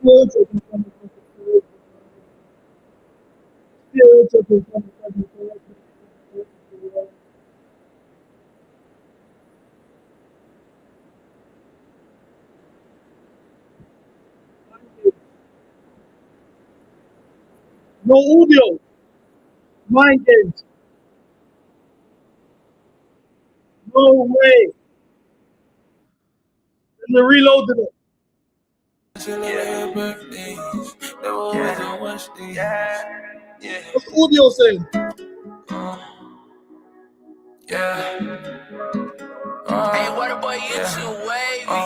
No audio. Mind games. No way. And they reloaded it. What's the audio saying? Hey, what a boy, you too wavy.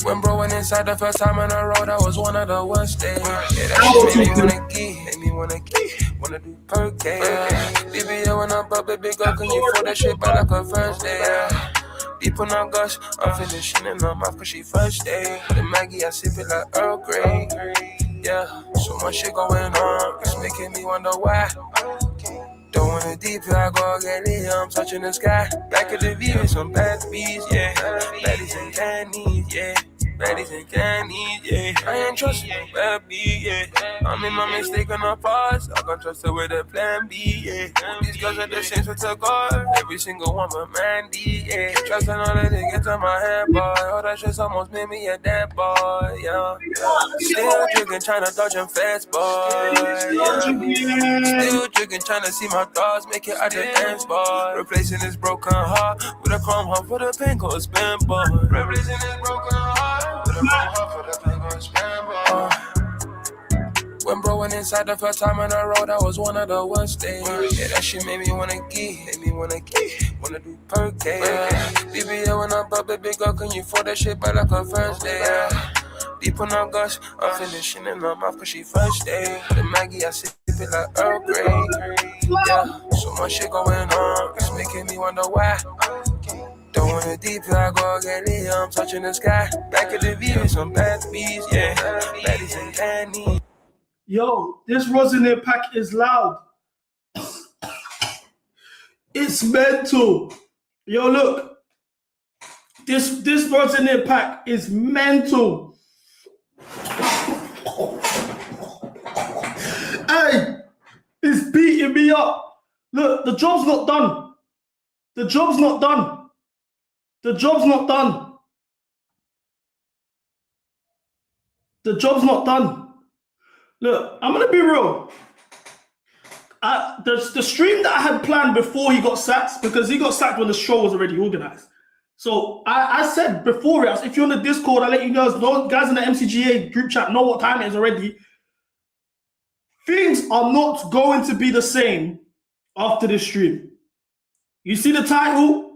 When bro went inside the first time on the road, I was one of the worst days. Yeah, that shit made me wanna do perk days. Baby, I wanna bub a big up, can you for that shit by like a first day? Deep on our gush, I'm finishing in her mouth cause she first day. The Mcga, I sip it like Earl Grey. Yeah, so much shit going on, it's making me wonder why. Don't wanna deep, I go get it, I'm touching the sky. Back at the view with some bad bees, yeah. Baddies and candies, yeah. Baddies and candies, yeah. I ain't trusting no bad B, yeah. I'm in my mistake on the past, I can trust her with a plan B, yeah. These girls are the same for to God, every single one but Mandy, yeah. Trust another to get to my head, boy. All that shit's almost made me a dead boy, yeah. Still drinking, trying to dodge and fast, boy, yeah. Still drinking, trying to see my thoughts, make it out the dance, boy. Replacing this broken heart with a chrome heart for the pain go spin, boy. Replacing this broken heart with a chrome heart for the pain go spin, boy. When bro went inside the first time on the road, I was one of the worst days. Yeah, that shit made me wanna do perk days. Baby, I wanna bub a big up, can you for that shit by like a first day? Deep on our gush, I'm finishing in her mouth cause she first day. The Mcga, I sip it like Earl Grey. Yeah, so much shit going on, it's making me wonder why. Don't wanna deep, I go get it, I'm touching the sky. Back at the view with some bad bees, yeah. Baddies and candies. Yo, this Rosinere pack is loud. It's mental. Yo, look. This Rosinere pack is mental. Hey, it's beating me up. Look, the job's not done. The job's not done. The job's not done. The job's not done. Look, I'm gonna be real. The stream that I had planned before he got sacked, because he got sacked when the show was already organized. So I said before it, if you're on the Discord, I'll let you guys know, guys in the MCGA group chat know what time it is already. Things are not going to be the same after this stream. You see the title?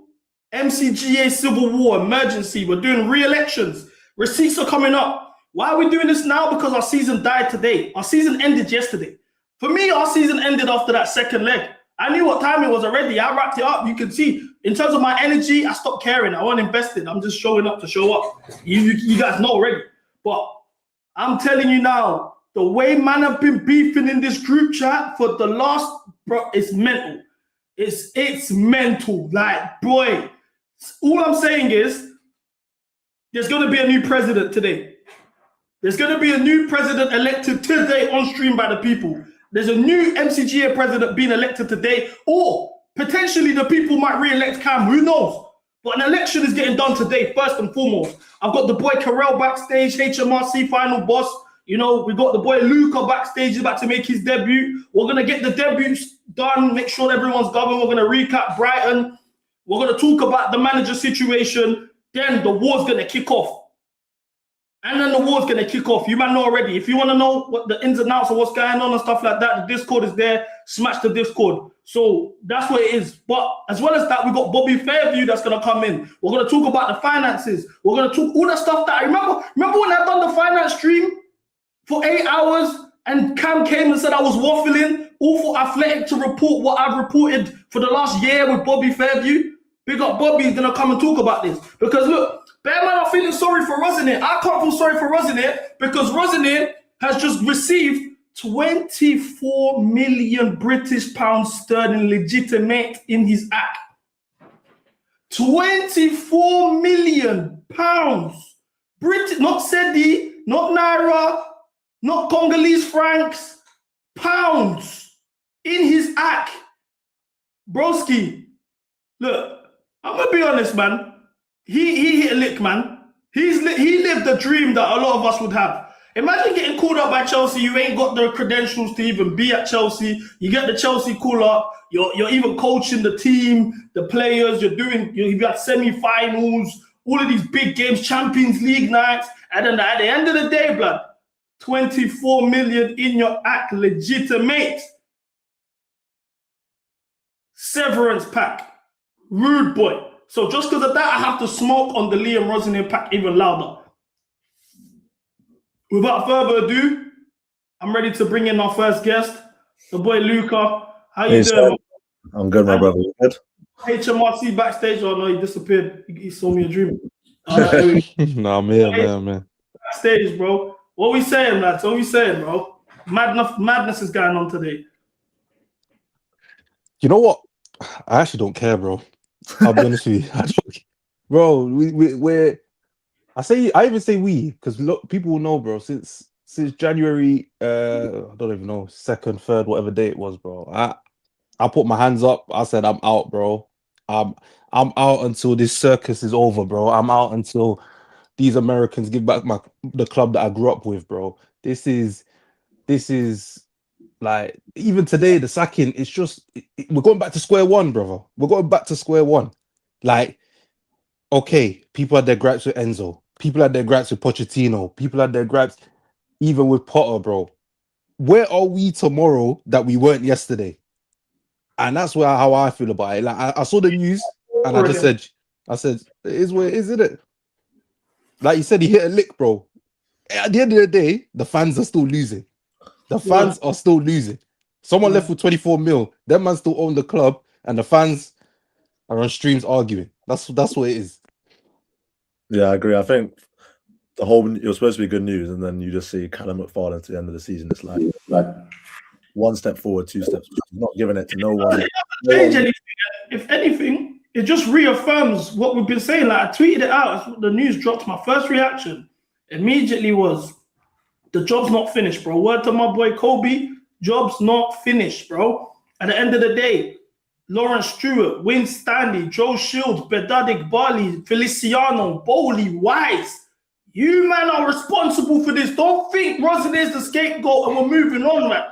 MCGA Civil War Emergency. We're doing re-elections. Receipts are coming up. Why are we doing this now? Because our season died today. Our season ended yesterday. For me, our season ended after that second leg. I knew what time it was already. I wrapped it up. You can see, in terms of my energy, I stopped caring. I wasn't invested. I'm just showing up to show up. You guys know already. But I'm telling you now, the way man have been beefing in this group chat for the last, bro, it's mental. It's mental. Like, boy, all I'm saying is there's going to be a new president today. There's going to be a new president elected today on stream by the people. There's a new MCGA president being elected today, or potentially the people might re-elect Cam, who knows? But an election is getting done today, first and foremost. I've got the boy Karel backstage, HMRC final boss. You know, we got the boy Luca backstage, he's about to make his debut. We're going to get the debuts done, make sure everyone's governed. We're going to recap Brighton. We're going to talk about the manager situation. Then the war's going to kick off. And then the war's going to kick off. You might know already. If you want to know what the ins and outs of what's going on and stuff like that, the Discord is there. Smash the Discord. So that's what it is. But as well as that, we got Bobby Fairview that's going to come in. We're going to talk about the finances. We're going to talk all that stuff that I remember. Remember when I done the finance stream for 8 hours and Cam came and said I was waffling, all for Athletic to report what I've reported for the last year with Bobby Fairview? Big up Bobby's going to come and talk about this. Because look, bear man are feeling sorry for Rosinere. I can't feel sorry for Rosinere because Rosinere has just received 24 million British pounds sterling legitimate in his act. 24 million pounds. British, not SEDI, not naira, not Congolese francs, pounds in his act. Broski, look, I'm gonna be honest, man. He hit a lick, man. He lived the dream that a lot of us would have. Imagine getting called up by Chelsea. You ain't got the credentials to even be at Chelsea. You get the Chelsea call up. You're even coaching the team, the players. You've got semi-finals, all of these big games, Champions League nights, and then at the end of the day, blood, 24 million in your act, legitimate. Severance pack, rude boy. So just because of that, I have to smoke on the Liam Rosenier pack even louder. Without further ado, I'm ready to bring in our first guest, the boy Luca. How you doing? I'm good, my brother. You good? HMRC backstage. Oh no, he disappeared. He saw me a dream. Nah, I'm here, man. Backstage, bro. What we saying, lads? What we saying, bro? Madness is going on today. You know what? I actually don't care, bro. I'll be honest with you. I don't, bro, we're I even say we, because people will know, bro. Since January, I don't even know, 2nd, 3rd, whatever day it was, bro. I put my hands up. I said I'm out, bro. I'm out until this circus is over, bro. I'm out until these Americans give back the club that I grew up with, bro. This is like, even today, the sacking, it's just we're going back to square one, brother. We're going back to square one. Like, okay, people had their gripes with Enzo. People had their gripes with Pochettino. People had their gripes even with Potter, bro. Where are we tomorrow that we weren't yesterday? And that's how I feel about it. Like, I saw the news and I said, it is what it is, isn't it? Like you said, he hit a lick, bro. At the end of the day, the fans are still losing. The fans are still losing. Someone left with 24 mil. Them man still own the club, and the fans are on streams arguing. That's what it is. Yeah, I agree. I think it was supposed to be good news, and then you just see Callum McFarlane to the end of the season. It's like one step forward, 2 steps. Not giving it to no one. If anything, it just reaffirms what we've been saying. Like, I tweeted it out as the news dropped. My first reaction immediately was, the job's not finished, bro. Word to my boy Kobe, job's not finished, bro. At the end of the day, Lawrence Stewart, Wayne Stanley, Joe Shields, Bedadik Barley, Feliciano, Bowley, Wise. You man are responsible for this. Don't think Rosin is the scapegoat and we're moving on, man.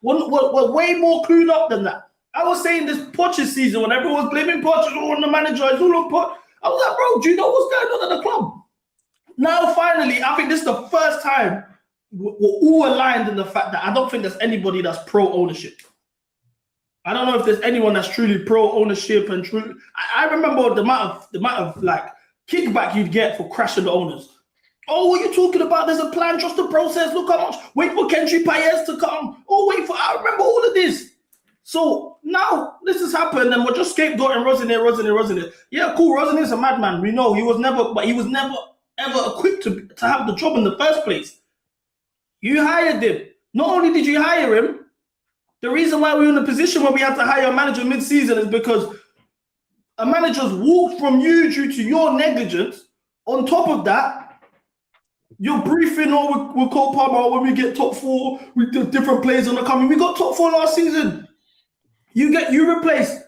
We're way more clued up than that. I was saying this Pocher season when everyone was blaming Pocher on the manager, it's all on Pocher. I was like, bro, do you know what's going on at the club? Now, finally, I think this is the first time we're all aligned in the fact that I don't think there's anybody that's pro-ownership. I don't know if there's anyone that's truly pro-ownership and true. I remember the amount of like kickback you'd get for crashing the owners. Oh, what are you talking about? There's a plan, trust the process. Look how much. Wait for Kendry Paez to come. Oh, I remember all of this. So now this has happened and we're just scapegoating Rosenier. Yeah, cool. Rosinier's a madman. We know he was never ever equipped to have the job in the first place. You hired him. Not only did you hire him, the reason why we're in a position where we had to hire a manager mid-season is because a manager's walked from you due to your negligence. On top of that, you're briefing with Cole Palmer when we get top 4 with the different players on the coming. We got top 4 last season. You replace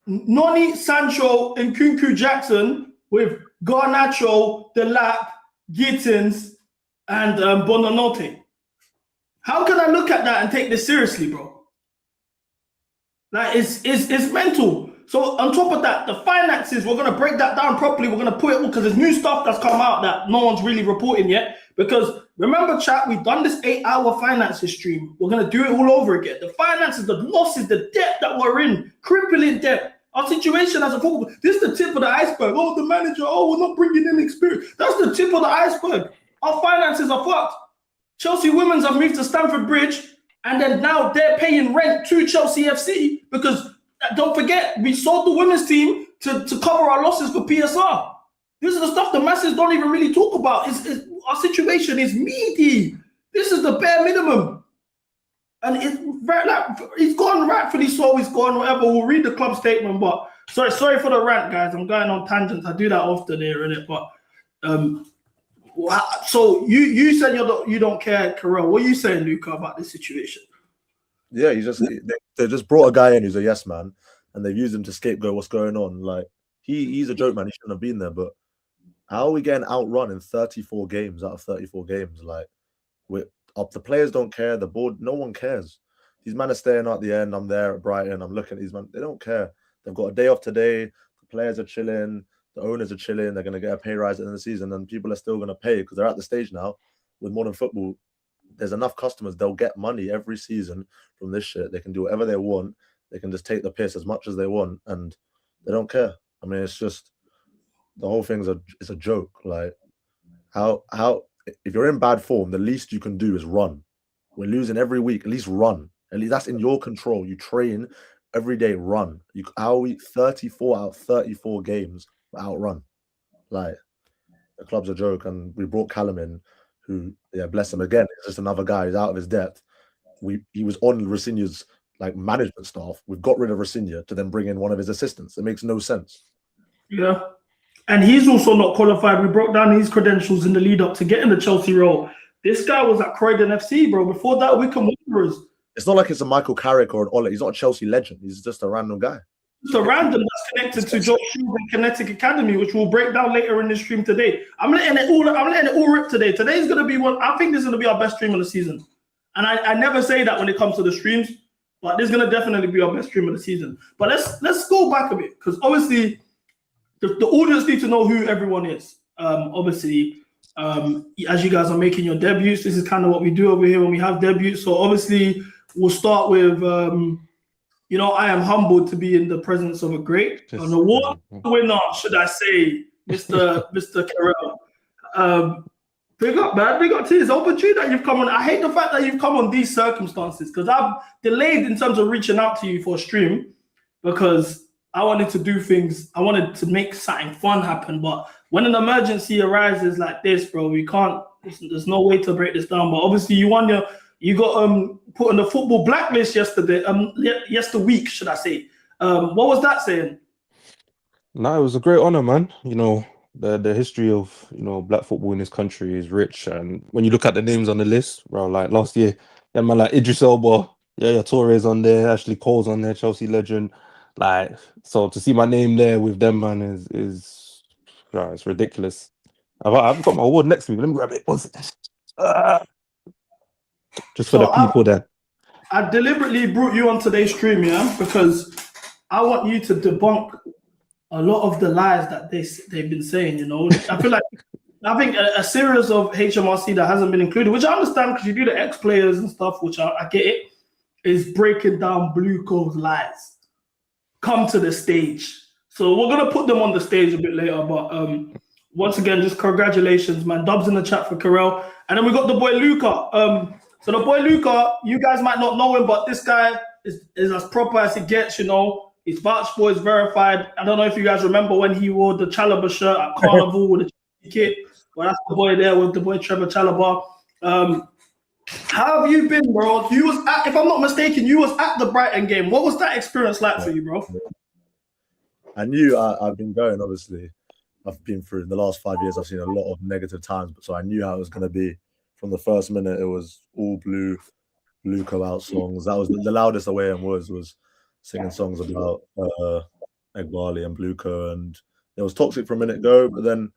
Noni, Sancho, and Kunku Jackson with Garnacho, Delap, Gittins, and Bonanote. How can I look at that and take this seriously, bro? Like, it's mental. So on top of that, the finances, we're going to break that down properly. We're going to put it, because there's new stuff that's come out that no one's really reporting yet. Because remember, chat, we've done this 8-hour finances stream. We're going to do it all over again. The finances, the losses, the debt that we're in, crippling debt. Our situation as a football, this is the tip of the iceberg. Oh, the manager, we're not bringing in experience. That's the tip of the iceberg. Our finances are fucked. Chelsea women's have moved to Stamford Bridge, and then now they're paying rent to Chelsea FC because, don't forget, we sold the women's team to cover our losses for PSR. This is the stuff the masses don't even really talk about. Our situation is meaty. This is the bare minimum. And it's gone, rightfully so, it's gone, whatever. We'll read the club statement, but sorry for the rant, guys. I'm going on tangents. I do that often here, innit? But So you said you don't care, Karel. What are you saying, Luca, about this situation? Yeah, they just brought a guy in who's a yes man, and they've used him to scapegoat what's going on. Like he's a joke man. He shouldn't have been there. But how are we getting outrun in 34 games out of 34 games? Like the players don't care. The board, no one cares. These men are staying at the end. I'm there at Brighton. I'm looking at these men. They don't care. They've got a day off today. The players are chilling. The owners are chilling. They're going to get a pay rise at the end of the season, and people are still going to pay because they're at the stage now with modern football. There's enough customers. They'll get money every season from this shit. They can do whatever they want. They can just take the piss as much as they want, and they don't care. I mean, it's just the whole thing's it's a joke. Like how if you're in bad form, the least you can do is run. We're losing every week. At least run. At least that's in your control. You train every day. Run. How are we 34 out of 34 games outrun? Like the club's a joke, and we brought Callum in. Who, yeah, bless him again. It's just another guy who's out of his depth. He was on Rafinha's like management staff. We've got rid of Rafinha to then bring in one of his assistants. It makes no sense. Yeah, and he's also not qualified. We broke down his credentials in the lead up to getting the Chelsea role. This guy was at Croydon FC, bro. Before that, Wycombe Wanderers. It's not like it's a Michael Carrick or an Ole. He's not a Chelsea legend. He's just a random guy. It's a random that's connected to Josh Schumann Kinetic Academy, which we'll break down later in the stream today. I'm letting it all rip today. Today's gonna be one. I think this is gonna be our best stream of the season. And I never say that when it comes to the streams, but this is gonna definitely be our best stream of the season. But let's go back a bit, because obviously the audience need to know who everyone is. Obviously, as you guys are making your debuts, this is kind of what we do over here when we have debuts. So obviously we'll start with I am humbled to be in the presence of a great, an award winner, should I say, Mr. Karel. Big up, man. Big up to you. It's opportunity that you've come on. I hate the fact that you've come on these circumstances, because I've delayed in terms of reaching out to you for a stream, because I wanted to do things. I wanted to make something fun happen. But when an emergency arises like this, bro, we can't. There's no way to break this down. But obviously, you got put on the football blacklist yesterday. Yesterweek, should I say? What was that saying? No, it was a great honor, man. You know, the history of black football in this country is rich, and when you look at the names on the list, bro, like last year, yeah, man, like Idris Elba, yeah, Torres on there, Ashley Cole's on there, Chelsea legend. Like, so to see my name there with them, man, is it's ridiculous. I've got my award next to me. Let me grab it. Just for the people there. I deliberately brought you on today's stream, yeah, because I want you to debunk a lot of the lies that they've been saying. I think a series of HMRC that hasn't been included, which I understand because you do the ex-players and stuff, which I get it, is breaking down Blue Coat's lies. Come to the stage. So we're gonna put them on the stage a bit later, but once again, just congratulations, man. Dubs in the chat for Karel, and then we got the boy Luca. So the boy Luca, you guys might not know him, but this guy is as proper as it gets. He's vouched for, is verified. I don't know if you guys remember when he wore the Chalobah shirt at Carnival with the kit. Well, that's the boy there with the boy Trevor Chalobah. How have you been, bro? You was if I'm not mistaken, you was at the Brighton game. What was that experience like for you, bro? I knew I've been going, obviously. I've been through in the last 5 years, I've seen a lot of negative times, but so I knew how it was going to be. From the first minute, it was all Blue Co out songs. That was the loudest away and was singing songs about Egbali and Blue Co, and it was toxic for a minute go, but then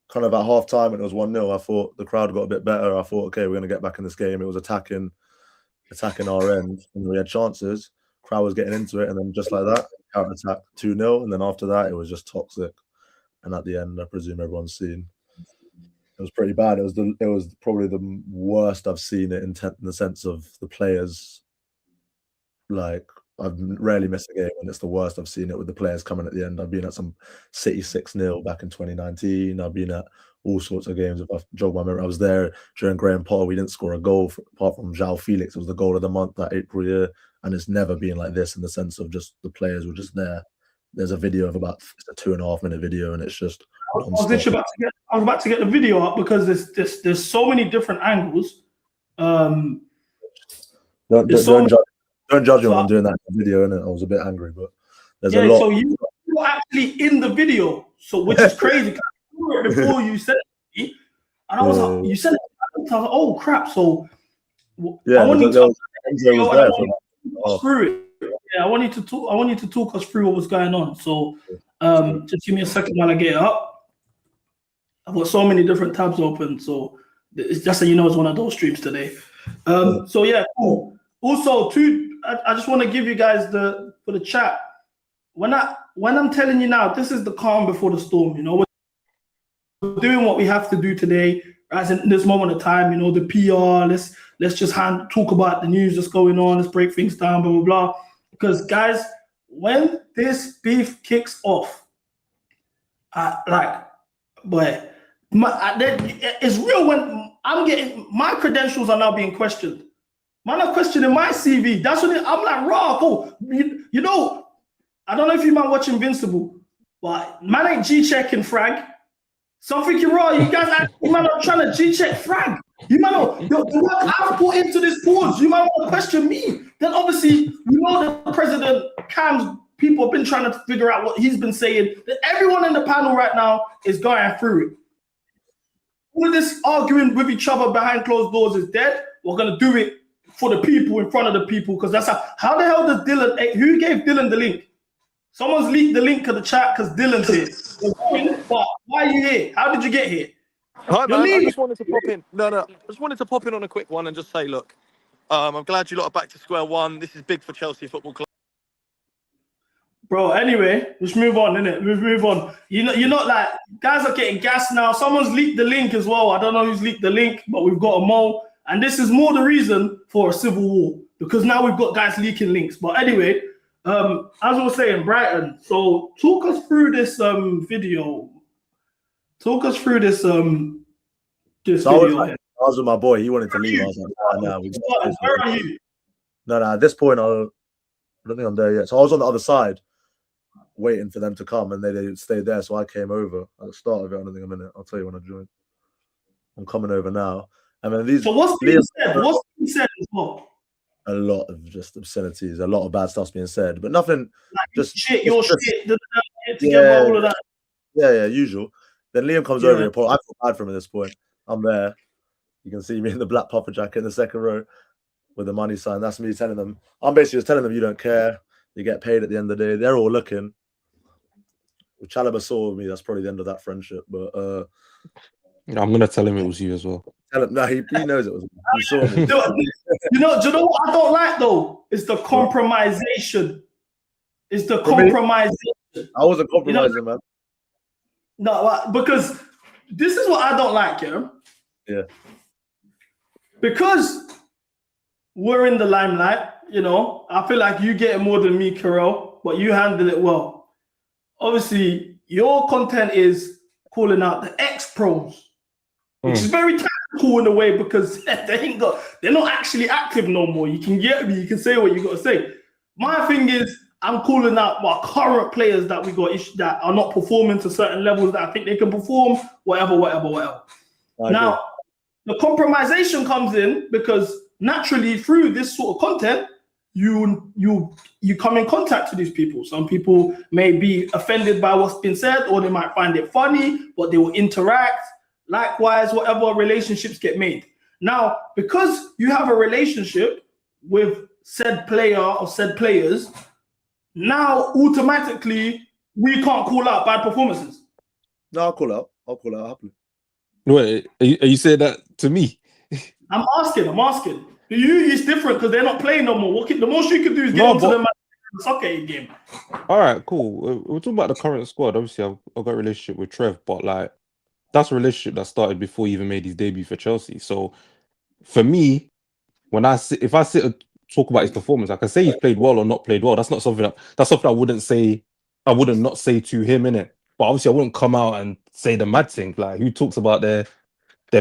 kind of at half time when it was 1-0, I thought the crowd got a bit better. I thought, okay, we're going to get back in this game. It was attacking our end, and we had chances. Crowd was getting into it, and then just like that, counter attack 2-0, and then after that, it was just toxic. And at the end, I presume everyone's seen. It was pretty bad. It was probably the worst I've seen it in the sense of the players. Like, I've rarely missed a game, and it's the worst I've seen it with the players coming at the end. I've been at some City 6-0 back in 2019. I've been at all sorts of games. If I jog my memory, I was there during Graham Potter. We didn't score a goal apart from João Felix. It was the goal of the month that April year, and it's never been like this in the sense of just the players were just there. There's a video of about a 2.5-minute video, and it's just. I was about to get the video up because there's so many different angles. Don't judge me when I'm doing that video, innit? I was a bit angry, but there's a lot. So you were actually in the video, so which is crazy. Before you said it, And I was like, you said it. I was like, oh crap! So Yeah, I want you to Enzo was there for talk us through it. Yeah, I want you to talk. I want you to talk us through what was going on. So, just give me a second while I get it up. I've got so many different tabs open, so it's just so you know, it's one of those streams today. So yeah, cool. Also, I just want to give you guys for the chat. When I'm telling you now, this is the calm before the storm. You know, we're doing what we have to do today, as in this moment of time. You know, the PR. Let's just talk about the news that's going on. Let's break things down, blah blah blah. Because guys, when this beef kicks off, it's real. When I'm getting my credentials are now being questioned. Man, I'm questioning my CV. That's when I'm like, raw. Cool. You know, I don't know if you man watch Invincible, but man ain't G-checking frag. So I'm thinking, raw, you guys, you man are trying to G-check frag. You man know the work I've put into this pause. You man want to question me. Then obviously, you know, the president, Cam's people have been trying to figure out what he's been saying. That everyone in the panel right now is going through it. All of this arguing with each other behind closed doors is dead. We're gonna do it for the people, in front of the people, because that's how the hell does Dylan? Who gave Dylan the link? Someone's leaked the link to the chat because Dylan's here. But why are you here? How did you get here? Hi, man. I just wanted to pop in. No. I just wanted to pop in on a quick one and just say, look, I'm glad you lot are back to square one. This is big for Chelsea Football Club. Bro, anyway, let's move on, innit? Let's move on. You're not like, guys are getting gassed now. Someone's leaked the link as well. I don't know who's leaked the link, but we've got a mole. And this is more the reason for a civil war, because now we've got guys leaking links. But anyway, as I was saying, Brighton. So talk us through this video. Talk us through this this video. I was with my boy. He wanted to leave. I was like, where are you? No. At this point, I don't think I'm there yet. So I was on the other side, waiting for them to come, and they stayed there. So I came over at the start of it. I don't think I'm in it. I'll tell you when I join. I'm coming over now. And then these. So what's being said? What's being said as well? A lot of just obscenities, a lot of bad stuff's being said, but nothing. Like just shit, your shit, together, all of that. Yeah, usual. Then Liam comes over and I feel bad for him at this point. I'm there. You can see me in the black puffer jacket in the second row with the money sign. That's me telling them. I'm basically just telling them you don't care. You get paid at the end of the day. They're all looking. If Chalobah saw me, that's probably the end of that friendship. But I'm gonna tell him it was you as well. Tell him, no, he knows it was me. He saw me. Do you know what I don't like though? It's the compromisation. It's the compromisation. I wasn't compromising, man. No, because this is what I don't like, Yeah. Because we're in the limelight, you know, I feel like you get more than me, Karel, but you handle it well. Obviously, your content is calling out the ex-pros, which is very tactical in a way because they're not actually active no more. You can get me, you can say what you got to say. My thing is, I'm calling out my current players that we got that are not performing to certain levels that I think they can perform, whatever. Now, the compromisation comes in because naturally through this sort of content, you come in contact with these people. Some people may be offended by what's been said, or they might find it funny, but they will interact. Likewise, whatever relationships get made. Now, because you have a relationship with said player or said players, now automatically we can't call out bad performances. No, I'll call out happily. Wait, are you saying that to me? I'm asking. You is different because they're not playing no more. The most you can do is get onto the soccer game. All right, cool. We're talking about the current squad. Obviously, I've got a relationship with Trev, but like that's a relationship that started before he even made his debut for Chelsea. So for me, if I sit and talk about his performance, I can say he's played well or not played well. That's something I wouldn't say. I wouldn't not say to him, innit? But obviously, I wouldn't come out and say the mad thing. Like, who talks about their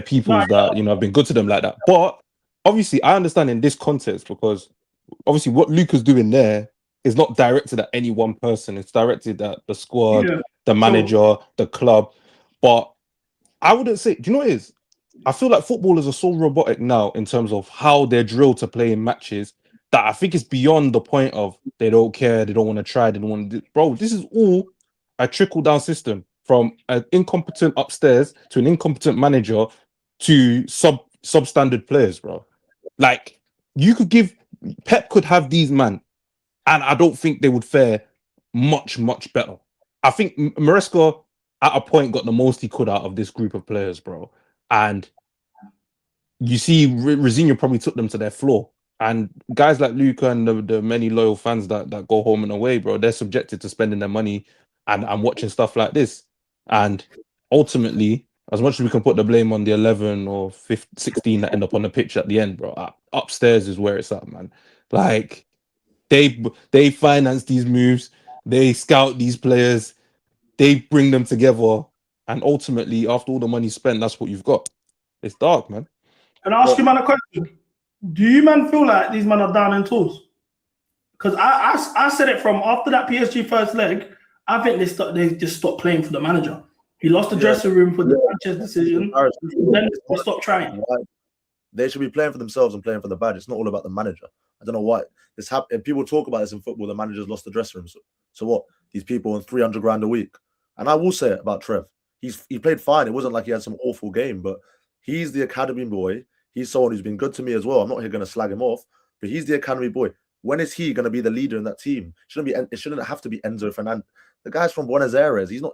people that have been good to them like that? But obviously, I understand in this context because obviously what Luke is doing there is not directed at any one person. It's directed at the squad, the manager, the club. But I wouldn't say. Do you know what it is? I feel like footballers are so robotic now in terms of how they're drilled to play in matches that I think it's beyond the point of they don't care, they don't want to try, they don't want to do. Bro, this is all a trickle-down system from an incompetent upstairs to an incompetent manager to substandard players, bro. Like you could give Pep could have these man, and I don't think they would fare much better. I think Maresca at a point got the most he could out of this group of players, bro. And you see, Rezinha probably took them to their floor. And guys like Luca and the many loyal fans that go home and away, bro, they're subjected to spending their money and watching stuff like this. And ultimately, as much as we can put the blame on the 11 or 15, 16 that end up on the pitch at the end, bro, upstairs is where it's at, man. Like, they finance these moves, they scout these players, they bring them together, and ultimately, after all the money spent, that's what you've got. It's dark, man. Can I ask you, man, a question? Do you, man, feel like these men are down in tools? Because I said it from after that PSG first leg, I think they just stopped playing for the manager. He lost the dressing room for the Sanchez decision. Then they stopped trying. They should be playing for themselves and playing for the badge. It's not all about the manager. I don't know why this happened. If people talk about this in football, the managers lost the dressing room. So what? These people on 300 grand a week. And I will say it about Trev. He played fine. It wasn't like he had some awful game, but he's the academy boy. He's someone who's been good to me as well. I'm not here going to slag him off, but he's the academy boy. When is he going to be the leader in that team? It shouldn't have to be Enzo Fernandez. The guy's from Buenos Aires. He's not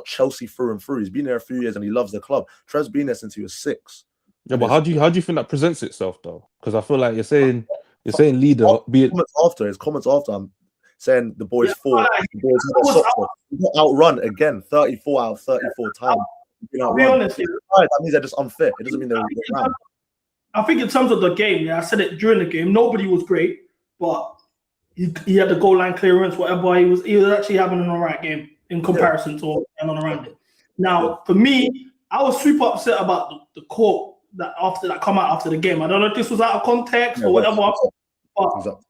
Chelsea through and through. He's been there a few years and he loves the club. Trev's been there since he was 6. Yeah, but how do you think that presents itself though? Because I feel like you're saying leader. His comments after I'm saying the boys fought. The boys had their socks off. He got outrun again 34 out of 34 times. I'll be honest. That means they're just unfit. It doesn't mean they're good. I think in terms of the game, I said it during the game. Nobody was great, but he had the goal line clearance, whatever. He was actually having an alright game in comparison to anyone around it. Now, for me, I was super upset about the quote that come out after the game. I don't know if this was out of context or whatever, but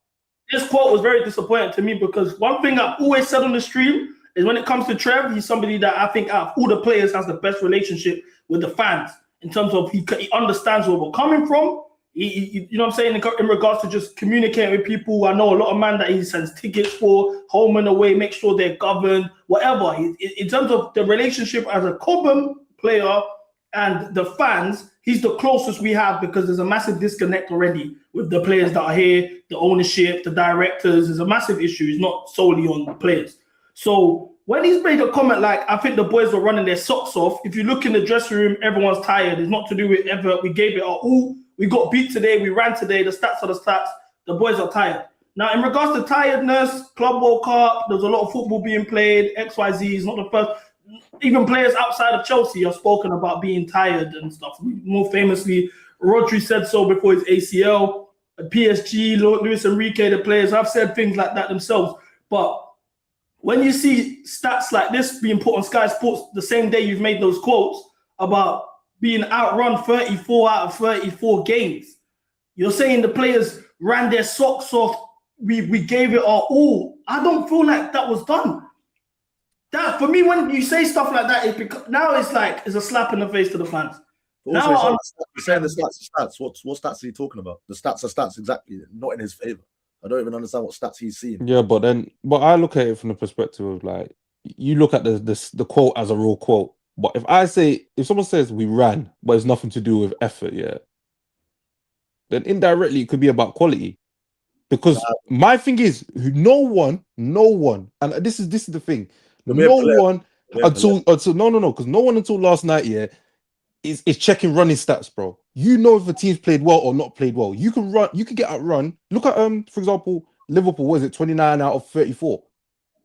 this quote was very disappointing to me because one thing I've always said on the stream is when it comes to Trev, he's somebody that I think out of all the players has the best relationship with the fans in terms of he understands where we're coming from. He you know what I'm saying, in regards to just communicating with people. I know a lot of man that he sends tickets for, home and away, make sure they're governed, whatever. In terms of the relationship as a Cobham player and the fans, he's the closest we have because there's a massive disconnect already with the players that are here, the ownership, the directors. There's a massive issue. It's not solely on the players. So when he's made a comment like, I think the boys were running their socks off, if you look in the dressing room, everyone's tired. It's not to do with effort. We gave it our all. We got beat today. We ran today. The stats are the stats. The boys are tired. Now, in regards to tiredness, Club World Cup, there's a lot of football being played. XYZ is not the first. Even players outside of Chelsea have spoken about being tired and stuff. More famously, Rodri said so before his ACL. PSG, Luis Enrique, the players have said things like that themselves. But when you see stats like this being put on Sky Sports the same day you've made those quotes about being outrun 34 out of 34 games, you're saying the players ran their socks off, we gave it our all. I don't feel like that was done. That, for me, when you say stuff like that, now it's like it's a slap in the face to the fans. Also, you're saying the stats are stats. What stats are you talking about? The stats are stats, exactly. Not in his favor. I don't even understand what stats he's seeing. Yeah, but I look at it from the perspective of like, you look at the quote as a raw quote. But if someone says we ran, but it's nothing to do with effort, then indirectly it could be about quality. Because my thing is, no one, and this is the thing. Because no one until last night, is checking running stats, bro. You know if a team's played well or not played well. You can get outrun. Look at for example, Liverpool, was it 29 out of 34?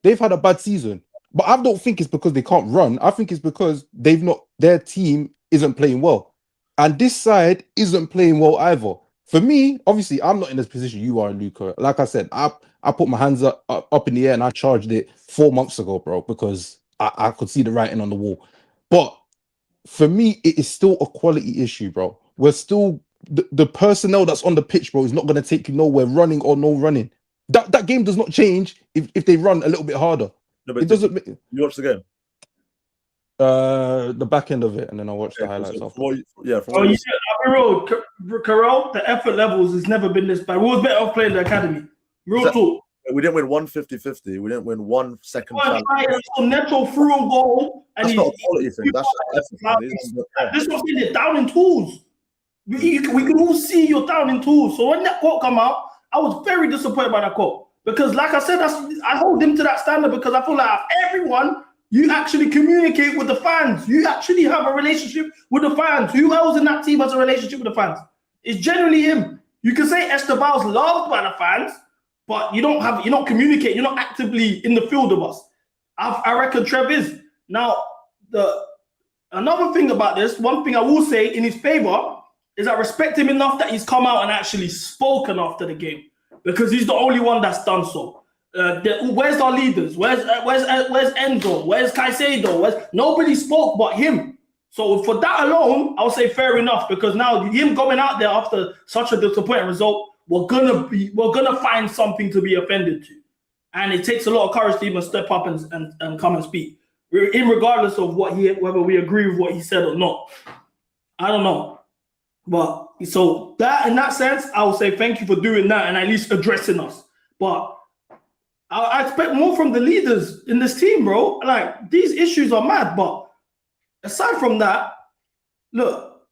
They've had a bad season. But I don't think it's because they can't run. I think it's because their team isn't playing well. And this side isn't playing well either. For me, obviously, I'm not in this position you are, Luca. Like I said, I put my hands up in the air and I charged it 4 months ago, bro, because I could see the writing on the wall. But for me, it is still a quality issue, bro. We're still the personnel that's on the pitch, bro, is not going to take you nowhere, running or no running. That game does not change if they run a little bit harder. No, but it doesn't. You watch the game? The back end of it, and then I watched the highlights after. Karel, the effort levels has never been this bad. We was better off playing the academy. Real talk. We didn't win one 50-50. We didn't win one second. So Neto threw a goal, and that's not a quality thing. That's this was they're down in tools. We can all see you're down in tools. So when that quote come out, I was very disappointed by that quote because, like I said, I hold him to that standard because I feel like everyone. You actually communicate with the fans. You actually have a relationship with the fans. Who else in that team has a relationship with the fans? It's generally him. You can say Estebal's loved by the fans, but you're not communicating. You're not actively in the field of us. I reckon Trev is. Now, another thing about this, one thing I will say in his favor is I respect him enough that he's come out and actually spoken after the game because he's the only one that's done so. Where's our leaders? Where's Enzo? Where's Caicedo? Nobody spoke but him. So for that alone, I would say fair enough because now him going out there after such a disappointing result, we're gonna find something to be offended to, and it takes a lot of courage to even step up and come and speak, in regardless of whether we agree with what he said or not. I don't know, but so that in that sense, I would say thank you for doing that and at least addressing us, but. I expect more from the leaders in this team, bro. Like, these issues are mad, but aside from that, look,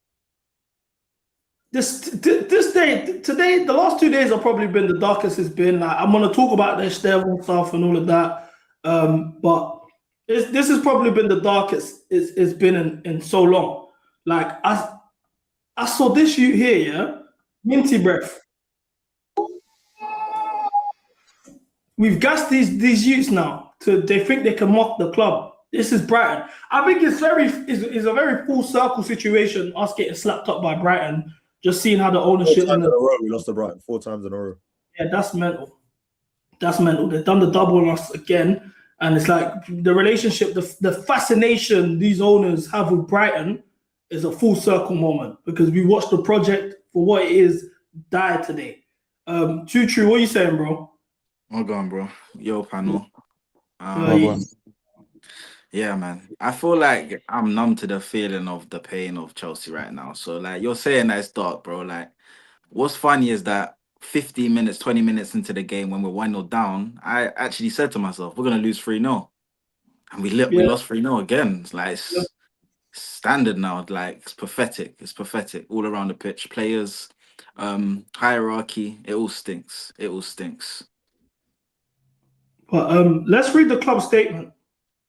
this day, today, the last 2 days have probably been the darkest it's been. Like, I'm going to talk about the Esteban stuff and all of that, but this has probably been the darkest it's been in so long. Like, I saw this shoot here, yeah? Minty breath. We've gassed these youths now. They think they can mock the club. This is Brighton. I think it's a very full circle situation. Us getting slapped up by Brighton, just seeing how the ownership. 4 times in a row, we lost to Brighton 4 times in a row. Yeah, that's mental. That's mental. They've done the double on us again, and it's like the relationship, the fascination these owners have with Brighton is a full circle moment because we watched the project for what it is die today. True. What are you saying, bro? Well gone, bro. Yo, panel. Yeah, man. I feel like I'm numb to the feeling of the pain of Chelsea right now. So, like, you're saying that it's dark, bro. Like, what's funny is that 15 minutes, 20 minutes into the game when we're 1-0 down, I actually said to myself, we're going to lose 3-0. And we lost 3-0 again. It's like, it's standard now. Like, it's pathetic. It's pathetic all around the pitch. Players, hierarchy, it all stinks. It all stinks. But let's read the club statement.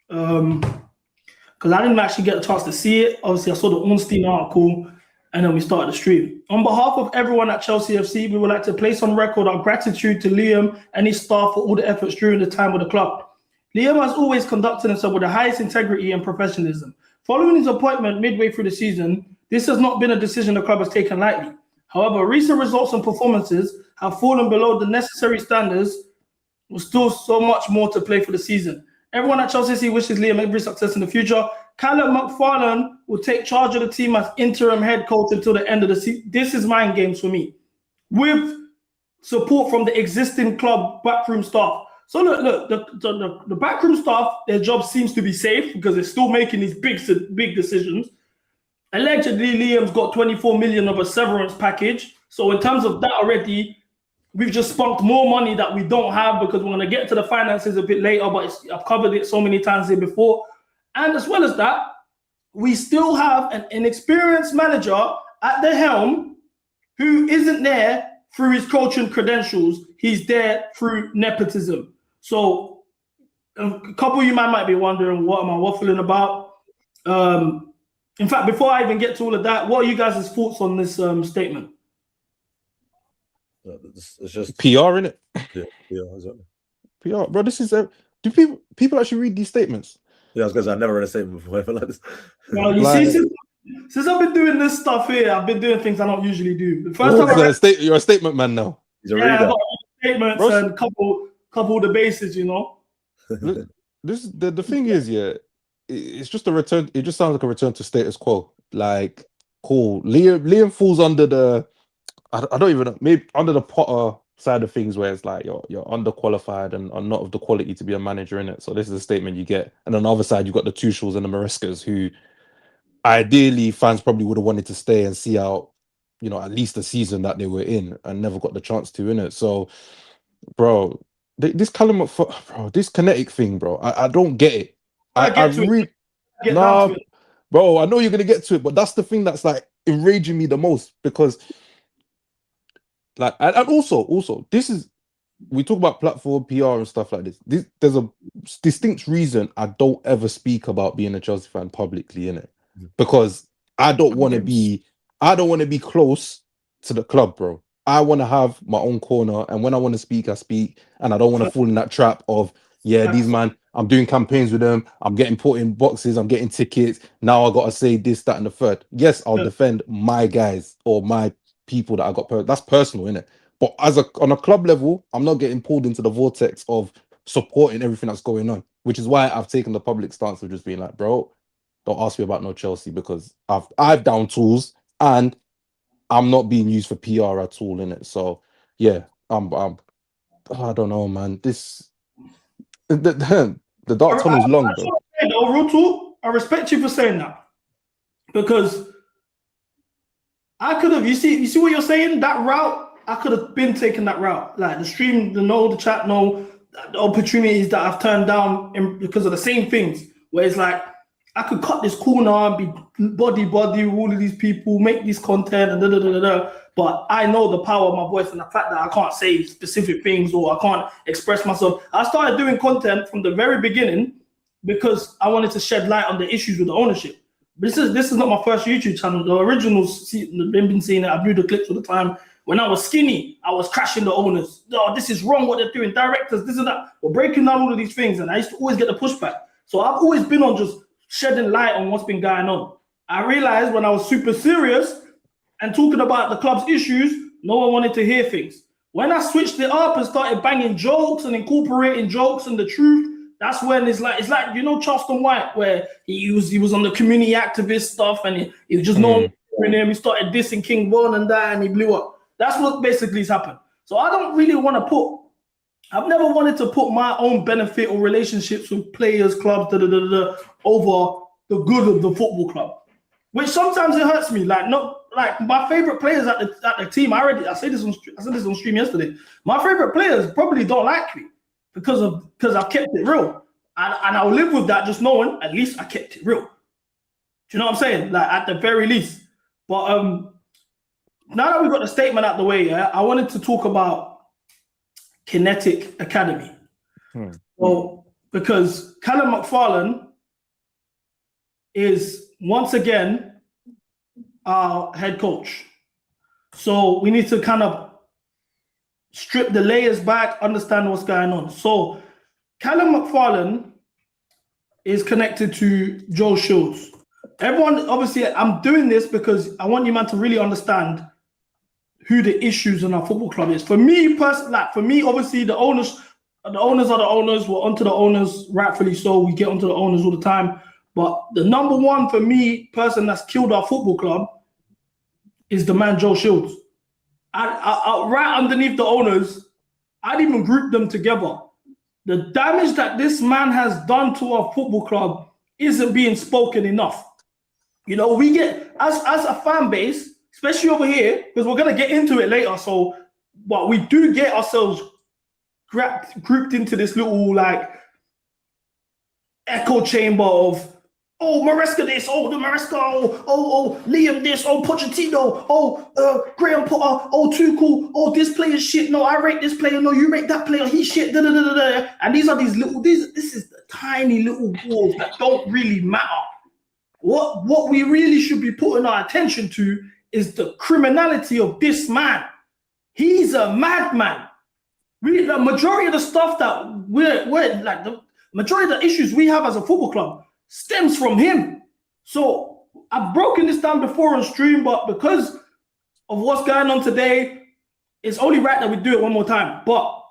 Because I didn't actually get a chance to see it. Obviously, I saw the Ornstein article and then we started the stream. On behalf of everyone at Chelsea FC, we would like to place on record our gratitude to Liam and his staff for all the efforts during the time with the club. Liam has always conducted himself with the highest integrity and professionalism. Following his appointment midway through the season, this has not been a decision the club has taken lightly. However, recent results and performances have fallen below the necessary standards. With still so much more to play for the season. Everyone at Chelsea wishes Liam every success in the future. Callum McFarlane will take charge of the team as interim head coach until the end of the season. This is mind games for me. With support from the existing club backroom staff. So look, the backroom staff, their job seems to be safe because they're still making these big decisions. Allegedly, Liam's got 24 million of a severance package. So in terms of that already, we've just spunked more money that we don't have because we're going to get to the finances a bit later, but I've covered it so many times here before. And as well as that, we still have an inexperienced manager at the helm who isn't there through his coaching credentials. He's there through nepotism. So a couple of you might be wondering, what am I waffling about? In fact, before I even get to all of that, what are you guys' thoughts on this statement? It's just PR, innit? Yeah, exactly. PR, bro. This is do people actually read these statements? Yeah, I was going to say, I've never read a statement before like this. Well, you see, since I've been doing this stuff here, I've been doing things I don't usually do. The first time you're a statement man now. He's a reader. I've got statements bro, and couple of the bases, you know. The thing is, yeah, it's just a return. It just sounds like a return to status quo. Like, cool. Liam falls under the. I don't even know, maybe under the Potter side of things where it's like you're underqualified and are not of the quality to be a manager in it. So this is a statement you get. And on the other side, you've got the Tuchels and the Marescas who ideally fans probably would have wanted to stay and see out, at least the season that they were in and never got the chance to in it. So, bro, This Callum bro, this kinetic thing, bro. I don't get it. I get to it. really Get down to it. bro. I know you're gonna get to it, but that's the thing that's like enraging me the most because, like, and also, this is we talk about platform PR and stuff like this. There's a distinct reason I don't ever speak about being a Chelsea fan publicly in it because I don't want to be close to the club, bro. I want to have my own corner, and when I want to speak, I speak, and I don't want to fall in that trap of these man. I'm doing campaigns with them. I'm getting put in boxes. I'm getting tickets. Now I got to say this, that, and the third. Yes, I'll defend my guys or my people that I got. That's personal, innit? But on a club level, I'm not getting pulled into the vortex of supporting everything that's going on, which is why I've taken the public stance of just being like, bro, don't ask me about no Chelsea because I've down tools and I'm not being used for PR at all in it. So yeah, I don't know, man. The dark tunnel's long, bro. Real talk, I respect you for saying that because I could have. You see what you're saying? That route, I could have been taking that route. Like the stream, the chat, the opportunities that I've turned down because of the same things. Where it's like I could cut this corner, be body with all of these people, make this content, and But I know the power of my voice and the fact that I can't say specific things or I can't express myself. I started doing content from the very beginning because I wanted to shed light on the issues with the ownership. This is not my first YouTube channel. The originals, they've been seeing it. I view the clips all the time. When I was skinny, I was crashing the owners. Oh, this is wrong what they're doing. Directors, this and that. We're breaking down all of these things, and I used to always get the pushback. So I've always been on just shedding light on what's been going on. I realized when I was super serious and talking about the club's issues, no one wanted to hear things. When I switched it up and started banging jokes and incorporating jokes and the truth, that's when it's like Charleston White, where he was on the community activist stuff and he was just known him. He started dissing King Von and that, and he blew up. That's what basically has happened. So I don't really want to I've never wanted to put my own benefit or relationships with players, clubs, over the good of the football club, which sometimes it hurts me. Like my favorite players at the team. I said this on stream yesterday. My favorite players probably don't like me because I've kept it real, and I'll live with that, just knowing at least I kept it real. Do you know what I'm saying? Like at the very least. But now that we've got the statement out the way, I wanted to talk about Kinetic Academy. Well, because Callum McFarlane is once again our head coach. So we need to kind of strip the layers back, understand what's going on. So Callum McFarlane is connected to Joe Shields. Everyone, obviously, I'm doing this because I want you, man, to really understand who the issues in our football club is. For me, obviously, the owners are the owners. We're onto the owners, rightfully so. We get onto the owners all the time. But the number one for me, person that's killed our football club is the man Joe Shields. I right underneath the owners, I'd even group them together. The damage that this man has done to our football club isn't being spoken enough. You know, we get, as a fan base, especially over here, because we're going to get into it later. So, but we do get ourselves grouped into this little like echo chamber of, oh, Maresca this, oh, the Maresca, oh, Liam this, oh, Pochettino, oh, Graham Potter, oh, Tuchel, oh, this player's shit, no, I rate this player, no, you rate that player, he's shit, da-da-da-da-da. And these are these little, this is the tiny little balls that don't really matter. What we really should be putting our attention to is the criminality of this man. He's a madman. The majority of the stuff that we're like, the majority of the issues we have as a football club stems from him. So I've broken this down before on stream, but because of what's going on today, it's only right that we do it one more time. But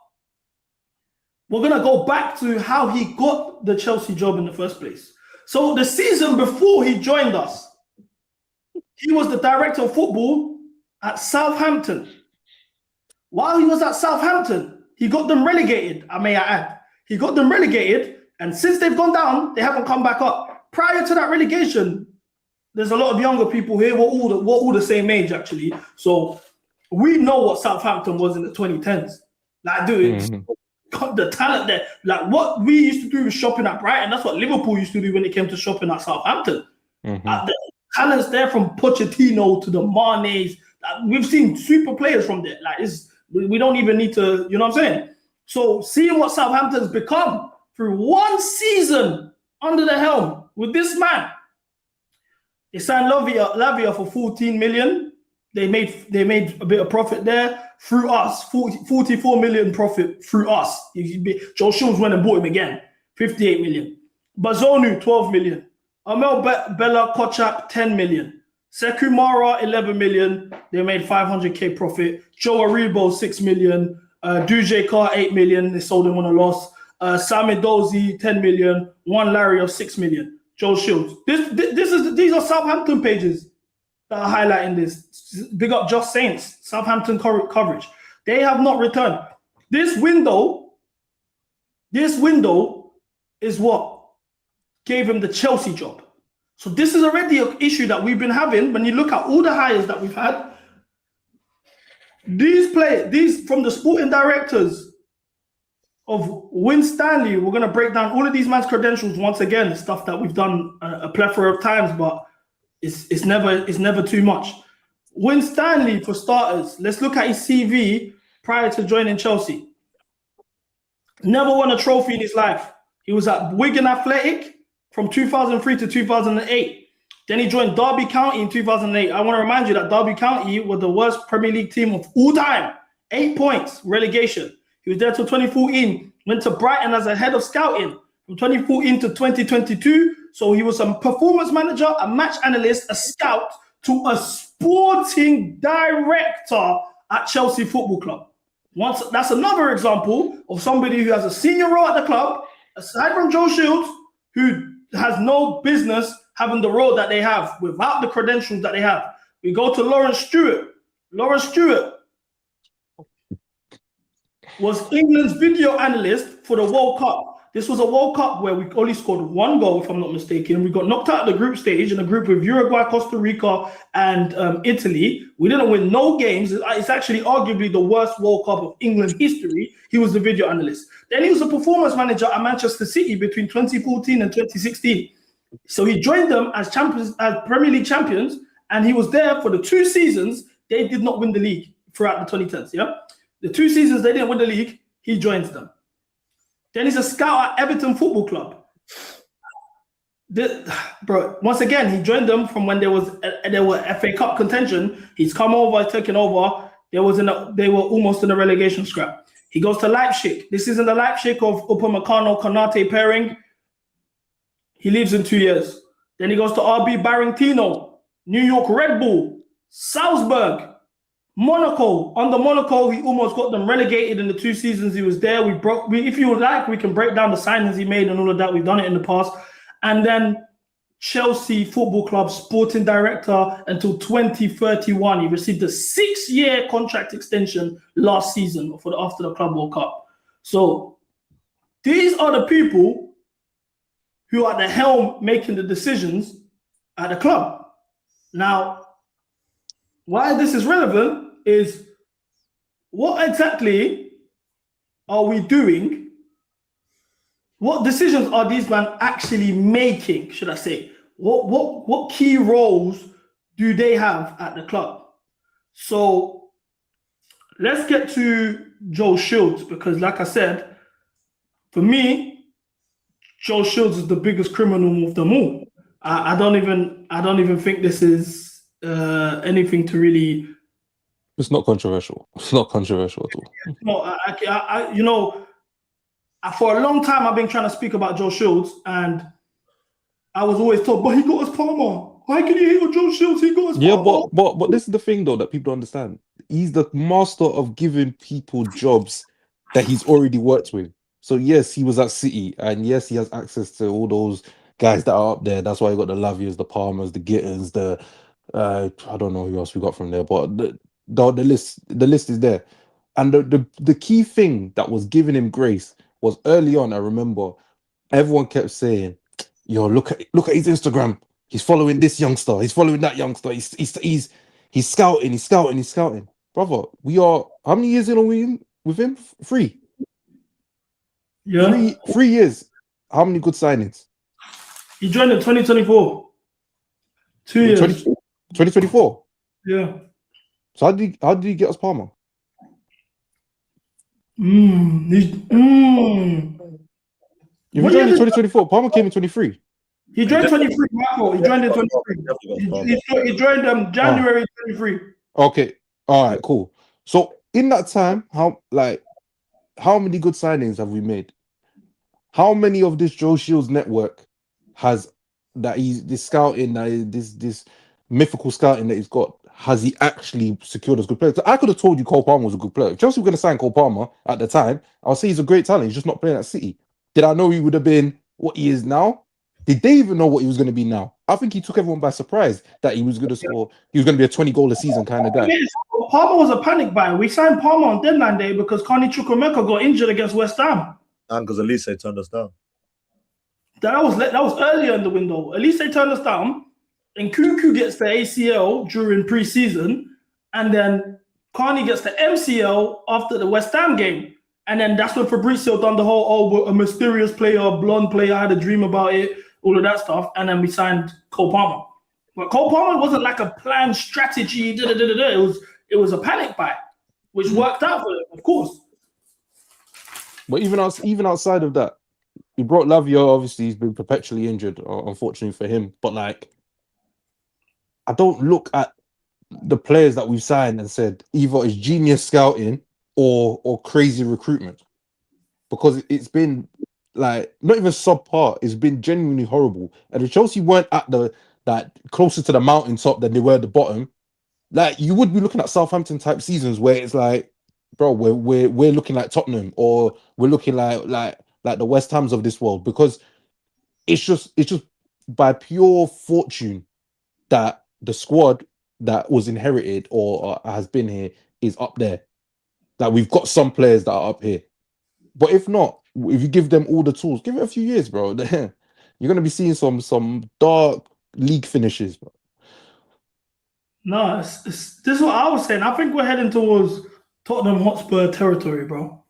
we're going to go back to how he got the Chelsea job in the first place. So the season before he joined us, he was the director of football at Southampton. While he was at Southampton, he got them relegated, may I add. He got them relegated, and since they've gone down, they haven't come back up. Prior to that relegation, there's a lot of younger people here. We're all the same age, actually. So we know what Southampton was in the 2010s. Like, dude, the talent there. Like what we used to do with shopping at Brighton, that's what Liverpool used to do when it came to shopping at Southampton. The talents there from Pochettino to the Manes. We've seen super players from there. Like we don't even need to, you know what I'm saying? So seeing what Southampton's become through one season under the helm with this man, they signed Lavia for 14 million. They made a bit of profit there through us. 44 million profit through us. Joe Shields went and bought him again. 58 million. Bazonu, 12 million. Amel Bella Kochap, 10 million. Sekumara, 11 million. They made 500k profit. Joe Aribo, 6 million. Duje Carr, 8 million. They sold him on a loss. Sami Dozie, 10 million. One Larry of 6 million. Joe Shields. These are Southampton pages that are highlighting this. Big up Just Saints, Southampton coverage. They have not returned. This window is what gave him the Chelsea job. So this is already an issue that we've been having. When you look at all the hires that we've had, these from the sporting directors of Win Stanley, we're going to break down all of these man's credentials once again, stuff that we've done a plethora of times, but it's never too much. Win Stanley, for starters, let's look at his CV prior to joining Chelsea. Never won a trophy in his life. He was at Wigan Athletic from 2003 to 2008. Then he joined Derby County in 2008. I want to remind you that Derby County were the worst Premier League team of all time. 8 points, relegation. He was there till 2014. Went to Brighton as a head of scouting from 2014 to 2022. So he was a performance manager, a match analyst, a scout, to a sporting director at Chelsea Football Club. That's another example of somebody who has a senior role at the club, aside from Joe Shields, who has no business having the role that they have without the credentials that they have. We go to Lawrence Stewart. Lawrence Stewart was England's video analyst for the World Cup. This was a World Cup where we only scored one goal, if I'm not mistaken. We got knocked out of the group stage in a group with Uruguay, Costa Rica, and Italy. We didn't win no games. It's actually arguably the worst World Cup of England history. He was the video analyst. Then he was a performance manager at Manchester City between 2014 and 2016. So he joined them as champions, as Premier League champions, and he was there for the 2 seasons. They did not win the league throughout the 2010s. Yeah, the 2 seasons they didn't win the league. He joins them. Then he's a scout at Everton Football Club. Bro, once again, he joined them from when there were FA Cup contention. He's come over, taken over. They were almost in a relegation scrap. He goes to Leipzig. This isn't the Leipzig of Upamecano Konate pairing. He leaves in 2 years. Then he goes to RB Barringtino, New York Red Bull, Salzburg, Monaco. Under Monaco, he almost got them relegated in the 2 seasons he was there. If you would like, we can break down the signings he made and all of that. We've done it in the past. And then Chelsea Football Club sporting director until 2031. He received a 6-year contract extension last season after the Club World Cup. So these are the people who are at the helm making the decisions at the club. Now, why this is relevant is what exactly are we doing? What decisions are these men actually making, should I say? What key roles do they have at the club? So let's get to Joe Shields, because like I said, for me, Joe Shields is the biggest criminal of them all. I don't even think this is anything to really. It's not controversial. It's not controversial at all. No, for a long time I've been trying to speak about Joe Shields, and I was always told, but he got us Palmer. Why can you hate on Joe Shields? He got us Palmer. Yeah, but this is the thing though that people don't understand. He's the master of giving people jobs that he's already worked with. So yes, he was at City, and yes, he has access to all those guys that are up there. That's why he got the Lavias, the Palmers, the Gittins, I don't know who else we got from there, but the list is there. And the key thing that was giving him grace was early on. I remember everyone kept saying, "Yo, look at his Instagram. He's following this youngster. He's following that youngster. He's scouting. Brother, we are how many years in with him? 3. Yeah. 3 years. How many good signings? He joined in 2024. 2 In years. 2024. Yeah. So how did he get us Palmer? If he What year joined in did 2024, Palmer came in 23. he joined 23? Michael, he joined in 23. He joined Ah, January 23. okay. All right, cool. So in that time, how many good signings have we made? How many of this Joe Shields network has that he's this scouting this mythical scouting that he's got? Has he actually secured as good players? So I could have told you Cole Palmer was a good player. If Chelsea were going to sign Cole Palmer at the time, I'll say he's a great talent. He's just not playing at City. Did I know he would have been what he is now? Did they even know what he was going to be now? I think he took everyone by surprise that he was going to score. He was going to be a 20 goal a season kind of guy. Palmer was a panic buy. We signed Palmer on deadline day because Carney Chukwuemeka got injured against West Ham. And because Elise turned us down. That was earlier in the window. At least they turned us down. And Cuckoo gets the ACL during pre-season, and then Carney gets the MCL after the West Ham game. And then that's when Fabrizio done the whole, a mysterious player, a blonde player, I had a dream about it, all of that stuff. And then we signed Cole Palmer. But Cole Palmer wasn't like a planned strategy. It was a panic buy, which worked out for them, of course. But even outside of that, he brought Lavia. Obviously, he's been perpetually injured, unfortunately for him. But like, I don't look at the players that we've signed and said either it's genius scouting or crazy recruitment, because it's been like not even subpar. It's been genuinely horrible. And if Chelsea weren't at that closer to the mountaintop than they were at the bottom, like you would be looking at Southampton type seasons where it's like, bro, we're looking like Tottenham, or we're looking like the West Hams of this world, because it's just by pure fortune that the squad that was inherited or has been here is up there. Like we've got some players that are up here, but if not, if you give them all the tools, give it a few years, bro, then you're gonna be seeing some dark league finishes, bro. No, this is what I was saying. I think we're heading towards Tottenham Hotspur territory, bro.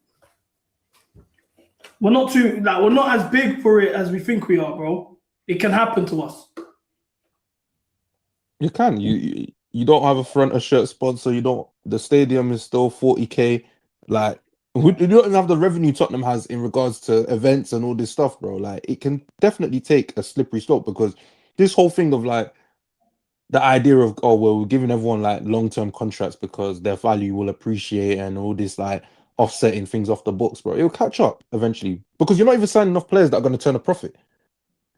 We're not as big for it as we think we are, bro. It can happen to us. You can. You don't have a front of shirt sponsor. You don't. The stadium is still 40K. Like you don't even have the revenue Tottenham has in regards to events and all this stuff, bro. Like it can definitely take a slippery slope, because this whole thing of like the idea of we're giving everyone like long-term contracts because their value will appreciate and all this like offsetting things off the books, bro. It'll catch up eventually, because you're not even signing enough players that are going to turn a profit.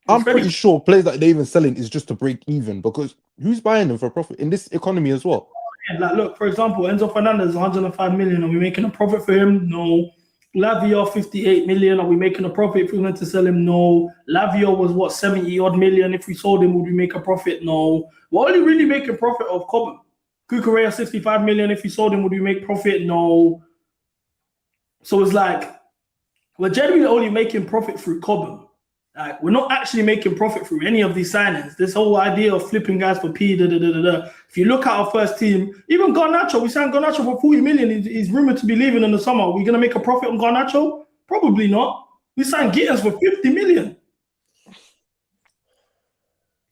I'm pretty sure players that they're even selling is just to break even, because who's buying them for a profit in this economy as well? Like, look, for example, Enzo Fernandez, 105 million. Are we making a profit for him? No. Lavia, 58 million. Are we making a profit if we went to sell him? No. Lavia was what, 70 odd million. If we sold him, would we make a profit? No. We're only really making profit of Cobham. Kukurea, 65 million. If we sold him, would we make profit? No. So it's like, we're generally only making profit through Cobham. Like, we're not actually making profit through any of these signings. This whole idea of flipping guys for P, If you look at our first team, even Garnacho, we signed Garnacho for 40 million. He's rumored to be leaving in the summer. Are we going to make a profit on Garnacho? Probably not. We signed Gittins for 50 million.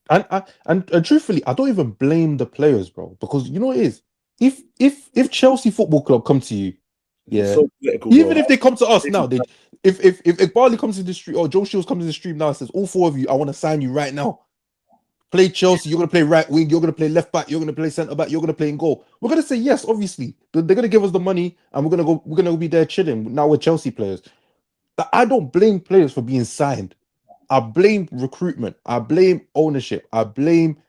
And truthfully, I don't even blame the players, bro, because you know what it is? If Chelsea Football Club come to you, yeah, So political, even bro. if they come to us now, if Barley comes to the street or Joe Shields comes to the stream now and says, all four of you, I want to sign you right now. Play Chelsea, you're going to play right wing, you're going to play left back, you're going to play centre back, you're going to play in goal. We're going to say yes, obviously. They're going to give us the money and we're going to be there chilling. Now we're Chelsea players. But I don't blame players for being signed. I blame recruitment. I blame ownership. I blame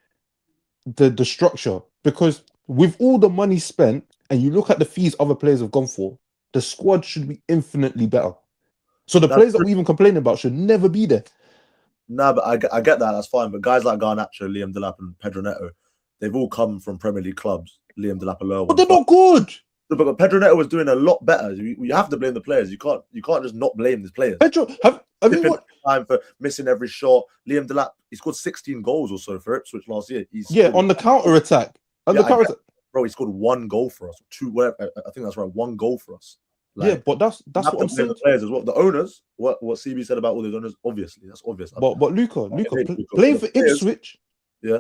the structure, because with all the money spent and you look at the fees other players have gone for, the squad should be infinitely better. So the players that we even complain about should never be there. Nah, but I get that. That's fine. But guys like Garnacho, Liam Delap, and Pedro Neto, they've all come from Premier League clubs. Liam Delap alone. But they're not good. But Pedro Neto was doing a lot better. You have to blame the players. You can't just not blame these players. Pedro, have you got time for missing every shot? Liam Delap, he scored 16 goals or so for Ipswich last year. On the counter attack. Bro, he scored 1 goal for us. 2, whatever. I think that's right. 1 goal for us. Yeah, but that's what I'm saying. The players as well. The owners, what CB said about all those owners, obviously, that's obvious. But Luca, playing for players, Ipswich, yeah,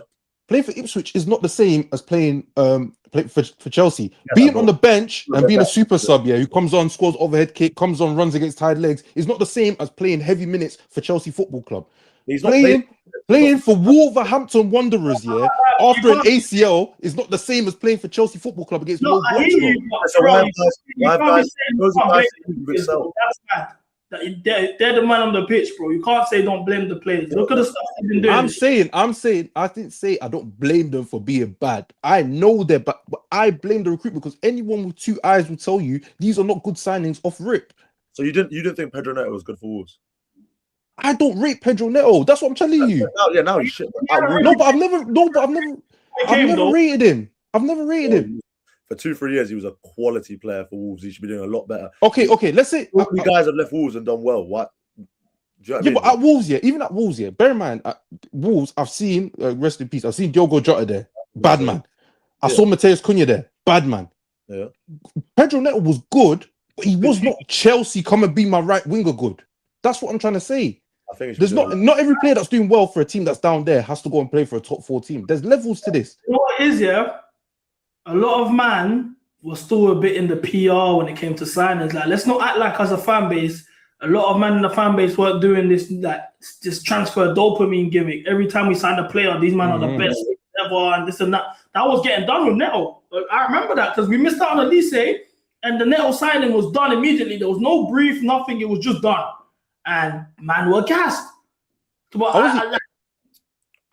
playing for Ipswich is not the same as playing for Chelsea. Yeah, Being on the bench and being a that. super sub, who comes on, scores overhead kick, comes on, runs against tired legs, is not the same as playing heavy minutes for Chelsea Football Club. He's not playing for Wolverhampton Wanderers, after an ACL is not the same as playing for Chelsea Football Club against Will Blanchard. That's bad. They're the man on the pitch, bro. You can't say don't blame the players. Look at the stuff they've been doing. I'm saying, I didn't say I don't blame them for being bad. I know they're bad, but I blame the recruit because anyone with two eyes will tell you these are not good signings off rip. So you didn't think Pedro Neto was good for Wolves? I don't rate Pedro Neto. That's what I'm telling you. Now he's shit. But I've never rated him. I've never rated him. For 2-3 years, he was a quality player for Wolves. He should be doing a lot better. Okay. Let's say all you guys have left Wolves and done well. What? Do you know what I mean? But at Wolves, even at Wolves, bear in mind, at Wolves, I've seen rest in peace. I've seen Diogo Jota there, bad man. I saw Mateus Cunha there, bad man. Yeah. Pedro Neto was good, but he was not Chelsea. Come and be my right winger. Good. That's what I'm trying to say. I think there's not every player that's doing well for a team that's down there has to go and play for a top 4 team. There's levels to this. You know what it is, a lot of man was still a bit in the PR when it came to signings. Like, let's not act like as a fan base, a lot of men in the fan base weren't doing this transfer dopamine gimmick. Every time we signed a player, these men are the best ever and this and that. That was getting done with Neto. I remember that because we missed out on Elise and the Neto signing was done immediately. There was no brief, nothing. It was just done. And man were cast. But I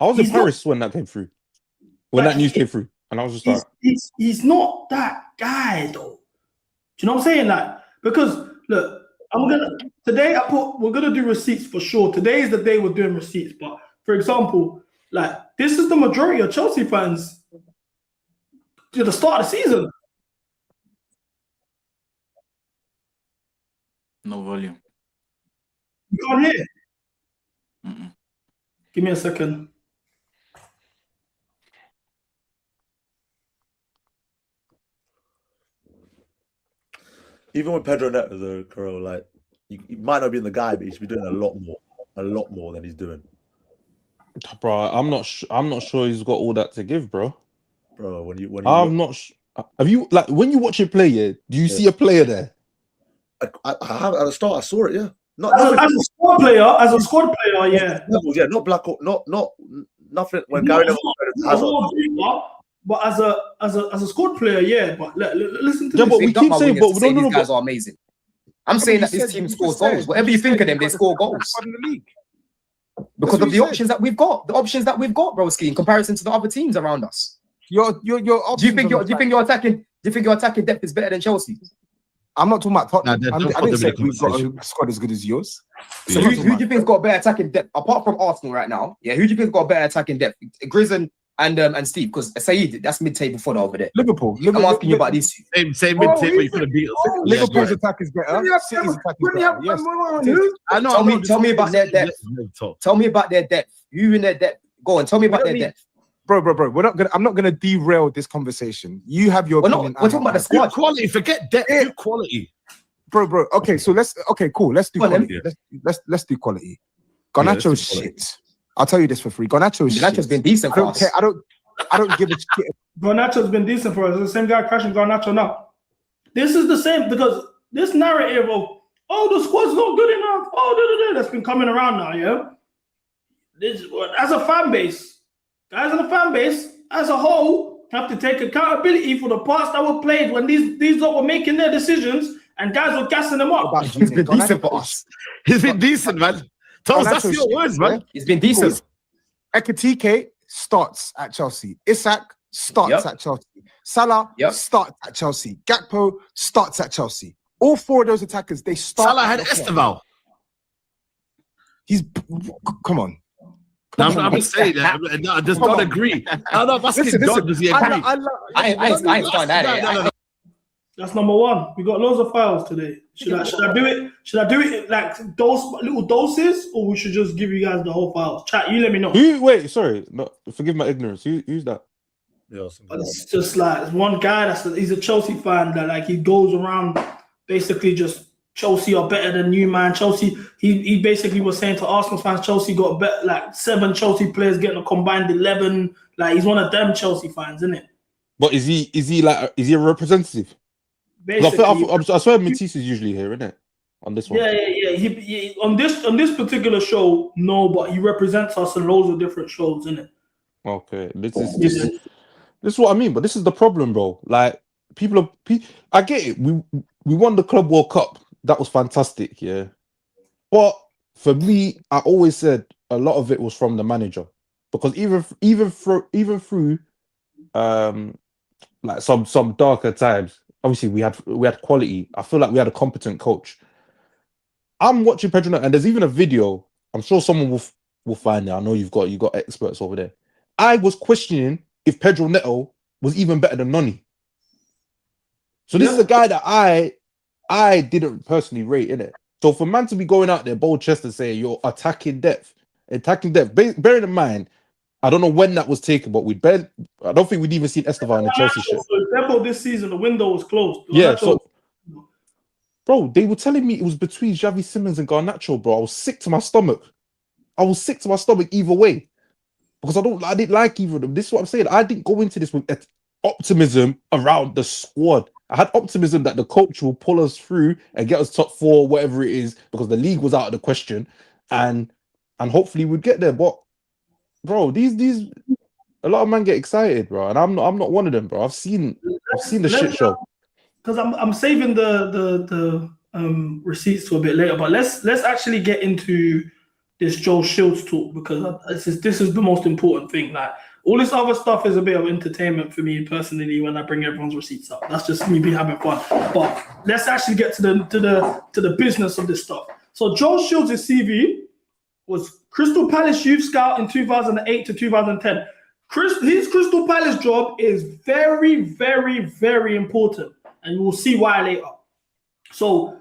was in Paris when that came through. When that news came through. And I was just like, he's not that guy though. Do you know what I'm saying? Like, because look, we're gonna do receipts for sure. Today is the day we're doing receipts. But for example, like this is the majority of Chelsea fans to the start of the season. No volume. You can't hear. Mm-mm. Give me a second. Even with Pedro Neto, though, Karel, like he might not be the guy, but he should be doing a lot more than he's doing. Bro, I'm not sure he's got all that to give, bro. Bro, have you like when you watch him play? Do you see a player there? I have at the start. I saw it. Yeah, as a squad player, yeah. Not black, not nothing. When Gary but as a squad player, yeah. But listen to this. But we keep saying, but we don't know. These guys are amazing. I'm saying that this team scores goals. Whatever you think of them, they score goals. Because of the options that we've got, broski, in comparison to the other teams around us. Do you think your attacking depth is better than Chelsea? I'm not talking about Tottenham. I didn't say we've got a squad as good as yours. So who do you think's got better attacking depth apart from Arsenal right now? Yeah, who do you think's got better attacking depth? Grizz and Steve, because Saeed, that's mid-table fodder over there. Liverpool. I'm asking you about these. Same mid-table. You could have beat us. Liverpool's attack is better. City's attack is better. Yes. Tell me about their depth. Tell me about their depth. You in their depth. Go on. Tell me about their depth. Bro. I'm not gonna derail this conversation. You have your opinion. We're talking about the squad. Good quality. Forget depth. Good quality. Bro. Okay, so cool. Let's do quality. Let's do quality. Garnacho's shit. I'll tell you this for free. Garnacho's been decent for us. I don't give a shit. Garnacho's been decent for us. The same guy crashing Garnacho now. This is the same because this narrative of the squad's not good enough. That's been coming around now. Yeah. This as a fan base, guys in the fan base as a whole have to take accountability for the parts that were played when these lot were making their decisions and guys were gassing them up. He's been decent for us. He's been decent, man. Thomas, that's your words, man. He's been decent. Ekitike starts at Chelsea. Isak starts at Chelsea. Salah starts at Chelsea. Gakpo starts at Chelsea. All 4 of those attackers, they start. Salah had Esteval. Come on. I'm just saying that. No, I just don't agree. No, Vasquez God, does he agree? I ain't starting that. That's number one. We got loads of files today. Should I do it? Should I do it like those little doses, or we should just give you guys the whole files? Chat, you let me know. Wait, sorry. No, forgive my ignorance. Who's that? Yeah, it's just like one guy he's a Chelsea fan that like he goes around basically just Chelsea are better than you, man. Chelsea, he basically was saying to Arsenal fans, Chelsea got bet like 7 Chelsea players getting a combined 11. Like he's one of them Chelsea fans, isn't it? But is he a representative? Basically, I swear Matisse is usually here, isn't it? On this one. Yeah. He on this particular show, no, but he represents us in loads of different shows, isn't it? Okay, this is what I mean. But this is the problem, bro. Like I get it. We won the Club World Cup. That was fantastic, yeah. But for me, I always said a lot of it was from the manager, because even through like some darker times, obviously we had quality. I feel like we had a competent coach. I'm watching Pedro Neto, and there's even a video. I'm sure someone will find it. I know you've got experts over there. I was questioning if Pedro Neto was even better than Noni. So this is a guy that I didn't personally rate, innit? So for man to be going out there bold chest and say you're attacking depth, bearing in mind, I don't know when that was taken, but I don't think we'd even seen Estevan in the Chelsea shirt. So therefore this season the window was closed. Yeah, so bro, they were telling me it was between Xavi Simons and Garnacho, bro. I was sick to my stomach. Either way, because I didn't like either of them. This is what I'm saying. I didn't go into this with optimism around the squad. I had optimism that the coach will pull us through and get us top 4, whatever it is, because the league was out of the question, and hopefully we'd get there. But bro, these a lot of men get excited, bro, and I'm not one of them, bro. I've seen the shit show. Because I'm saving the receipts to a bit later, but let's actually get into this Joe Shields talk, because this is the most important thing. Like all this other stuff is a bit of entertainment for me personally when I bring everyone's receipts up. That's just me be having fun. But let's actually get to the business of this stuff. So Joe Shields' CV was Crystal Palace youth scout in 2008 to 2010. His Crystal Palace job is very, very, very important, and you will see why later. So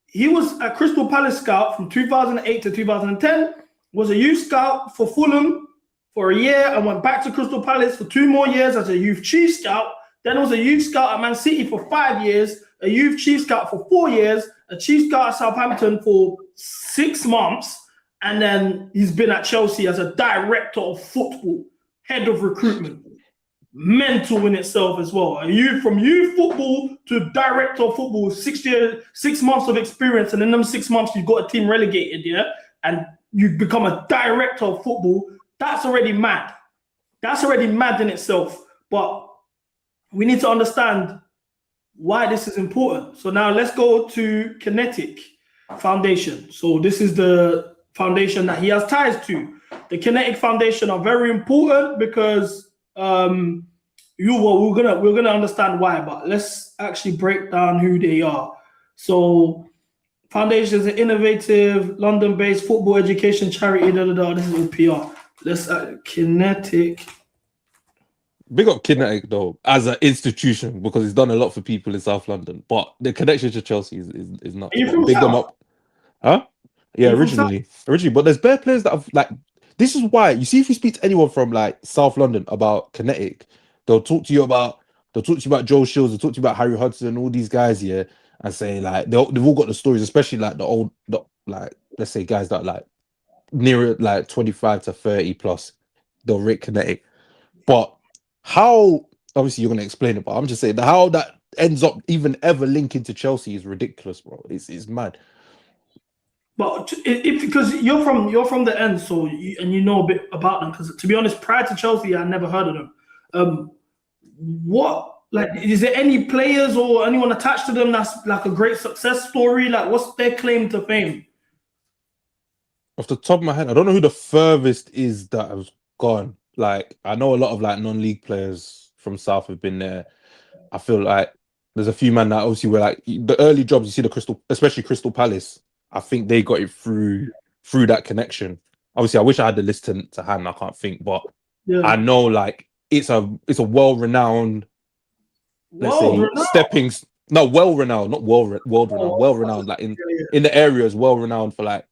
he was a Crystal Palace scout from 2008 to 2010, was a youth scout for Fulham for a year, and went back to Crystal Palace for 2 more years as a youth chief scout. Then was a youth scout at Man City for 5 years, a youth chief scout for 4 years, a chief scout at Southampton for 6 months, and then he's been at Chelsea as a director of football, head of recruitment. Mental in itself as well. From youth football to director of football, 6 months of experience, and in them 6 months you've got a team relegated, yeah, and you become a director of football. That's already mad. That's already mad in itself. But we need to understand why this is important. So now let's go to Kinetic Foundation. So this is the foundation that he has ties to. The Kinetic Foundation are very important because we're gonna understand why, but let's actually break down who they are. So Foundation is an innovative London-based football education charity. This is all PR. Let's Kinetic. Big up Kinetic though as an institution, because it's done a lot for people in South London. But the connection to Chelsea is not. Big them up, huh? Yeah, originally, but there's bare players that have like. This is why you see if you speak to anyone from like South London about Kinetic, they'll talk to you about Joe Shields, they'll talk to you about Harry Hudson, all these guys here, and say like they've all got the stories, especially like like let's say guys that are like near like 25 to 30 plus, they'll rate Kinetic. But how, obviously you're gonna explain it, but I'm just saying how that ends up even ever linking to Chelsea is ridiculous, bro. It's mad. But because you're from the end, so you know a bit about them. Because to be honest, prior to Chelsea, I never heard of them. Is there any players or anyone attached to them that's like a great success story? Like, what's their claim to fame? Off the top of my head, I don't know who the furthest is that has gone. Like, I know a lot of like non-league players from South have been there. I feel like there's a few men that obviously were like the early jobs. You see especially Crystal Palace. I think they got it through that connection. Obviously, I wish I had the list to hand. I can't think, but yeah. I know like it's a well-renowned. Let's say well-renowned, not world-renowned. Well-renowned, like in the area is well-renowned for like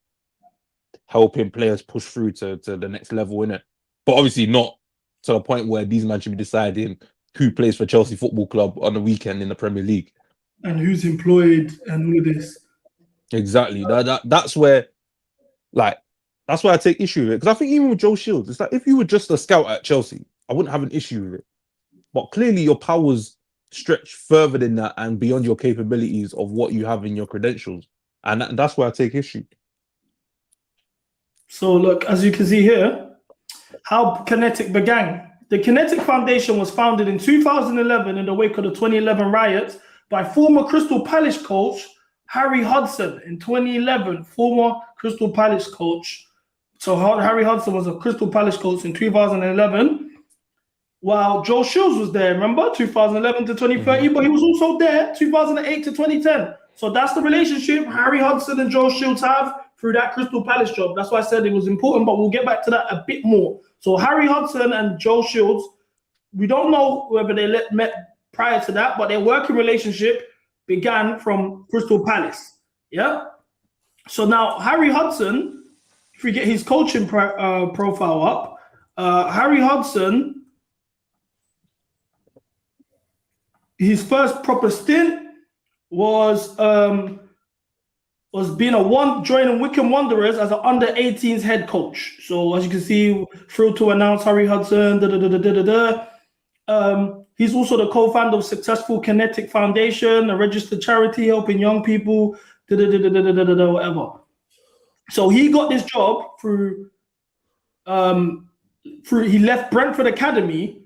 helping players push through to the next level, innit? But obviously not to the point where these men should be deciding who plays for Chelsea Football Club on the weekend in the Premier League. and who's employed and all of this. Exactly. That's where, like, that's why I take issue with it. Because I think even with Joe Shields, it's like if you were just a scout at Chelsea, I wouldn't have an issue with it. But clearly your powers stretch further than that and beyond your capabilities of what you have in your credentials. And that's where I take issue. So look, as you can see here, how Kinetic began. The Kinetic Foundation was founded in 2011 in the wake of the 2011 riots by former Crystal Palace coach Harry Hudson. In 2011, former Crystal Palace coach. So Harry Hudson was a Crystal Palace coach in 2011, while Joe Shields was there, remember, 2011 to 2013, but he was also there 2008 to 2010. So that's the relationship Harry Hudson and Joe Shields have through that Crystal Palace job. That's why I said it was important, but we'll get back to that a bit more. So Harry Hudson and Joe Shields, we don't know whether they met prior to that, but their working relationship began from Crystal Palace. Yeah. So now Harry Hudson, if we get his coaching profile up, Harry Hudson, his first proper stint was joining Wycombe Wanderers as an under-18s head coach. So as you can see, thrilled to announce Harry Hudson. He's also the co-founder of Successful Kinetic Foundation, a registered charity helping young people. Whatever. So he got this job through. He left Brentford Academy,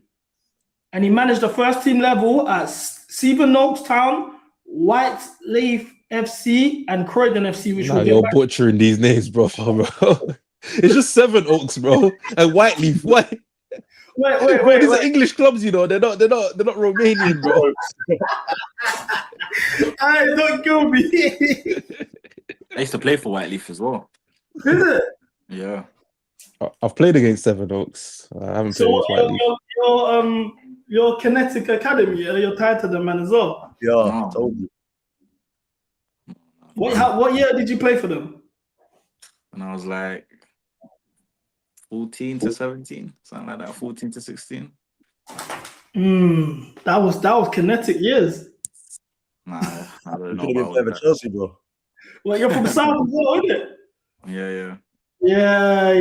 and he managed the first team level at Sevenoaks Town, Whiteleaf FC, and Croydon FC. Which you're butchering these names, bro. It's just Sevenoaks, bro, and Whiteleaf. Wait. These are English clubs, you know. They're not Romanian, bro. Don't kill me. I used to play for Whiteleaf as well. Is it? Yeah. I've played against Sevenoaks. I haven't played against Whiteleaf. Your Kinetic Academy, you're tied to them, man, as well. Yeah, I told you. What year did you play for them? When I was like 14 to 17, something like that, 14 to 16. That was Kinetic years. Nah, I don't know. You could have been for Chelsea, bro. Well, you're from South as well, isn't it? Yeah. Yeah.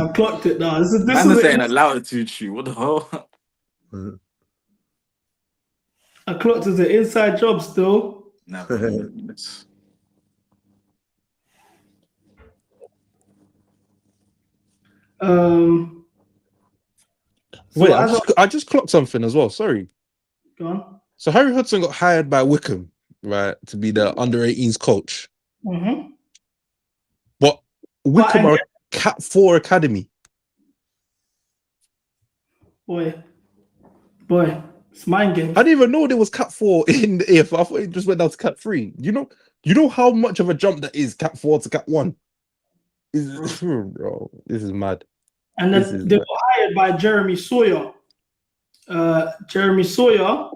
I clocked it now. This is saying a latitude shoot. What the hell? I clocked it as an inside job still. Never. Wait, I just clocked something as well. Sorry. Go on. So Harry Hudson got hired by Wycombe, right, to be the under-18s coach. Mm-hmm. But Wycombe are a Cat 4 academy. Boy, it's mind game. I didn't even know there was Cat 4 in the AFL. I thought it just went down to Cat 3. You know how much of a jump that is, Cat 4 to Cat 1? Bro, this is mad. And then they were hired by Jeremy Sawyer. Jeremy Sawyer,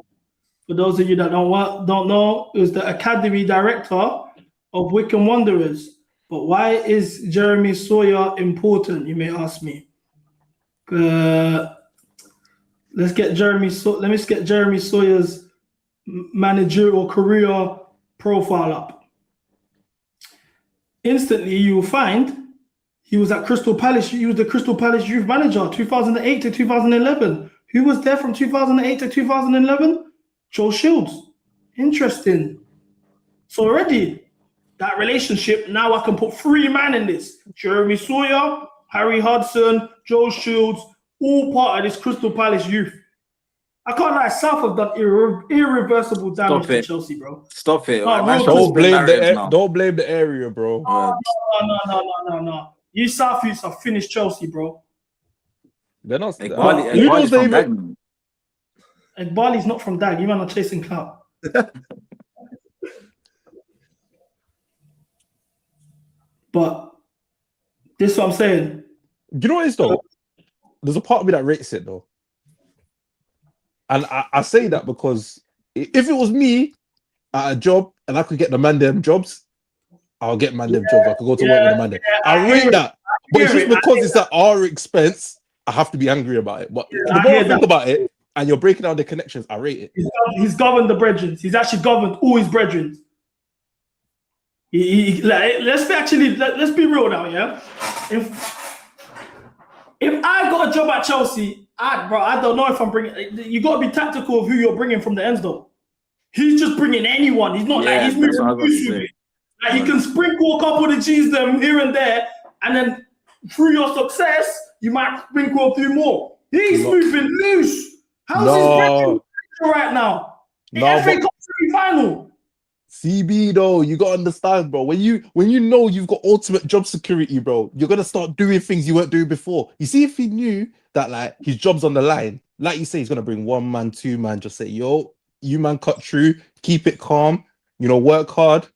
for those of you that don't know, is the academy director of Wycombe Wanderers. But why is Jeremy Sawyer important, you may ask me? Let me get Jeremy Sawyer's managerial career profile up. Instantly, you will find he was at Crystal Palace. He was the Crystal Palace youth manager, 2008 to 2011. Who was there from 2008 to 2011? Joe Shields. Interesting. So already, that relationship, now I can put 3 men in this. Jeremy Sawyer, Harry Hudson, Joe Shields, all part of this Crystal Palace youth. I can't lie, South have done irreversible damage to Chelsea, bro. Stop it. Don't blame the area, bro. No. You South youths have finished Chelsea, bro. They're not. Bali's not from Dag. You man are chasing clout. But this is what I'm saying. You know what it is though? There's a part of me that rates it though. And I say that because if it was me at a job and I could get the man them jobs, I'll get man them jobs. I could go to work with the man them. I rate that. But it's just because it's at our expense, I have to be angry about it. But the more I think about it, and you're breaking down the connections, I rate it. He's governed the brethren. He's actually governed all his brethren. Let's be real now, yeah. If I got a job at Chelsea, I don't know if I'm bringing. You got to be tactical of who you're bringing from the ends, though. He's just bringing anyone. He's not like he's moving. Like he can sprinkle a couple of G's them here and there, and then through your success, you might sprinkle a few more. He's moving loose. How's his right now? FA Cup semi-final. CB though, you gotta understand, bro. When you know you've got ultimate job security, bro, you're gonna start doing things you weren't doing before. You see, if he knew that like his job's on the line, like you say, he's gonna bring 1 man, 2 man, just say, yo, you man cut through, keep it calm, work hard.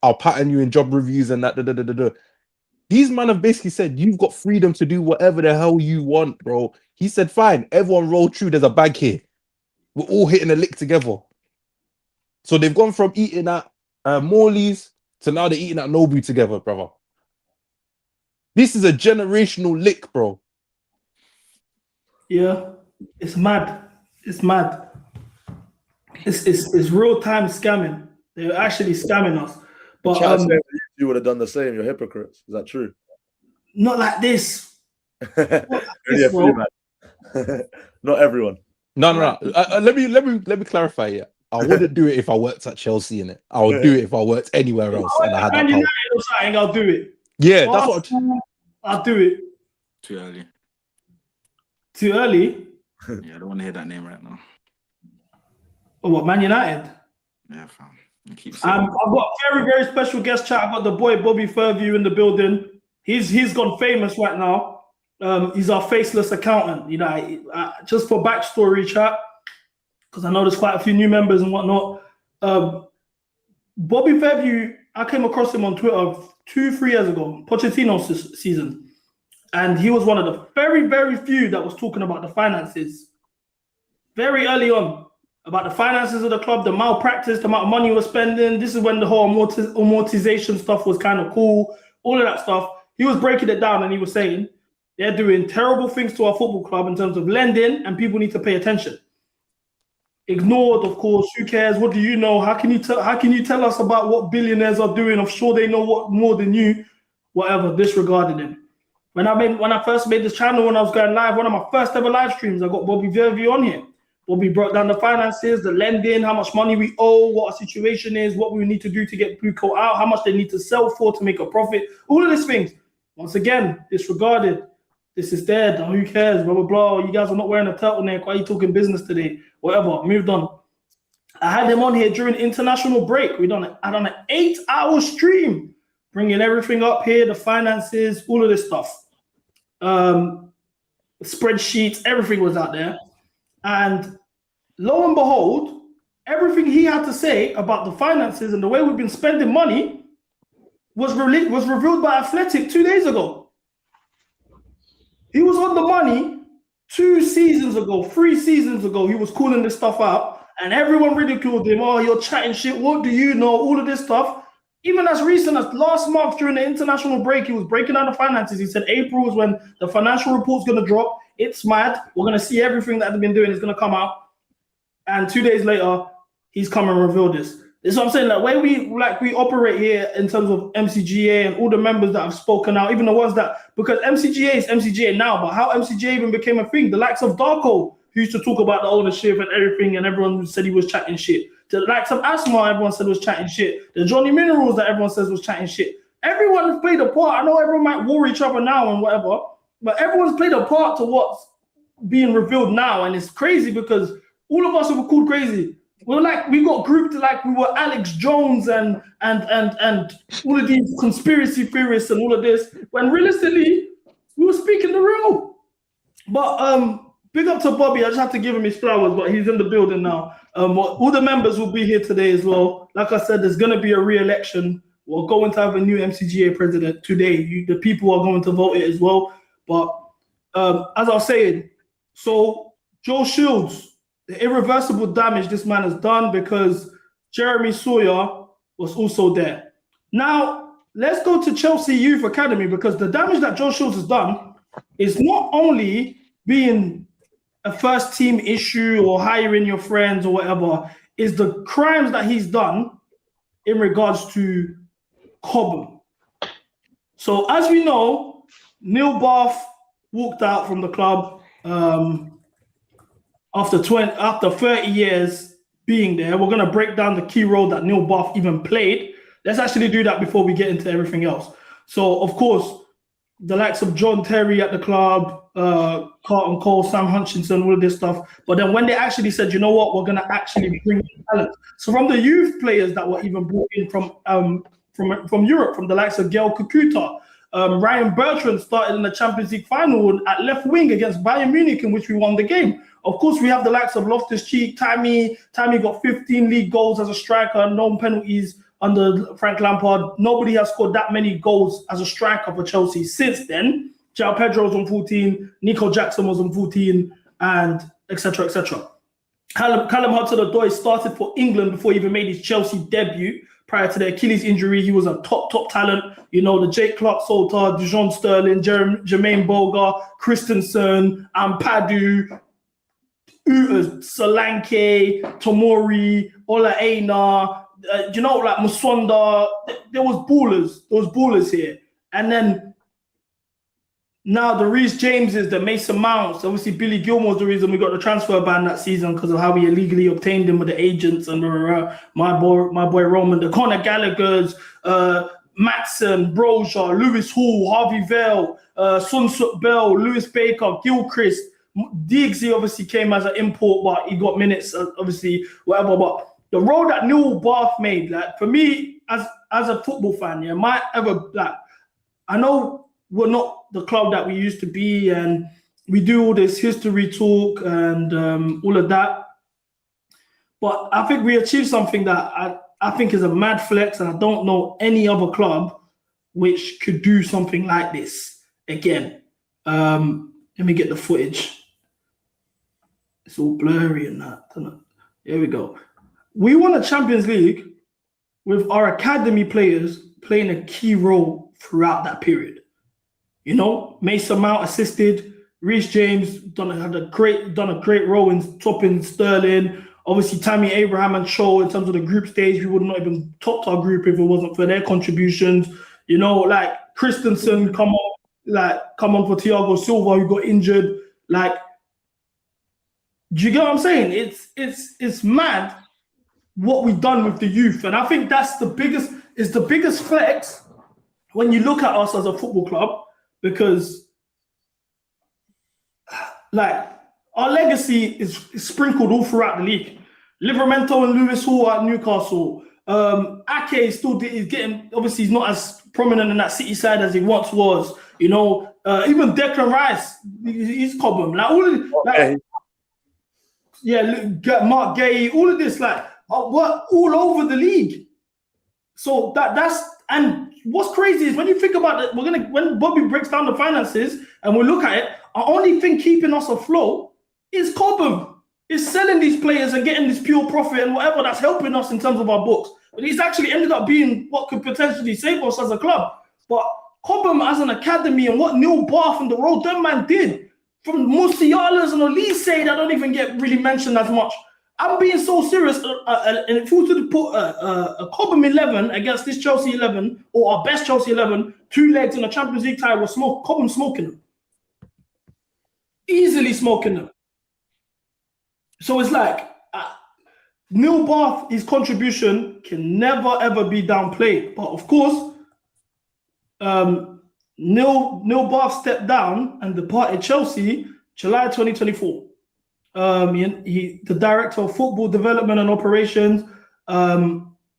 I'll pattern you in job reviews and that. These men have basically said you've got freedom to do whatever the hell you want, bro. He said, fine, everyone roll through. There's a bag here. We're all hitting a lick together. So they've gone from eating at Morley's to now they're eating at Nobu together, brother. This is a generational lick, bro. Yeah, it's mad. It's mad. It's real time scamming. They're actually scamming us. But you would have done the same. You're hypocrites. Is that true? Not like this. Not everyone. No. Let me clarify. Yeah, I wouldn't do it if I worked at Chelsea. In it, I would do it if I worked anywhere else and I had that power. I'll do it. Yeah, that's what I'll do it. Too early. Too early? Yeah, I don't want to hear that name right now. Oh, what, Man United? Yeah, fam. I've got a very, very special guest chat. I've got the boy Bobby Fairview in the building. He's gone famous right now. He's our faceless accountant. Just for backstory chat, because I know there's quite a few new members and whatnot. Bobby Fairview, I came across him on Twitter 2-3 years ago, Pochettino's season. And he was one of the very, very few that was talking about the finances very early on, about the finances of the club, the malpractice, the amount of money we're spending. This is when the whole amortization stuff was kind of cool, all of that stuff. He was breaking it down and he was saying, they're doing terrible things to our football club in terms of lending and people need to pay attention. Ignored, of course. Who cares? What do you know? How can you tell us about what billionaires are doing? I'm sure they know what more than you. Whatever, disregarded him. When I first made this channel, when I was going live, one of my first ever live streams, I got Bobby Fairview on here. Bobby broke down the finances, the lending, how much money we owe, what our situation is, what we need to do to get Buko out, how much they need to sell for to make a profit. All of these things. Once again, disregarded. This is dead. Who cares? Blah, blah, blah. You guys are not wearing a turtleneck. Why are you talking business today? Whatever. Moved on. I had them on here during international break. I done an 8-hour stream, bringing everything up here, the finances, all of this stuff. Spreadsheets, everything was out there. And lo and behold, everything he had to say about the finances and the way we've been spending money was revealed by Athletic 2 days ago. He was on the money 2 seasons ago, 3 seasons ago. He was calling this stuff out, and everyone ridiculed him. Oh, you're chatting shit. What do you know? All of this stuff. Even as recent as last month during the international break, he was breaking down the finances. He said April is when the financial report's going to drop. It's mad. We're going to see everything that they've been doing is going to come out. And 2 days later, he's come and revealed this. This is what I'm saying. Like, way we operate here in terms of MCGA and all the members that have spoken out, even the ones that, because MCGA is MCGA now, but how MCGA even became a thing, the likes of Darko, who used to talk about the ownership and everything, and everyone said he was chatting shit. The likes of Asma, everyone said was chatting shit. The Johnny Minerals that everyone says was chatting shit. Everyone has played a part. I know everyone might war each other now and whatever, but everyone's played a part to what's being revealed now, and it's crazy because all of us were called crazy. We got grouped like we were Alex Jones and all of these conspiracy theorists and all of this, when realistically we were speaking the real. But big up to Bobby. I just have to give him his flowers, but he's in the building now. All the members will be here today as well. Like I said, there's going to be a re-election. We're going to have a new MCGA president today. The people are going to vote it as well. But as I was saying, so Joe Shields, the irreversible damage this man has done because Jeremy Sawyer was also there. Now, let's go to Chelsea Youth Academy, because the damage that Joe Shields has done is not only being a first team issue or hiring your friends or whatever. Is the crimes that he's done in regards to Cobham. So as we know, Neil Bath walked out from the club after 30 years being there. We're going to break down the key role that Neil Bath even played. Let's actually do that before we get into everything else. So, of course, the likes of John Terry at the club, Carlton Cole, Sam Hutchinson, all of this stuff. But then when they actually said, you know what, we're going to actually bring in talent. So from the youth players that were even brought in from Europe, from the likes of Gael Kakuta, Ryan Bertrand started in the Champions League final at left wing against Bayern Munich, in which we won the game. Of course, we have the likes of Loftus-Cheek, Tammy. Tammy got 15 league goals as a striker, no penalties under Frank Lampard. Nobody has scored that many goals as a striker for Chelsea since then. João Pedro was on 14, Nico Jackson was on 14, and etc. etc. Callum Hudson-Odoi started for England before he even made his Chelsea debut. Prior to the Achilles injury, he was a top talent. You know, the Jake Clark-Salter, Dijon Sterling, Jermaine Boga, Christensen, Ampadu, Solanke, Tomori, Ola Aina, you know, like Musonda. There was ballers here. And then now the Reece Jameses, the Mason Mounts, obviously Billy Gilmore's the reason we got the transfer ban that season because of how we illegally obtained him with the agents and my boy Roman, the Conor Gallagher's, Matson, Broja, Lewis Hall, Harvey Vale, Sun Suk Bell, Lewis Baker, Gilchrist. Diggsy obviously came as an import, but he got minutes, obviously, whatever. But the role that Neil Bath made, like for me as a football fan, yeah, might ever like I know we're not the club that we used to be, and we do all this history talk and all of that. But I think we achieved something that I think is a mad flex, and I don't know any other club which could do something like this again. Let me get the footage. It's all blurry and that. Here we go. We won a Champions League with our academy players playing a key role throughout that period. You know, Mason Mount assisted, Reece James done a great role in topping Sterling. Obviously, Tammy Abraham and Shaw in terms of the group stage, we would not even topped our group if it wasn't for their contributions. You know, like Christensen come on for Thiago Silva who got injured. Like, do you get what I'm saying? It's mad what we've done with the youth, and I think that's the biggest flex when you look at us as a football club, because like our legacy is sprinkled all throughout the league. Livramento and Lewis Hall at Newcastle. Ake is getting, obviously he's not as prominent in that City side as he once was. You know, even Declan Rice, he's Cobham. Like all of like, Mark Gay, all of this, like we're all over the league. So that's and what's crazy is when you think about it, when Bobby breaks down the finances and we look at it, our only thing keeping us afloat is Cobham. Is selling these players and getting this pure profit and whatever that's helping us in terms of our books. But he's actually ended up being what could potentially save us as a club. But Cobham as an academy and what Neil Bath and the road that man did, from Musiala's and Elise, that don't even get really mentioned as much. I'm being so serious. And if we were to put a Cobham 11 against this Chelsea 11, or our best Chelsea 11, 2 legs in a Champions League tie, was Cobham smoking them. Easily smoking them. So it's like, Neil Bath, his contribution can never, ever be downplayed. But of course, Neil Bath stepped down and departed Chelsea July 2024. The director of football development and operations.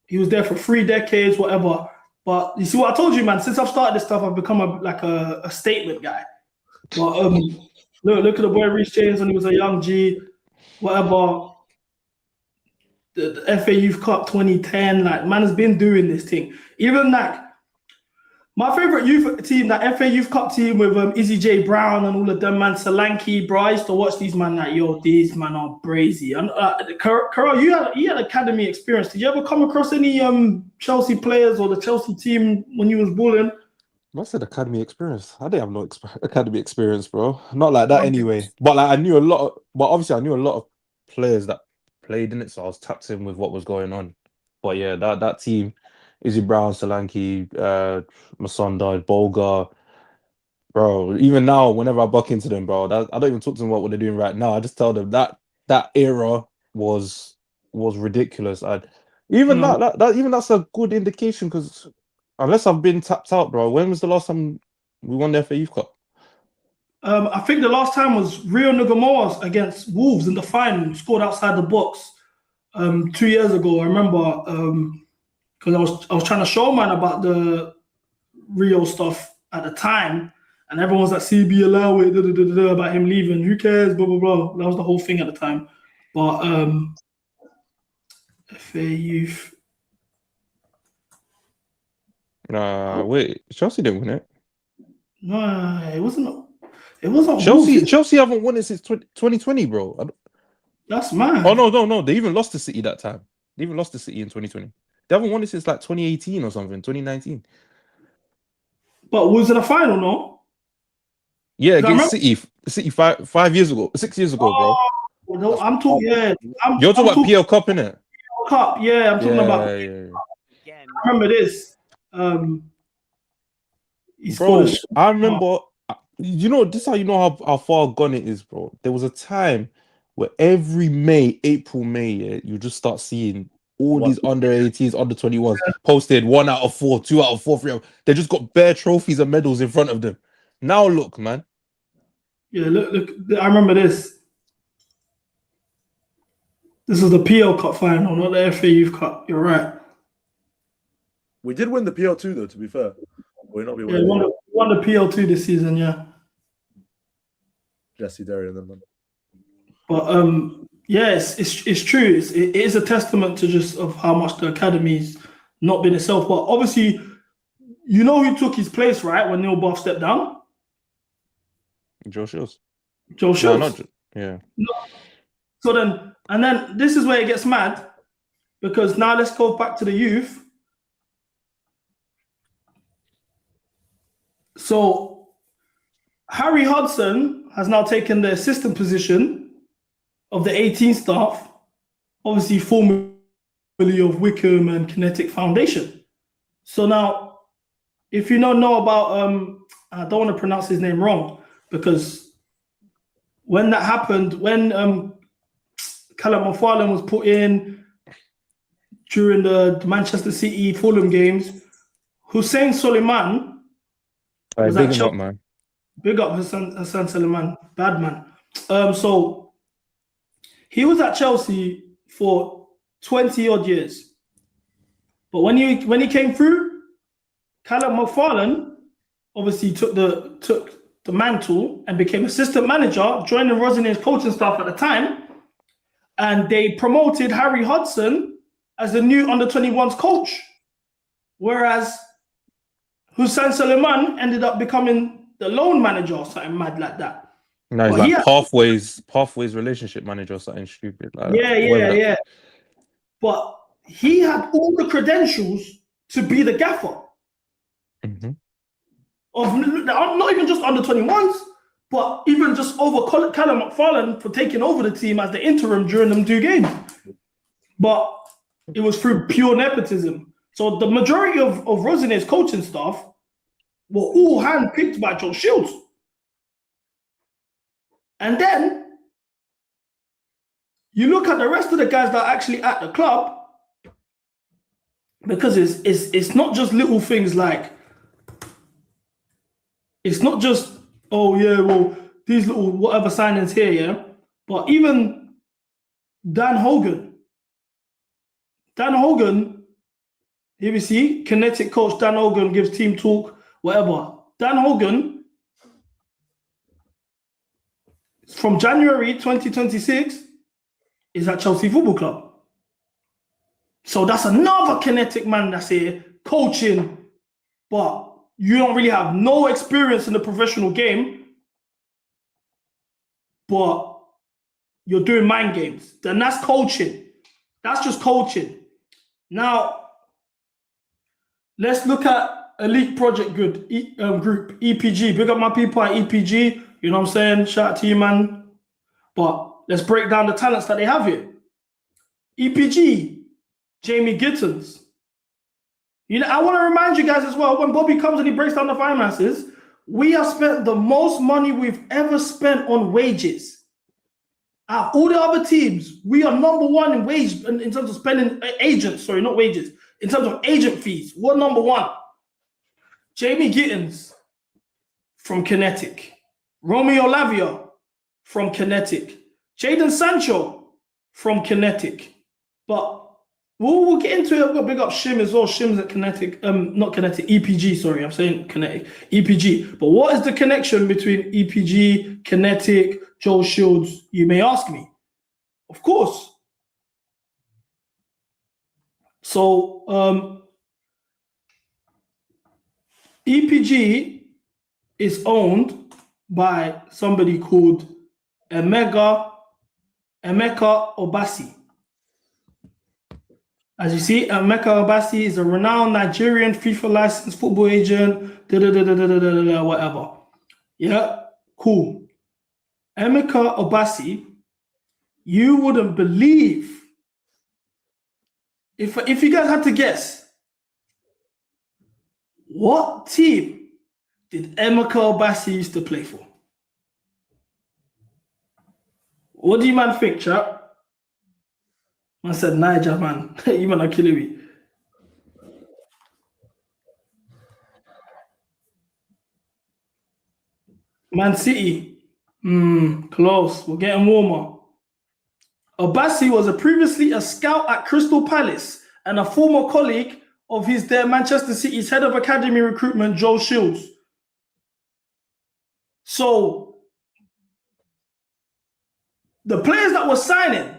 He was there for 3 decades, whatever. But you see what I told you, man. Since I've started this stuff, I've become a statement guy. But look at the boy Reece James when he was a young G, whatever. The FA Youth Cup 2010, like man has been doing this thing. Even like my favorite youth team, that FA Youth Cup team with Izzy J Brown and all of them, man, Solanke, bro. I used to watch these man like, yo, these man are brazy. And Karel, you had academy experience. Did you ever come across any Chelsea players or the Chelsea team when you was balling? I said academy experience. I didn't have no academy experience, bro. Not like that anyway. But like I knew a lot of, but obviously I knew a lot of players that played in it, so I was tapped in with what was going on. But yeah, that team, Izzy Brown, Solanke, Masonda, Bolga, bro. Even now, whenever I buck into them, bro, I don't even talk to them about what they're doing right now. I just tell them that era was ridiculous. Even that's a good indication because unless I've been tapped out, bro. When was the last time we won the FA Youth Cup? I think the last time was Rio Nagamoas against Wolves in the final, scored outside the box 2 years ago. I remember because I was trying to show man about the Rio stuff at the time, and everyone was like, CB allow it, about him leaving. Who cares? Blah blah blah. That was the whole thing at the time. But FA Youth. Wait, Chelsea didn't win it. No, it wasn't. It wasn't Chelsea. Wolves. Chelsea haven't won it since 2020, bro. That's mad. Oh no! They even lost to City that time. They even lost to City in 2020. They haven't won it since like 2018 or something, 2019. But was it a final? No. Yeah, against City 5 years ago, 6 years ago, bro. No, I'm talking. Yeah, you're talking about PL Cup, innit? Cup. Yeah, I'm talking about. Yeah. I remember this. Bro, I remember. You know, this is how you know how far gone it is, bro. There was a time where every April, May, yeah, you just start seeing all these under 18s, under 21s posted 1 out of 4, 2 out of 4, 3 out. They just got bare trophies and medals in front of them. Now look, man. Yeah, look. I remember this. This is the PL Cup final, not the FA Youth Cup. You're right. We did win the PL2 though. To be fair, we won the PL2 this season. Yeah. Jesse Derry and them. But yes, it's true. It is a testament to just of how much the academy's not been itself. But obviously, you know who took his place, right? When Neil Buff stepped down. Joe Shields. Joe Shields. No, yeah. No. So then this is where it gets mad, because now let's go back to the youth. So Harry Hudson has now taken the assistant position of the 18 staff, obviously formerly of Wickham and Kinetic Foundation. So now, if you don't know about, I don't want to pronounce his name wrong, because when that happened, when Callum McFarlane was put in during the Manchester City Fulham games, Hussein Suleiman was big him up, man. Big up Hassan Suleiman, bad man. So he was at Chelsea for 20 odd years, but when he came through, Callum McFarlane obviously took the mantle and became assistant manager, joining Rosenior's coaching staff at the time, and they promoted Harry Hudson as the new under-21s coach, whereas Hussein Suleiman ended up becoming the loan manager or something mad like that. No, he's like pathways relationship manager or something stupid. Like yeah. But he had all the credentials to be the gaffer. Mm-hmm. Of not even just under 21s, but even just over Callum McFarlane for taking over the team as the interim during them 2 games. But it was through pure nepotism. So the majority of Rosenier's coaching staff were all handpicked by Joe Shields. And then you look at the rest of the guys that are actually at the club, because it's not just little things like, it's not just, oh yeah, well, these little whatever signings here, yeah. But even Dan Hogan, here we see, Kinetic coach Dan Hogan gives team talk, whatever. Dan Hogan, from January 2026, is at Chelsea Football Club. So that's another Kinetic man that's here, coaching, but you don't really have no experience in the professional game, but you're doing mind games. Then that's coaching. That's just coaching. Now, let's look at Elite Project Group, EPG. Big up my people at EPG. You know what I'm saying? Shout out to you, man. But let's break down the talents that they have here. EPG, Jamie Gittens. You know, I want to remind you guys as well, when Bobby comes and he breaks down the finances, we have spent the most money we've ever spent on wages. Out of all the other teams, we are number one in wage in terms of spending agents, sorry, not wages, in terms of agent fees. We're number one. Jamie Gittens from Kinetic. Romeo Lavia from Kinetic. Jadon Sancho from Kinetic. But we'll get into it. We'll big up Shim as well. Shim's at Kinetic. Not Kinetic, EPG, sorry. I'm saying Kinetic. EPG. But what is the connection between EPG, Kinetic, Joel Shields? You may ask me. Of course. So, EPG is owned by somebody called Emeka Obasi. As you see, Mcga Obasi is a renowned Nigerian FIFA licensed football agent, whatever. Yeah, cool. Mcga Obasi, you wouldn't believe, if you guys had to guess, what team did Mcga Obasi used to play for? What do you man think, chap? I said, Niger, man. You man are killing me. Man City. Close. We're getting warmer. Obasi was previously a scout at Crystal Palace and a former colleague of his there Manchester City's head of academy recruitment, Joel Shields. So, the players that were signing,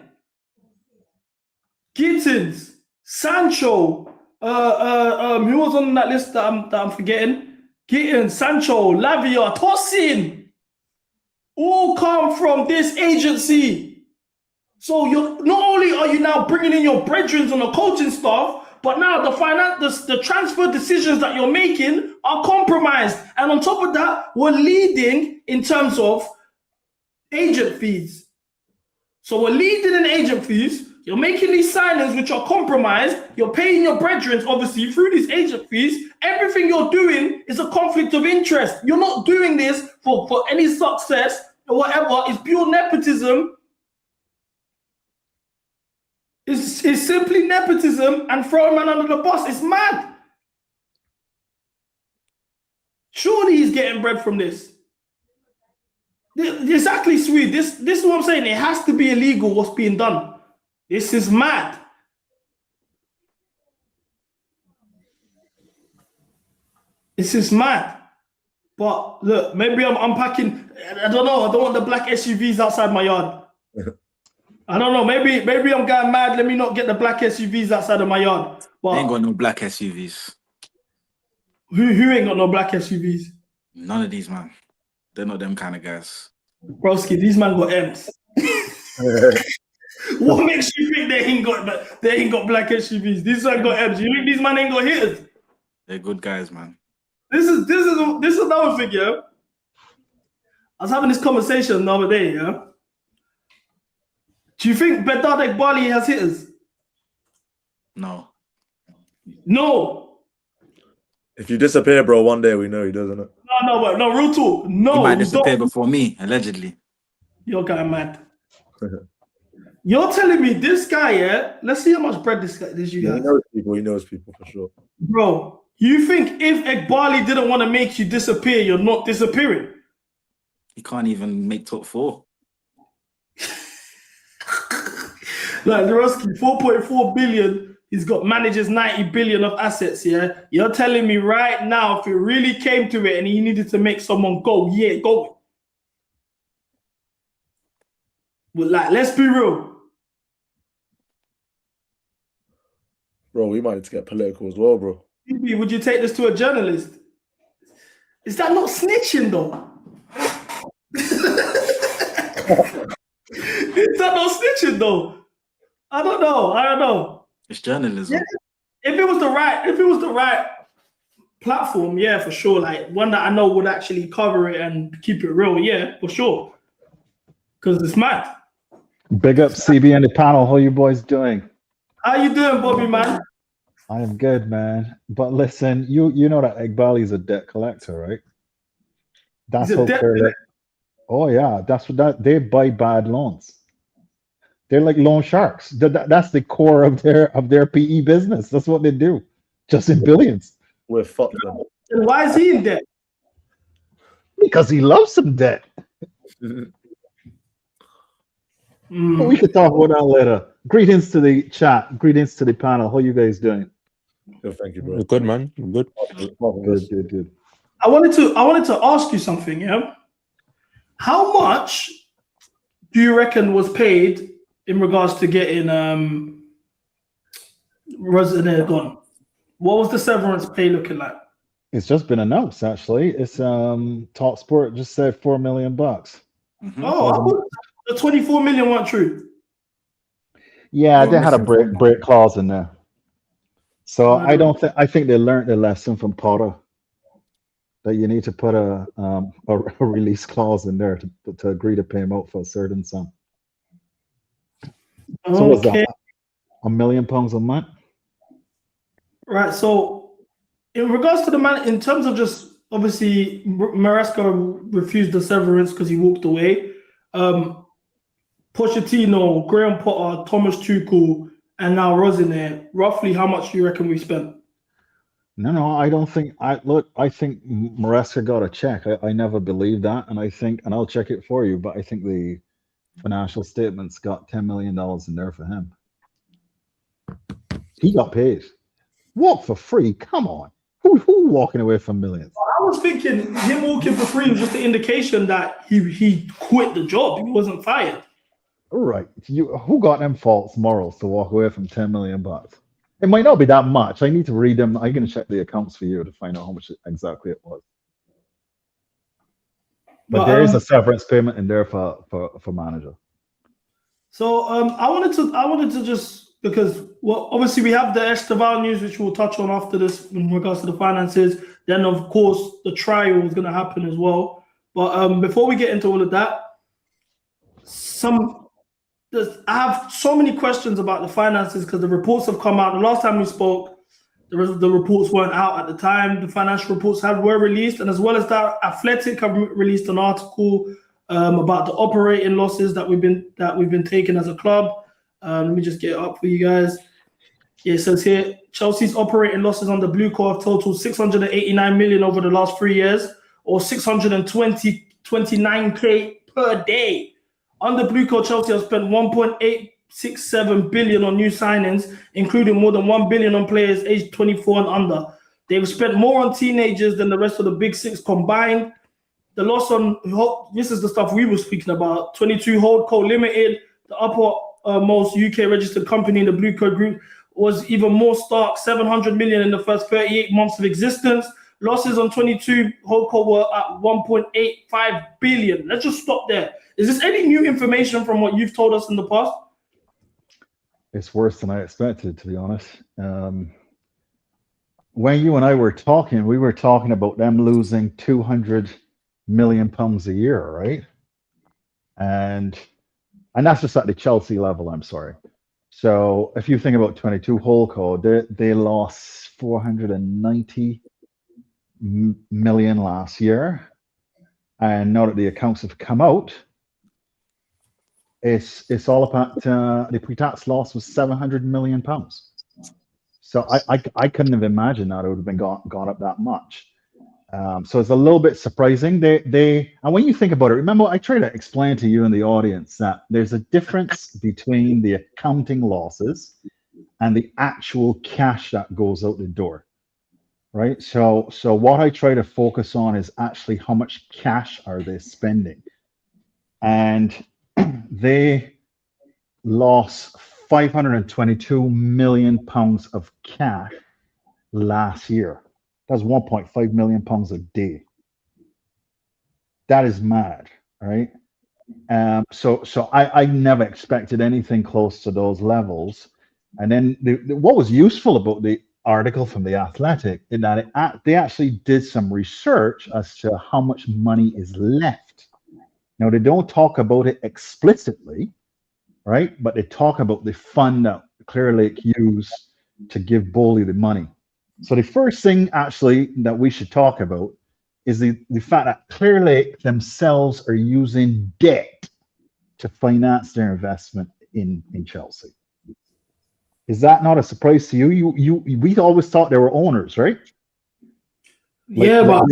Gittens, Sancho, who was on that list that I'm forgetting? Gittens, Sancho, Lavia, Tosin, all come from this agency. So you're not only are you now bringing in your brethren on the coaching staff, but now the transfer decisions that you're making are compromised. And on top of that, we're leading in terms of agent fees. So we're leading in agent fees. You're making these signings which are compromised. You're paying your brethren, obviously, through these agent fees. Everything you're doing is a conflict of interest. You're not doing this for any success or whatever. It's pure nepotism. It's simply nepotism and throwing man under the bus. It's mad. Surely he's getting bread from this. Exactly, Swede. This is what I'm saying. It has to be illegal what's being done. This is mad. This is mad. But look, maybe I'm unpacking. I don't know. I don't want the black SUVs outside my yard. I don't know. Maybe I'm going mad. Let me not get the black SUVs outside of my yard. But They ain't got no black SUVs. Who ain't got no black SUVs? None of these, man. They're not them kind of guys. Broski, these man got M's. What makes you think they ain't got black SUVs? These man got M's. You think these man ain't got hitters? They're good guys, man. This is another thing, yeah. I was having this conversation the other day, yeah. Do you think Bedard Bali has hitters? No. No. If you disappear, bro, one day we know he doesn't. No, real talk. No, he might disappear before me, allegedly. You're kind of mad. You're telling me this guy, yeah? Let's see how much bread this you guys. He knows people for sure. Bro, you think if Ekbali didn't want to make you disappear, you're not disappearing? He can't even make top 4. Like Lewandowski, 4.4 billion. He's got manages 90 billion of assets. Yeah, you're telling me right now, if it really came to it and he needed to make someone go, yeah, go. But like, let's be real. Bro, we might need to get political as well, bro. Would you take this to a journalist? Is that not snitching though? Is that not snitching though? I don't know. It's journalism. Yeah. If it was the right platform, yeah, for sure. Like one that I know would actually cover it and keep it real, yeah, for sure. Because it's mad. Big up CB and the panel. How you boys doing? How you doing, Bobby, man? I am good, man. But listen, you know that Iqbal is a debt collector, right? That's He's a how debt clear. Oh yeah, that's what that they buy bad loans. They're like loan sharks. That's the core of their PE business. That's what they do, just in billions. We're fucked, man. And why is he in debt? Because he loves some debt. But we could talk about that later. Greetings to the chat. Greetings to the panel. How you guys doing? Good, thank you, bro. We're good, man. We're good. Good. I wanted to ask you something, yeah. How much do you reckon was paid in regards to getting Rosanier gone? What was the severance pay looking like? It's just been announced, actually. It's Top Sport just said $4 million. Mm-hmm. Oh, I thought the 24 million weren't true. Yeah, they had a break clause in there. So I think they learned the lesson from Potter that you need to put a release clause in there to agree to pay him out for a certain sum. So what's that? £1 million a month? Right. So in regards to the man, in terms of just obviously Maresca refused the severance because he walked away. Pochettino, Graham Potter, Thomas Tuchel, and now Rosanier. Roughly, how much do you reckon we spent? No, I don't think. I think Maresca got a check. I never believed that, and I'll check it for you. But I think the financial statements got $10 million in there for him. He got paid. Walk for free? Come on. Who walking away from millions? I was thinking him walking for free was just an indication that he quit the job. He wasn't fired. All right. Who got them false morals to walk away from $10 million? It might not be that much. I need to read them. I'm going to check the accounts for you to find out how much exactly it was. But there is a severance payment in there for manager. So I wanted to just, because obviously we have the Esteval news, which we'll touch on after this in regards to the finances. Then of course the trial is going to happen as well. But before we get into all of that, I have so many questions about the finances because the reports have come out. The last time we spoke, the reports weren't out at the time. The financial reports were released, and as well as that, Athletic have released an article about the operating losses that we've been taking as a club. Let me just get it up for you guys. Yeah, it says here Chelsea's operating losses on the Blue Core have totaled 689 million over the last 3 years, or 629k per day. Under Blue Core, Chelsea has spent 1.867 billion on new signings, including more than 1 billion on players aged 24 and under. They've spent more on teenagers than the rest of the big six combined. The loss on, this is the stuff we were speaking about, 22 Holdco Limited, the uppermost UK registered company in the Blue Core group, was even more stark, 700 million in the first 38 months of existence. Losses on 22 Holdco were at 1.85 billion. Let's just stop there. Is this any new information from what you've told us in the past? It's worse than I expected, to be honest. When you and I were talking, we were talking about them losing 200 million pounds a year, right? And that's just at the Chelsea level, I'm sorry. So if you think about 22 Holdco, they lost 490 million last year. And now that the accounts have come out, it's all about the pre-tax loss was 700 million pounds. So I couldn't have imagined that it would have been gone up that much. So it's a little bit surprising. They and when you think about it, remember I tried to explain to you in the audience that there's a difference between the accounting losses and the actual cash that goes out the door, right? So what I try to focus on is actually how much cash are they spending, and they lost 522 million pounds of cash last year. That's 1.5 million pounds a day. That is mad, right? So I never expected anything close to those levels. And then what was useful about the article from The Athletic in that they actually did some research as to how much money is left. Now, they don't talk about it explicitly, right? But they talk about the fund that Clear Lake used to give Bowley the money. So the first thing actually that we should talk about is the fact that Clear Lake themselves are using debt to finance their investment in Chelsea. Is that not a surprise to you? We always thought they were owners, right? Yeah, but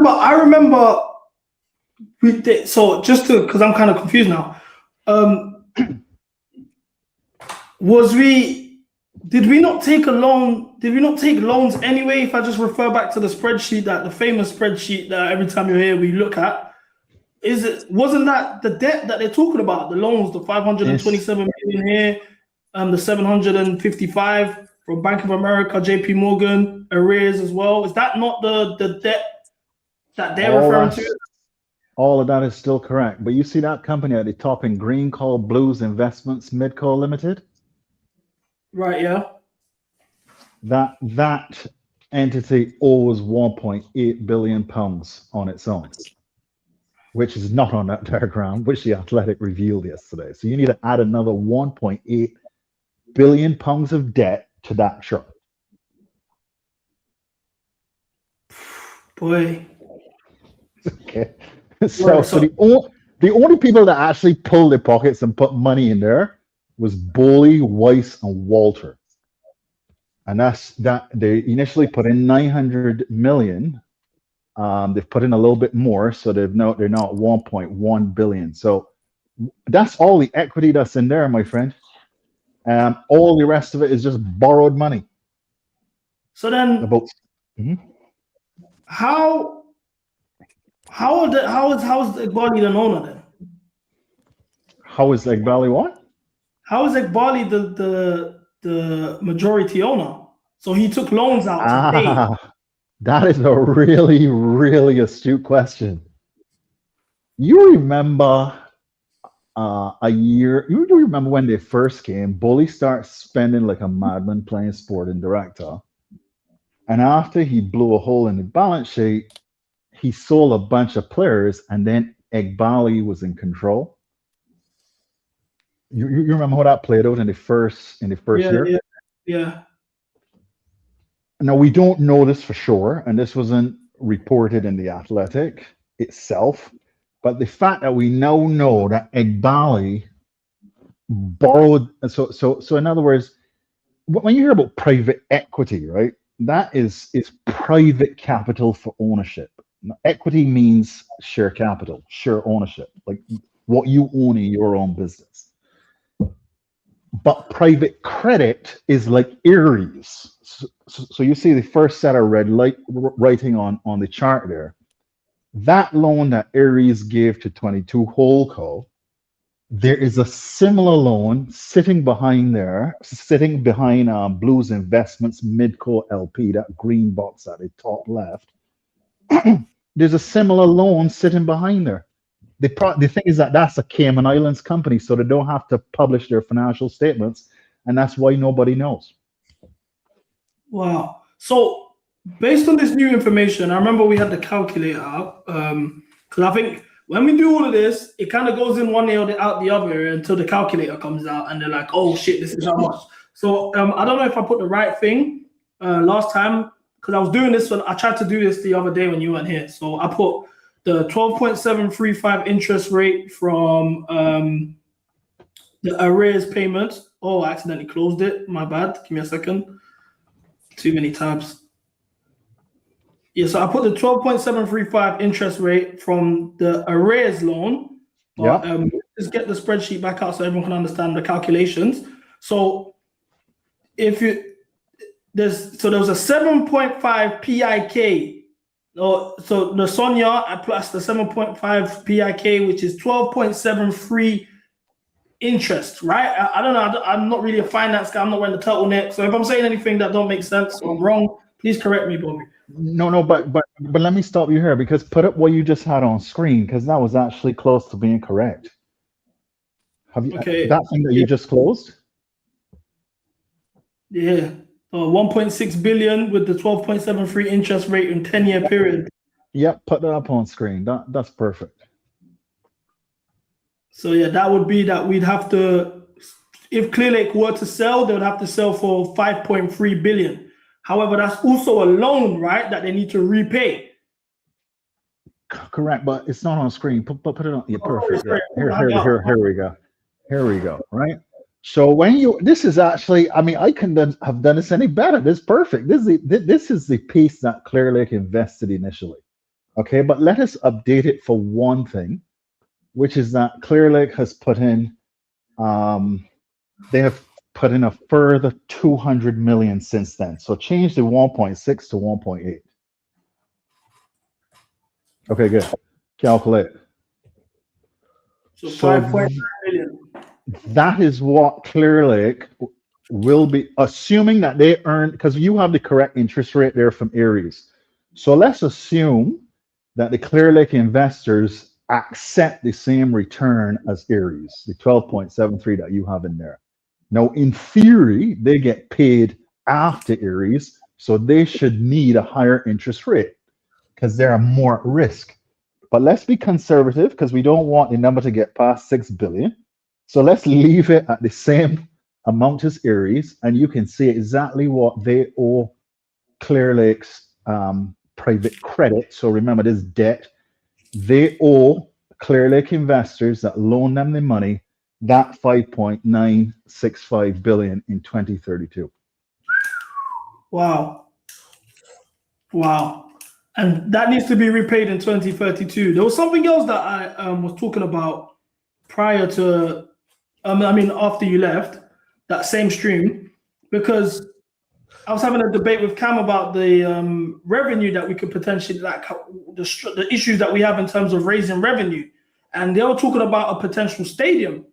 I remember so just to, because I'm kind of confused now. Did we not take a loan? Did we not take loans anyway? If I just refer back to the spreadsheet, the famous spreadsheet that every time you're here we look at, wasn't that the debt that they're talking about? The loans, the 527 million here, the 755 from Bank of America, JP Morgan, arrears as well. Is that not the debt that they're referring to? All of that is still correct. But you see that company at the top in green called Blues Investments Midco Limited? Right, yeah. That entity owes 1.8 billion pounds on its own, which is not on that diagram, which the Athletic revealed yesterday. So you need to add another 1.8 billion pounds of debt to that chart. Boy. Okay. So the only people that actually pulled their pockets and put money in there was Bowley, Weiss, and Walter. And that they initially put in 900 million. They've put in a little bit more, so they're now at 1.1 billion. So that's all the equity that's in there, my friend. All the rest of it is just borrowed money. So then, how is Iqbali the owner then? How is Iqbali what? How is Iqbali the majority owner? So he took loans out to pay. That is a really, really astute question. You remember you remember when they first came, Bully started spending like a madman playing sporting director. And after he blew a hole in the balance sheet, he sold a bunch of players, and then Iqbali was in control. You remember how that played out in the first year? Yeah. Now, we don't know this for sure, and this wasn't reported in the Athletic itself, but the fact that we now know that Iqbali borrowed, so in other words, when you hear about private equity, right, that is private capital for ownership. Now, equity means share capital, share ownership, like what you own in your own business. But private credit is like Aries. So you see the first set of red writing on the chart there. That loan that Aries gave to 22 Holdco, there is a similar loan sitting behind Blues Investments Midco LP, that green box at the top left. There's a similar loan sitting behind there. The thing is that that's a Cayman Islands company, so they don't have to publish their financial statements, and that's why nobody knows. Wow. So based on this new information, I remember we had the calculator out, because I think when we do all of this, it kind of goes in one ear out the other until the calculator comes out, and they're like, "Oh shit, this is how much." So I don't know if I put the right thing last time, because I was doing this I tried to do this the other day when you weren't here. So I put the 12.735 interest rate from the arrears payments. Oh, I accidentally closed it. My bad. Give me a second. Too many tabs. Yeah, so I put the 12.735 interest rate from the arrears loan. But, just get the spreadsheet back out so everyone can understand the calculations. So there was a 7.5 PIK. So the Sonia plus the 7.5 PIK, which is 12.73 interest, right? I don't know. I'm not really a finance guy. I'm not wearing the turtleneck. So if I'm saying anything that don't make sense or I'm wrong, please correct me, Bobby. No, but let me stop you here, because put up what you just had on screen, because that was actually close to being correct. Have you that thing that you just closed? Yeah, 1.6 billion with the 12.73 interest rate in 10-year period. Yep, put that up on screen. That's perfect. So yeah, that would be that we'd have to, if Clearlake were to sell, they would have to sell for 5.3 billion. However, that's also a loan, right, that they need to repay. Correct, but it's not on screen. Put it on. Yeah, perfect. Yeah. Here we go. Here we go. Right. So this is actually, I mean, I couldn't have done this any better. This is perfect. This is the piece that Clearlake invested initially. Okay, but let us update it for one thing, which is that Clearlake has put in, they have put in a further 200 million since then. So change the 1.6 to 1.8. Okay, good. Calculate. So 5.9 million. That is what Clearlake will be, assuming that they earn, because you have the correct interest rate there from Aries. So let's assume that the Clearlake investors accept the same return as Aries, the 12.73 that you have in there. Now, in theory, they get paid after Aries, so they should need a higher interest rate because they're more at risk. But let's be conservative because we don't want the number to get past 6 billion. So let's leave it at the same amount as Aries, and you can see exactly what they owe Clearlake's private credit. So remember this debt. They owe Clearlake investors that loan them the money that 5.965 billion in 2032. Wow. And that needs to be repaid in 2032. There was something else that I was talking about prior to, after you left, that same stream, because I was having a debate with Cam about the revenue that we could potentially, like the issues that we have in terms of raising revenue. And they were talking about a potential stadium.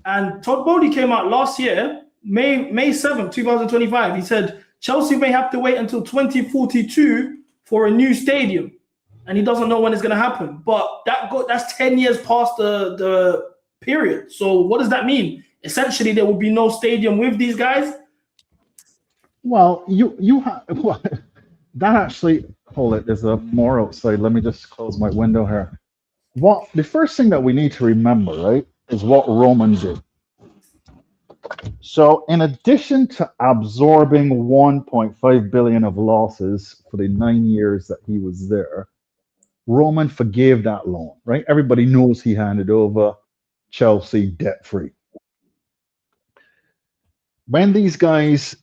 And Todd Bowley came out last year, May 7th, 2025. He said Chelsea may have to wait until 2042 for a new stadium. And he doesn't know when it's going to happen. But that's 10 years past the period. So what does that mean? Essentially, there will be no stadium with these guys. Well, you have that actually. Hold it. There's a more outside. Let me just close my window here. What the first thing that we need to remember, right, is what Roman did. So, in addition to absorbing 1.5 billion of losses for the 9 years that he was there, Roman forgave that loan. Right? Everybody knows he handed over Chelsea debt-free. When these guys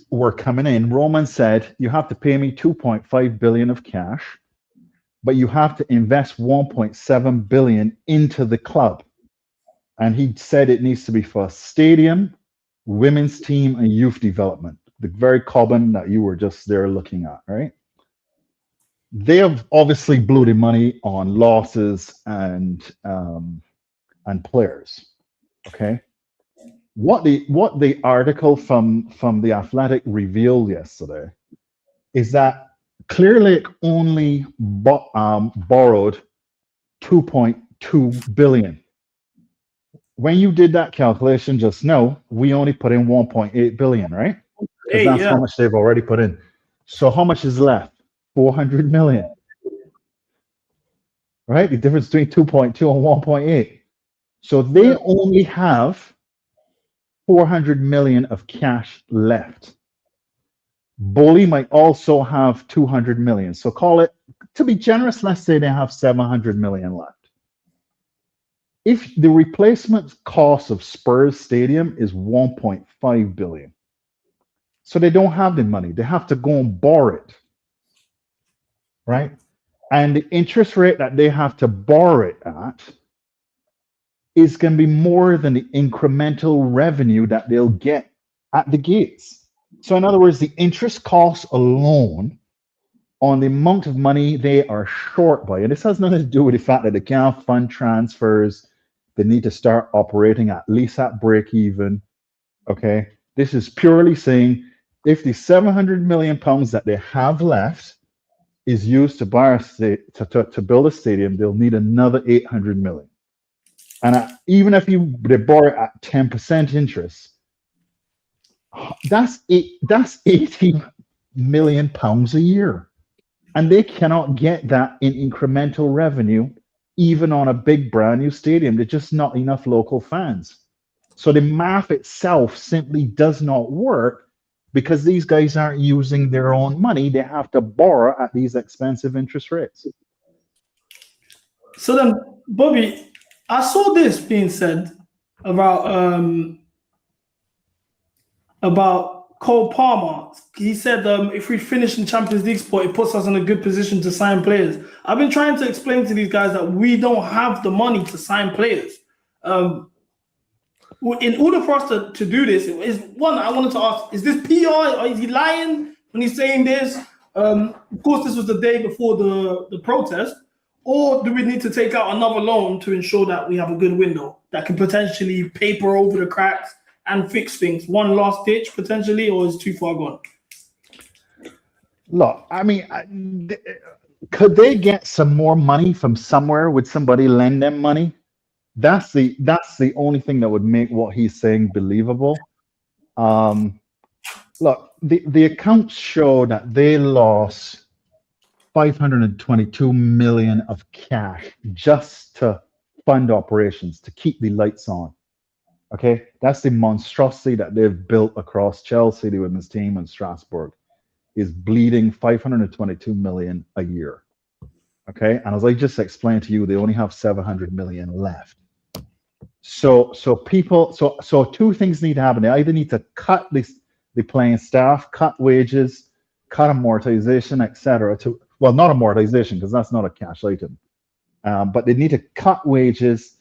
were coming in, Roman said, you have to pay me 2.5 billion of cash, but you have to invest 1.7 billion into the club. And he said it needs to be for stadium, women's team, and youth development. The very common that you were just there looking at, right? They have obviously blew the money on losses and players. Okay. What the article from the Athletic revealed yesterday is that Clearlake only borrowed 2.2 billion. When you did that calculation just now, we only put in 1.8 billion, right? Because that's how much they've already put in. So how much is left? 400 million. Right? The difference between 2.2 and 1.8. So they only have 400 million of cash left. Bowley might also have 200 million. So call it, to be generous, let's say they have 700 million left. If the replacement cost of Spurs Stadium is 1.5 billion, so they don't have the money, they have to go and borrow it, right? And the interest rate that they have to borrow it at is going to be more than the incremental revenue that they'll get at the gates. So in other words, the interest costs alone on the amount of money they are short by, and this has nothing to do with the fact that they can't fund transfers, they need to start operating at least at break even, okay? This is purely saying if the 700 million pounds that they have left is used to buy to build a stadium, they'll need another 800 million. And even if they borrow at 10% interest, That's 80 million pounds a year. And they cannot get that in incremental revenue, even on a big brand new stadium. There's just not enough local fans. So the math itself simply does not work because these guys aren't using their own money. They have to borrow at these expensive interest rates. So then, Bobby, I saw this being said about Cole Palmer. He said if we finish in Champions League spot, it puts us in a good position to sign players. I've been trying to explain to these guys that we don't have the money to sign players. In order for us to do this, I wanted to ask, is this PR or is he lying when he's saying this? Of course, this was the day before the protest. Or do we need to take out another loan to ensure that we have a good window that can potentially paper over the cracks and fix things? One last ditch potentially, or is too far gone? Look, I mean, could they get some more money from somewhere? Would somebody lend them money? That's the only thing that would make what he's saying believable. Look, the accounts show that they lost 522 million of cash just to fund operations, to keep the lights on. Okay, that's the monstrosity that they've built across Chelsea, the women's team, and Strasbourg, is bleeding 522 million a year. Okay, and as I just explained to you, they only have 700 million left. So two things need to happen. They either need to cut the playing staff, cut wages, cut amortization, etc. Well, not amortization because that's not a cash item, but they need to cut wages.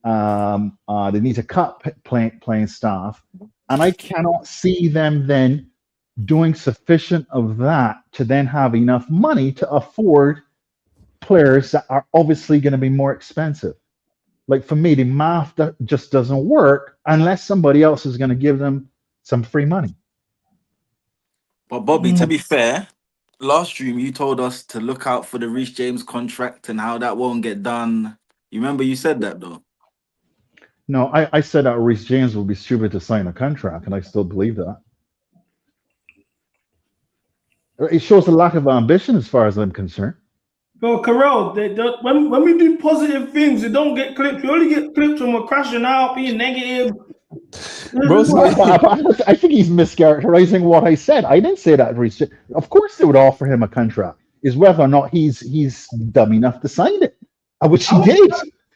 They need to cut playing staff, and I cannot see them then doing sufficient of that to then have enough money to afford players that are obviously going to be more expensive. Like for me, the math just doesn't work unless somebody else is going to give them some free money. But Bobby, to be fair, last stream you told us to look out for the Reece James contract and how that won't get done. You remember you said that though? No, I said that Reece James will be stupid to sign a contract, and I still believe that. It shows a lack of ambition as far as I'm concerned. Bro, Karel, when we do positive things, it don't get clipped. We only get clipped when we're crashing out, being negative. Bro, I think he's mischaracterizing what I said. I didn't say that. Of course, they would offer him a contract. Is whether or not he's dumb enough to sign it, which he did.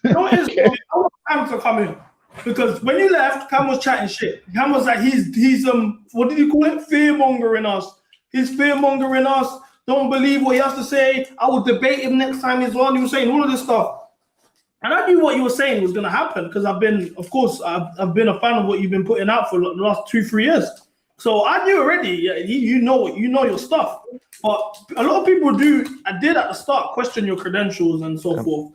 I want Cam to come in because when you left, Cam was chatting shit. Cam was like, he's what did you call it? Fear mongering us. He's fear mongering us. Don't believe what he has to say. I will debate him next time he's on. He was saying all of this stuff. And I knew what you were saying was going to happen because I've been a fan of what you've been putting out for the last 2-3 years. So I knew already, you know your stuff. But a lot of people did at the start question your credentials and so forth.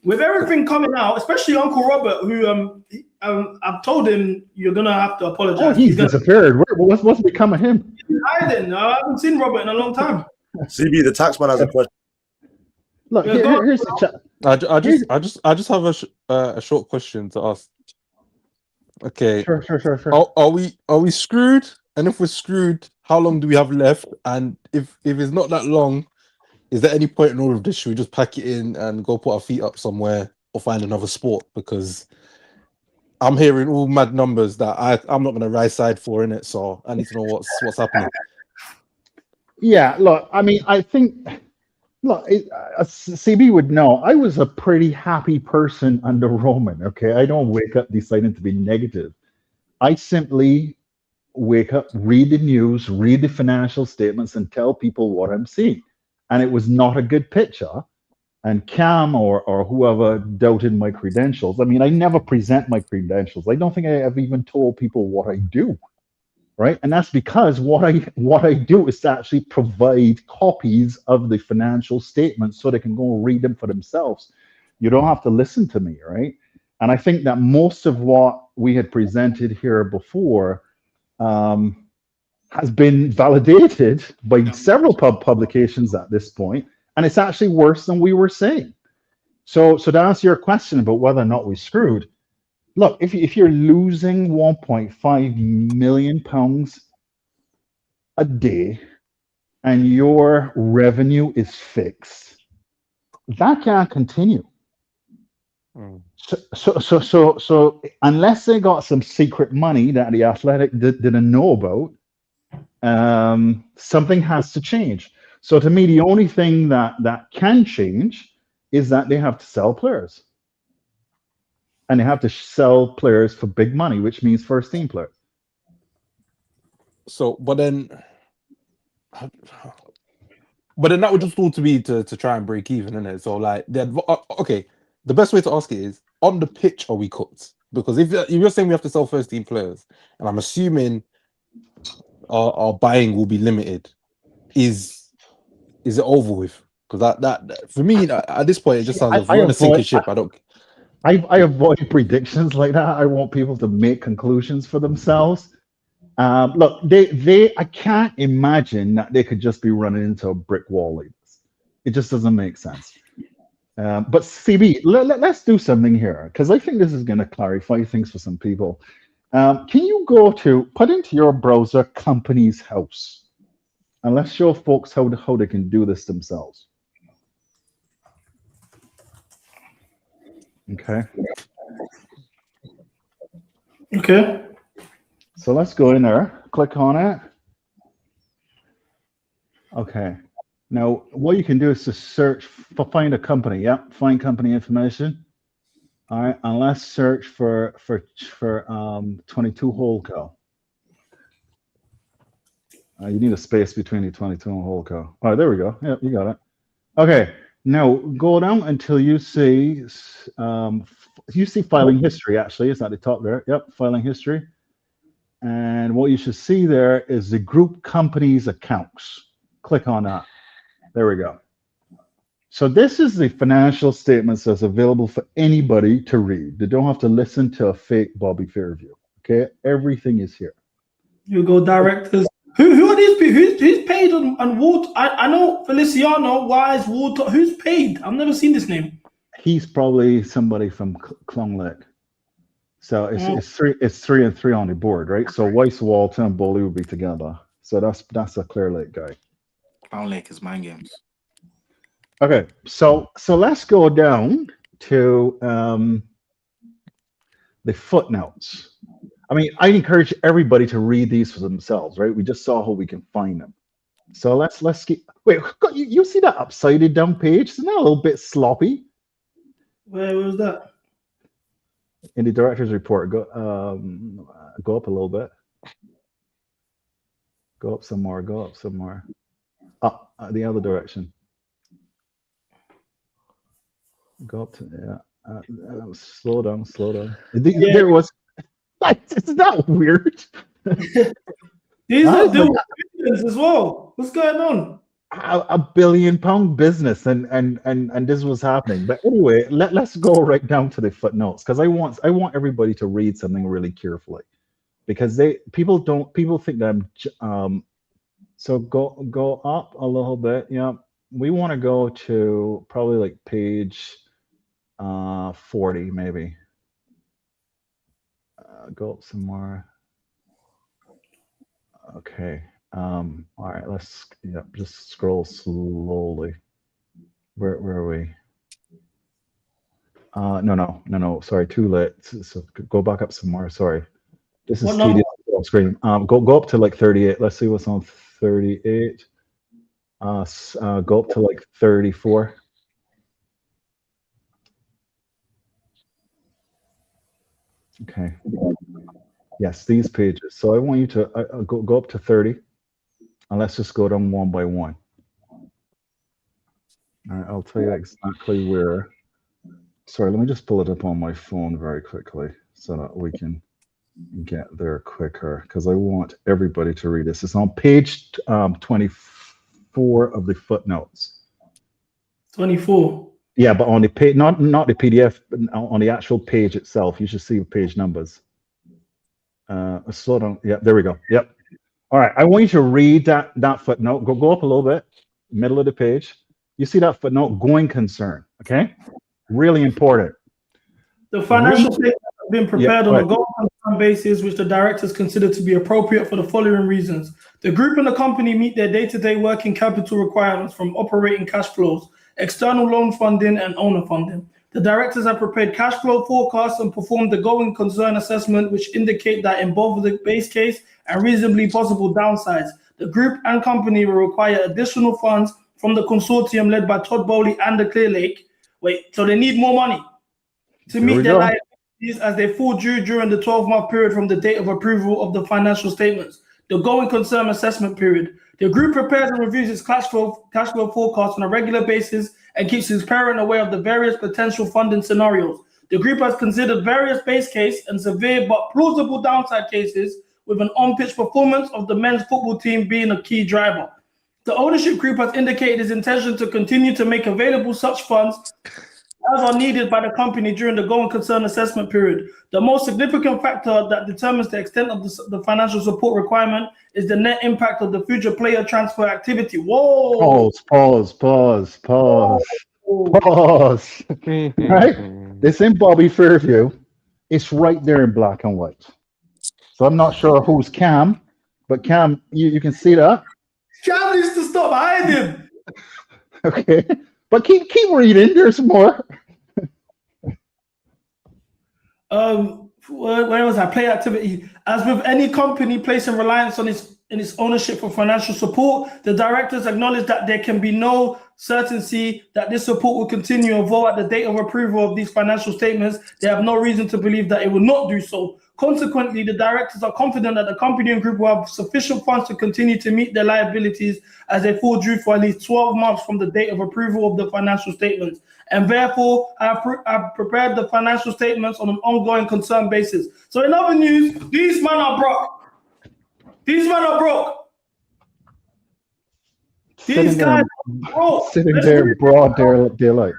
With everything coming out, especially Uncle Robert, who I've told him you're going to have to apologize. Oh, he's disappeared. What's become of him? He's hiding. I haven't seen Robert in a long time. CB, the taxman has a question. Look, here's the chat. I just have a short question to ask. Okay. Sure. Are we screwed? And if we're screwed, how long do we have left? And if it's not that long, is there any point in all of this? Should we just pack it in and go put our feet up somewhere or find another sport? Because I'm hearing all mad numbers that I'm not going to rise side for in it. So I need to know what's happening. Yeah, look, I mean, I think, look, CB would know, I was a pretty happy person under Roman, okay? I don't wake up deciding to be negative. I simply wake up, read the news, read the financial statements, and tell people what I'm seeing. And it was not a good picture. And Cam or whoever doubted my credentials, I mean, I never present my credentials. I don't think I have even told people what I do. Right, and that's because what I do is to actually provide copies of the financial statements so they can go and read them for themselves. You don't have to listen to me, right? And I think that most of what we had presented here before has been validated by several publications at this point, and it's actually worse than we were saying. So to answer your question about whether or not we screwed. Look, if you're losing 1.5 million pounds a day and your revenue is fixed, that can't continue. So unless they got some secret money that the Athletic didn't know about, something has to change. So to me, the only thing that can change is that they have to sell players. And they have to sell players for big money, which means first team players. So, but then that would just all to be to try and break even, isn't it? So, like, okay, the best way to ask it is, on the pitch, are we cooked? Because if you're saying we have to sell first team players, and I'm assuming our buying will be limited, is it over with? Because that for me at this point, it just sounds like we're on a sinking ship. I avoid predictions like that. I want people to make conclusions for themselves. Look, I can't imagine that they could just be running into a brick wall like this. It just doesn't make sense. But CB, let's do something here, because I think this is going to clarify things for some people. Can you put into your browser company's house, and let's show folks how they can do this themselves. Okay. So let's go in there, click on it. Okay. Now, what you can do is to search for find a company. Yep, find company information. All right, and let's search for 22 Holdco. You need a space between the 22 and Holdco. All right, there we go. Yep, you got it. Okay. Now go down until you see filing history. Actually, it's at the top there. Yep, filing history. And what you should see there is the group companies accounts. Click on that. There we go. So this is the financial statements that's available for anybody to read. They don't have to listen to a fake Bobby Fairview. Okay, everything is here. You go directors. Who are these people? Who's paid on Ward? I know Feliciano, Wise, Ward. Who's paid? I've never seen this name. He's probably somebody from Clong Lake. So it's three and three on the board, right? So Weiss, Walton, and Bowley will be together. So that's a Clear Lake guy. Clown Lake is mind games. Okay, so let's go down to the footnotes. I mean, I encourage everybody to read these for themselves, right? We just saw how we can find them. So let's keep. Wait, you see that upside down page? Isn't that a little bit sloppy? Where was that? In the director's report, go up a little bit. Go up some more. Go up some more. Up the other direction. Go up to slow down. There was. It's not weird. These are doing as well. What's going on? A £1 billion business, and this was happening. But anyway, let's go right down to the footnotes, because I want everybody to read something really carefully, because people think that I'm. So go up a little bit. Yeah, we want to go to probably like page 40 maybe. Go up some more. Okay. All right. Let's just scroll slowly. Where are we? No. Sorry, too late. So go back up some more. Sorry. This is tedious on screen. Go up to like 38. Let's see what's on 38. Go up to like 34. Okay. Yes, these pages. So I want you to go up to 30, and let's just go down one by one. All right, I'll tell you exactly where. Sorry, let me just pull it up on my phone very quickly so that we can get there quicker, because I want everybody to read this. It's on page 24 of the footnotes. 24. Yeah, but on the page, not the PDF, but on the actual page itself, you should see page numbers. Slow down. Yeah, there we go. Yep. All right. I want you to read that footnote. Go up a little bit, middle of the page. You see that footnote, going concern. Okay. Really important. The financial statement been prepared on a going concern basis, which the directors consider to be appropriate for the following reasons. The group and the company meet their day-to-day working capital requirements from operating cash flows, external loan funding, and owner funding. The directors have prepared cash flow forecasts and performed the going concern assessment, which indicate that in both the base case and reasonably possible downsides, the group and company will require additional funds from the consortium led by Todd Bowley and the Clear Lake. So they need more money to meet their liabilities as they fall due during the 12-month period from the date of approval of the financial statements. The going concern assessment period. The group prepares and reviews its cash flow forecast on a regular basis and keeps its parent aware of the various potential funding scenarios. The group has considered various base case and severe but plausible downside cases, with an on-pitch performance of the men's football team being a key driver. The ownership group has indicated its intention to continue to make available such funds as are needed by the company during the going concern assessment period. The most significant factor that determines the extent of the financial support requirement is the net impact of the future player transfer activity. Whoa! Pause. Right? This in Bobby Fairview. It's right there in black and white. So I'm not sure who's Cam, but Cam, you can see that. Cam needs to stop hiding. Okay, but keep reading. There's more. Where was that? Play activity. As with any company placing reliance on its ownership for financial support, the directors acknowledge that there can be no certainty that this support will continue, although at the date of approval of these financial statements, they have no reason to believe that it will not do so. Consequently, the directors are confident that the company and group will have sufficient funds to continue to meet their liabilities as they fall due for at least 12 months from the date of approval of the financial statements. And therefore, I've prepared the financial statements on an ongoing concern basis. So in other news, these men are broke. These men are broke. These guys are broke. Sitting there in broad daylight.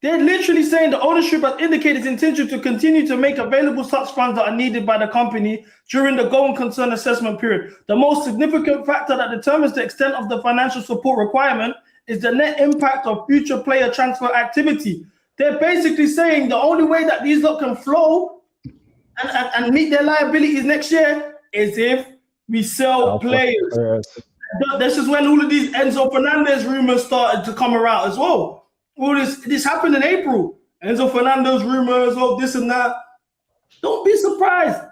They're literally saying the ownership has indicated its intention to continue to make available such funds that are needed by the company during the going concern assessment period. The most significant factor that determines the extent of the financial support requirement is the net impact of future player transfer activity. They're basically saying the only way that these lot can flow and meet their liabilities next year is if we sell players. This is when all of these Enzo Fernandez rumors started to come around as well. All this happened in April. Enzo Fernandez rumors, this and that. Don't be surprised.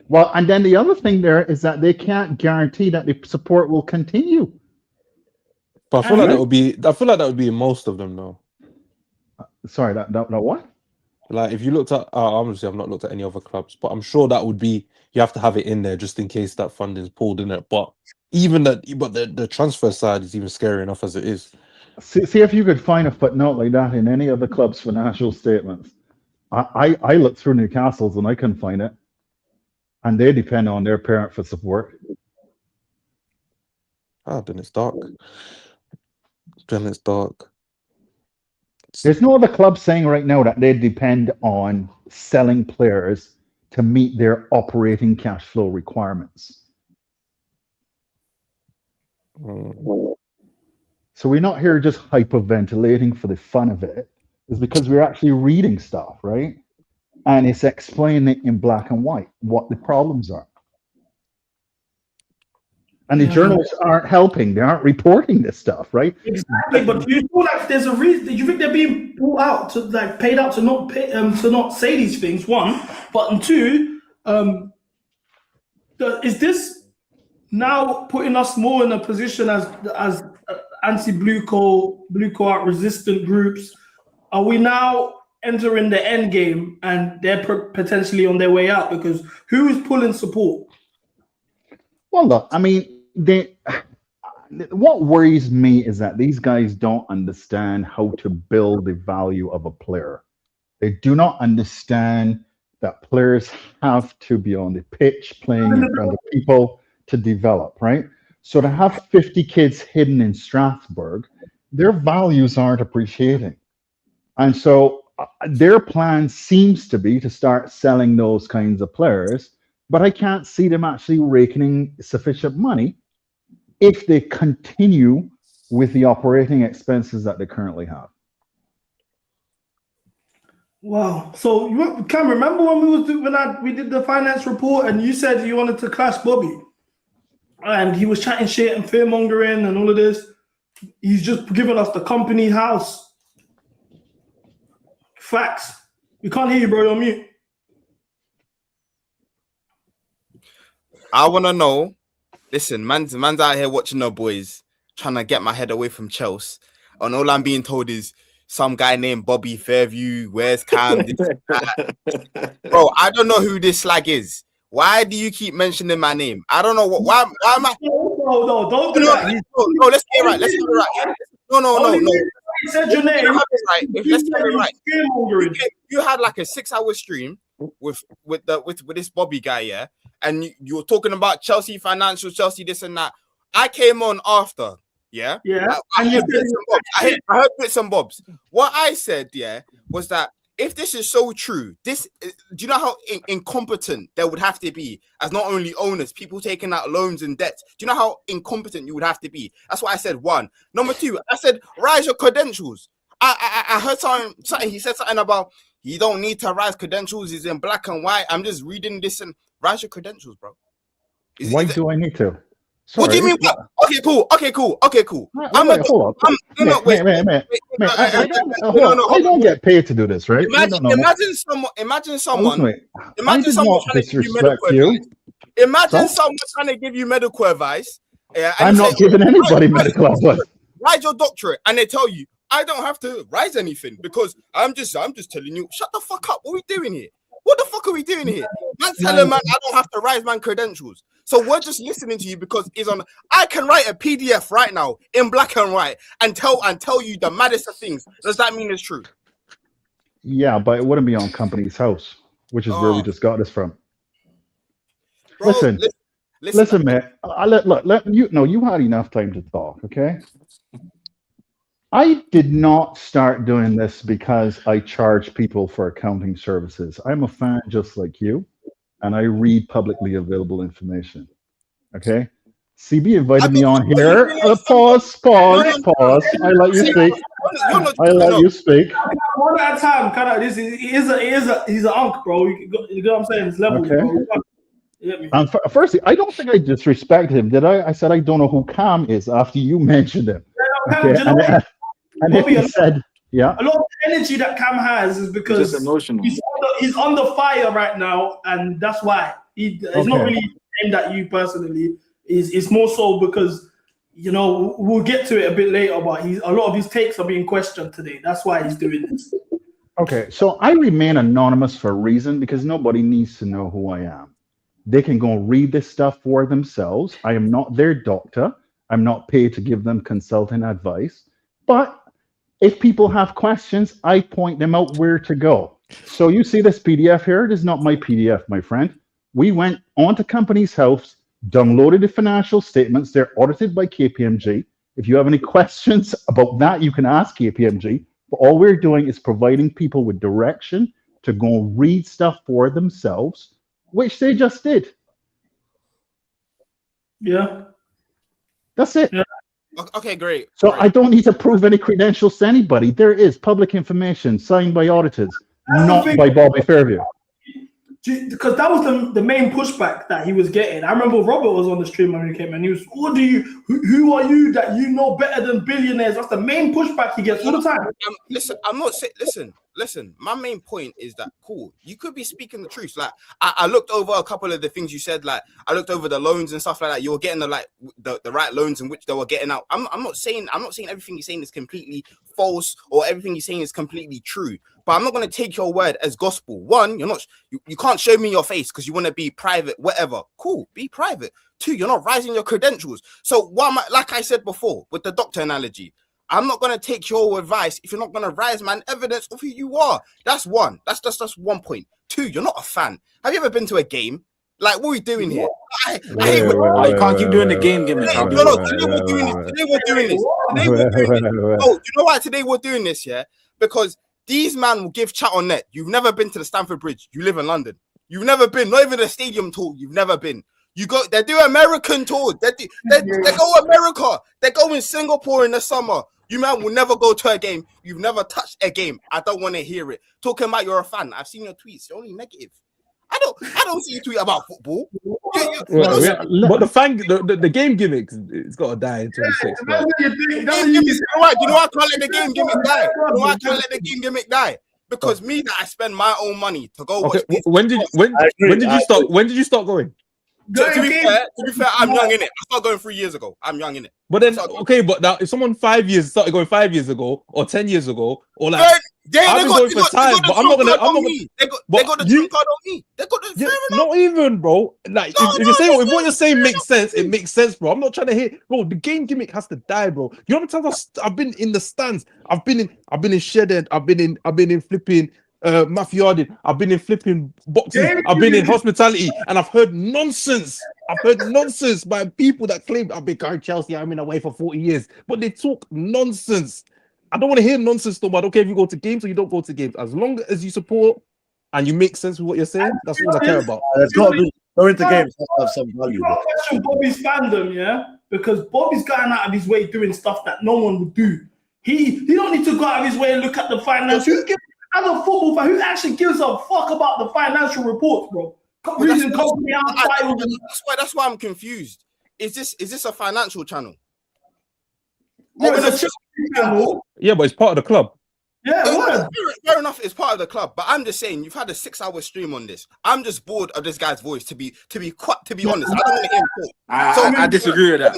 Well, and then the other thing there is that they can't guarantee that the support will continue. But I feel like that would be in most of them, though. Sorry, that what? Like if you looked at, obviously I've not looked at any other clubs, but I'm sure that would be, you have to have it in there just in case that funding is pulled in it. But even that, the transfer side is even scary enough as it is. See if you could find a footnote like that in any of the club's financial statements. I looked through Newcastle's and I couldn't find it. And they depend on their parent for support. Then it's dark. Then it's dark. There's no other club saying right now that they depend on selling players to meet their operating cash flow requirements. So we're not here just hyperventilating for the fun of it. It's because we're actually reading stuff, right? And it's explaining in black and white what the problems are. And the journalists aren't helping. They aren't reporting this stuff, right? Exactly. But do you feel like there's a reason? Do you think they're being brought out to paid out to not say these things? One, but two, is this now putting us more in a position as anti-blue coat resistant groups? Are we now entering the end game and they're potentially on their way out? Because who is pulling support? Well, look, I mean, what worries me is that these guys don't understand how to build the value of a player. They do not understand that players have to be on the pitch playing in front of people to develop, right? So to have 50 kids hidden in Strasbourg, their values aren't appreciating. And so their plan seems to be to start selling those kinds of players, but I can't see them actually raking in sufficient money if they continue with the operating expenses that they currently have. Wow. So you can remember when we did the finance report and you said you wanted to clash Bobby, and he was chatting shit and fear mongering and all of this. He's just giving us the company house. Facts. We can't hear you, bro. You're on mute. I want to know. Listen, man's out here watching the boys, trying to get my head away from Chelsea. And all I'm being told is some guy named Bobby Fairview. Where's Cam? Bro, I don't know who this slag is. Why do you keep mentioning my name? I don't know why am I? No, don't do that. No, let's get it right. Let's get it right. No. He said your name. Right. Let's get it right. You had like a 6-hour stream with this Bobby guy, yeah, and you were talking about Chelsea financial, Chelsea this and that. I came on after, yeah. I heard bits and bobs. What I said, yeah, was that if this is so true, do you know how incompetent there would have to be as not only owners, people taking out loans and debts? Do you know how incompetent you would have to be? That's why I said one. Number two, I said rise your credentials. I heard something. He said something about you don't need to rise credentials. It's in black and white. I'm just reading this and rise your credentials, bro. Why do I need to? Sorry. What do you mean? Okay, cool. I don't get paid to do this, right? Imagine someone trying to give you medical advice. Imagine someone trying to give you medical advice. I'm not giving anybody medical advice. Write your doctorate, and they tell you I don't have to rise anything because I'm just telling you. Shut the fuck up. What are we doing here? What the fuck are we doing here? Man's telling man I don't have to rise man credentials. So we're just listening to you because it's on. I can write a PDF right now in black and white and tell you the maddest of things. Does that mean it's true? Yeah, but it wouldn't be on company's house, which is where we just got this from. Bro, listen, man. You had enough time to talk, okay? I did not start doing this because I charge people for accounting services. I'm a fan just like you, and I read publicly available information. Okay? CB invited me on here. Pause. I let you speak. One at a time. He's an unk, bro. You know what I'm saying? It's level, okay. Bro. Firstly, I don't think I disrespected him, did I? I said I don't know who Cam is after you mentioned him. Okay? And Bobby, he said, yeah. A lot of energy that Cam has is because he's under fire right now, and that's why it's not really aimed at you personally. It's more so because we'll get to it a bit later, but a lot of his takes are being questioned today. That's why he's doing this. Okay, so I remain anonymous for a reason because nobody needs to know who I am. They can go read this stuff for themselves. I am not their doctor. I'm not paid to give them consulting advice, but if people have questions, I point them out where to go. So you see this PDF here? It is not my PDF, my friend. We went onto company's house, downloaded the financial statements. They're audited by KPMG. If you have any questions about that, you can ask KPMG. But all we're doing is providing people with direction to go read stuff for themselves, which they just did. Yeah. That's it. Yeah. Okay, great. So I don't need to prove any credentials to anybody. There is public information signed by auditors, not by Bobby Fairview. Because that was the main pushback that he was getting. I remember Robert was on the stream when he came and he was, who are you that you know better than billionaires? That's the main pushback he gets all the time. Listen, my main point is that, cool, you could be speaking the truth. Like, I looked over a couple of the things you said, like, I looked over the loans and stuff like that. You were getting the right loans in which they were getting out. I'm not saying everything you're saying is completely false or everything you're saying is completely true. But I'm not going to take your word as gospel. One, you can't show me your face because you want to be private, whatever. Cool, be private. Two, you're not rising your credentials. So like I said before, with the doctor analogy, I'm not going to take your advice if you're not going to rise, man, evidence of who you are. That's one. That's 1 point. Two, you're not a fan. Have you ever been to a game? Like, what are we doing here? You can't keep doing the game gimmick. Today we're doing this. Oh, you know why today we're doing this, yeah? Because these man will give chat on net. You've never been to the Stamford Bridge. You live in London. You've never been, not even a stadium tour. You've never been. They do American tours. They go America. They go in Singapore in the summer. You man will never go to a game. You've never touched a game. I don't want to hear it. Talking about you're a fan. I've seen your tweets. You're only negative. I don't see you tweet about football. But the game gimmicks, it's got to die in 26. Bro. You know why I can't let the game gimmick die? You know why I can't let the game gimmick die? Because me, that I spend my own money to go watch this. When did you start going? To be fair, I'm young in it. I started going 3 years ago. I'm young in it. But then, but now if someone started going 5 years ago or 10 years ago, or like I've been going for time, but I'm not gonna. They got the trump card on me. They got the not even, bro. Like if you say if what you're saying makes sense, it makes sense, bro. I'm not trying to hear, bro. The game gimmick has to die, bro. You know how many times I've been in the stands? I've been in Shedded. I've been in flipping. Mafia, I've been in flipping boxes, I've been in hospitality, and I've heard nonsense. I've heard nonsense by people that claim I've been going Chelsea, I'm in away for 40 years, but they talk nonsense. I don't want to hear nonsense, though. I don't care if you go to games or you don't go to games. As long as you support and you make sense with what you're saying, that's all I care about. There's got to be going to games have some value. I question Bobby's fandom, yeah, because Bobby's going out of his way doing stuff that no one would do. He don't need to go out of his way and look at the finance. As a football fan, who actually gives a fuck about the financial reports, bro? That's why I'm confused. Is this a financial channel? No, it's a channel. Yeah, but it's part of the club. Yeah, fair enough. It's part of the club, but I'm just saying you've had a 6-hour stream on this. I'm just bored of this guy's voice. To be honest, I don't want to hear him talk. I disagree with that.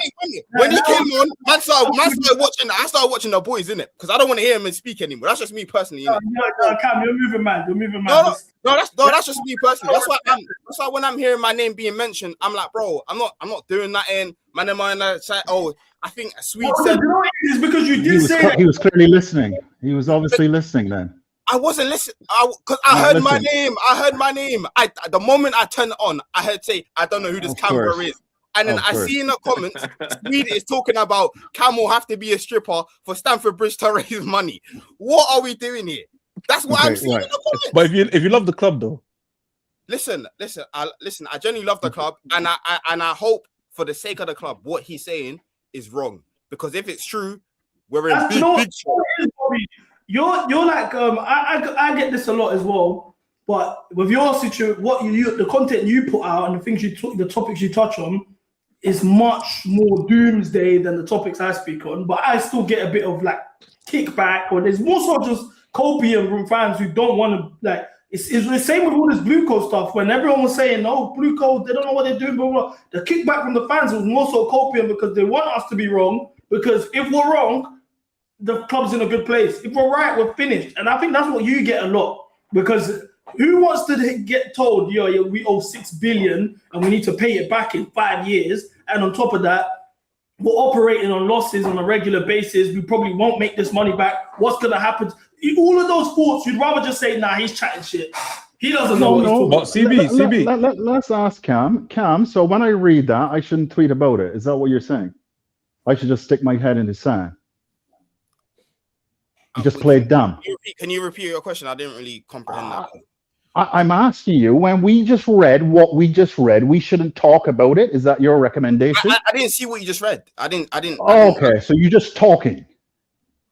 When he came on, man started watching. I started watching the boys in it because I don't want to hear him speak anymore. That's just me personally. Cam, you're moving man. No, that's just me personally. That's why when I'm hearing my name being mentioned, I'm like, bro, I'm not doing that. In man, am I on the side? Oh, I think Swede said. You know what it is because you did say he was clearly listening. He was obviously listening then. I wasn't listening because I heard my name. The moment I turned it on, I heard say, I don't know who this Camera is. And then I see in the comments, Swede is talking about Cam will have to be a stripper for Stamford Bridge to raise money. What are we doing here? That's what I'm seeing in the comments. But if you love the club though, listen. I genuinely love the club, and I hope for the sake of the club, what he's saying is wrong. Because if it's true, we're in big trouble. You're like I get this a lot as well. But with your situation, the content you put out and the topics you touch on is much more doomsday than the topics I speak on. But I still get a bit of like kickback, or there's more so just copium from fans who don't want to like. It's the same with all this blue code stuff. When everyone was saying, "No, blue code, they don't know what they're doing," blah, blah, blah. The kickback from the fans was more so copium because they want us to be wrong. Because if we're wrong, the club's in a good place. If we're right, we're finished. And I think that's what you get a lot. Because who wants to get told, yo, we owe 6 billion and we need to pay it back in 5 years? And on top of that, we're operating on losses on a regular basis. We probably won't make this money back. What's going to happen? All of those thoughts, you'd rather just say, nah, he's chatting shit. He doesn't know what he's talking about. CB. Let's ask Cam. Cam, so when I read that, I shouldn't tweet about it. Is that what you're saying? I should just stick my head in the sand. You just played dumb. Can you repeat your question? I didn't really comprehend that. I'm asking you, when we just read what we just read, we shouldn't talk about it. Is that your recommendation? I didn't see what you just read. I didn't. Okay, so you're just talking.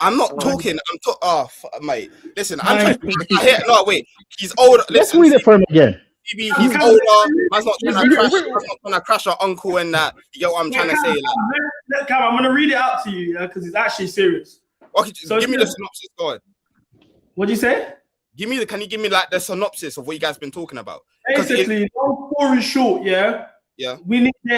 I'm not talking. I'm talking. Oh, mate. Listen, I'm trying. No, wait. He's older. Let's read it for him again. He's older. Man's not trying to crash our uncle and that. You get what I'm trying to say? Like, I'm going to read it out to you, because it's actually serious. Okay, so give me the synopsis. Go ahead. What'd you say? Can you give me like the synopsis of what you guys been talking about? Basically, long story short, they're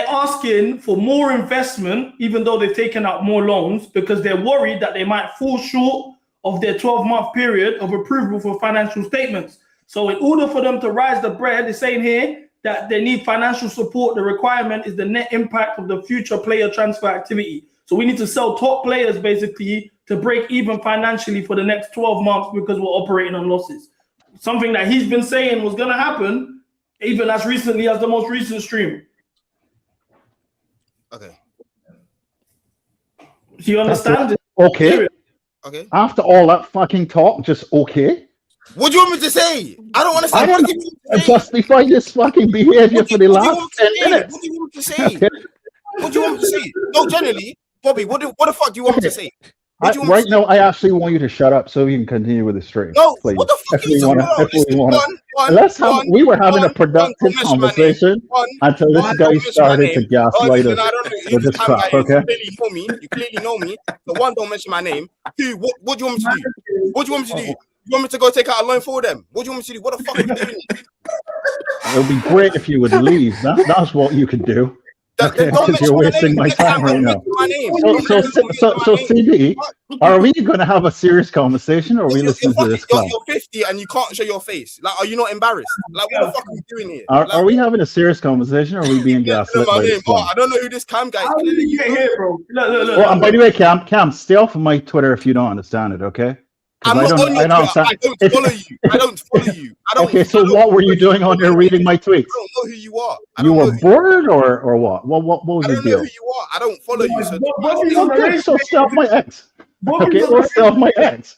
asking for more investment, even though they've taken out more loans, because they're worried that they might fall short of their 12-month period of approval for financial statements. So in order for them to rise the bread, they're saying here that they need financial support. The requirement is the net impact of the future player transfer activity. So we need to sell top players basically to break even financially for the next 12 months because we're operating on losses. Something that he's been saying was going to happen even as recently as the most recent stream. Okay. Do you understand? Okay. Okay. After all that fucking talk, just okay. What do you want me to say? I don't want to say. I want to justify this fucking behavior for the last 10 minutes. What do you want me to say? What do you want me to say? No, generally, Bobby, what the fuck do you want me to say? Right now, I actually want you to shut up so we can continue with the stream. No, please. what the fuck are you talking about? We were having a productive conversation until this guy started to gaslight us with this crap. Okay. You clearly know me. The one, don't mention my name. Two, what do you want me to do? What do you want me to do? You want me to go take out a loan for them? What do you want me to do? What the fuck are you doing? It would be great if you would leave. That's what you could do. Okay, because you're wasting my time right now. So CD, are we going to have a serious conversation, or are we listening to this club? You're 50 and you can't show your face. Like, are you not embarrassed? Like, what the fuck are you doing here? Are we having a serious conversation, or are we being gaslit by this club? I don't know who this Cam guy is. How did you get here, bro? Look. Well, and by the way, Cam, stay off of my Twitter if you don't understand it, okay? I don't follow you. Okay, so what were you doing on there reading my tweets? I don't know who you are. You were bored or what? What was your deal? I don't know who you are. I don't follow you. So stay off my ex. Okay, well, stay off my ex.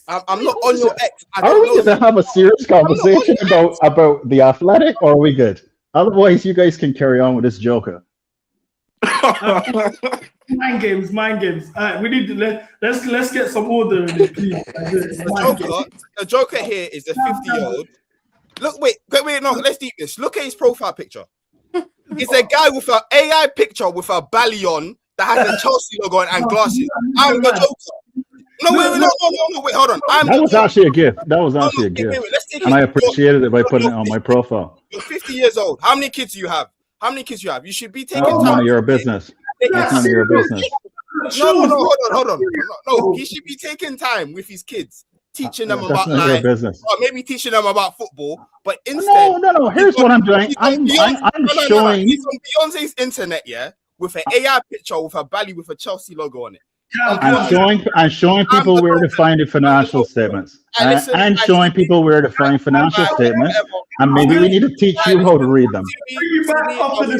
I'm not on your ex. Are we going to have a serious conversation about the Athletic, or are we good? Otherwise, you guys can carry on with this joker. Mind games. All right, we need to let's get some order in it, please. The Joker here is a 50-year-old. Look, wait, no, let's deep this. Look at his profile picture. It's a guy with an AI picture with a belly on that has a Chelsea logo on and glasses. I'm the Joker. No, wait, hold on. That was actually a gift. And I appreciated it by putting it on my profile. You're 50 years old. How many kids do you have? You should be taking time. None of your business. That's none of your business. No, hold on. No, he should be taking time with his kids, teaching them about life, or maybe teaching them about football. But instead, no. Here's what I'm doing. I'm showing. He's on Beyonce's internet, yeah, with an AI picture with a belly with a Chelsea logo on it. I'm showing people where to find the financial statements. I'm showing people where to find financial statements, and maybe we need to teach you how to read them. I'll be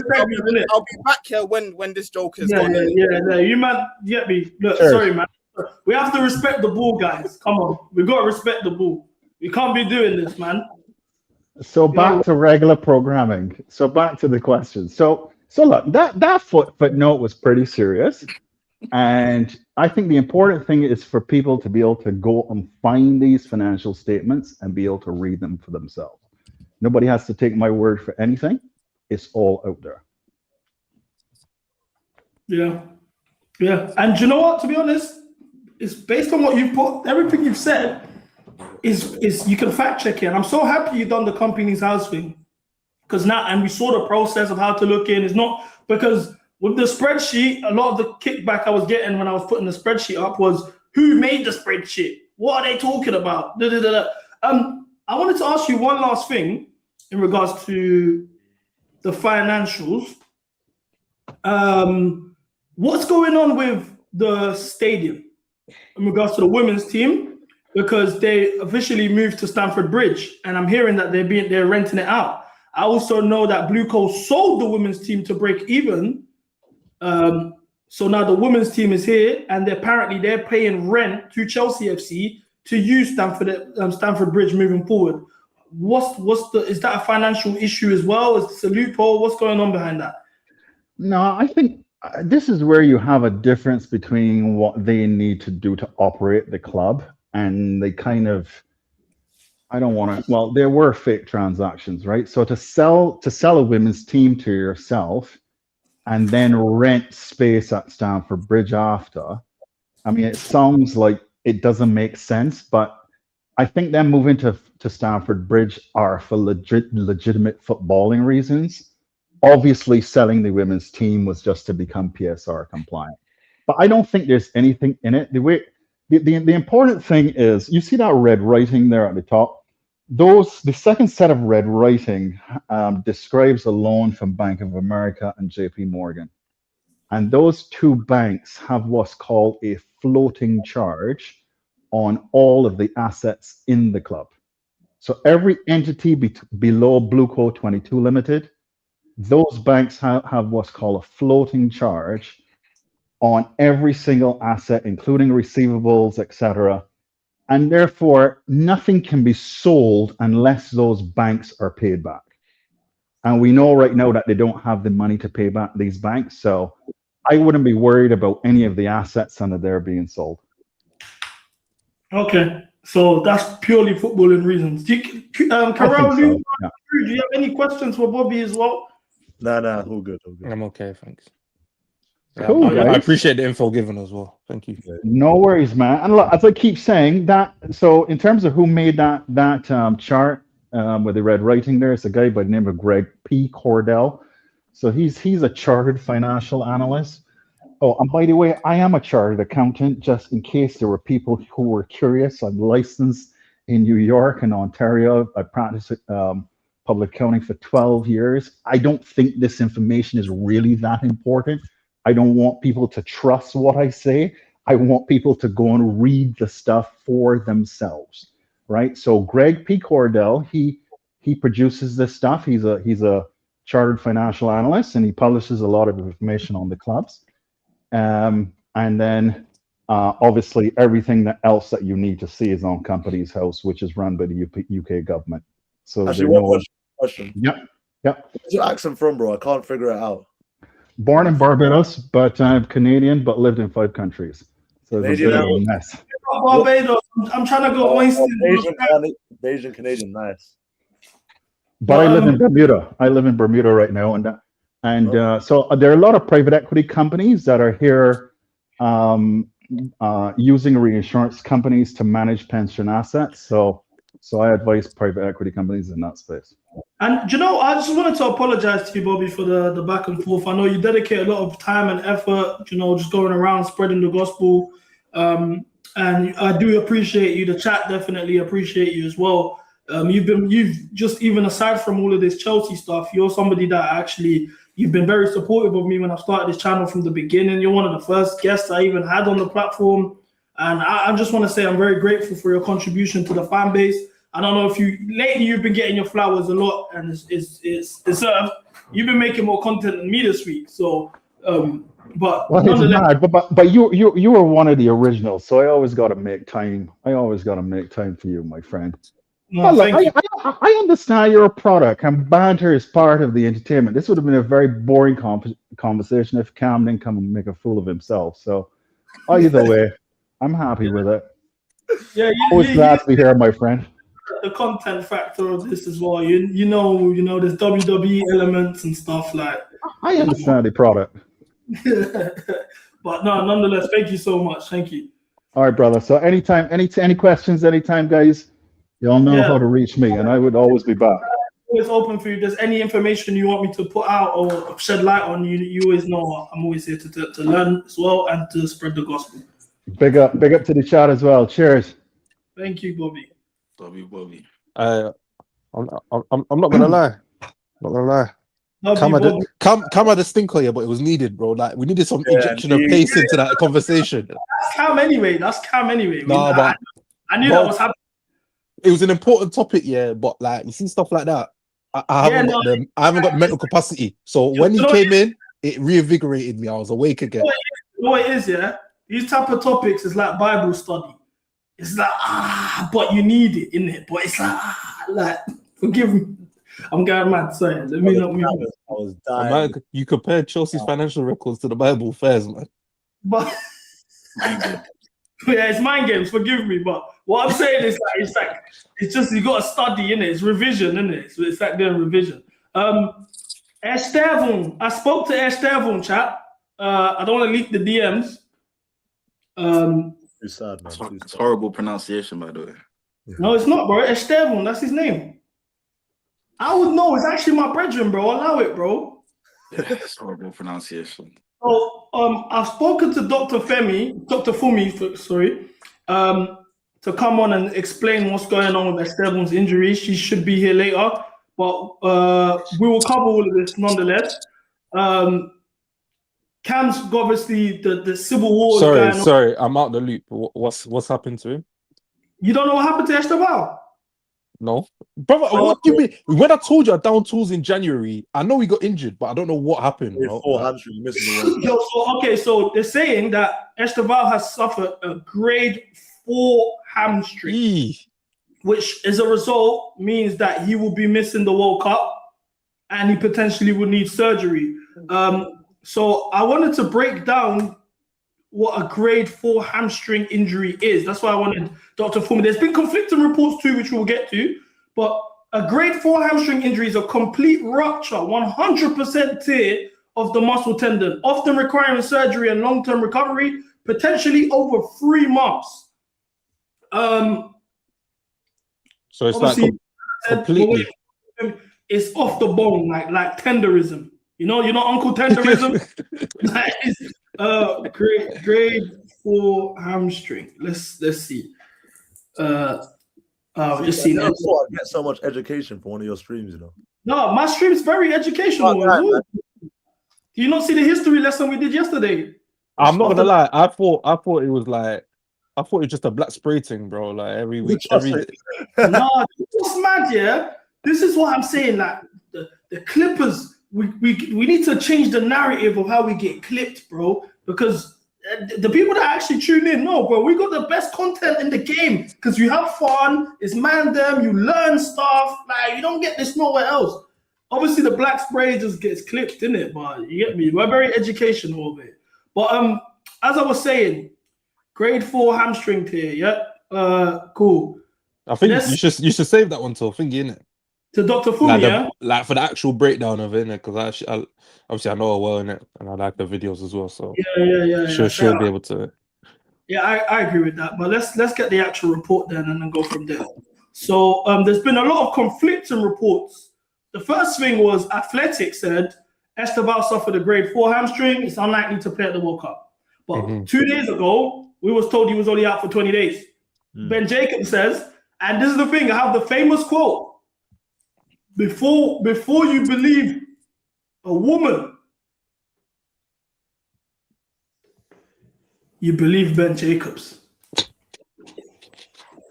back here when this joke is gone. Yeah, you man, get me. Look, sorry, man. We have to respect the ball, guys. Come on, we got to respect the ball. We can't be doing this, man. So back to regular programming. So back to the questions. So look, that footnote was pretty serious. And I think the important thing is for people to be able to go and find these financial statements and be able to read them for themselves. Nobody has to take my word for anything. It's all out there. Yeah. And you know what? To be honest, it's based on what you've put. Everything you've said is you can fact check it. And I'm so happy you've done the company's house thing, because now, and we saw the process of how to look in. It's not because. With the spreadsheet, a lot of the kickback I was getting when I was putting the spreadsheet up was, who made the spreadsheet? What are they talking about? I wanted to ask you one last thing in regards to the financials. What's going on with the stadium in regards to the women's team? Because they officially moved to Stamford Bridge, and I'm hearing that they're renting it out. I also know that Blue Coat sold the women's team to break even. So now the women's team is here, and apparently they're paying rent to Chelsea FC to use Stamford Bridge moving forward. Is that a financial issue as well? Is this a loophole? What's going on behind that? No, I think this is where you have a difference between what they need to do to operate the club, and they kind of, there were fake transactions, right? So to sell a women's team to yourself and then rent space at Stamford Bridge after. I mean, it sounds like it doesn't make sense, but I think them moving to Stamford Bridge are for legitimate footballing reasons. Obviously, selling the women's team was just to become PSR compliant. But I don't think there's anything in it. The important thing is, you see that red writing there at the top? The second set of red writing describes a loan from Bank of America and JP Morgan. And those two banks have what's called a floating charge on all of the assets in the club. So every entity below Blue Coat 22 Limited, those banks have what's called a floating charge on every single asset, including receivables, etc. And therefore, nothing can be sold unless those banks are paid back. And we know right now that they don't have the money to pay back these banks. So I wouldn't be worried about any of the assets under there being sold. Okay, so that's purely footballing reasons. Karel, so, yeah. do you have any questions for Bobby as well? Nah, all good, all good. I'm okay, thanks. Cool, I guys. appreciate the info given as well. Thank you. No worries, man. And look, as I keep saying that, so in terms of who made that chart with the red writing there, it's a guy by the name of Greg P. Cordell. So he's a chartered financial analyst. Oh, and by the way, I am a chartered accountant, just in case there were people who were curious. I'm licensed in New York and Ontario. I practiced public accounting for 12 years. I don't think this information is really that important. I don't want people to trust what I say. I want people to go and read the stuff for themselves, right? So Greg P. Cordell, he produces this stuff. He's a chartered financial analyst, and he publishes a lot of information on the clubs. And then obviously everything else that you need to see is on Companies House, which is run by the UK government. So Actually, one question. Yep. Where's your accent from, bro? I can't figure it out. Born in Barbados, but I'm Canadian, but lived in 5 countries. So it's a bit of a mess. Barbados. I'm trying to go Asian Canadian, nice. But I live in Bermuda. I live in Bermuda right now, and so there are a lot of private equity companies that are here using reinsurance companies to manage pension assets. So I advise private equity companies in that space. And you know, I just wanted to apologize to you, Bobby, for the back and forth. I know you dedicate a lot of time and effort, you know, just going around spreading the gospel. And I do appreciate you. The chat definitely appreciate you as well. You've just, even aside from all of this Chelsea stuff, you're somebody that actually, you've been very supportive of me when I started this channel from the beginning. You're one of the first guests I even had on the platform. And I just want to say I'm very grateful for your contribution to the fan base. I don't know if lately you've been getting your flowers a lot, and it's deserved. You've been making more content than me this week. So, but it's mad, but you were one of the originals, so I always got to make time. I always got to make time for you, my friend. No, I understand you're a product, and banter is part of the entertainment. This would have been a very boring conversation if Cam didn't come and make a fool of himself. So, either way, I'm happy with it. Yeah, always glad to be here, my friend. The content factor of this as well. You know, there's WWE elements and stuff like. I understand the product. But no, nonetheless, thank you so much. Thank you. All right, brother. So anytime, any questions, anytime, guys, y'all know how to reach me, and I would always be back. Always open for you. If there's any information you want me to put out or shed light on, you always know I'm always here to learn as well and to spread the gospel. Big up to the chat as well. Cheers. Thank you, Bobby. Bobby. I'm not gonna lie. Not gonna lie. Come at the stinker here, but it was needed, bro. Like, we needed some injection of pace into that conversation. That's Cam anyway. No, but I knew that was happening. It was an important topic, yeah. But like, you see stuff like that, I haven't got the mental capacity. So when he came in, it reinvigorated me. I was awake again. You know what it is, yeah? These type of topics is like Bible study. It's like, but you need it in it. But it's like, forgive me. I'm going mad. Sorry, let me not move. I was dying. Man, you compared Chelsea's financial records to the Bible fairs, man. But yeah, it's mind games. Forgive me, but what I'm saying is it's just you got to study in it. It's revision, isn't it? So it's like doing revision. Estevan, I spoke to Estevan, chat. I don't want to leak the DMs. Too sad, man. It's horrible pronunciation, by the way. No, it's not, bro. Estevan, that's his name. I would know. It's actually my brethren, bro. Allow it, bro. It's horrible pronunciation. So, I've spoken to Dr. Fumi, to come on and explain what's going on with Esteban's injury. She should be here later, but we will cover all of this nonetheless. Cam's obviously the civil war. Sorry, I'm out the loop. What's happened to him? You don't know what happened to Esteban? No, brother. What do you mean? When I told you I down tools in January, I know he got injured, but I don't know what happened. So they're saying that Esteban has suffered a grade 4 hamstring, which as a result means that he will be missing the World Cup and he potentially would need surgery. So I wanted to break down what a grade 4 hamstring injury is. That's why I wanted Dr. Fumi. There's been conflicting reports too, which we'll get to, but a grade 4 hamstring injury is a complete rupture, 100% tear of the muscle tendon, often requiring surgery and long-term recovery, potentially over 3 months. So it's like completely. It's off the bone, like tenderism. You know Uncle Tenderism? Grade 4 hamstring. Let's see. Just see. I never thought I'd get so much education for one of your streams, you know. No, my stream's very educational. Oh, do you not see the history lesson we did yesterday? I'm not gonna lie. I thought it was like, I thought it was just a black spray thing, bro. Like every week, No, it's mad, yeah. This is what I'm saying. Like the Clippers, we need to change the narrative of how we get clipped, bro. Because the people that actually tune in, no, bro, we got the best content in the game because you have fun. It's man-them. You learn stuff. Like you don't get this nowhere else. Obviously, the black spray just gets clipped, innit? But you get me. We're very educational of it. But as I was saying, grade 4 hamstring tear. Yeah, cool. I think you should save that one till thingy, innit? To Dr. Fumi, like for the actual breakdown of it, innit? Because obviously I know her well, innit? And I like the videos as well. So she'll be able to. Yeah, I agree with that. But let's get the actual report then and then go from there. So there's been a lot of conflicting reports. The first thing was Athletic said Esteval suffered a grade 4 hamstring. It's unlikely to play at the World Cup. But 2 days ago, we was told he was only out for 20 days. Ben Jacobs says, and this is the thing, I have the famous quote. Before you believe a woman, you believe Ben Jacobs.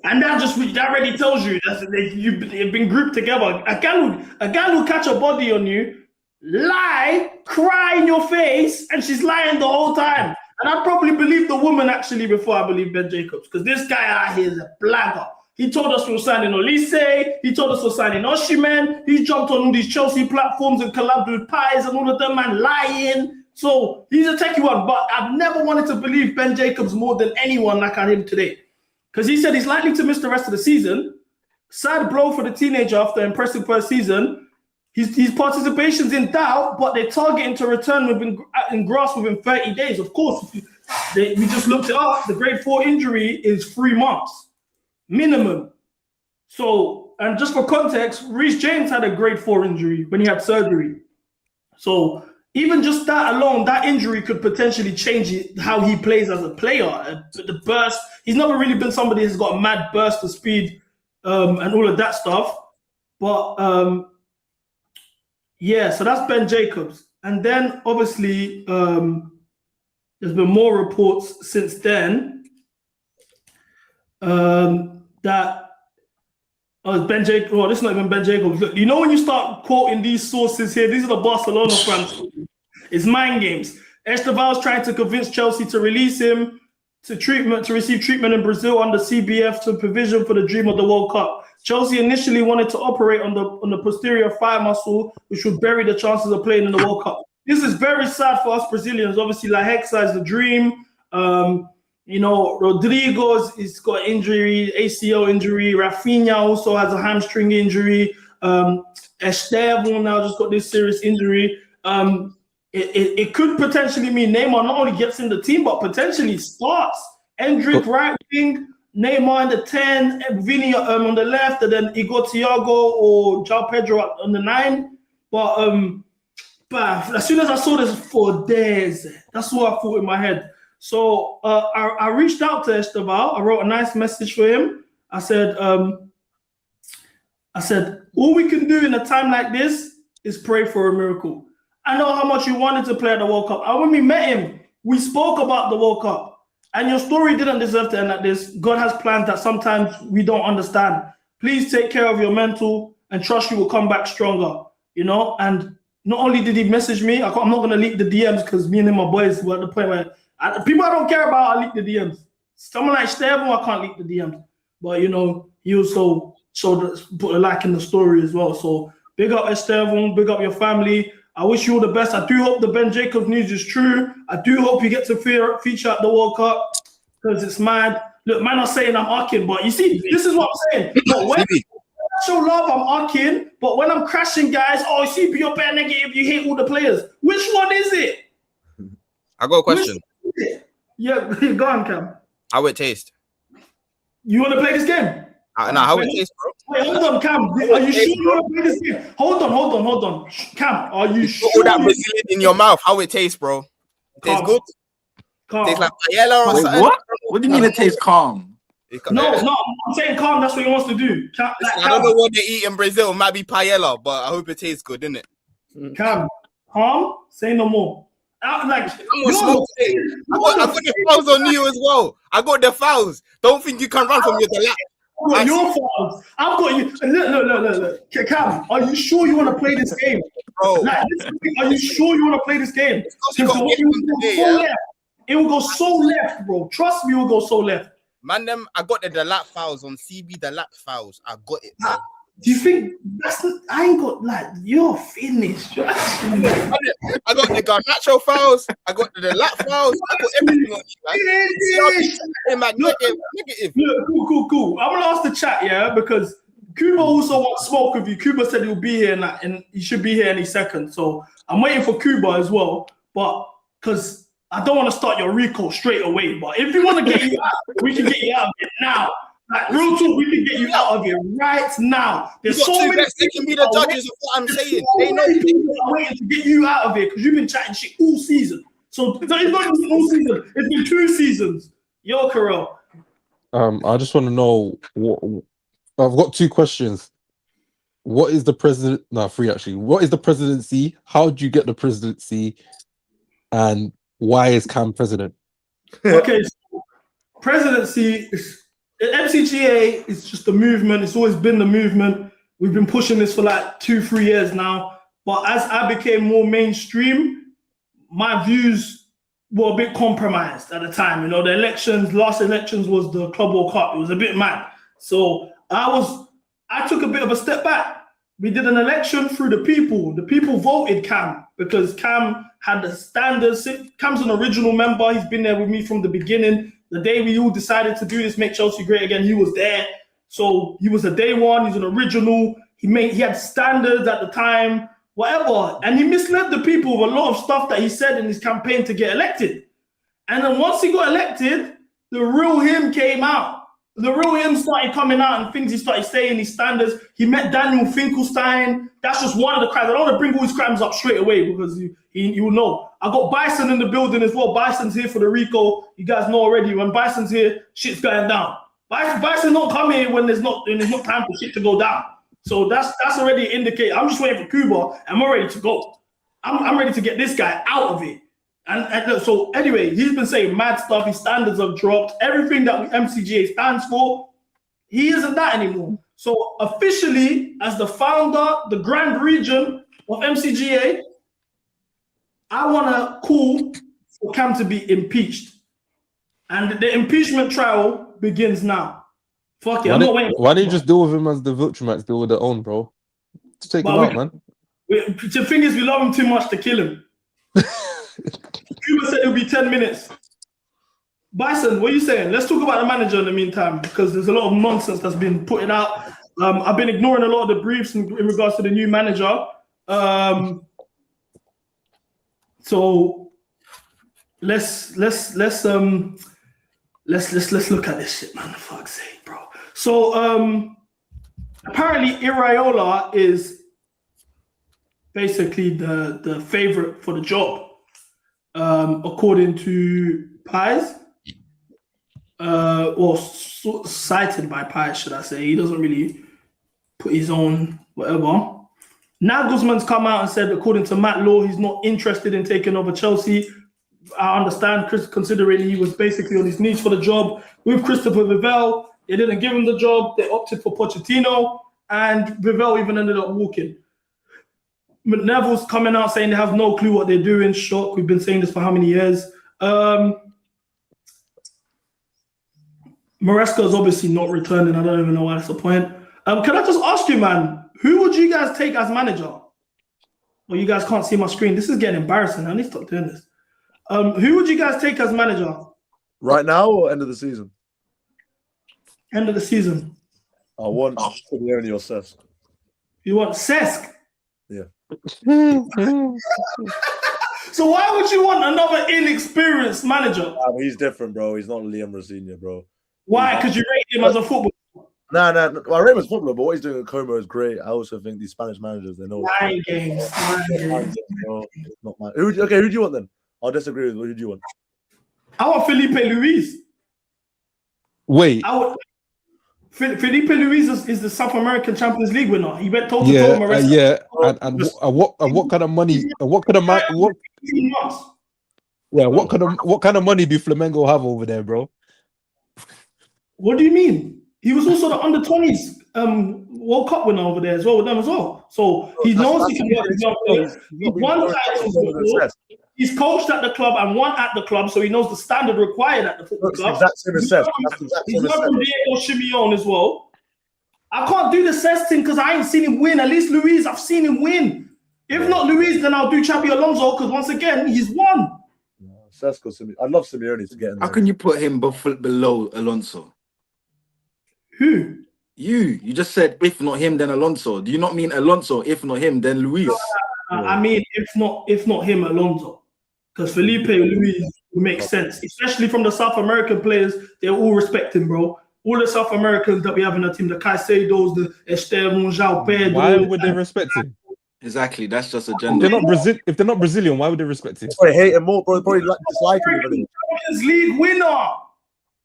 And that already tells you that you've been grouped together. A girl will catch a body on you, lie, cry in your face, and she's lying the whole time. And I probably believe the woman actually before I believe Ben Jacobs, because this guy out here is a blagger. He told us we were signing Olise. He told us we were signing Oshiman. He jumped on all these Chelsea platforms and collabed with Pies and all of them, man, lying. So he's a techie one, but I've never wanted to believe Ben Jacobs more than anyone like I did today. Because he said he's likely to miss the rest of the season. Sad blow for the teenager after impressive first season. His participation's in doubt, but they're targeting to return in grasp within 30 days. Of course, we just looked it up. The grade 4 injury is 3 months. Minimum. So, and just for context, Reece James had a grade 4 injury when he had surgery. So even just that alone, that injury could potentially change how he plays as a player. The burst, he's never really been somebody who's got a mad burst of speed and all of that stuff. But yeah, so that's Ben Jacobs. And then obviously there's been more reports since then. That Ben Jacobs. Well, this is not even Ben Jacobs. Look, you know when you start quoting these sources here, these are the Barcelona fans. It's mind games. Esteval's trying to convince Chelsea to release him to receive treatment in Brazil under CBF supervision for the dream of the World Cup. Chelsea initially wanted to operate on the posterior thigh muscle, which would bury the chances of playing in the World Cup. This is very sad for us Brazilians. Obviously, La Hexa is the dream. You know, Rodrigo's is got injury, ACL injury. Rafinha also has a hamstring injury. Esteban now just got this serious injury. It could potentially mean Neymar not only gets in the team, but potentially starts. Endrick right wing, Neymar in the 10, Vini on the left, and then Igor Thiago or João Pedro on the 9. But as soon as I saw this for days, that's what I thought in my head. So I reached out to Esteval. I wrote a nice message for him. I said, all we can do in a time like this is pray for a miracle. I know how much you wanted to play at the World Cup. And when we met him, we spoke about the World Cup. And your story didn't deserve to end like this. God has plans that sometimes we don't understand. Please take care of your mental and trust you will come back stronger. You know, and not only did he message me, I'm not going to leak the DMs because me and my boys were at the point where people I don't care about, I leak the DMs. Someone like Esteban, I can't leak the DMs. But, you know, he also put a like in the story as well. So big up Esteban, big up your family. I wish you all the best. I do hope the Ben Jacobs news is true. I do hope you get to feature at the World Cup because it's mad. Look, man, I'm saying I'm arcing, but you see, this is what I'm saying. But when I show love, I'm arcing. But when I'm crashing, guys, oh, you see, you're bad negative. You hate all the players. Which one is it? I got a question. Yeah, go on, Cam. How it taste? You want to play this game? No, how it tastes, bro? Wait, hold on, Cam. Are you sure you want to play this game? Hold on. Cam, are you sure? All that Brazilian in your mouth. How it tastes, bro? It tastes good. Tastes like paella or Wait, something. what do you mean it tastes calm? No, I'm saying calm. That's what he wants to do. Cam, I don't know what they eat in Brazil. It might be paella, but I hope it tastes good, innit? Cam, calm. Say no more. I got the fouls on you as well. I got the fouls. Don't think you can run from your lap. Your fouls. I've got you. Look. Cam, are you sure you want to play this game? Bro. Are you sure you want to play this game? It will go so left, bro. Trust me, it will go so left. Man, I got the lap fouls on CB, the lap fouls. I got it, bro. Do you think I ain't got you're finished? I got the Garnacho fouls. I got the lap fouls. I got everything on you, man. Negative. Look, cool. I'm gonna ask the chat, yeah, because Kuba also wants smoke with you. Kuba said he'll be here and he should be here any second. So I'm waiting for Kuba as well, but because I don't want to start your recall straight away. But if you want to get you out, we can get you out of it now. Real talk, we can get you out of it right now. There's so many people they can be the judges of what I'm saying. They know people are waiting to get you out of it because you've been chatting shit all season. So it's not even all season. It's been 2 seasons. Yo, Karel. I just want to know I've got 2 questions. What is the president? No, 3 actually. What is the presidency? How did you get the presidency? And why is Cam president? Okay, so presidency is. MCGA is just a movement. It's always been the movement. We've been pushing this for 2-3 years now. But as I became more mainstream, my views were a bit compromised at the time. You know, last elections was the Club World Cup. It was a bit mad. So I took a bit of a step back. We did an election through the people. The people voted Cam because Cam had the standards. Cam's an original member. He's been there with me from the beginning. The day we all decided to do this, make Chelsea great again, he was there. So he was a day one. He's an original. He had standards at the time, whatever. And he misled the people with a lot of stuff that he said in his campaign to get elected. And then once he got elected, the real him came out. The real him started coming out and things he started saying, his standards. He met Daniel Finkelstein. That's just one of the crimes. I don't want to bring all his crimes up straight away because you will know. I got Bison in the building as well. Bison's here for the Rico. You guys know already. When Bison's here, shit's going down. Bison don't come here when there's not time for shit to go down. So that's already an indicator. I'm just waiting for Cuba. I'm ready to go. I'm ready to get this guy out of it. And so anyway, he's been saying mad stuff. His standards have dropped. Everything that MCGA stands for, he isn't that anymore. So officially, as the founder, the Grand Region of MCGA, I want to call for Cam to be impeached. And the impeachment trial begins now. Fuck it, I'm not waiting. Why don't you just deal with him as the Viltrumites deal with their own, bro? Just take him out, man. The thing is, we love him too much to kill him. Cuba said it'll be 10 minutes. Bison, what are you saying? Let's talk about the manager in the meantime, because there's a lot of nonsense that's been put out. I've been ignoring a lot of the briefs in regards to the new manager. So let's look at this shit, man. For fuck's sake, bro. So apparently Iraola is basically the favorite for the job. According to Pies, or cited by Pies, should I say. He doesn't really put his own whatever. Nagelsmann's come out and said, according to Matt Law, he's not interested in taking over Chelsea. I understand, considering he was basically on his knees for the job. With Christopher Vivell, they didn't give him the job. They opted for Pochettino, and Vivell even ended up walking. Neville's coming out saying they have no clue what they're doing. Shock. We've been saying this for how many years? Maresca is obviously not returning. I don't even know why that's the point. Can I just ask you, man, who would you guys take as manager? Well, you guys can't see my screen. This is getting embarrassing. I need to stop doing this. Who would you guys take as manager? Right now or end of the season? End of the season. I want Simeone or Cesc. You want Cesc? Yeah. So why would you want another inexperienced manager? He's different, bro. He's not Liam Rosenior, bro. Why? Because you rate him as a footballer. Nah. Well, I rate him as footballer, but what he's doing at Como is great. I also think these Spanish managers, they know. 9 games. 9 games. Bro. Not mine. Who do you want then? I'll disagree with who do you want? I want Felipe Luis. Wait. Felipe Luis is the South American Champions League winner. He went toe to Yeah, toe. yeah. And what kind of money? What kind of what kind of money do Flamengo have over there, bro? What do you mean? He was also the under-20s World Cup winner over there as well with them as well. So he knows he can work with young players. He's won titles before. He's coached at the club and won at the club, so he knows the standard required at the football club. He's not from Diego Simeone as well. I can't do the Cesc thing because I ain't seen him win. At least Luis, I've seen him win. If not Luis, then I'll do Xabi Alonso because once again, he's won. Cesc or Simeone. I'd love Simeone to get in there. How can you put him below Alonso? Who? You just said if not him, then Alonso. Do you not mean Alonso? If not him, then Luis. I mean, if not him, Alonso. Because Felipe Luis makes sense, especially from the South American players. They all respect him, bro. All the South Americans that we have in the team, the Caicedos, the Esteban, João Pedro. Why would they respect him? Exactly, that's just a If gender. they're not Brazilian, why would they respect him? They hate him more, bro. Probably dislike him. Champions League winner.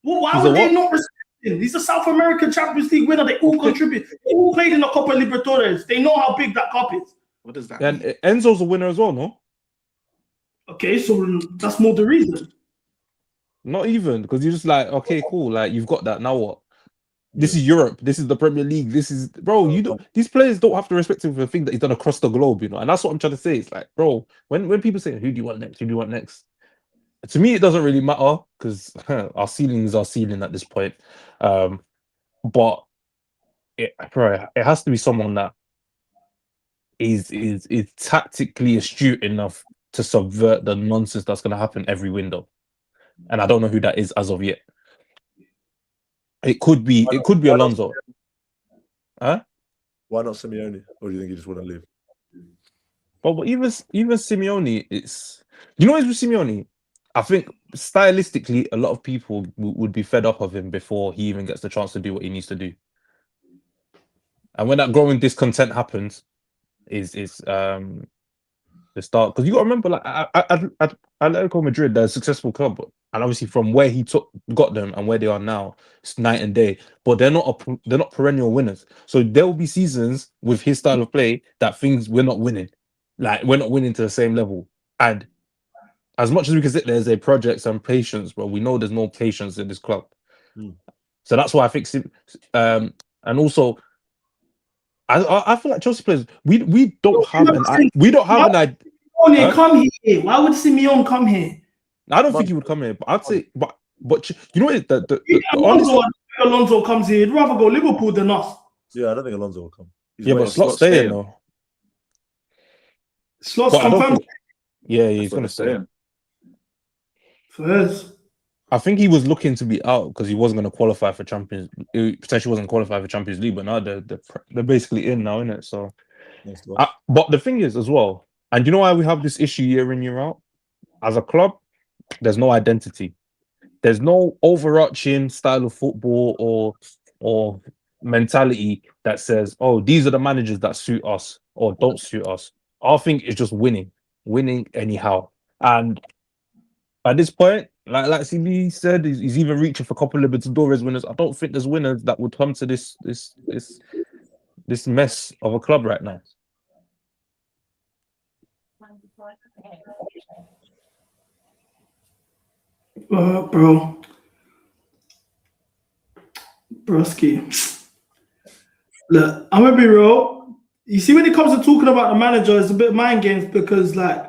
Why would they not respect him? He's a South American Champions League winner. They all contribute. They all played in the Copa Libertadores. They know how big that cup is. What does that mean? And Enzo's a winner as well, no? Okay, so that's more the reason. Not even, because you're just like, okay, cool, like you've got that. Now what? This is Europe. This is the Premier League. This is, bro. You don't. These players don't have to respect him for the thing that he's done across the globe, you know. And that's what I'm trying to say. It's like, bro, when people say, "Who do you want next? Who do you want next?" To me, it doesn't really matter because our ceiling is our ceiling at this point. But it has to be someone that is tactically astute enough to subvert the nonsense that's going to happen every window. And I don't know who that is as of yet. It could be Alonso. Huh? Why not Simeone? Or do you think he just wouldn't leave? But even Simeone, it's, you know, with Simeone, I think stylistically, a lot of people would be fed up of him before he even gets the chance to do what he needs to do. And when that growing discontent happens, is the start, because you got to remember, like Atletico Madrid, they're a successful club, and obviously from where he got them and where they are now, it's night and day. But they're not perennial winners. So there will be seasons with his style of play that things we're not winning, like we're not winning to the same level. And as much as we can sit there and say projects and patience, but we know there's no patience in this club. So that's why I think, and also, I feel like Chelsea players, we don't have an idea. Come here. Why would Simeone come here? I don't think he would come here, but I'd say, but you know what? Alonso comes here. He'd rather go Liverpool than us. Yeah, I don't think Alonso will come. But Slot's staying though. Slot's confirmed. Yeah, he's gonna stay. First. I think he was looking to be out because he wasn't going to qualify for Champions. He potentially wasn't qualified for Champions League, but now they're basically in now, innit? So, but the thing is as well, and you know why we have this issue year in, year out? As a club, there's no identity. There's no overarching style of football or mentality that says, "Oh, these are the managers that suit us or don't suit us." Our thing is just winning anyhow, and at this point, like CB said, he's even reaching for a couple of Libertadores winners. I don't think there's winners that would come to this mess of a club right now. Broski. Look, I'm gonna be real. You see, when it comes to talking about the manager, it's a bit mind games because, like,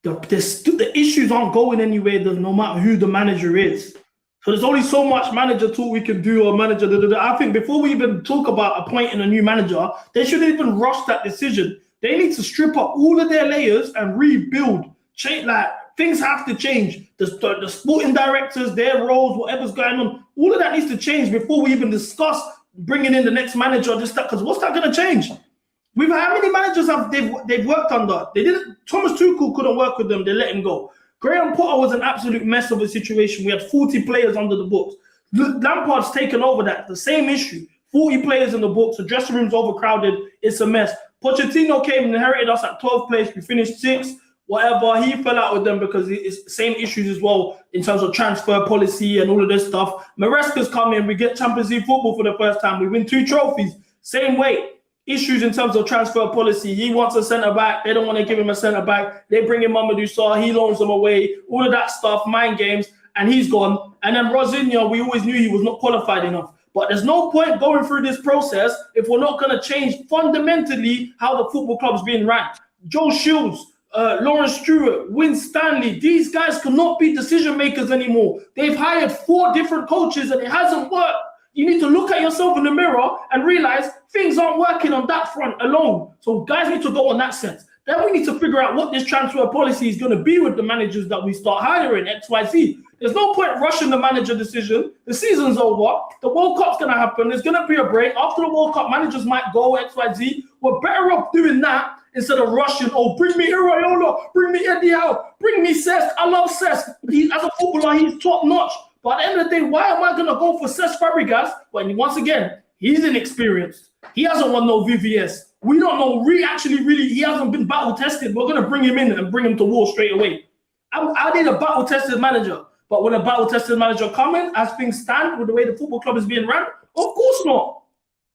the issues aren't going anywhere, no matter who the manager is. So there's only so much manager talk we can do, or manager. I think before we even talk about appointing a new manager, they shouldn't even rush that decision They need to strip up all of their layers and rebuild. Change, like things have to change. The sporting directors, their roles, whatever's going on, all of that needs to change before we even discuss bringing in the next manager or this stuff. Because what's that going to change? How many managers have they've worked under? They didn't. Thomas Tuchel couldn't work with them. They let him go. Graham Potter was an absolute mess of a situation. We had 40 players under the books. Lampard's taken over that. The same issue. 40 players in the books. The dressing room's overcrowded. It's a mess. Pochettino came and inherited us at 12th place. We finished 6th. Whatever. He fell out with them because it's the same issues as well in terms of transfer policy and all of this stuff. Maresca's come in. We get Champions League football for the first time. We win 2 trophies. Same way. Issues in terms of transfer policy. He wants a centre back. They don't want to give him a centre back. They bring in Mamadou Sarr. He loans them away. All of that stuff, mind games, and he's gone. And then Rosinha, we always knew he was not qualified enough. But there's no point going through this process if we're not going to change fundamentally how the football club's being run. Joe Shields, Lawrence Stewart, Win Stanley, these guys cannot be decision makers anymore. They've hired 4 different coaches and it hasn't worked. You need to look at yourself in the mirror and realize things aren't working on that front alone. So guys need to go on that sense. Then we need to figure out what this transfer policy is going to be with the managers that we start hiring, XYZ. There's no point rushing the manager decision. The season's over. The World Cup's going to happen. There's going to be a break. After the World Cup, managers might go, XYZ. We're better off doing that instead of rushing. Oh, bring me Iraola. Bring me Eddie Howe. Bring me Cesc. I love Cesc. As a footballer, he's top notch. But at the end of the day, why am I going to go for Cesc Fabregas when, once again, he's inexperienced? He hasn't won no VVS. We don't know. He hasn't been battle tested. We're going to bring him in and bring him to war straight away. I need a battle tested manager. But when a battle tested manager come in, as things stand with the way the football club is being run, of course not.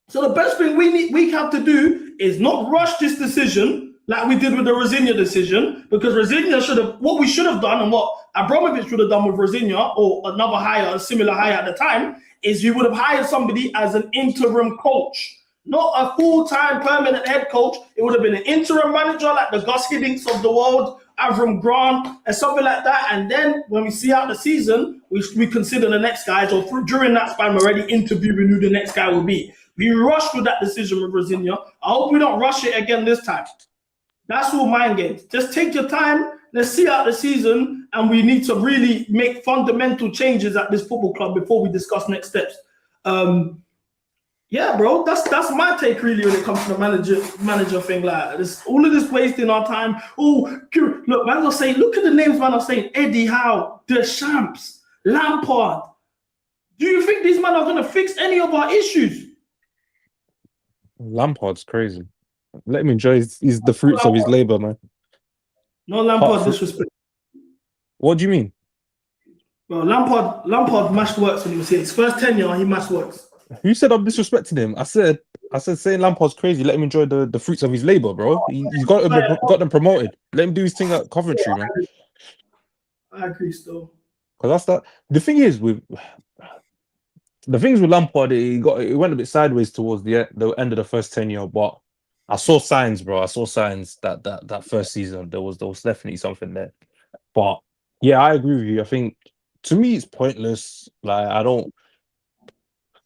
So the best thing we have to do is not rush this decision like we did with the Rosinha decision, because Rosinha what we should have done and what Abramovich should have done with Rosinha or another hire, a similar hire at the time, is you would have hired somebody as an interim coach, not a full-time permanent head coach. It would have been an interim manager like the Gus Hiddink of the world, Avram Grant, and something like that. And then when we see out the season, we consider the next guys, or during that span, we're already interviewing who the next guy will be. We rushed with that decision with Rosinha. I hope we don't rush it again this time. That's all mind games. Just take your time. Let's see out the season, and we need to really make fundamental changes at this football club before we discuss next steps. Yeah, bro, that's my take really when it comes to the manager thing. Like this, all of this wasting our time. Oh, look, man, look at the names, man. I'm saying Eddie Howe, Deschamps, Lampard. Do you think these men are going to fix any of our issues? Lampard's crazy. Let him enjoy the fruits of his labor, man. No Lampard disrespect. What do you mean? Well, Lampard mashed works when he was here. His first tenure, he mashed works. Who said I'm disrespecting him? I said saying Lampard's crazy. Let him enjoy the fruits of his labor, bro. He's got them promoted. Let him do his thing at Coventry, man. I agree, still. Because that's that. The thing is with Lampard, it went a bit sideways towards the end of the first tenure, but I saw signs, bro. I saw signs that first season there was definitely something there. But yeah, I agree with you. I think to me it's pointless. Like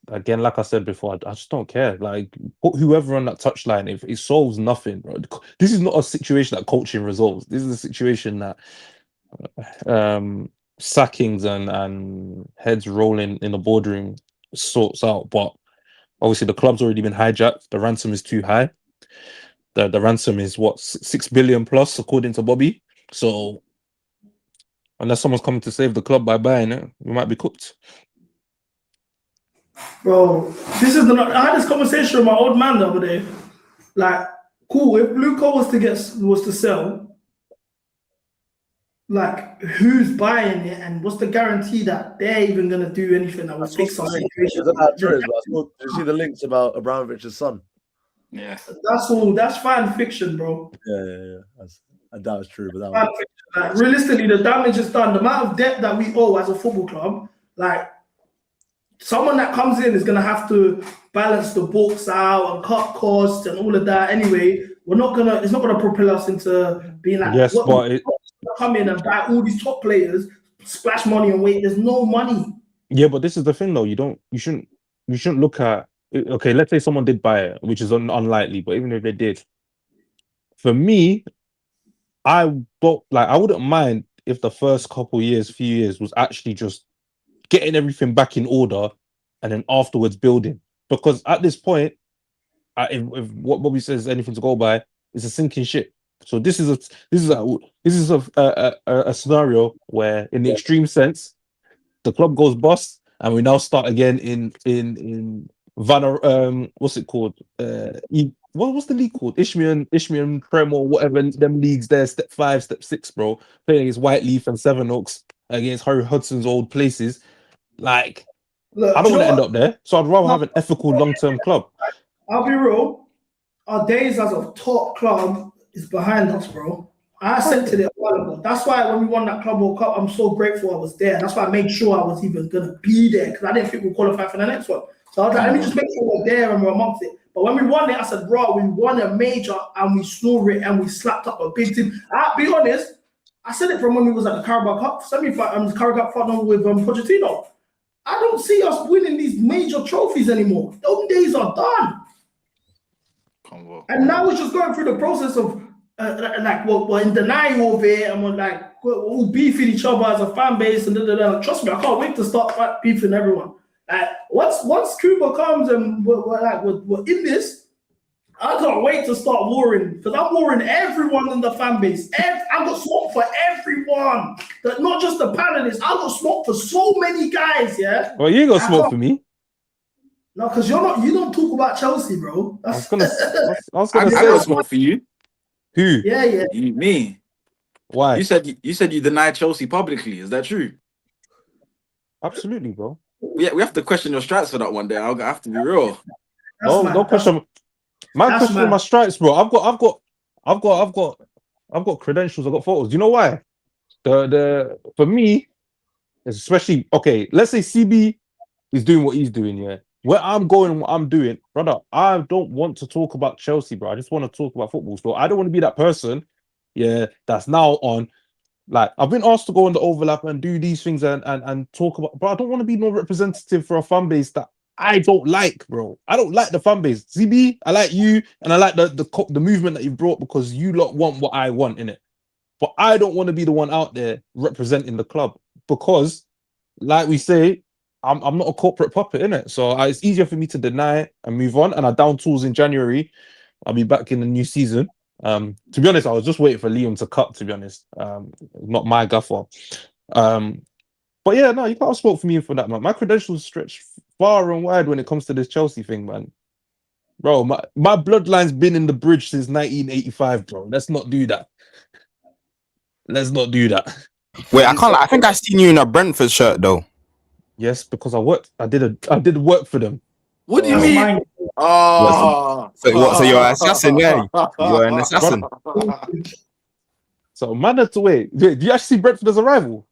again, like I said before, I just don't care. Like put whoever on that touchline, if it solves nothing, bro. This is not a situation that coaching resolves. This is a situation that sackings and heads rolling in the boardroom sorts out. But obviously the club's already been hijacked. The ransom is too high. The ransom is what, 6 billion plus according to Bobby. So unless someone's coming to save the club by buying it, we might be cooked. Bro, I had this conversation with my old man the other day. Like, cool, if Luca was to sell, like, who's buying it and what's the guarantee that they're even gonna do anything that will fix our situation? Did you see the links about Abramovich's son? Yeah, that's fan fiction, bro. Yeah. That was true, but like, realistically, the damage is done. The amount of debt that we owe as a football club, like someone that comes in is gonna have to balance the books out and cut costs and all of that. Anyway, it's not gonna propel us into being like, yes, but come in and buy all these top players, splash money and wait. There's no money. Yeah, but this is the thing, though. You shouldn't look at. Okay, let's say someone did buy it, which is unlikely, but even if they did, for me, I wouldn't mind if the first few years was actually just getting everything back in order and then afterwards building. Because at this point, if what Bobby says is anything to go by, it's a sinking ship. So this is a scenario where, in the extreme sense, the club goes bust, and we now start again in what's it called? What's the league called? Ishmael Prem or whatever them leagues there, step 5, step 6, bro. Playing against Whiteleaf and Sevenoaks, against Harry Hudson's old places. Like, Look, I don't want to Joe- end up there. So I'd rather have an ethical long-term club. I'll be real. Our days as a top club is behind us, bro. I said to it a while ago. That's why when we won that Club World Cup, I'm so grateful I was there. That's why I made sure I was even gonna be there, because I didn't think we'd qualify for the next one. So I was like, let me just make sure we're there and we're amongst it. But when we won it, I said, bro, we won a major and we snore it and we slapped up a big team. I'll be honest, I said it from when we was at the Carabao Cup Carabao Cup final with Pochettino. I don't see us winning these major trophies anymore. Those days are done. And now it's just going through the process of we're in denial of it, and we're all beefing each other as a fan base and Trust me, I can't wait to start beefing everyone. Once Cuba comes and we're in this, I can't wait to start warring, because I'm warring everyone in the fan base. I've got smoke for everyone, not just the panelists. I've got smoke for so many guys. Yeah. Well, you ain't got smoke for me. No, because you don't talk about Chelsea, bro. I was gonna I got smoke for you. Who? Yeah. Me. Why? You said you denied Chelsea publicly. Is that true? Absolutely, bro. We have to question your stripes for that one day. I'll have to be real. No question. My stripes, bro. I've got credentials. I've got photos. You know why? For me, especially, okay, let's say CB is doing what he's doing, yeah. Where I'm going and what I'm doing, brother, I don't want to talk about Chelsea, bro. I just want to talk about football. So I don't want to be that person, yeah, that's now on. Like, I've been asked to go on the overlap and do these things and talk about, but I don't want to be no representative for a fan base that I don't like, bro. I don't like the fan base. CB, I like you, and I like the movement that you brought, because you lot want what I want in it. But I don't want to be the one out there representing the club, because, like we say, I'm not a corporate puppet, innit? So it's easier for me to deny it and move on. And I down tools in January. I'll be back in the new season. To be honest, I was just waiting for Liam to cut, to be honest. Not my gaffer. But yeah, no, you can't spoke for me for that, man. My credentials stretch far and wide when it comes to this Chelsea thing, man. Bro, my bloodline's been in the bridge since 1985, bro. Let's not do that. Wait, I think I seen you in a Brentford shirt though. Yes, because I did work for them. What do you mean? So you're an assassin, yeah? You're an assassin. So man, that's the way. Do you actually see Brentford as a rival?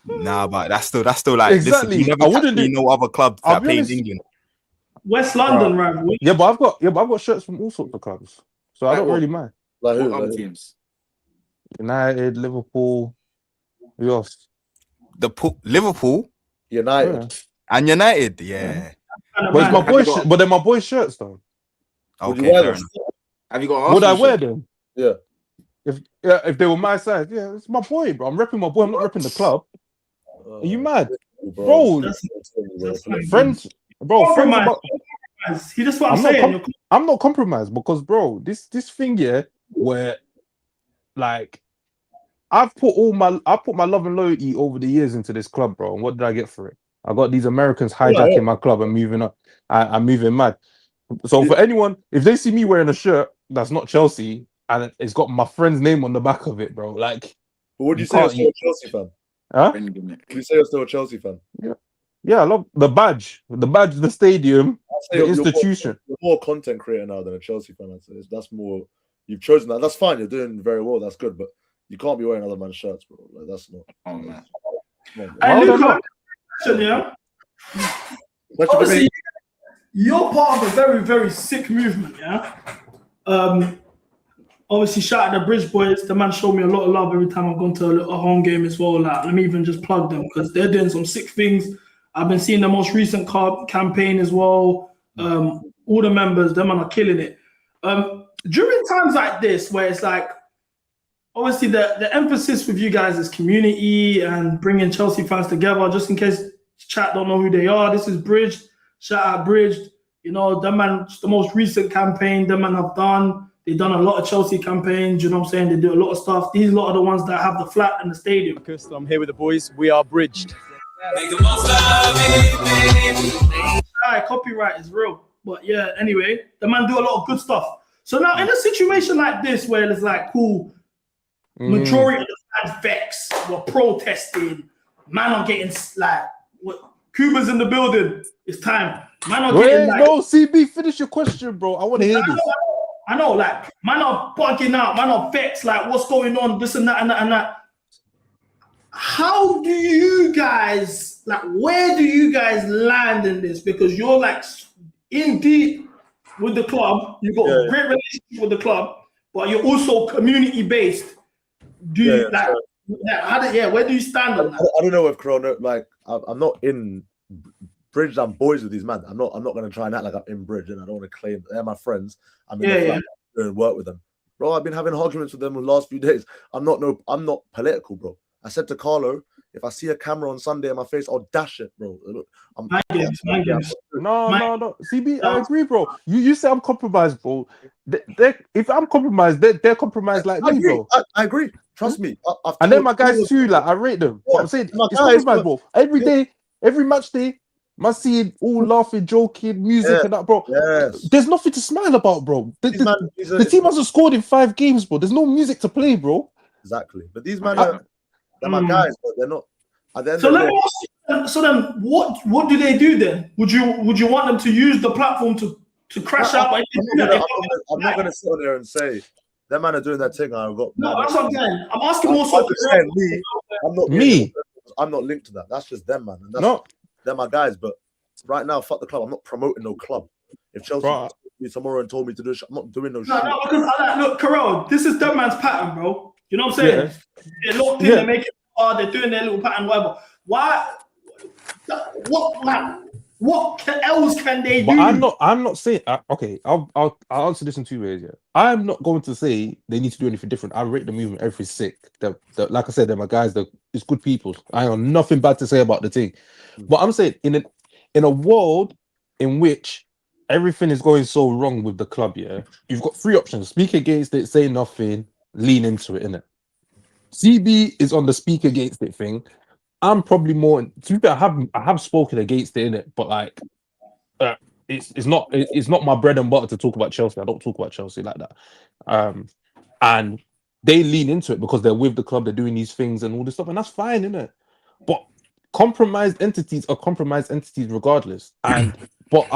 Nah, but that's still like, exactly. Listen, you never catch no other club that plays England. West London rival. Yeah, but I've got shirts from all sorts of clubs, so I don't really mind. Like What who? other Like, teams? United, Liverpool, who else? Liverpool United. and United, yeah. But it's my boy. But they're my boy shirts, though. Would you Okay, wear fair them? enough. Have you got? Would I wear shirt? them? Yeah. If they were my size, yeah, it's my boy, bro. I'm repping my boy. I'm not repping the club. Are you mad, bro? Friends about. He just what I'm saying. I'm not compromised, because, bro, this thing here where, like, I put my love and loyalty over the years into this club, bro. And what did I get for it? I got these Americans hijacking my club and moving up. I'm moving mad. So for anyone, if they see me wearing a shirt that's not Chelsea and it's got my friend's name on the back of it, bro, like. But would you say you're still a Chelsea fan? Huh? Would you say you're still a Chelsea fan? Yeah, I love the badge, the stadium, the institution. You're more content creator now than a Chelsea fan. That's more. You've chosen that. That's fine. You're doing very well. That's good. But you can't be wearing other man's shirts, bro. Like, that's not. Oh man. Hey, Luca, yeah. Obviously, you're part of a very, very sick movement, yeah. Obviously, shout out the Bridge Boys. The man showed me a lot of love every time I've gone to a home game as well. Like, let me even just plug them, because they're doing some sick things. I've been seeing the most recent campaign as well. All the members, them man are killing it. during times like this, where it's like, obviously the emphasis with you guys is community and bringing Chelsea fans together. Just in case chat don't know who they are, this is Bridged. Shout out Bridged. You know, them man, the most recent campaign them man have done. They've done a lot of Chelsea campaigns. You know what I'm saying? They do a lot of stuff. These lot are the ones that have the flat and the stadium. I'm here with the boys. We are Bridged. Alright, copyright is real. But yeah, anyway, the man do a lot of good stuff. So now in a situation like this where it's like, cool, majority of the fans vexed, were protesting, man are getting like, what, Cuba's in the building, it's time. Man are getting like, no, CB, finish your question, bro. I want to hear this. I know, like, man are bugging out, man are vexed, like, what's going on, this and that and that and that. How do you guys, like, where do you guys land in this? Because you're like in deep with the club, you've got a great relationship with the club, but you're also community based. Do you where do you stand on that? I don't know if Corona, like, I'm not in Bridge. I'm boys with these men. I'm not going to try and act like I'm in Bridge, and I don't want to claim they're my friends. I'm in the flat and work with them, bro. I've been having arguments with them the last few days. I'm not political, bro. I said to Carlo, if I see a camera on Sunday in my face, I'll dash it, bro. Look, No. CB, I agree, bro. You say I'm compromised, bro. If I'm compromised, they're compromised like me, bro. I agree. Trust me. And then my guys too, like I rate them. But I'm saying it's compromised, bro. Every day, every match day, man seeing all laughing, joking, music and that, bro. There's nothing to smile about, bro. The team hasn't scored in 5 games, bro. There's no music to play, bro. Exactly. But these men they're my guys, but they're not. So then, what do they do then? Would you want them to use the platform to crash out? I'm not going to sit on there and say that man are doing that thing. That's what I'm saying. I'm asking more so. I'm not linked to that. That's just them, man. And they're my guys. But right now, fuck the club. I'm not promoting no club. If Chelsea told me tomorrow and told me to do shit, I'm not doing no shit. No, because look, Karel, this is that man's pattern, bro. You know what I'm saying? They're locked in, they're making they're doing their little pattern, whatever. Why? What else can they do? I'm not saying. Okay, I'll answer this in 2 ways. Yeah, I'm not going to say they need to do anything different. I rate the movement every sick. Like I said, they're my guys. It's good people. I have nothing bad to say about the thing. But I'm saying in a world in which everything is going so wrong with the club, yeah, you've got 3 options: speak against it, say nothing, lean into it, innit? CB is on the speak against it thing. I'm probably more. To be fair, I have spoken against it, innit? But like, it's not my bread and butter to talk about Chelsea. I don't talk about Chelsea like that. And they lean into it because they're with the club. They're doing these things and all this stuff, and that's fine, innit? But compromised entities are compromised entities regardless. And what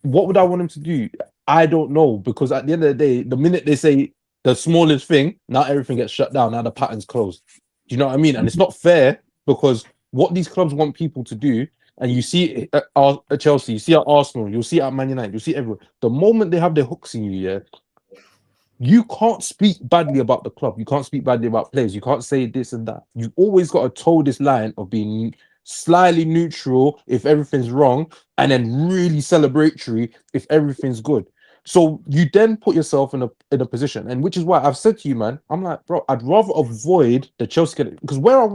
would I want them to do? I don't know, because at the end of the day, the minute they say the smallest thing, now everything gets shut down. Now the pattern's closed. Do you know what I mean? And it's not fair, because what these clubs want people to do, and you see it at Chelsea, you see at Arsenal, you'll see at Man United, you'll see everywhere. The moment they have their hooks in you, yeah, you can't speak badly about the club. You can't speak badly about players. You can't say this and that. You've always got to toe this line of being slightly neutral if everything's wrong, and then really celebratory if everything's good. So you then put yourself in a position, and which is why I've said to you, man, I'm like, bro, I'd rather avoid the Chelsea, because where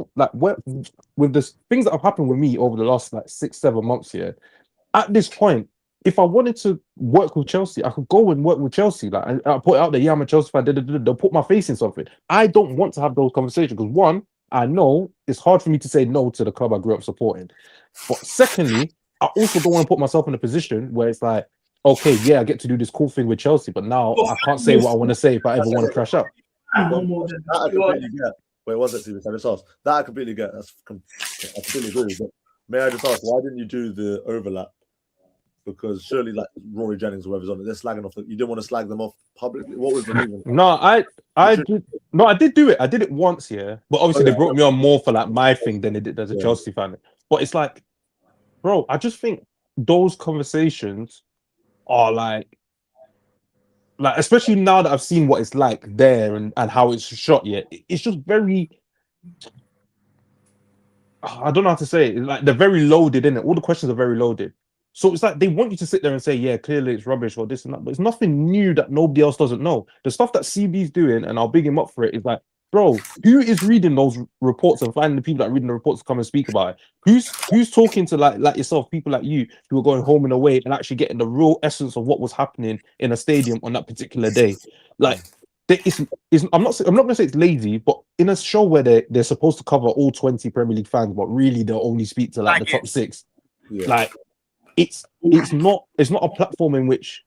with the things that have happened with me over the last like 6-7 months here, at this point, if I wanted to work with Chelsea, I could go and work with Chelsea. Like, and I put it out there, yeah, I'm a Chelsea fan. They'll put my face in something. I don't want to have those conversations because, one, I know it's hard for me to say no to the club I grew up supporting. But secondly, I also don't want to put myself in a position where it's like, okay, yeah, I get to do this cool thing with Chelsea, but now I can't say what I want to say if I ever want to crash out. That I completely get. Wait, was it serious? I just asked. That I completely get. I completely agree. But may I just ask, why didn't you do the overlap? Because surely, like Rory Jennings, whoever's on it, they're slagging off. You didn't want to slag them off publicly. What was the reason? No, I did do it. I did it once, yeah. But obviously, they brought me on more for like my thing than they did as a Chelsea fan. But it's like, bro, I just think those conversations are like especially now that I've seen what it's like there and how it's shot. Yeah, it's just very. I don't know how to say it. Like they're very loaded, innit? All the questions are very loaded. So it's like they want you to sit there and say, yeah, clearly it's rubbish or this and that, but it's nothing new that nobody else doesn't know. The stuff that CB's doing, and I'll big him up for it, is like, bro, who is reading those reports and finding the people that are reading the reports to come and speak about it? Who's talking to like yourself, people like you who are going home and away and actually getting the real essence of what was happening in a stadium on that particular day? Like, I'm not gonna say it's lazy, but in a show where they're supposed to cover all 20 Premier League fans, but really they'll only speak to like the top 6. Yeah. Like, it's not a platform in which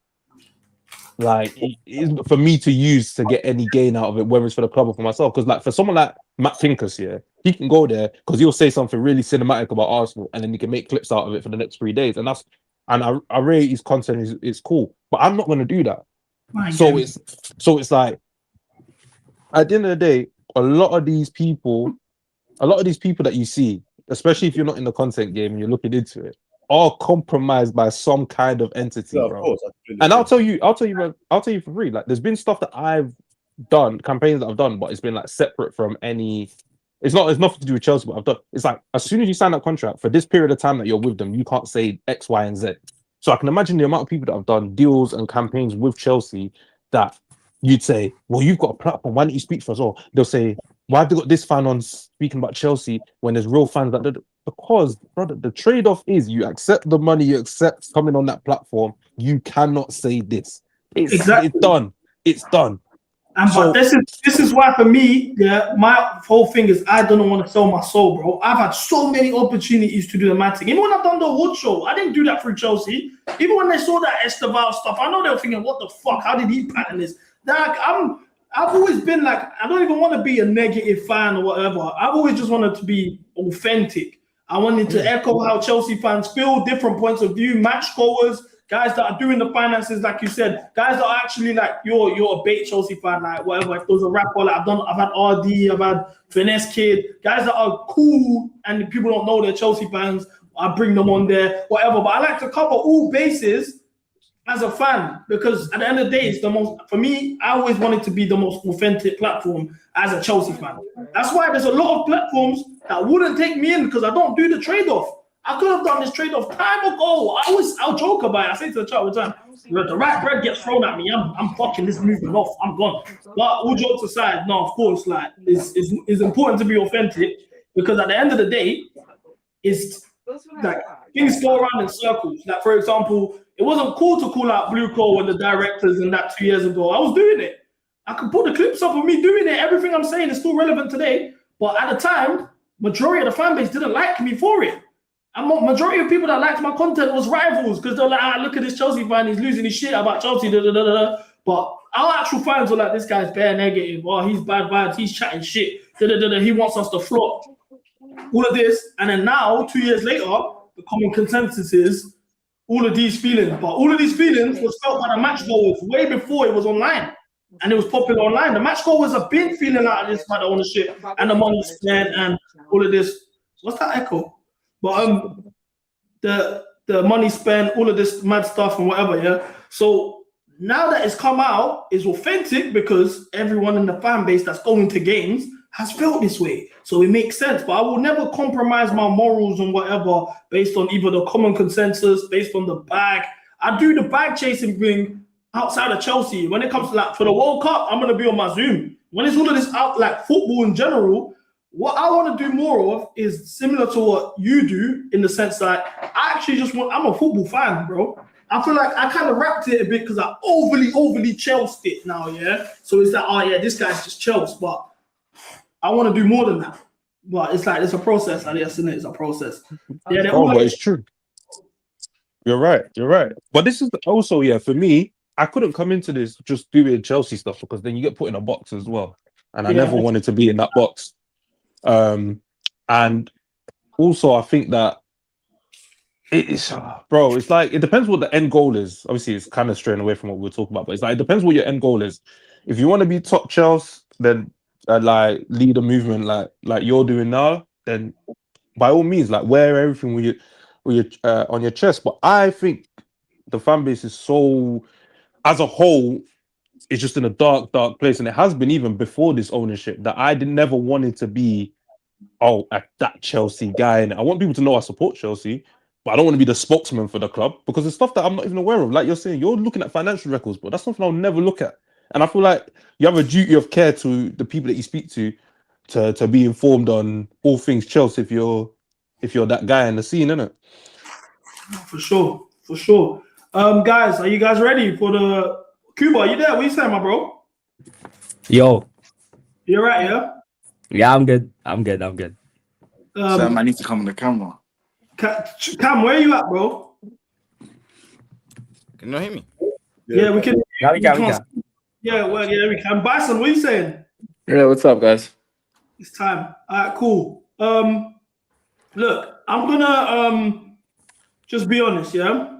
like it is for me to use to get any gain out of it, whether it's for the club or for myself. Because like for someone like Matt Pincus, yeah, he can go there because he'll say something really cinematic about Arsenal, and then he can make clips out of it for the next 3 days, and I rate his content is cool, but I'm not going to do that. So it's like at the end of the day, a lot of these people that you see, especially if you're not in the content game and you're looking into it, are compromised by some kind of entity, Yeah, bro. of course. And I'll tell you for free. Like, there's been stuff that I've done, campaigns that I've done, but it's been like separate from any. It's nothing to do with Chelsea. But I've done. It's like as soon as you sign that contract for this period of time that you're with them, you can't say X, Y, and Z. So I can imagine the amount of people that have done deals and campaigns with Chelsea that you'd say, well, you've got a platform. Why don't you speak for us all? They'll say, why have they got this fan on speaking about Chelsea when there's real fans that? Because, brother, the trade-off is you accept the money, you accept coming on that platform. You cannot say this. It's done. It's done. And but this is why for me, yeah, my whole thing is I don't want to sell my soul, bro. I've had so many opportunities to do the mad thing. Even when I've done the award show, I didn't do that through Chelsea. Even when they saw that Esteval stuff, I know they were thinking, what the fuck? How did he pattern this? Like, I've always been like, I don't even want to be a negative fan or whatever. I've always just wanted to be authentic. I wanted to echo how Chelsea fans feel, different points of view, match goers, guys that are doing the finances, like you said, guys that are actually like you're a bait Chelsea fan, like whatever. If there's a rapper, like I've had RD, I've had Finesse Kid, guys that are cool and people don't know they're Chelsea fans. I bring them on there, whatever. But I like to cover all bases as a fan because at the end of the day, it's the most, for me, I always wanted to be the most authentic platform as a Chelsea fan. That's why there's a lot of platforms that wouldn't take me in because I don't do the trade-off. I could have done this trade-off time ago. I'll joke about it. I say to the chat all the time, the right bread gets thrown at me. I'm fucking this movement off. I'm gone. But all jokes aside, no, of course, like it's important to be authentic because at the end of the day, it's like things go around in circles. Like for example, it wasn't cool to call out Blue Coal and the directors and that 2 years ago. I was doing it. I could put the clips up of me doing it. Everything I'm saying is still relevant today. But at the time, majority of the fan base didn't like me for it. And majority of people that liked my content was rivals because they're like, look at this Chelsea fan, he's losing his shit about Chelsea. Da, da, da, da. But our actual fans were like, this guy's bare negative. Oh, he's bad vibes. He's chatting shit. Da, da, da, da. He wants us to flop. All of this. And then now, 2 years later, the common consensus is all of these feelings. But all of these feelings was felt by the match goers way before it was online. And it was popular online. The match goers have been feeling like this by the ownership and the money spent and all of this. What's that echo? But the money spent, all of this mad stuff and whatever, yeah. So now that it's come out, it's authentic because everyone in the fan base that's going to games has felt this way. So it makes sense. But I will never compromise my morals and whatever based on either the common consensus, based on the bag. I do the bag chasing thing outside of Chelsea. When it comes to like for the World Cup, I'm gonna be on my Zoom. When it's all of this out like football in general, what I want to do more of is similar to what you do in the sense that I actually just want, I'm a football fan, bro. I feel like I kind of wrapped it a bit because I overly Chelsea it now, yeah? So it's like, oh yeah, this guy's just Chelsea, but I want to do more than that. But it's like, it's a process, I guess, isn't it? It's a process. Yeah, but it's true. You're right. But this is also, yeah, for me, I couldn't come into this just doing Chelsea stuff because then you get put in a box as well. And I never wanted to be in that box. And also I think that it's bro, it's like it depends what the end goal is. Obviously, it's kind of straying away from what we're talking about, but it's like it depends what your end goal is. If you want to be top Chelsea, then like lead a movement like you're doing now, then by all means, like wear everything with your on your chest. But I think the fan base is so, as a whole, it's just in a dark place, and it has been even before this ownership that I never wanted to be that Chelsea guy. And I want people to know I support Chelsea, but I don't want to be the spokesman for the club because it's stuff that I'm not even aware of. Like you're saying, you're looking at financial records, but that's something I'll never look at. And I feel like you have a duty of care to the people that you speak to be informed on all things Chelsea if you're that guy in the scene, innit? For sure. Guys, are you guys ready for the Cuba? Are you there? What you saying, my bro? Yo. You're right, yeah? Yeah, I'm good. Sam, I need to come on the camera. Cam, where are you at, bro? Can you hear me? Yeah, we can. Yeah, we can. Yeah, we can. Bison, what are you saying? Yeah, what's up, guys? It's time. All right, cool. Look, I'm gonna just be honest, yeah?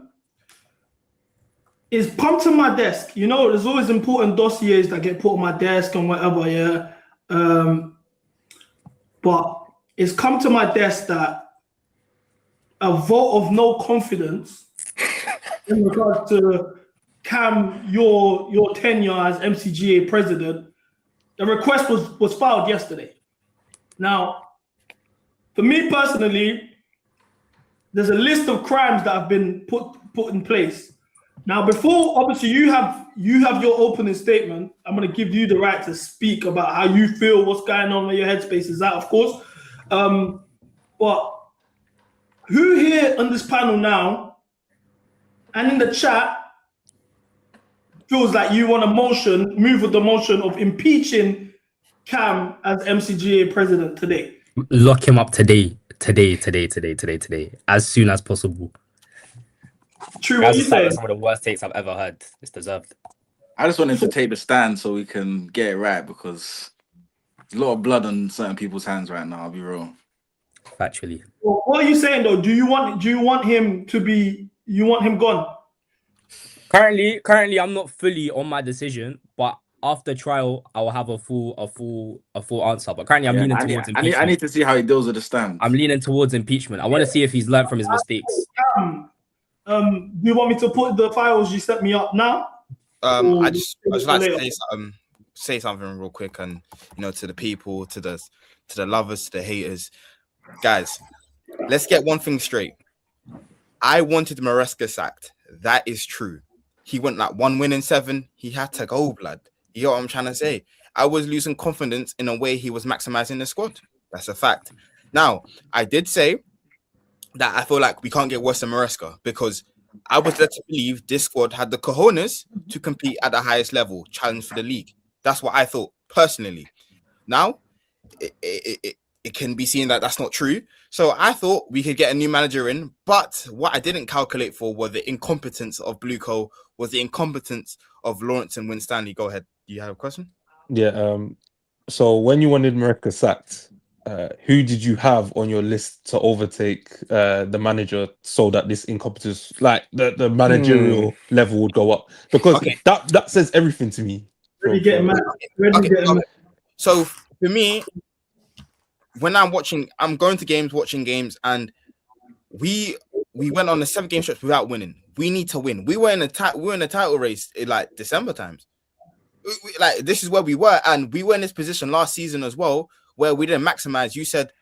It's come to my desk. You know, there's always important dossiers that get put on my desk and whatever, yeah? But it's come to my desk that a vote of no confidence in regards to Cam, your tenure as MCGA president, the request was filed yesterday. Now, for me personally, there's a list of crimes that have been put in place. Now, before obviously you have your opening statement, I'm going to give you the right to speak about how you feel, what's going on, where your headspace is at, of course. But who here on this panel now and in the chat feels like you want to move with the motion of impeaching Cam as MCGA president today? Lock him up today. As soon as possible. True, what you saying? Some of the worst takes I've ever heard. It's deserved. I just wanted to take the stand so we can get it right because there's a lot of blood on certain people's hands right now. I'll be real. Factually. Well, what are you saying though? Do you want him to be? You want him gone? Currently, I'm not fully on my decision, but after trial, I will have a full answer. But currently, I'm leaning towards impeachment. I need to see how he deals with the stand. I'm leaning towards impeachment. I want to see if he's learned from his mistakes. Do you want me to put the files you set me up now? I just like to say something real quick, and to the people, to the lovers, to the haters, guys. Let's get one thing straight. I wanted Maresca sacked. That is true. He went like 1 win in 7. He had to go, blood. You know what I'm trying to say? I was losing confidence in a way he was maximizing the squad. That's a fact. Now, I did say that I feel like we can't get worse than Maresca because I was led to believe this squad had the cojones to compete at the highest level, challenge for the league. That's what I thought personally. Now, it can be seen that that's not true. So I thought we could get a new manager in, but what I didn't calculate for was the incompetence of Blueco, was the incompetence of Lawrence and Winstanley. Go ahead. Do you have a question? Yeah. So when you wanted Maresca sacked, who did you have on your list to overtake the manager so that this incompetence, like the managerial level, would go up? Because that says everything to me. So for me, when I'm going to games, watching games, and we went on a 7-game stretch without winning. We need to win. We were in a title race in like December times. This is where we were, and we were in this position last season as well, where we didn't maximize. You said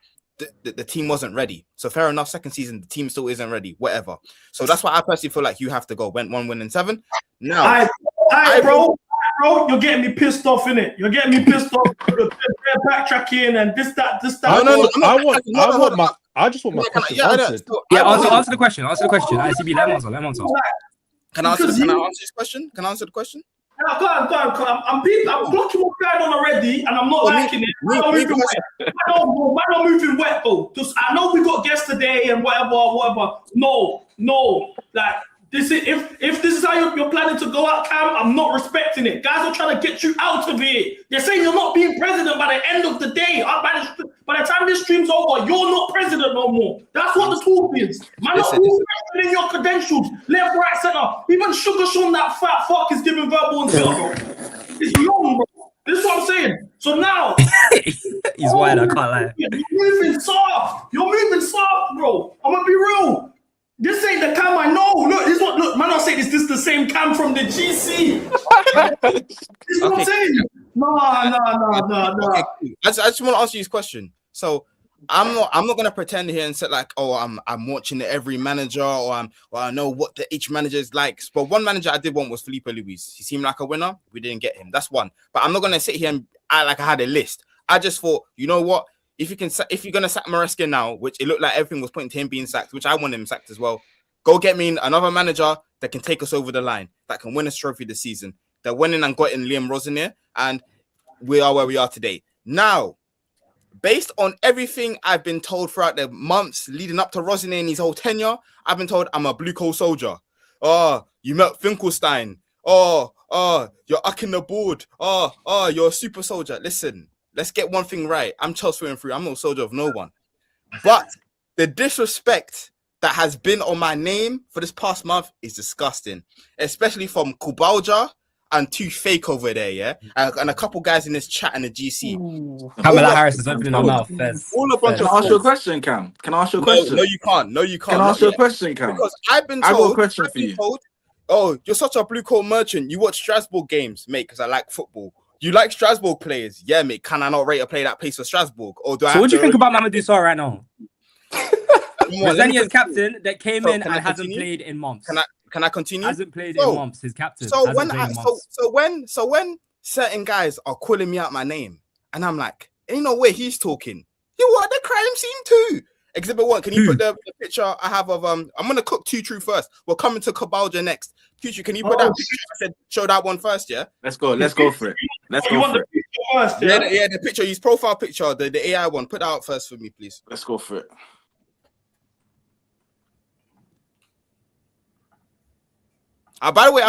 the team wasn't ready, so fair enough. Second season, the team still isn't ready. Whatever. So that's why I personally feel like you have to go. Went 1 win in 7. Now, bro, you're getting me pissed off, innit? You're getting me pissed off. Backtracking and this, that. I just want my question answered. Answer the question. ICB, let him answer. Can I answer this question? Can I answer the question? No, go on. I'm blocking what's going on already, and I'm not liking it. I'm not moving wet, though. I know we got guests today and whatever. No. Like, this is if this is how you're planning to go out, Cam, I'm not respecting it. Guys are trying to get you out of here. They're saying you're not being president by the end of the day. By the time this stream's over, you're not president no more. That's what the talk is. Man, not questioning your credentials, left, right, center. Even Sugar Sean, that fat fuck, is giving verbal and bro. It's long, bro. This is what I'm saying. So now he's wired. I can't lie. You're moving soft, bro. I'm gonna be real. This ain't the Cam I know. Look, man, I'll say this is the same Cam from the GC. This is what I'm saying. No. Okay, I just want to answer you this question. So I'm not gonna pretend here and say like, oh, I'm watching every manager or I know what each manager is like. But one manager I did want was Felipe Luis. He seemed like a winner. We didn't get him. That's one. But I'm not gonna sit here and act like I had a list. I just thought, you know what? If you're gonna sack Maresca now, which it looked like everything was pointing to him being sacked, which I want him sacked as well. Go get me another manager that can take us over the line, that can win us trophy this season. That went in and got in Liam Rosenier, and we are where we are today. Now, based on everything I've been told throughout the months leading up to Rosenier and his whole tenure, I've been told I'm a blue coal soldier. Oh, you met Finkelstein. Oh, you're ucking the board. Oh, you're a super soldier. Listen, let's get one thing right. I'm Chelsea through and through. I'm no soldier of no one. But the disrespect that has been on my name for this past month is disgusting, especially from Kubalja and two fake over there, yeah, and a couple guys in this chat and the GC. Kamala Harris is opening her mouth. All a bunch Can of I ask you a question, Cam? Can I ask you a question? No, you can't. No, you can't. Can I ask you a question, Cam? Because I've been told. I got a question for you. Oh, you're such a blue coat merchant. You watch Strasbourg games, mate, because I like football. You like Strasbourg players? Yeah, mate. Can I not rate a player that plays for Strasbourg? Or do I? So what do you think about Mamadou Sarr right now? Rosenior's captain that came in and hasn't played in months. Can I continue? Hasn't played in months. His captain. So when certain guys are calling me out my name, and I'm like, ain't no way he's talking. You what the crime scene too? Exhibit 1. Can you put the picture I have of I'm gonna cook 2 True first. We're coming to Kabalja next. Tutu, can you put that picture? I said show that one first, yeah. Let's go for it. Let's go for it. First, yeah, the picture, his profile picture, the AI one. Put that out first for me, please. Let's go for it. By the way,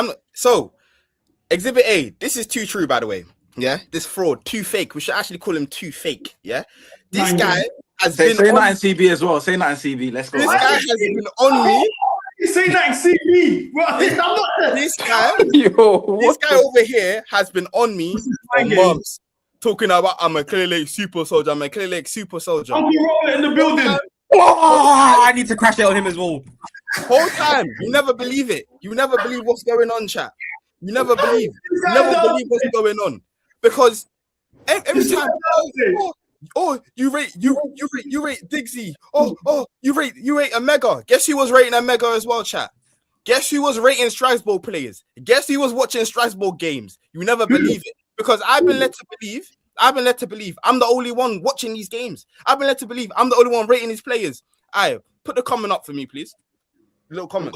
Exhibit A. This is too true, by the way. Yeah, this fraud, too fake. We should actually call him too fake. Yeah, this guy has been. Say that in CB as well. Say that in CB. Let's go. This guy has been on me. You say that in CB. This guy over here has been on me for months, talking about I'm a Clear Lake super soldier. I'm a Clear Lake super soldier. I'll be rolling in the building. Oh, I need to crash it on him as well. Whole time, you never believe it. You never believe what's going on, chat. You never believe. You never believe what's going on because every time. You rate Diggsy. You rate Mcga. Guess who was rating Mcga as well, chat? Guess who was rating Strasbourg players? Guess who was watching Strasbourg games? You never believe it because I've been led to believe I'm the only one watching these games. I've been led to believe I'm the only one rating these players. Put the comment up for me, please. Little comment.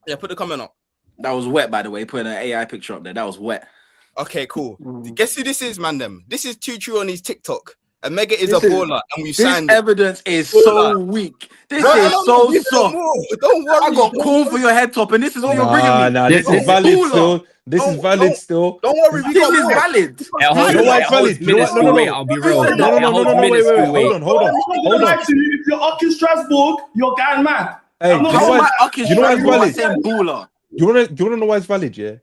Yeah, put the comment up. That was wet, by the way. Put an AI picture up there. That was wet. Okay, cool. Guess who this is, man? This is too true on his TikTok. Mcga is a baller, and we signed. This evidence is so weak. This is so soft. Don't worry. I got corn for your head top, and this is what you're bringing me. This is valid still. This is valid still. Don't worry, this is valid. I'll be real. Hold on. If you're up in Strasbourg, you're going mad. Hey, you know why it's valid? You want to know why it's valid, yeah?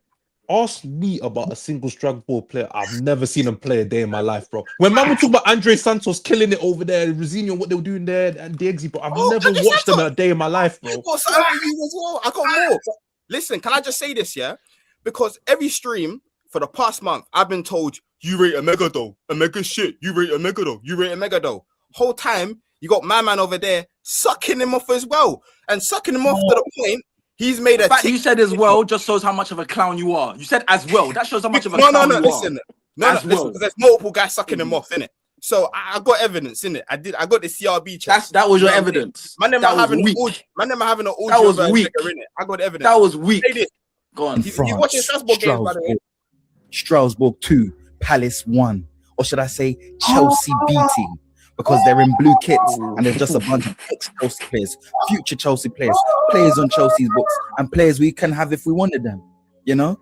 Ask me about a single Strasbourg player. I've never seen him play a day in my life, bro. When man would talk about Andre Santos killing it over there, Rosinho, what they were doing there, and Diggsy, bro, I've never watched them a day in my life, bro. I got more. Listen, can I just say this, yeah? Because every stream for the past month, I've been told, you rate Mcga though. Mcga shit. You rate Mcga though. You rate Mcga though. Whole time, you got my man over there sucking him off as well. And sucking him off to the point, he's made a fact you said as well just shows how much of a clown you are. You said as well. That shows how much of a clown you are. Listen, because there's multiple guys sucking him off, innit? So I got evidence, innit? I got the CRB chat. That was your evidence. Man, them having an audio. That was weak. I got the evidence. That was weak. Go on. He's watching Strasbourg games, by the way. Strasbourg 2, Palace 1, or should I say Chelsea beating? Because they're in blue kits and they're just a bunch of ex-Chelsea players, future Chelsea players, players on Chelsea's books, and players we can have if we wanted them. You know,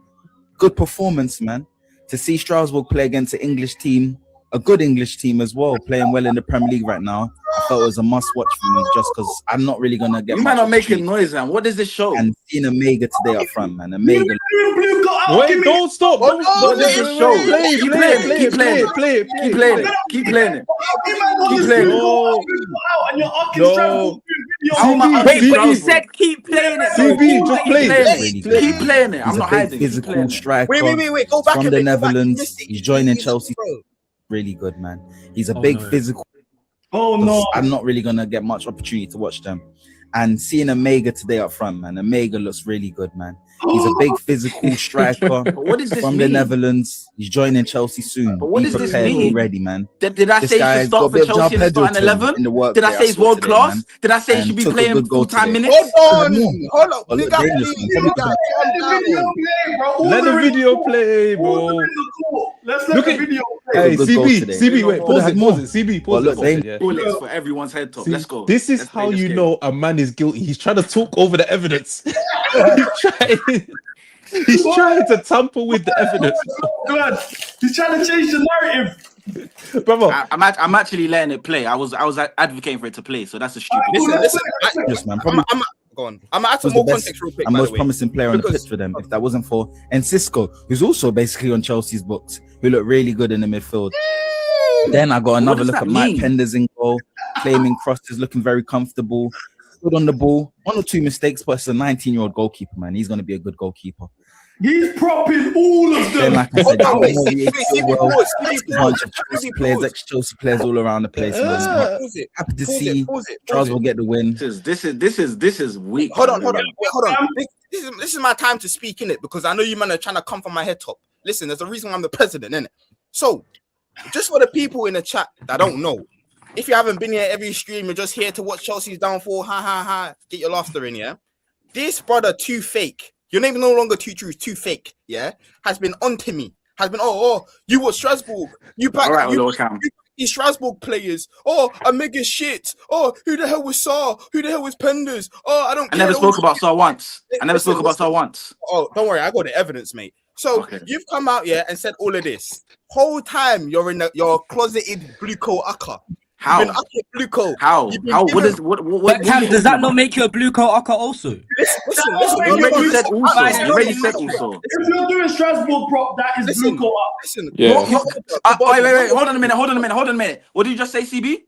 good performance, man. To see Strasbourg play against an English team, a good English team as well, playing well in the Premier League right now, I felt it was a must-watch for me just because I'm not really gonna get. You might not making noise, man. What does this show? And seeing Mcga today up front, man. Mcga. Wait, don't stop. What does this show? Keep playing it. Keep playing it. Keep playing it. Wait, but you said keep playing it. CB, just play it. Keep playing it. I'm not hiding. Physical striker. Wait. Go back from the Netherlands. He's joining Chelsea. Really good, man. He's a big physical. Oh no! I'm not really gonna get much opportunity to watch them. And seeing Mcga today up front, man, Mcga looks really good, man. He's a big physical striker. But what does this from mean? the Netherlands? He's joining Chelsea soon. But what Be does this prepared, mean? Be ready, man. Did I This say he should guy's start got a for bit of Chelsea in the João starting 11? in the work Did I rate say he's saw world today, class? man. Did I say he And should be took a playing good goal full-time today. minutes? Hold on. Hold on. Well, look, Nigga, dangerous, please, man. nigga, calm down. Let the video play, bro. Let's let Look the at video Hey, Good goals CB, today. CB, wait, pause had it, more. pause it, CB, Well, pause look, it. Yeah. Bullets for everyone's head top. See, Let's go. this is Let's play how this you game. know a man is guilty. He's trying to talk over the evidence. He's trying to tamper with the evidence. Blood. He's trying to change the narrative. Brother, I'm actually letting it play. I was advocating for it to play, so that's a stupid thing. Listen. Yes, man. Probably Go on. I'm gonna add some was more the best context real quick. and by most the way. promising player on the Because- pitch for them. If that wasn't for Cisco, who's also basically on Chelsea's books, who looked really good in the midfield. Then I got another does look that at Mike mean? Penders in goal, claiming crosses, looking very comfortable. Good on the ball. 1 or 2 mistakes, but it's a 19-year-old goalkeeper, man. He's going to be a good goalkeeper. He's propping all of Then, them. like I said, Hold on, wait, well, Stevie, a bunch of Chelsea players, ex-Chelsea players all around the place, man. Pause it. Happy to Pause see it. Pause it. Charles will get the win. This is weak. Hold on. Wait, hold on. This is my time to speak in it because I know you man are trying to come from my head top. Listen, there's a reason why I'm the president, innit? So, just for the people in the chat that don't know, if you haven't been here every stream, you're just here to watch Chelsea's downfall. Ha. Get your laughter in, yeah? This brother, too fake. Your name is no longer too true, too fake, yeah? Has been onto me. Has been, you watch Strasbourg. You back, All right, you, Lord Cam. these Strasbourg players. Oh, Mcga shit. Oh, who the hell was Saar? Who the hell was Penders? Oh, I don't I care. never spoke about Saar once. Listen. Oh, don't worry, I got the evidence, mate. So you've come out here and said all of this. Whole time you're in your closeted blue coat akka. How? You've been akka blue coat. How? You've been How? given- What Cam, does that not make you a blue coat aka also? Listen. You already said also. Listen, You already said also. If you're doing Strasbourg prop, that is blue coat up. Listen. Wait. Hold on a minute. What did you just say, CB?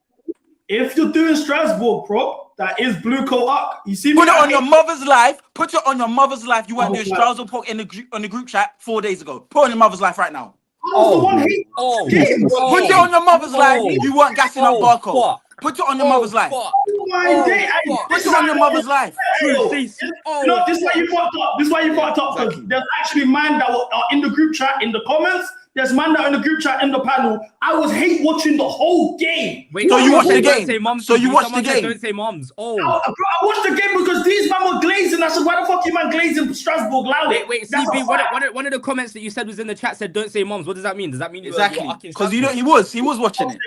If you're doing Strasbourg prop, that is blue coat up. You see me? Put it on your mother's life. Put it on your mother's life. You weren't Oh, doing God. Strasbourg Park on the group chat 4 days ago. Put it on your mother's life right now. I was the one hating games. Put it on your mother's life. You weren't gassing up Barco. fuck. Put it on your mother's life. My day, Put it on your mother's life. You know, this is why you fucked up. This is why you fucked up because there's actually man that are in the group chat in the comments. There's man that are in the group chat in the panel. I was hate watching the whole game. Wait, So you watched the don't game? say moms, So you CB. watched Someone the said game? Don't say moms. I watched the game because these men were glazing. I said, why the fuck you man glazing Strasbourg loud? Wait, That's CB, a fact. one of the comments that you said was in the chat said don't say moms. What does that mean? Does that mean Exactly. you're Because you know he was watching it.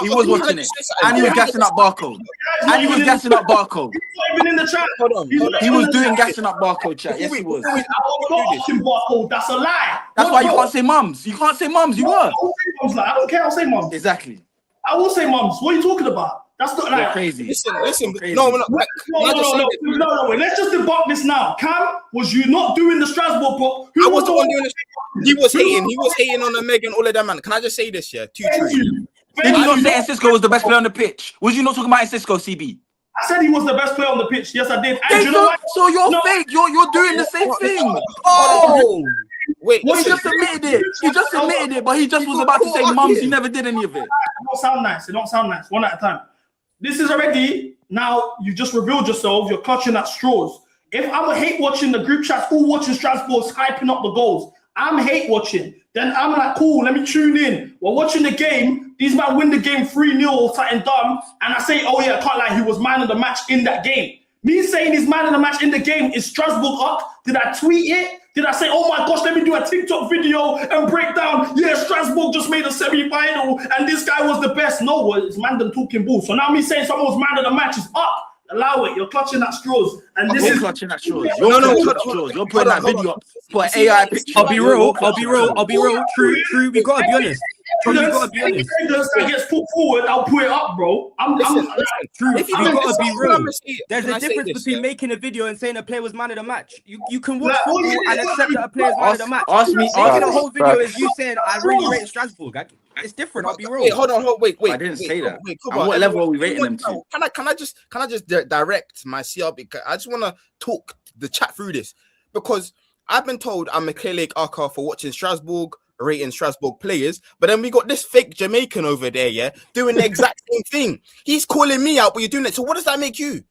He was watching it. And he was gassing up Barco. Not And he was even in gassing up Barco. He's not even in the chat. Hold on. He was doing gassing up Barco chat. Yes, he was. I was not watching Barcode. That's a lie. That's why you can't say mums. You can't say mums. You were. I will say mums, like, I don't care. I'll say mums. Exactly. I will say mums. What are you talking about? That's not You're like crazy. Listen. Crazy. No. No, wait. Let's just debunk this now. Cam, was you not doing the Strasbourg prop? I was the one doing this. He was hating on the Mcga and all of that, man. Can I just say this, yeah? Too true. Did you not say Cisco was the best player on the pitch? Was you not talking about Cisco, CB? I said he was the best player on the pitch. Yes, I did. And you know what? So you're No. fake. You're doing the same thing. Oh, wait. He Listen. just admitted it. He just admitted it, but he just was about to say mums. He never did any of it. It don't sound nice. It don't sound nice. One at a time. This is already, now you just revealed yourself. You're clutching at straws. If I'm a hate watching the group chats, all watching Strasbourg, hyping up the goals, I'm hate watching. Then I'm like, cool, let me tune in. We're watching the game. These men win the game 3-0 or something dumb. And I say, oh yeah, I can't lie, he was man of the match in that game. Me saying he's man of the match in the game is Strasbourg up. Did I tweet it? Did I say, oh my gosh, let me do a TikTok video and break down, yeah, Strasbourg just made a semi-final and this guy was the best? No, it's man them talking bull. So now me saying someone was man of the match is up. Allow it. You're clutching at straws. And this is clutching at straws. You're clutching at straws. You're putting that video up. Put an AI picture. I'll be real. True. We gotta be honest. True, we gotta be honest. That gets put forward, I'll put it up, bro. True, If we you gotta be real. There's Can a I say difference this, between yeah? making a video and saying a player was man of the match. You can watch Like, all football you and did- accept that a player is man of the match. Making a whole video is you saying I really rate Strasbourg. It's different. I'll be real. Wait, hold on, wait. I didn't say that. Wait, And what level are we rating them to? Can I just direct my CRB? I just want to talk the chat through this because I've been told I'm a clear leg archer for watching Strasbourg. rating Strasbourg players. But then we got this fake Jamaican over there, yeah, doing the exact same thing. He's calling me out, but you're doing it. So what does that make you?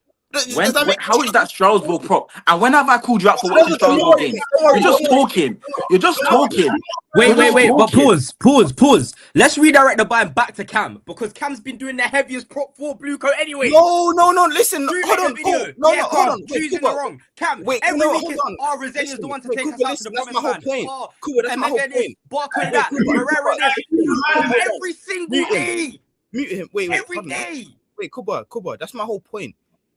How is that Strasbourg prop? And when have I called you out for watching Strasbourg games? You're just talking. You're just talking. Wait. But pause. Let's redirect the bind back to Cam because Cam's been doing the heaviest prop for Blue Coat anyway. No. Listen, hold on. Hold on. Choosing the wrong. Cam, every week is Rosenia's the one to take us out to the that's my whole point. Cool, that's my whole point. Barcode that. Herrera this. Every single day. Mute him. Wait. Every day. Wait, Kuba. That's my whole point.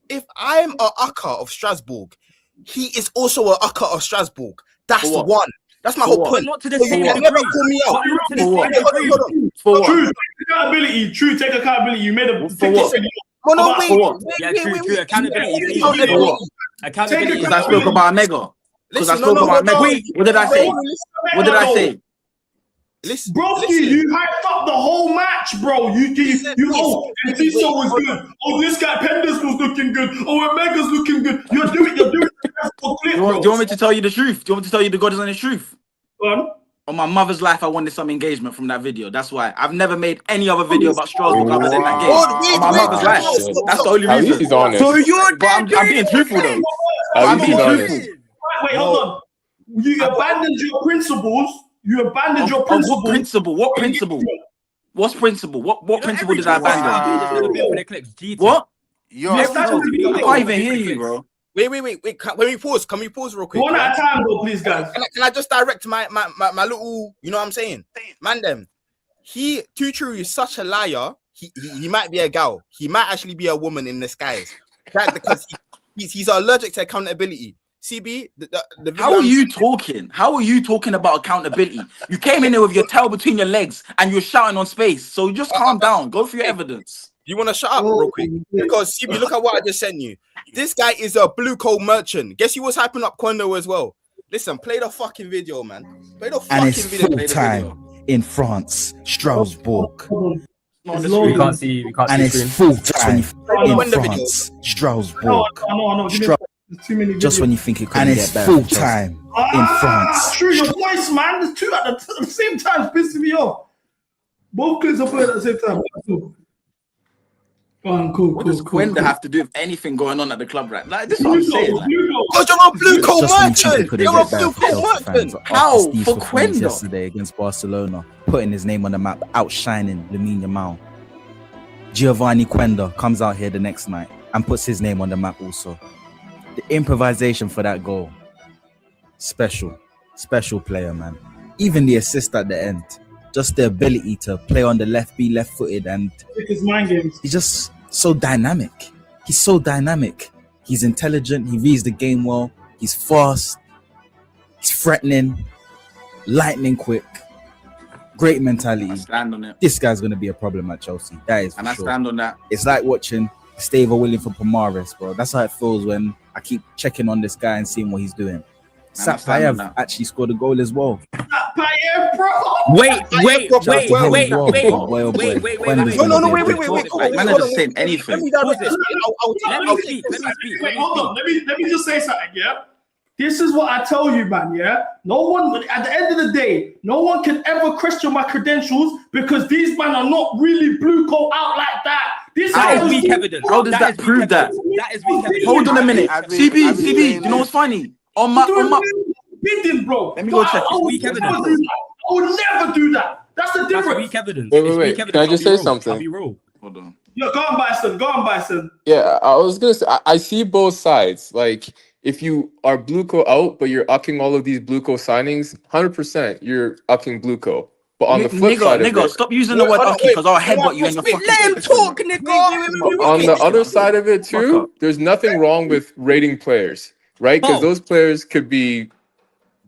If I'm a ucker of Strasbourg, he is also a ucker of Strasbourg. That's one. That's my whole point. Not to the same degree. Never call me out. Hold on. True, take accountability. You made a for what? True. Accountability. Accountability. Because I spoke about Mcga. Because I spoke about Mcga. What did I say? Listen, Broski, you hyped up the whole match, bro. And Tiso was good. Oh, this guy Penders was looking good. Oh, Mcga's looking good. You're doing do you want me to tell you the truth? Do you want me to tell you the God is honest truth? On my mother's life, I wanted some engagement from that video. That's why I've never made any other video about Strasbourg other than that game. On my mother's life. That's the only reason. He's honest. So I'm being truthful though. I'm being truthful. Wait, hold on. You abandoned your principles. What principle? What principle? What's principle? What principle did I abandon? What? I can't even hear you, bro. Wait. Can we pause real quick? One at a time, though, please, guys. Can I just direct my little, you know what I'm saying? Man, Too True is such a liar. He might be a gal. He might actually be a woman in disguise. Because he's allergic to accountability. CB, the how are you talking? How are you talking about accountability? You came in there with your tail between your legs and you're shouting on space. So just calm down. Go for your evidence. You want to shut up real quick? Because CB, look at what I just sent you. This guy is a blue coat merchant. Guess he was hyping up Quando as well. Listen, play the fucking video, man. Play the fucking video. And it's full time in France, Strasbourg. We can't see. And it's full time in France, Strasbourg. Too many just when you think it could get better. And it's full time in France. True, your voice, man. There's two at the same time. It's pissing me off. Both clips are playing at the same time. Cool. What does Quenda have to do with anything going on at the club, right? Like, this is what I'm saying. Like, because you're a blue coat merchant. You're a blue coat merchant. How? For Quenda? Yesterday against Barcelona, putting his name on the map, outshining Lamine Yamal. Giovanni Quenda comes out here the next night and puts his name on the map also. The improvisation for that goal, special player, man. Even the assist at the end, just the ability to play on the left, be left-footed, and his mind games. He's just so dynamic. He's so dynamic. He's intelligent. He reads the game well. He's fast. He's threatening, lightning quick. Great mentality. I stand on it. This guy's gonna be a problem at Chelsea. That is, and I stand on that. It's like watching Steve William for Pomares, bro. That's how it feels when I keep checking on this guy and seeing what he's doing. Sapayev actually scored a goal as well. Sapayev, bro. Wait. No, wait. Man, are just saying anything. Let me just say something, yeah? This is what I tell you, man, yeah? No one, at the end of the day, no one can ever question my credentials because these men are not really blue coat out like that. That is weak evidence. How does that prove that? That is weak evidence. Hold on a minute. CB, you know what's funny? On my bidding, bro. Let me go check. Weak evidence. I would never do that. That's the difference. That's weak evidence. Wait. Can I just say something? I'll be real. Hold on. Yeah, go on, Bison. Yeah, I was gonna say I see both sides. Like, if you are Blueco out, but you're ucking all of these Blueco signings, 100% you're ucking Blueco. But on the flip side of it, stop using the word ucking because I'll headbutt you in your fucking Let him talk, nigga. On the other side of it too, there's nothing wrong with rating players, right? Because those players could be,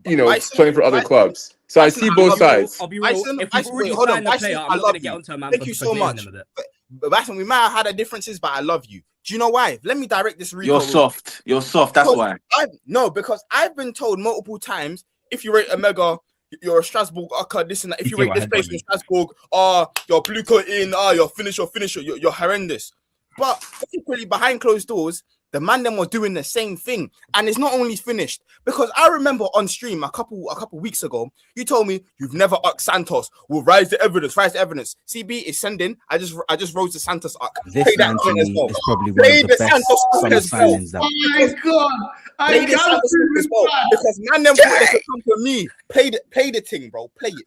playing for other clubs. So I see both sides. I'll be real. If you've already signed the player, I'm not going to get onto a man. Thank you so much. But Bison, we might have had our differences, but I love you. Do you know why? Let me direct this. You're soft. That's why. Because I've been told multiple times, if you rate Mcga, you're a Strasbourg ucker, this and that. If you rate this place in Strasbourg, you're blue coat in, you're finisher, you're horrendous. But equally behind closed doors, the man them were doing the same thing, and it's not only finished because I remember on stream a couple weeks ago, you told me you've never ucked Santos. We'll rise the evidence. CB is sending. I just wrote the Santos uck. This man to me is probably one of the best summer signings that. Oh my God! Play the Santos uck as well because man them thought they could come to me. Play the thing, bro. Play it.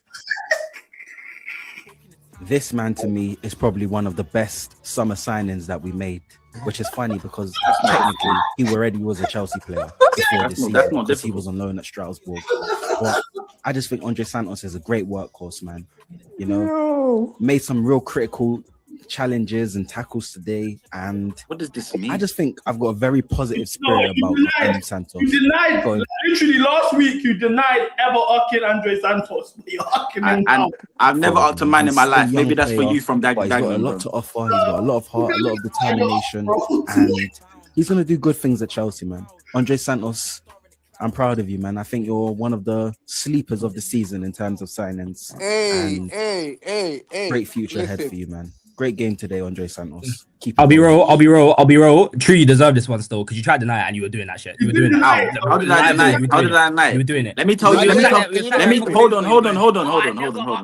This man to me is probably one of the best summer signings that we made, which is funny because technically he already was a Chelsea player before this season because he was on loan at Strasbourg. But I just think Andre Santos is a great workhorse, man. You know, made some real critical challenges and tackles today. And what does this mean? I just think I've got a very positive spirit about Andre Santos. You denied literally last week. You denied ever ucking Andre Santos. You're ucking him now. I've never ucked a man in my life. Maybe that's for you from that. He's got a lot to offer. He's got a lot of heart, a lot of determination, and he's gonna do good things at Chelsea, man. Andre Santos, I'm proud of you, man. I think you're one of the sleepers of the season in terms of signings. Hey, great future ahead for you, man. Great game today, Andre Santos. I'll be real. True, you deserve this one still because you tried to deny it and you were doing that shit. You were doing it. How did I deny it? How did I deny it? You were doing it. Let me tell you. Hold on.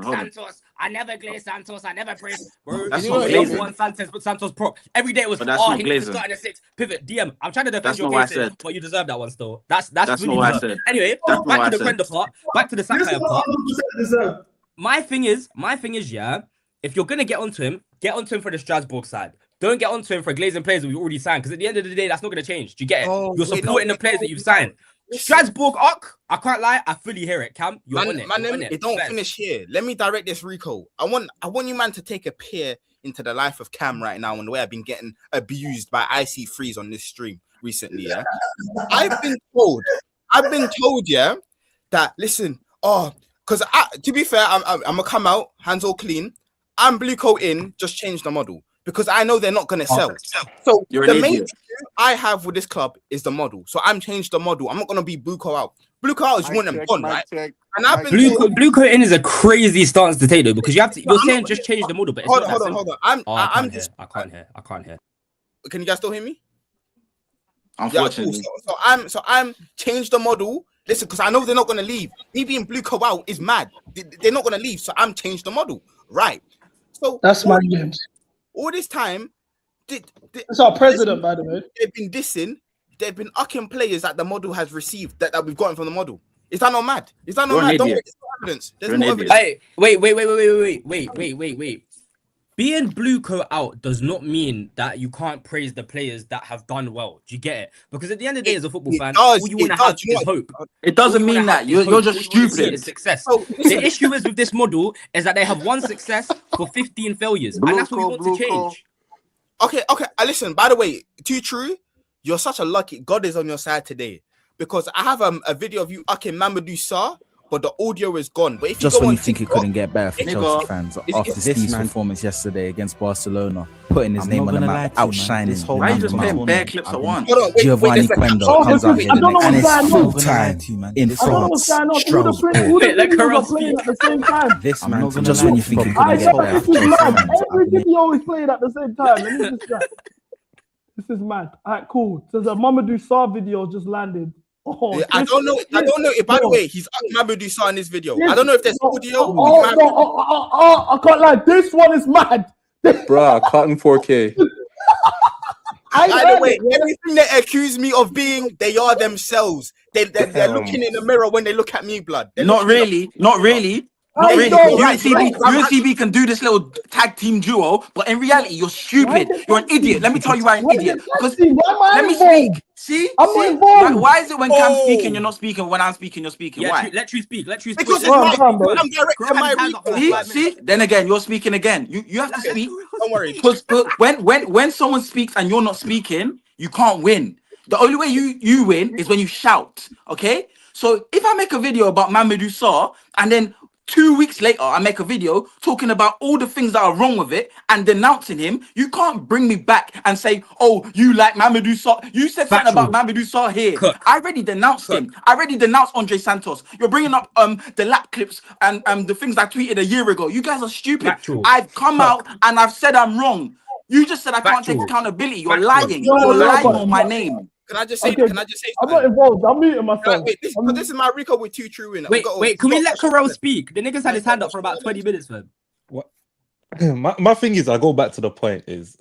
Santos. I never glazed Santos. I never praised. Bro, That's not glazing. One Santos, but Santos prop. Every day it was. But that's not he glazing. starting at 6. Pivot. DM. I'm trying to defend That's your not what I case, said. but you deserve that one still. That's not really what I deserved. said. Anyway, That's not back what to I the said. Krenda part. Back to the Sakaya part. My thing is, yeah. If you're gonna get onto him for the Strasbourg side. Don't get onto him for glazing players that we've already signed, because at the end of the day, that's not going to change. Do you get it? You're supporting the players that you've signed. Strasbourg, I can't lie, I fully hear it. Cam, you're on it. It don't finish here. Let me direct this, Rico. I want you, man, to take a peer into the life of Cam right now and the way I've been getting abused by IC3s on this stream recently. Yeah, I've been told, yeah, that listen, because to be fair, I'm gonna come out hands all clean. I'm blue coat in, just change the model. Because I know they're not going to sell. So the main issue I have with this club is the model. So I'm changed the model. I'm not going to be blue coat out. Blue coat out is one and gone, right? And I've been blue coat in is a crazy stance to take though, because you're saying just change the model. But hold on. I can't hear. Can you guys still hear me? Unfortunately. Yeah, cool. So I'm changed the model. Listen, because I know they're not going to leave. Me being blue coat out is mad. They're not going to leave. So I'm changed the model, right? So that's my games. All this time, it's our president, by the way. They've been dissing, they've been ucking players that the model has received that we've gotten from the model. Is that not mad? Is that not mad? Don't get evidence. There's no evidence. Hey, wait. Being blue coat out does not mean that you can't praise the players that have done well. Do you get it? Because at the end of the day, as a football fan, all you want to have is hope. It doesn't mean that you're just stupid. Success. The issue is with this model is that they have one success for 15 failures, and that's what we want to change. Okay. Listen. By the way, too true. You're such a lucky. God is on your side today because I have a video of you ucking Mamadou Sarr. But the audio is gone. But if just you go when you on think it couldn't get better for Chelsea fans after Steve's performance yesterday against Barcelona, putting his name on the map, outshining. Why are you just playing bare clips at once? Giovanni Quendo comes out here and it's full time in France. Strasbourg. This man, just when you think it couldn't get better for Chelsea fans. Every video is playing at the same time. Let me just this is mad. All right, cool. So the Mamadou Sarr video just landed. Oh, I don't know. By the way, he's Mamadou Sarr in this video. I don't know if there's audio. I can't lie. This one is mad. Bruh, caught in 4K. By the way, everything they accuse me of being, they are themselves. They're looking in the mirror when they look at me, blood. Not really. UNCB can do this little tag team duo, but in reality, you're stupid. You're an idiot. Let me tell you why you're an idiot. Because let me speak. See? Why is it when Cam's speaking, you're not speaking? When I'm speaking, you're speaking? Yeah, Why? Let you speak. Because it's I'm directing my See? Then again, you're speaking again. You have to speak. Don't worry. Because when someone speaks and you're not speaking, you can't win. The only way you win is when you shout. Okay? So if I make a video about Mamadou Sarr and then 2 weeks later I make a video talking about all the things that are wrong with it and denouncing him, you can't bring me back and say, oh, you like Mamadou Sarr. You said something about Mamadou Sarr here. I already denounced him. I already denounced Andre Santos. You're bringing up the lap clips and the things I tweeted a year ago. You guys are stupid. I've come out and I've said I'm wrong. You just said I can't take accountability. You're lying. You're lying on my name. Can I just say? Okay, Can I just say? I'm not involved. I'm muting myself. Wait, this is my Rico with 2 true in it. Wait, can we let Karel speak? The nigga's had his hand up for about 20 minutes, man. What? My thing is, I go back to the point is,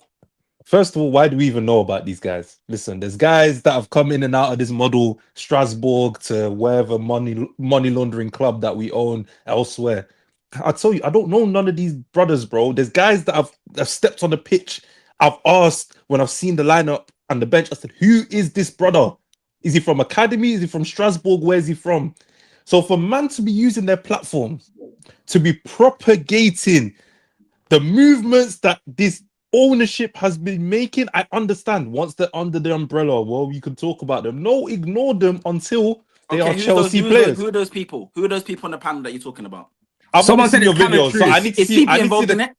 first of all, why do we even know about these guys? Listen, there's guys that have come in and out of this model, Strasbourg to wherever money laundering club that we own elsewhere. I tell you, I don't know none of these brothers, bro. There's guys that have stepped on the pitch. I've asked when I've seen the lineup and the bench, I said, who is this brother? Is he from Academy? Is he from Strasbourg? Where is he from? So for man to be using their platforms to be propagating the movements that this ownership has been making, I understand. Once they're under the umbrella, well, you can talk about them. No, ignore them until they are Chelsea players. Who are those people? Who are those people on the panel that you're talking about? Someone said your video, so I need to see. CB involved in it?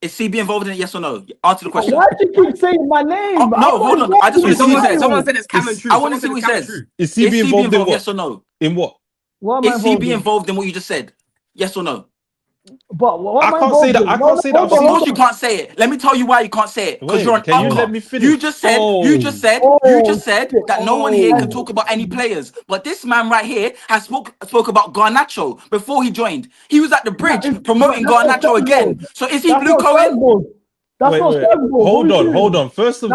Is CB involved in it? Yes or no? Answer the question. Why do you keep saying my name? No, hold on. I just want to see what he says. Someone said it's Cameron True. I want to see what he says. Is CB involved in what? Yes or no? In what? Is CB involved in what you just said? Yes or no? But what I can't say that. I can't say that. Of course you can't say it. Let me tell you why you can't say it. Because you're an can you uncle. let me finish? You just said that no one here can talk about any players. But this man right here has spoke about Garnacho before he joined. He was at the bridge promoting Garnacho again. So is he blue Cohen? That's not Hold on. First and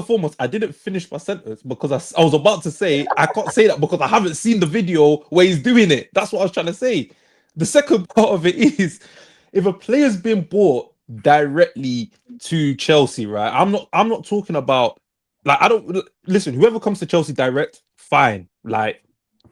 foremost, I didn't finish my sentence because I was about to say I can't say that because I haven't seen the video where he's doing it. That's what I was trying to say. The second part of it is, if a player's been bought directly to Chelsea, right? I'm not talking about, like, I don't listen. Whoever comes to Chelsea direct, fine. Like,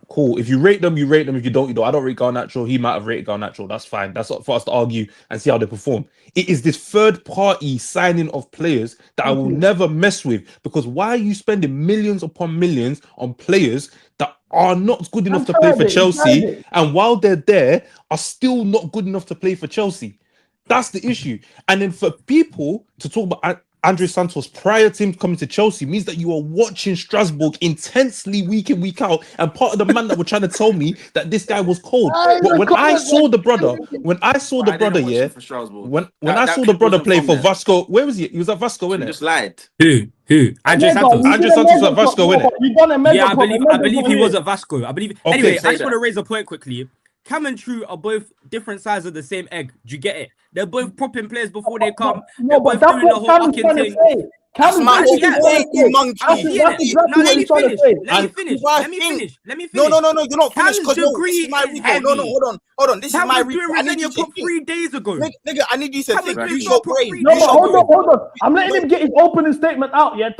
cool. If you rate them, you rate them. If you don't, you don't. I don't rate Garnacho. He might have rated Garnacho. That's fine. That's not for us to argue and see how they perform. It is this third party signing of players that I will never mess with, because why are you spending millions upon millions on players that are not good enough to play for Chelsea, and while they're there are still not good enough to play for Chelsea? That's the issue. And then for people to talk about Andre Santos prior to him coming to Chelsea means that you are watching Strasbourg intensely week in, week out. And part of the man that were trying to tell me that this guy was cold. But when I saw the brother, when I saw the brother play for Vasco, where was he? He was at Vasco, innit? Just lied. Who? Andre Santos. Andre Santos at Vasco, innit? Yeah, I believe he was at Vasco. I believe. Okay, anyway, I just want to raise a point quickly. Cam and True are both different sides of the same egg. Do you get it? They're both propping players before they come. They're both doing the whole fucking thing. That's my you monkey. No, let me finish. No, you're not finished. Cam's degree is heavy. No, hold on. This is my Cam was doing Resenio 3 days ago. Nigga, I need you to think. Use your your brain. No, but hold on. I'm letting him get his opening statement out. Yeah,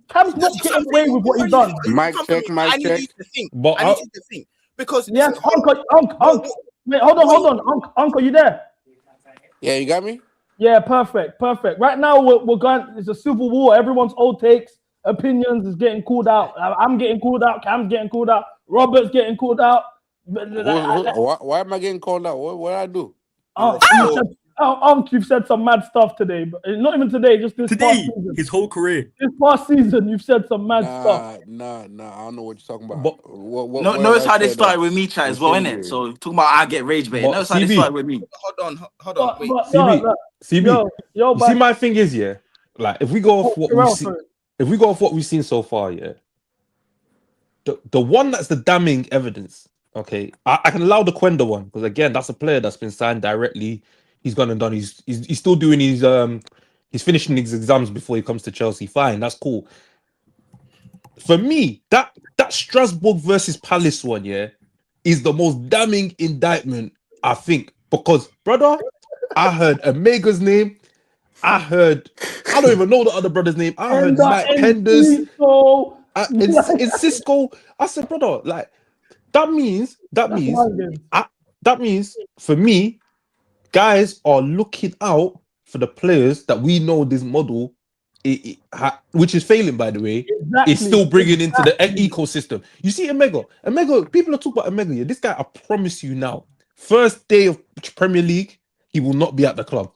Cam's not getting away with what he's done. Mic check. I need you to think. I need you to think. Because yes, Uncle. Wait, hold on. Uncle, you there? Yeah, you got me? Yeah, perfect. Right now, we're going. It's a civil war. Everyone's old takes, opinions is getting called out. I'm getting called out. Cam's getting called out. Robert's getting called out. Why am I getting called out? What did I do? You've said some mad stuff today, but not even today. Just this past season. His whole career. This past season, you've said some mad stuff. Nah. I don't know what you're talking about. Notice how they started with me, chat as well, innit? So talking about I get rage bait. Notice how they started with me. Hold on. Wait. CB. You see, my thing is, yeah. Like, if we go off what we've seen so far, yeah. The one that's the damning evidence. Okay, I can allow the Quenda one because again, that's a player that's been signed directly. He's gone and done. He's still doing his he's finishing his exams before he comes to Chelsea. Fine, that's cool. For me, that Strasbourg versus Palace one, yeah, is the most damning indictment, I think, because brother, I heard Mcga's name. I don't even know the other brother's name. I heard Mike Penders. It's Cisco. I said, brother, like that means for me, guys are looking out for the players that we know this model, which is failing, by the way, is still bringing into the ecosystem. You see, Mcga, people are talking about Mcga. Yeah, this guy, I promise you now, first day of Premier League, he will not be at the club.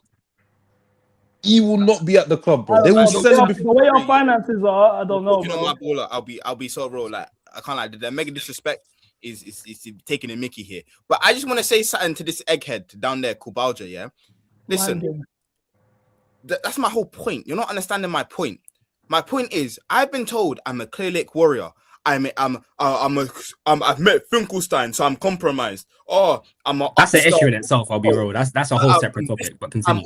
He will not be at the club, bro. They will sell him before. The way our finances are, I don't know. You know, my baller, I'll be so real. Like, I can't lie. The Mcga disrespect is taking a Mickey here. But I just want to say something to this egghead down there, Kubalja, yeah? Listen, That's my whole point. You're not understanding my point. My point is, I've been told I'm a clear lake warrior. I've met Finkelstein, so I'm compromised. Oh, that's an issue in itself. I'll be real. That's a whole separate topic. But continue.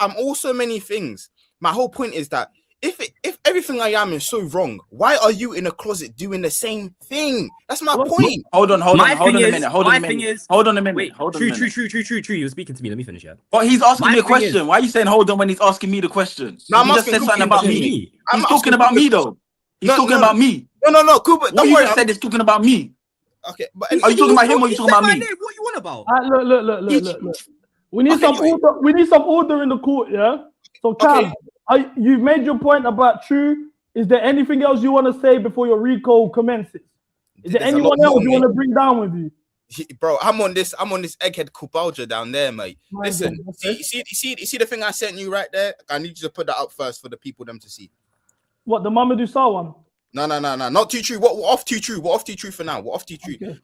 I'm also many things. My whole point is that if everything I am is so wrong, why are you in a closet doing the same thing? That's my point. Hold on a minute. Hold on a minute. Wait, true. You were speaking to me. Let me finish. Yeah. But he's asking me a question. Why are you saying hold on when he's asking me the question? No, he just said something about me. He's talking about me though. He's talking about me. No, Cooper. What you just said is talking about me. Okay, but are you talking about him or are you talking about me? What you want about? Look. We need some order. We need some order in the court. Yeah. So Cam, you've made your point about True. Is there anything else you want to say before your recall commences? Is there anyone else you want to bring down with you? Bro, I'm on this egghead Kubalja down there, mate. Listen, see the thing I sent you right there? I need you to put that up first for the people them to see. What, the Mamadou Sarr one? No, not too true. What off too true? What off too true for now? What off too true? Okay.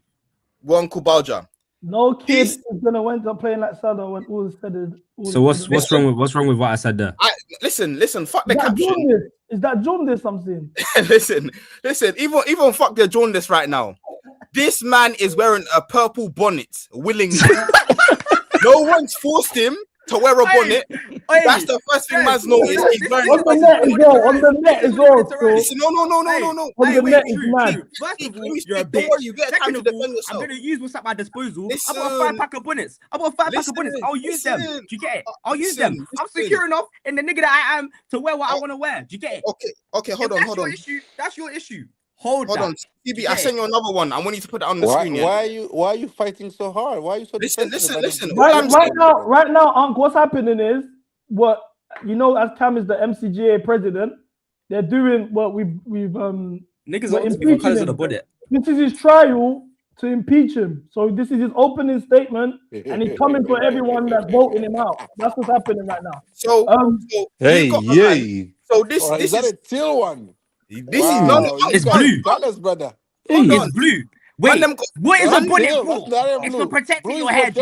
One Kubalja. No kid is gonna end up playing like Salah when all is said. So what's wrong with what I said there? Listen. Fuck the caption. Is that jaundice? Something. listen. Even fuck the jaundice right now. This man is wearing a purple bonnet willingly. No one's forced him to wear a bonnet. That's the first thing man's noticed. He's wearing on the net as well. On the net as well. Listen, no. On the net is mad. First of all, you're a bitch. Second of all, I'm going to use what's at my disposal. I bought a 5-pack of bonnets. I'll use them. Do you get it? I'll use them. I'm secure enough in the nigga that I am to wear what I want to wear. Do you get it? Okay. Hold on. That's your issue. Hold on, CB. I sent you another one. I want you to put that on the screen. Why are you fighting so hard? Why are you so listen? Right now, Unc, what's happening is as Cam is the MCGA president, they're doing what we've niggas want to be for colours of the bonnet. This is his trial to impeach him. So this is his opening statement, and he's coming for everyone that's voting him out. That's what's happening right now. So is that a teal one? This is not. It's blue. Colors, brother. It's blue. Wait, what is a bonnet for? It's for protecting your head.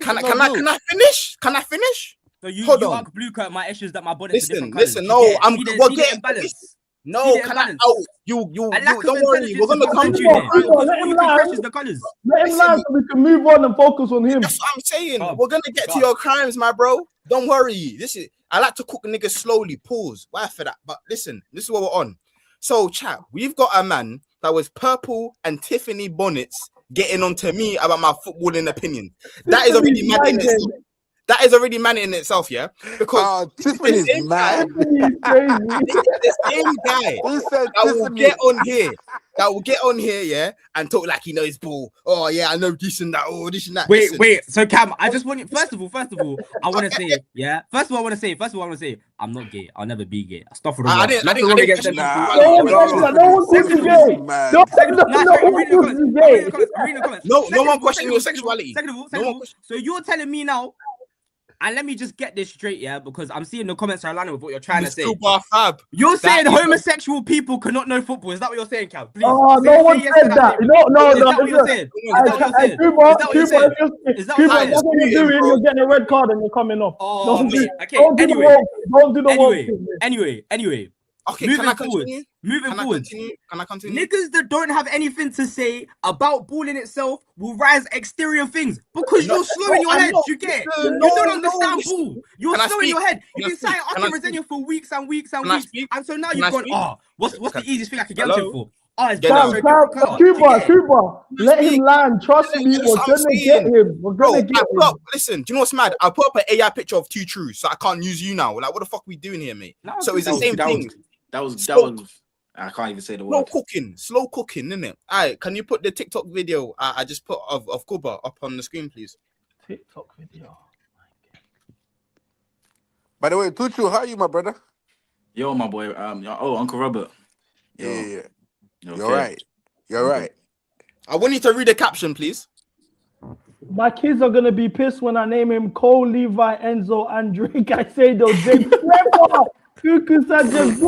Can I finish? So you are blue coat. My issue is that my bonnet. Listen. No, we're getting balance. No, can I? Oh, you. Don't worry. We're gonna come to you. Let him lie so we can move on and focus on him. That's what I'm saying. We're gonna get to your crimes, my bro. Don't worry. I like to cook niggas slowly. Pause. Why for that? But listen, this is what we're on. So, chat, we've got a man that was purple and Tiffany bonnets getting on to me about my footballing opinion. That is already mad in itself. That is already mad in itself, yeah? Because Tiffany's mad. The same guy that will get on here, yeah, and talk like he knows ball. Oh yeah, I know this and that. Oh, this and that. Wait. So Cam, I just want you. First of all, I want to say, yeah. First of all, I want to say, I'm not gay. I'll never be gay. Stop for the wrong. No one questioning your sexuality. Second of all, so you're telling me now. And let me just get this straight, yeah, because I'm seeing the comments are aligning with what you're trying to say. You're saying homosexual people cannot know football. Is that what you're saying, Cam? Please. Oh, no one said that. No. Is that what you're saying? Cuba, that's what you're doing. You're getting a red card and you're coming off. Oh, okay. Don't do the Anyway. Okay, moving forward. Can I continue? Niggas that don't have anything to say about balling itself will rise exterior things because you're slow in your head. You get it? You don't understand ball. You're slow in your head. You've been saying Arthur Resenio for weeks and weeks, and so now you've gone. What's the easiest thing I can get him for? Cuba, let him land. Trust me, we're gonna get him. Listen, do you know what's mad? I put up an AI picture of two truths, so I can't use you now. Like, what the fuck are we doing here, mate? So it's the same thing. That was. I can't even say the word. Slow cooking, innit? Alright, can you put the TikTok video I just put of Kuba up on the screen, please? TikTok video. By the way, Tuchu, how are you, my brother? Yo, my boy. Uncle Robert. Yeah. You're right. I want you to read the caption, please. My kids are gonna be pissed when I name him Cole, Levi, Enzo, Andre Caicedo, Jake Trevor. Cuckoo said just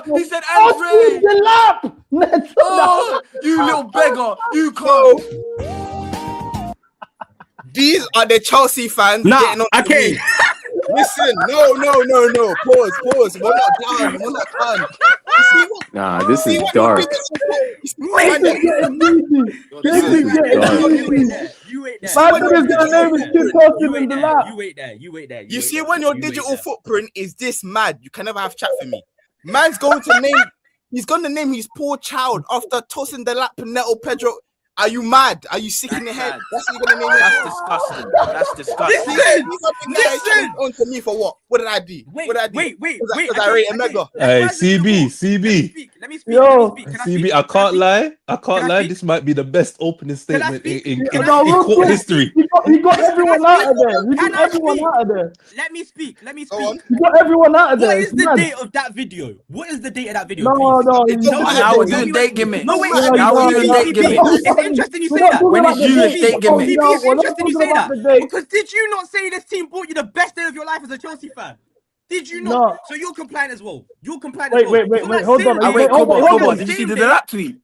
he said Andre. You little beggar. You can't. These are the Chelsea fans getting on me. Listen, no. Pause. We're not done. You see what? Nah, this is what dark. You ain't there. My nigga's gonna name his kid Toasted in the lap. You ain't there. You see when your digital footprint is this mad, you can never have chat for me. Man's going to name. He's going to name his poor child after tossing the lap Neto Pedro. Are you mad? Are you sick in the head? That's what you're gonna name it. That's disgusting. That's disgusting. Listen. On to me for what? What did I do? Wait. Because I rate Mcga. Hey, CB. Let me speak. CB, I can't lie. This might be the best opening statement in court history. He got everyone out of there. Let me speak. He got everyone out of there. What is the date of that video? No. Now we're doing date gimmick. No, wait. Now we're doing date gimmick. It's interesting you say that. When it's you, it's date gimmick. It's interesting you say that. Because did you not say this team brought you the best day of your life as a Chelsea fan? Did you not? No. So you're complying as well. Wait, hold on. Wait, come on. Did you see the lap tweet?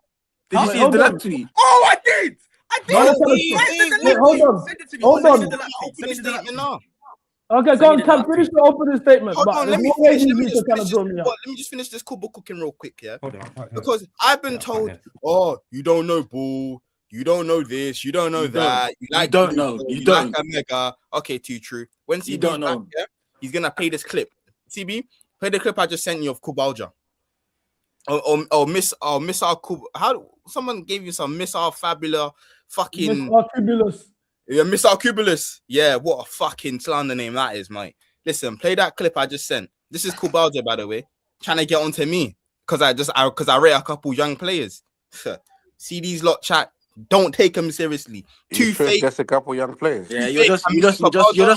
Did you see the lap tweet? Oh, I did. Hold on. Okay, go on, Cam, finish the opening statement. Hold on, let me just finish this Kubo cooking real quick, yeah? Hold on. Because I've been told, you don't know ball, you don't know this, you don't know that. You don't know. You like a Mcga. Okay, too true. When CB don't know, yeah, he's gonna play this clip. CB, play the clip I just sent you of Kubalja. Or Miss our Kub. How someone gave you some Miss our Fabula fucking Miss Arcubulus. Yeah, Miss Arcubulus. Yeah, what a fucking slander name that is, mate. Listen, play that clip I just sent. This is Kubalja, by the way, trying to get onto me because I rate a couple young players. See these lot chat. Don't take them seriously. Too fake. Just a couple young players. Yeah, you're just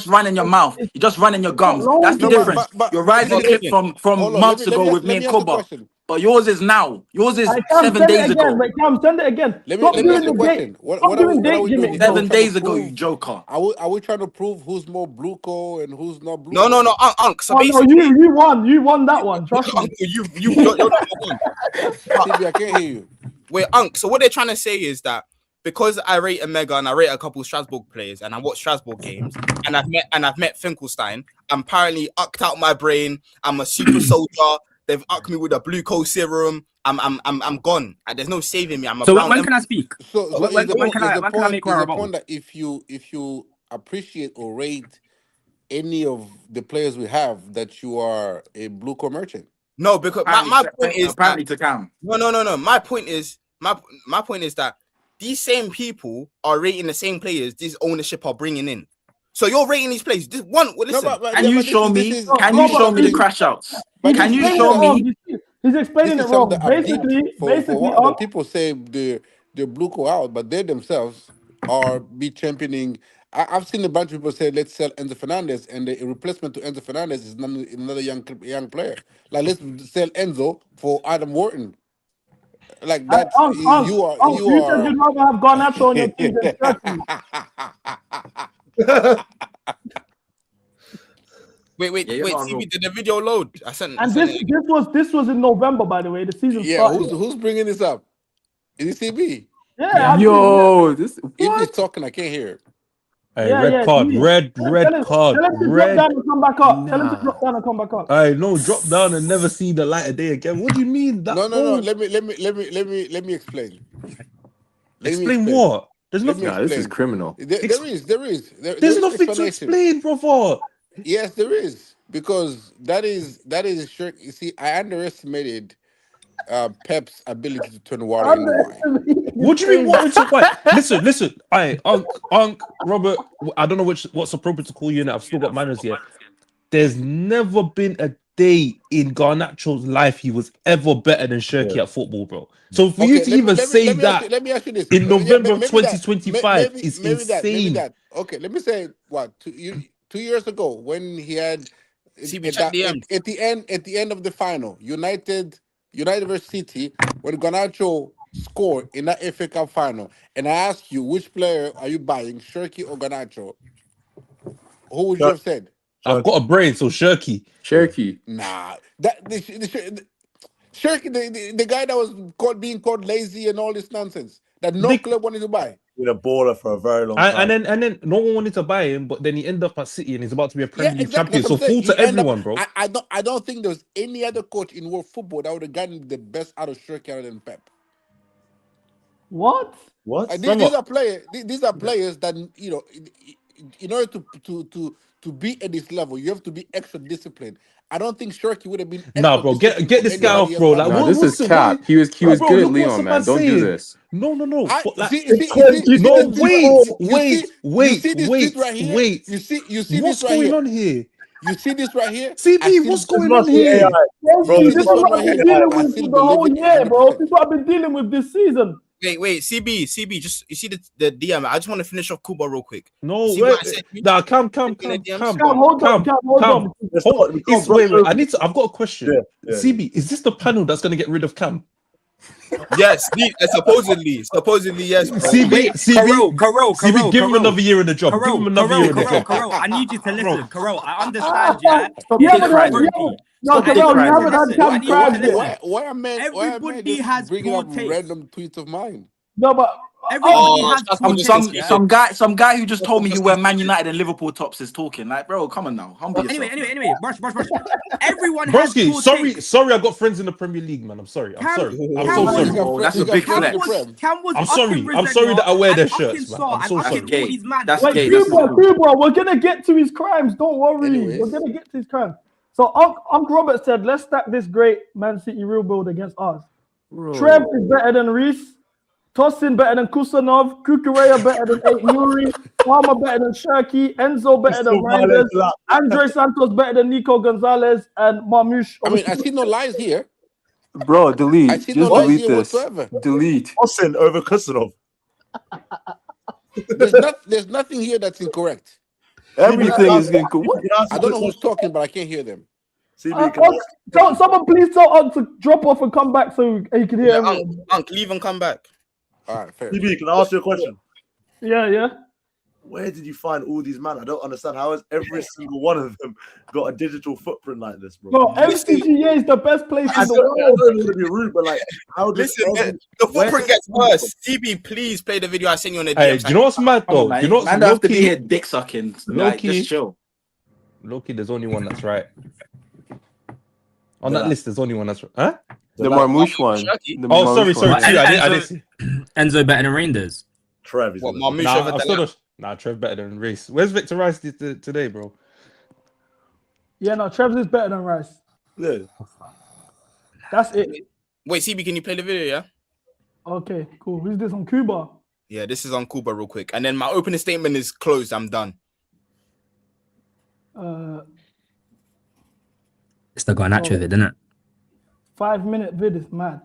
running your mouth. You're just running your gums. That's the difference. You're rising the clip from months ago with me and Koba. But yours is now. Yours is 7 days ago. Cam, send it again. Let me ask you a question. What are we doing? 7 days ago, you joker. Are we trying to prove who's more Bluco and who's not Bluco? No, Unc. So you won that one. Trust me. You're number one. CB, I can't hear you. Wait, Unc. So what they're trying to say is that because I rate a Mcga and I rate a couple of Strasbourg players and I watch Strasbourg games and I've met Finkelstein, I'm apparently ucked out my brain. I'm a super soldier. They've ucked me with a Bluco serum. I'm gone. There's no saving me. So when can I speak? So when can I make my rebuttal? That if you appreciate or rate any of the players we have, that you are a Bluco merchant. No, because my point is apparently to Cam. No. My point is that these same people are rating the same players this ownership are bringing in. So you're rating these players. This one, well, listen. Can you show me the crash outs? Can you show me? He's explaining it wrong. Basically, the people say the Bluco out, but they themselves are championing. I've seen a bunch of people say, let's sell Enzo Fernandez, and the replacement to Enzo Fernandez is another young player. Like, let's sell Enzo for Adam Wharton. Like that, you are. Said you'd rather have Garnacho on your team than Chelsea. Wait, CB, did the video load? I sent. And this was in November, by the way. The season started. Who's bringing this up? Is it CB? Yeah. Yo, this. If he's talking, I can't hear it. Hey, red card. Tell him to drop down and come back up. Tell him to drop down and come back up. Hey, no, drop down and never see the light of day again. What do you mean? No. Let me explain. Explain what? There's nothing. Nah, this is criminal. There is. There's nothing to explain, brother. Yes, there is, because that is sure. You see, I underestimated Pep's ability to turn water into wine. What do you mean? Listen. Unc, Robert. I don't know what's appropriate to call you, and I've still got manners here. There's never been a day in Garnacho's life he was ever better than Shirky at football, bro. So for you to even say that let me ask you this. in November of 2025 is insane. Okay, let me say what 2 years ago when he had at the end of the final, United versus City, when Garnacho scored in that FA Cup final, and I asked you which player are you buying, Shirky or Garnacho? Who would you have said? I've got a brain, so Shirky. Nah, Shirky, the guy that was being called lazy and all this nonsense that no club wanted to buy. been a baller for a very long time. And then no one wanted to buy him, but then he ended up at City and he's about to be a Premier League champion. That's So what I'm saying. full to You end everyone, up- bro. I don't think there's any other coach in world football that would have gotten the best out of Shirky other than Pep. What? These are players. These are players that in order to be at this level, you have to be extra disciplined. I don't think Shirky would have been. Nah, bro, get this guy off, bro. Like, Nah, this is cap. He was good at Leon, man. Don't do this. No. But like, You see what's this right going here? on here? You see this right here? CB, what's going on here? Bro, this is what I've been dealing with for the whole year, bro. This is what I've been dealing with this season. Wait, CB, just you see the DM. I just want to finish off Kuba real quick. No, See what I said? nah, come. Hold on. Wait. I've got a question. Yeah. CB, is this the panel that's gonna get rid of Cam? Yes, supposedly, yes. Bro. CB, give him another year in the job. Give him another year in the job. Karel, I need you to listen. Karel, I understand, yeah. You haven't had Cam Crabs. Why are men? Everybody has bringing poor up taste. random tweets of mine? No, but everybody has some guy who just told me he wear Man United and Liverpool tops is talking. Like, bro, come on now, humble yourself. Anyway, rush. Everyone has Broski, poor taste. sorry, I got friends in the Premier League, man. I'm sorry. I'm so sorry. Oh, that's a big flex. I'm sorry that I wear their shirts, man. I'm so sorry. That's wait, gay. Kuba, we're gonna get to his crimes. Don't worry. Anyways. We're gonna get to his crimes. So Uncle Robert said, let's stack this great Man City real build against ours. Trev is better than Reese. Tosin better than Kusanov. Kukureya better than Nuri. Palmer better than Shirky. Enzo better than Reinders. Andre Santos better than Nico Gonzalez. And Marmouche. I mean, I see no lies here. Bro, delete. I Just see no lies delete here this. whatsoever. Delete. Tosin over Kusanov. There's nothing here that's incorrect. Everything is incorrect. I don't know who's talking, but I can't hear them. Someone please tell Unc to drop off and come back so he can hear me. Unc, leave and come back. All right, fair. CB, can I ask you a question? Yeah. Where did you find all these men? I don't understand. How has every single one of them got a digital footprint like this, bro? No, MCGA is the best place in the world. I don't want to be rude, but like, how does the footprint gets worse? CB, please play the video I sent you on the Hey, DM. do you know what's mad though? Man, Do you know what's man, have to be here dick sucking. Like, just chill. Low-key, there's only one that's right. On that list, there's only one that's right. Huh? The Marmouche one. Oh, sorry. Two. I didn't see. Enzo better than Reinders. Trev is Trev better than Reese. Where's Victor Rice today, bro? Yeah, no, Trev's is better than Rice. Yeah. That's it. Wait, CB, can you play the video, yeah? Okay, cool. Who's this on Cuba? Yeah, this is on Cuba real quick. And then my opening statement is closed. I'm done. Still got Nacho with it, didn't it? 5-minute vid is mad.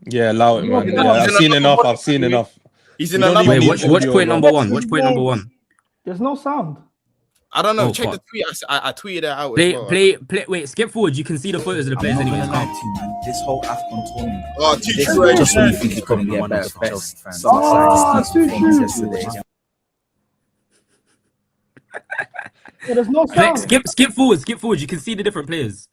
Yeah, allow it, man. Yeah, I've seen enough. He's in another. Wait, watch point number one. Watch point number one. There's no sound. I don't know. Oh, check fuck. the tweet. I tweeted it out. Play. Wait, skip forward. You can see the photos of the players anyway. This whole AFCON tournament. Oh, just when you think you're going to be a better Chelsea fan. Yeah, there's no sound. Skip forward. You can see the different players.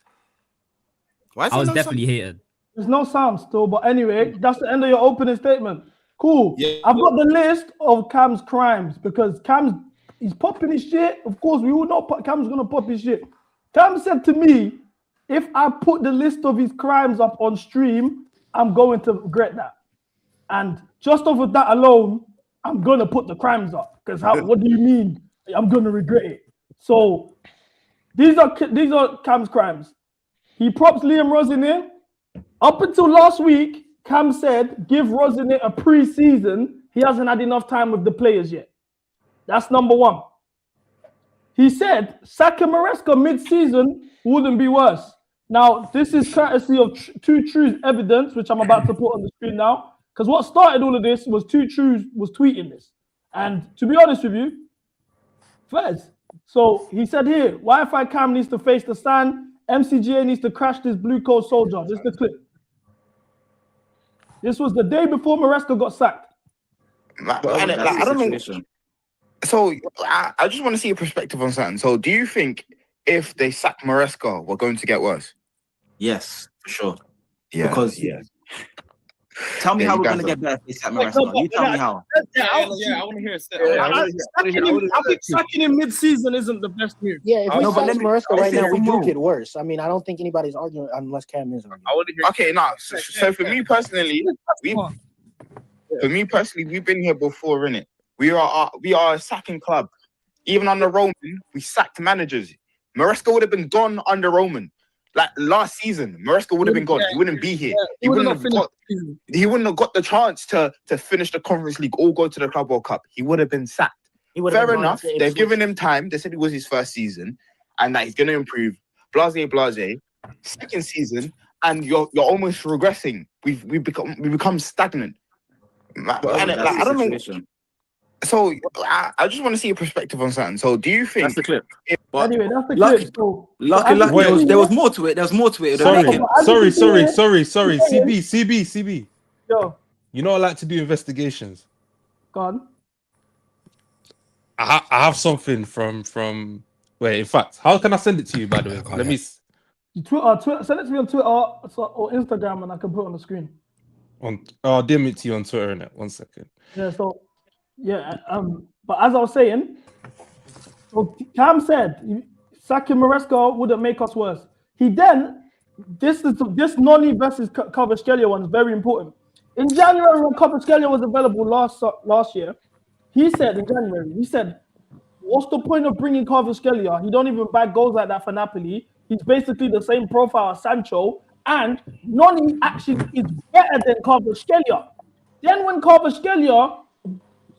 Why is I was no definitely sound? hated. There's no sound still, but anyway, that's the end of your opening statement. Cool. Yeah. I've got the list of Cam's crimes because he's popping his shit. Of course, we all know Cam's gonna pop his shit. Cam said to me, if I put the list of his crimes up on stream, I'm going to regret that. And just off of that alone, I'm gonna put the crimes up. Because what do you mean? I'm gonna regret it. So these are Cam's crimes. He props Liam Rosinier. Up until last week, Cam said, give Rosinier a pre-season. He hasn't had enough time with the players yet. That's number one. He said, Saka Maresca mid-season wouldn't be worse. Now, this is courtesy of Two Trues evidence, which I'm about to put on the screen now. Because what started all of this was Two Trues was tweeting this. And to be honest with you, Fez. So he said here, Wi-Fi Cam needs to face the sun. MCGA needs to crash this blue coat soldier. This is the clip. This was the day before Maresca got sacked. I don't know. So I just want to see your perspective on something. So do you think if they sack Maresca, we're going to get worse? Yes, for sure. Yeah. Because Tell me Yeah, how you we're guys gonna are- get better face at Maresca. You tell me how. I want to hear it. I think sacking him mid-season isn't the best move. Yeah, if we No, but sack let me- Maresca right now, we from do Mo. get worse. I mean, I don't think anybody's arguing unless Cam is arguing. Okay, now, so for me personally, we've been here before, innit? We are a sacking club. Even under Roman, we sacked managers. Maresca would have been gone under Roman. Like last season, Maresca would have been gone. He wouldn't be here. He wouldn't have got the chance to finish the Conference League or go to the Club World Cup. He would have been sacked. Fair enough. They've given him time. They said it was his first season and that he's going to improve. Blase. Second season, and you're almost regressing. We become stagnant. I don't know. So I just want to see your perspective on something. So do you think That's the clip? Anyway, that's the clip. So, Lucky, there was more to it. There was more to it. Sorry. CB. Yo, You know I like to do investigations. go on. I have something from. Wait, in fact, how can I send it to you? By the way, let me. Twitter, send it to me on Twitter or Instagram, and I can put it on the screen. I'll DM it to you on Twitter in it. 1 second. Yeah. So, yeah. But as I was saying, so Cam said sacking Maresca wouldn't make us worse. This Noni versus Kvaratskhelia one is very important. In January, when Kvaratskhelia was available last year, he said, what's the point of bringing Kvaratskhelia? He don't even bag goals like that for Napoli. He's basically the same profile as Sancho, and Noni actually is better than Kvaratskhelia. Then when Kvaratskhelia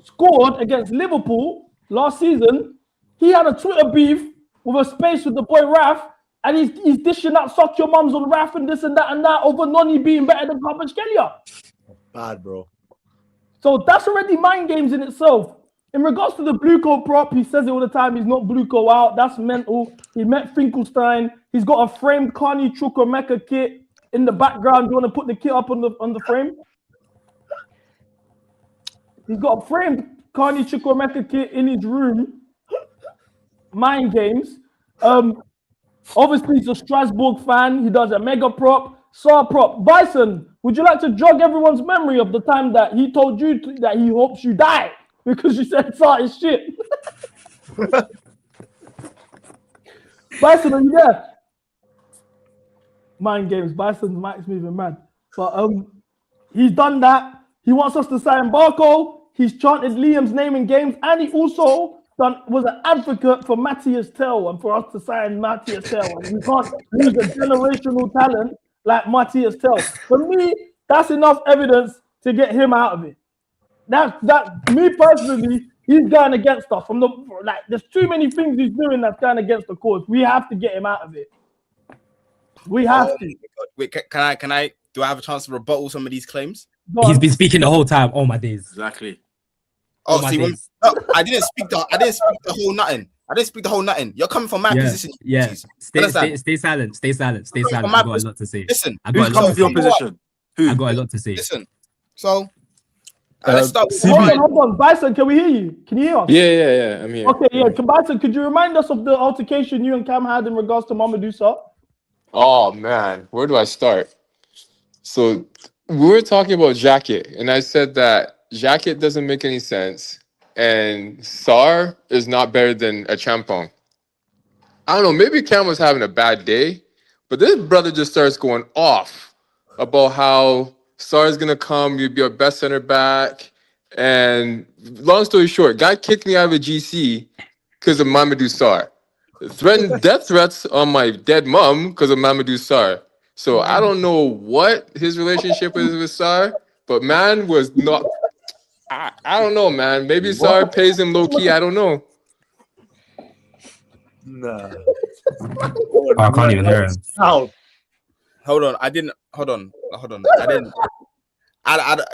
scored against Liverpool last season, he had a Twitter beef with a space with the boy Raf, and he's dishing out "suck your mums" on Raf and this and that over Noni being better than Kvaratskhelia. Bad, bro. So that's already mind games in itself. In regards to the Bluco prop, he says it all the time. He's not Bluco out. That's mental. He met Finkelstein. He's got a framed Carney Chukwuemeka kit in the background. Do you want to put the kit up on the frame? He's got a framed Carney Chukwuemeka kit in his room. Mind games. Obviously, he's a Strasbourg fan. He does a mega prop. Saw prop. Bison, would you like to jog everyone's memory of the time that he told you that he hopes you die because you said Saw is shit? Bison, are you there? Mind games. Bison's mic's moving mad. But he's done that. He wants us to sign Barco. He's chanted Liam's name in games, and he also was an advocate for Matthias Tell and for us to sign Matthias Tell. And we can't lose a generational talent like Matthias Tell. For me, that's enough evidence to get him out of it. That me personally, he's going against us. There's too many things he's doing that's going against the cause. We have to get him out of it. We have to. Wait, can I? Do I have a chance to rebuttal some of these claims? He's been speaking the whole time. Oh my days. Exactly. Oh, see, I didn't speak the whole nothing. I didn't speak the whole nothing. You're coming from my position. Yeah. Stay silent. Stay silent. I got a lot to say. Listen, who's coming to your position? I got a lot to say. Listen. So let's start with hold on. Bison, can we hear you? Can you hear us? Yeah. I'm here. Okay, yeah. Bison, could you remind us of the altercation you and Cam had in regards to Mamadou Sarr? Oh man, where do I start? So we were talking about Jacket, and I said that Jacket doesn't make any sense, and Sarr is not better than a Champong. I don't know, maybe Cam was having a bad day, but this brother just starts going off about how Sarr is gonna come, you'd be our best center back, and long story short, guy kicked me out of a GC because of Mamadou Sarr. Threatened death threats on my dead mom because of Mamadou Sarr. So I don't know what his relationship is with Sarr, but man was not. I don't know, man. Maybe Sarr pays him low key. I don't know. Nah. I can't even hear him. Hold on. I didn't.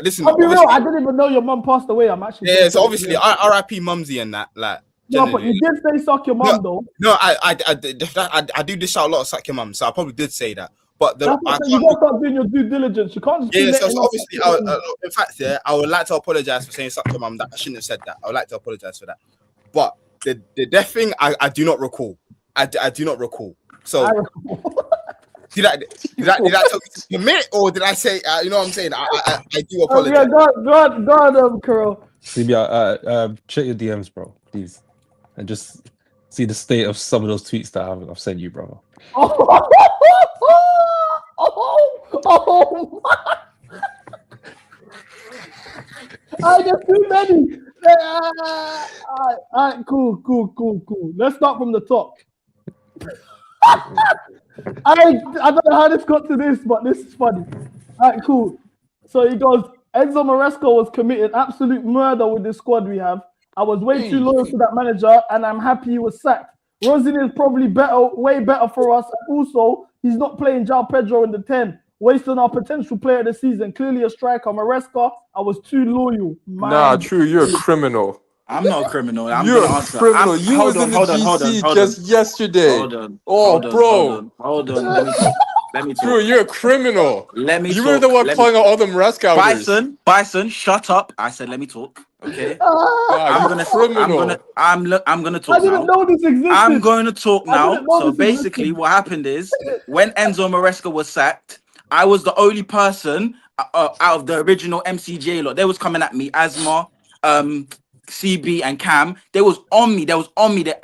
Listen. I'll be real. I didn't even know your mum passed away. I'm actually. Yeah. So obviously, R.I.P. Mumsy and that. Like. No, but you did say suck your mum though. No, I do dish out a lot of suck your mum, so I probably did say that. But you gotta start doing your due diligence. You can't just so obviously, in fact, I would like to apologize for saying suck your mum. That I shouldn't have said that. I would like to apologize for that. But the death thing, I do not recall. I do not recall. So Did I tell you to admit, or did I say? You know what I'm saying? I do apologize. Yeah, God, Carl. CB, check your DMs, bro, please, and just see the state of some of those tweets that I've sent you, brother. Oh my! There's too many. All right, cool. Let's start from the top. I don't know how this got to this, but this is funny. All right, cool. So he goes, Enzo Maresca was committed absolute murder with this squad we have. I was way too loyal to that manager, and I'm happy he was sacked. Rosinha is probably way better for us. And also, he's not playing João Pedro in the 10, wasting our potential player of the season. Clearly a striker. Maresca, I was too loyal. Nah, true, you're a criminal. I'm not a criminal. You're a criminal. You was in the GC just yesterday. Hold on. Let me talk. True, you're a criminal. Let me You talk. were the one calling out all them Maresca. Bison, shut up. I said, let me talk. Okay. I'm gonna talk I didn't know this existed. I'm going to talk now. So basically, what happened is when Enzo Maresca was sacked, I was the only person out of the original MCGA lot. They was coming at me, Asma, CB, and Cam. They was on me. I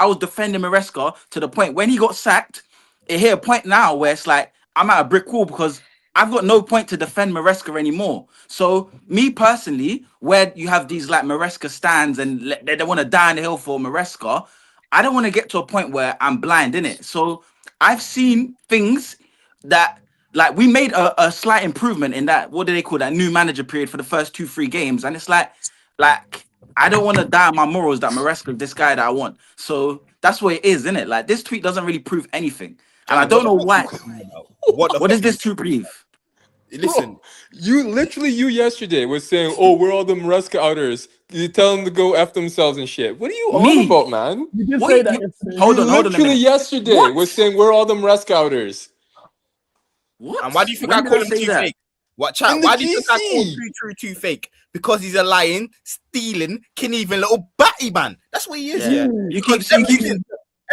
was defending Maresca to the point when he got sacked. It hit a point now where it's like I'm at a brick wall because I've got no point to defend Maresca anymore. So me personally, where you have these like Maresca stands and they want to die on the hill for Maresca, I don't want to get to a point where I'm blind in it. So I've seen things that like we made a slight improvement in that. What do they call that new manager period for the first 2-3 games? And it's like I don't want to die on my morals that Maresca is this guy that I want. So that's what it is, isn't it? Like this tweet doesn't really prove anything. And I don't know why. What does this tweet prove? Listen, bro, you yesterday was saying, "Oh, we're all the Maresca outers." You tell them to go f themselves and shit. What are you on about, man? You did say that yesterday. Hold on. Literally yesterday was saying we're all the Maresca outers. What? And why do you think I call him too fake? What chat? Why do you think I call too fake? Because he's a lying, stealing, Kinevan little batty man. That's what he is. Yeah. You keep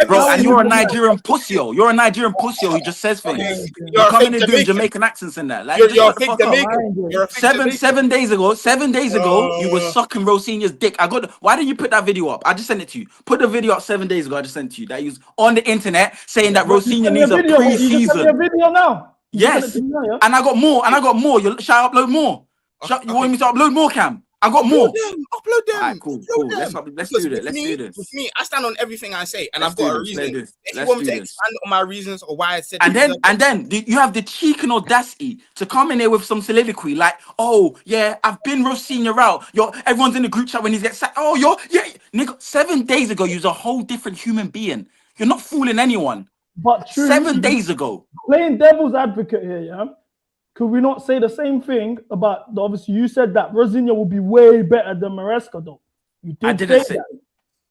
bro, and you're a Nigerian pussyo. You're a Nigerian pussyo who just says things. You're coming and doing Jamaican accents in that. Like, you're a fake Jamaican. 7 days ago, you were sucking Rosinha's dick. Why didn't you put that video up? I just sent it to you. Put the video up 7 days ago. I just sent it to you. That he was on the internet saying that Rosinha needs a pre-season. A video now. Yes, and I got more. Shall I upload more? You want me to upload more, Cam? I got more. Upload them. All right, cool. Let's do this. With me, I stand on everything I say, and I've got a reason. If you want me to expand on my reasons or why I said, and then you have the cheek and audacity to come in here with some soliloquy like, "Oh yeah, I've been Rosinha out. Everyone's in the group chat when he gets sacked. Oh, nigga. 7 days ago, you're a whole different human being. You're not fooling anyone. But true, 7 days ago, playing devil's advocate here, yeah. Could we not say the same thing about obviously you said that Rosinha will be way better than Maresca though? You did. I didn't say that.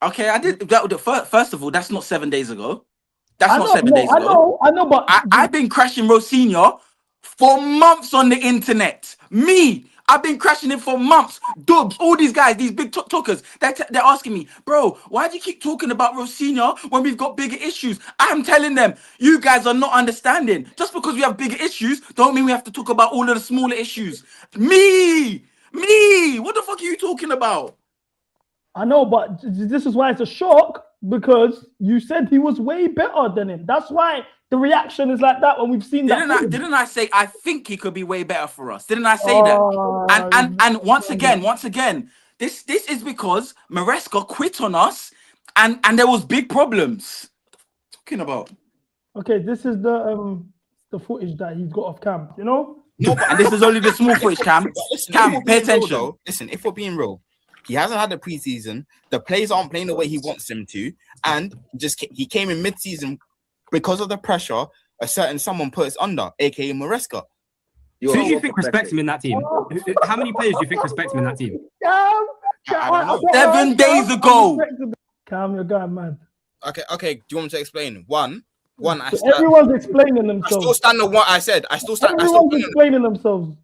Okay, I did. First of all, that's not 7 days ago. That's not 7 days ago. I know, but I've been crashing Rosinha for months on the internet. I've been crashing him for months. Dubs, all these guys, these big talkers, they're asking me, bro, why do you keep talking about Rosinha when we've got bigger issues? I'm telling them, you guys are not understanding. Just because we have bigger issues, don't mean we have to talk about all of the smaller issues. Me, what the fuck are you talking about? I know, but this is why it's a shock, because you said he was way better than him. That's why the reaction is like that when we've seen that. Didn't I say I think he could be way better for us? Didn't I say that? And once again, this is because Maresca quit on us, and there was big problems. What are you talking about? Okay, this is the footage that he's got of Cam. You know. No, and this is only the small footage, Cam. Cam, pay attention. Listen, if we're being real, he hasn't had the preseason. The players aren't playing the way he wants them to, and he came in mid-season because of the pressure a certain someone put us under, aka Maresca. Who do you think respects him in that team? How many players do you think respect him in that team? 7 days ago. Cam, you're going mad. Okay. Do you want me to explain? One. Everyone's explaining themselves. I still stand on what I said. Everyone's explaining themselves.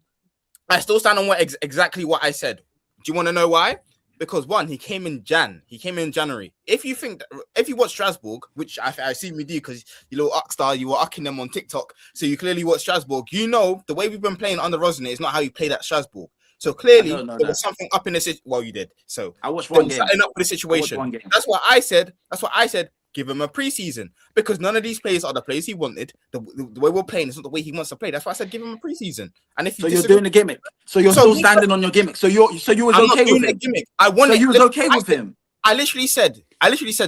I still stand on exactly what I said. Do you want to know why? because one, he came in January. If you watch Strasbourg, which I assume you do, because you little Uckstar, you were ucking them on TikTok, so you clearly watch Strasbourg. You know the way we've been playing under Rosner is not how you played at Strasbourg. So clearly there was something up in the situation. Well, you did. So I watched one game. Setting up for the situation. That's what I said. Give him a preseason, because none of these players are the players he wanted. The way we're playing is not the way he wants to play. That's why I said give him a preseason. And if you're doing the gimmick, so you're still standing on your gimmick. So you was okay with him. Gimmick. I wanted. So you was okay with him. I literally said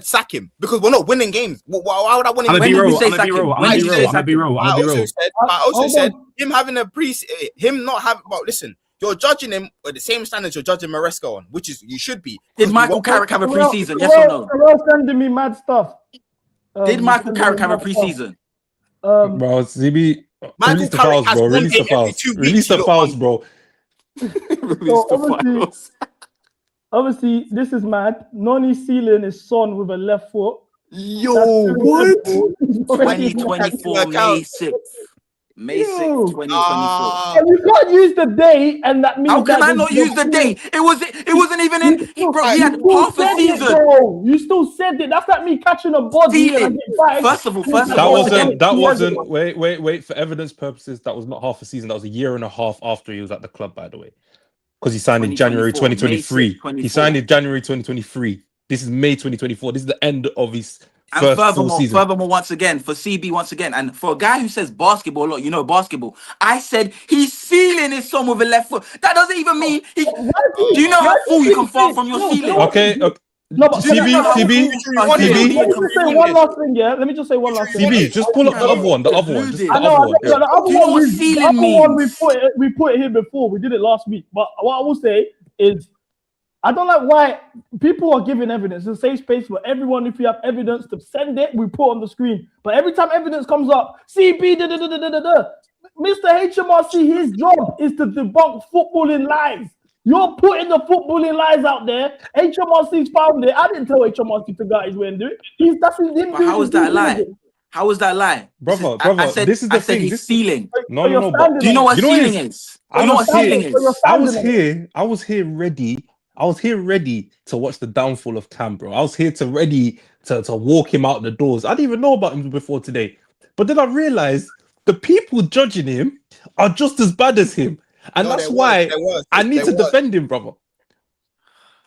sack him, because we're not winning games. Why would I want him? I'm gonna be real. I also said him having him not having. Well, listen. You're judging him at the same standards you're judging Maresca on, which is you should be. Did Michael Carrick have a preseason? Yes or no? Karel sending me mad stuff. Did Michael Carrick have a preseason? Bro, CB, release the fouls, bro. Release the fouls. Release the fouls, bro. Obviously, this is mad. Noni's ceiling is Son with a left foot. Yo, what? 2024 May 6th. May 6th, 2024. And you can't use the day, and that means. How can I not use the day? It wasn't even in. Bro, he had half a season. You still said it. That's like me catching a body. First of all, that wasn't. Wait. For evidence purposes, that was not half a season. That was a year and a half after he was at the club, by the way, because he signed in January 2023. He signed in January 2023. This is May 2024. This is the end of his. And furthermore, once again, for CB, and for a guy who says basketball a lot, basketball, I said his ceiling is Son with a left foot. That doesn't even mean do you know how full you can fall from your ceiling? Okay. No, but CB. Let me just say one last thing, yeah. Let me just say one last thing. CB, just pull up the other one. The other one. The other one we put it here before. We did it last week. But what I will say is, I don't like why people are giving evidence. It's a safe space for everyone. If you have evidence to send it, we put on the screen. But every time evidence comes up, CB, Mr. HMRC, his job is to debunk footballing lies. You're putting the footballing lies out there. HMRC's found it. I didn't tell HMRC to go his way and do it. That's his. But how is that a lie? How is that a lie? Brother, this is the thing. He's ceiling. No. Do you know what ceiling is? Do you know what ceiling is? I was here ready. I was here ready to watch the downfall of Cam, bro. I was here ready to walk him out the doors. I didn't even know about him before today. But then I realized the people judging him are just as bad as him. And that's why I need to defend him, brother.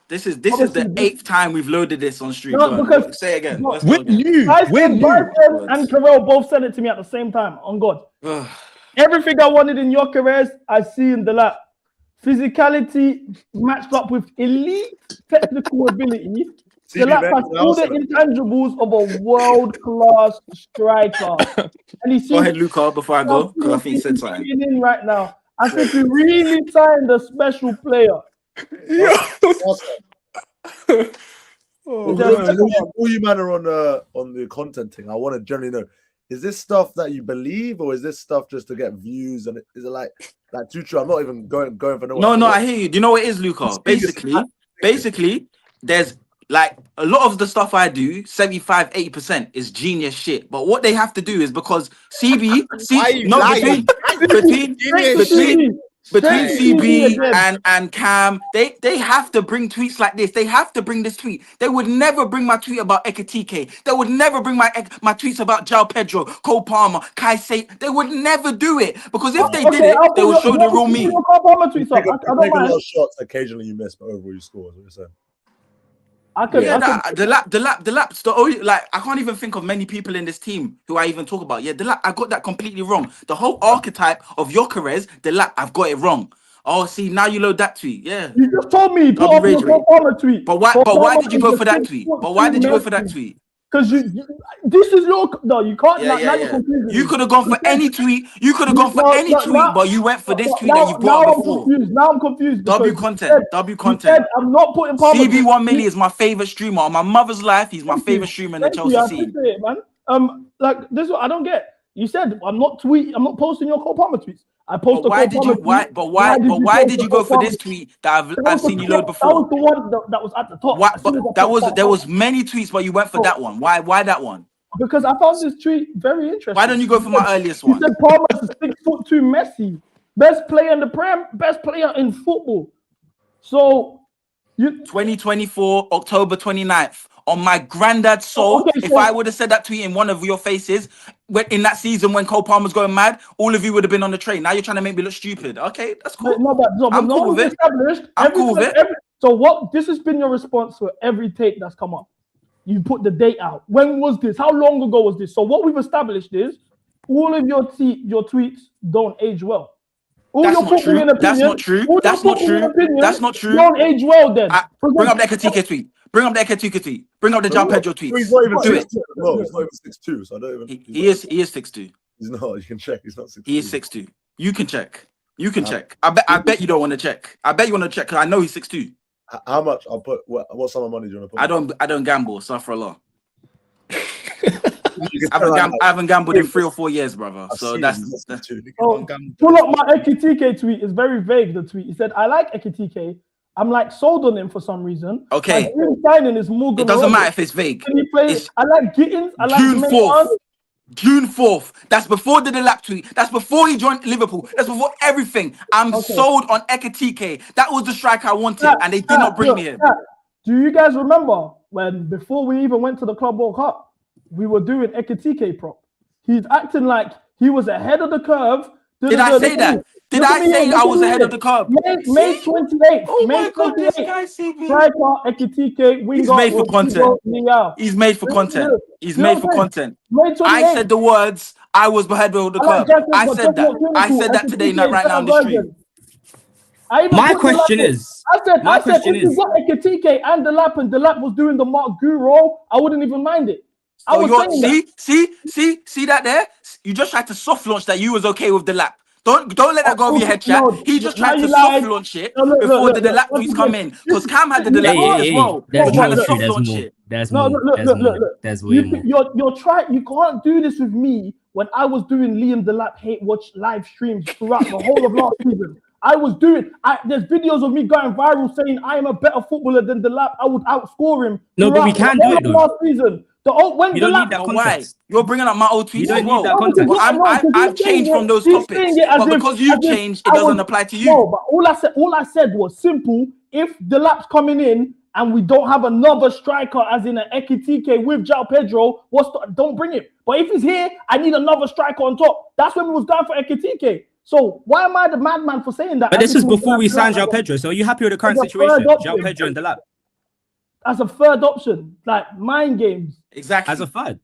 This is the 8th time we've loaded this on stream. No, because say again. Bryson and Karel both said it to me at the same time. On God. Everything I wanted in your careers, I see in the lap. Physicality matched up with elite technical ability. The lap has all the intangibles of a world-class striker. And he go ahead, Luca, before I go, because I think he said something. In right now, I think we really signed a special player. All you man are on the content thing. I want to generally know: is this stuff that you believe, or is this stuff just to get views? And is it like too true? I'm not even going for no. I hear you. Do you know what it is, Luca? Basically, there's like a lot of the stuff I do, 75-80% is genius shit. But what they have to do is because between CB and Cam, they have to bring tweets like this. They have to bring this tweet. They would never bring my tweet about Ekatike. They would never bring my tweets about João Pedro, Cole Palmer, Kai Sate. They would never do it, because if they did it, they would show the real me. Take a lot of shots. Occasionally you miss, but overall you score. Is what you're saying. The lap's the only, like, I can't even think of many people in this team who I even talk about. Yeah, the lap, I got that completely wrong. The whole archetype of Gyökeres, the lap, I've got it wrong. Oh, see, now you load that tweet. Yeah, you just told me put up your Palmer tweet. But why did you go for that tweet? But why did you go for that tweet? Because this is your you can't. You're confusing me. You could have gone for any tweet. You could have gone for any tweet, but you went for this tweet that you brought up before. Now I'm confused. W content. I'm not putting Palmer. CB1 Millie is my favorite streamer on my mother's life. He's my favorite streamer in the Chelsea scene. Man. Like this, I don't get. You said I'm not posting your Cole Palmer tweets. I posted. Why did you go for this tweet that I've seen you load before? That was the one that was at the top. There was many tweets, but you went for that one. Why that one? Because I found this tweet very interesting. Why don't you go for my earliest one? You said Palmer's 6'2" Messi, best player in the Prem, best player in football. So 2024, October 29th. On my granddad's soul, Okay, if so- I would have said that tweet in one of your faces in that season when Cole Palmer's going mad, all of you would have been on the train. Now you're trying to make me look stupid. Okay, that's cool. I'm cool with it. I'm cool with it. So what? This has been your response to every take that's come up. You put the date out. When was this? How long ago was this? So what we've established is all of your tweets don't age well. That's not true. That's not true. That's not true. That's not true. Don't age well then. Bring up the Ekatike tweet. Bring up the Ekatike tweet. Bring up the João Pedro tweet. He's not even Do it. 6'2". No, he's not even 6'2", so I don't even. He is 6'2". He's not. You can check. He's not 6'2". He is 6'2". You can check. You can check. I bet you don't want to check. I bet you want to check because I know he's 6'2". How much? I'll put. What sum of money do you want to put? I don't gamble. Astaghfirullah. I haven't gambled in 3 or 4 years, brother. So that's pull up my Ekatike tweet. It's very vague. The tweet. He said, "I like Ekatike. I'm like sold on him for some reason. Okay. My dream signing is Morgan. It doesn't matter if it's vague. Can he play? I like Gittins. I like June 4th. June 4th. That's before the Delap tweet. That's before he joined Liverpool. That's before everything. I'm sold on Ekatike. That was the striker I wanted, and they did not bring me in. Do you guys remember when before we even went to the Club World Cup, we were doing Ekatike prop? He's acting like he was ahead of the curve. Did I say that? Did I say I was ahead of the curve? May 28th. Oh May my God, this guy striker Ekatike. He's made for content. He's made for content. He's made for content. I said the words. I was ahead of the curve. I said that. I said that today, not right now on the stream. My question is, I said, if you got Ekatike and Delap was doing the Mark Gu role, I wouldn't even mind it. I was saying see that there? You just tried to soft launch that you was okay with Delap. Don't let that go over your head, chat. He just tried to soft launch it before the Delap tweets come in. Because Cam had the Delap as well. There's trying to more. soft launch it. There's more. There's way more. You can't do this with me when I was doing Liam Delap hate watch live streams throughout the whole of last season. There's videos of me going viral saying I am a better footballer than Delap. I would outscore him. No, but we can do it though. Last season. You don't need that context. You're bringing up my old tweets. You don't need that context. I've changed from those topics, but because you changed, it doesn't apply to you. No, but all I said was simple. If Delap's coming in and we don't have another striker, as in an Ekatike with João Pedro, don't bring him. But if he's here, I need another striker on top. That's when we was going for Ekatike. So why am I the madman for saying that? But this is before we signed João Pedro. So are you happy with the current situation? João Pedro and Delap. As a third option, like mind games. Exactly. As a third.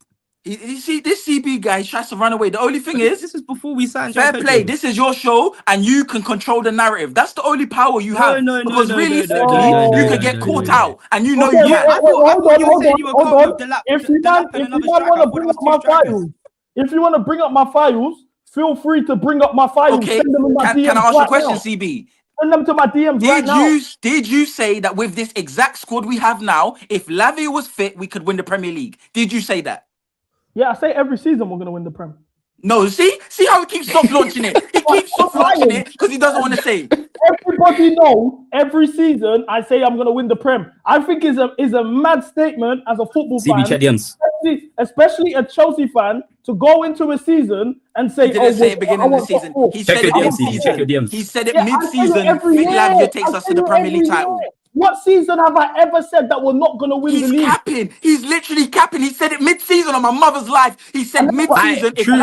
You see, this CB guy tries to run away. The only thing is, this is before we signed. Fair play. This is your show, and you can control the narrative. That's the only power you have. Because realistically, you could get caught out, and you know you can. If you want to bring up my files, feel free to bring up my files. Okay. Send them in my DMs Can I ask you a right question, now. CB? Send them to my DMs right now. Did you say that with this exact squad we have now, if Lavia was fit, we could win the Premier League? Did you say that? Yeah, I say every season we're going to win the Prem. No, see how he keeps soft launching it. He keeps soft launching it because he doesn't want to say. Everybody knows every season I say I'm going to win the Prem. I think is a mad statement as a football CB, check DMs. especially a Chelsea fan, to go into a season and say, He didn't say it beginning of the season. He said it mid-season. He said it mid-season. Think Lavia takes us to the Premier League title. What season have I ever said that we're not going to win the league? He's capping. He's literally capping. He said it mid-season on my mother's life. He said mid-season. True.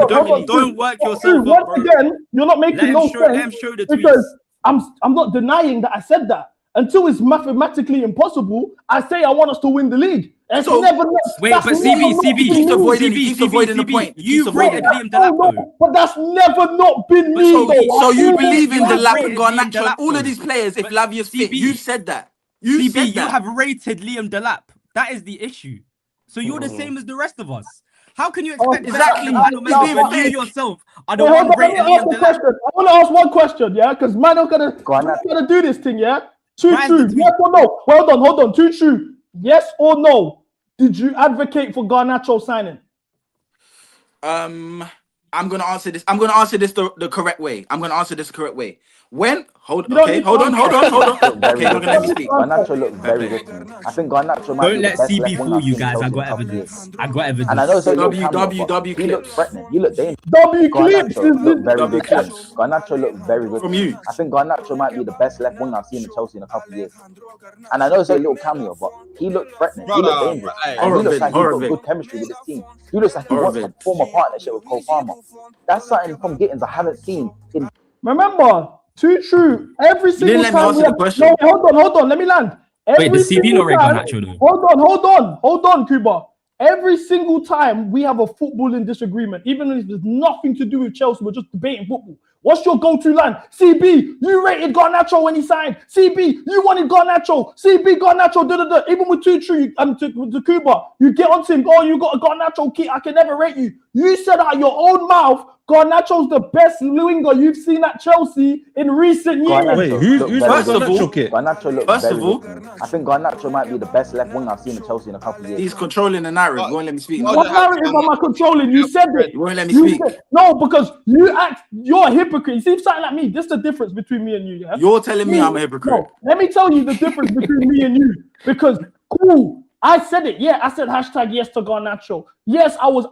Don't work yourself up, Once again, you're not making no sense because I'm not denying that I said that. Until it's mathematically impossible, I say I want us to win the league. It's never. Wait, but CB, keeps avoiding the point. You rated Liam Delap, but that's never not been me. So you believe in Delap and Garnacho, all of these players? If Lavia's fit, you said that. You have rated Liam Delap. That is the issue. So you're the same as the rest of us. How can you expect exactly you yourself are the one rating Liam Delap? I want to ask one question, yeah, because man, I'm gonna do this thing, yeah. True. Yes or no? Hold on. True. Yes or no? Did you advocate for Garnacho signing? I'm gonna answer this. I'm gonna answer this the correct way. I'm gonna answer this the correct way. When hold on. Okay, hold on. Okay, you're gonna let me speak. Garnacho looked very good to me. I think Garnacho might Don't be the let best CB left winger fool I've you seen in guys. I Chelsea in got a couple of evidence. years. I got evidence. And I know it's a little cameo, but W he looked clips. threatening. He looked dangerous. W clips Garnacho looked very W good to me. clips. Garnacho looked very good From to me. you. I think Garnacho might be the best left winger I've seen in Chelsea in a couple of years. And I know it's a little cameo, but he looked threatening. He looked dangerous. And he looks like he's got good chemistry with his team. He looks like he wants to form a partnership with Cole Palmer. That's something from Gittins I haven't seen in. Remember, too true. Every single didn't let me time answer we the have, question. no, hold on. Let me land. Wait, does CB not rate Garnacho though? Hold on, Cuba. Every single time we have a footballing disagreement, even if there's nothing to do with Chelsea, we're just debating football. What's your go-to line? CB, you rated Garnacho when he signed. CB, you wanted Garnacho. CB, Garnacho, da. Even with to Cuba, you get onto him. Oh, you got a Garnacho kit. I can never rate you. You said out your own mouth, Garnacho's the best winger you've seen at Chelsea in recent years. Wait, who's first got Garnacho kit? Garnacho looked very good to me. I think Garnacho might be the best left winger I've seen in Chelsea in a couple of years. He's controlling the narrative. You won't let me speak. What narrative am I controlling? You said it. You won't let me You speak. said- no, because you're a hypocrite. You see something like me. This is the difference between me and you. Yeah? You're telling me I'm a hypocrite. No, let me tell you the difference between me and you. Because cool, I said it. Yeah, I said hashtag yes to Garnacho. Yes, I was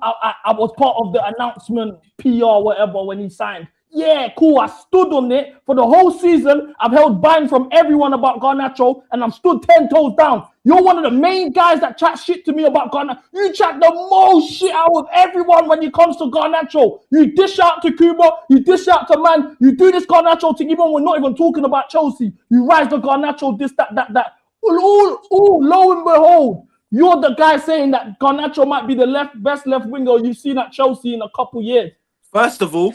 part of the announcement, PR, whatever, when he signed. Yeah, cool. I stood on it for the whole season. I've held bang from everyone about Garnacho, and I'm stood 10 toes down. You're one of the main guys that chat shit to me about Garnacho. You chat the most shit out of everyone when it comes to Garnacho. You dish out to Cuba, you dish out to Man. You do this Garnacho thing even when we're not even talking about Chelsea. You rise the Garnacho, this, that. All low and behold, you're the guy saying that Garnacho might be the best left winger you've seen at Chelsea in a couple years. First of all,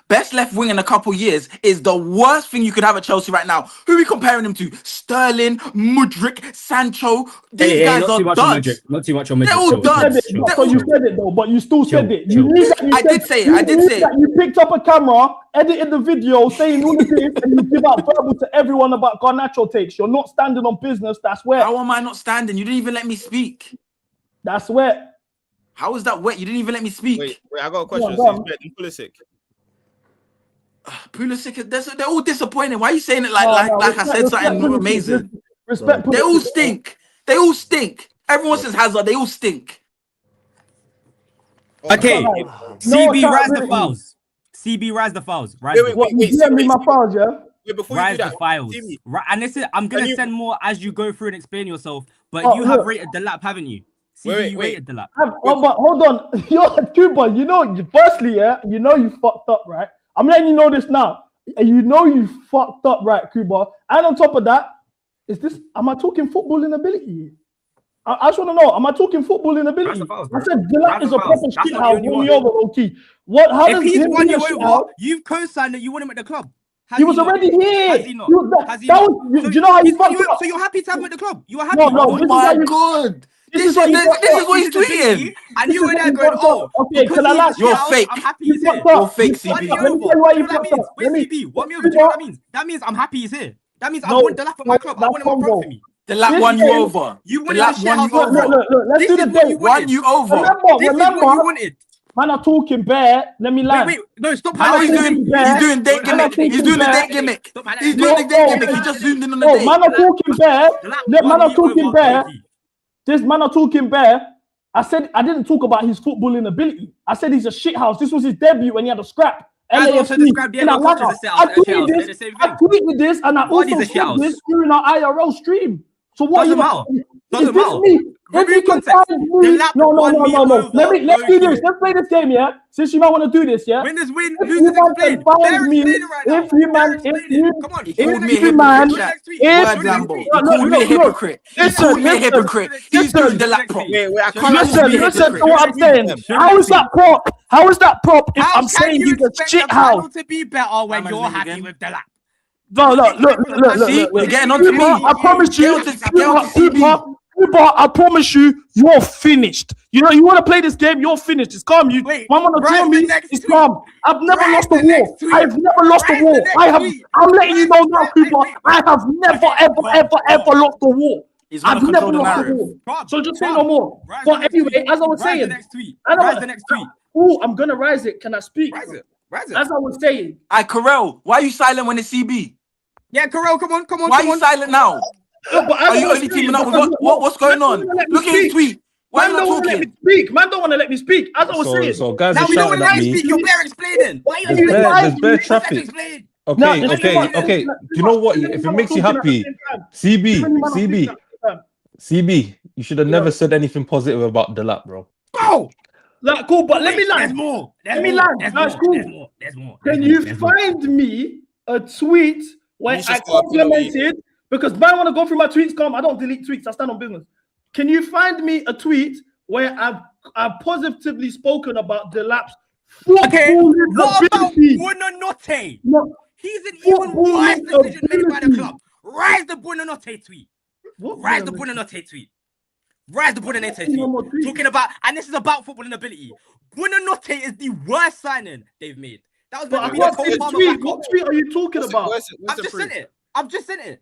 best left wing in a couple years is the worst thing you could have at Chelsea right now. Who are we comparing him to? Sterling, Mudryk, Sancho. These guys are duds. Not too much on Mudryk. They're all duds. So you said it though, but you still said it. I did say it. You picked up a camera, edited the video, saying all of this, and you give out verbal to everyone about Garnacho takes. You're not standing on business. That's where. How am I not standing? You didn't even let me speak. That's where. How is that wet? You didn't even let me speak. Wait, I got a question. Yeah, So he's Pulisic. Pulisic, they're all disappointing. Why are you saying it like I said something amazing? Respect. They all stink. They all stink. Everyone says Hazard. They all stink. Okay, CB rise the files. CB rise the files. Wait, me my files, yeah. Wait, before rise you do the that, files. Right, and listen, I'm gonna send more as you go through and explain yourself. But you have rated the lap, haven't you? CB, you rated the lap. But hold on, you're Cuba. You know, firstly, yeah, you know you fucked up, right? I'm letting you know this now. And you know you fucked up, right, Cuba? And on top of that, am I talking footballing ability? I just want to know, am I talking footballing ability? I said Gillette is a proper shit house. Won me over, okay. If he's won you over, you've co-signed that you want him at the club. He was already here. Has he not? Do you know how he fucked up? So you're happy to have him at the club? You are happy? No, Oh my god. This is what he's tweeting. And you were there going, oh, okay, you're fake. I'm happy he's here. You're fake, CB. Let me tell you why you fucked up. Wait, CB, what me over? Do you know what that means? That means I'm happy he's here. That means I want the lap at my club. I want him on front for me. The lap won you over. You wanted the shit house over. Look, let's do the date. Won you over. Remember, you wanted. Man, I'm talking bare. Let me land. Wait, no, stop. He's doing date gimmick. He's doing the date gimmick. He's doing the date gimmick. He just zoomed in on the date. Man, I'm talking bare. Man, I'm talking bare. This man, I'm talking bare. I said I didn't talk about his footballing ability. I said he's a shithouse. This was his debut when he had a scrap. I tweeted this and I also said this during our IRL stream. So what doesn't matter. Doesn't matter. If you can find me, no. Let's do this. Let's play this game, yeah. Since you might want to do this, yeah. Winners win. Losers explain. Find me. If you man, He called me a hypocrite. Listen. He's doing the lap prop. Listen to what I'm saying. How is that prop? How is that prop if I'm saying he's a shit house? To be better when you're happy with the lap. No, look. See, you're getting on to me. I promise you, I promise you, you're finished. You know, you want to play this game, you're finished. It's calm. You want to tell me, it's calm. I've never lost a war. I've never lost a war. I'm letting you know now, people. I have never, ever lost a war. I've never lost a war. So just say no more. But anyway, as I was saying, rise the next tweet. Oh, I'm gonna rise it. Can I speak? Rise it. As I was saying. Karel, why are you silent when it's CB? Yeah, Karel, come on. Why are you silent now? No, but Are you only teaming up with what's going on? Look at his tweet. Why are you not talking? Man don't want to let me speak. As I was saying. So guys now are we don't want shouting to let at you me. speak. You're bare explaining. Why are you There's bare traffic. Okay. Do you know what? If it makes you happy, CB, you should have never said anything positive about the lap, bro. Oh, like cool, but let me land. There's more. Let me land. That's cool. There's more. Can you find me a tweet where I complimented? Because man want to go through my tweets. Come, I don't delete tweets. I stand on business. Can you find me a tweet where I've positively spoken about the laps? Okay, what about Buonanotte? No. He's an even worse decision made by the club. Rise the Buonanotte tweet. Rise the Buonanotte tweet. Rise the Buonanotte tweet. Talking about, and this is about footballing ability. Buonanotte is the worst signing they've made. That was meant to be the Cole Palmer backup. What tweet are you talking about? I've just sent it.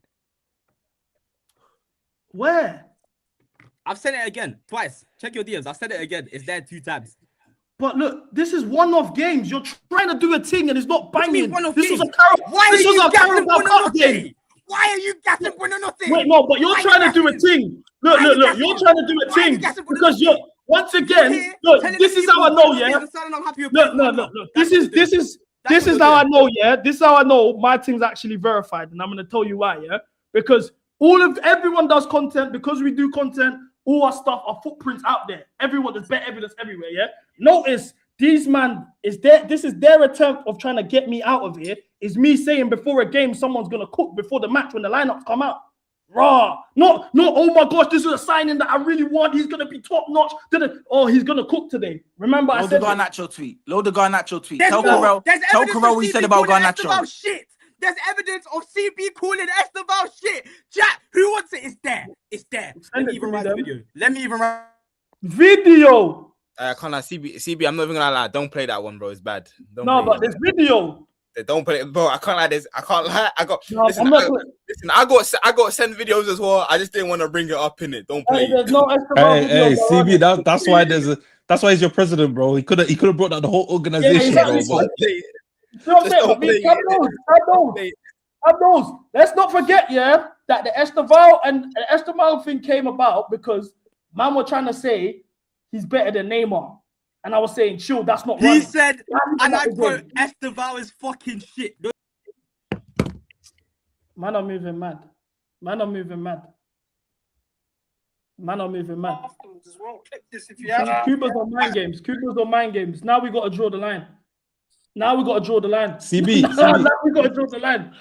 Where? I've sent it again twice. Check your DMs. I've sent it again. It's there 2 times. But look, this is one-off games. You're trying to do a thing and it's not banging. This was a Carabao Cup game. Why are you gassing Buonanotte? Wait, no, but you're trying to do a thing. Look. You're trying to do a thing because you're once again. Look, this is how I know. Yeah. Look. This is how I know. Yeah. This is how I know my thing's actually verified, and I'm gonna tell you why. Yeah. Because everyone does content. Because we do content. All our stuff, our footprints out there. Everyone, there's better evidence everywhere. Yeah. Notice these man is there. This is their attempt of trying to get me out of here. Is me saying before a game someone's gonna cook before the match when the lineups come out. Raw. Not. Oh my gosh, this is a signing that I really want. He's gonna be top notch. He's gonna cook today. Remember, I said Garnacho tweet. Load the Garnacho tweet. Tell Karel what you said about Garnacho. Shit. There's evidence of CB calling Esteval shit. Jack, who wants it? It's there. Let me even write the video. Video. I can't lie, CB. I'm not even gonna lie. Don't play that one, bro. It's bad. But there's video. Don't play it, bro. I can't lie. I can't lie. I got sent videos as well. I just didn't want to bring it up in it. Don't play. Hey, CB. That's why he's your president, bro. He could have brought out the whole organization, bro. Let's not forget, that the Esteval thing came about because man were trying to say he's better than Neymar. And I was saying, chill, that's not right. He said, and I quote, Esteval is fucking shit. Man are moving mad. Cuba's on mind games. Now we got to draw the line. CB. Now we got to draw the line.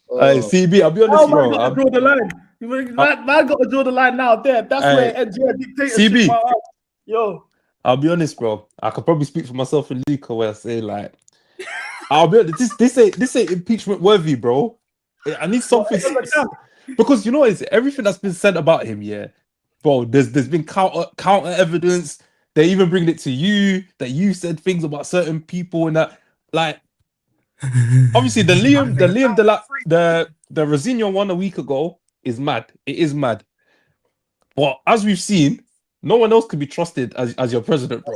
CB, I'll be honest, bro. Man got to draw the line. Man got to draw the line now. There, that's where it ends. CB. Yo, I'll be honest, bro. I could probably speak for myself and Luca where I say like, I'll be honest. This ain't impeachment worthy, bro. I need something because you know it's everything that's been said about him. Yeah, bro. There's been counter evidence. They even bring it to you that you said things about certain people and that like. Obviously, the Rosinho one a week ago is mad. It is mad. But as we've seen, no one else can be trusted as your president, bro.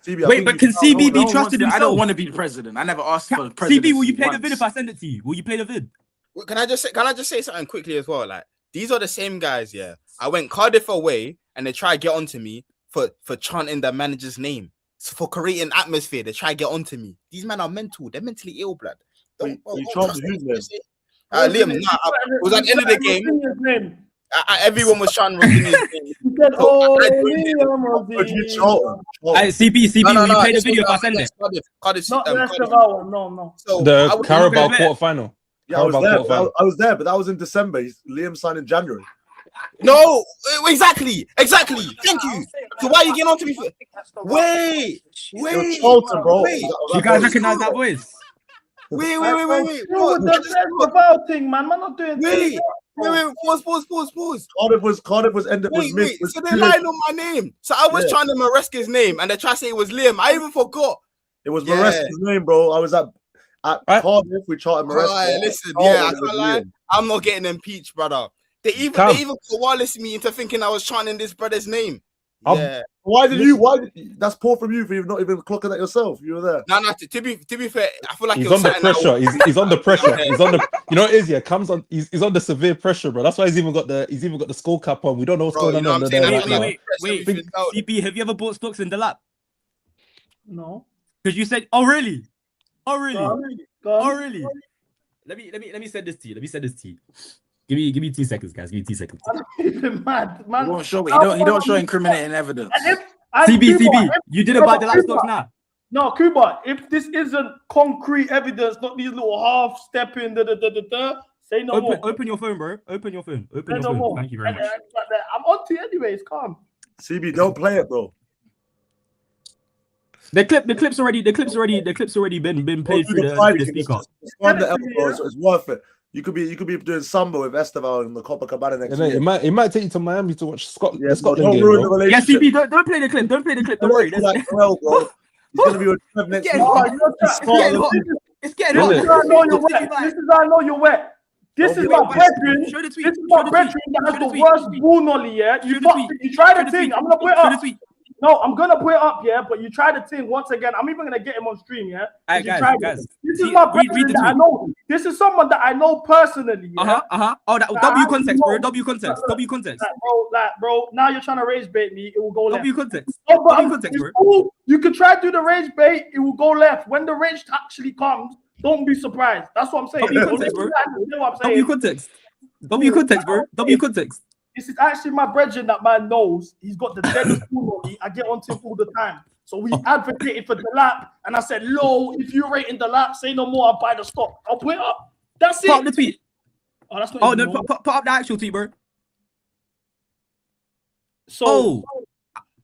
Wait, but can CB be trusted himself? I don't want to be the president. I never asked for the president. CB, will you play the vid if I send it to you? Will you play the vid? Can I just say something quickly as well? Like these are the same guys. Yeah, I went Cardiff away and they try to get onto me for chanting the manager's name. So for creating atmosphere, they try to get onto me. These men are mental. They're mentally ill, blood. You chanted whose name? Liam, it was at the end of the game. Everyone was chanting Rosinho's name. CB, will you play the video if I send it? No. So the Carabao quarterfinal. Yeah, I was there, but that was in December. Liam signed in January. No, exactly. Thank you. So why are you getting on to me? Wait. Charlton, bro. You guys recognize that voice? Wait. The thing, man. I'm not doing. Wait. Pause. Cardiff was ended. Wait. So they lied on my name. So I was trying to Maresca's name, and they tried to say it was Liam. I even forgot. It was Maresca's name, bro. I was at Cardiff. We charted Maresca. Listen, I can't lie. I'm not getting impeached, brother. They even coalesced me into thinking I was chanting this brother's name. Yeah. Why did you? That's poor from you for you not even clocking that yourself. You were there. No. To be fair, I feel like He's it was under pressure. He's under pressure. He's under. You know what it is? Yeah, comes on. He's under severe pressure, bro. That's why he's even got the skull cap on. We don't know what's going on under there right now. Wait. CP, have you ever bought stocks in the lap? No. Because you said, oh really? Oh really? Go on. Oh really? Let me send this to you. Give me 2 seconds, guys. Give me 2 seconds. Mad, man. He don't show incriminating evidence. CB, you didn't buy the lap stocks now. No, Kuba, if this isn't concrete evidence, not these little half stepping, say no more. Open your phone, bro. Open your phone. More. Thank you very much. I'm on to you anyways, calm. CB, don't play it, bro. The clip's already been played through the speaker. It's worth it. You could be doing Samba with Esteval in the Copacabana next year. It might take you to Miami to watch the Scotland don't game. ruin the relationship. Yeah, CB, don't play the clip. Don't play the clip. Don't worry. Like Karel, bro. He's gonna be with Trev next week. It's getting hot. This is how I know you're wet. This is my brethren. This is my brethren that has the worst ball nollie, yeah? You try the thing. I'm gonna put it up. No, I'm gonna put it up, yeah. But you try the thing once again. I'm even gonna get him on stream, yeah. Guys. This is my brethren that I know. This is someone that I know personally. Yeah? Oh, that W context, bro. W context. Bro. Now you're trying to rage bait me. It will go left. W context. No, but W context, bro. Cool. You can try to do the rage bait. It will go left. When the rage actually comes, don't be surprised. That's what I'm saying. W context, bro. You know what I'm saying? W context. W context, bro. W context. This is actually my brethren that man knows. He's got the deadest fool on me. I get onto him all the time. So we advocated for the lap, and I said, "Low, if you're rating the lap, say no more. I'll buy the stock. I'll put it up. That's it." Put up the tweet. Oh, that's not. Oh no, put up the actual tweet, bro. So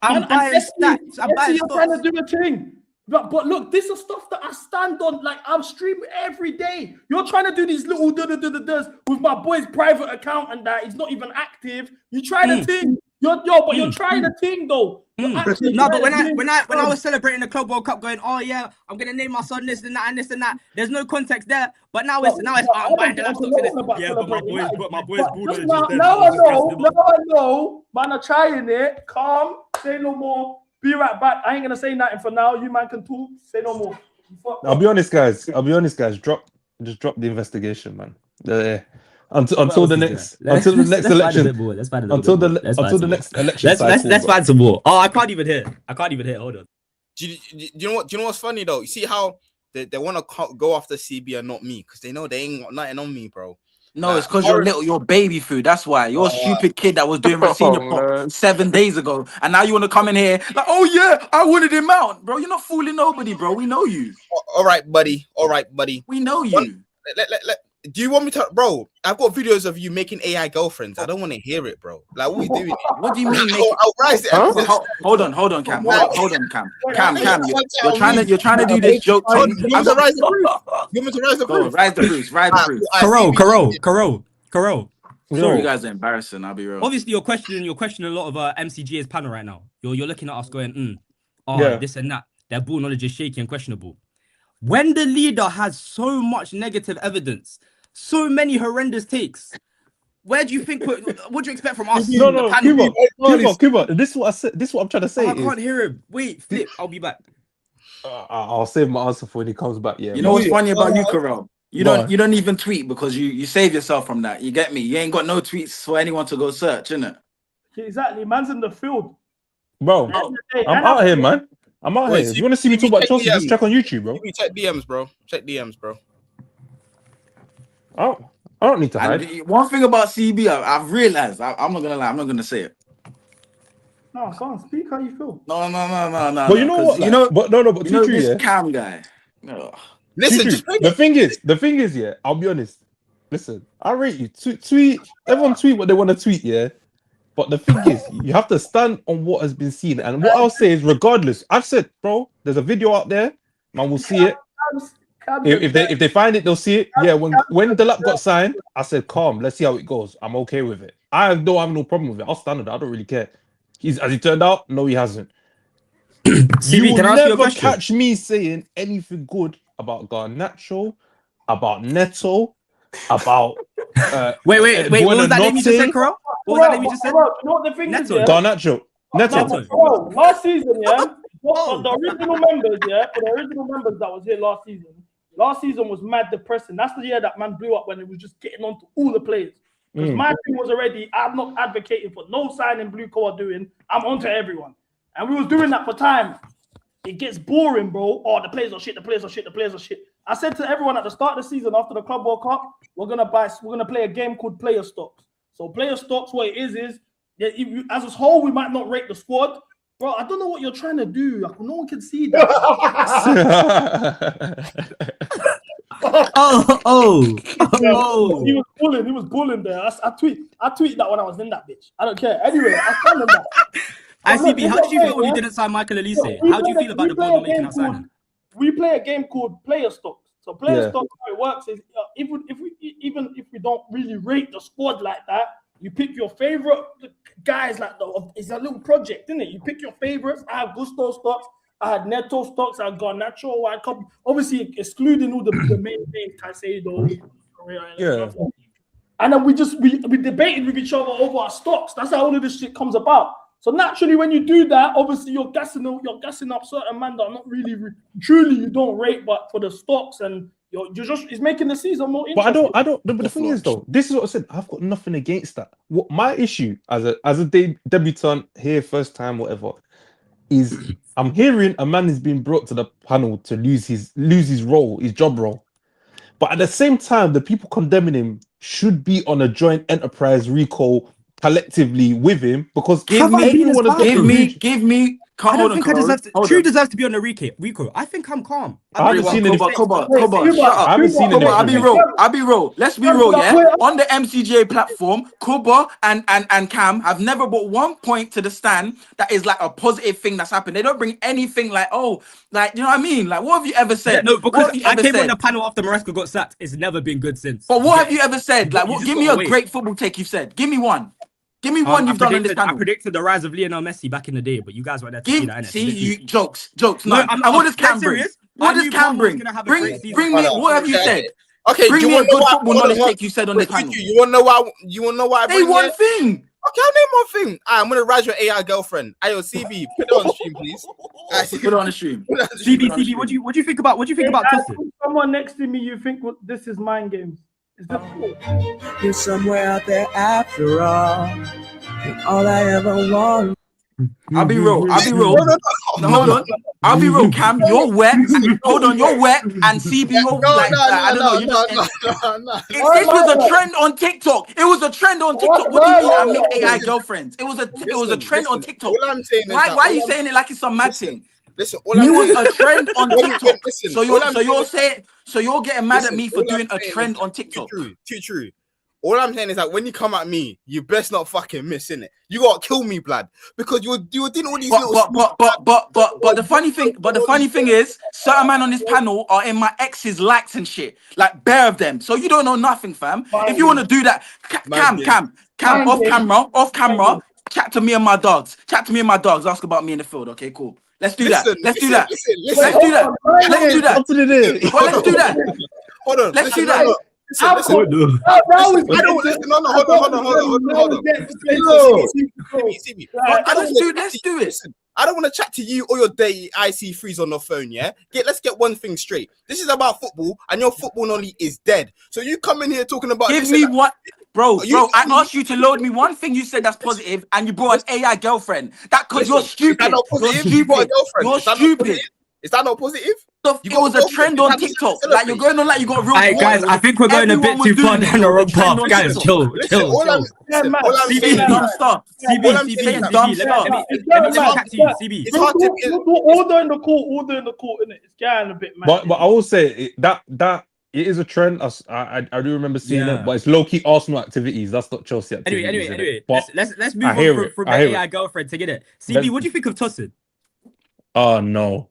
I'm buying stats. I'm buying you're trying to do a thing. But look, this is stuff that I stand on. Like I'm streaming every day. You're trying to do these little does with my boy's private account and that he's not even active. You try the thing. You're trying the thing though. No, but when I was celebrating the Club World Cup, going, oh yeah, I'm gonna name my son this and that and this and that. There's no context there. But now it's I'm buying the laptop for this. Yeah, but my boys now I know. Man, I'm trying it. Calm. Say no more. Be right back. I ain't gonna say nothing for now. You man can talk. Say no more. I'll be honest, guys. Drop the investigation, man. Until the next election. Until the next election. Let's find some more. Oh, I can't even hear. Hold on. Do you know what's funny though? You see how they want to go after CB and not me because they know they ain't got nothing on me, bro. No, it's because you're baby food. That's why. You're a stupid kid that was doing senior pop 7 days ago. And now you want to come in here like, oh yeah, I wanted him out. Bro, you're not fooling nobody, bro. We know you. All right, buddy. We know you. Do you want me to, bro? I've got videos of you making AI girlfriends. I don't want to hear it, bro. Like, what are you doing? What do you mean? I'll rise it. Hold on, Cam. Hold on, Cam. Cam, you're trying to do this joke. You want me to rise the proof? Rise the proof. Karel. You guys are embarrassing. I'll be real. Obviously, you're questioning a lot of MCGA's panel right now. You're looking at us going, this and that. Their ball knowledge is shaky and questionable. When the leader has so much negative evidence, so many horrendous takes, where do you think? What do you expect from us? Cuba. This is what I said. This is what I'm trying to say. I can't hear him. Wait, Flip. I'll be back. I'll save my answer for when he comes back. Yeah. You know what's funny about you, Karel? You don't even tweet because you save yourself from that. You get me? You ain't got no tweets for anyone to go search, innit? Exactly. Man's in the field. Bro, I'm out here, man. I'm out here. If you want to see me talk about Chelsea, just check on YouTube, bro. Check DMs, bro. Check DMs, bro. I don't need to hide. One thing about CB, I've realized. I'm not gonna lie. I'm not gonna say it. No, go on. Speak how you feel. No. But you know what? But this Cam guy. No. Listen, the thing is, yeah. I'll be honest. Listen, I rate you. Tweet. Everyone tweet what they want to tweet, yeah. But the thing is, you have to stand on what has been seen. And what I'll say is, regardless, I've said, bro, there's a video out there. Man will see it. If they find it, they'll see it. Yeah, when the lap got signed, I said, calm, let's see how it goes. I'm okay with it. I don't have no problem with it. I'll stand on it. I don't really care. As it turned out, no, he hasn't. You will never catch me saying anything good about Garnacho, about Neto, about. Wait. What was that name you just said, Karel? What was that name you just said? You know what the thing is, yeah? Garnacho. Neto. Bro, last season, yeah, for the original members, yeah, for the original members that was here last season was mad depressing. That's the year that man blew up when it was just getting on to all the players. Because my thing was already, I'm not advocating for no signing Blue Co are doing. I'm onto everyone. And we was doing that for time. It gets boring, bro. Oh, the players are shit, the players are shit, the players are shit. I said to everyone at the start of the season after the Club World Cup, we're gonna play a game called Player Stocks. So Player Stocks, what it is as a whole, we might not rate the squad. Bro, I don't know what you're trying to do. Like, no one can see that. Oh. He was bullying there. I tweeted that when I was in that bitch. I don't care. Anyway, I stand on that. ICB, how did you feel when you didn't sign Michael Elise? How do you feel about the board not making that signing? We play a game called Player Stocks. So Player Stocks, how it works is even if we don't really rate the squad like that, you pick your favorite guys. It's a little project, isn't it? You pick your favorites. I have Gusto stocks. I had Neto stocks. I got Garnacho. Obviously excluding all the main names, Caicedo. And then we debated with each other over our stocks. That's how all of this shit comes about. So naturally, when you do that, obviously you're gassing up certain men that are not really truly you don't rate, but for the stocks and you're just it's making the season more interesting. But I don't. But the thing is, though, this is what I said. I've got nothing against that. What my issue as a debutant here, first time, whatever, is I'm hearing a man is being brought to the panel to lose his role, his job role. But at the same time, the people condemning him should be on a joint enterprise recall collectively with him because True deserves to be on the recall. I think I'm calm. I haven't seen it. I'll be real. Let's be real, yeah. On the MCGA platform, Kuba and Cam have never brought 1 point to the stand that is like a positive thing that's happened. They don't bring anything like, you know what I mean? Like, what have you ever said? No, because I came on the panel after Maresca got sacked. It's never been good since. But what have you ever said? Like, give me a great football take you've said. Give me one. Give me one you've done on this panel. I predicted the rise of Lionel Messi back in the day, but you guys weren't there to see that. See, jokes. No, and what does Cam bring? What does Cam bring? Bring me. What have you said? Okay, bring me a good football knowledge take you said on this panel. You want to know why? You want to know why? Say one thing. Okay, I'll name one thing. I'm gonna rise your AI girlfriend. Ayo, CB, put it on the stream, please. Put it on the stream. CB, what do you think about? What do you think about Tussin? Someone next to me, you think this is mind games? You're somewhere out there after all. And all I ever want. I'll be real. No, hold on. I'll be real, Cam. You're wet. Hold on, you're wet. And CB, I don't know. This was a trend on TikTok. It was a trend on TikTok. What do you mean I make AI girlfriends? It was a trend on TikTok. Why are you saying it like it's some mad thing? Listen, it was a trend on TikTok. So you're getting mad at me for doing a trend on TikTok. Too true. All I'm saying is that when you come at me, you best not fucking miss, innit? You gotta kill me, blood, because you were doing all these but the funny thing is, certain man on this panel are in my ex's likes and shit, like bare of them. So you don't know nothing, fam. If you want to do that, Cam, off camera, chat to me and my dogs. Ask about me in the field. Okay, cool. Let's do that. Let's do that. Hold on. Let's do that. Hold on. Let's do it. I don't want to chat to you or your dirty IC3s on the phone, yeah? Let's get one thing straight. This is about football, and your football knowledge is dead. So you come in here talking about... Give me what... Bro, I asked you to load me one thing you said that's positive, and you brought an AI girlfriend. Because you're stupid. You're stupid. Is that not positive? It was a trend on TikTok. Like you're going on like you got real. Hey guys, I think we're going a bit too far down the wrong path. Guys, chill. All I'm saying, Order in the court, innit? It's getting a bit mad. But I will say that it is a trend. I do remember seeing it, but it's low key Arsenal activities. That's not Chelsea activities. Anyway. Let's move on from the AI girlfriend to get it. CB, what do you think of Tussin? Oh no.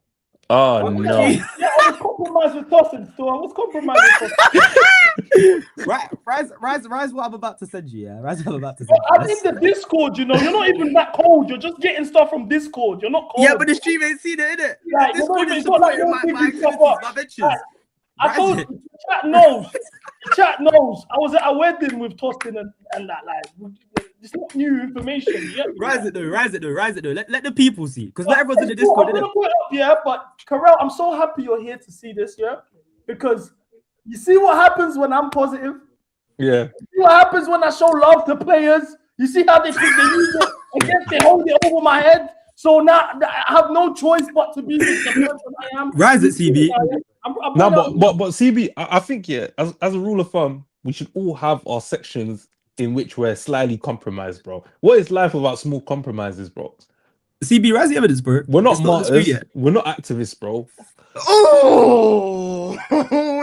Yeah, I was compromised with Tussin, so I was compromised with Tussin. Rise what I'm about to send you, yeah? Rise what I'm about to send you. I think the Discord, you're not even that cold. You're just getting stuff from Discord. You're not cold. Yeah, but the stream ain't seen it, innit? Like, Discord is not like supporting my activities, my ventures. I told you, chat knows. Chat knows. I was at a wedding with Tostin and that. Like, it's not new information. Rise it though. Let the people see, because not everyone's in the Discord. I'm gonna put it up, yeah. But Karel, I'm so happy you're here to see this, yeah, because you see what happens when I'm positive. Yeah. You see what happens when I show love to players. You see how they use it against, they hold it over my head. So now I have no choice but to be the person I am. Rise it, CB. No, but CB, I think as a rule of thumb, we should all have our sections in which we're slightly compromised, bro. What is life without small compromises, bro? CB, rise the evidence, bro. We're not martyrs. We're not activists, bro. Oh,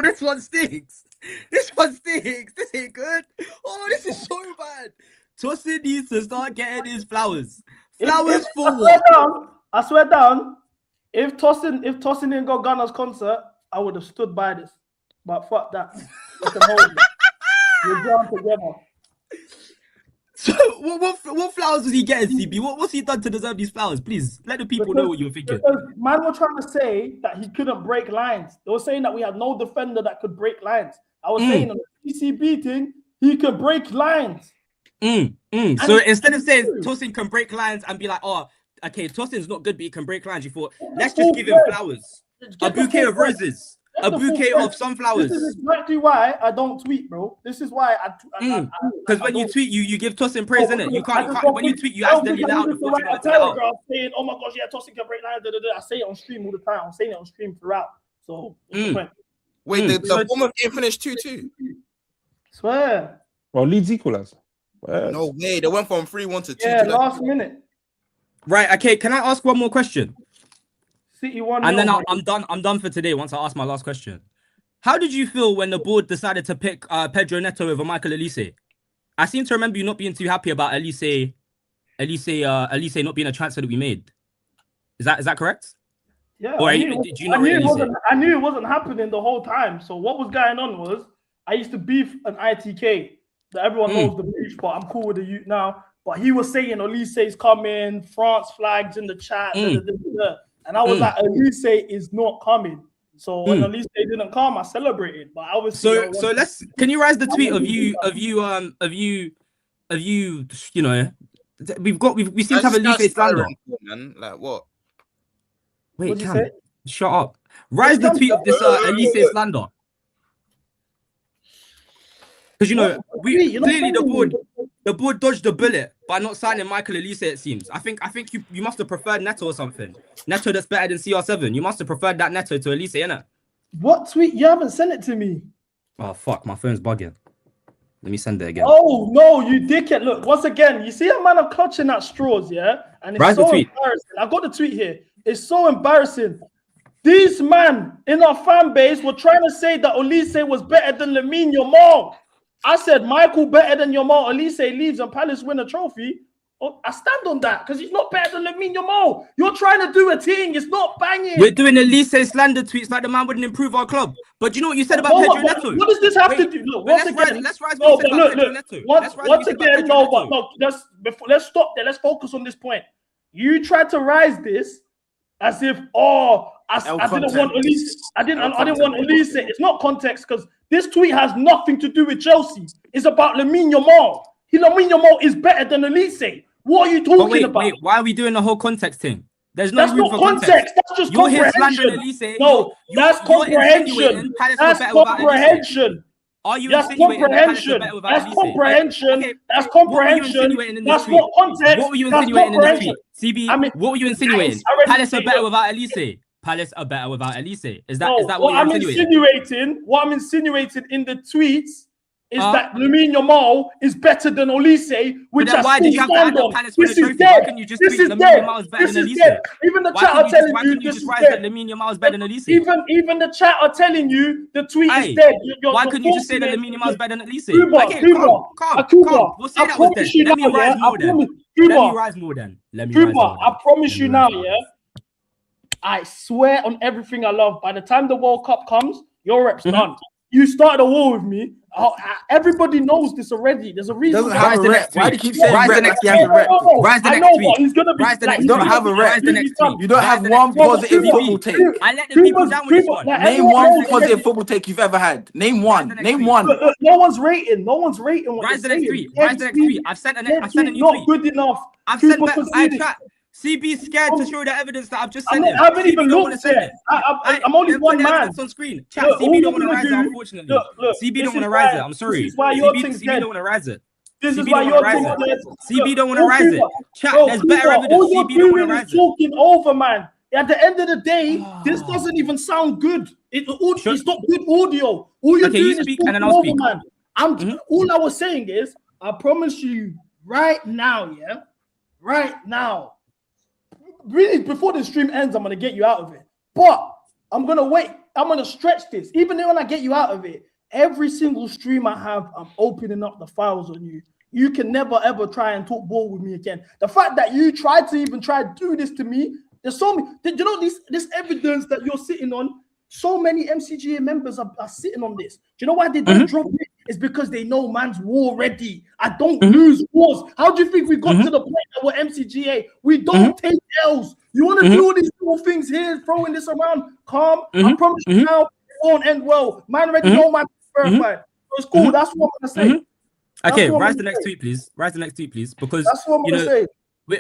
this one stinks. This ain't good. Oh, this is so bad. Tosin needs to start getting his flowers. Flowers for what? I swear down. If Tosin didn't go Ghana's concert, I would have stood by this. But fuck that. We can hold it. We're down together. So what flowers was he getting, CB? What's he done to deserve these flowers? Please let the people know what you're thinking. Because man were trying to say that he couldn't break lines. They were saying that we had no defender that could break lines. I was saying on the PCB thing, he could break lines. So instead of saying Tosin can break lines and be like, oh, okay, Tosin's not good, but he can break lines, you thought, let's just give him flowers. A bouquet of roses. A bouquet of sunflowers. This is exactly why I don't tweet, bro. This is why because when you tweet, you give Tosin praise, innit? You can't when you tweet, you accidentally let out the a paragraph saying, "Oh my gosh, yeah, Tosin can break lines." I say it on stream all the time. I'm saying it on stream throughout. So what's the point? Wait, the Bournemouth game finished 2-2. Swear. Well, Leeds equalised. No way, they went from 3-1 to 2-2. Yeah, last minute. Right. Okay. Can I ask one more question? City won. And then I'm done. I'm done for today. Once I ask my last question, how did you feel when the board decided to pick Pedro Neto over Michael Elise? I seem to remember you not being too happy about Elise not being a transfer that we made. Is that correct? Yeah. Or I knew it wasn't happening the whole time. So what was going on was I used to beef an ITK that everyone knows the beef, but I'm cool with the youth now. But he was saying Elise's coming, France flags in the chat, and I was like, Elise is not coming. So when Elise didn't come, I celebrated. But I was so let's. Can you rise the tweet of you? You know, we seem to have Elise slander. Man, like what? Wait, Cam, shut up. Rise the tweet of this Elise slander. Because you know, clearly the board dodged the bullet by not signing Michael Elise. It seems. I think you must have preferred Neto or something. Neto that's better than CR7. You must have preferred that Neto to Elise, innit? What tweet? You haven't sent it to me. Oh fuck, my phone's bugging. Let me send it again. Oh no, you dickhead! Look, once again, you see a man of clutching at straws, yeah, and it's so embarrassing. I got the tweet here. It's so embarrassing. These man in our fan base were trying to say that Elise was better than Lamine Yamal. I said Michael better than Yamal. Elise leaves and Palace win a trophy. Oh, I stand on that because he's not better than Lamine Yamal. You're trying to do a thing. It's not banging. We're doing Elise slander tweets like the man wouldn't improve our club. But you know what you said about Pedro Neto? What does this have to do? Look, once again, let's stop there. Let's focus on this point. You tried to rise this as if, I didn't want Elise. I didn't want Elise. It's not context because this tweet has nothing to do with Chelsea. It's about Lamine Yamal. Lamine Yamal is better than Elise. What are you talking about? Wait, why are we doing the whole context thing? That's not context. That's just comprehension. No, that's comprehension. That's comprehension. Are you that's comprehension? That's comprehension. That's comprehension. That's not context. What were you insinuating in the tweet? CB, what were you insinuating? Palace are better without Elise. Palace are better without Elise. Is that what you're insinuating? What I'm insinuating in the tweets is that Lamine Yamal is better than Elise, which I why did you have to add the Palace win a trophy? Why couldn't you just tweet Lamine Yamal is better than Elise? Even the chat are telling you this is dead. Lamine Yamal is better than Elise. Even the chat are telling you the tweet is dead. Why couldn't you just say that Lamine Yamal is better than Elise? Calm. We'll say that was dead. Let me rise more then. I promise you now, yeah. I swear on everything I love, by the time the World Cup comes, your rep's done. You started a war with me. everybody knows this already. There's a reason. Doesn't have a rep. Why do you keep saying Rise the rep next like he has a rep? Rise the I next know, tweet. but he's gonna be. Rise the like, next You don't have a rep. Rise the next tweet. You don't have Rise the one next tweet. positive football take. I let the people down with this one. Name one positive football take you've ever had. Name one. Name one. Look, no one's rating. No one's rating what Rise the you're next saying. tweet. Rise the next tweet. I've sent a new not tweet. good enough. I've sent People back. can I see it. chat. CB's scared to show the evidence that I've just I sent him. haven't CB even don't wanna looked send yet. it. I'm only Then one put the man. evidence on screen. Chat. Look, all CB you're don't want to gonna rise do- it, unfortunately. look, CB this don't want to is rise why- it. I'm sorry. This is why your thing's CB dead. don't want to rise it. This is CB why don't you're want to rise it. talking. CB don't want to rise it. Chat. Bro, There's better Cooper, evidence. all you're CB don't want to doing is rise it. talking over, man. At the end of the day, this doesn't even sound good. It's not good audio. All you're Okay, you doing speak is and then talking I'll over, speak. man. All I was saying is, I promise you right now, yeah, right now. Really, before the stream ends, I'm gonna get you out of it. But I'm gonna wait. I'm gonna stretch this. Even when I get you out of it, every single stream I have, I'm opening up the files on you. You can never ever try and talk ball with me again. The fact that you tried to even try to do this to me, there's so many. You know this evidence that you're sitting on. So many MCGA members are sitting on this. Do you know why they don't drop it? It's because they know man's war ready. I don't lose wars. How do you think we got to the point that we're MCGA? We don't take L's. You want to do all these little things here, throwing this around? Calm. I promise you now, it won't end well. Man already know man verified. So it's cool. That's what I'm gonna say. Okay, rise the next tweet, please. Rise the next tweet, please. Because That's what I'm gonna say.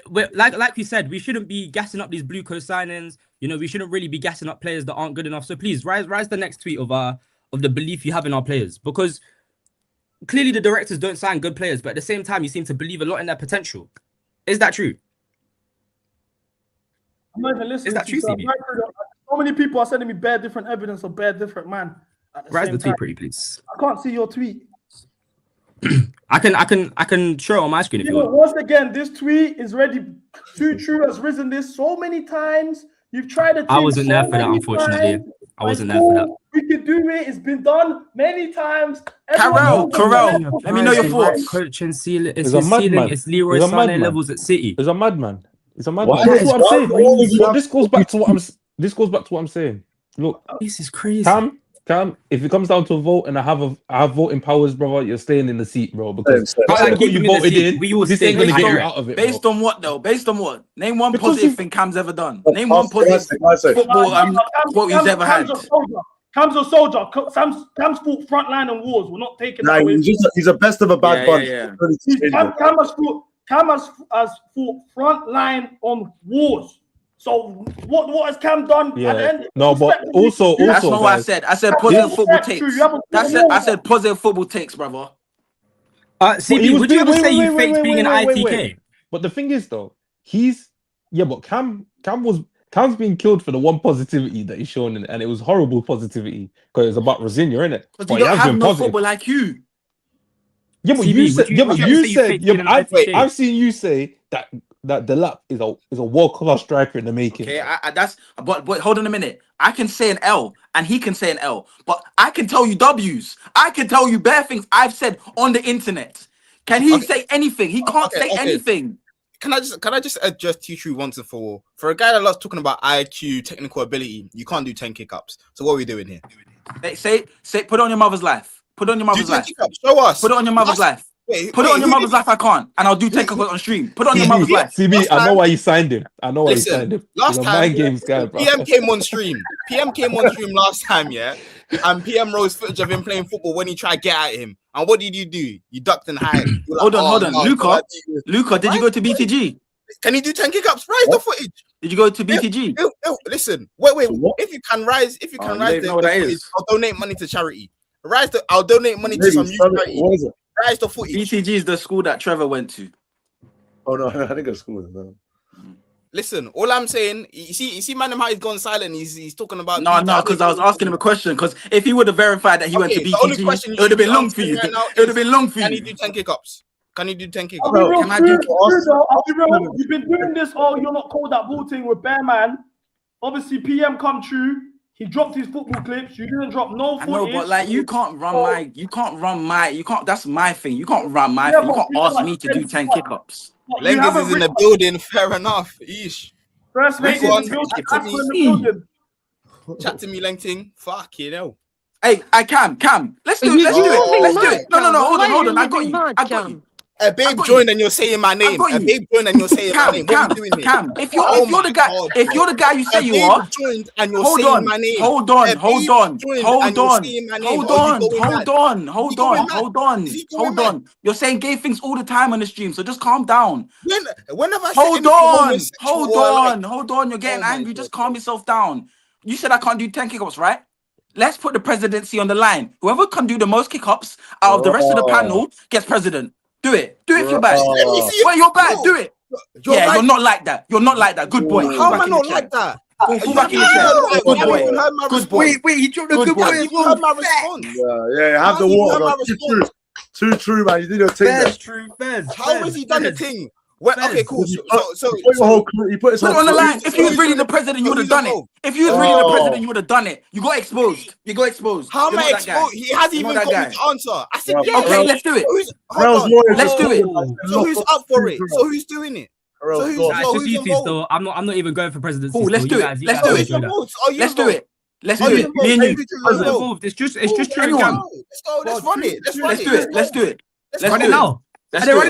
we're like we said, we shouldn't be gassing up these blue coat signings. You know, we shouldn't really be gassing up players that aren't good enough. So please rise the next tweet of the belief you have in our players. Because clearly the directors don't sign good players, but at the same time, you seem to believe a lot in their potential. Is that true? I'm not even listening. Is that true, CB? So many people are sending me bare different evidence of bare different man. Rise the tweet, pretty please. I can't see your tweet. I can show it on my screen if you want. Once again, this tweet is ready. Too True has risen this so many times. You've tried to. I wasn't there for that, unfortunately. I wasn't there for that. We could do it. It's been done many times. Karel, let me know your thoughts. Coaching ceiling. It's He's a his ceiling. madman. It's Leroy He's a Sané madman. levels at City. He's a madman. He's a madman. What? That's what I'm saying. Crazy. But this goes back to what I'm. This goes back to what I'm saying. Look, this is crazy. Cam, if it comes down to a vote and I have voting powers, brother, you're staying in the seat, bro. Because you voted in, this ain't gonna get you out of it. Based on what though? Based on what? Name one Because positive thing Cam's ever done. Name one positive football quote he's ever had. Cam's a soldier. Cam's fought front line and wars. We're not taking that away. He's a best of a bad bunch. Cam has fought front line on wars. So what has Cam done? Yeah. At the end? No, but also, That's not what I guys, said. I said positive football takes. I said positive football takes, brother. CB, would you ever say you faked being an ITK? But the thing is, though, but Cam's being killed for the one positivity that he's shown, and it was horrible positivity because it's about Rosinha, innit? Because you don't have no football like you. Yeah, but I've seen you say that Delap is a world-class striker in the making. Okay, but hold on a minute. I can say an L and he can say an L, but I can tell you W's. I can tell you bare things I've said on the internet. Can he say anything? He can't say anything. Can I just address T-True once and for all? For a guy that loves talking about IQ, technical ability, you can't do 10 kick-ups. So what are we doing here? Say put it on your mother's life. Put it on your mother's life. Show us. Put it on your mother's life. Put it on your mother's life. I can't, and I'll do 10 kick-ups on stream. Put it on your mother's life. CB, I know why you signed him. Last Last time, PM came on stream. Last time, yeah. And PM rose footage of him playing football when he tried to get at him. And what did you do? You ducked and hide. Hold on. Luca, did you go to BTG? Can he do 10 kick-ups? Rise the footage. Did you go to BTG? Listen, wait. If you can rise, the footage, I'll donate money to charity. I'll donate money to some youth charity. What is it? Rise the footage. BTG is the school that Trevor went to. Oh no, I think it's school. No. Listen, all I'm saying, you see, man, how he's gone silent. He's talking about no, because I was asking him a question. Because if he would have verified that he went to BTG, it would have been long for you. It would have been long for you. Can he do 10 kick-ups? Can you do 10 kick-ups? You've been doing this. Oh, you're not called that ball thing with Bear Man. Obviously, PM come true. He dropped his football clips. You didn't drop no footage. I know, but like you can't run my. That's my thing. You can't run my thing. You can't ask me to do 10 kick-ups. Lengers is in the building. Fair enough. Eesh. First lady in the building. Chat to me, Lengting. Fuck you know. Hey, Cam. Let's do it. Let's do it. No. Hold on. I got you. A babe joined and you're saying my name. A babe joined and you're saying my name. What are you doing here? Cam, if you're the guy you say you are, joined and you're saying my name. Hold on. You're saying gay things all the time on the stream, so just calm down. Whenever I hold on. You're getting angry. Just calm yourself down. You said I can't do 10 kickups, right? Let's put the presidency on the line. Whoever can do the most kickups out of the rest of the panel gets president. Do it if you're bad. Well, you're bad. Do it. You're not like that. Good boy. How am I not like that? Fall back in your chair. Good boy. Wait, he dropped a good boy. You heard my response. Yeah. Have the water. Too true, man. You did your thing. How has he done the thing? Well, okay, cool. So he put his whole on the line. If you was really the president, you would have done it. If you was really the president, you would have done it. You got exposed. How am I exposed? He hasn't even got me to answer. I said, yeah. Okay, let's do it. Let's do it. So who's up for it? So who's doing it? So who's you two still. I'm not even going for presidency. Cool, let's do it. Let's do it. Me and you. It's just true. Let's go. Let's run it. Let's do it. Let's run it now. Let's do it.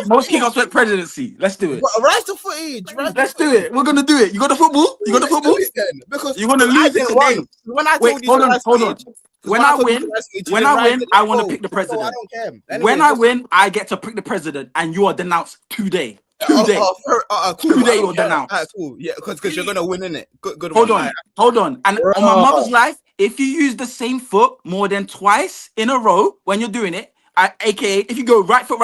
Most kickoffs went presidency. Let's do it. Rise to footage. Let's do it. We're gonna do it. You got the football? Because you're gonna lose it today. When I told you, hold on. When I win, I want to pick the president. I don't care. When I win, I get to pick the president, and you are denounced today. Today you're denounced. Cool. Yeah, because you're gonna win, innit? Good. Hold on. And on my mother's life, if you use the same foot more than twice in a row when you're doing it, aka if you go right foot,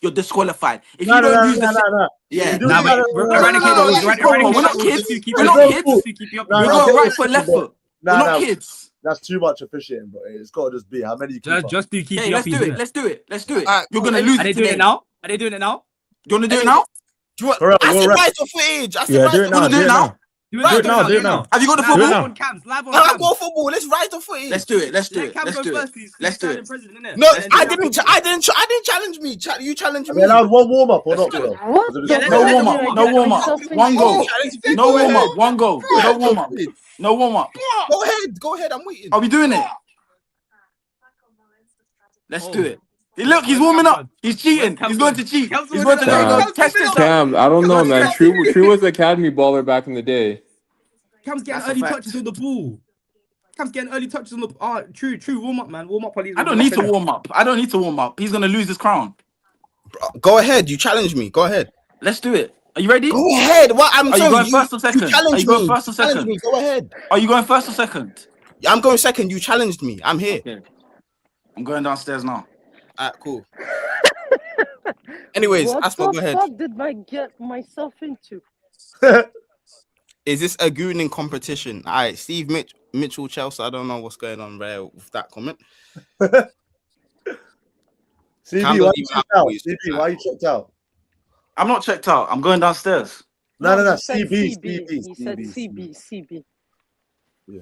you're disqualified. If you don't use the yeah, we're not kids. We're not kids. We go right foot, left foot. We're not kids. That's too much officiating, but it's got to just be how many. Just do keep. Hey, let's do it. You're gonna lose. Are they doing it now? Are they doing it now? Do you want to do it now? I said rise to footage. Do it now. Do it now. Have you got the football? I've got football. Let's rise to footage. Let's do it. No, I didn't challenge me. You challenged me. Are we allowed one warm up or not? No warm up. One goal. No warm up. One goal. No warm up. Go ahead. I'm waiting. Are we doing it? Let's do it. Look, he's warming up. He's cheating. He's going to cheat. He's going to test it. Cam, I don't know, man. True was academy baller back in the day. Cam's getting early touches on the ball. True. Warm up, man. Warm up. I don't need to warm up. He's gonna lose his crown. Go ahead. You challenge me. Go ahead. Let's do it. Are you ready? Go ahead. What Are you going first or second? Are you going first or second? Go ahead. Are you going first or second? Yeah, I'm going second. You challenged me. I'm here. Okay. I'm going downstairs now. Alright, cool. Anyways, Asma, go ahead. What did I get myself into? Is this a gooning competition? All right, Steve Mitchell, Chelsea. I don't know what's going on there with that comment. CB, why you checked out? CB, why you checked out? I'm not checked out. I'm going downstairs. No. CB. He said CB. Yeah.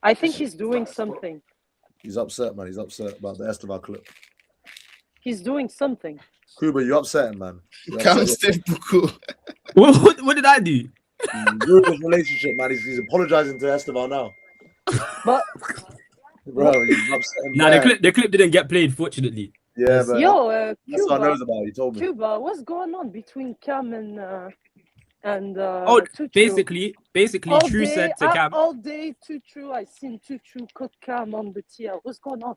I think he's doing something. He's upset, man. He's upset about the Esteban clip. He's doing something. Kuba, you're upsetting, man. What did I do? Ruined his relationship, man. He's apologizing to Esteban now. But bro, he's upsetting. Nah, the clip didn't get played, fortunately. Yeah, but Cuba, that's what I knows about. He told me. Cuba, what's going on between Cam and basically, True said to Cam all day. True, I seen True cut Cam on the TL. What's going on?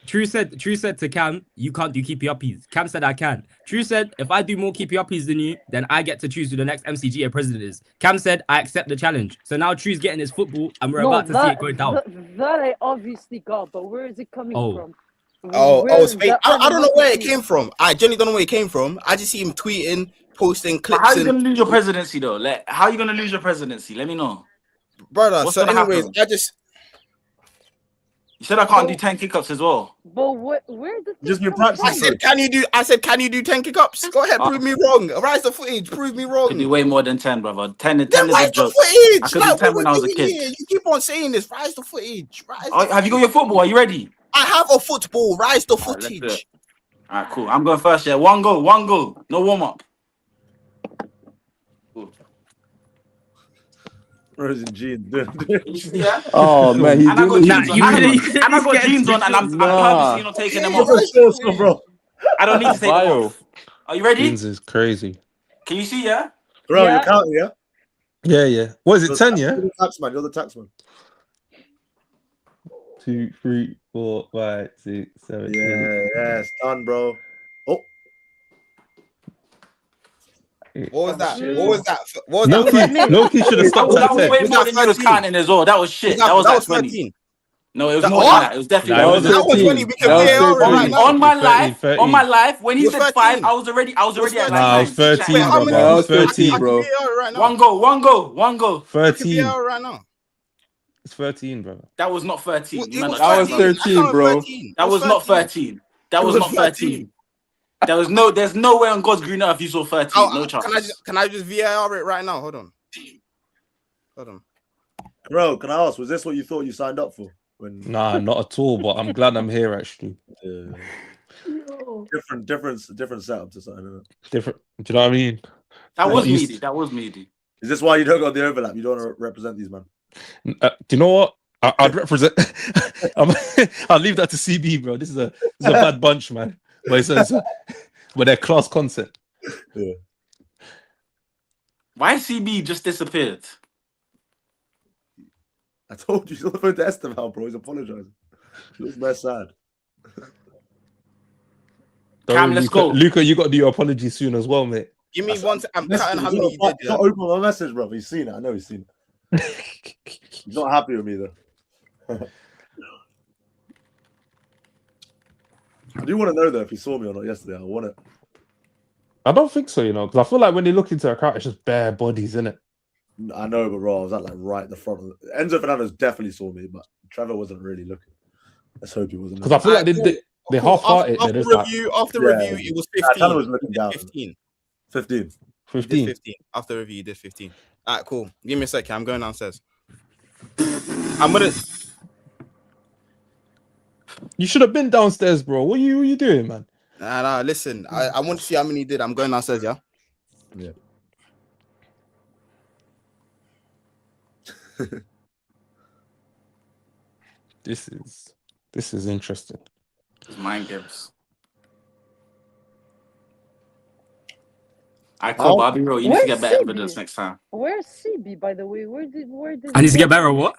True said to Cam, you can't do keepy uppies. Cam said I can. True said if I do more keepy uppies than you, then I get to choose who the next MCGA president is. Cam said I accept the challenge. So now True's getting his football, and we're about to see it go down. That I obviously got, but where is it coming from? I don't know where it came from. I genuinely don't know where it came from. I just see him tweeting, posting clips. How are you gonna lose your presidency though? How are you gonna lose your presidency? Let me know, brother. What's so, anyways, you said I can't do 10 kickups as well. But where did just be practicing? I said, can you do 10 kickups? Go ahead, prove me wrong. Rise the footage, prove me wrong. I can do way more than 10, brother. 10 is then a joke. Footage. I could do 10 when I was a kid. Here? You keep on saying this. Rise the footage. Have you got your football? Are you ready? I have a football. Rise the footage. All right, cool. I'm going first. Yeah, one goal. No warm up. Frozen jeans. Yeah. Oh man, he's And I got doing jeans on. it. And I got jeans on, and I'm purposely not taking them off. Bro. I don't need to take them Bio. off. Are you ready? Jeans is crazy. Can you see? Yeah. Bro, Yeah. you're counting, yeah? Yeah, yeah. What is it? 10, yeah? You're the taxman. You're the taxman. 2, 3, 4, 5, 6, 7. Yeah, it's done, bro. Oh. What was that? What was that? What was that? Loki should have stopped That at was 10. way more than you was counting as well. That was shit. That was like 20. 13. No, it was That- more what? than that. It was definitely That was That was 20. We can That was VAR it 13. right now. on my 13. life. When he It was said 13. 5, I was already at like Nah, it was 9. 13, Wait, how bro. many? That was I can 13, bro. VAR it right now. One goal. 13. VAR it right now. It's 13, bro. That was not 13. Well, it You man was are That was 13. 13, bro. That was not 13. That was not 13. There's no way on God's green earth you saw 13. No chance. Can I just VAR it right now? Hold on. Bro, can I ask, was this what you thought you signed up for? Nah, not at all, but I'm glad I'm here, actually. Different setup to something, isn't it? Different. Do you know what I mean? That was Like, meaty. That was meaty. Is this why you don't got the overlap? You don't want to represent these man? Do you know what? I'd represent. I'll leave that to CB, bro. This is a bad bunch, man. But but they're class concept. Yeah. Why CB just disappeared? I told you, he's on the phone to Esteban, bro. He's apologizing. He looks very sad. Cam, let's go. Luca, you got to do your apology soon as well, mate. Give me one. I'm Listen, counting how he's many you not, did. not open my message, bro. He's seen it. I know he's seen it. He's not happy with me, though. I do want to know, though, if he saw me or not yesterday. I want it. I don't think so, you know, because I feel like when they look into a crowd, it's just bare bodies, isn't it? I know, but bro, I was at like right in the front. Enzo Fernandez definitely saw me, but Trevor wasn't really looking. Let's hope he wasn't. Because I feel like they half-hearted. After review, it was 15. Tyler was looking down. 15. 15. 15. 15. After review, you did 15. All right, cool. Give me a second. I'm going downstairs. I'm gonna. You should have been downstairs, bro. What are you doing, man? Nah. Listen, I want to see how many you did. I'm going downstairs. Yeah. Yeah. This is interesting. It's mind games. I call Bobby Rowe. You need to get better evidence next time. Where's CB, by the way? Where did I need to get better at what?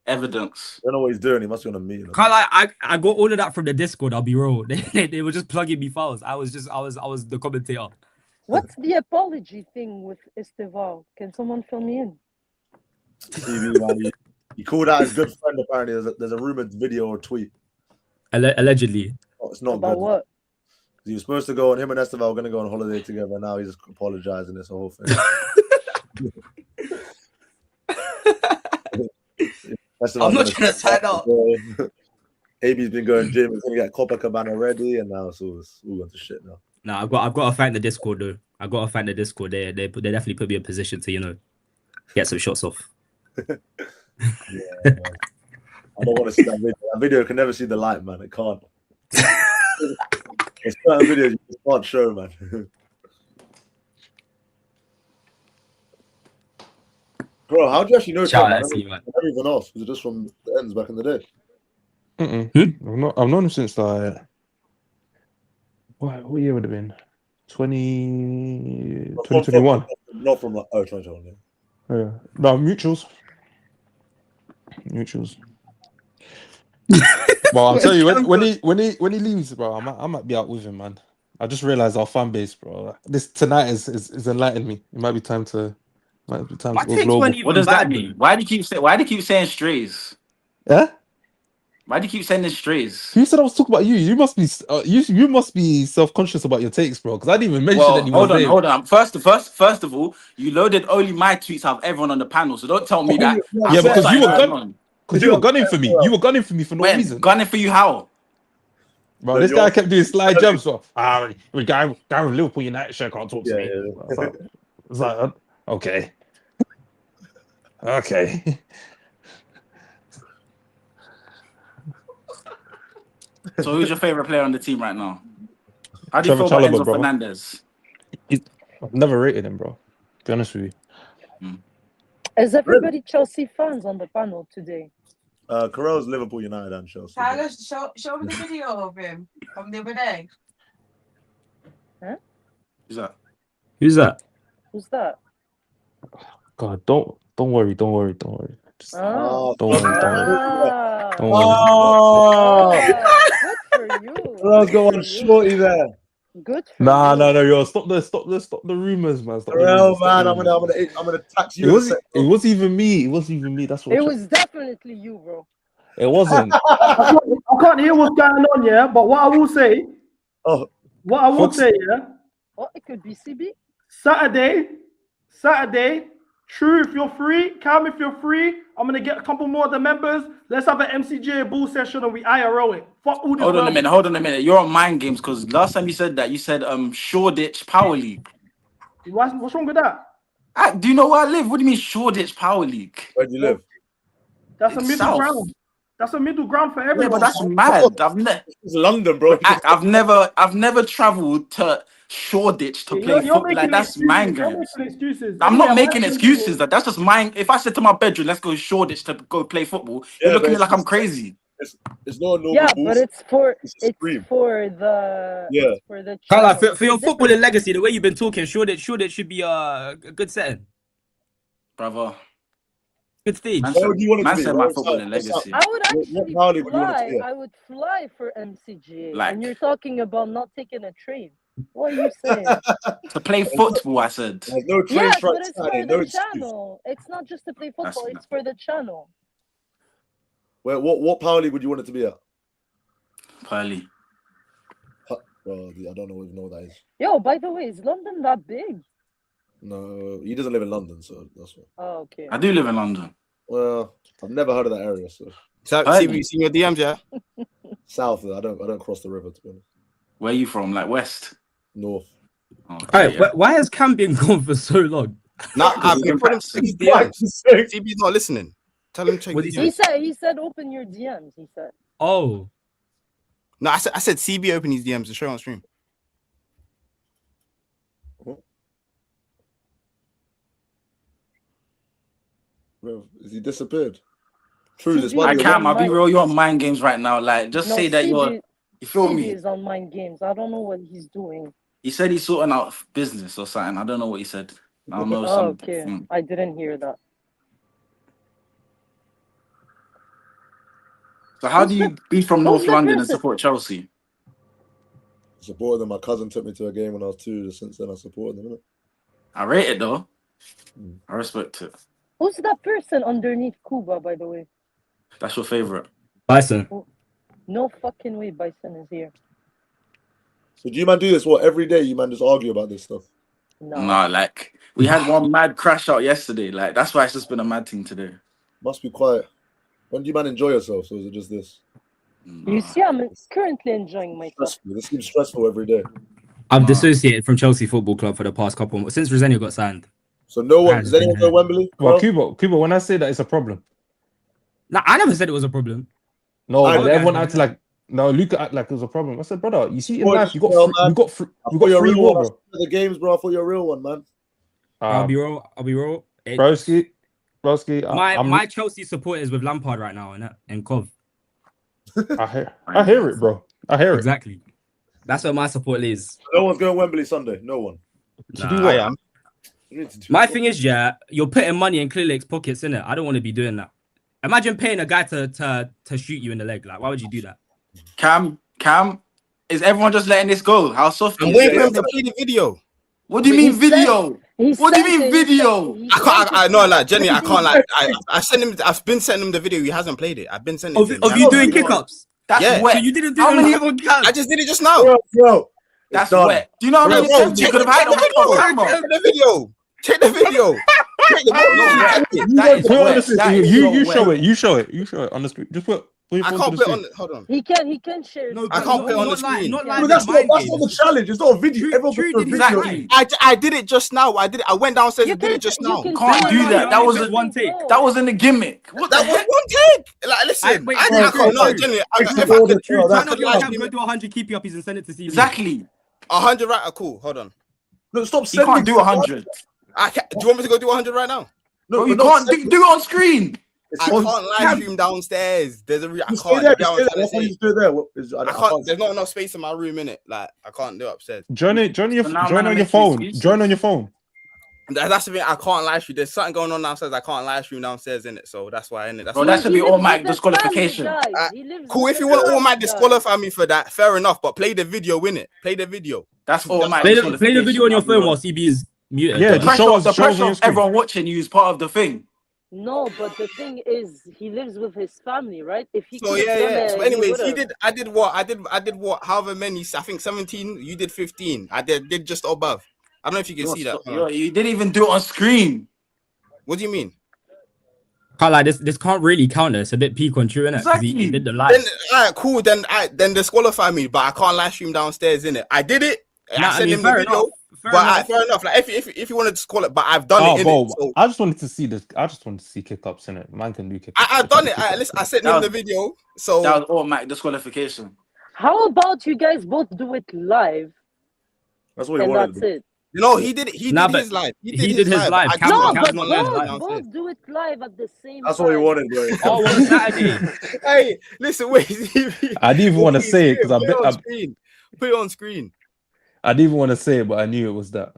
Evidence. I don't know what he's doing. He must be on a meeting. Carl, I got all of that from the Discord. I'll be real. They were just plugging me files. I was the commentator. What's the apology thing with Esteval? Can someone fill me in? He called out his good friend. Apparently, there's a rumored video or tweet. Allegedly. Oh, it's not About good. what? He was supposed to go on. Him and Esteval were going to go on holiday together. Now he's just apologizing. This whole thing. I'm not trying to sign up. AB's been going gym. He's going to get Copacabana ready, and now it's all going to shit now. No, I've got to thank the Discord though. I got to thank the Discord. They definitely put me in a position to get some shots off. Yeah, I don't want to see that video. That video can never see the light, man. It can't. It's certain videos you just can't show, man. Bro, how do you actually know? Everyone else was it just from the ends back in the day? I've known him since like what year would it have been? 2021. Not from like 2021. Yeah. No, mutuals. Well, I'll tell you when he leaves, bro, I might be out with him, man. I just realized our fan base, bro. This tonight is enlightened me. It might be time to go global. What does that mean? Why do you keep saying strays? Yeah. Why do you keep saying strays? Who said I was talking about you? You must be you must be self-conscious about your takes, bro. Because I didn't even mention anyone's name. Hold on. First of all, you loaded only my tweets out of everyone on the panel, so don't tell me that. Yeah, because you were gunning for me. You were gunning for me for no reason. Gunning for you how? Bro, this guy kept doing slide jumps. So, we guy with Liverpool United shirt can't talk to me. Yeah. It's like okay. Okay. So who's your favorite player on the team right now? How do you Trevor feel about Chalobah, Enzo bro. Fernandez? I've never rated him, bro. To be honest with you. Is everybody Chelsea fans on the panel today? Karel's Liverpool, United, and Chelsea. Tyler, show me the video of him from the other day. Huh? Who's that? Who's that? Who's that? God, don't worry. Just, Oh. don't worry. Don't worry. Good for you. Karel's got one shorty there. Good for Nah, you. yo, stop the rumors, man. Stop the Karel, rumors, man, stop the rumors. I'm gonna tax you. It wasn't even me. That's what It was definitely you, bro. it wasn't. I can't hear what's going on, yeah. But what I will say, What? It could be CB. Saturday. True, if you're free. Cam, if you're free, I'm gonna get a couple more of the members. Let's have an MCGA bull session and we IRO it. Fuck all this. Hold on a minute. You're on mind games because last time you said that, you said Shoreditch Power League. What's wrong with that? Do you know where I live? What do you mean Shoreditch Power League? Where do you live? That's a It's middle south. ground. That's a middle ground for everyone. Yeah, but that's mad. It's London, bro. I've never traveled to Shoreditch to play football. Like that's manga. I'm not making excuses. That's just mine. If I said to my bedroom, let's go Shoreditch to go play football, you're looking at me like I'm crazy. It's not a normal. Yeah, but it's for the Carla, for your footballing legacy, the way you've been talking, Shoreditch should be a good setting. Brother. Good stage. Man said my footballing legacy. I would actually fly. I would fly for MCGA. Like- And you're talking about not taking a train. What are you saying? To play football, I said. There's no train Yes, strike but it's Saturday, for no the excuse. channel. It's not just to play football. That's It's for the channel. What power league would you want it to be at? Pearly. Well, I don't even know what that is. Yo, by the way, is London that big? No, he doesn't live in London, so that's why. Oh, okay. I do live in London. Well, I've never heard of that area, so. CB, seen your DMs, yeah? South, I don't cross the river, to be honest. Where are you from? Like west? North. Okay, Alright, why has Cam been gone for so long? Nah, I've been putting his DMs. CB's not listening. Tell him to check his DMs. He said open your DMs. He said. Oh. No, I said CB open his DMs to show on stream. Bro, is he disappeared? True, this one. I'll be real. You're on mind games right now. Like, just say that you feel me? He's on mind games. I don't know what he's doing. He said he's sorting out business or something. I don't know what he said. I don't know. Oh, okay. I didn't hear that. So how do you be from North London and support Chelsea? I supported them. My cousin took me to a game when I was 2. Since then, I supported them. Innit? I rate it though. I respect it. Who's that person underneath Cuba, by the way? That's your favorite. Bison. No fucking way Bison is here. So do you man do this? What, every day you man just argue about this stuff? No, like we had one mad crash out yesterday. Like that's why it's just been a mad thing today. Must be quiet. When do you man enjoy yourself? Or is it just this? You see, I'm currently enjoying myself. This seems stressful every day. I've dissociated from Chelsea Football Club for the past couple months since Rosenio got signed. So no one, does anyone go Wembley? Well, Cuba, when I say that, it's a problem. No, I never said it was a problem. No, I but look everyone at it. acted like Luca acted like it was a problem. I said, brother, you see in Boy, life, you got I thought you're a free real will, one. bro. The games, bro. I thought you're a real one, man. I'll be real. Broski. My Chelsea support is with Lampard right now and Cov. I hear it, bro. I hear it. Exactly. That's where my support is. No one's going Wembley Sunday. No one. I am. My thing is, you're putting money in Clear Lake's pockets, innit? I don't want to be doing that. Imagine paying a guy to shoot you in the leg. Like, why would you do that? Cam, is everyone just letting this go? How soft? I'm waiting for him to play the video. What do you mean video? What do you mean video? I know, like Jenny. I can't like. I sent him. I've been sending him the video. He hasn't played it. I've been sending. Of you doing kick-ups? That's wet. So you didn't do How it many? I just did it just now. Bro. That's wet. Do you know how many attempts you could have had on camera? Check the video. Check the video. You show it. You show it on the screen. Just put. I can't put it on. Hold on. He can share. I can't put it on the screen. That's not the challenge. It's not a video. Everyone puts a video. I did it just now. I did it. I went downstairs and did it just now. Can't do that. That was one take. That wasn't a gimmick. What that was one take. Like, listen, I can't. No, genuinely. Go do 100 keep uppies and send it to CB. Exactly. 100 right? Cool. Hold on. No, stop You sending. can't do 100. Do you want me to go do 100 right now? Bro, you can't do it on screen. I can't live stream downstairs. There's a I can't. Stay there. You do there. I can't. There's not enough space in my room, innit? Like I can't do it upstairs. Join on your phone. Join on your phone. That's the thing. I can't live stream. There's something going on downstairs. I can't live stream downstairs, innit? So that's why, innit? Bro, that should be automatic disqualification. Cool. If you want to automatic disqualify me for that, fair enough. But play the video, win it. Play the video. That's automatic. Play the video on your phone while CB is muted. Yeah, the pressure of everyone watching you is part of the thing. No, but the thing is, he lives with his family, right? If he So yeah. So anyways, I did what? However many? I think 17. You did 15. I did just above. I don't know if you can see that. You didn't even do it on screen. What do you mean? Can't lie, this can't really count. It's a bit peak on true, innit? Exactly. He did the live. Then, all right, cool. Then disqualify me, but I can't live stream downstairs, innit? I did it. I sent him the video. Fair enough. Like if you wanted to call it, but I've done it. Bro, so. I just wanted to see this. I just wanted to see kick-ups in it. Man can do kick-ups. I've done it. Listen, I sent him the video. So that was automatic disqualification. How about you guys both do it live? That's what he and wanted. That's it. No, he did. He did his live. He did his live. No, but both do it live at the same time. That's what he wanted, bro. Oh, on Saturday. Hey, listen, wait. I didn't even want to say it because Put it on screen. I didn't even want to say it, but I knew it was that.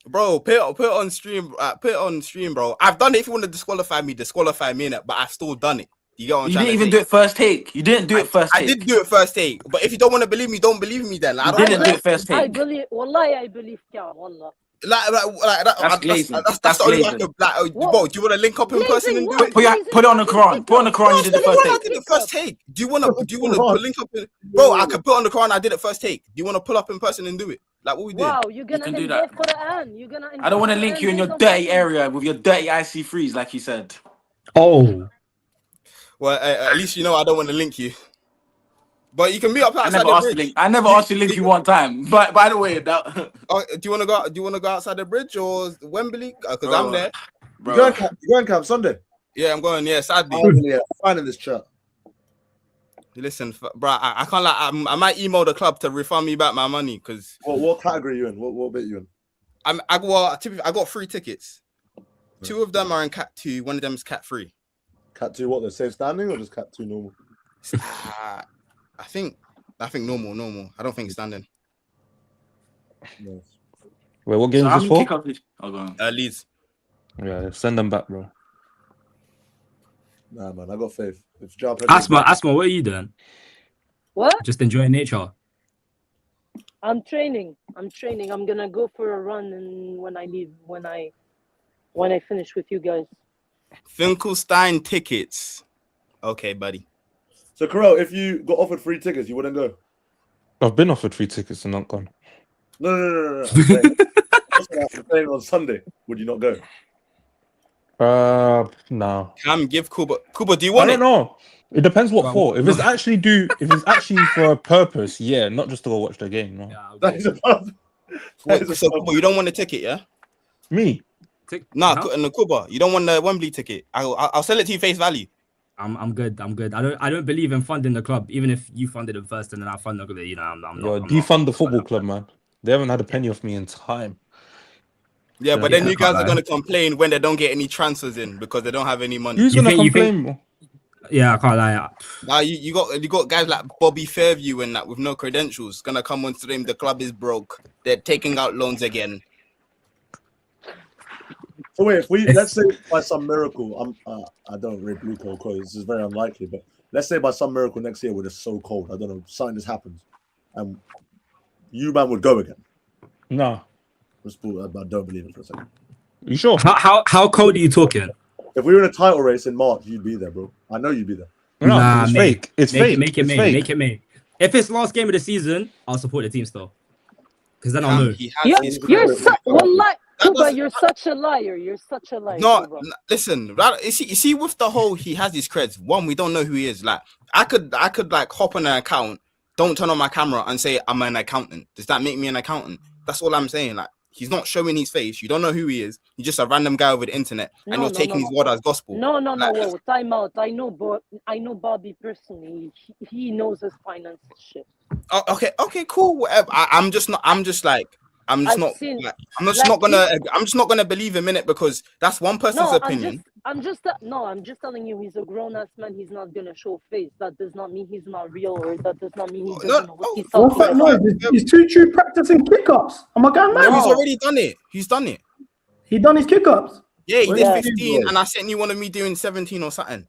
Bro, put it on stream. Put it on stream, bro. I've done it. If you want to disqualify me, innit? But I've still done it. You get what I'm You trying didn't to even say? do it first take. You didn't do it first take. I did do it first take. But if you don't want to believe me, don't believe me then. You didn't do it first I take. believe, wallahi, I believe Khan, wallah. Like that. That's the only way I could. Like, bro, do you want to link up in person and do it? Put it on the Quran. Put on the Quran. You did the first I take. did the first take. Do you want to link up? Bro, I could put on the Quran. I did it first take. Do you want to pull up in person and do it? Like what we did? Wow, you're gonna do that. Quran. You're gonna. I don't want to link you in your dirty area with your dirty IC3s, like you said. Oh. Well, at least you know I don't want to link you. But you can meet up outside the bridge. I never asked you to link you one time. But by the way, that. Do you want to go? Do you want to go outside the bridge or Wembley? Because I'm there. Bro. You going camp Sunday? Yeah, I'm going. Yeah, sadly. Yeah, finding this chat. Listen, bro, I can't like. I might email the club to refund me back my money because. What category are you in? What bit are you in? I got 3 tickets. 2 of them are in Cat 2. One of them is Cat 3. Cat 2, what? The same standing or just Cat 2 normal? I think normal. I don't think standing. Nice. Wait, what game is this for? Oh, go on. Leeds. Yeah, send them back, bro. Nah, man, I got faith. If Job Asma, what are you doing? What? Just enjoying nature. I'm training. I'm gonna go for a run, and when I leave, when I finish with you guys. Finkelstein tickets. Okay, buddy. So, Karel, if you got offered 3 tickets, you wouldn't go? I've been offered 3 tickets and not gone. No. I'm saying on Sunday, would you not go? No. Cam, give Kuba. Kuba, do you want it? I don't know. It depends what for. If it's actually for a purpose, yeah, not just to go watch the game. No. So Kuba, you don't want the ticket, yeah? Me? No, Kuba, you don't want the Wembley ticket. I'll sell it to you face value. I'm good. I don't believe in funding the club. Even if you funded it first and then I fund the club, you know, I'm not. Defund the football club, man. They haven't had a penny off me in time. Yeah, but then you guys are gonna complain when they don't get any transfers in because they don't have any money. Who's gonna complain? Yeah, I can't lie. Now you got guys like Bobby Fairview and that with no credentials gonna come on stream. The club is broke. They're taking out loans again. So wait, let's say by some miracle, I don't read blue coal because this is very unlikely, but let's say by some miracle next year when it's so cold, I don't know, something just happens, and you man would go again. No. I don't believe it for a second. You sure? How cold are you talking? If we were in a title race in March, you'd be there, bro. I know you'd be there. No, it's fake. It's fake. Make it May. If it's last game of the season, I'll support the team still. Because then I'll know. You're such a liar. You're such a liar. No, listen. You see, with the whole he has his creds. One, we don't know who he is. Like, I could like hop on an account, don't turn on my camera, and say I'm an accountant. Does that make me an accountant? That's all I'm saying. Like, he's not showing his face. You don't know who he is. He's just a random guy over the internet, and you're taking his word as gospel. No. Whoa, time out. I know Bobby personally. He knows his finance shit. Oh, okay, cool. Whatever. I'm just like. I'm just I've not. seen, I'm just like, not gonna. I'm just not gonna believe him in it because that's one person's no, opinion. I'm just telling you, he's a grown ass man. He's not gonna show face. That does not mean he's not real, or that does not mean he doesn't know what he's What's talking that noise? about. Is Tutu practicing kick-ups? Am I going mad? No, he's already done it. He's done it. He done his kick-ups? Yeah, he Where's did the 15, bro? and I said he wanted me doing 17 or something.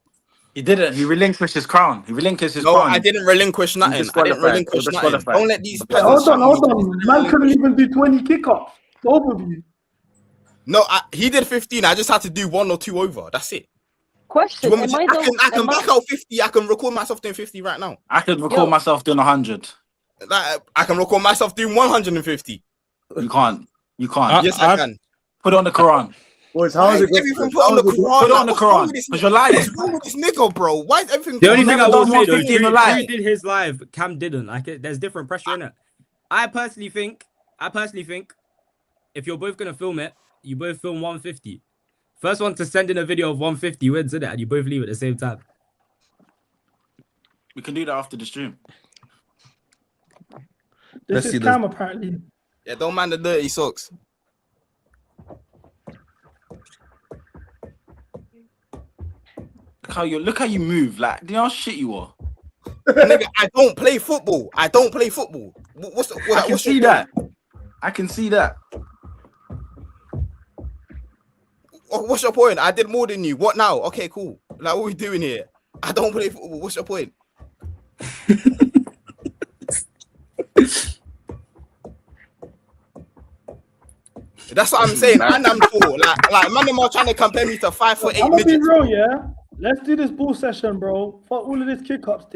He didn't. He relinquished his crown. He relinquished his No, crown. I didn't relinquish nothing. I didn't disqualified. relinquish You're nothing. disqualified. Don't let these Hey, peasants hold on, tell hold me on. Man couldn't even do 20 kick-ups. Both of you. No, he did 15. I just had to do 1 or 2 over. That's it. Question: I can back out 50. I can record myself doing 50 right now. I could record myself doing 100. Like, I can record myself doing 150. You can't. You can't. Yes, I can. Put it on the Quran. Boys, how is it? Everything put on the Quran. Put it on the Quran. Because you're lying. What's wrong with this nigga, bro? Why is everything? The only thing I will say though, thing in your Drew life. did his live, Cam didn't. Like, there's different pressure in it. I personally think, if you're both gonna film it, you both film 150. First one to send in a video of 150 wins, isn't it? And you both leave at the same time. We can do that after the stream. This is Cam apparently. Yeah, don't mind the dirty socks. Look how you move. Like, do you know how shit you are? Nigga, I don't play football. I can see that. I can see that. What's your point? I did more than you. What now? Okay, cool. Like, what are we doing here? I don't play football. What's your point? That's what I'm saying. And I'm cool. Like man, them are trying to compare me to 5'8" I'm gonna be midgets. real, yeah. Let's do this ball session, bro. For all of this kick-ups,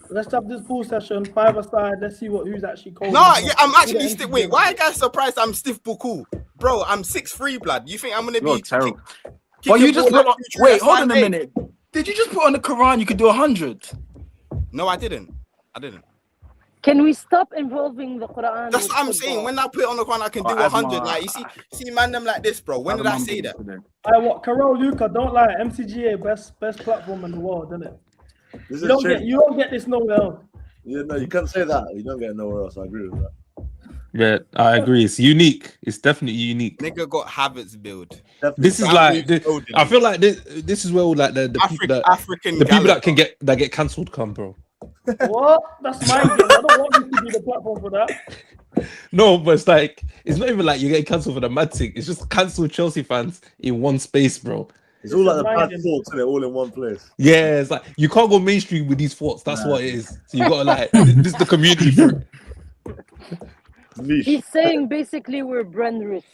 let's have this ball session 5-a-side. Let's see who's actually cold. No, yeah, I'm actually stiff. Wait, why are you guys surprised I'm stiff buku? Bro, I'm 6'3", blood. You think I'm gonna be terrible? Well, you just put on, wait, hold on a minute. Did you just put on the Quran you could do 100? No, I didn't. Can we stop involving the Quran? That's what I'm saying. When I put it on the Quran, I can do 100. Like, you see, man, them like this, bro. When did I say that? What? Karel, Luca, don't lie. MCGA, best platform in the world, isn't it? You don't get this nowhere else. Yeah, no, you can't say that. You don't get it nowhere else. I agree with that. Yeah, I agree. It's unique. It's definitely unique. Nigga got habits build. This is like I feel like this is where all like the people that get cancelled come, bro. What? That's my game. I don't want you to be the platform for that. No, but it's like it's not even like you're getting cancelled for the mad thing. It's just cancelled Chelsea fans in one space, bro. It's all like the bad thoughts, and they're all in one place. Yeah, it's like you can't go mainstream with these thoughts. That's what it is. So you gotta like this is the community for it. He's saying basically we're brand risk.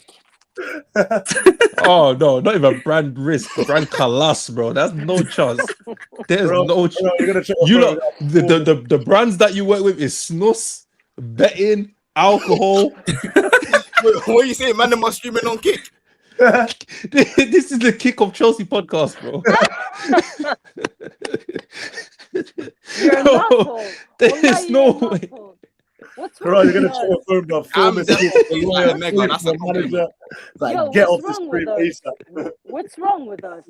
Oh no, not even brand risk, brand Kalas, bro. That's no chance. There's no chance. You know the brands that you work with is snus, betting, alcohol. What are you saying, man? Them are streaming on Kick. This is the Kick of Chelsea podcast, bro. You're an asshole. There's no way. What's wrong? You're gonna show a phone down. Manager. Like, get off the screen, ASAP. What's wrong with us?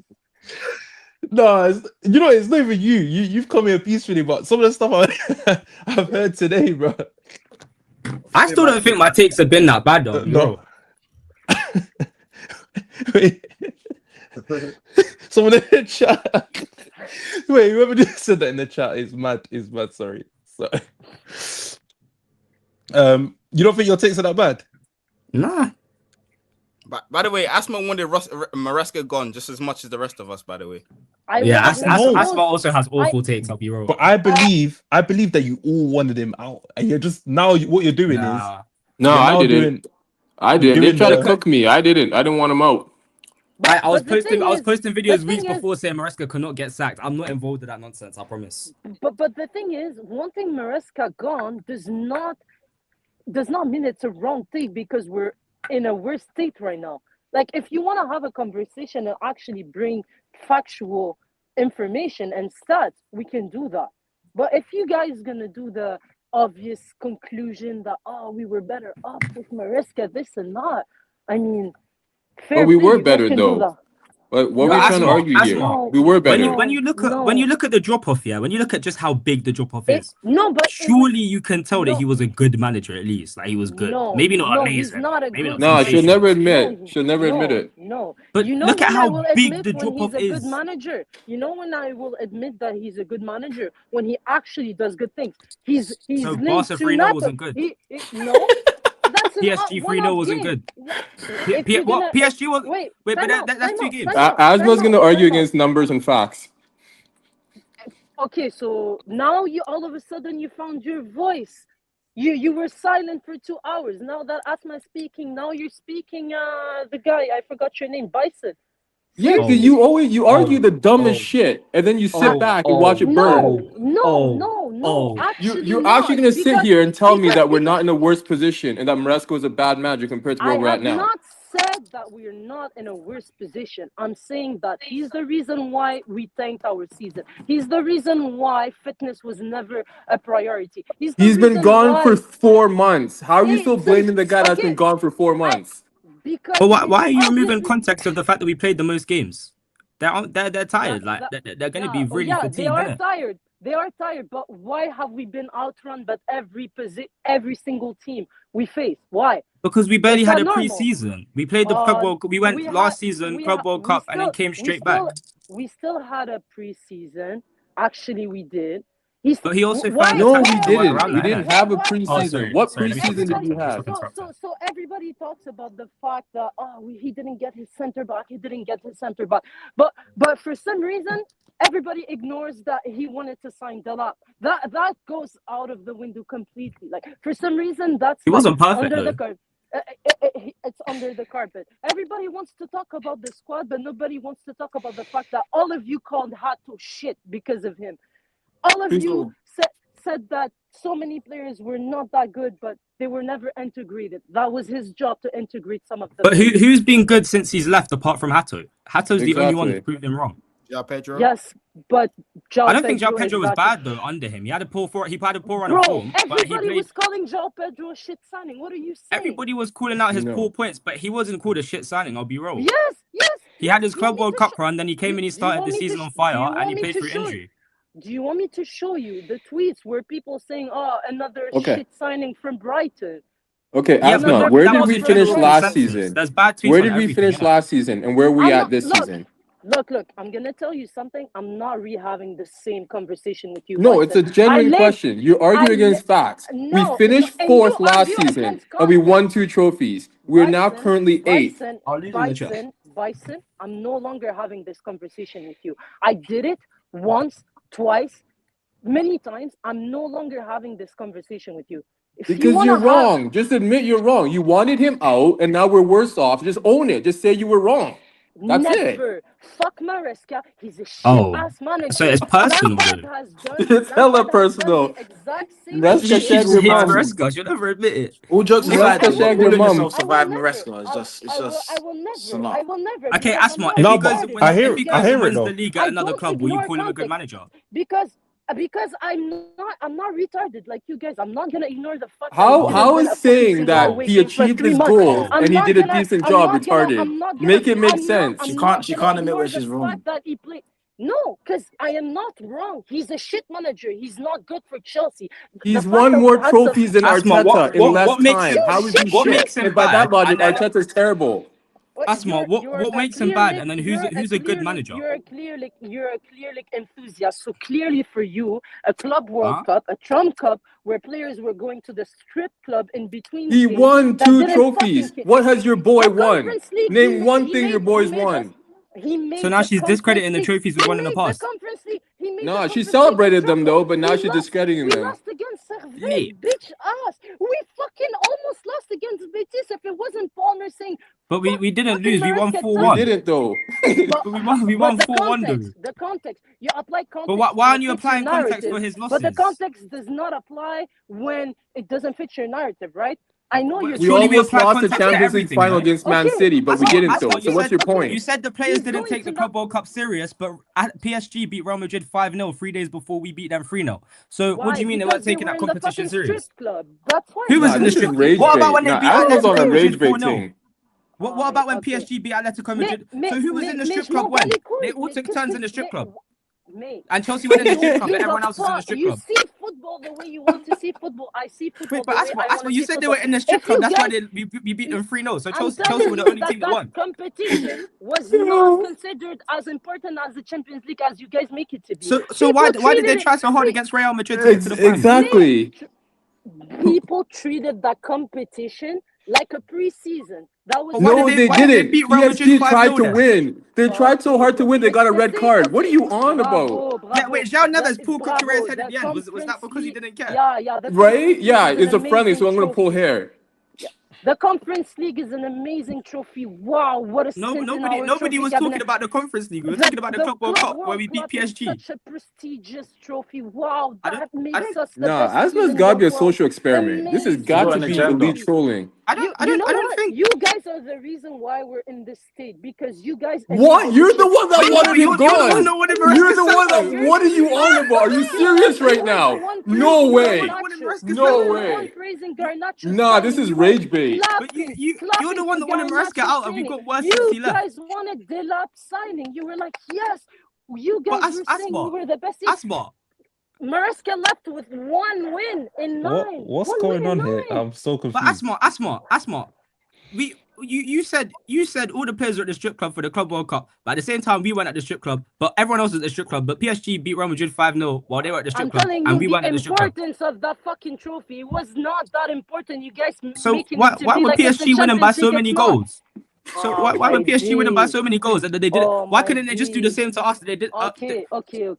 No, it's not even you. You've come here peacefully, but some of the stuff I've heard today, bro. I still don't think my takes have been that bad, though. No. Wait. Someone in the chat. Wait, whoever just said that in the chat is mad. Sorry. You don't think your takes are that bad? Nah. But by the way, Asma wanted Maresca gone just as much as the rest of us. By the way, Asma also has awful takes. I'll be real. But I believe that you all wanted him out, and you're just now what you're doing is no, I didn't. They tried to cook me. I didn't want him out. I was posting videos weeks before saying Maresca could not get sacked. I'm not involved in that nonsense. I promise. But the thing is, wanting Maresca gone does not mean it's a wrong thing because we're in a worse state right now. Like, if you want to have a conversation and actually bring factual information and stats, we can do that. But if you guys gonna do the obvious conclusion that we were better off with Maresca, this and that, I mean, but we were better though. What No, are we trying to Asma, argue here? Asma. We were better. When you look at the drop off, yeah, when you look at just how big the drop off is, No, but surely you can tell that he was a good manager at least. Like he was good. Maybe not no, he's amazing. not a Maybe not good No, she'll sensational. never admit. She'll never admit it. No. But You know look at when I how will big admit the when drop he's off a good is. manager? You know when I will admit that he's a good manager? When he actually does good things. He's So linked Barca to 3-0 Napoli. wasn't good. No, that's an PSG 3-0 one-off wasn't game. good. If you're What gonna PSG was? wait, Wait, but time out, that's time two out, games. time out, Asma's time gonna out, argue time out. against numbers and facts. Okay, so now you all of a sudden you found your voice. You were silent for 2 hours. Now that Asma is speaking, now you're speaking. The guy I forgot your name, Bison. Yeah, because you argue the dumbest shit, and then you sit back and watch it burn. No. Actually, You're actually not, gonna sit because- here and tell me because- that we're not in a worse position and that Maresco is a bad manager compared to where I we're at have now. not said that we're not in a worse position. I'm saying that he's the reason why we tanked our season. He's the reason why fitness was never a priority. He's He's been reason gone why- for 4 months. How are you still Hey, blaming the guy that's okay. been gone for 4 months? Because But why are you obviously- removing context of the fact that we played the most games? They're tired. They're going to be really they fatigued. are innit? tired. They are tired. But why have we been outrun? But every single team we face. Why? Because we barely It's had a not normal. preseason. We played the Club World. We went last season Club World Cup and then came straight back. We still had a preseason. Actually, we did. But he also why- found No, the we tactics to work didn't. around We that, didn't innit? have a Why- preseason. What sorry, let me preseason did you Everybody- have? So everybody talks about the fact that he didn't get his center back. He didn't get his center back. But for some reason, everybody ignores that he wanted to sign Delap. That goes out of the window completely. Like for some reason, that's He wasn't perfect, under the though. carpet. It's under the carpet. Everybody wants to talk about the squad, but nobody wants to talk about the fact that all of you called Hato shit because of him. All of you said that so many players were not that good, but they were never integrated. That was his job to integrate some of them. But who's been good since he's left apart from Hato? Hato's the only one Exactly. that's proved him wrong. Yeah, Pedro. Yes, but I don't think João Pedro Pedro is was back. bad though under him. He had a poor run Bro, of form, but he everybody played. was calling João Pedro a shit signing. What are you saying? Everybody was calling out his No. poor points, but he wasn't called a shit signing. I'll be real. Yes. He had his Do you want Club me World to Cup show- run, then he came and he Do you started want the me to season sh- on do fire, you and want he me played to through show injury. Do you want me to show you the tweets where people saying, another Okay. shit signing from Brighton? Okay, Yeah, Asma, but where that did was we a finish general last consensus. season? There's bad tweets Where on did we everything, finish innit? last season, and where are we at this season? Look, I'm gonna tell you something. I'm not re-having the same conversation with you. No, it's a genuine question. You argue against facts. We finished and 4th you last argue season, against and we content. won 2 trophies. We're now currently 8th. Bison, I'm no longer having this conversation with you. I did it once, twice, many times. I'm no longer having this conversation with you. If you Because wanna you're have- wrong. Just admit you're wrong. You wanted him out, and now we're worse off. Just own it. Just say you were wrong. That's it. Never. Fuck Maresca. He's a shit Oh. ass manager. So it's personal, Lampard though. has done. It's hella Lampard has done personal. the exact same Maresca shit. shagged your mom. Maresca, you'll never admit it. All jokes Maresca aside, though, shagged all your of mum. yourself survived Maresca. It's just, I will never. lot. I will never. Okay, because Asma, I'm if not he goes, retarded. if he Because goes and wins the league at I another don't club, will you ignore call him a good context. manager? Because I'm not retarded like you guys. I'm not gonna ignore the fact. How that how is saying that he achieved his goal and he did a decent job retarded? Make it make sense. She can't admit where she's wrong. That he played. No, because I am not wrong. He's a shit manager. He's not good for Chelsea. He's won more trophies than Asma, Arteta in less time. him- How is he what shit? makes him And by that bad, logic, and then- Arteta's terrible. Asma, what makes him bad, and then who's a good manager? You're a clear enthusiast. So clearly for you, a Club World Cup, a Trump Cup, where players were going to the strip club in between. He games won that 2 didn't trophies. fucking- What has your boy The won? Conference League, Name he one made- thing he your made- boy's he made won. He made So now the she's discrediting the Conference trophies we League. won in the He made past. Conference League. He made No, the she Conference celebrated League them though, but now We she's lost- discrediting We them. lost against Fairview, Lit. bitch ass. We fucking almost lost against Betis if it wasn't Palmer saying. But we didn't fucking lose. We won Maresca 4-1. We didn't though. But we won the 4-1 though. context, the context. You apply context. But why when aren't it you fits your applying context narrative, for his But the losses? context does not apply when it doesn't fit your narrative, right? I know you're. We Surely we almost apply lost the context to Champions League everything, final right? against Man Okay. City, but we Asma, didn't Asma, though. you So what's said- your point? You said the players He's didn't going take the to Club World Cup serious, but PSG beat Real Madrid 5-0 3 days before we beat them 3-0. So what do you mean they weren't Because taking were that in the competition fucking serious? strip club. That's why. Who was Nah, in the this is strip? rage What bait. about when they Nah, beat Asma's on a Real rage Madrid bait 4-0? thing. What about when PSG beat Atletico Madrid? So who was in the strip club when? They all took turns in the strip club. And Chelsea went in the strip club, but everyone else was in the strip club. You see football the way you want to see football. I see football. Wait, but Asma, you said they were in the strip club. That's why we beat them 3-0. So Chelsea were the only team that won. Competition was not considered as important as the Champions League as you guys make it to be. So why did they try so hard against Real Madrid to get to the final? Exactly. People treated that competition like a preseason. That was No, they didn't. PSG tried to win. They tried so hard to win, they got a red card. What are you on about? Yeah, wait, João Neves pulled Cucurella's head at the end. Was that because he didn't care? Yeah. Right? Yeah, it's a friendly, so I'm going to pull hair. The Conference League is an amazing trophy. Wow, what a nobody was talking about the Conference League. We were talking about the Club World Cup where we beat PSG. Such a prestigious trophy. Wow, that makes us the Nah, best Asma's team got to in be a the social world. experiment. This has got to be elite trolling. I don't think you guys are the reason why we're in this state because you guys. What? You're the one that wanted it gone. You're the one that. What are you on about? Are you serious right now? No way. No way. Nah, this is rage bait. But you're the one that wanted Maresca out. Have you got worse since he left? You guys wanted Delap signing. You were like, yes. You guys were saying we were the best. Asma. Maresca left with 1 win in 9. What's going on here? I'm so confused. But Asma. You said all the players were at the strip club for the Club World Cup, but at the same time we went at the strip club, but everyone else was at the strip club. But PSG beat Real Madrid 5-0 while they were at the strip club, and we went at the strip club. The importance of that fucking trophy was not that important. You guys. So why were PSG winning by so many goals? So why were PSG winning by so many goals and they did? Why couldn't they just do the same to us? They did. Okay.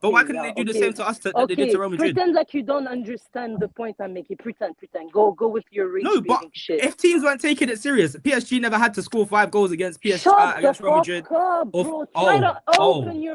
But why couldn't they do the same to us that they did to Real Madrid? Pretend like you don't understand the point I'm making. Pretend. Go with your rage. No, but shit. if teams weren't taking it serious, PSG never had to score 5 goals against PSG against Real Madrid.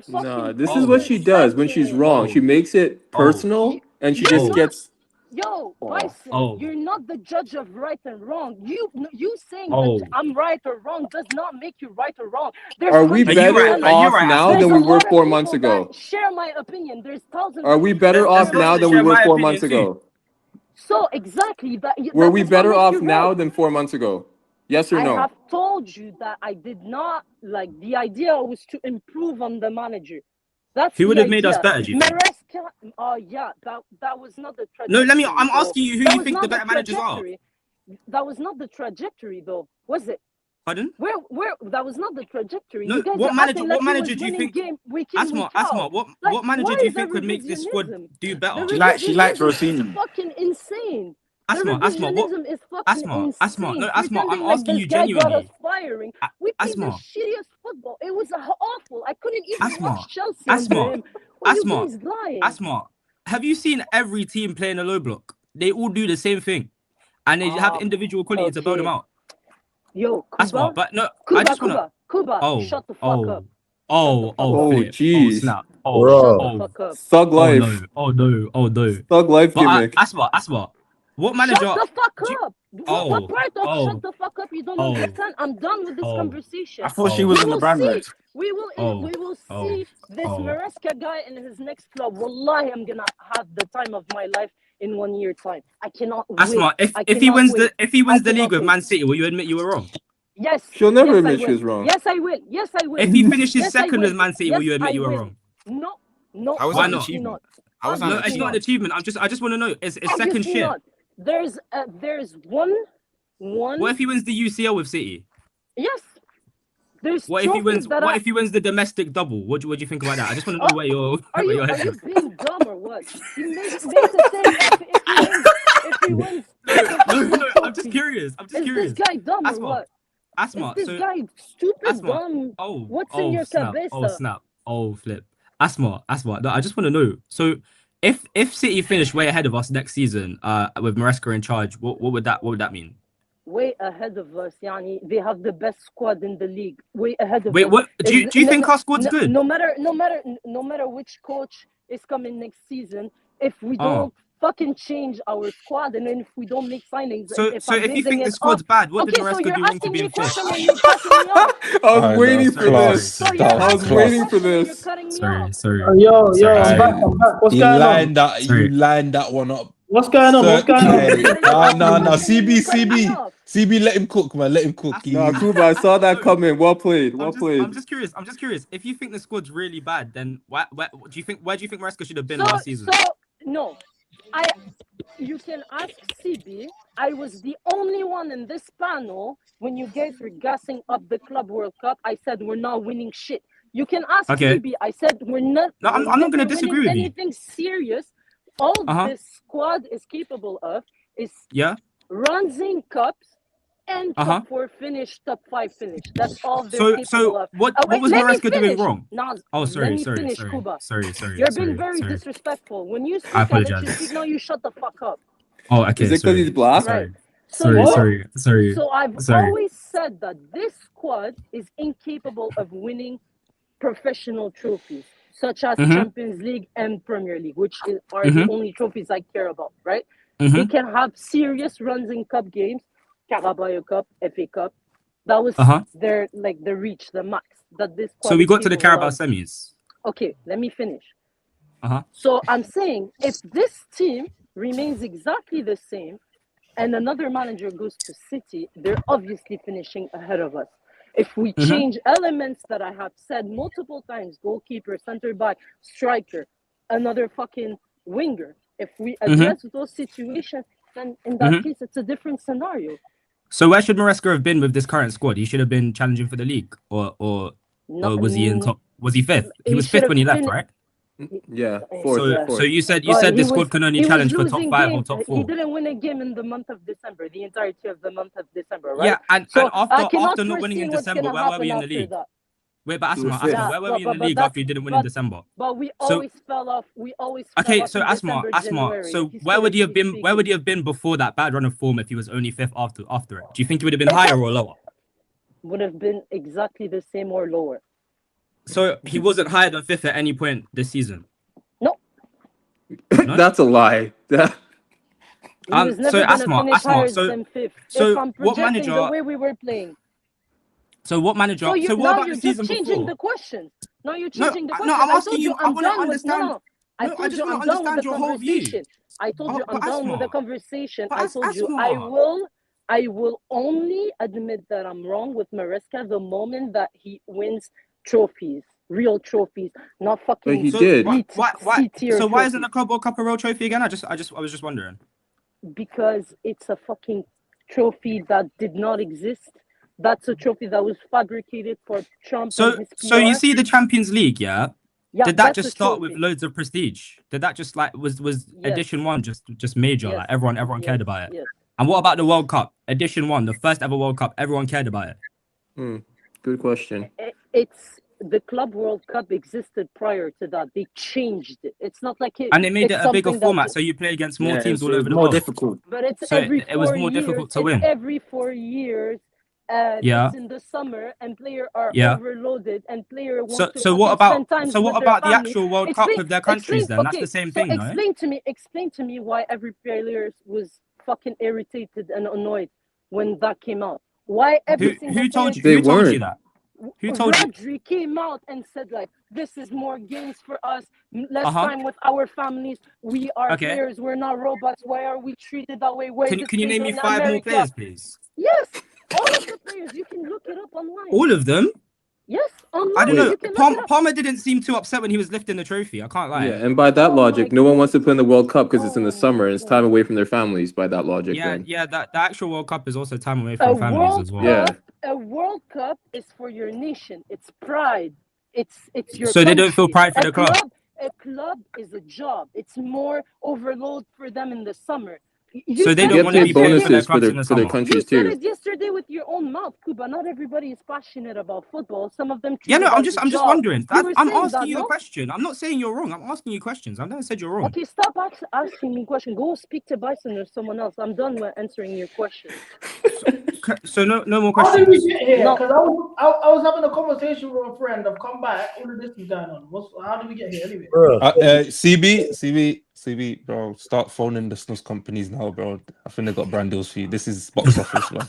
Nah, this is what she does when she's wrong. She makes it personal and she just gets. Yo, Bison, you're not the judge of right and wrong. You saying that I'm right or wrong does not make you right or wrong. Are we better off now than we were 4 months ago? Share my opinion. There's thousands. Are we better off now than we were 4 months ago? So exactly that. Were we better off now than 4 months ago? Yes or no? I have told you that I did not like. The idea was to improve on the manager. Who would have made us better, do you think? Yeah, that was not the trajectory. No, I'm asking you who you think the better managers are. That was not the trajectory, though, was it? Pardon? Where that was not the trajectory. No, what manager do you think? Asma, what manager do you think would make this squad do better? She likes Rossini. Fucking insane. Asma, I'm asking you genuinely. We played the shittiest football. It was awful. I couldn't even watch Chelsea under him. Asma, have you seen every team playing a low block? They all do the same thing, and they have individual quality to blow them out. Yo, Kuba, Asma, but no, I just wanna. Kuba, shut the fuck up. Jeez. Snap. Thug life. No. Thug life gimmick. Asma. What manager? Shut the fuck up. What part of shut the fuck up you don't understand? I'm done with this conversation. I thought she was in the brand red. We will see this Maresca guy in his next club. Wallahi, I'm gonna have the time of my life in 1 year time. I cannot wait. Asma, if he wins the league with Man City, will you admit you were wrong? Yes. She'll never admit she was wrong. Yes, I will. If he finishes second with Man City, will you admit you were wrong? No. Why not? No, it's not an achievement. I just want to know. It's second share. There's one. What if he wins the UCL with City? Yes. There's what if he wins? What if he wins the domestic double? What do you think about that? I just want to know where your head is. Are you being dumb or what? He makes the same if he wins. No, I'm just curious. Is this guy dumb or what? Asma, is this guy stupid dumb? What's in your cabeza? Oh snap! Oh flip! Asma. No, I just want to know. So. If City finish way ahead of us next season, with Maresca in charge, what would that mean? Way ahead of us, yani they have the best squad in the league. Way ahead of us. Wait, what do you think our squad's good? No matter which coach is coming next season, if we don't fucking change our squad and then if we don't make signings. So if you think the squad's bad, what did Maresca do wrong to be in fifth? I was waiting for this. I was waiting for this. Sorry. Yo, I'm back. What's going on? You lined that one up. What's going on? No. CB. CB, let him cook, man. Let him cook. No, Kuba, I saw that coming. Well played. Well played. I'm just curious. If you think the squad's really bad, then where do you think Maresca should have been So, last season? no, you can ask CB. I was the only one in this panel when you guys were gassing up the Club World Cup. I said we're not winning shit. You can ask CB. I said we're not. No, I'm not going to disagree with you. Anything serious. All this squad is capable of is runs in cups and top 4 finish, top 5 finish. That's all they're capable of. What was Maresca doing wrong? No, sorry. Kuba. Sorry. You're being very disrespectful. When you speak, I apologize. No, you shut the fuck up. Oh, okay. Is it because he's black? Right. Sorry. So I've always said that this squad is incapable of winning professional trophies, such as Champions League and Premier League, which are the only trophies I care about, right? They can have serious runs in cup games, Carabao Cup, FA Cup. That was their the reach, the max that this squad. So we got to the Carabao of. semis. Okay, let me finish. So I'm saying if this team remains exactly the same and another manager goes to City, they're obviously finishing ahead of us. If we change elements that I have said multiple times, goalkeeper, center back, striker, another fucking winger, if we address those situations, then in that case, it's a different scenario. So where should Maresca have been with this current squad? He should have been challenging for the league, or was he in top? Was he fifth? He was fifth when he left, right? Yeah, fourth. So you said this squad can only challenge for top 5 or top 4. He didn't win a game in the month of December, the entirety of the month of December, right? Yeah, and after not winning in December, where were we in the league? Wait, but Asma, where were we in the league after you didn't win in December? But we always fell off. So Asma, so where would he have been? Where would he have been before that bad run of form if he was only fifth after it? Do you think he would have been higher or lower? Would have been exactly the same or lower. So he wasn't higher than fifth at any point this season. No. That's a lie. So Asma. So what manager? The way we were playing. So what manager? So what about the season before? You're changing the question. No, you're changing the question. No, I'm asking you. I want to understand. I told you I'm done with the conversation. I told you I'm done with the conversation. I told you I will only admit that I'm wrong with Maresca the moment that he wins trophies, real trophies, not fucking. But he did. Why isn't the Club World Cup a real trophy again? I was just wondering. Because it's a fucking trophy that did not exist. That's a trophy that was fabricated for Trump. So you see the Champions League, yeah? Did that just start with loads of prestige? Did that just was edition 1 just major? Like everyone cared about it. Yes. And what about the World Cup? Edition 1, the first ever World Cup, everyone cared about it. Good question. It's the Club World Cup existed prior to that. They changed it. It's not like it. And they made it a bigger format, so you play against more teams all over the world. More difficult. But it's so every 4 it was more difficult to win. Every 4 years. It's in the summer and players are overloaded and players want to what about the actual World Cup with their countries then? That's the same thing, no? Explain to me why every player was fucking irritated and annoyed when that came out. Why every single who told you? They who told weren't. you that? Who told you? Rodri came out and said like, this is more games for us, less time with our families. We are players, we're not robots. Why are we treated that way? Can you name me 5 more players, please? Yes, all of the players. You can look it up online. All of them? Yes, online. I don't know. Palmer didn't seem too upset when he was lifting the trophy. I can't lie. Yeah, and by that logic, no one wants to play in the World Cup because it's in the summer and it's time away from their families. By that logic, the actual World Cup is also time away from families as well. Yeah. A World Cup is for your nation. It's pride. It's your. So they don't feel pride for the club. A club is a job. It's more overload for them in the summer. So they don't want to be bonuses for their countries too. You said it yesterday with your own mouth, Kuba. Not everybody is passionate about football. Some of them. I'm just wondering. I'm asking you a question. I'm not saying you're wrong. I'm asking you questions. I've never said you're wrong. Okay, stop asking me questions. Go speak to Bison or someone else. I'm done with answering your questions. So no more How questions. did we get here? Because I was having a conversation with a friend. I've come back. All of this is going on. How did we get here anyway? CB, bro, start phoning the snus companies now, bro. I think they got brand deals for you. This is box office, man.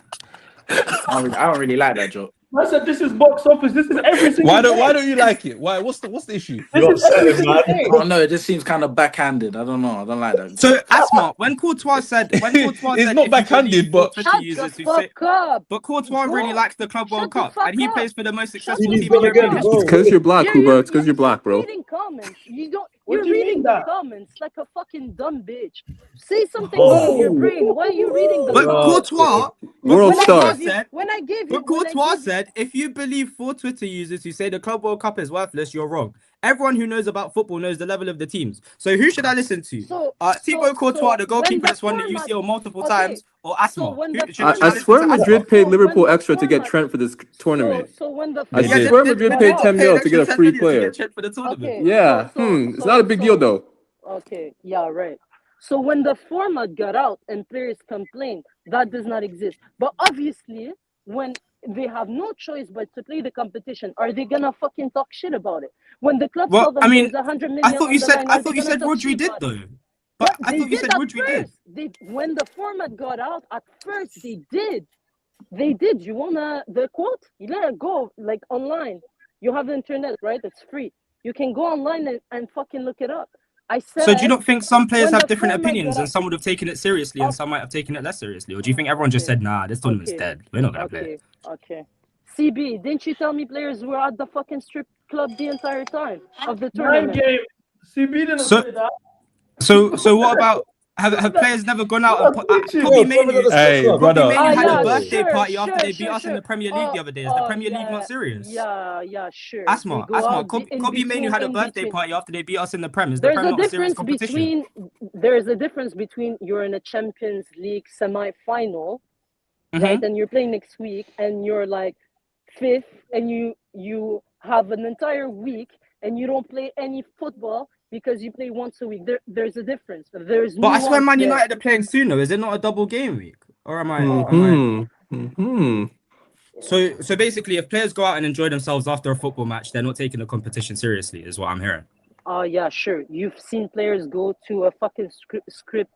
I don't really like that joke. I said this is box office. This is every single Why day. don't you like it? Why? What's the issue? This is every single day. I don't know. It just seems kind of backhanded. I don't know. I don't like that. So Asma, when Courtois said, It's not if you backhanded, believe but Twitter Shut users the who say, fuck up. but Courtois really Go. likes the Club World Shut the Cup, fuck and he up. plays for the most successful the team in fuck European up. history. It's because you're black, Kuba. It's because you're black, bro. Reading comments. You don't. What You're do you reading mean the that? comments like a fucking dumb bitch. Say something out of your brain. Why are you reading the But comments? Courtois, World star. When I gave you, But Courtois said, if you believe for Twitter users who say the Club World Cup is worthless, you're wrong. Everyone who knows about football knows the level of the teams. So who should I listen to? Thibaut Courtois, the goalkeeper that's won the UCL multiple times, or Asma? I swear Madrid paid Liverpool extra to get Trent for this tournament. So when the I swear Madrid paid 10 mil to get a free player. Okay. Yeah, it's not a big deal though. Okay, yeah, right. So when the format got out and players complain, that does not exist. But obviously, when they have no choice but to play the competition, are they gonna fucking talk shit about it? When the club tell them there's 100 million I thought you said talk Rodri shit did about it? though. But I thought you said Rodri did. When the format got out, at first they did. They did. You wanna the quote? You let it go like online. You have the internet, right? It's free. You can go online and fucking look it up. I said. So do you not think some players when have the different format opinions got and some would have taken it seriously and some might have taken it less seriously? Or do you think everyone just said, nah, this tournament's dead. We're not gonna play. Okay. CB, didn't you tell me players were at the fucking strip club the entire time of the 9 tournament? game. CB didn't say that. So what about have players never gone out and Kobe Manu had a birthday party after they beat us in the Premier League the other day? Is the Premier League not serious? Yeah, sure. Asma, Kobe Manu had a birthday party after they beat us in the Prem. Is the Prem not a serious competition? There's a difference between you're in a Champions League semi-final, right, and you're playing next week, and you're like fifth, and you have an entire week, and you don't play any football because you play once a week. There's a difference. There's But I swear Man nuance United there. are playing soon though. Is it not a double game week? Or am I So basically if players go out and enjoy themselves after a football match, they're not taking the competition seriously, is what I'm hearing. Yeah, sure. You've seen players go to a fucking strip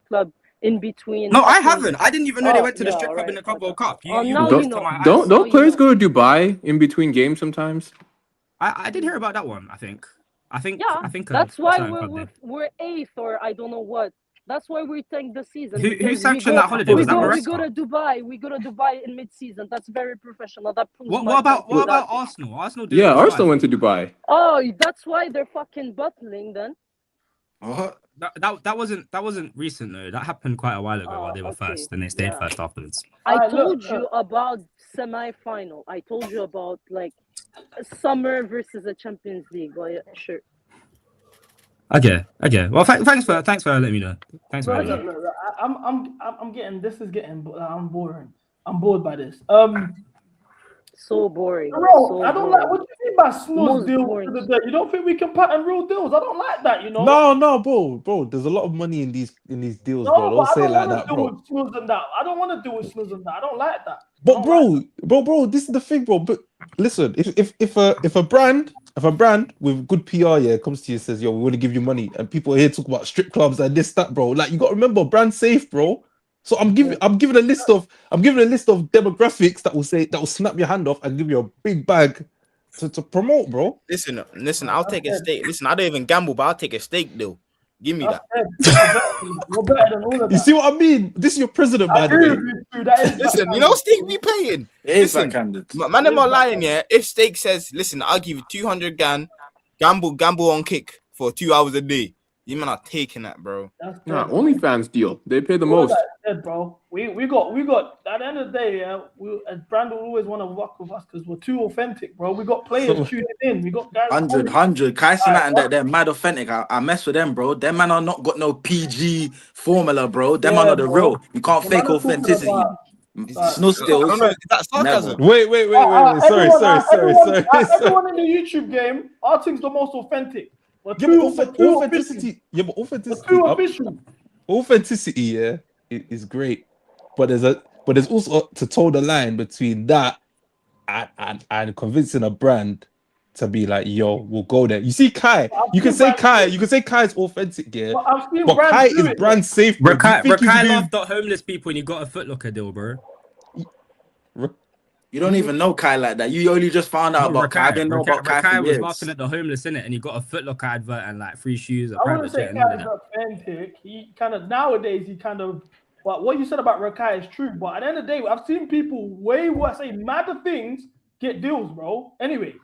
club in between. No, I haven't. I didn't even know they went to the strip club in the Club World Cup. Don't players go to Dubai in between games sometimes? I did hear about that one, I think. I think that's why we're eighth or I don't know what. That's why we tank the season. Who sanctioned that holiday? Was that We Maresca? go to Dubai. We go to Dubai in mid-season. That's very professional. That proves What about Arsenal? Arsenal did Arsenal went to Dubai. Oh, that's why they're fucking buttling then. That wasn't recent though. That happened quite a while ago while they were first and they stayed first afterwards. I told you about semi-final. I told you about like summer versus a Champions League. Well, yeah, sure. Okay. Well, thanks for letting me know. Thanks for letting me know. Look, I'm getting. This is getting. I'm boring. I'm bored by this. So boring. Bro, so I don't boring. like. What do you mean by snooze deal for the day? You don't think we can pattern real deals? I don't like that. You know. No, bro. There's a lot of money in these deals, No, bro. Don't but say I it don't like want that, to do bro. with snooze and that. I don't want to do with snooze and that. I don't like that. But bro, this is the thing, bro. But listen, if a brand with good PR comes to you and says, yo, we want to give you money, and people are here talk about strip clubs and this, that, bro. Like you gotta remember, brand safe, bro. So I'm giving a list of demographics that will snap your hand off and give you a big bag to promote, bro. Listen, I'll take a stake. Listen, I don't even gamble, but I'll take a stake deal. Give me that. You're better than all of that. You see what I mean? This is your president, by the way. Listen, you know Stake be paying. Listen, man, I'm not lying. Yeah, if Stake says, listen, I'll give you 200 gamble on kick for 2 hours a day. You man are taking that, bro. Nah, OnlyFans deal. They pay the most. Dead, bro. We got. At the end of the day, a brand will always want to work with us because we're too authentic, bro. We got players tuning in. We got guys. 100. Kaisen and they're mad authentic. I mess with them, bro. Them man are not got no PG formula, bro. Them man are the real. You can't fake authenticity. It's no skills. I don't know. Is that sarcasm? Wait. Sorry. Everyone in the YouTube game, our thing's the most authentic. Authenticity. Yeah, but authenticity, is great. But there's also to toe the line between that and convincing a brand to be like, yo, we'll go there. You see Kai. You can say Kai's authentic, yeah. But Kai is brand safe. Rakai laughed at homeless people and he got a Foot Locker deal, bro. You don't even know Kai like that. You only just found out about Kai. I didn't know about Kai for was years. laughing at the homeless in it, and he got a Foot Locker advert and like free shoes, a I private wouldn't say jet, and all of Kai is that. authentic. He kind of nowadays he kind of. But what you said about Rakai is true. But at the end of the day, I've seen people way worse, say madder things get deals, bro. Anyway.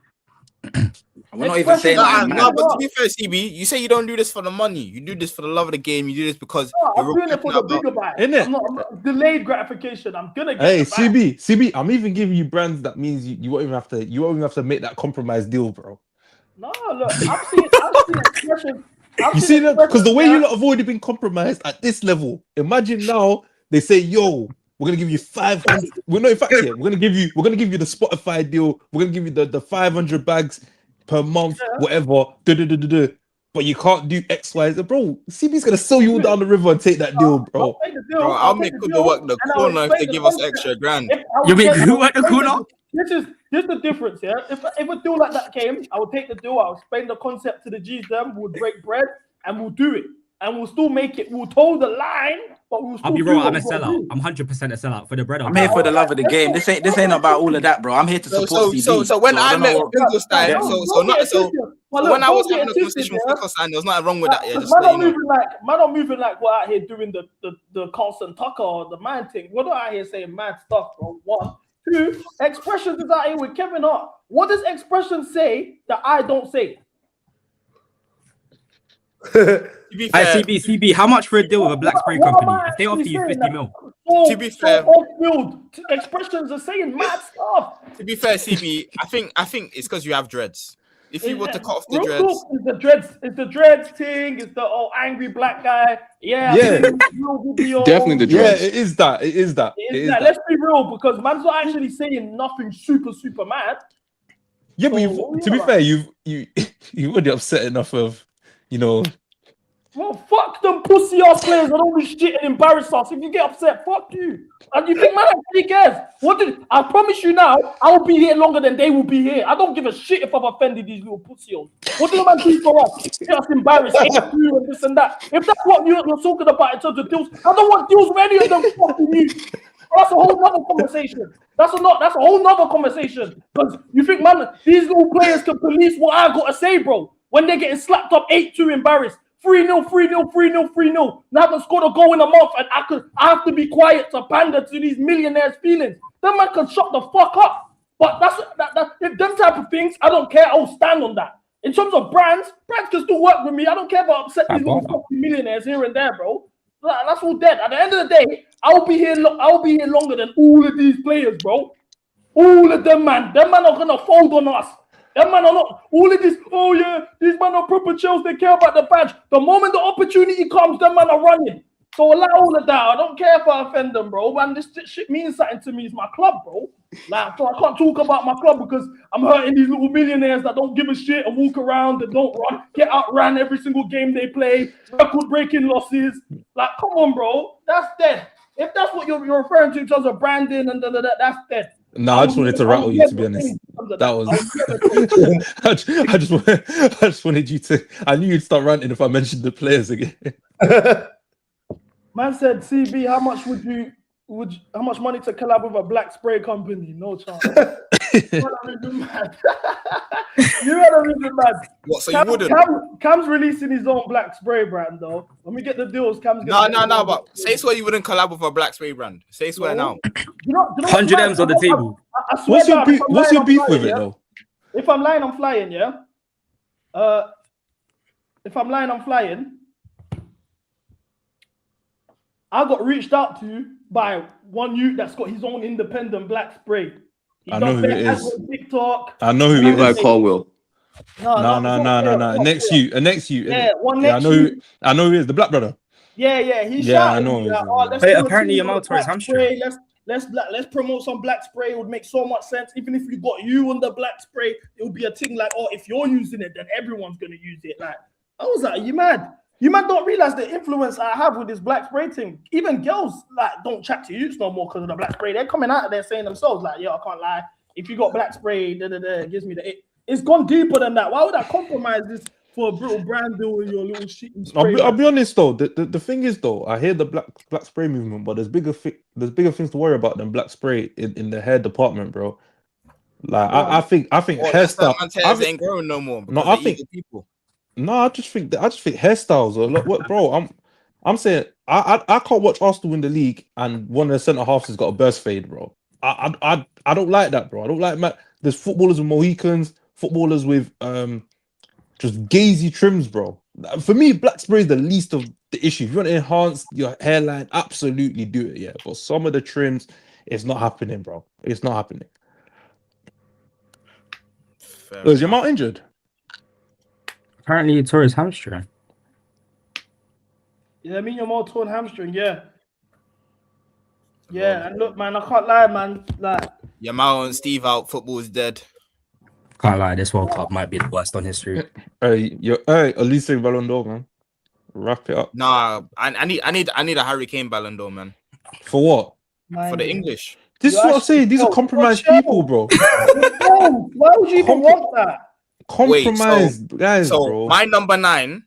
We're not even saying that. No, but to be fair, CB, you say you don't do this for the money. You do this for the love of the game. You do this because I'm doing it for the bigger buy. I'm not delayed gratification. I'm gonna get Hey, the bag. CB, I'm even giving you brands that means you won't even have to make that compromise deal, bro. No, look, I'm seeing expressions. You see that? Because the way you lot have already been compromised at this level. Imagine now they say, "Yo, we're gonna give you 500." We're not in fact here. We're gonna give you the Spotify deal. We're gonna give you the 500 bags per month, whatever. But you can't do X, Y, Z, bro. CB's gonna sell you all down the river and take that deal, bro. I'll make Kuba work the corner if they give us extra grand. You make who work the corner? This is the difference, yeah. If a deal like that came, I would take the deal. I would explain the concept to the G's. Them we'll break bread and we'll do it, and we'll still make it. We'll toe the line, but we'll still. I'll be wrong. I'm a sellout. I'm 100% a sellout for the bread. I'm here for the love of the game. This ain't about all of that, bro. I'm here to support CB. So when I met Finkelstein, when I was having a conversation with Finkelstein, there was nothing wrong with that. Yeah, just man, I'm moving like we're out here doing the constant Tucker or the man thing. We're not out here saying mad stuff, bro. One. Two, Expressions is out here with Kevin Hart. What does Expressions say that I don't say? CB, how much for a deal with a black spray company? If they offer you 50 mil. To be fair, Expressions are saying mad stuff. To be fair, CB, I think it's because you have dreads. If you were to cut off the dreads, it's the dreads thing. It's the angry black guy. Yeah. Definitely the dreads. Yeah, it is that. It is that. Let's be real, because man's not actually saying nothing super mad. Yeah, but to be fair, you already upset enough of, Well, fuck them pussy ass players that always shit and embarrass us. If you get upset, fuck you. And you think man actually cares? I promise you now, I'll be here longer than they will be here. I don't give a shit if I've offended these little pussies. What do the man do for us? Get us embarrassed, and this and that. If that's what you're talking about in terms of deals, I don't want deals with any of them fucking you. That's a whole nother conversation. That's a whole nother conversation. Because you think, man, these little players can police what I gotta say, bro. When they're getting slapped up 8-2 embarrassed. 3-0, 3-0, 3-0, 3-0. Now I haven't scored a goal in a month, and I have to be quiet to pander to these millionaires' feelings. That man can shut the fuck up. But if them type of things, I don't care. I'll stand on that. In terms of brands can still work with me. I don't care about upset these little fucking millionaires here and there, bro. That's all dead. At the end of the day, I'll be here longer than all of these players, bro. All of them, man. Them man are gonna fold on us. Them man are not all of this. Oh yeah, these man are proper chills. They care about the badge. The moment the opportunity comes, them man are running. So allow all of that. I don't care if I offend them, bro. Man, this shit means something to me. It's my club, bro. Like, so I can't talk about my club because I'm hurting these little millionaires that don't give a shit and walk around and don't run, get outran every single game they play, record-breaking losses. Like, come on, bro. That's dead. If that's what you're referring to in terms of branding and that's dead. No, I just wanted to rattle you, to be honest. That was. I just wanted you to. I knew you'd start ranting if I mentioned the players again. Man said, CB, how much how much money to collab with a black spray company? No chance. You are even mad. What? So you wouldn't? Cam's releasing his own black spray brand, though. When we get the deals, Cam's no. But say swear you wouldn't collab with a black spray brand. Say swear now. 100 M's on the table. What's your beef with it, though? If I'm lying, I'm flying. Yeah. If I'm lying, I'm flying. I got reached out to by one youth that's got his own independent black spray. I know who it is. TikTok. I know who it is. Caldwell. No. Next you. Yeah, one next I know who it is. The black brother. Yeah. He shouted. I know. Apparently your mouth is hamstring. Let's promote some black spray. It would make so much sense. Even if you got you on the black spray, it would be a thing like, oh, if you're using it, then everyone's gonna use it. Like, I was like, you mad? You man don't realize the influence I have with this black spray thing. Even girls like don't chat to youths no more because of the black spray. They're coming out there saying themselves like, yo, I can't lie. If you got black spray, it gives me the it. It's gone deeper than that. Why would I compromise this for a little brand deal with your little shit. I'll be honest though. The thing is though, I hear the black spray movement, but there's bigger things to worry about than black spray in the hair department, bro. Like I think hairstyle. Man's hairs ain't growing no more. No, I think people. No, I just think hairstyles are what, bro. I'm saying I can't watch Arsenal win the league and one of the centre halves has got a burst fade, bro. I don't like that, bro. I don't like there's footballers with Mohicans, footballers with just gazy trims, bro. For me, black spray is the least of the issue. If you want to enhance your hairline, absolutely do it, yeah. But some of the trims, it's not happening, bro. It's not happening. Is your mouth injured? Apparently, he tore his hamstring. Yeah, I mean, your more torn hamstring, yeah. Yeah, and look, man, I can't lie, man. Like, Yamal and Steve out, football's dead. Can't lie, this World Cup might be the worst on history. Hey, Elise Ballon d'Or, man. Wrap it up. Nah, I need a Harry Kane Ballon d'Or, man. For what? For the English. This is what I'm saying. These are compromised people, bro. Why would you even want that? Compromised guys, bro. My number 9,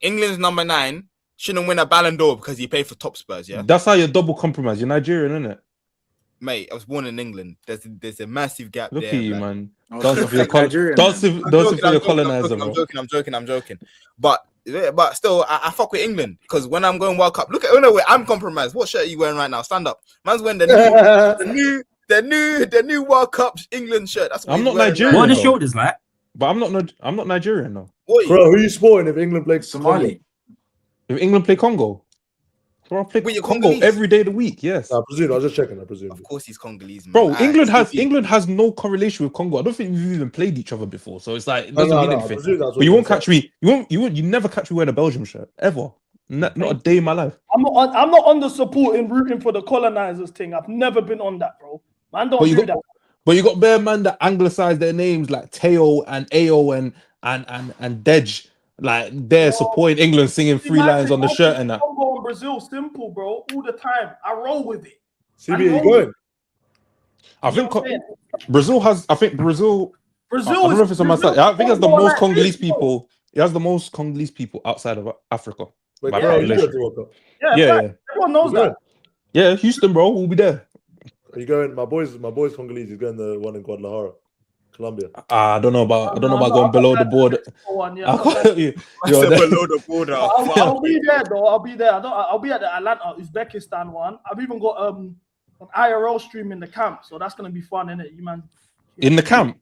England's number 9, shouldn't win a Ballon d'Or because he played for top Spurs, yeah? That's how you're double compromised. You're Nigerian, isn't it? Mate, I was born in England. There's a massive gap Look there. at you, like- man. Dancing for your colonizer, bro. I'm joking. But still, I fuck with England because when I'm going World Cup, look at I'm compromised. What shirt are you wearing right now? Stand up. Man's wearing the new World Cup England shirt. That's what I'm he's not wearing Nigerian. right What are now. the shoulders like? But I'm not Nigerian though. Bro, who you supporting if England plays Somali? If England play Congo, bro, I play Wait, you're Congo Congolese? every day of the week. Yes. I presume. I was just checking. I presume. Of course, he's Congolese, man. Bro, Alright, England has no correlation with Congo. I don't think we've even played each other before, so it's like it doesn't mean I anything. presume that's what But you you're won't catch me. You never catch me wearing a Belgium shirt ever. Not a day in my life. I'm not on the supporting rooting for the colonizers thing. I've never been on that, bro. Man, don't do that. But you got bare man that anglicize their names like Teo and Ao and Dej, like they're supporting England, singing 3 lines on the shirt and that. Congo and Brazil, simple, bro. All the time, I roll with it. CB, you going? I think Brazil has. I think Brazil. I Brazil don't know if it's on my side. I think it has the Congo most like Congolese this, bro. people. It has the most Congolese people outside of Africa. Wait, by bro, you population. go to World Cup. Yeah. Everyone knows that. Yeah, Houston, bro, we'll be there. Are you going? My boy's Congolese. He's going the one in Guadalajara, Colombia. I don't know about going below the border. One, yeah, Below the border. I'll be there though. I'll be there. I'll be at the Atlanta, Uzbekistan one. I've even got an IRL stream in the camp, so that's gonna be fun, innit? You man. In the camp.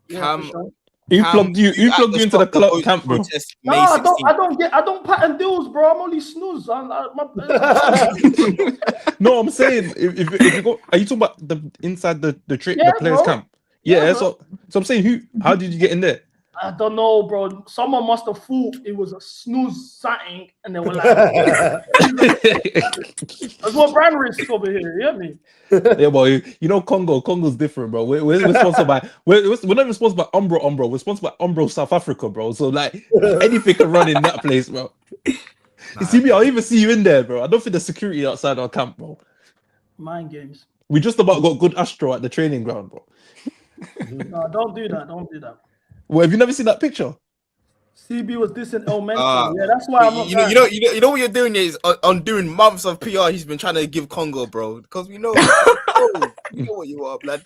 Yeah, for sure. Who plugged you into the club camp, bro? No, I don't pattern deals, bro. I'm only snooze. No, I'm saying if you go, are you talking about the inside the players bro. camp? Yeah, Yeah, bro. so I'm saying how did you get in there? I don't know, bro. Someone must have thought it was a snooze something, and they were like, "That's what brand risk over here." You hear me? Yeah, boy. You know Congo's different, bro. We're sponsored by we're not even sponsored by Umbro. We're sponsored by Umbro South Africa, bro. So like anything can run in that place, bro. You see me? I'll even see you in there, bro. I don't think there's security outside our camp, bro. Mind games. We just about got good astro at the training ground, bro. No, don't do that. Don't do that. Well, have you never seen that picture? CB was dissing elementary. Yeah, that's why I'm not. You know what you're doing is on doing months of PR. He's been trying to give Congo, bro, because we know, you know what you are, blood.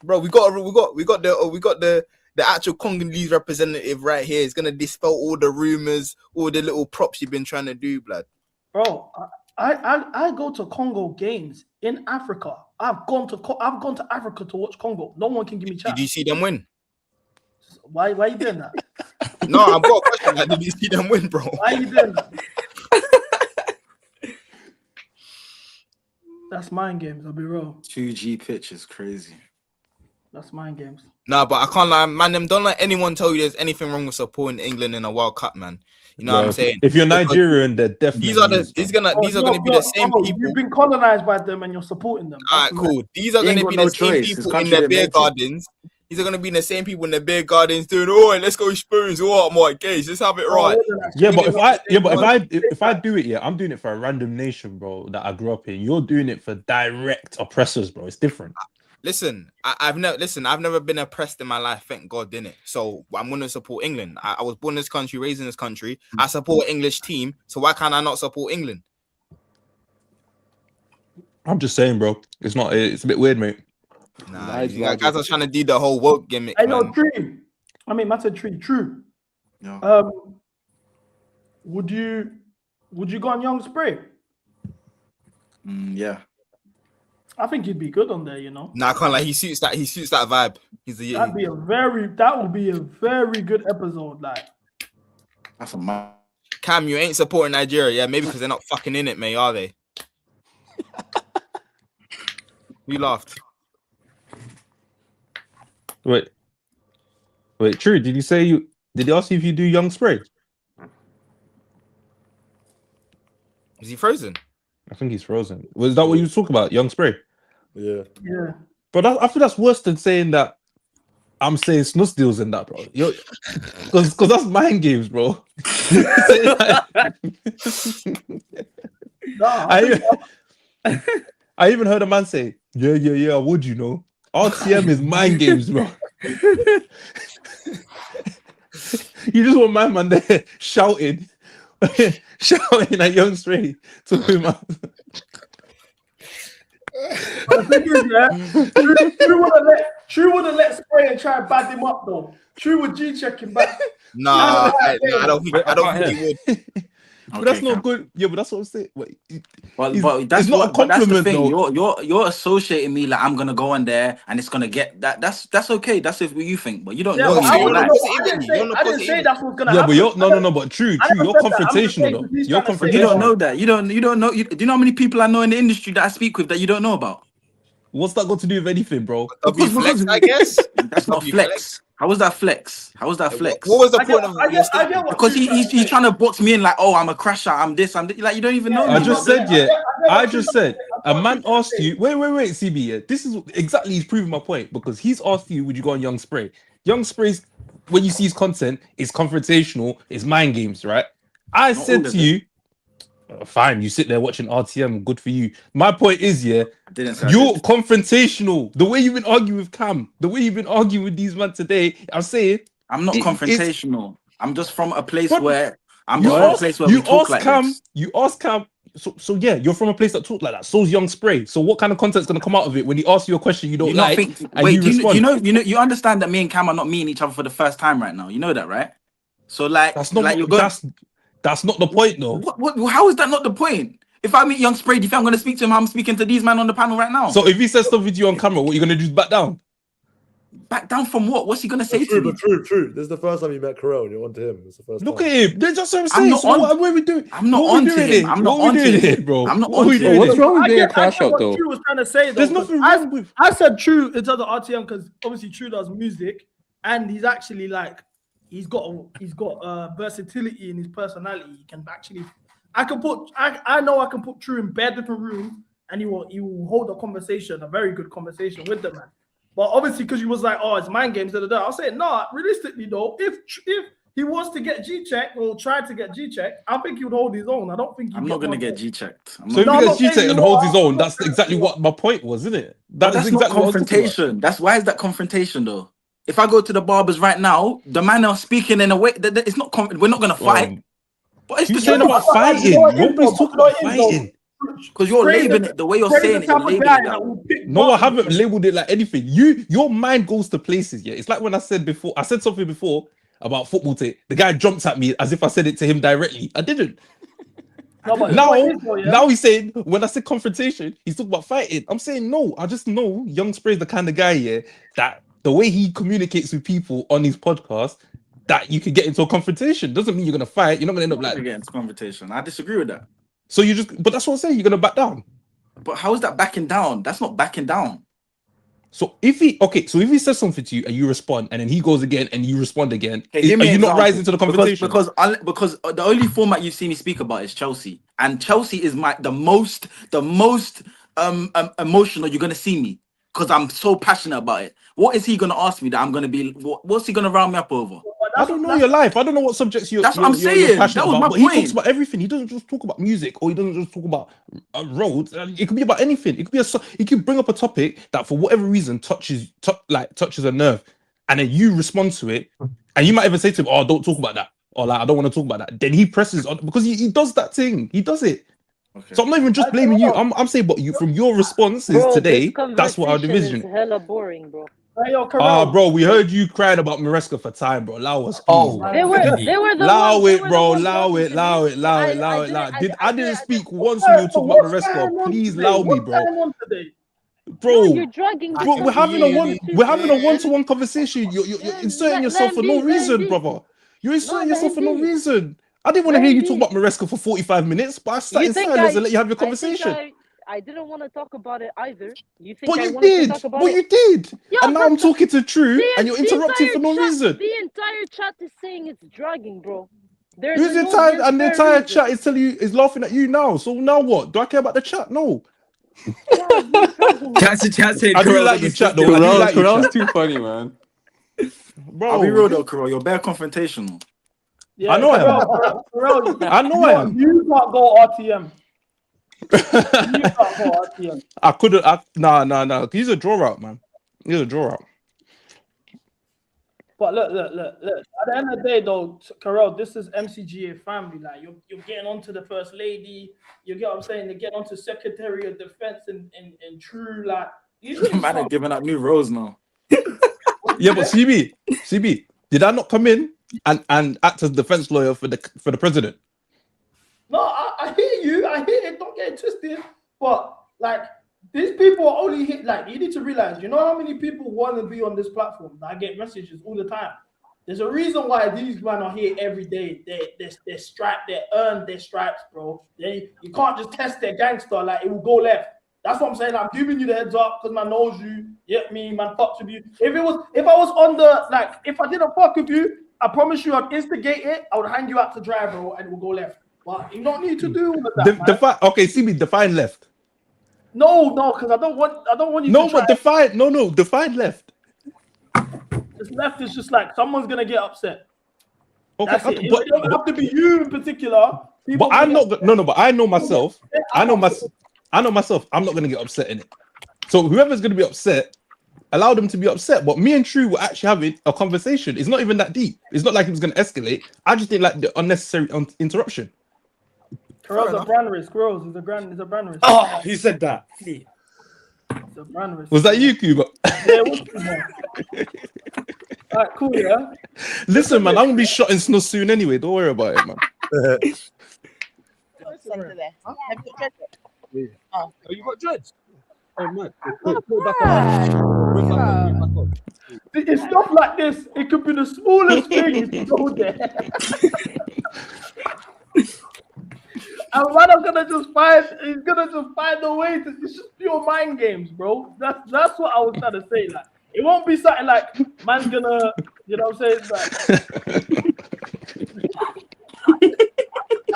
Bro, we got the actual Congolese representative right here. He's gonna dispel all the rumors, all the little props you've been trying to do, blood. Bro, I go to Congo games in Africa. I've gone to Africa to watch Congo. No one can give me chat. Did you see them win? Why you doing that? No, I've got a question. Like, did you see them win, bro? Why you doing that? That's mind games. I'll be real. 2G pitch is crazy. That's mind games. Nah, but I can't lie, man. Don't let anyone tell you there's anything wrong with supporting England in a World Cup, man. You know what I'm saying? If you're Nigerian, they're definitely these are gonna be the same people. You've been colonized by them and you're supporting them. All right, cool. These are gonna be the same people in their beer gardens. These are gonna be the same people in their beer gardens doing, "Oh, let's go spoons." Oh my gays, let's have it right. Yeah, but if I do it, I'm doing it for a random nation, bro, that I grew up in. You're doing it for direct oppressors, bro. It's different. Listen, I've never been oppressed in my life. Thank God, didn't it? So I'm gonna support England. I was born in this country, raised in this country. I support English team. So why can't I not support England? I'm just saying, bro. It's not. It's a bit weird, mate. Nah, you guys are trying to do the whole woke gimmick, I man. know, true. I mean, that's a tree. True. Yeah. Would you go on Young Spray? Yeah. I think he'd be good on there. You know. Nah, I can't like he suits that vibe. That would be a very good episode. Like, that's a Cam, you ain't supporting Nigeria, yeah? Maybe because they're not fucking in it, mate, are they? We laughed. Wait, True. Did he ask you if you do Young Spray? Is he frozen? I think he's frozen. Was that what you was talking about? Young Spray? Yeah. Yeah. But I feel that's worse than saying that I'm saying snus deals in that, bro. Because that's mind games, bro. I even heard a man say, yeah, I would, you know. RTM is mind games, bro. You just want my man there shouting at Young Stray to him out. True would have let Spray and try and bad him up though. True would G-check him back. Nah, I don't think he would. But that's not good. Yeah, but that's what I'm saying. But that's it's not a compliment, that's the thing. though. You're associating me like I'm gonna go on there and it's gonna get that. That's okay. That's what you think, but you don't know. I didn't say that's what's gonna happen. Yeah, but you're no. But true. You're confrontational though. You're confrontational. You don't know that. You don't know. Do you know how many people I know in the industry that I speak with that you don't know about? What's that got to do with anything, bro? Flex, I guess. That's not flex. How was that flex? What was the point of your because he's trying to box me in like, oh, I'm a crasher, I'm this, like you don't even know. I just said, a man asked you, wait, CB, yeah, this is exactly, he's proving my point, because he's asked you, would you go on Young Spray? Young Spray's, when you see his content, it's confrontational, it's mind games, right? I said to you, fine, you sit there watching RTM, good for you. My point is, yeah, you're confrontational. The way you've been arguing with Cam, the way you've been arguing with these men today, I'm saying I'm not confrontational. I'm just from a place where we talk like this. You ask Cam, so yeah, you're from a place that talk like that. So's Young Spray. So what kind of content's gonna come out of it when he asks you a question you don't like? You understand that me and Cam are not meeting each other for the first time right now. You know that, right? So like that's not that's not the point, though. How is that not the point? If I meet Young Spray, do you think I'm going to speak to him? I'm speaking to these men on the panel right now. So if he says stuff with you on camera, what are you going to do? Back down? Back down from what? What's he going to say to me? True. This is the first time you met Karel and you're on to him. It's the first Look time. at him. That's what I'm saying. What are we doing? I'm not on to him. I'm not on to him, bro. I'm not on to him. What's wrong with being a crash out, though? True was trying to say, though, there's nothing wrong with. I said True in terms of RTM because obviously True does music and he's actually like he's got versatility in his personality. He can actually. I know I can put True in bare different rooms and he will hold a conversation, a very good conversation with the man. But obviously, because you was like, oh, it's mind games, I'll say, no, realistically though, if he was to get G-checked or tried to get G-checked, I think he would hold his own. I don't think I'm not gonna get G-checked. So if he gets G-checked and holds his own, that's exactly what my point was, isn't it? That's not confrontation. That's why is that confrontation though? If I go to the barbers right now, the man are speaking in a way that it's not. We're not gonna fight. But it's you saying about fighting. Nobody's talking about fighting. Because you're labeling it the way you're saying it. You're labeling it. No, I haven't labeled it like anything. Your mind goes to places. Yeah, it's like when I said something before about football. The guy jumped at me as if I said it to him directly. I didn't. Now he's saying when I said confrontation, he's talking about fighting. I'm saying no. I just know Young Spray's the kind of guy that the way he communicates with people on his podcast, that you could get into a confrontation. Doesn't mean you're gonna fight. You're not gonna end up like get into confrontation. I disagree with that. So but that's what I'm saying. You're gonna back down. But how is that backing down? That's not backing down. So if he says something to you and you respond, and then he goes again and you respond again, are you not rising to the confrontation? Because the only format you've seen me speak about is Chelsea, and Chelsea is the most emotional you're gonna see me because I'm so passionate about it. What is he gonna ask me that I'm gonna be? What's he gonna round me up over? I don't know your life. I don't know what subjects you're. That's what I'm you're saying. passionate That was about. my But he point. talks about everything. He doesn't just talk about music, or he doesn't just talk about roads. It could be about anything. It could be he could bring up a topic that, for whatever reason, touches a nerve, and then you respond to it, and you might even say to him, "Oh, don't talk about that," or like, "I don't want to talk about that." Then he presses on because he does that thing. He does it. Okay. So I'm not even just blaming you. I'm saying, but you from your responses Bro, today, this that's what I would conversation envision. is hella boring, bro. Bro, we heard you crying about Maresca for time, bro. Allow us, please. Oh, they were the allow ones. it, bro. Allow it. I didn't speak once when you were talking about Maresca. Please allow me, bro. Bro, No, you're dragging. bro, we're having a one-to-one conversation. You're inserting yourself for no reason, brother. You're inserting yourself for no reason. I didn't want to hear you talk about Maresca for 45 minutes, but I sat in silence and let you have your conversation. I didn't want to talk about it either. You think But I you wanted did. to talk about But it? you did. Yeah, and now I'm talking to True, and you're the interrupting for no entire reason. The entire chat is saying it's dragging, bro. There's Who's an entire audience and the for a entire reason. chat is laughing at you now? So now what? Do I care about the chat? No. Chat saying I do Karel like the you, chat system. though. I do like you, Karel's chat. too funny, man. Bro, I'll be real though, Karel. You're bare confrontational. Yeah, I know I am. Karel, I know I am. You can't go RTM. You can't go RTM. I couldn't. Nah. He's a draw out, man. He's a draw out. But look. At the end of the day, though, Karel, this is MCGA family. Like you're getting onto the first lady. You get what I'm saying? They're getting onto Secretary of Defense and True. Like Man, are giving out new roles now. Yeah, but CB, did I not come in and act as defense lawyer for the president? No, I hear you. I hear it. Don't get it twisted. But like these people are only hit. Like you need to realize. You know how many people want to be on this platform? I get messages all the time. There's a reason why these men are here every day. They're striped. They earn their stripes, bro. You can't just test their gangster like it will go left. That's what I'm saying. I'm giving you the heads up because man knows you. Get me, man. Fucks with you. If I was on the if I didn't fuck with you, I promise you I'd instigate it. I would hang you out to dry, bro, and it will go left. But you don't need to do all of that. Okay, CB, define left. No, because I don't want you. No, to try. but define left. This left is just like someone's gonna get upset. Okay, That's it. It doesn't have to be you in particular. But I'm not. No. But I know myself. I know myself. I'm not gonna get upset in it. So whoever's gonna be upset, allow them to be upset. But me and True were actually having a conversation. It's not even that deep. It's not like it was gonna escalate. I just didn't like the unnecessary interruption. Karel's a brand risk. Squirrels is a brand risk. Oh, he said that. It's a brand risk. Was that you, Cuba? Yeah, it was Cuba. Alright, cool, yeah. Listen, man, I'm gonna be shot in snow soon anyway. Don't worry about it, man. Oh, you got dreads? Oh, man. It's stuff like this. It could be the smallest thing. It's go there. And man, he's gonna just find a way to. It's just pure mind games, bro. That's what I was trying to say. Like, it won't be something like man's gonna, you know what I'm saying? Like,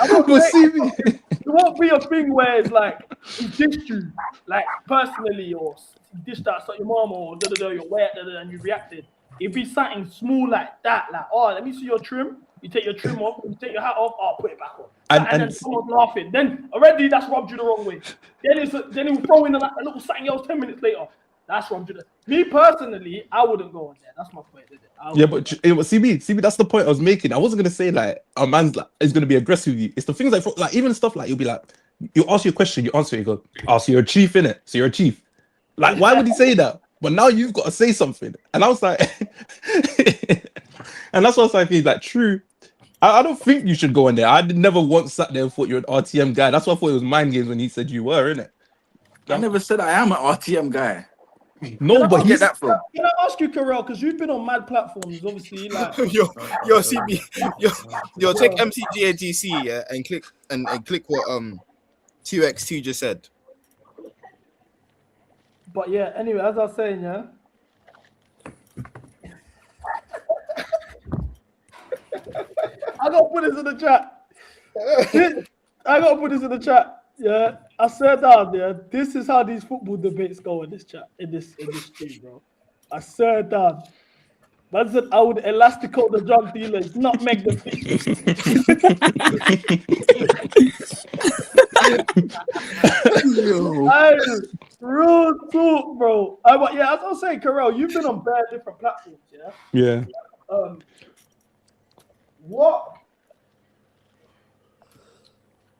it won't be a thing where it's like he dissed you, like personally, or he dished out your mom, or you're wet, and you reacted. It'd be something small like that, like, oh, let me see your trim. You take your trim off, you take your hat off, oh, put it back on. And then someone's laughing. Then already that's rubbed you the wrong way. Then he'll throw in a little something else 10 minutes later. That's rubbed you. Me personally, I wouldn't go on there. That's my point. Yeah, but CB, that's the point I was making. I wasn't gonna say like a man's like is gonna be aggressive with you. It's the things like even stuff like you'll be like, you ask you a question, you answer it, you go, oh, so you're a chief, innit? So you're a chief. Like, why would he say that? But now you've got to say something. And I was like, and that's what I was like, True. I don't think you should go in there. I never once sat there and thought you're an RTM guy. That's why I thought it was mind games when he said you were, innit? I never said I am an RTM guy. No, but get that from. Can I ask you, Karel, because you've been on mad platforms, obviously, like yo, CB, yo, take MCGA GC, yeah, and click what 2x2 just said. But yeah, anyway, as I was saying, yeah. I gotta put this in the chat. Yeah, I said that. Yeah, this is how these football debates go in this chat, in this stream, bro. I said that. Man said I would elastico the drug dealers, not make the fish. Hey, real talk, bro. But yeah, as I was saying, Karel, you've been on bare different platforms, yeah. Yeah.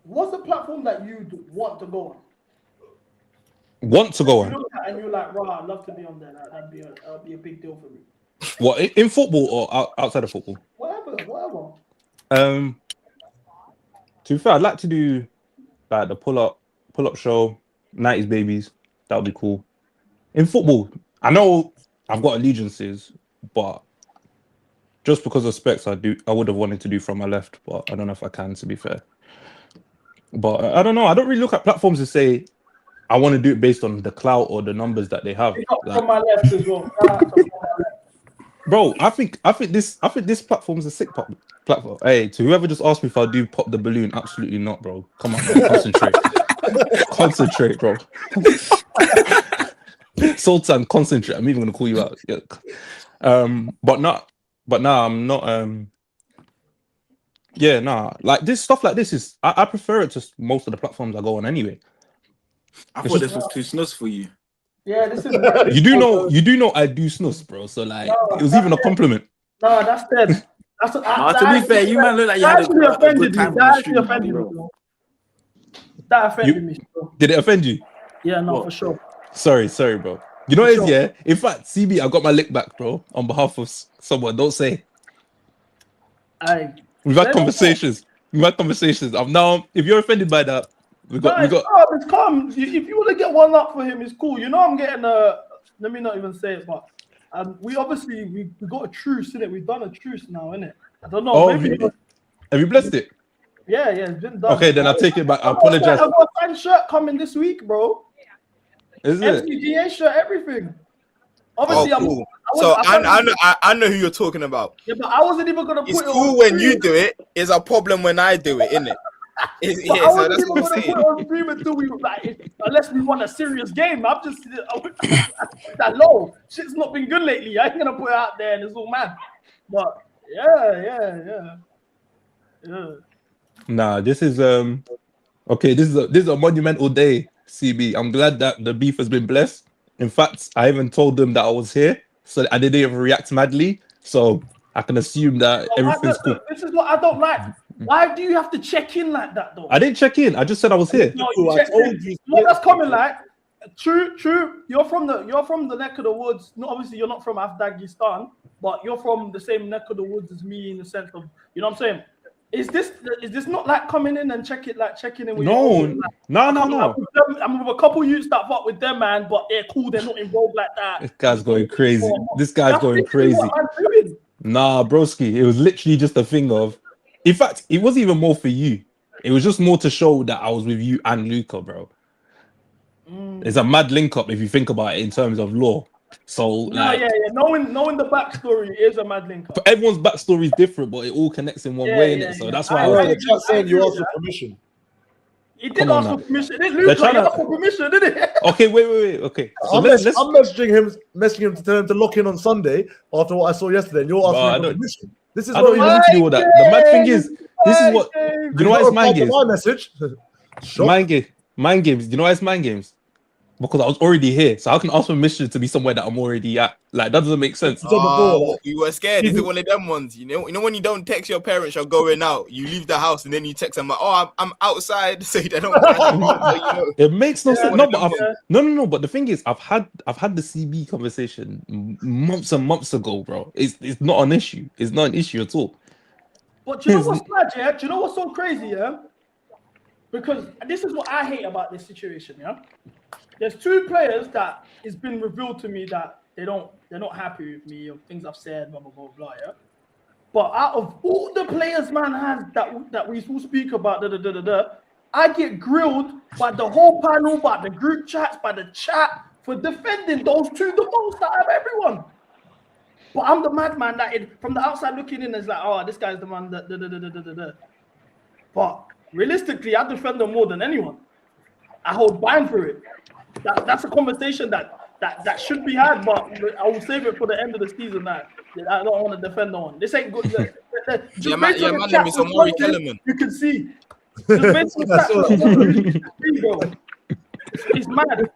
What's the platform that you'd want to go on? Want to go You on? look at and you're like, wow, I'd love to be on there. That'd be a big deal for me. What, in football or outside of football? Whatever. To be fair, I'd like to do like the pull up show, 90s babies. That would be cool. In football, I know I've got allegiances, but just because of specs, I would have wanted to do From My Left, but I don't know if I can, to be fair. But I don't know. I don't really look at platforms to say I want to do it based on the clout or the numbers that they have. From My Left as well. Bro, I think this platform's a sick platform. Hey, to whoever just asked me if I do pop the balloon, absolutely not, bro. Come on, man. Concentrate. Concentrate, bro. Sultan, concentrate. I'm even gonna call you out. Yeah. But now I'm not. Yeah, nah. Like this stuff like this is. I prefer it to most of the platforms I go on anyway. I thought this was too snus for you. Yeah, this is. You do know I do snus, bro. So like, it was even a compliment. No, that's dead. That's to be fair, you man look like you had a good time on the stream, bro. That offended me. Bro. Did it offend you? Yeah, no, for sure. Sorry, bro. You know what it is, yeah? In fact, CB, I got my lick back, bro, on behalf of someone. Don't say. We've had conversations. I'm now, if you're offended by that, we got. It's calm. If you want to get one up for him, it's cool. You know, I'm getting let me not even say it, but we obviously we got a truce in it. We've done a truce now, innit? I don't know. Oh, have you blessed it? Yeah, it's been done. Okay, then I'll take it back. I apologize. I've got a fan shirt coming this week, bro. Is it? MCGA shirt, everything. Obviously, cool. I know who you're talking about. Yeah, but I wasn't even gonna put it's it cool on when stream. you do it. It's a problem when I do it, innit? Yeah, so that's what I'm saying. Put it on stream until we unless we won a serious game. I'm just that low. Shit's not been good lately. I ain't gonna put it out there and it's all mad. But yeah. Nah, this is okay. This is a monumental day, CB. I'm glad that the beef has been blessed. In fact, I even told them that I was here, so I didn't even react madly. So I can assume that everything's cool. This is what I don't like. Why do you have to check in like that, though? I didn't check in. I just said I was here. No, you checked in. What that's coming like? True. You're from the neck of the woods. No, obviously you're not from Afghanistan, but you're from the same neck of the woods as me in the sense of, you know what I'm saying? Is this not like coming in and checking in with No. I'm with a couple youths that fuck with them, man, but they're cool. They're not involved like that. This guy's going crazy. Nah, broski. It was literally just a thing of. In fact, it wasn't even more for you. It was just more to show that I was with you and Luca, bro. It's a mad link up if you think about it in terms of law. So like, yeah. Knowing the backstory is a mad link up. Everyone's backstory is different, but it all connects in one way, innit? So that's why I was just saying you asked for permission. He did ask for permission. Luca asked for permission, didn't it? Okay, wait. Okay. So I'm messaging him to tell him to lock in on Sunday after what I saw yesterday, and you're asking for permission. This is I don't even need to do all that. The mad thing is, this is what you know. Why it's mind games? My message. Mind games. You know why it's mind games? Because I was already here, so I can ask permission to be somewhere that I'm already at. Like that doesn't make sense. You were scared. Is it one of them ones? You know when you don't text your parents you're going out, you leave the house and then you text them like, "Oh, I'm outside," so they don't. It makes no sense. No. But the thing is, I've had the CB conversation months and months ago, bro. It's not an issue. It's not an issue at all. But do you know what's mad, yeah? Do you know what's so crazy, yeah? Because this is what I hate about this situation, yeah. There's two players that it's been revealed to me that they're not happy with me or things I've said, blah blah blah blah. Yeah. But out of all the players man has that we will speak about, I get grilled by the whole panel, by the group chats, by the chat for defending those two the most out of everyone. But I'm the madman that from the outside looking in is like, oh, this guy's the man that. But realistically, I defend them more than anyone. I hold bind for it. That's a conversation that that should be had, but I will save it for the end of the season. That I don't want to defend on. This ain't good. Just based on the chat, name is Omari Kellerman. you can see. Just based on the chat, you can see, bro. It's mad.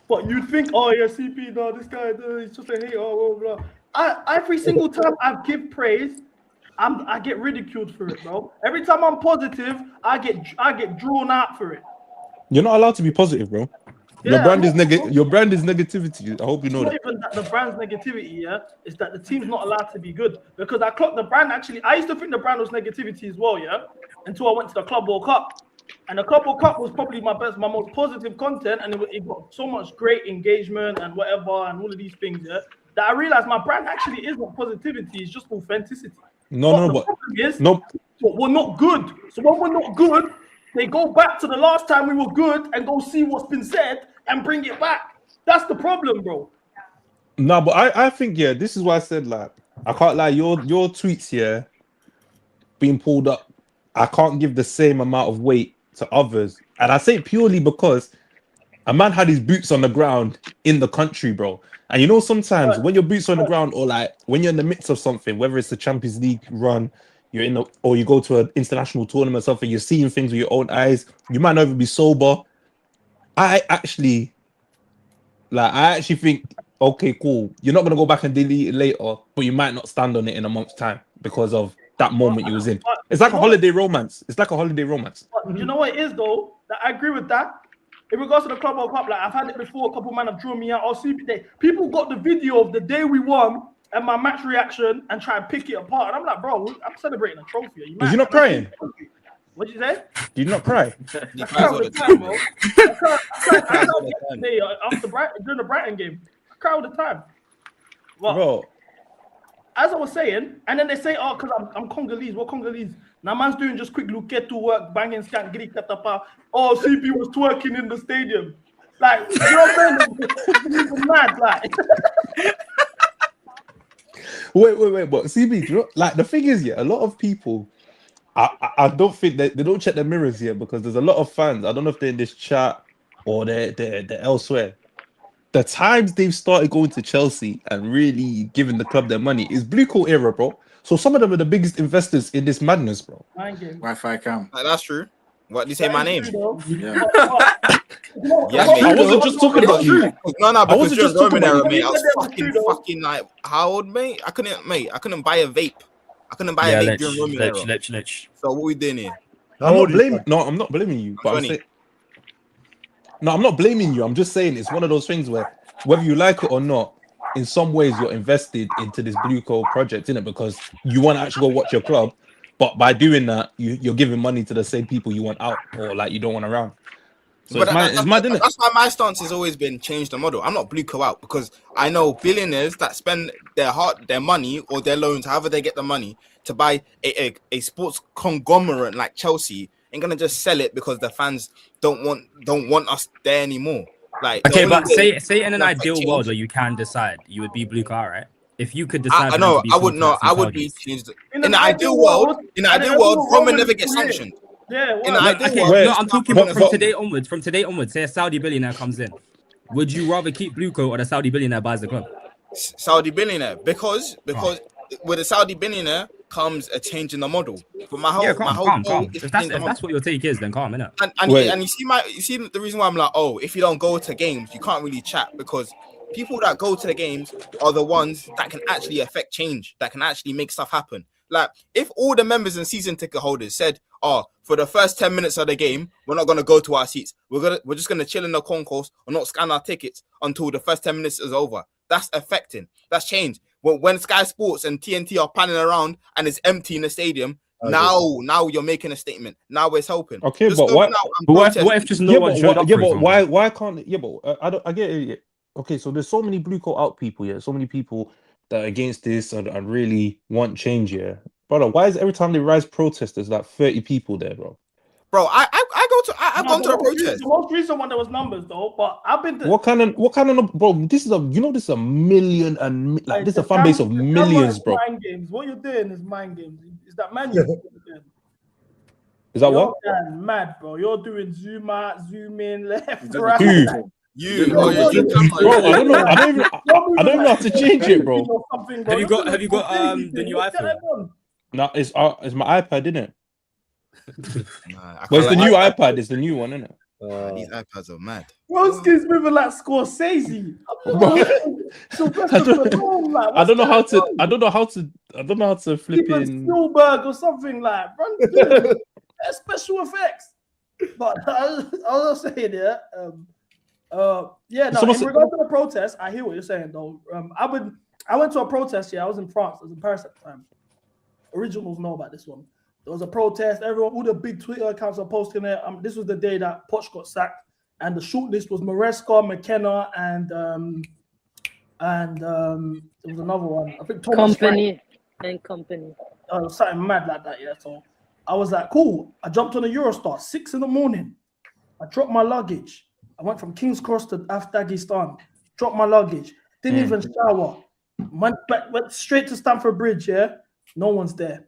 But you'd think, oh yeah, CP, no, this guy, he's just a hater, blah, blah, blah. Every single time I give praise, I get ridiculed for it, bro. Every time I'm positive, I get drawn out for it. You're not allowed to be positive, bro. Your brand is Your brand is negativity. I hope you know It's that. not even that the brand's negativity, yeah. It's that the team's not allowed to be good because I clocked the brand. Actually, I used to think the brand was negativity as well, yeah. Until I went to the Club World Cup, and the Club World Cup was probably my most positive content, and it got so much great engagement and whatever, and all of these things, yeah. That I realized my brand actually isn't positivity; it's just authenticity. But we're not good. So when we're not good, they go back to the last time we were good and go see what's been said and bring it back. That's the problem, bro. No, but I think this is why I said like I can't lie. Your tweets being pulled up, I can't give the same amount of weight to others, and I say it purely because a man had his boots on the ground in the country, bro. And you know sometimes when your boots on the ground, or like when you're in the midst of something, whether it's the Champions League run, or you go to an international tournament or something, you're seeing things with your own eyes. You might not even be sober. I actually think, okay, cool. You're not gonna go back and delete it later, but you might not stand on it in a month's time because of that moment you was in. It's like a holiday romance. It's like a holiday romance. But you know what it is though? That I agree with that. In regards to the Club World Cup, like I've had it before. A couple of men have drawn me out. People got the video of the day we won and my match reaction and try and pick it apart. And I'm like, bro, I'm celebrating a trophy. Is you not crying? What'd you say? Do you not cry? I cry all the time, bro. I cried yesterday during the Brighton game. I cry all the time. Well, bro, as I was saying, and then they say, oh, because I'm Congolese. What Congolese? Now man's doing just quick luketu work, banging scan, giri katapa. Oh, CP was twerking in the stadium. Like, you know what I'm saying? It's mad, like. Wait, but CB, you know, like the thing is, a lot of people, I don't think they don't check their mirrors here because there's a lot of fans. I don't know if they're in this chat or they're elsewhere. The times they've started going to Chelsea and really giving the club their money is Blue Coat era, bro. So some of them are the biggest investors in this madness, bro. Wi-Fi cam. That's true. What did you say? My name? Yeah. I wasn't just talking about you. No, I wasn't just talking about mate. you. I was fucking like, how old, mate? I couldn't buy a vape. I couldn't buy a vape during Roman era. So what we doing here? I'm not blaming you, but I'm saying. No, I'm not blaming you. I'm just saying it's one of those things where whether you like it or not, in some ways you're invested into this Blue Coat project, innit? Because you want to actually go watch your club, but by doing that, you're giving money to the same people you want out or like you don't want around. So it's mad, innit? That's why my stance has always been change the model. I'm not Blue Coat out because I know billionaires that spend their money or their loans, however they get the money, to buy a sports conglomerate like Chelsea ain't gonna just sell it because the fans don't want us there anymore. Like, okay, but say in an ideal world where you can decide, you would be Blue Coat, right? If you could decide, I know I would not. I would be changed. In the ideal world, Roman never gets sanctioned. Yeah, no, I'm talking about from today onwards. From today onwards, say a Saudi billionaire comes in, would you rather keep Blue Coat or the Saudi billionaire buys the club? Saudi billionaire, because with a Saudi billionaire comes a change in the model. But my whole calm. goal If that's what your take is, then calm, innit? And you see the reason why I'm like, oh, if you don't go to games, you can't really chat because people that go to the games are the ones that can actually affect change, that can actually make stuff happen. Like, if all the members and season ticket holders said, oh, for the first 10 minutes of the game, we're not gonna go to our seats. We're just gonna chill in the concourse or not scan our tickets until the first 10 minutes is over. That's affecting. That's change. When Sky Sports and TNT are panning around and it's empty in the stadium, now you're making a statement. Now it's helping. Okay, just but what if just no one showed up? Yeah, but why can't? Yeah, but I get it. Okay, so there's so many Blue Coat out people. Yeah, so many people that are against this and really want change. Yeah, brother. Why is every time they rise protests, there's like 30 people there, bro? Bro, I've gone to a protest. The most recent one there was numbers though, but I've been to what kind of bro? This is a million and like this is a fan base of millions, bro. Mind games. What you're doing is mind games. Is that man? Is that You're what? going mad, bro. You're doing zoom out, zoom in, left, does right. Who? Oh, you see Bro, I don't know. I don't even know how to change it, bro. Have you got the new iPhone? No, it's my iPad, isn't it? Nah, Well, it's the new iPad. iPad. It's the new one, isn't it? These iPads are mad. Broski's moving like Scorsese. I don't know how to. I don't know how to flip Steven in. Spielberg or something like. Dude, special effects. But I was saying, yeah. Yeah, no. In regard to the protest, I hear what you're saying, though. I went to a protest. Yeah, I was in France. I was in Paris at the time. Originals know about this one. There was a protest. Everyone, all the big Twitter accounts are posting it. This was the day that Poch got sacked, and the shortlist was Maresca, McKenna, and there was another one. I think Thomas Company. Something mad like that. Yeah. So I was like, cool. I jumped on a Eurostar 6 a.m. I dropped my luggage. I went from King's Cross to Afghanistan. Dropped my luggage. Didn't even shower. Went straight to Stamford Bridge. Yeah. No one's there.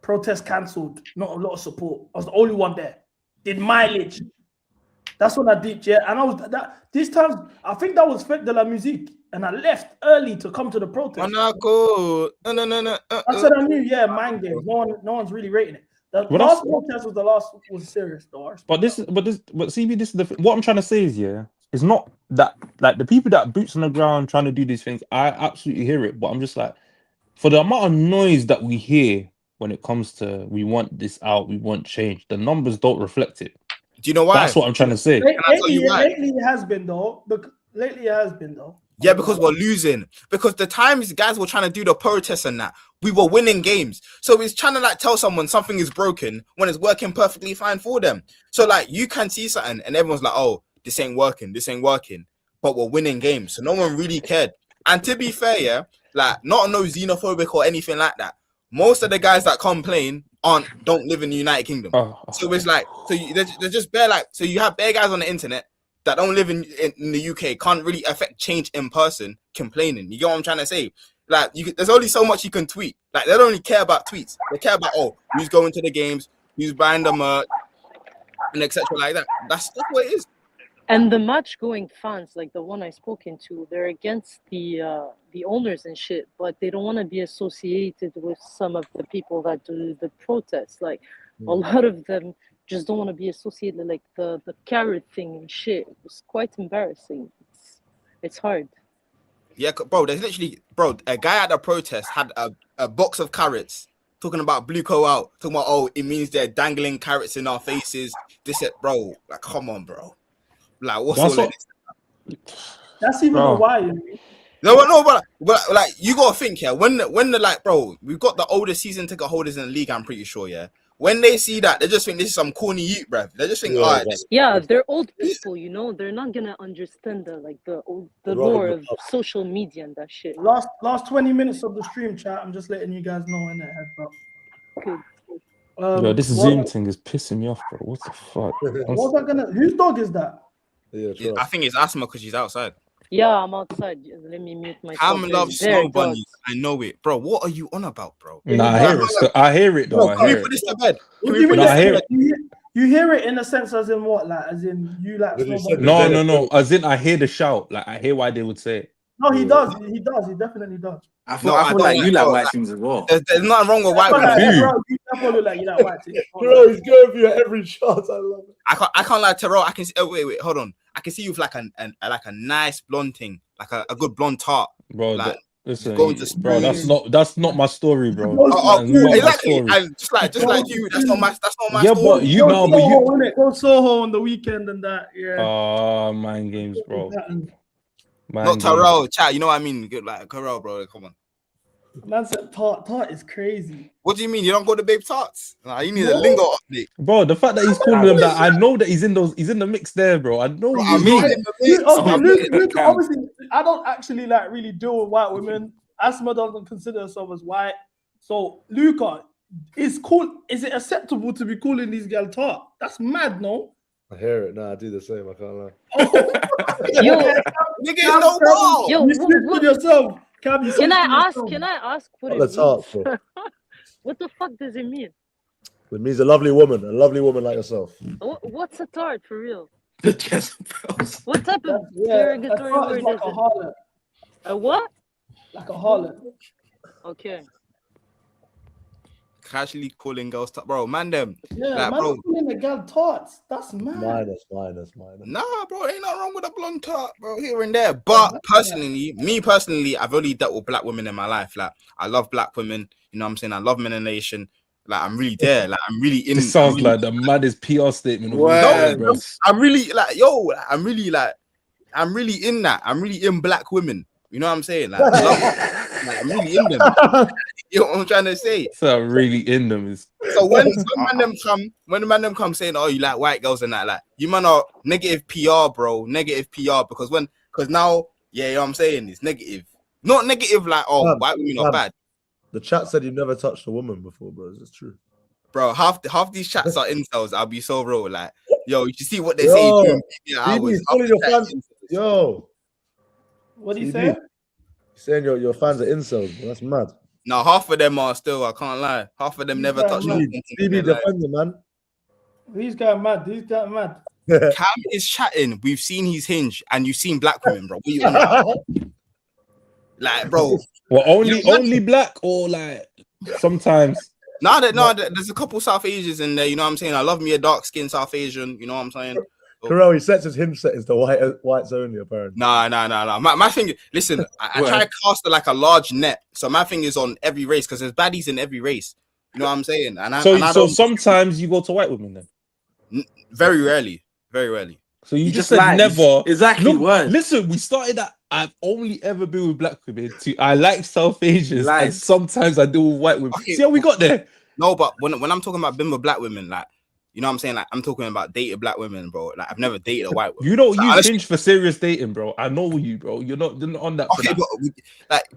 Protest cancelled. Not a lot of support. I was the only one there. Did mileage. That's what I did, yeah. And I was this time. I think that was Fête de la Musique, and I left early to come to the protest. No. I said I knew, yeah, mind games. No one's really rating it. The last protest was serious, though. But CB, this is what I'm trying to say is, yeah, it's not that like the people that boots on the ground trying to do these things. I absolutely hear it, but I'm just like, for the amount of noise that we hear when it comes to we want this out, we want change, the numbers don't reflect it. Do you know why? That's what I'm trying to say. Lately it has been though. Yeah, because we're losing. Because the times guys were trying to do the protests and that, we were winning games. So it's trying to like tell someone something is broken when it's working perfectly fine for them. So like you can see something and everyone's like, oh, this ain't working. But we're winning games. So no one really cared. And to be fair, yeah, like not no xenophobic or anything like that. Most of the guys that complain don't live in the United Kingdom. So it's like, they're just bare like, so you have bare guys on the internet that don't live in the UK, can't really affect change in person, complaining. You get what I'm trying to say? Like, there's only so much you can tweet. Like, they don't only care about tweets. They care about, who's going to the games, who's buying the merch, and etc. like that. That's what it is. And the match-going fans, like the one I spoken to, they're against the owners and shit, but they don't want to be associated with some of the people that do the protests. Like, a lot of them just don't want to be associated, like the carrot thing and shit. It's quite embarrassing. It's hard. Yeah, bro, there's literally, a guy at the protest had a box of carrots talking about blue co out, talking about, it means they're dangling carrots in our faces. This it, bro. Like, come on, bro. Like, what's all that? That's even a why. No, but like, you gotta think, yeah. When the like, bro, we've got the oldest season ticket holders in the league. I'm pretty sure, yeah. When they see that, they just think this is some corny youth, bruv. They just think, they're old people, you know. They're not gonna understand the lore of social media and that shit. Last 20 minutes of the stream, chat. I'm just letting you guys know in that heads up. Good. Yo, this Zoom thing is pissing me off, bro. What the fuck? What's that gonna? Whose dog is that? Yeah, I think it's Asma because she's outside. Yeah, I'm outside. Let me mute myself. Ham loves snow bunnies. I know it, bro. What are you on about, bro? Nah, I hear it though. Can we put this to bed? I hear it. You hear it in a sense as in what? Like, as in you like No. As in I hear the shout. Like, I hear why they would say it. No, he does. He definitely does. I feel like you like white things as well. There's nothing wrong with white people. You like white things. Bro, he's going for your every shot. I love it. I can't lie, Terrell. I can see. Wait, hold on. I can see you with like a nice blonde thing, like a good blonde tart, bro. Like, listen, going to bro, that's not my story, bro. Exactly. Just like you, that's not my story. Yeah, but you know, go Soho on the weekend and that. Yeah. Oh, mind games, bro. Not Terrell, chat. You know what I mean? Like Terrell, bro. Come on. Man said tart is crazy. What do you mean? You don't go to Babe Tarts? Nah, you need a lingo update, bro. The fact that he's calling them that, I know that he's in the mix there, bro. I know. Luke, obviously, I don't actually like really deal with white women. Asma doesn't consider herself as white. So, Luca, is it acceptable to be calling these girls tart? That's mad, no? I hear it. Nah, I do the same. I can't lie. Yo, you speak for yourself. Can I ask what it means? Let's ask. What the fuck does it mean? It means a lovely woman like yourself. What's a tart for real? The Jezebels. What type of Yeah, derogatory a tart word is like is a it? harlot. A what? Like a harlot. Okay. Casually calling girls, bro, man, them. Yeah, like, man, bro. calling the girl tarts. That's mad. Minus. Nah, bro, ain't nothing wrong with a blonde tart, bro, here and there. But personally, I've only dealt with black women in my life. Like, I love black women. You know what I'm saying? I love melanation. Like, I'm really there. Like, I'm really in. This sounds like the maddest PR statement of all No, time, bro. I'm really like, yo, I'm really in that. I'm really in black women. You know what I'm saying? Like, I love, like, I'm really in them. You know what I'm trying to say? So really in them is. So when the man them come saying, "Oh, you like white girls and that," like, you man are negative PR, bro. Negative PR because now, yeah, you know what I'm saying, it's negative. Not negative like, oh, white women are bad. The chat said you've never touched a woman before, bro. Is this true? Bro, half these chats are incels. I'll be so real. Like, yo, you see what they say during hours. Your fans. Yo, what do you say? Saying your fans are incels, bro. That's mad. No, half of them are still. I can't lie. Half of them never touched. CB defend you, man. These guys mad. These guys mad. Cam is chatting. We've seen his hinge, and you've seen black women, bro. What you on about? Like, bro. Well, only black or like sometimes. No, there's a couple South Asians in there. You know what I'm saying? I love me a dark skinned South Asian. You know what I'm saying? Karel, he sets his him set is the whites only, apparently. Nah. My thing, listen, I try to cast it like a large net. So my thing is on every race because there's baddies in every race. You know what I'm saying? So sometimes you go to white women then? Very rarely. Very rarely. So you just said never. Exactly. Look, listen, we started that. I've only ever been with black women. I like South Asians, and sometimes I deal with white women. Okay, see how we got there? No, but when I'm talking about being with black women, like, you know what I'm saying? Like, I'm talking about dated black women, bro. Like, I've never dated a white woman. You don't use Hinge for serious dating, bro. I know you, bro. You're not on that. Okay,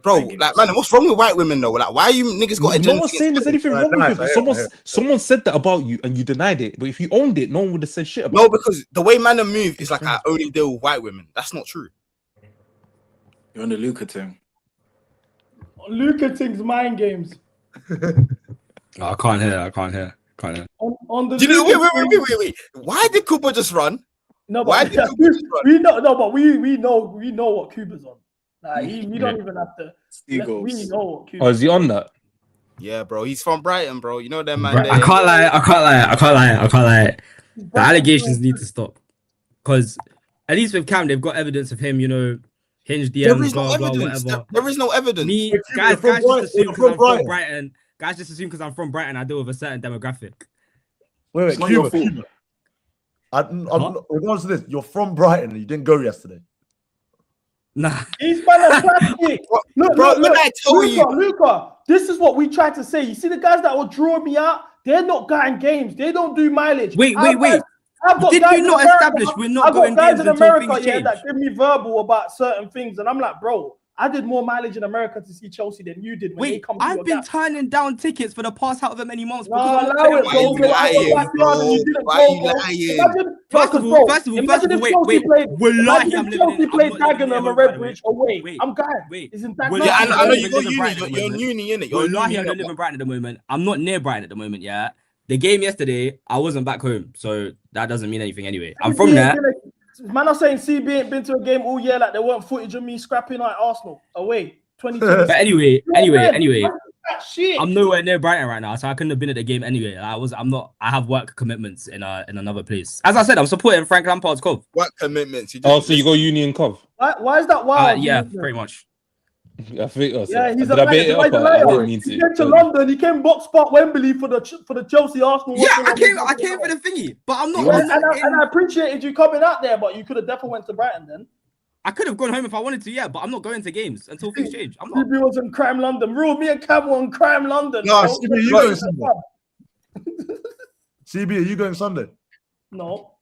but man, what's wrong with white women though? Like, why are you niggas got No one's saying there's anything wrong with you. Someone said that about you and you denied it. But if you owned it, no one would have said shit about it. No, because the way man move is like I only deal with white women. That's not true. You're on the Luca thing. Luca thing's mind games. I can't hear. On the wait. Why did Cooper just run? No, Why but did Cooper just run? we know. No, but we know what Cooper's on. Like, we don't even have to. We know what Cooper's. Oh, is he on that? Yeah, bro. He's from Brighton, bro. You know them man. I can't lie. The allegations need to stop because at least with Cam, they've got evidence of him. You know, Hinge DMs, blah blah whatever. There is no evidence. Guys just assume because I'm from Brighton. Guys just assume because I'm from Brighton, I deal with a certain demographic. Wait, Cuba. Regardless of this, you're from Brighton and you didn't go yesterday. Nah. He's fantastic. Look, Luca, this is what we tried to say. You see the guys that were drawing me out, they're not getting games. They don't do mileage. Wait. Did you not establish we're not going games until things change? That give me verbal about certain things, and I'm like, bro, I did more mileage in America to see Chelsea than you did. Wait, I've been turning down tickets for the past however many months. Why are you lying? First of all, wait. Wallahi, I'm living in played Dagenham and Redbridge away. I'm going. Isn't that yeah, I know you're in uni, innit? Wallahi, I don't live in Brighton at the moment. I'm not near Brighton at the moment, yeah? The game yesterday, I wasn't back home, so that doesn't mean anything anyway. I'm from there. Man, I'm saying CB ain't been to a game all year. Like, there weren't footage of me scrapping like Arsenal away 22. But anyway, I'm nowhere near Brighton right now, so I couldn't have been at the game anyway. I'm not. I have work commitments in another place. As I said, I'm supporting Frank Lampard's Cove. Work commitments. So you go Union Cove? Why is that wild? Yeah, pretty much. I think. Yeah, he's a liar. He came to London. He came box spot Wembley for the Chelsea Arsenal. Yeah, I came for the thingy, but I'm not. And I appreciated you coming out there, but you could have definitely went to Brighton then. I could have gone home if I wanted to, yeah, but I'm not going to games until things change. I'm not. CB was in Crime London. Rule me and Cam were in Crime London. No, CB, you going Sunday? CB, are you going Sunday? No.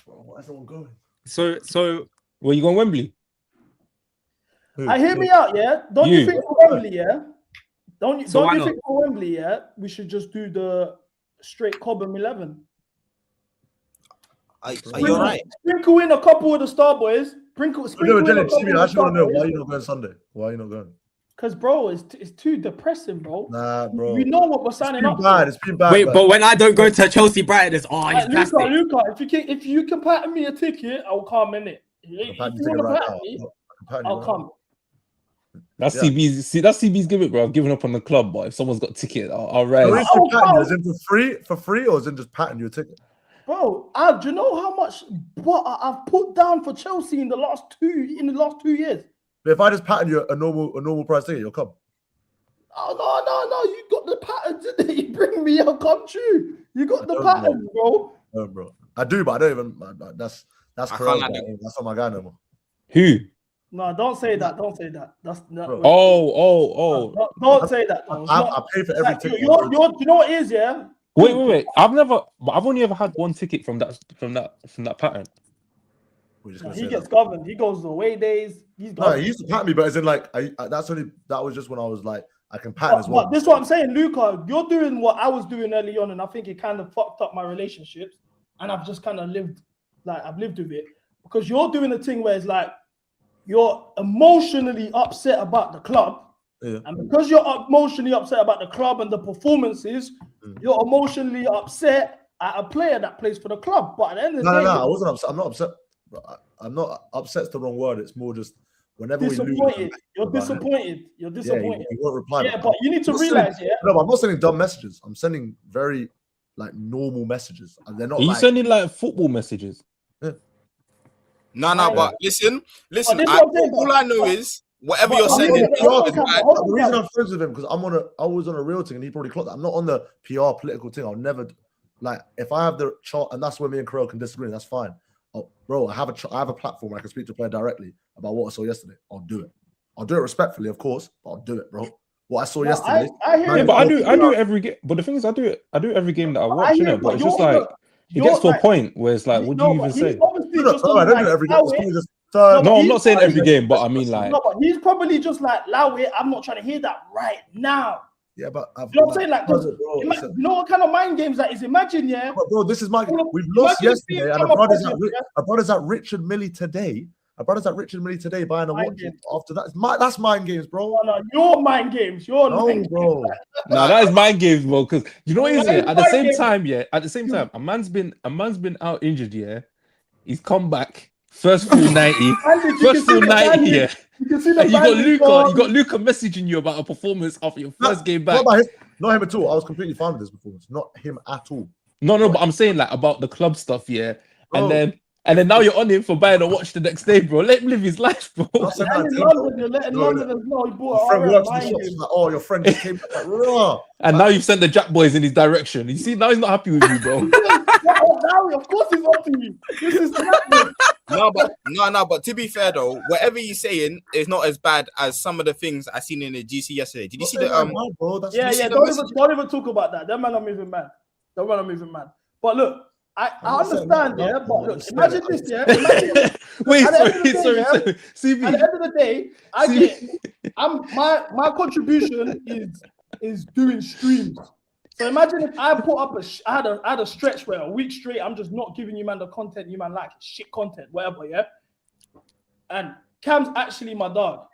Bro, why is everyone going? So, where you going, Wembley? Hear me out, yeah. Don't you think for Wembley, yeah? Don't you think for Wembley, yeah? We should just do the straight Cobham 11. You're right. Sprinkle in a couple of the star boys. Sprinkle in a couple I actually want to know why boys. you're not going Sunday. Why are you not going? Because, bro, it's too depressing, bro. Nah, bro. We know what we're signing up bad. for. It's been bad. Wait, but when I don't go to Chelsea Brighton, it's he's plastic. Luca, if you can pattern me a ticket, I'll come in it. If you want to pattern me, I'll come. That's CB's. See, that's CB's gimmick, bro. I've given up on the club, but if someone's got a ticket, I'll So ride. is it for free, or is it just pattern you a ticket? Bro, do you know how much what I've put down for Chelsea in the last 2 years? But if I just pattern you a normal price ticket, you'll come. Oh no! You got the pattern, didn't you? Bring me, I'll come true. You got the pattern, bro. No, bro. I do, but I don't even. That's correct. That's not my guy no more. Who? No, don't say that. Don't say that. That's not. Oh. Don't say that. I pay for every ticket. You know what it is, yeah? Wait. I've only ever had one ticket from that pattern. He gets governed. He goes away days. He used to pattern me, but as in like that was just when I was like I can pattern as well. But this is what I'm saying, Luca. You're doing what I was doing early on, and I think it kind of fucked up my relationships. And I've just kind of lived with it because you're doing a thing where it's like you're emotionally upset about the club, and because you're emotionally upset about the club and the performances, you're emotionally upset at a player that plays for the club. But at the end of the day, no, I wasn't upset. I'm not upset. I'm not upset's the wrong word. It's more just whenever we lose. You're disappointed. You're disappointed. You won't reply. Yeah, but you need to realize, No, I'm not sending dumb messages. I'm sending very like normal messages, and they're not. Are you sending like football messages? Yeah. No, but listen. All I know is whatever you're saying. The reason I'm friends with him because I was on a real thing, and he probably clocked that. I'm not on the PR political thing. I'll never like if I have the chart, and that's where me and Karel can disagree. That's fine. Oh, bro, I have a platform where I can speak to a player directly about what I saw yesterday. I'll do it. I'll do it respectfully, of course, but I'll do it, bro. What I saw yesterday. I hear it, but I do it every game. But the thing is, I do it every game that I watch, innit? But it's just like it gets to a point where it's like, what do you even say? I don't do it every game. No, I'm not saying every game, but I mean like. No, but he's probably just like, allow it. I'm not trying to hear that right now. Yeah, but you know what I'm saying? Like, you know what kind of mind games that is? Imagine, yeah. But bro, this is my. We've lost yesterday, and our brothers at Richard Millie today. Our brothers at Richard Millie today buying a watch after that. That's mind games, bro. No, your mind games. Bro. No, that is mind games, bro. Because you know what is it? At the same time, a man's been out injured. Yeah, he's come back. First full 90. First full 90 here. You got Luca messaging you about a performance after your first game back. Not him at all. I was completely fine with this performance. Not him at all. No, but I'm saying like about the club stuff, yeah. And then now you're on him for buying a watch the next day, bro. Let him live his life, bro. You're letting Londoners know he bought your friend just came back like, raw. And now you've sent the Jack boys in his direction. You see, now he's not happy with you, bro. Now, of course he's up to you. This is but to be fair though, whatever you're saying is not as bad as some of the things I seen in the GC yesterday. Did you see the Don't even talk about that. That man are moving mad. But look, I understand, yeah. But look, imagine this, yeah. Wait, sorry. CB. At the end of the day, my contribution is doing streams. So imagine if I put up I had a stretch where a week straight I'm just not giving you man the content you man like, shit content, whatever, yeah. And Cam's actually my dog.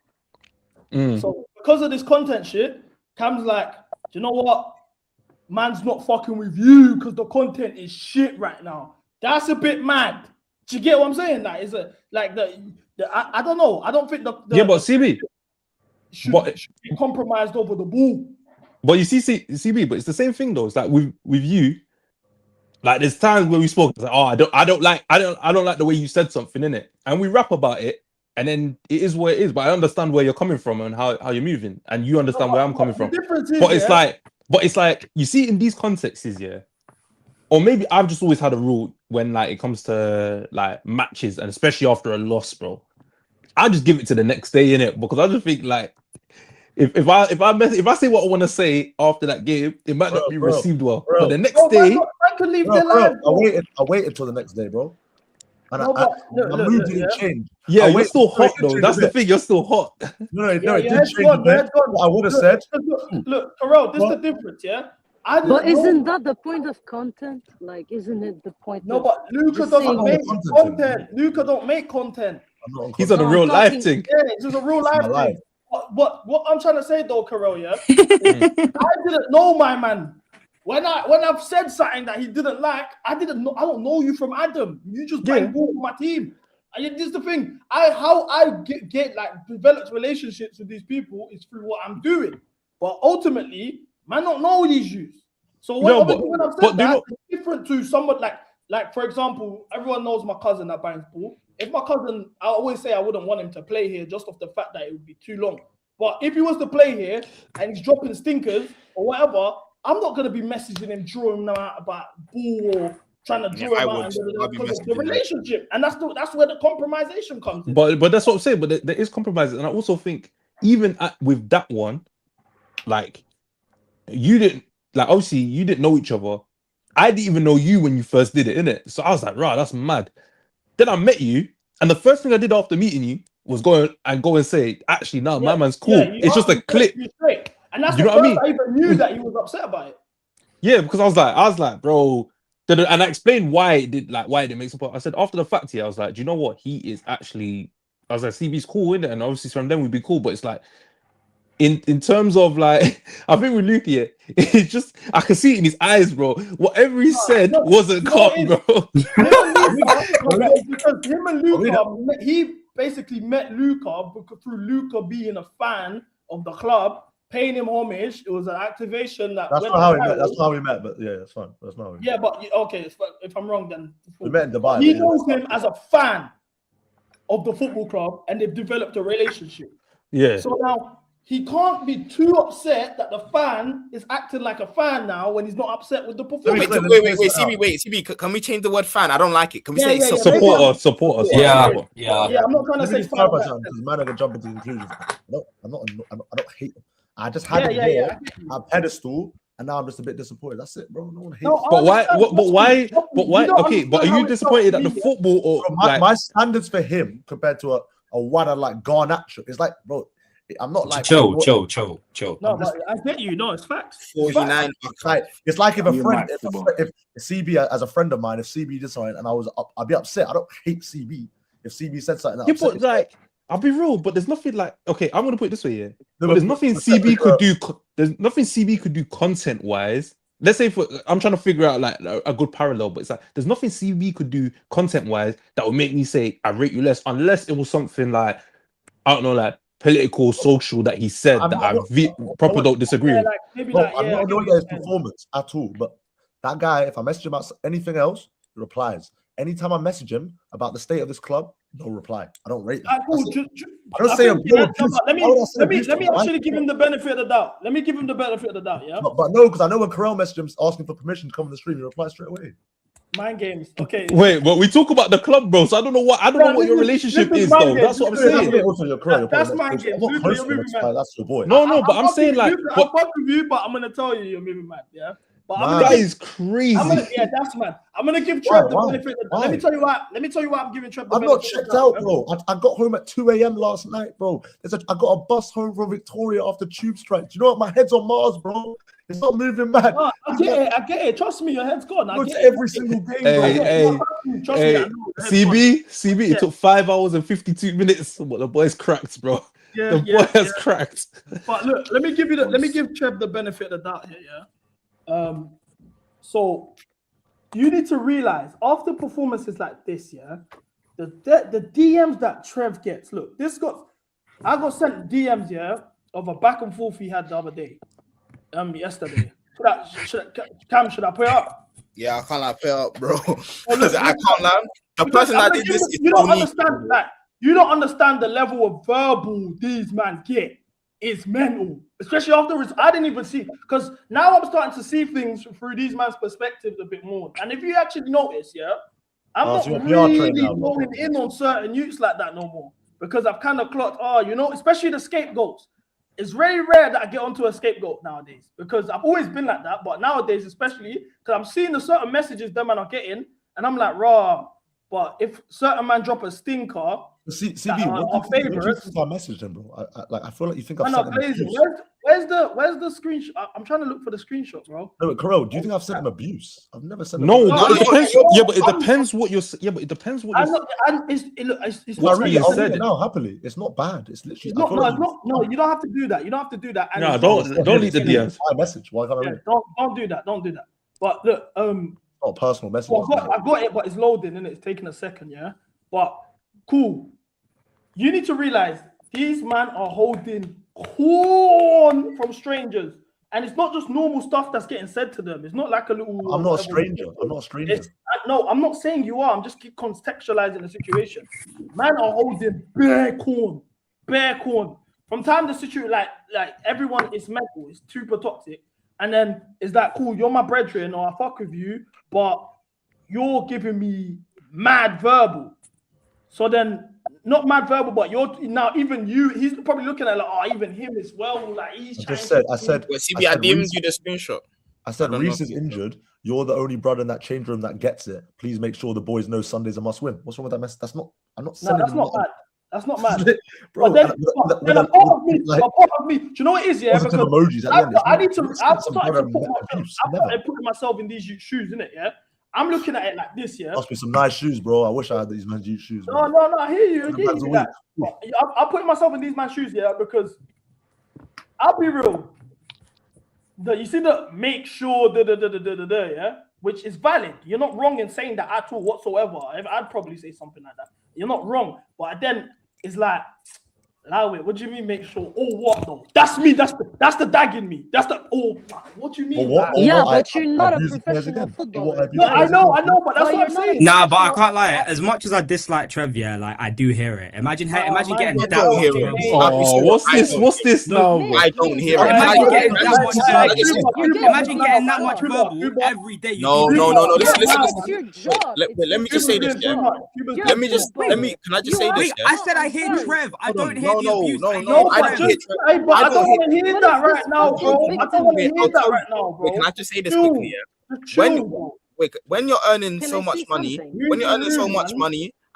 So because of this content shit, Cam's like, do you know what? Man's not fucking with you because the content is shit right now. That's a bit mad. Do you get what I'm saying? That is I don't know. I don't think the but CB should be compromised over the ball. But you see, CB, but it's the same thing though. It's like with you, like there's times where we spoke. It's like, oh, I don't like the way you said something, innit? And we rap about it, and then it is what it is. But I understand where you're coming from and how you're moving, and you understand where I'm coming from. But it's like you see in these contexts, yeah. Or maybe I've just always had a rule when like it comes to like matches, and especially after a loss, bro. I just give it to the next day, innit? Because I just think like. If I say what I want to say after that game, it might not be received well. But the next day, I can leave their life. I waited till the next day, bro. And my mood didn't change. Yeah, you're still hot though. That's the thing. You're still hot. No, it didn't change. I would have said. Look, Karel, this is the difference, yeah. But isn't that the point of content? Like, isn't it the point? No, but Luca doesn't make content. Luca don't make content. He's on a real life thing. Yeah, it's just a real life thing. what I'm trying to say though, Karel, yeah, I didn't know my man. When I've said something that he didn't like, I don't know you from Adam. You just bang ball for my team. And this is the thing. How I get like developed relationships with these people is through what I'm doing. But ultimately, man, don't know these youths. So when I've said that, it's different to someone like for example, everyone knows my cousin that bangs ball. If my cousin, I always say I wouldn't want him to play here just off the fact that it would be too long. But if he was to play here and he's dropping stinkers or whatever, I'm not going to be messaging him, drawing him out about ball or trying to draw him out because of the relationship. And that's where the compromisation comes in. But that's what I'm saying. But there is compromising. And I also think even with that one, like you didn't, like obviously you didn't know each other. I didn't even know you when you first did it, innit? So I was like, right, that's mad. Then I met you, and the first thing I did after meeting you was go and say, actually, no, my man's cool. It's just a click. And that's you the know what I first mean? I even knew that he was upset about it. Yeah, because I was like, bro, and I explained why it didn't make support. I said after the fact here, I was like, do you know what? He is actually, I was like, CB's cool, innit? And obviously from them we'd be cool, but it's like in terms of like, I think with Luke here, it's just I can see it in his eyes, bro. Whatever he said wasn't calm, bro. Because him and Luca, he basically met Luca through Luca being a fan of the club, paying him homage. It was an activation that. That's not how we met. That's not how we met. But yeah, that's fine. That's not. How we met. Yeah, but okay. If I'm wrong, then we met in Dubai. He knows him as a fan of the football club, and they've developed a relationship. Yeah. So now he can't be too upset that the fan is acting like a fan now when he's not upset with the performance. Wait, CB, can we change the word fan? I don't like it. Can we say supporter? Yeah, I'm not trying to say fan. Man, I can jump into conclusions. I don't hate them. I just had him here on a pedestal, and now I'm just a bit disappointed. That's it, bro. No one hates. But why? Okay, but are you disappointed at the football or my standards for him compared to a one like Garnacho? It's like, bro. I'm not like chill. No, but I get you. No, it's facts. 49. It's like if a friend, if CB as a friend of mine, if CB did something and I was up, I'd be upset. I don't hate CB if CB said something. Yeah, but like, I'll be real, but there's nothing like. Okay, I'm gonna put it this way, yeah. But there's nothing CB could do. There's nothing CB could do content wise. Let's say I'm trying to figure out like a good parallel, but it's like there's nothing CB could do content wise that would make me say I rate you less, unless it was something like I don't know, like political, social that he said that I don't disagree with. I'm not annoyed at his performance at all, but that guy, if I message him about anything else, he replies. Anytime I message him about the state of this club, no reply. I don't rate that. I don't say let me actually give him the benefit of the doubt. Let me give him the benefit of the doubt, yeah? But no, because I know when Karel messaged him asking for permission to come on the stream, he replies straight away. Mind games. Okay. Wait, but we talk about the club, bro. So I don't know what your relationship is, though. That's what I'm saying. That's mind games. That's your boy. No, but I'm saying like, I'm fucking with you, but I'm gonna tell you you're moving mad, yeah. But that is crazy. That's mad. I'm gonna give Trev the benefit. Let me tell you why. Let me tell you why I'm giving Trev the benefit. I'm not checked out, bro. I got home at 2 a.m. last night, bro. I got a bus home from Victoria after tube strike. Do you know what? My head's on Mars, bro. It's not moving mad. No, I get it. Trust me, your head's gone. I get every single game, bro. CB, it took 5 hours and 52 minutes. But the boy's cracked, bro. The boy has cracked. But look, let me give Trev the benefit of the doubt here, yeah. So you need to realize after performances like this, yeah, the DMs that Trev gets. Look, I got sent DMs, yeah, of a back and forth he had the other day, yesterday. Cam, should I put it up? Yeah, I can't like put it up, bro. I can't lie. The person that did this is you don't understand that. You don't understand the level of verbal these man get. It's mental, especially afterwards. I didn't even see, because now I'm starting to see things through these man's perspectives a bit more. And if you actually notice, yeah, I'm not really going in on certain youths like that no more, because I've kind of clocked, especially the scapegoats. It's very rare that I get onto a scapegoat nowadays, because I've always been like that, but nowadays, especially, because I'm seeing the certain messages them man are getting, and I'm like, raw. But if certain man drop a stinker, CB, what do you think I messaged him, bro? I feel like you think I've No, sent him Glazer, abuse. where's the screenshot? I'm trying to look for the screenshot, bro. No, but Karel, do you think I've sent him abuse? I've never sent him No, abuse. but it depends. Yeah, but it depends what you're. Yeah, but it depends what you're. It's Well, not I really read it now happily. It's not bad. It's literally. It's not, no, it's not. No, you don't have to do that. You don't have to do that. And No, it's don't leave the DMs. My message. Why can't I read it? Don't do that. Don't do that. But look, not a personal message. Well, I've got it, but it's loading and it's taking a second. Yeah, but cool. You need to realize these men are holding corn from strangers, and it's not just normal stuff that's getting said to them. It's not like a little. I'm not a stranger. I'm not a stranger. No, I'm not saying you are. I'm just contextualizing the situation. Men are holding bare corn. From time the situation, like everyone is mental, it's super toxic, and then it's like, cool, you're my brethren, or I fuck with you, but you're giving me mad verbal. So then, not mad verbal, but you're now even you. He's probably looking at like, oh, even him as well. Like he's. I said. Well, CB, I DM'd you the screenshot. I said Reese is injured. You're the only brother in that change room that gets it. Please make sure the boys know Sundays a must win. What's wrong with that mess? That's not. I'm not sending. No, that's not mad. That's not mad, bro. But then a part of me, do you know what it is? Yeah, because emojis at the end. I need to. I've started to put myself in these shoes, innit? Yeah. I'm looking at it like this, yeah. Must be some nice shoes, bro. I wish I had these man's shoes. No, I hear you. I'm putting myself in these man's shoes, yeah, because I'll be real. You see the make sure, yeah, which is valid. You're not wrong in saying that at all whatsoever. I'd probably say something like that. You're not wrong, but then it's like, allow it. What do you mean make sure? Oh, what though? That's me. That's the dag in me. That's the What do you mean? But you're not a professional footballer. No, I know, but that's what I'm saying. Nah, but I can't lie. As much as I dislike Trev, yeah, like I do hear it. Imagine getting that much. Oh, what's this now? I don't hear it. Imagine getting that much verbal every day. No. Listen. Let me just say this, yeah. Can I just say this? Wait, I said I hear Trev. I don't hear the abuse. No, I don't want to hear that right now, bro. I don't want to hear that right now, bro. Can I just say this quickly, yeah? When you're earning so much money,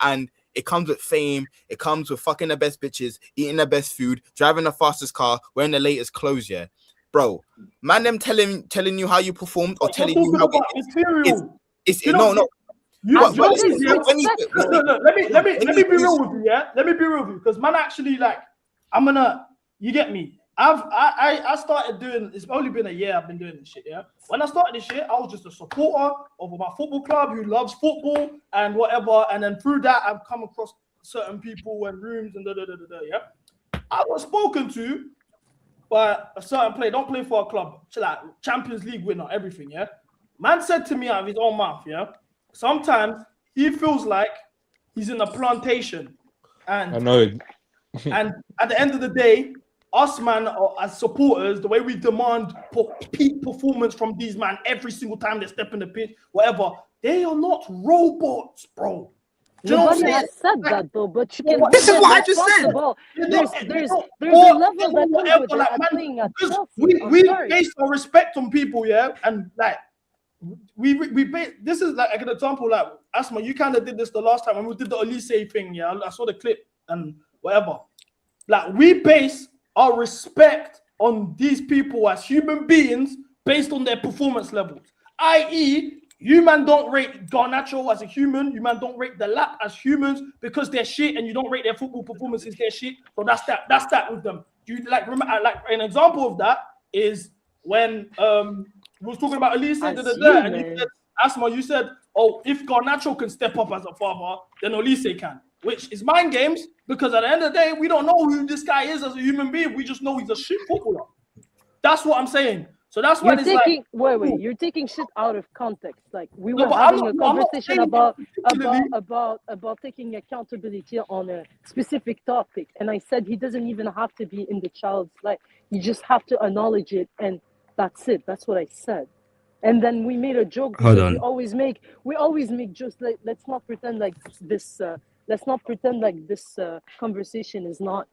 and it comes with fame, it comes with fucking the best bitches, eating the best food, driving the fastest car, wearing the latest clothes, yeah, bro. Man, them telling you how you performed or telling you how it's no. Let me be real with you, yeah. Let me be real with you, because man, actually, like, you get me. I started doing. It's only been a year I've been doing this shit, yeah. When I started this shit, I was just a supporter of my football club who loves football and whatever. And then through that, I've come across certain people and rooms and yeah. I was spoken to by a certain player. Don't play for a club, like Champions League winner, everything, yeah. Man said to me out of his own mouth, yeah. Sometimes he feels like he's in a plantation, and I know. And at the end of the day, us man, as supporters, the way we demand peak performance from these man every single time they step in the pitch, whatever, they are not robots, bro. Nobody has said that though, but you can. This is what I just said. There's a level that we base our respect on people, yeah, and like. We this is like an example, like Asma, you kind of did this the last time when we did the Elise thing, yeah. I saw the clip and whatever. Like, we base our respect on these people as human beings based on their performance levels. I.e., you man don't rate Garnacho as a human, you man don't rate the lap as humans because they're shit, and you don't rate their football performances, they're shit. So that's that with them. You like an example of that is when we was talking about Elise, and you said, Asma, you said, oh, if Garnacho can step up as a father, then Elise can. Which is mind games, because at the end of the day, we don't know who this guy is as a human being. We just know he's a shit footballer. That's what I'm saying. So that's why you're taking shit out of context. Like, we were having a conversation about taking accountability on a specific topic, and I said he doesn't even have to be in the child's life. You just have to acknowledge it, and that's it. That's what I said. And then we made a joke. Hold on. We always make jokes. Like, let's not pretend like this. Let's not pretend like this conversation is not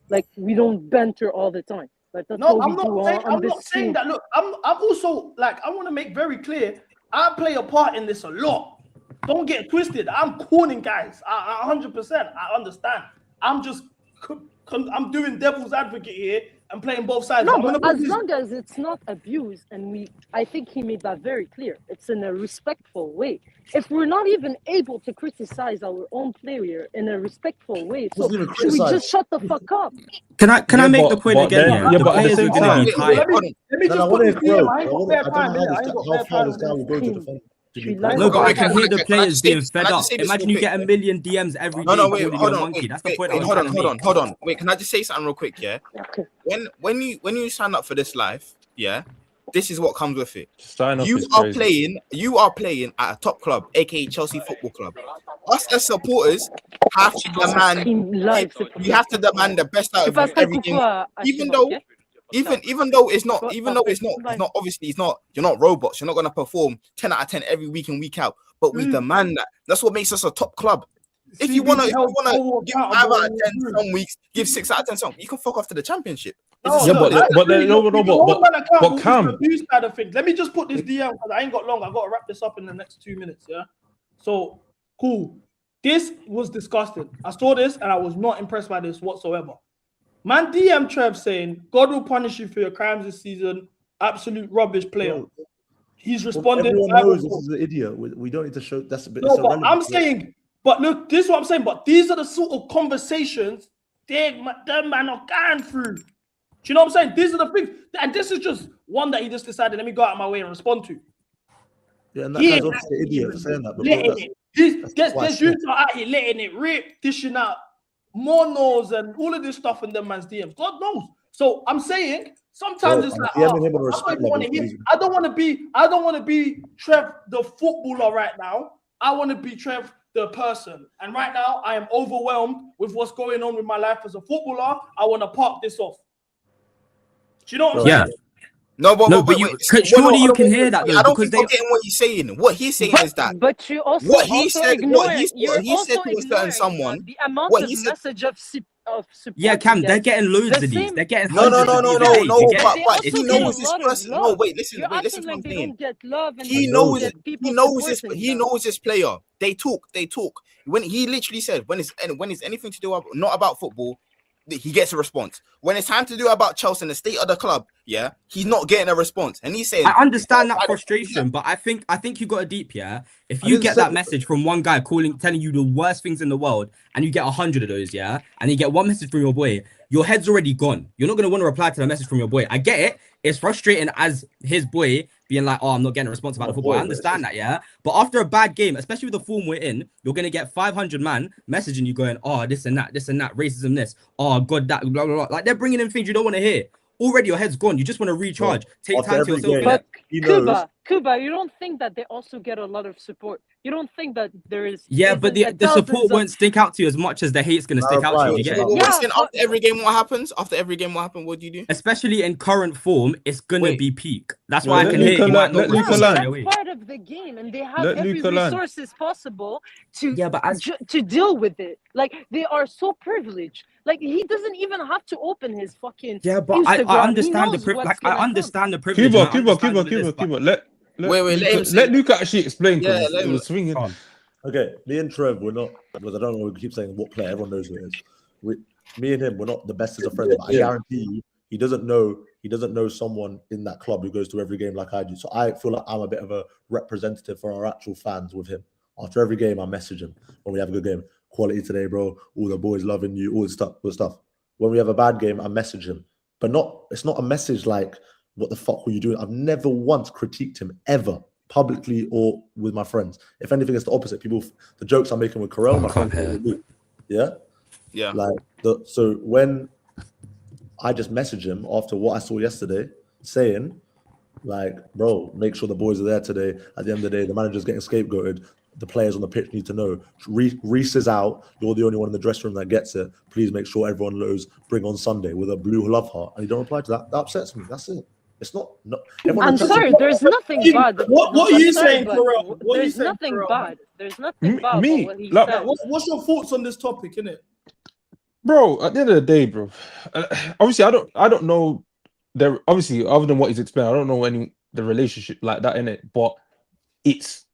like we don't banter all the time. Like, that's no, I'm not saying that. Look, I'm also like, I want to make very clear, I play a part in this a lot. Don't get it twisted. I'm calling guys. I 100%. I understand. I'm just I'm doing devil's advocate here and playing both sides. No, I'm but gonna put as this. long as it's not abused, and I think he made that very clear. It's in a respectful way. If we're not even able to criticize our own player in a respectful way, so Wasn't even should we criticised. just shut the fuck up? Can I make the but- point but again? then- Yeah, yeah, the but at the players same are gonna time- be tired. Let me just put this DM. I ain't got bare time. how far this guy will go to defend. No, but I can hear the Can I players just say being this? fed Can I up. just say this Imagine real you quick? get a million DMs every day No, wait, calling hold you a on, monkey. wait, That's the wait, point wait, I'm hold trying on, to hold on, make. hold on. Wait, can I just say something real quick? Yeah. Okay. When you sign up for this life, yeah, this is what comes with it. Sign up You is are crazy. playing at a top club, aka Chelsea Football Club. Us as supporters have to demand. You have to demand the best out of you every game, even though. Even though it's not obviously it's not, you're not robots, you're not gonna perform 10 out of 10 every week in, week out. But we demand that. That's what makes us a top club. If you wanna give 5 out of 10 some weeks, give 6 out of 10 some, you can fuck off to the championship. No, Yeah, look, but then but Cam, the abuse side of things. Let me just put this DM because I ain't got long. I got to wrap this up in the next 2 minutes. Yeah. So cool. This was disgusting. I saw this and I was not impressed by this whatsoever. Man, DM Trev saying God will punish you for your crimes this season. Absolute rubbish player. He's responding. Everyone knows this is an idiot. We don't need to show. That's a bit. No, but I'm saying. But look, this is what I'm saying. But these are the sort of conversations them man are going through. Do you know what I'm saying? These are the things, and this is just one that he just decided, let me go out of my way and respond to. Yeah, and that guy's obviously an idiot for saying that. There's youths out here letting it rip, dishing out monos and all of this stuff in them man's DMs. God knows. So I'm saying sometimes it's like, I don't want to be Trev the footballer right now. I want to be Trev the person. And right now I am overwhelmed with what's going on with my life as a footballer. I want to park this off. Do you know what I'm saying? No, but surely you can hear that though. I don't because think you're getting what he's saying. What he's saying is that. But you also what he said. Ignore, what he said to a certain someone. The amount what of he said, message of support. Yeah, Cam, they're getting loads of these. They're getting no. But he knows this person. No, wait, listen. You're Listen acting to what like I'm saying. don't get love and He knows it. He knows this player. They talk. When he literally said, when it's anything to do not about football, he gets a response. When it's time to do about Chelsea and the state of the club, yeah, he's not getting a response. And he's saying, I understand that frustration, but I think you got a deep, yeah. If you get that message from one guy telling you the worst things in the world, and you get 100 of those, yeah, and you get one message from your boy, your head's already gone. You're not gonna want to reply to the message from your boy. I get it. It's frustrating as his boy being like, oh, I'm not getting a response about the football. I understand that, yeah. But after a bad game, especially with the form we're in, you're gonna get 500 man messaging you going, oh, this and that, racism, this, oh god, that, blah blah blah. Like they're bringing in things you don't want to hear. Already your head's gone. You just want to recharge. Take time to yourself. But Cuba, you don't think that they also get a lot of support? You don't think that there is? Yeah, but the support won't stick out to you as much as the hate's gonna stick out to you. You get it? Listen, after every game, what happens? What do you do? Especially in current form, it's gonna be peak. That's why I can hear you might not That's part of the game, and they have every resources possible to to deal with it. Like they are so privileged. Like he doesn't even have to open his fucking Instagram. I understand the privilege. Like I understand the privilege. Cuba. Let Luca actually explain because it was swinging. Okay, me and Trev, we're not, because I don't know, we keep saying what player, everyone knows who it is. Me and him, we're not the best as a friend, but I guarantee you, he doesn't know someone in that club who goes to every game like I do. So I feel like I'm a bit of a representative for our actual fans with him. After every game, I message him when we have a good game. Quality today, bro. All the boys loving you, all the stuff. When we have a bad game, I message him. But it's not a message like, what the fuck were you doing? I've never once critiqued him ever, publicly or with my friends. If anything, it's the opposite. The jokes I'm making with Karel, my friends, yeah. So when I just message him after what I saw yesterday, saying, like, bro, make sure the boys are there today. At the end of the day, the manager's getting scapegoated. The players on the pitch need to know. Reese is out. You're the only one in the dressing room that gets it. Please make sure everyone knows. Bring on Sunday with a blue love heart. And you don't reply to that. That upsets me. That's it. It's not. I'm sorry. There's nothing bad. What are you saying, Karel? There's nothing bad. There's nothing bad. Me, what he like, said. What's your thoughts on this topic, innit? Bro, at the end of the day, bro. Obviously, I don't know. There, obviously, other than what he's explained, I don't know the relationship like that in it. But it's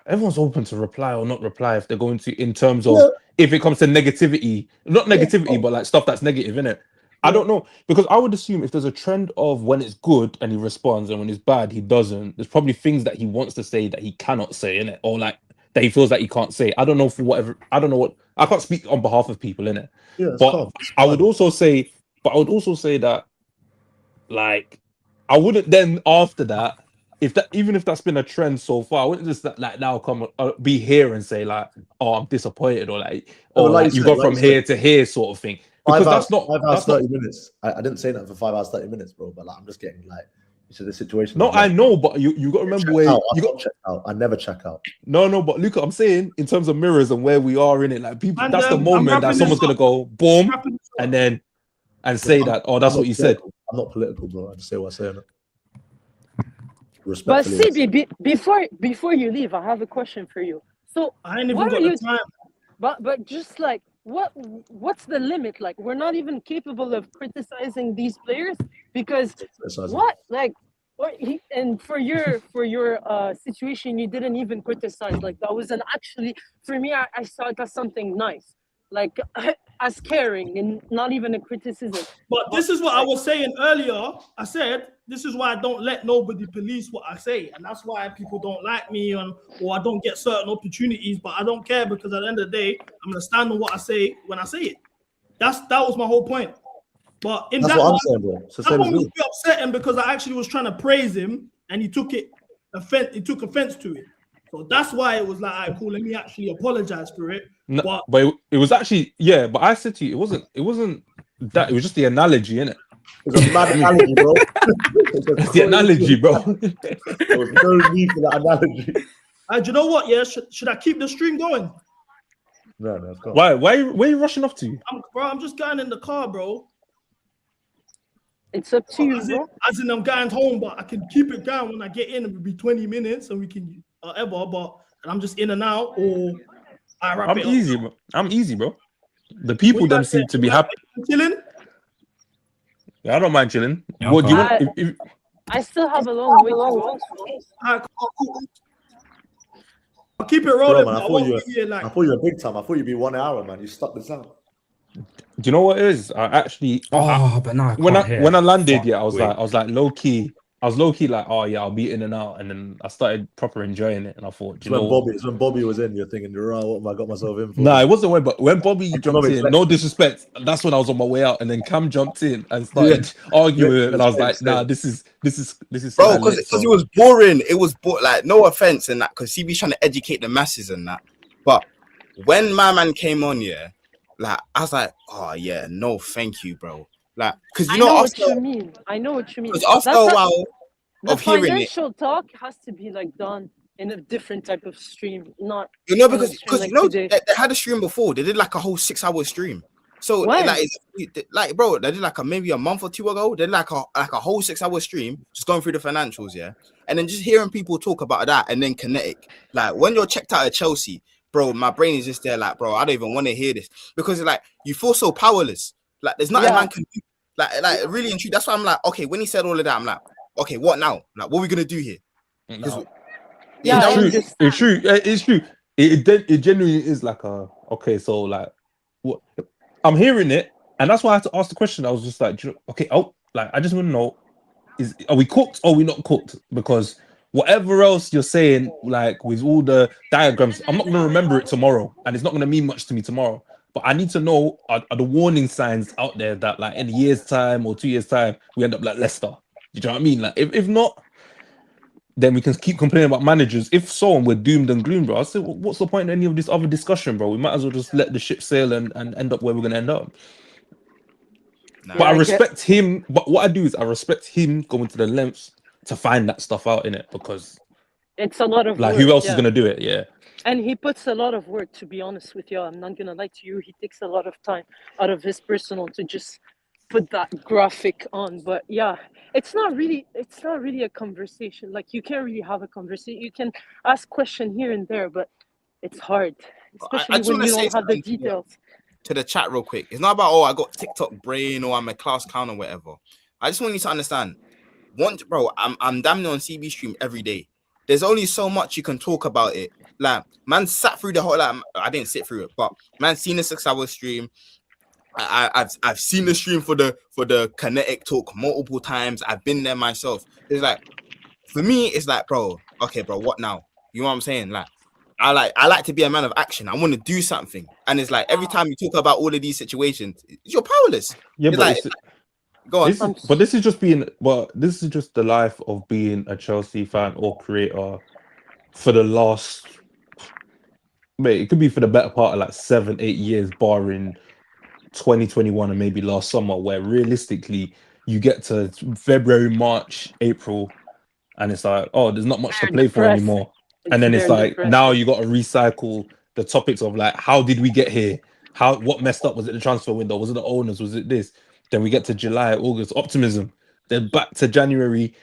everyone's open to reply or not reply if they're going to, in terms of if it comes to negativity, not negativity, but like stuff that's negative, innit? I don't know, because I would assume if there's a trend of when it's good and he responds and when it's bad he doesn't, there's probably things that he wants to say that he cannot say, innit? Or like that he feels like he can't say. I don't know, for whatever, I don't know what, I can't speak on behalf of people, innit? Yeah, it's But calm. I would also say that, like, I wouldn't then after that, if that, even if that's been a trend so far, I wouldn't just like now come be here and say like, oh, I'm disappointed, or like, No, or but like you said, go from here to here sort of thing. Because that's not 5 hours 30 minutes. I didn't say that for 5 hours 30 minutes, bro. But like, I'm just getting like into the situation. No, I know, but you got to remember where you got check out. I never check out. No, but Luca, I'm saying in terms of mirrors and where we are in it, like people, And, that's the I'm moment that wrapping someone's this gonna up. go boom, and then say that, oh, that's I'm what not you said. political. I'm not political, bro. I just say what I say. innit? But Respectfully. CB, before you leave, I have a question for you. So I ain't even what got are the you? time. But just like what's the limit? Like we're not even capable of criticizing these players because what like and for your situation you didn't even criticize. Like that was an actually for me I saw it as something nice. Like as caring and not even a criticism. But this is what I was saying earlier. I said this is why I don't let nobody police what I say, and that's why people don't like me, or I don't get certain opportunities. But I don't care because at the end of the day, I'm gonna stand on what I say when I say it. That was my whole point. But in That's that what I'm one, saying, bro. It's the that same one as was me. a bit upsetting because I actually was trying to praise him, and he took offense to it. So that's why it was like, all right, cool. Let me actually apologize for it. No, but it was actually, yeah. But I said to you, it wasn't that. It was just the analogy, innit? It's a mad analogy, bro. It's the analogy, bro. There was no need for that analogy. Do you know what? Yeah, should I keep the stream going? No, let's go. Why? Where are you rushing off to? I'm just going in the car, bro. It's up to you, bro. As in, I'm going home, but I can keep it going when I get in. It will be 20 minutes, and we can whatever. But I'm just in and out, or I wrap I'm it easy, up. bro. I'm easy, bro. The people them seem to be happy. Chilling. Yeah, I don't mind chilling. Yeah, What do you want? I still have a long way to go. I'll keep it Bro, rolling. man, I thought you were big time. I thought you'd be 1 hour, man. You stuck this out. Do you know what it is? I actually, but now when I landed, I was like low key. I was low key like, oh yeah, I'll be in and out, and then I started proper enjoying it, and I thought, It's when Bobby was in, you're thinking, what have I got myself in for? Nah, it wasn't when Bobby jumped in. No disrespect, that's when I was on my way out, and then Cam jumped in and started arguing, and I was like, nah, this is bro, because it was boring. It was like, no offense in that, because CB's trying to educate the masses and that. But when my man came on, yeah, like I was like, oh yeah, no, thank you, bro. Like, because I know what you mean. Because after a while of hearing it, financial talk has to be like done in a different type of stream, not because today. they had a stream before. They did like a whole 6-hour stream. So like bro, they did like maybe a month or two ago. They did like a whole 6-hour stream, just going through the financials, yeah. And then just hearing people talk about that, and then Kinetic. Like when you're checked out of Chelsea, bro, my brain is just there, like, bro, I don't even want to hear this because like you feel so powerless. Like there's nothing man can do. Like really and true. That's why I'm like, okay, when he said all of that, I'm like, okay, what now? Like, what are we gonna do here? No. It's true. It's true. It genuinely is like okay, so like what I'm hearing it, and that's why I had to ask the question. I was just like, okay, like I just want to know, are we cooked or are we not cooked? Because whatever else you're saying, like with all the diagrams, I'm not gonna remember it tomorrow, and it's not gonna mean much to me tomorrow. But I need to know, are the warning signs out there that like in a year's time or 2 years' time we end up like Leicester? You know what I mean? Like if not, then we can keep complaining about managers. If so, and we're doomed and gloom, bro, I say, what's the point in any of this other discussion, bro? We might as well just let the ship sail and end up where we're gonna end up. But I respect him. But what I do is I respect him going to the lengths to find that stuff out in it, because it's a lot of like work, who else is gonna do it? Yeah. And he puts a lot of work, to be honest with you. I'm not gonna lie to you. He takes a lot of time out of his personal to just put that graphic on. But yeah, it's not really a conversation. Like you can't really have a conversation. You can ask question here and there, but it's hard, especially when you don't have the details. To the chat real quick. It's not about I got TikTok brain or I'm a class clown or whatever. I just want you to understand. Bro, I'm damn near on CB stream every day. There's only so much you can talk about it like man sat through the whole. Like I didn't sit through it, but man seen the 6-hour stream. I've seen the stream for the kinetic talk multiple times. I've been there myself. It's like for me, it's like, bro, okay, bro, what now? You know what I'm saying? Like I like to be a man of action. I want to do something. And it's like every time you talk about all of these situations, you're powerless. Yeah, it's but like, go on. this is just this is just the life of being a Chelsea fan or creator for the last, mate, it could be for the better part of like 7-8 years, barring 2021 and maybe last summer, where realistically you get to February, March, April, and it's like, oh, there's not much to play for anymore. And then it's like now you got to recycle the topics of like, how did we get here? What messed up? Was it the transfer window? Was it the owners? Was it this? Then we get to July, August, optimism. Then back to January,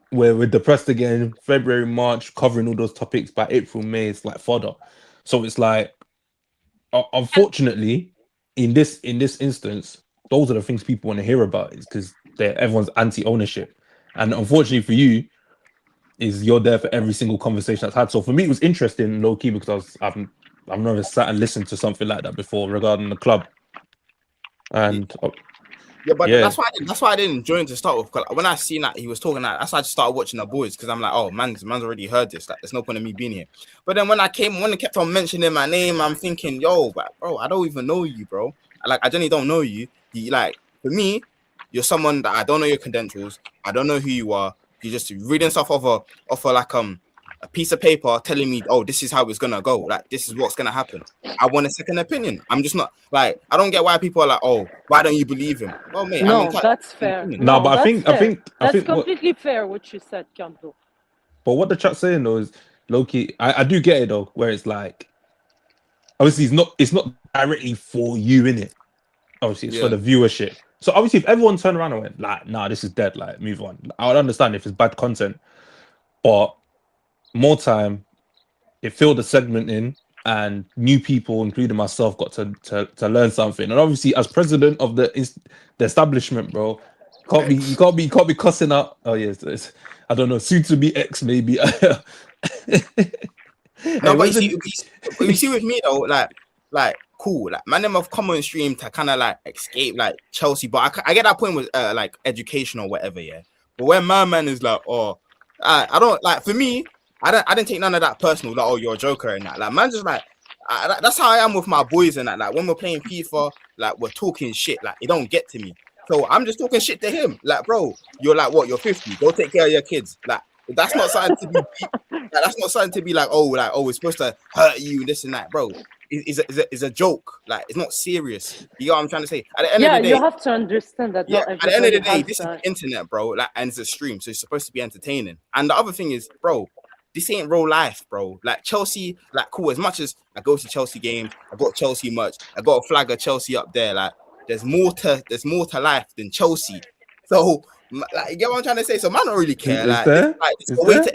where we're depressed again. February, March, covering all those topics. By April, May, it's like fodder. So it's like, unfortunately, in this instance, those are the things people want to hear about. Is because everyone's anti-ownership, and unfortunately for you, is you're there for every single conversation that's had. So for me, it was interesting, low key, because I've never sat and listened to something like that before regarding the club. And yeah, but that's why I didn't join to start with. Cause when I seen that he was talking that, that's why I just started watching the boys, because I'm like, oh man's already heard this. Like, there's no point in me being here. But then when they kept on mentioning my name, I'm thinking, yo, bro, I don't even know you, bro. Like, I genuinely don't know you. Like, for me, you're someone that I don't know your credentials. I don't know who you are. You're just reading stuff off a like a piece of paper telling me, oh, this is how it's gonna go. Like, this is what's gonna happen. I want a second opinion. I'm just not like, I don't get why people are like, oh, why don't you believe him? Well, mate, no, that's fair. No, but I think that's completely fair what you said, Campo. But what the chat's saying though is, low-key, I do get it though, where it's like, obviously it's not directly for you, innit? Obviously it's for the viewership. So obviously if everyone turned around and went like, nah, this is dead, like move on, I would understand if it's bad content. But more time, it filled the segment in, and new people, including myself, got to learn something. And obviously, as president of the establishment, bro, you can't be cussing out. Oh yes, I don't know, soon to be ex maybe. No, but you see with me though, like cool, like man, them have common stream to kind of like escape like Chelsea, but I get that point with like education or whatever, yeah. But when my man is like, oh, I don't like, for me, I didn't take none of that personal, like, oh, you're a joker and that. Like, man, just like, that's how I am with my boys and that. Like, when we're playing FIFA, like, we're talking shit. Like, it don't get to me. So I'm just talking shit to him. Like, bro, you're like, what? You're 50. Go take care of your kids. Like, that's not something to be. Like, that's not something to be like, oh, it's supposed to hurt you, this and that, bro. It's a joke. Like, it's not serious. You know what I'm trying to say? At the end of the day, you have to understand that. Yeah, at the end of the day, this is the internet, bro. Like, and it's a stream, so it's supposed to be entertaining. And the other thing is, bro, this ain't real life, bro. Like Chelsea, like cool. As much as I go to Chelsea games, I got Chelsea merch, I got a flag of Chelsea up there. Like, there's more to life than Chelsea. So, like, you get what I'm trying to say? So, man, don't really care. It's a way to.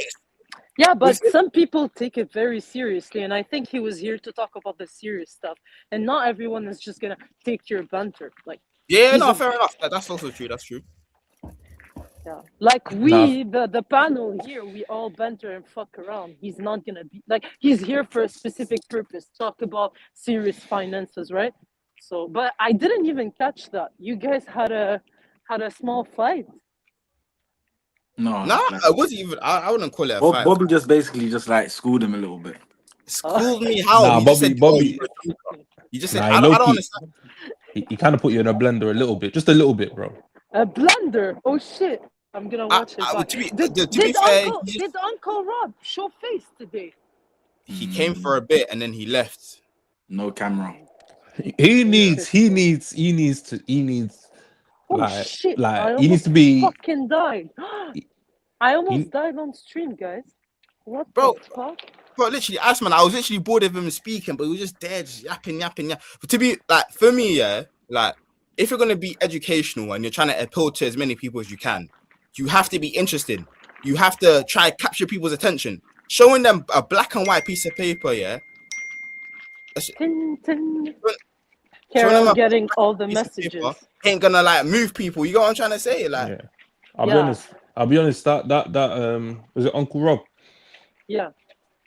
Yeah, but some people take it very seriously, and I think he was here to talk about the serious stuff. And not everyone is just gonna take your banter. Like, yeah, no, fair enough. That's also true. That's true. Yeah, like the panel here, we all banter and fuck around. He's not gonna be like, he's here for a specific purpose, talk about serious finances, right? So, but I didn't even catch that. You guys had a small fight. No, I wasn't even. I wouldn't call it a fight. Bobby just basically just like schooled him a little bit. Schooled me how? Nah, Bobby. You just said, Nah, I don't understand. He kind of put you in a blender a little bit, just a little bit, bro. A blender? Oh shit! I'm gonna watch it. Did Uncle Rob show face today? He came for a bit and then he left. No camera. He needs Oh like, shit! like he needs to be fucking died. I almost died on stream, guys. What the fuck? Bro, literally, I was literally bored of him speaking, but he was just there, just yapping. But to be like, for me, yeah, like, if you're gonna be educational and you're trying to appeal to as many people as you can, you have to be interesting. You have to try to capture people's attention. Showing them a black and white piece of paper, yeah. Carol getting all the messages. Ain't gonna like move people. You know what I'm trying to say? Like, yeah. I'll be honest. That was it Uncle Rob? Yeah.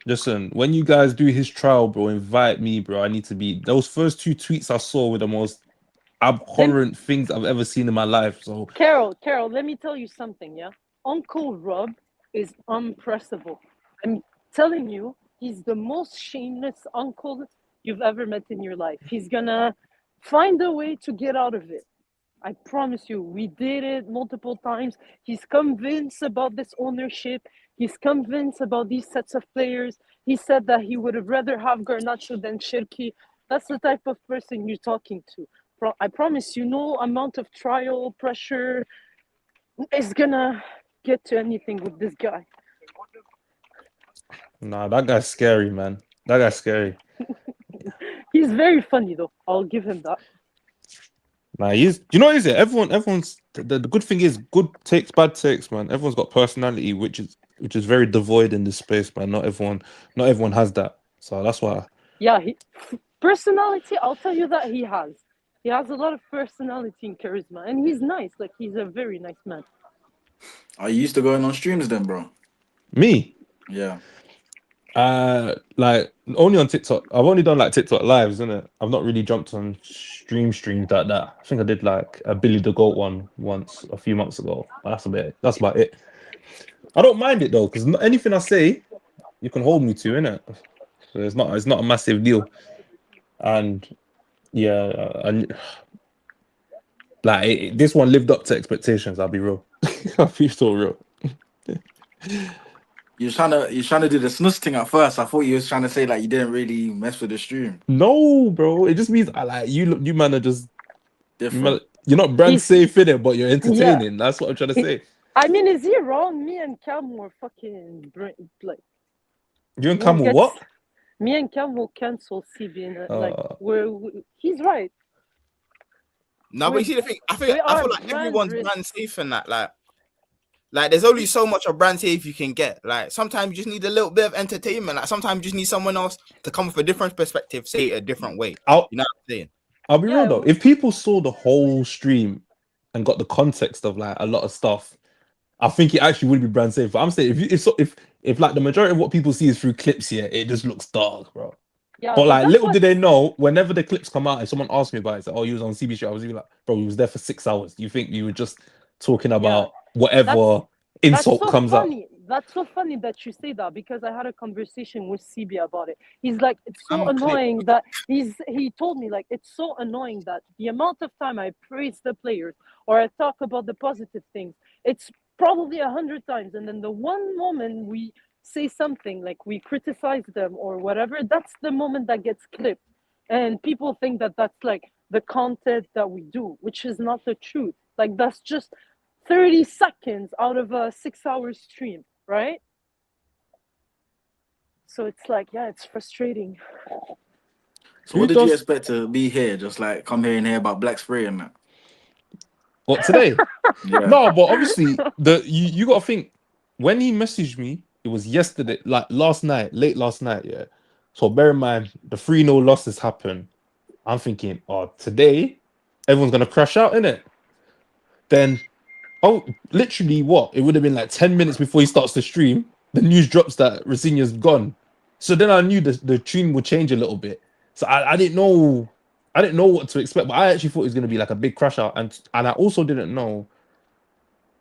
Listen, when you guys do his trial, bro, invite me, bro. I need to be. Those first 2 tweets I saw were the most abhorrent things I've ever seen in my life. So, Carol, let me tell you something, yeah? Uncle Rob is unpressable. I'm telling you, he's the most shameless uncle you've ever met in your life. He's gonna find a way to get out of it. I promise you, we did it multiple times. He's convinced about this ownership. He's convinced about these sets of players. He said that he would have rather have Garnacho than Shirky. That's the type of person you're talking to. I promise you, no amount of trial pressure is gonna get to anything with this guy. nah, that guy's scary, man. That guy's scary. He's very funny though. I'll give him that. Nah, he's. You know what is it? Everyone's. The good thing is good takes, bad takes, man. Everyone's got personality, which is very devoid in this space, man. Not everyone has that. So that's why. Yeah, personality. I'll tell you that he has. He has a lot of personality and charisma, and he's nice. Like he's a very nice man. Are you used to going on streams then, bro? Me? Yeah. Like only on TikTok. I've only done like TikTok lives, isn't it? I've not really jumped on streams like that. I think I did like a Billy the Goat one once a few months ago. That's about it. I don't mind it though, because anything I say, you can hold me to, innit? So it's not a massive deal. And yeah, and like this one lived up to expectations. I'll be real. I'll be so real. You're trying to do the snus thing at first. I thought you was trying to say like you didn't really mess with the stream. No, bro. It just means I like you man are just different. You're not brand safe in it, but you're entertaining. Yeah. That's what I'm trying to say. I mean, is he wrong? Me and Cam were fucking like. You and Cam will what? Me and Cam will cancel CB. Like he's right. No, but you see the thing. I feel like everyone's brand safe in that. Like there's only so much of brand safe you can get. Like sometimes you just need a little bit of entertainment. Like sometimes you just need someone else to come with a different perspective, say it a different way. You know what I'm saying? I'll be real though. If people saw the whole stream and got the context of like a lot of stuff, I think it actually would be brand safe. But I'm saying if like the majority of what people see is through clips here, it just looks dark, bro. Yeah, but like little did they know, whenever the clips come out and someone asked me about it, it's like, oh, you was on CB show. I was even like, bro, you was there for 6 hours. Do you think you were just talking about whatever insult comes up? That's so funny that you say that, because I had a conversation with CB about it. He's like, it's so annoying that he told me like it's so annoying that the amount of time I praise the players or I talk about the positive things, it's probably 100 times, and then the one moment we say something like we criticize them or whatever, that's the moment that gets clipped, and people think that that's like the content that we do, which is not the truth. Like that's just 30 seconds out of a 6-hour stream, right? So it's like, yeah, it's frustrating. So what did you expect to be here? Just like come here and hear about black spray and that? What, today? Yeah. No, but obviously you got to think, when he messaged me, it was yesterday, like late last night, yeah. So bear in mind the 3-0 losses happen. I'm thinking, oh, today everyone's gonna crash out, innit? Then literally what? It would have been like 10 minutes before he starts the stream. The news drops that Rafinha's gone. So then I knew the tune would change a little bit. So I didn't know what to expect, but I actually thought it was gonna be like a big crash out, and I also didn't know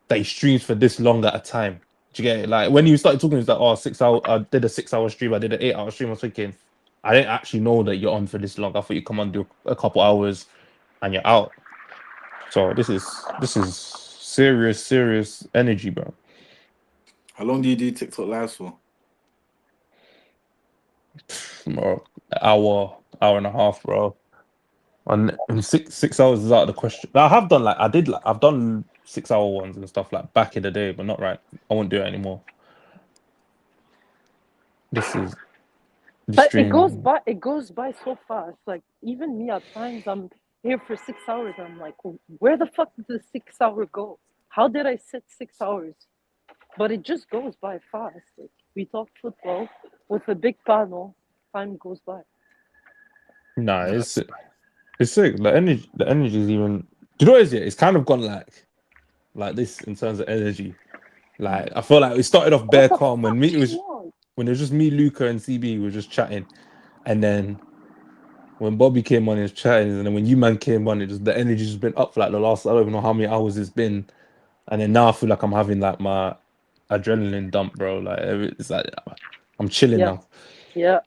that he streams for this long at a time. Do you get it? Like when you started talking, it's like, oh, 6 hour. I did a 6-hour stream. I did an 8-hour stream. I was thinking, I didn't actually know that you're on for this long. I thought you come on, do a couple hours, and you're out. So this is serious energy, bro. How long do you do TikTok lives for? Bro, hour and a half, bro. And 6 hours is out of the question. I've done 6-hour ones and stuff like back in the day, but not right. I won't do it anymore. But it goes by so fast. Like even me at times, I'm here for 6 hours. I'm like, where the fuck did the 6 hour go? How did I sit 6 hours? But it just goes by fast. Like we talk football with a big panel, time goes by. Nah, it's sick. The energy is even. Do you know what it is? It's kind of gone like this in terms of energy. Like I feel like we started off bare calm when when it was just me, Luca, and CB, we were just chatting, and then when Bobby came on, he was chatting, and then when you man came on, the energy's just been up for like the last, I don't even know how many hours it's been, and then now I feel like I'm having like my adrenaline dump, bro. Like it's like I'm chilling now. Yeah,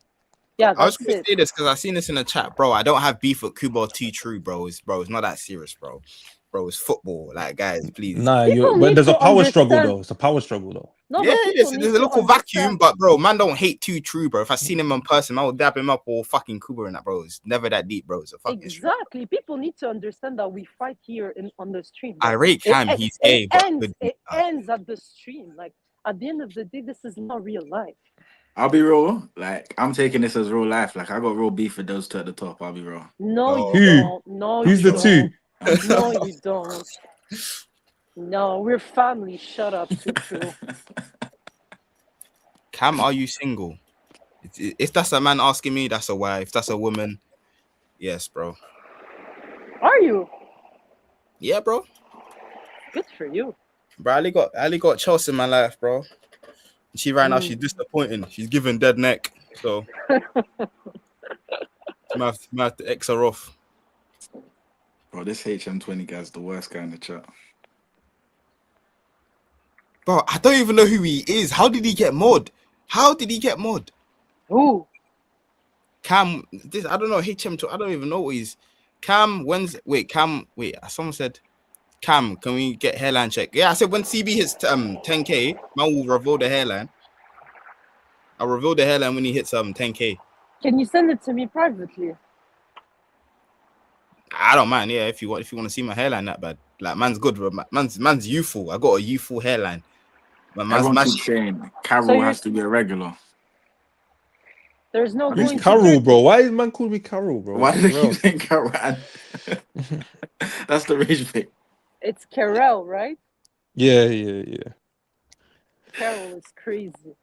I was that's gonna it. say this because I seen this in the chat, bro. I don't have beef with Kubo T True, bro. It's not that serious, bro. Bro, it's football. Like, guys, please. Nah, People but need there's a to power struggle understand. though. It's a power struggle though. No, Yeah, but people there's need a to little vacuum, understand. but bro, man, don't hate Too True, bro. If I seen him in person, I would dab him up or fucking Kubo in that, bro. It's never that deep, bro. It's a fucking Exactly. People need to understand that we fight here on the stream. I But rate Cam. He's gay, but it ends at the stream. Like at the end of the day, this is not real life. I'll be real. Like I'm taking this as real life. Like I got real beef with those two at the top. I'll be real. No, you Who? don't. No, Who's you the don't. two? No, you don't. No, we're family. Shut up, Too True. Cam, are you single? If that's a man asking me, that's a wife. If that's a woman, yes, bro. Are you? Yeah, bro. Good for you. Bro, Ali got Chelsea in my life, bro. She right now, she's disappointing. She's giving dead neck. So might have to X her off. Bro, this HM20 guy's the worst guy in the chat. Bro, I don't even know who he is. How did he get mod? Who? Cam. This I don't know. HM2. I don't even know what he's. Cam. Someone said, Cam, can we get hairline check? Yeah, I said when CB hits 10K, man will reveal the hairline. I'll reveal the hairline when he hits 10K. Can you send it to me privately? I don't mind. Yeah, if you want to see my hairline that bad, like man's good. Man's youthful. I got a youthful hairline. But Everyone keeps saying Carol has to be a regular. There's no Who's going Carol, to bro? Why is man called me Carol, bro? Why did they keep saying Carol? That's the rage thing. It's Karel, right? Yeah. Karel is crazy.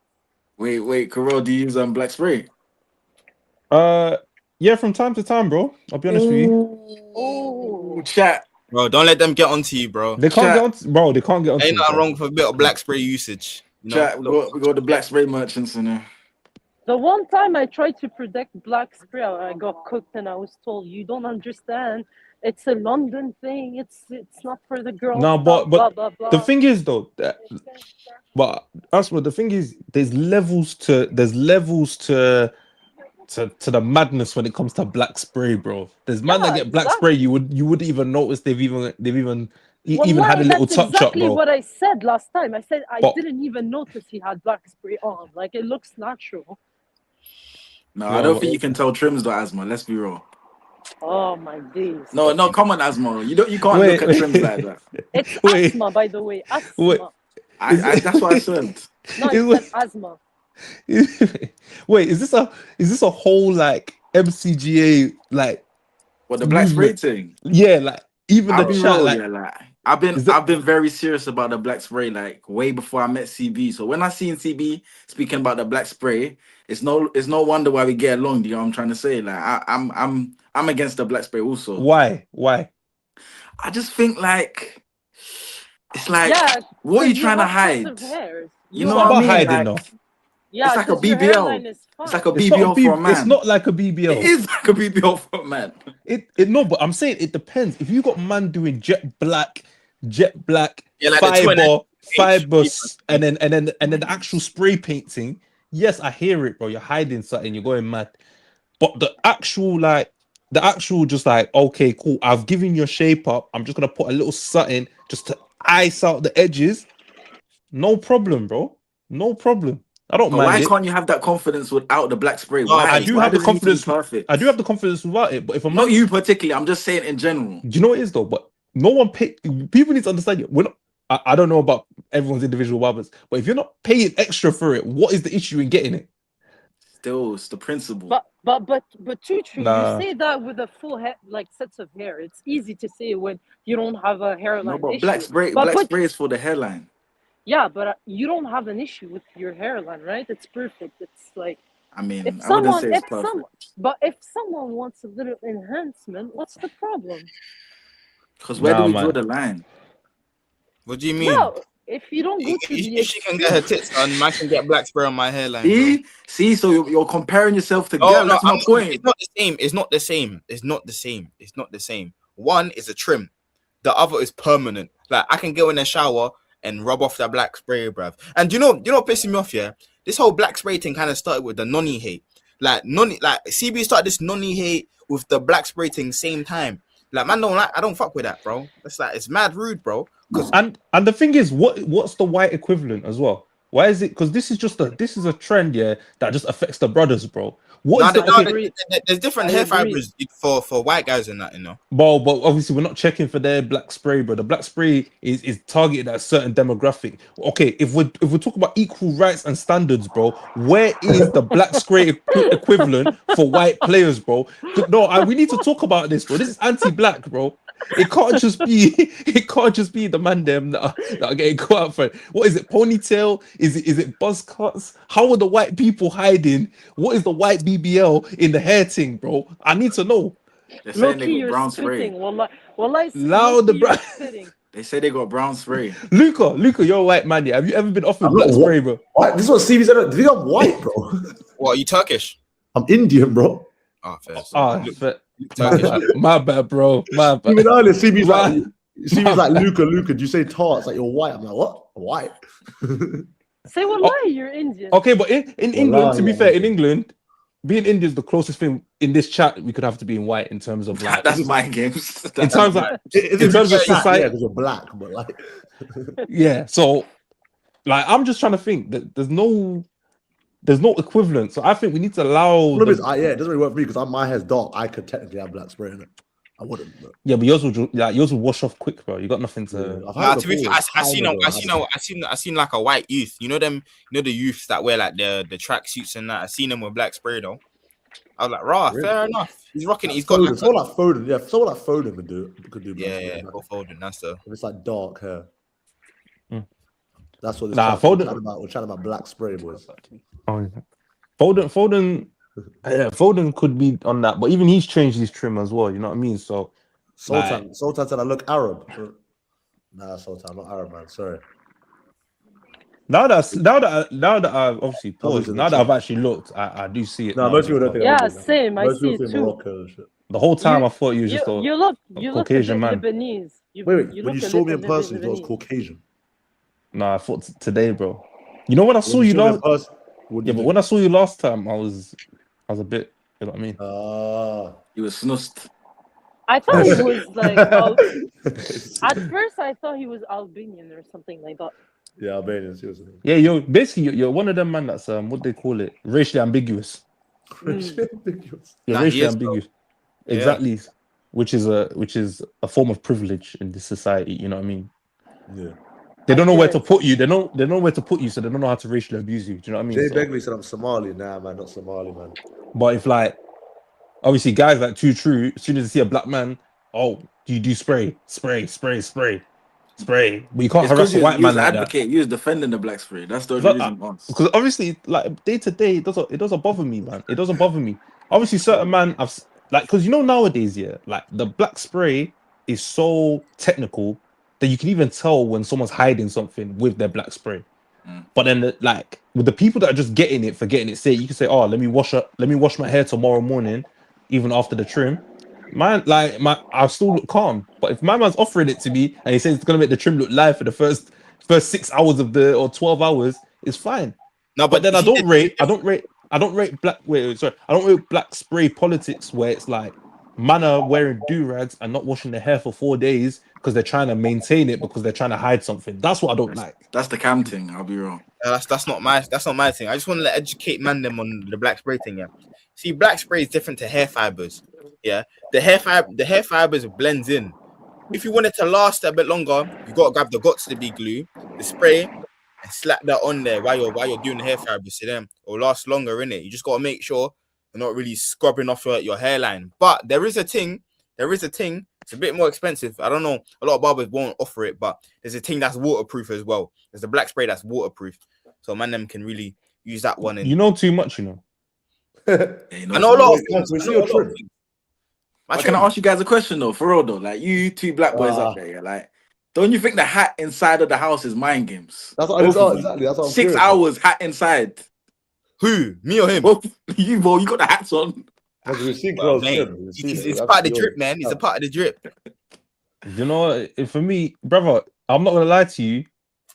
Wait, Carol, do you use black spray? Yeah, from time to time, bro. I'll be honest with you. Oh, chat. Bro, don't let them get onto you, bro. They can't get on, bro. They can't get on. Ain't nothing wrong with a bit of black spray usage. You know? Chat, we got the black spray merchants in there. the one time I tried to predict black spray, I got cooked and I was told, you don't understand. It's a London thing. It's not for the girls. No, but blah, blah, blah. the thing is though, the thing is, there's levels to the madness when it comes to black spray, bro. There's man that get black spray, you wouldn't even notice they've even had a little that's touch exactly up, bro. what I said last time. I said I But- didn't even notice he had black spray on. Like it looks natural. No, I don't think you can tell Trims the asthma. Let's be real. Oh my days. No, come on, asthma. You can't look at Trims like that. It's asthma, by the way. Asthma. That's what I said. No, it said asthma. Wait, is this a whole like MCGA like what the black spray movement? thing? Yeah, like even I'll the be chat, real, like, yeah, like I've been very serious about the black spray like way before I met CB. So when I seen CB speaking about the black spray, it's no wonder why we get along. You know what I'm trying to say? Like I'm against the black spray also. Why? I just think like it's like what are you trying to hide? You know what I mean? Hiding, Like, though. Yeah, it's like a 'cause your BBL. hairline is It's like a It's not BBL for a man. It's not like a BBL. It is like a BBL for a man. No, but I'm saying it depends. If you got man doing jet black, Yeah, like the fibers, and then the actual spray painting. Yes, I hear it, bro. You're hiding something. You're going mad. But the actual just like, okay, cool. I've given you a shape up. I'm just gonna put a little something just to ice out the edges. No problem, bro. No problem. I don't mind. Why can't you have that confidence without the black spray? No, Why? I do Why have the does it need to be confidence. perfect. I do have the confidence without it. But if I'm not you particularly, I'm just saying in general. Do you know what it is though? But no one pay. People need to understand. We're not. I don't know about everyone's individual barbers, but if you're not paying extra for it, what is the issue in getting it? Still, it's the principle. But too true. Nah. You say that with a full head, like sets of hair. It's easy to say when you don't have a hairline. No, but issue. black spray is for the hairline. Yeah, but you don't have an issue with your hairline, right? It's perfect. It's like. I mean, If I wouldn't someone, say it's perfect. if someone wants a little enhancement, what's the problem? Because where do we draw the line? What do you mean? No, If you don't go to the If she can get her tits done, I can get black spray on my hairline. See, so you're comparing yourself to Oh girl. no, That's my point. it's not the same. It's not the same. It's not the same. It's not the same. One is a trim, the other is permanent. Like I can go in the shower and rub off that black spray, bruv. And you know what pissing me off? Yeah, this whole black spray thing kind of started with the nonny hate. Like CB started this nonny hate with the black spray thing same time. Like man, I don't fuck with that, bro. It's mad rude, bro. And the thing is, what's the white equivalent as well? Why is it? Because this is a trend, yeah, that just affects the brothers, bro. There's different hair fibers for white guys and that, you know. But obviously we're not checking for their black spray, bro. The black spray is targeted at a certain demographic. Okay, if we talk about equal rights and standards, bro, where is the black spray equivalent for white players, bro? No, we need to talk about this, bro. This is anti-black, bro. It can't just be the man them that are getting caught up for it. What is it? Ponytail? Is it buzz cuts? How are the white people hiding? What is the white BBL in the hair thing, bro? I need to know. They're saying they got brown spray. Loud the brown. They say they got brown spray. Luca, you're a white man. Yeah. Have you ever been offered black spray, bro? What? This is what CB said. Do you think I'm white, bro? What, are you Turkish? I'm Indian, bro. Oh, fair. My bad, bro. My bad. Even earlier, CB's like Luca. Do you say tarts like you're white? I'm like, what? I'm white. Say wallahi, you're Indian. Okay, but in England, to be fair, in England, being Indian is the closest thing in this chat we could have to being white in terms of like that's my games. In terms of society, because you're black, but like yeah. So like I'm just trying to think that there's no equivalent. So I think we need to allow. It doesn't really work for me because my hair's dark. I could technically have black spray in it. I wouldn't. But... Yeah, but yours will wash off quick, bro. You got nothing to. To be fair, I seen like a white youth. You know the youths that wear like the track suits and that. I seen them with black spray though. I was like, rah, really? Fair enough. He's rocking it. He's got someone like Foden. Yeah, someone like Foden could do. Yeah, or Foden. That's the. It's like dark hair. That's what. Foden. We're chatting about black spray, boys. Oh, yeah. Foden could be on that, but even he's changed his trim as well. You know what I mean? So Sultan said I look Arab. Nah, Sultan, not Arab, man. Sorry. Now that I've obviously paused, now that I've actually looked, I do see it. No, most people don't think. Yeah, same. I see it too. The whole time I thought you was just a Caucasian man. Lebanese. Wait, when you saw me in person, you thought I was Caucasian. Nah, I thought today, bro. You know when I saw you last. Yeah, but when I saw you last time, I was a bit. You know what I mean? You were snussed. I thought he was like. At first, I thought he was Albanian or something like that. Yeah, Albanian. Seriously. Yeah, you're one of them man that's what they call it, racially ambiguous. Racially ambiguous. You're racially ambiguous. Yeah. Exactly, which is a form of privilege in this society. You know what I mean? Yeah. They don't know where to put you. They know where to put you, so they don't know how to racially abuse you. Do you know what I mean? Jay Begley said I'm Somali. Nah, man, not Somali, man. But if like, obviously, guys like Too True, as soon as they see a black man, do you do spray? But you can't harass a white man like that. You was defending the black spray. That's the only reason. Because obviously, like day to day, it doesn't bother me, man. It doesn't bother me. Obviously, certain man, because nowadays, yeah, like the black spray is so technical that you can even tell when someone's hiding something with their black spray. But then, with the people that are just getting it for getting it, you can say, "Oh, let me wash my hair tomorrow morning, even after the trim." I'll still look calm. But if my man's offering it to me and he says it's gonna make the trim look live for the first 6 hours or 12 hours, it's fine. No, but then I don't rate black spray politics where it's like man are wearing do-rags and not washing their hair for 4 days because they're trying to maintain it because they're trying to hide something. That's what I don't like. That's the cam thing. I'll be wrong. That's not my thing. I just want to educate man them on the black spray thing. Yeah. See, black spray is different to hair fibers. Yeah. The hair fibers blends in. If you want it to last a bit longer, you gotta grab the Got to be glue, the spray, and slap that on there while you're doing the hair fibers. So then it'll last longer in it. You just gotta make sure you're not really scrubbing off your hairline. But there is a thing. It's a bit more expensive. I don't know. A lot of barbers won't offer it, but there's a thing that's waterproof as well. There's a black spray that's waterproof. So man, them can really use that one. You know too much, you know. I know a lot of things. Can I ask you guys a question though? For real though, like you two black boys up there, yeah, like Don't you think the hat inside of the house is mind games? That's what I thought, exactly. That's what I'm 6 curious hours hat inside. Who? Me or him? Both you, bro. You got the hats on. Because we've seen Well, Karel's mate, trim. We've it's seen it. part of the drip, man. It's a part of the drip. You know, for me, brother, I'm not gonna lie to you.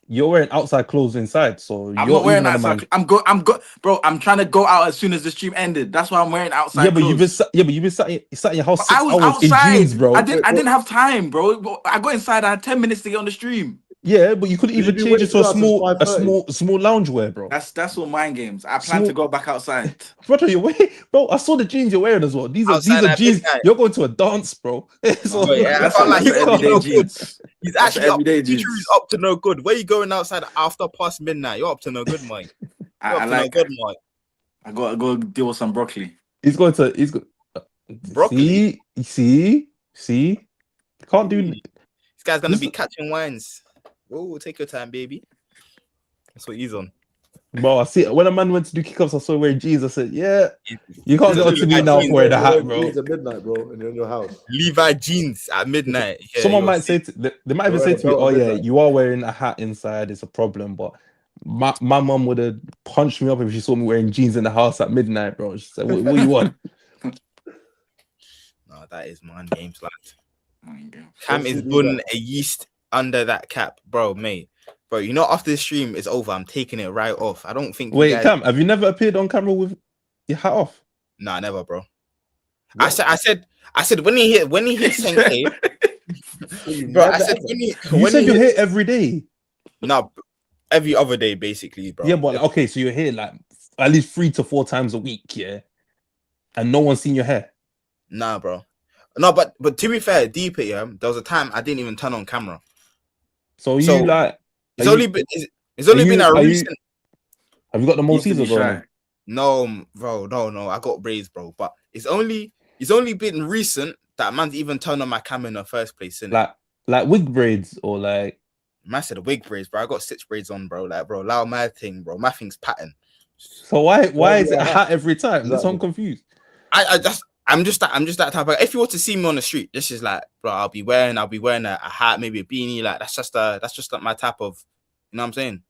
You're wearing outside clothes inside, so I'm you're not wearing even on the outside. man. I'm bro. I'm trying to go out as soon as the stream ended. That's why I'm wearing outside. Yeah, but clothes. you've been sat in your house But 6 I was hours in outside. jeans, bro. I didn't have time, bro. I got inside. I had 10 minutes to get on the stream. Yeah, but you couldn't even change it to a small loungewear, bro. That's all mind games. I plan to go back outside. Brother, you're wearing, bro. I saw the jeans you're wearing as well. These are jeans. You're going to a dance, bro. So, That's everyday jeans. He's actually everyday jeans. He's up to no good. Where you going outside after past midnight? You're up to no good, Mike. I like no good, Mike. I got to go deal with some broccoli. He's got broccoli. See, can't do. This guy's gonna be catching wines. Oh, take your time, baby. That's what he's on. Bro, I see when a man went to do kickoffs, I saw wearing jeans. I said, "Yeah, you can't get on to me now for wearing a hat, bro." Jeans at midnight, bro, and you're in your house. Levi jeans at midnight. Yeah, someone might say, they might even say to me, "Oh yeah, you are wearing a hat inside. It's a problem." But my mum would have punched me up if she saw me wearing jeans in the house at midnight, bro. She said, "What do you want?" No, that is man games, lad. Cam is putting a yeast under that cap, bro, mate. Bro, you know, after the stream is over, I'm taking it right off. I don't think. Wait, Cam, have you never appeared on camera with your hat off? Nah, never, bro. What? I said when he hit 10K, bro. I said you said you're here every day. No, every other day, basically, bro. Yeah, but okay, so you're here like at least 3 to 4 times a week, yeah, and no one's seen your hair. Nah, bro. No, but to be fair, deep it, yeah. There was a time I didn't even turn on camera. So you like. It's only been a recent. Have you got the Maltesers on? No, bro, no. I got braids, bro. But it's only been recent that man's even turned on my camera in the first place. Like wig braids or like. Man said wig braids, bro. I got 6 braids on, bro. Like, bro, allow my thing, bro. My thing's pattern. So why is it a hat every time? Exactly. That's why I'm confused. I'm just that type of. If you were to see me on the street, this is like, bro, I'll be wearing a hat, maybe a beanie. Like that's just like my type of, you know what I'm saying?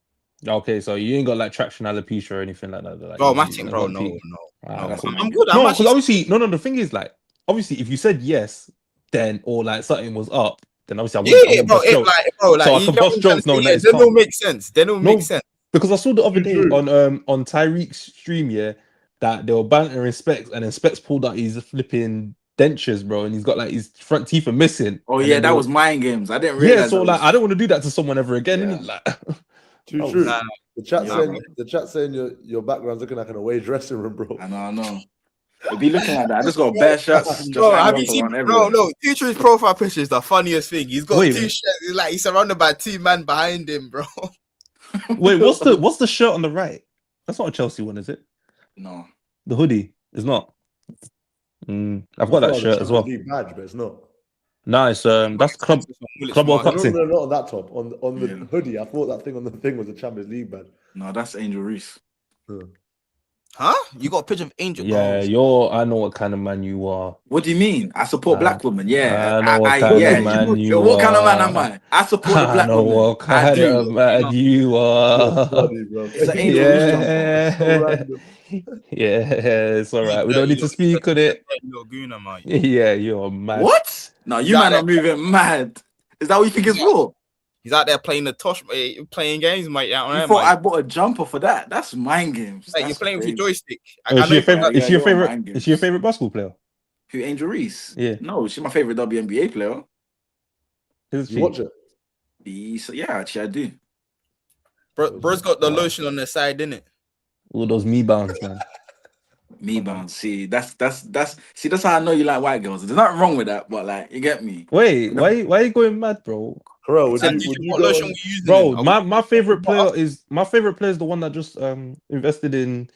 Okay, so you ain't got like traction alopecia or anything like that. Like, bro, my thing, bro, no. I'm good. No, because obviously, no. The thing is, like, obviously, if you said yes, then or like something was up, then obviously I wouldn't. Bro, so I can bust jokes. No, they don't make sense. They don't make sense. Because I saw the other day on Tyreek's stream, yeah, that they were bantering Specs, and then Specs pulled out his flipping dentures, bro, and he's got like his front teeth are missing. Oh yeah, that was mind games. I didn't realize. Yeah, so like I don't want to do that to someone ever again. Yeah. Like, too true. Nah. The chat saying your background's looking like an away dressing room, bro. I know. They be looking like that. I just got bare shirts. Bro, have you seen? No. Future's profile picture is the funniest thing. He's got 2 shirts. It's like he's surrounded by 2 men behind him, bro. Wait, what's the shirt on the right? That's not a Chelsea one, is it? No. The hoodie is not. I've got that shirt as well. Badge, but it's not. Nice. That's Club World Cup thing. No, not on that top. On the hoodie, I thought that thing on the thing was the Champions League badge. No, that's Angel Reese. Huh? You got a picture of Angel? Yeah, I know what kind of man you are. What do you mean? I support black women. Yeah, I know what kind of man you are. What kind of man am I? I support the black women. I know what kind of man you are. Funny, bro. It's an Angel Reese. Yeah, it's all right. We don't need to speak on it. Yeah, you're mad. What? No, you man are moving mad. Is that what you think it's for? He's out there playing the tosh, playing games, mate. I thought I bought a jumper for that. That's mind games. Like you're playing with your joystick. Is she your favorite basketball player? Who, Angel Reese? Yeah. No, she's my favorite WNBA player. You watch it? Yeah, actually, I do. Bro's got the lotion on the side, didn't it? All those me bounds, man. Me bounds. See, that's how I know you like white girls. There's nothing wrong with that, but like, you get me. Wait, why are you going mad, bro? Bro, my favorite player is the one that just invested in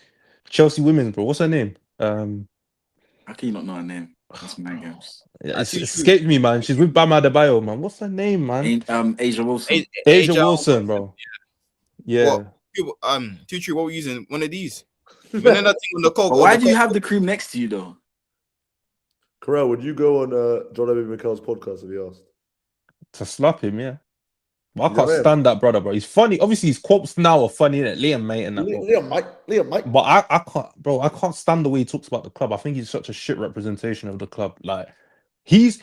Chelsea women, bro. What's her name? How can you not know her name? That's my games. Yeah, it escaped me, man. She's with Bam Adebayo, man. What's her name, man? Asia Wilson. Asia Wilson, bro. Yeah. Tutu, what were you using? One of these. Why do you have the cream next to you, though? Karel, would you go on John W. McKell's podcast if he asked? To slap him, yeah. But I can't stand that brother, bro. He's funny. Obviously, his quotes now are funny, innit? Liam, mate, and that. Liam, mate. But I can't, bro. I can't stand the way he talks about the club. I think he's such a shit representation of the club. Like, he's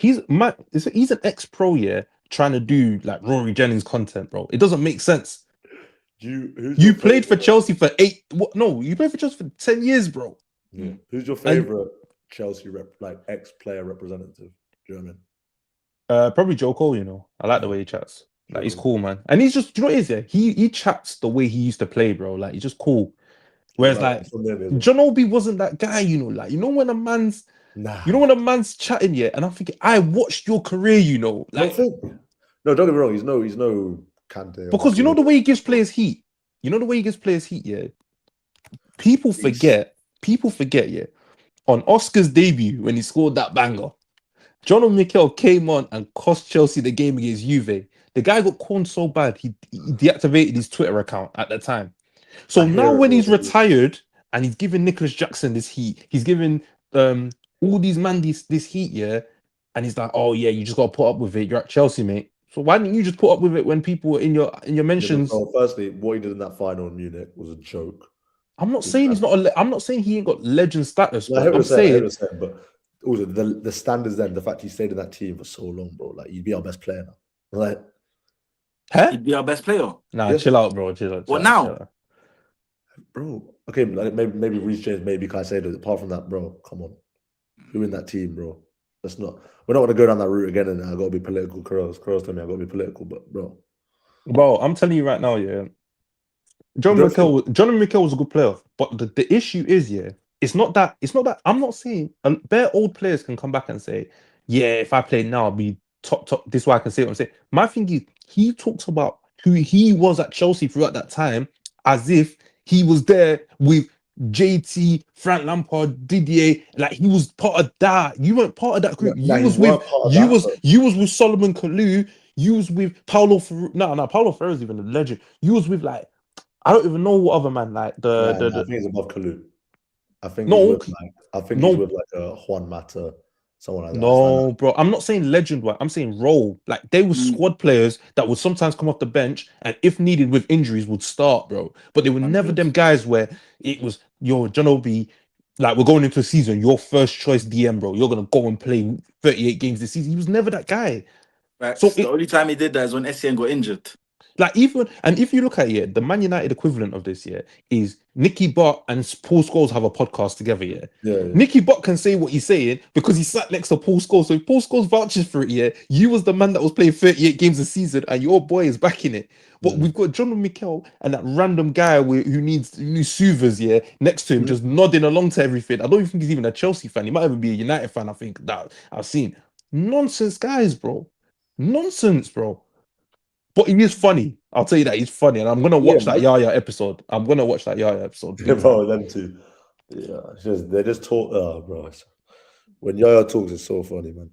an ex-pro, yeah, trying to do like Rory Jennings content, bro. It doesn't make sense. You played for Chelsea for 8. What? No, you played for Chelsea for 10 years, bro. Yeah. Who's your favorite Chelsea ex-player representative? Do you know what I mean? Probably Joe Cole. You know, I like the way he chats. Like, he's cool, man. And he's just, you know what it is, yeah? He chats the way he used to play, bro. Like, he's just cool. Whereas, like, John Obi wasn't that guy, you know. Like, you know when a man's chatting, yeah, and I'm thinking, I watched your career, you know. Like, no, don't get me wrong. He's no Kante. Because you know the way he gives players heat. Yeah. People forget, yeah. On Oscar's debut, when he scored that banger, John Mikel came on and cost Chelsea the game against Juve. The guy got corned so bad, he deactivated his Twitter account at the time. So now when he's retired and he's giving Nicholas Jackson this heat, he's giving all these man this heat, yeah, and he's like, oh yeah, you just gotta put up with it. You're at Chelsea, mate. So why didn't you just put up with it when people were in your mentions? Well, firstly, what he did in that final in Munich was a joke. I'm not saying he's not. I'm not saying he ain't got legend status. No, But I'm saying, but also the standards. Then the fact he stayed in that team for so long, bro. Like, you'd be our best player now. Like, He'd be our best player. Nah, chill out, bro. Chill out. What now? Bro, okay, like maybe Reece James, maybe Caicedo. Apart from that, bro, come on, who in that team, bro? We're not going to go down that route again. And I got to be political. Carlos told me I got to be political, but bro, I'm telling you right now, yeah. John Mikel was a good player, but the issue is, yeah, it's not that. I'm not saying bare old players can come back and say, yeah, if I play now, I'll be top. This is why I can say what I'm saying. My thing is, he talks about who he was at Chelsea throughout that time as if he was there with JT, Frank Lampard, Didier. Like, he was part of that. You weren't part of that group. You was with Solomon Kalou. You was with Paulo Ferreira. No, Paulo Ferreira is even a legend. You was with, like, I don't even know what other man, like I think he's above Kalou. I think he's with like a Juan Mata, someone like that. No, bro, I'm not saying legend. I'm saying role. Like, they were squad players that would sometimes come off the bench and, if needed with injuries, would start, bro. But they were never them guys where it was, yo, John Obi, like, we're going into a season, your first choice DM, bro. You're gonna go and play 38 games this season. He was never that guy. Right. So the only time he did that is when SCN got injured. Like, if you look at it, the Man United equivalent of this, yeah, is Nicky Butt and Paul Scholes have a podcast together, yeah. Nicky Butt can say what he's saying because he sat next to Paul Scholes. So if Paul Scholes vouches for it, yeah, you was the man that was playing 38 games a season and your boy is backing it. But we've got John Mikel and that random guy who needs soothers, yeah, next to him, just nodding along to everything. I don't even think he's even a Chelsea fan. He might even be a United fan, I think, that I've seen. Nonsense guys, bro. Nonsense, bro. But he is funny. I'll tell you that he's funny, and I'm gonna watch that Yaya episode. Yeah, bro, them too. Yeah, they just talk. Oh, bro, when Yaya talks, it's so funny, man.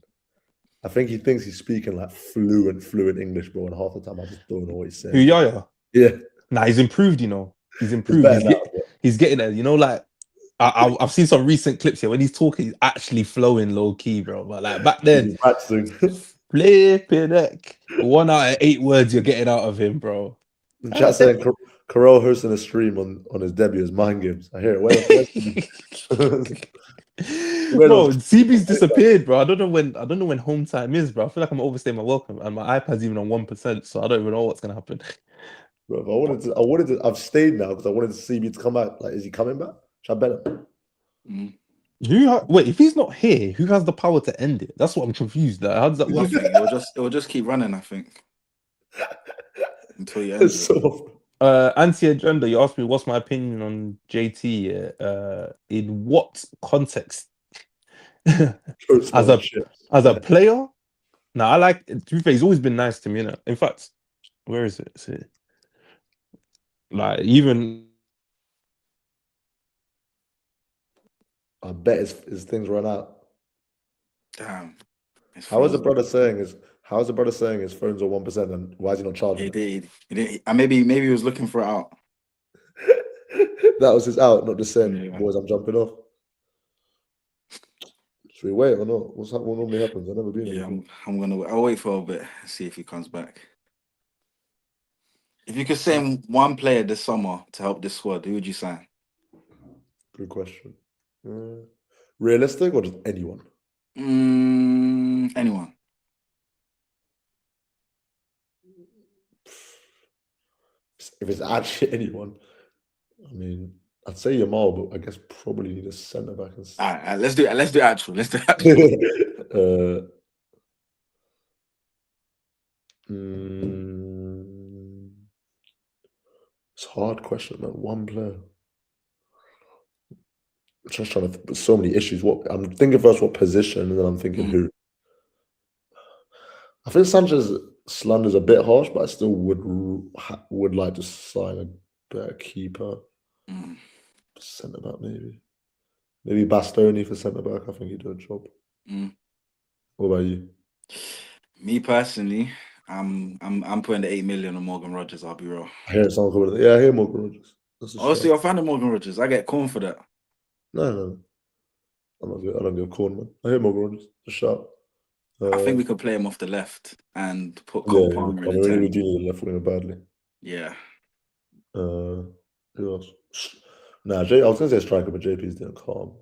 I think he thinks he's speaking like fluent English, bro. And half the time, I just don't know what he's saying. Who, Yaya? Yeah. Nah, he's improved. You know, he's improved. He's getting there. You know, like I've seen some recent clips here when he's talking. He's actually flowing low key, bro. But like back then. Flipping heck. 1 out of 8 words you're getting out of him, bro. Chat saying Karel hosting a stream on his debut as Mind Games. I hear it. Bro, CB's disappeared, bro. I don't know when home time is, bro. I feel like I'm overstaying my welcome, and my iPad's even on 1%, so I don't even know what's gonna happen. Bro, I wanted to. I've stayed now because I wanted CB to come out. Like, is he coming back? Should I bet him? Wait, if he's not here, who has the power to end it? That's what I'm confused at. How does that work? It'll just keep running, I think. Until you end it. Anti-agenda, you asked me what's my opinion on JT. In what context? as a player? No, I like, to be fair, he's always been nice to me, you know. In fact, where is it? It's here. Like, even I bet his things run out. Damn. How is the brother saying his phone's on 1% and why is he not charging? He did. Maybe he was looking for it out. That was his out, not just saying, boys, I'm jumping off. Should we wait or not? What normally happens? I've never been. Yeah, I'll wait for a bit and see if he comes back. If you could sign one player this summer to help this squad, who would you sign? Good question. Realistic or just anyone? Anyone. If it's actually anyone, I mean, I'd say Yamal, but I guess probably need a centre back. All right, let's do it. Let's do actual. Let's do actual. It's a hard question, man. One player. I'm just trying to. There's so many issues. What I'm thinking first, what position, and then I'm thinking who. I think Sanchez slander's a bit harsh, but I still would like to sign a better keeper. Centre back, maybe Bastoni for centre back. I think he'd do a job. What about you? Me personally, I'm putting the 8 million on Morgan Rogers. I'll be real. I hear someone calling it. Yeah, I hear Morgan Rogers. Honestly, I found Morgan Rogers. I get corn for that. No. I don't give a corn, man. I hear Morgan Rogers. Just shout. I think we could play him off the left and put Cole Palmer in the 10. We do need a left winger badly. Yeah. Who else? Nah, I was gonna say striker, but JP's doing calm.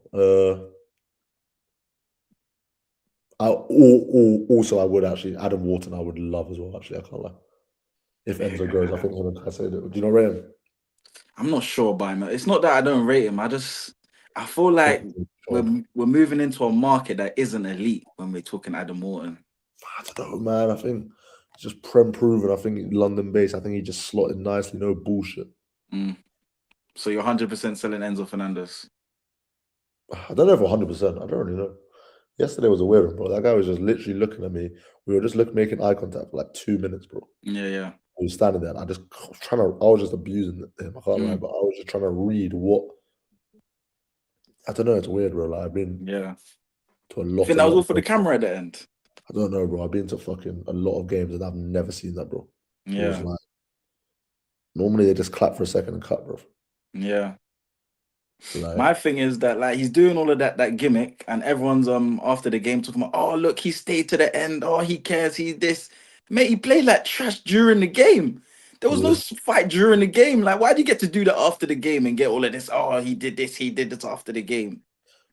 Also, I would actually Adam Wharton. I would love as well. Actually, I can't lie. If Enzo goes, I think him and Caicedo. Do you not rate him? I'm not sure about him. It's not that I don't rate him. I feel like we're moving into a market that isn't elite when we're talking Adam Wharton. I don't know, man. I think it's just prem proven. I think London based. I think he just slotted nicely. No bullshit. So you're 100% selling Enzo Fernandez? I don't know if 100%. I don't really know. Yesterday was a weird one, bro. That guy was just literally looking at me. We were just making eye contact for like 2 minutes, bro. Yeah. We were standing there, and I was just abusing him. I can't lie, but I was just trying to read what. I don't know. It's weird, bro. Like I've been to a lot. I think that was all for the camera at the end. I don't know, bro. I've been to fucking a lot of games, and I've never seen that, bro. Yeah. It was like, normally they just clap for a second and cut, bro. Yeah. Like, my thing is that like he's doing all of that gimmick, and everyone's after the game talking about, oh look, he stayed to the end, oh he cares, he this. Mate, he played like trash during the game. There was no fight during the game. Like, why do you get to do that after the game and get all of this? Oh, he did this after the game.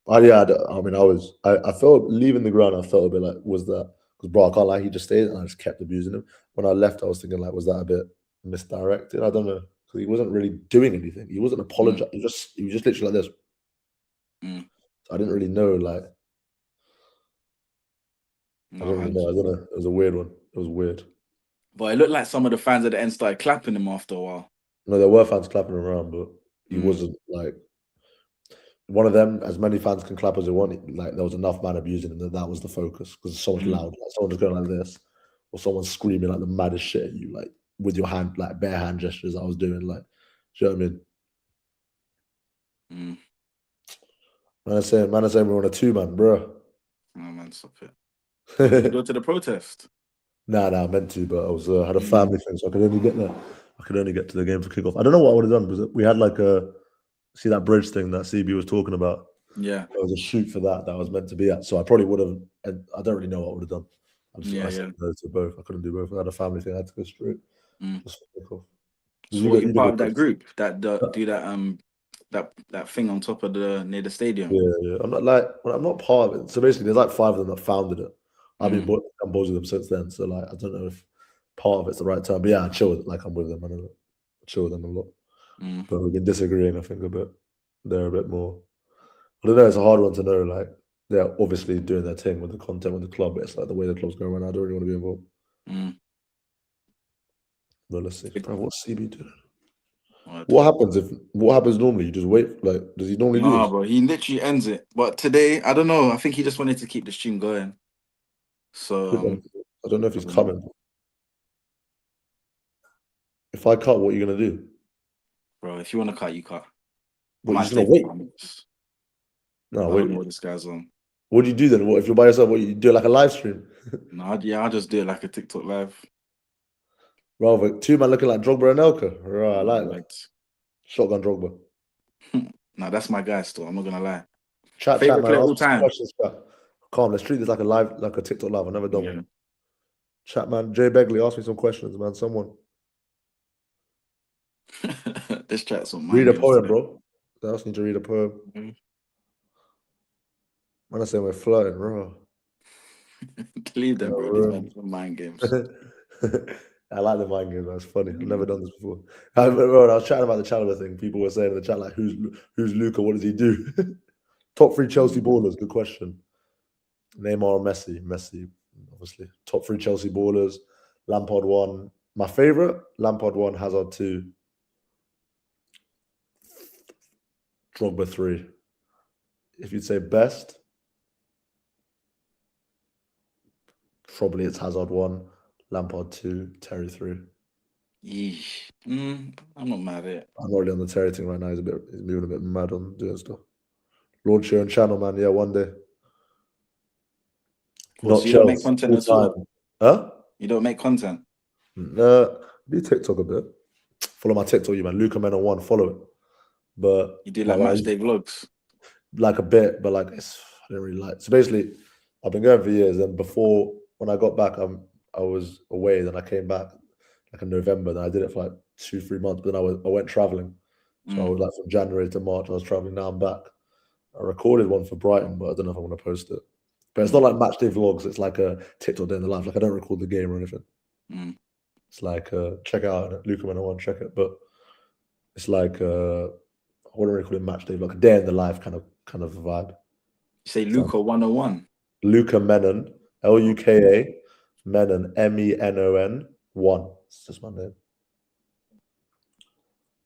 Yeah, I mean, I felt leaving the ground. I felt a bit like, was that because bro? I can't lie, he just stayed, and I just kept abusing him. When I left, I was thinking like, was that a bit misdirected? I don't know, because he wasn't really doing anything. He wasn't apologizing. He was just literally like this. So I didn't really know. Like, I don't really know. I don't know. It was a weird one. It was weird. But it looked like some of the fans at the end started clapping him after a while. No, there were fans clapping around, but he wasn't like one of them. As many fans can clap as they want. Like there was enough man abusing him that was the focus, because it's so much loud. Like someone just going like this, or someone screaming like the maddest shit at you, like with your hand, like bare hand gestures. I was doing like, do you know what I mean? Man, I saying we're on a 2-man, bro. Oh man, stop it. Go to the protest. Nah, I meant to, but I was had a family thing, so I could only get there. I could only get to the game for kickoff. I don't know what I would have done, because we had like see that bridge thing that CB was talking about. Yeah, there was a shoot for that I was meant to be at, so I probably would have. I don't really know what I would have done. I said no to both. I couldn't do both. I had a family thing. I had to go straight. Just for kickoff. So you're part of that group that do that thing on top of near the stadium. Yeah. I'm not part of it. So basically, there's like 5 of them that founded it. I've been boys with them since then. So like, I don't know if part of it's the right term, but yeah, I chill with it. Like I'm with them. I chill with them a lot. But we've been disagreeing, I think, a bit. They're a bit more. I don't know. It's a hard one to know. Like they're obviously doing their thing with the content with the club, but it's like the way the club's going right now. I don't really want to be involved. But let's see. Bro, what's CB doing? What happens normally? You just wait. Like, does he normally do this? Bro, he literally ends it. But today, I don't know. I think he just wanted to keep the stream going. So I don't know if he's coming. If I cut, what are you gonna do? Bro, if you want to cut, you cut. What, you just gonna wait? No, wait. What this guy's on. What do you do then? What if you're by yourself? What you do, like a live stream? No, I'll just do it like a TikTok live. Rather 2-man looking like Drogba and Elka. Right, I like that. Shotgun Drogba. No, that's my guy still. I'm not gonna lie. Chat, favorite man. player all time. Calm. Let's treat this like a TikTok live. I've never done one. Chat, man. Jay Begley, ask me some questions, man. Someone. This chat's on Read a mind. poem, bro. I also need to read a poem. Man, I say we're flirting, bro. Leave them, bro. These men are mind games. I like the mind games. That's funny. I've never done this before. I was chatting about the Chalobah thing. People were saying in the chat, like, who's Luca? What does he do? Top 3 Chelsea ballers. Good question. Neymar or Messi? Messi, obviously. Top 3 Chelsea ballers. Lampard 1. My favorite? Lampard 1, Hazard 2. Drogba 3. If you'd say best, probably it's Hazard 1, Lampard 2, Terry 3. Yeesh. I'm not mad at it. I'm already on the Terry thing right now. He's moving a bit mad on doing stuff. Launch your own channel, man. Yeah, one day. Not you don't make content at all? Huh? You don't make content? Do TikTok a bit. Follow my TikTok, you man. Luca Men on 1. Follow it. But you do like match day vlogs? Like a bit, but like I don't really like. So basically, I've been going for years, and before when I got back, I was away. Then I came back like in November. Then I did it for like 2-3 months. But then I went traveling. So I was like from January to March. I was traveling. Now I'm back. I recorded one for Brighton, but I don't know if I'm going to post it. But it's not like match day vlogs. It's like a TikTok day in the life. Like I don't record the game or anything. It's like check it out, Luca Man on 1. Check it, but it's like I wouldn't really call it match day, like a day in the life kind of vibe. You say Luca 101. Luca Menon, Luka Menon, MENON 1. It's just my name.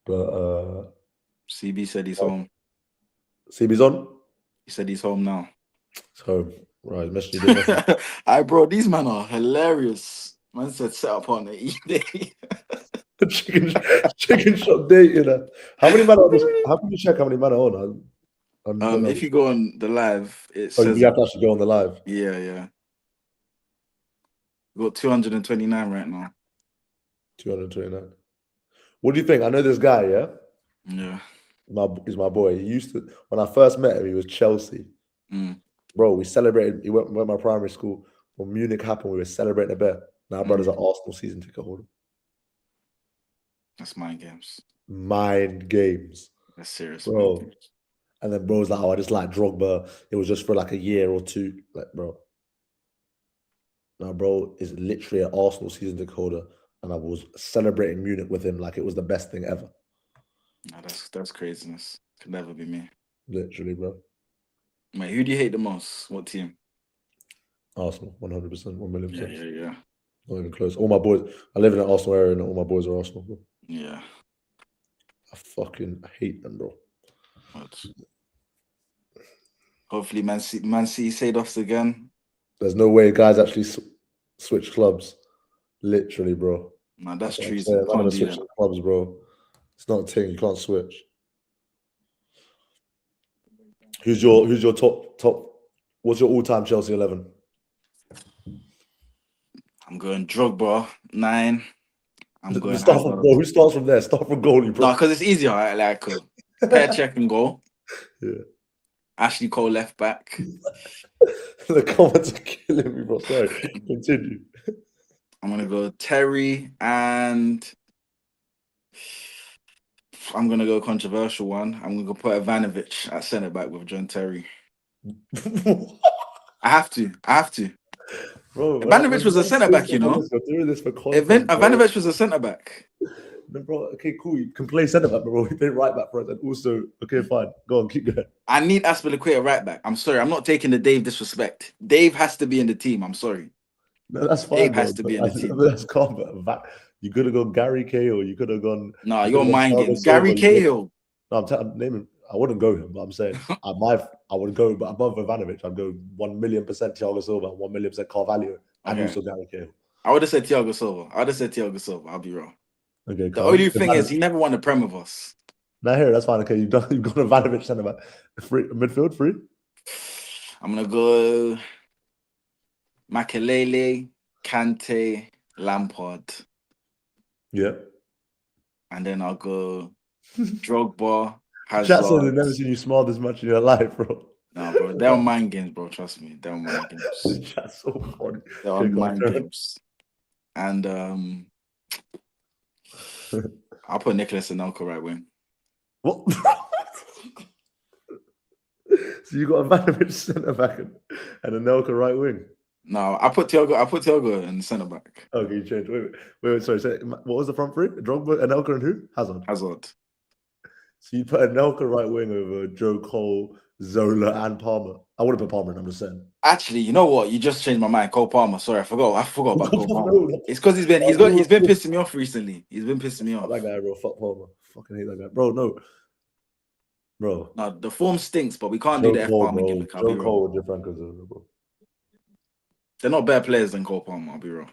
But CB said he's home. CB's on? He said he's home now. So right, message. Hi, bro. These men are hilarious. Man said set up on the eBay. chicken shop date, you know. How many men are this? How can you check how many men are on? If you go on the live, it you says have to actually go on the live. Yeah. We got 229 right now. 229. What do you think? I know this guy, yeah? Yeah. He's my boy. He used to, when I first met him, he was Chelsea. Bro, we celebrated. He went to my primary school. When Munich happened, we were celebrating a bit. Now, brothers are Arsenal season ticket holder. That's mind games. Mind games. That's serious, bro. And then bro's like, oh, I just like Drogba. It was just for like a year or two. Like, bro. Now, bro is literally an Arsenal season ticket holder, and I was celebrating Munich with him like it was the best thing ever. No, that's craziness. Could never be me. Literally, bro. Mate, who do you hate the most? What team? Arsenal, 100%, 1,000,000%. Yeah. Not even close. All my boys, I live in an Arsenal area, and all my boys are Arsenal, bro. Yeah. I hate them, bro. What? Hopefully, Man City stayed off again. There's no way guys actually switch clubs. Literally, bro. No, that's true. I'm gonna switch clubs, bro. It's not a thing. You can't switch. Who's your top? What's your all-time Chelsea 11? I'm going Drogba 9. I'm going. Who starts from there? Start from goalie, bro. No, because it's easier. Like pair check and goal. Yeah. Ashley Cole left back. The comments are killing me, bro. Sorry. Continue. I'm gonna go Terry, and I'm gonna go controversial one. I'm gonna go put Ivanovic at centre back with John Terry. I have to. Bro, Ivanovic was a centre back, you know. Doing this for content, Ivanovic was a centre back. No, bro. Okay, cool. You can play centre back, bro. You play right back for us, and also, okay, fine. Go on, keep going. I need Aspilicueta right back. I'm sorry. I'm not taking the Dave disrespect. Dave has to be in the team. I'm sorry. No, that's fine. Dave has to be in the team. That's calm. You could have gone Gary Cahill. You could have gone. No, you're mind games. Gary Cahill. No, I'm naming. I wouldn't go him, but I'm saying I would go, but above Ivanovic, I'd go 1,000,000% Thiago Silva, 1,000,000% Carvalho, and also Gary Cahill. I would have said Thiago Silva. I'll be wrong. Okay. The only thing is, he never won the Prem with us. No, here, that's fine. Okay, you've got Ivanovic centre back. Midfield free. I'm gonna go Makelele, Kante, Lampard. Yeah. And then I'll go Drogba, Hazard. Chat said they've never seen you smile this much in your life, bro. No, bro, they're on mind games, bro. Trust me, they're on mind games. That's so funny. They're on mind games. And I'll put Nicholas Anelka right wing. What? So you got a Ivanovic centre back and Anelka right wing. No, I put Thiago in centre back. Okay, you changed. Wait. Sorry. What was the front three? Drogba, Anelka, and who? Hazard. So you put Anelka right wing over Joe Cole, Zola, and Palmer. I would have put Palmer in. I'm just saying. Actually, you know what? You just changed my mind. Cole Palmer. Sorry, I forgot about Cole Palmer. It's because he's been pissing me off recently. He's been pissing me off. That guy, bro. Fuck Palmer. Fucking hate that guy, bro. No, bro. No, the form stinks, but we can't do the F Palmer gimmick. Joe Cole with different bro. They're not better players than Cole Palmer. I'll be real.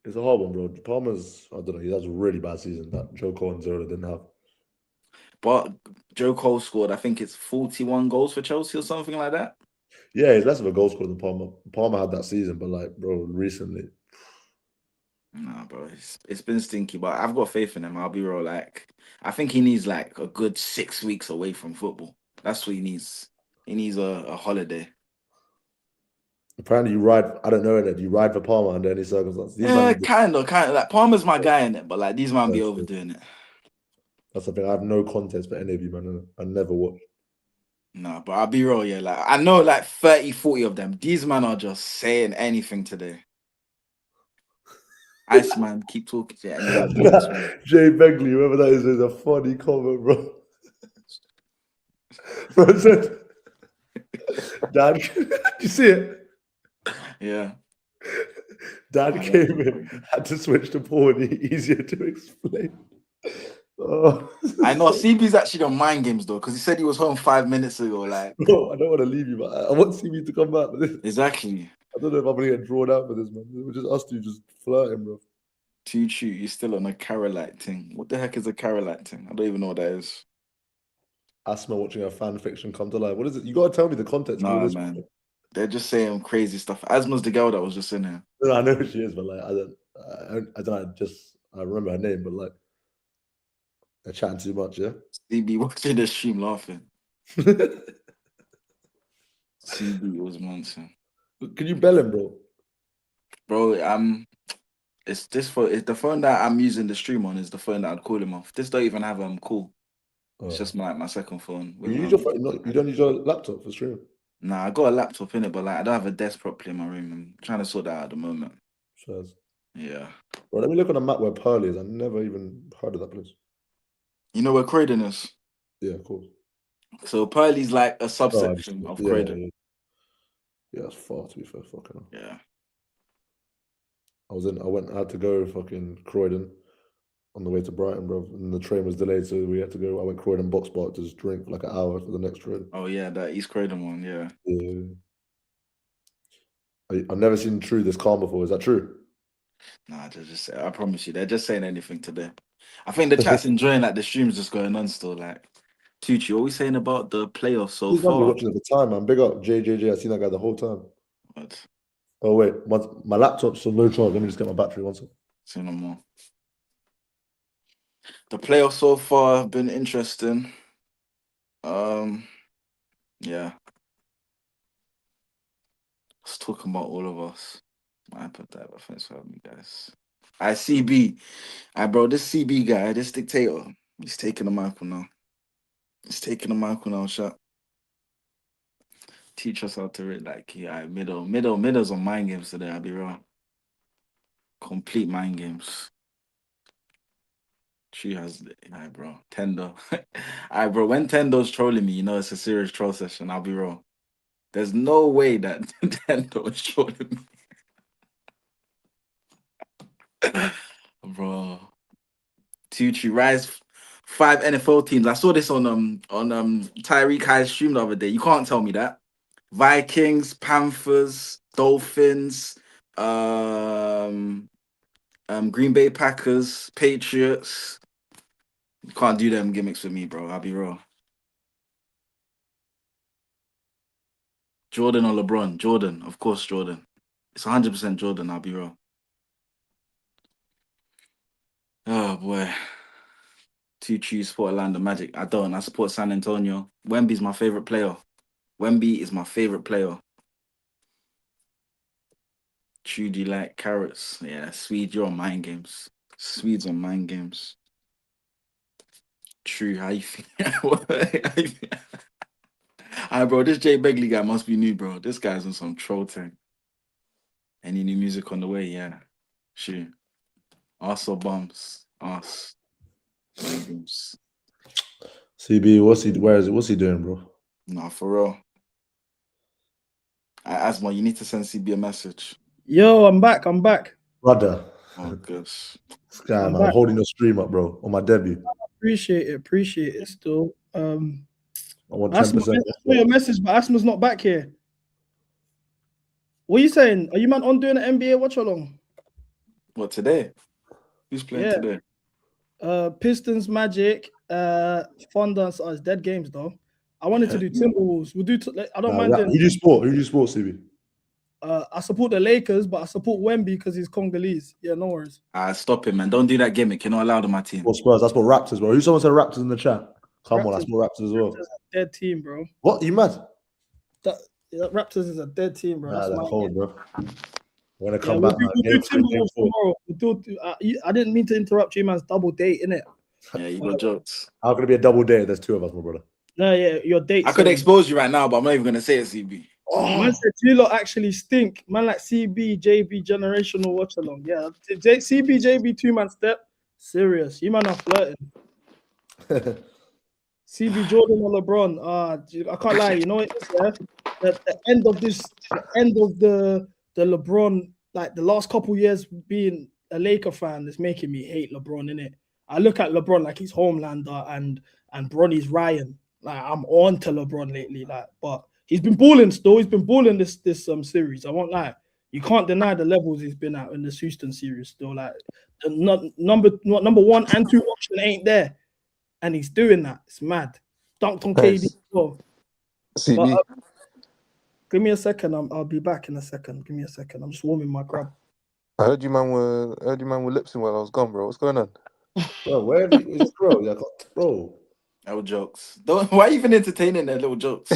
It's a hard one, bro. Palmer's, I don't know, he has a really bad season that Joe Cole and Zola didn't have. But Joe Cole scored, I think it's 41 goals for Chelsea or something like that. Yeah, he's less of a goal scorer than Palmer. Palmer had that season, but like, bro, recently. Nah, bro, it's been stinky, but I've got faith in him. I'll be real. Like, I think he needs like a good 6 weeks away from football. That's what he needs. He needs a holiday. Apparently, you ride. I don't know it. You ride for Palmer under any circumstances. Yeah, kind of. Like Palmer's my guy in it, but like these man be overdoing it. That's the thing. I have no context for any of you, man. I never watch. Nah, but I'll be real, yeah. Like I know like 30, 40 of them. These men are just saying anything today. Iceman, keep talking. Yeah, Jay Begley, whoever that is a funny comment, bro. Bro said, Dad, you see it? Yeah. Dad came in, had to switch to porn, easier to explain. Oh. I know CB's actually on mind games though, because he said he was home 5 minutes ago. Like, bro, I don't want to leave you, but I want CB to come back. Exactly. I don't know if I'm gonna get drawn out for this, man. We're just us two just flirting, bro. Choo-choo, you're still on a Karelite thing. What the heck is a Karelite thing? I don't even know what that is. Asthma watching a fan fiction come to life. What is it? You gotta tell me the context. Nah, man. They're just saying crazy stuff. Asma's the girl that was just in here. No, I know who she is, but like I don't know. I remember her name, but like they're chatting too much, yeah. CB watching the stream laughing. CB was monster. Can you bell him, bro? Bro, it's this phone. It's the phone that I'm using the stream on is the phone that I'd call him off. This don't even have call. It's just my second phone. You use your phone, you don't use your laptop for streaming? Nah, I got a laptop in it, but like I don't have a desk properly in my room. I'm trying to sort that out at the moment. Sure. Yeah. Well, let me look on a map where Pearl is. I never even heard of that place. You know where Croydon is? Yeah, of course. So Pearlie's like a subsection of Croydon. Yeah, that's far to be fair. Fucking hell. Yeah. I had to go fucking Croydon on the way to Brighton, bro. And the train was delayed, so we had to go. I went Croydon Box Park to just drink for like an hour for the next train. Oh yeah, that East Croydon one, yeah. Yeah. I've never seen True this calm before. Is that true? Nah, I promise you, they're just saying anything today. I think the chat's enjoying like the stream's just going on still. Like, Tucci, what are we saying about the playoffs so He's far? watching at the time, man. Big up JJJ. I've seen that guy the whole time. What? Oh wait, my laptop's on low charge. Let me just get my battery one second. Say no more. The playoffs so far have been interesting. Yeah. Let's talk about all of us. My iPad died, but thanks for having me, guys. CB. Bro, this CB guy, this dictator, he's taking the Michael now. Shut. Teach us how to read like middles on mind games today, I'll be wrong. Complete mind games. She has bro. Tendo. Alright, bro. When Tendo's trolling me, you know it's a serious troll session, I'll be wrong. There's no way that Tendo is trolling me. Bro. Tucci rise 5 NFL teams. I saw this on Tyreek High's stream the other day. You can't tell me that. Vikings, Panthers, Dolphins, Green Bay Packers, Patriots. You can't do them gimmicks with me, bro. I'll be real. Jordan or LeBron? Jordan, of course, Jordan. It's 100% Jordan, I'll be real. Oh, boy. Tucci support Orlando Magic. I don't. I support San Antonio. Wemby's my favorite player. Wemby is my favorite player. Trudy like carrots. Yeah, Swede, you're on mind games. Swedes on mind games. True, how you feel? Alright, bro, this Jay Begley guy must be new, bro. This guy's on some troll thing. Any new music on the way? Yeah. Sure. Us or bums? Us. Mind games. CB, what's he doing, bro? Nah, for real. Asma, you need to send CB a message. Yo, I'm back. Brother. Oh, gosh. This guy, I'm man, back. holding your stream up, bro, on my debut. Appreciate it still. I want Asma, 10%. I saw your message, but Asma's not back here. What are you saying? Are you man on doing an NBA watch along? What, today? Who's playing today? Pistons, Magic, Fondance are dead games though. I wanted to do Timberwolves. We'll do. I don't mind doing. Who do you support, CB? I support the Lakers, but I support Wemby because he's Congolese. Yeah, no worries. Stop it, man. Don't do that gimmick. You're not allowed on my team. Or Spurs. That's what Raptors, bro. Who someone said Raptors in the chat? Come on, that's more Raptors as well. Raptors are a dead team, bro. What? You mad? That Raptors is a dead team, bro. Nah, they're cold, bro. We're gonna come we'll back. do Timberwolves tomorrow. I didn't mean to interrupt you, man's double date, innit? Yeah, you got jokes. How can it be a double date? There's two of us, my brother. No, yeah, your date. I could expose you right now, but I'm not even gonna say it, CB. Man said you lot actually stink. Man like CB, JB, generational watch along. Yeah, CB, JB, 2-man step. Serious. You man are flirting. CB, Jordan or LeBron. I can't lie. You know what it is, yeah? The end of the LeBron, like the last couple years being a Laker fan, is making me hate LeBron, innit? I look at LeBron like he's Homelander and Bronny's Ryan. Like I'm on to LeBron lately, like, but he's been balling still. He's been balling this series. I won't lie. You can't deny the levels he's been at in this Houston series still. Like the number 1 and 2 option ain't there, and he's doing that. It's mad. Dunked on KD as well. CB. But, give me a second. I'll be back in a second. Give me a second. I'm just warming my grub. I heard you man were lipsing while I was gone, bro. What's going on? Bro, where have you, bro? Yeah, bro. No jokes. Why are you even entertaining their little jokes?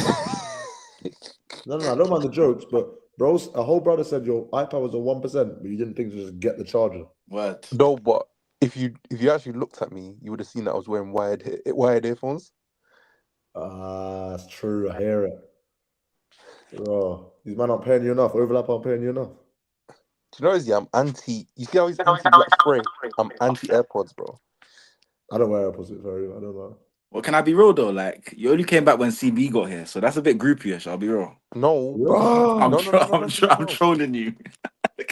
No, I don't mind the jokes, but bros, a whole brother said your iPad was on 1%, but you didn't think to just get the charger. What? No, but if you actually looked at me, you would have seen that I was wearing wired earphones. That's true. I hear it. Bro, these men aren't paying you enough. Overlap aren't paying you enough. Do you know, Izzy, I'm anti. You see how he's anti-black spray? I'm anti-AirPods, bro. I don't wear AirPods. Sorry, I don't know. Well, can I be real though? Like, you only came back when CB got here, so that's a bit groupie-ish. I'll be real. No, bro. I'm trolling you.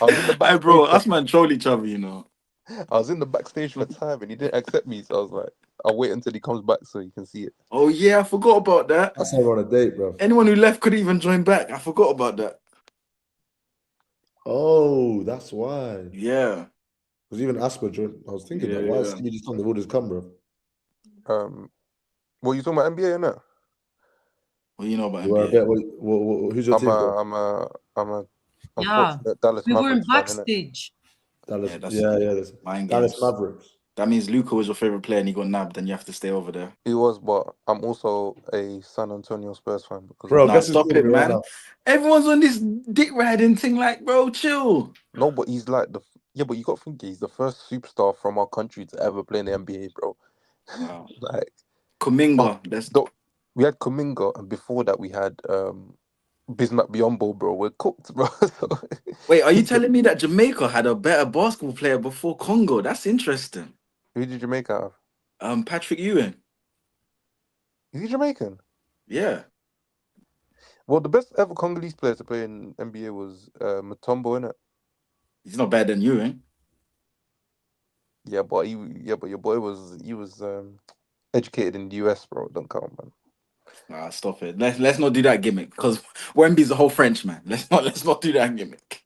I was in the back, bro. Us man troll each other, you know. I was in the backstage for time and he didn't accept me, so I was like, I'll wait until he comes back so you can see it. Oh yeah, I forgot about that. That's how we're on a date, bro. Anyone who left couldn't even join back. I forgot about that. Oh, that's why. Yeah. Because even Asper joined. I was thinking that. Why is he just on the orders come, bro? Well, you talking about NBA, innit? What do you know about NBA? Who's your team? I'm Yeah, Dallas we were Mavericks fan, innit? backstage. Dallas, Mind Dallas games. Mavericks. That means Luka was your favorite player and he got nabbed, and you have to stay over there. He was, but I'm also a San Antonio Spurs fan. Bro, nah, stop it, man. Right, everyone's on this dick riding thing, like, bro, chill. No, but he's like but you got to think he's the first superstar from our country to ever play in the NBA, bro. Wow. Like Kuminga. We had Kuminga, and before that we had Bismack Biyombo, bro. We're cooked, bro. Wait, are you telling me that Jamaica had a better basketball player before Congo? That's interesting. Who did Jamaica have? Patrick Ewing. Is he Jamaican? Yeah. Well, the best ever Congolese player to play in NBA was Mutombo, innit? He's not better than Ewing. Yeah, but your boy was educated in the US, bro. Don't count, man. Nah, stop it. Let's not do that gimmick because Wemby's a whole French man. Let's not do that gimmick.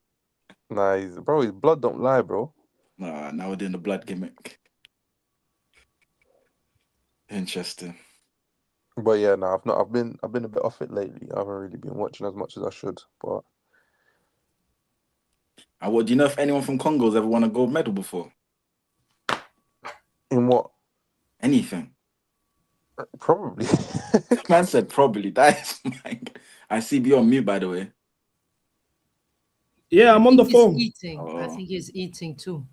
Nah, his blood don't lie, bro. Nah, now we're doing the blood gimmick. Interesting. But yeah, no, I've been a bit off it lately. I haven't really been watching as much as I should. But what do you know if anyone from Congo's ever won a gold medal before? In what? Anything. Probably. Man said probably. That is my... I see you on mute, by the way. Yeah, I'm on the He's phone. eating. I think he's eating too.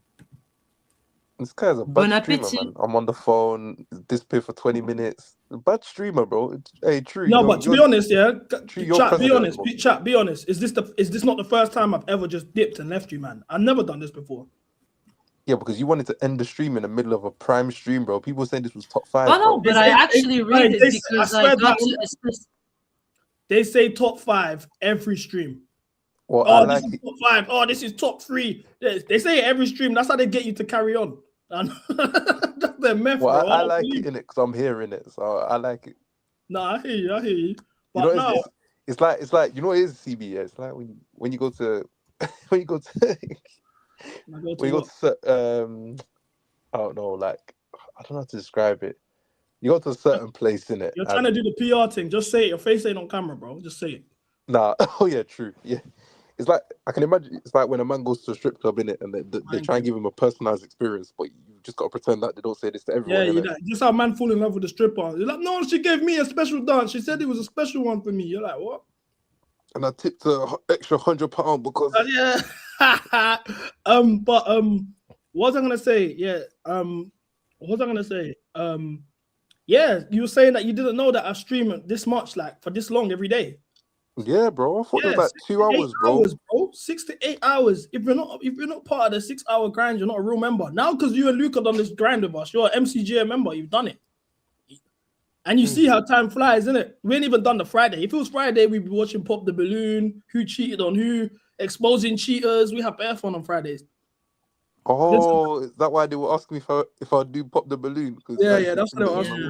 This guy's a Bon bad streamer, appetit. man. I'm on the phone, display for 20 minutes. Bad streamer, bro. Hey, true. No, but to be honest, yeah, True, you're chat. Be president, honest, bro. chat. Be honest. Is this not the first time I've ever just dipped and left you, man? I've never done this before. Yeah, because you wanted to end the stream in the middle of a prime stream, bro. People saying this was top 5. Oh no, bro. but I actually read it because I got to. They say top 5 every stream. Well, oh, I this is top 5. Oh, this is top 3. They say it every stream. That's how they get you to carry on. That's their method. Well, bro. I like it in it because I'm hearing it, so I like it. No, I hear you. I hear you. But You know, now, it's like you know what it is CB. It's like when you go to when you go to I don't know, like I don't know how to describe it. You go to a certain place in it. you're trying to do the PR thing. Just say it. Your face ain't on camera, bro. Just say it. Nah, oh yeah, true. Yeah. It's like I can imagine. It's like when a man goes to a strip club in it, and they try and give him a personalized experience, but you just got to pretend that they don't say this to everyone. Yeah, innit? just how a man fall in love with the stripper. You're like, no, she gave me a special dance. She said it was a special one for me. You're like, what? And I tipped an extra £100 because Yeah. But what was I gonna say? Yeah. What was I gonna say? Yeah, you were saying that you didn't know that I stream this much, like for this long every day. yeah, bro. I thought it was like 6 2 to 8 hours, bro. hours, bro. 6 to 8 hours. If you're not part of the 6 hour grind, you're not a real member. Now, because you and Luca done this grind with us, you're an MCGA member. You've done it, and you see how time flies, isn't it? We ain't even done the Friday. If it was Friday, we'd be watching Pop the Balloon, who cheated on who, exposing cheaters. We have bare fun on Fridays. Oh, is that why they were asking me if I do Pop the Balloon? Yeah, that's what they were asking. Yeah.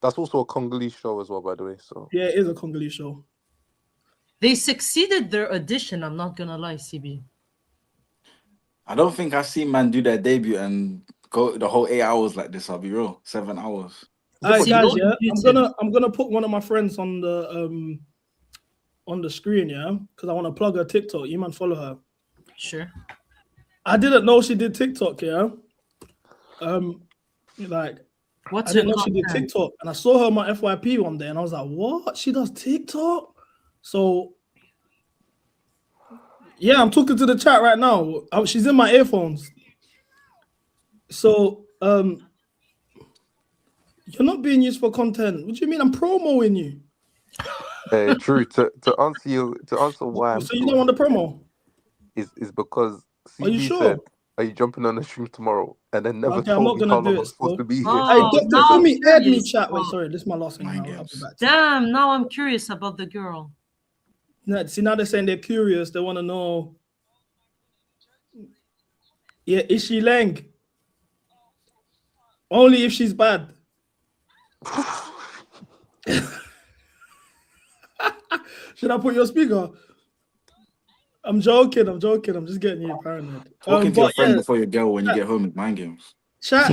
That's also a Congolese show as well, by the way. So Yeah, it is a Congolese show. They succeeded their audition. I'm not gonna lie, CB. I don't think I've seen man do their debut and go the whole 8 hours like this. I'll be real, 7 hours. All right, guys, yeah, I'm gonna put one of my friends on the screen, yeah, because I want to plug her TikTok. You man follow her. Sure. I didn't know she did TikTok, yeah. Like, what's I didn't her know she did content? TikTok, and I saw her on my FYP one day, and I was like, what? She does TikTok? So, yeah, I'm talking to the chat right now. She's in my earphones. So, you're not being used for content. What do you mean? I'm promoting you. hey, true. To answer why I'm So you don't want the promo? is because Are you CB sure? said, "Are you jumping on the stream tomorrow?" And then never Okay, I'm told not me gonna how long do I'm it. supposed to be here. Hey, Doctor, now for I'm me, add me curious. chat. Wait, sorry, this is my last thing. I'll be back. Damn, now I'm curious about the girl. No, see, now they're saying they're curious. They want to know. Yeah, is she Leng? Only if she's bad. Should I put your speaker? I'm joking. I'm just getting you paranoid. Talking to your but friend yeah, before your girl when you get home is mind games. Chat.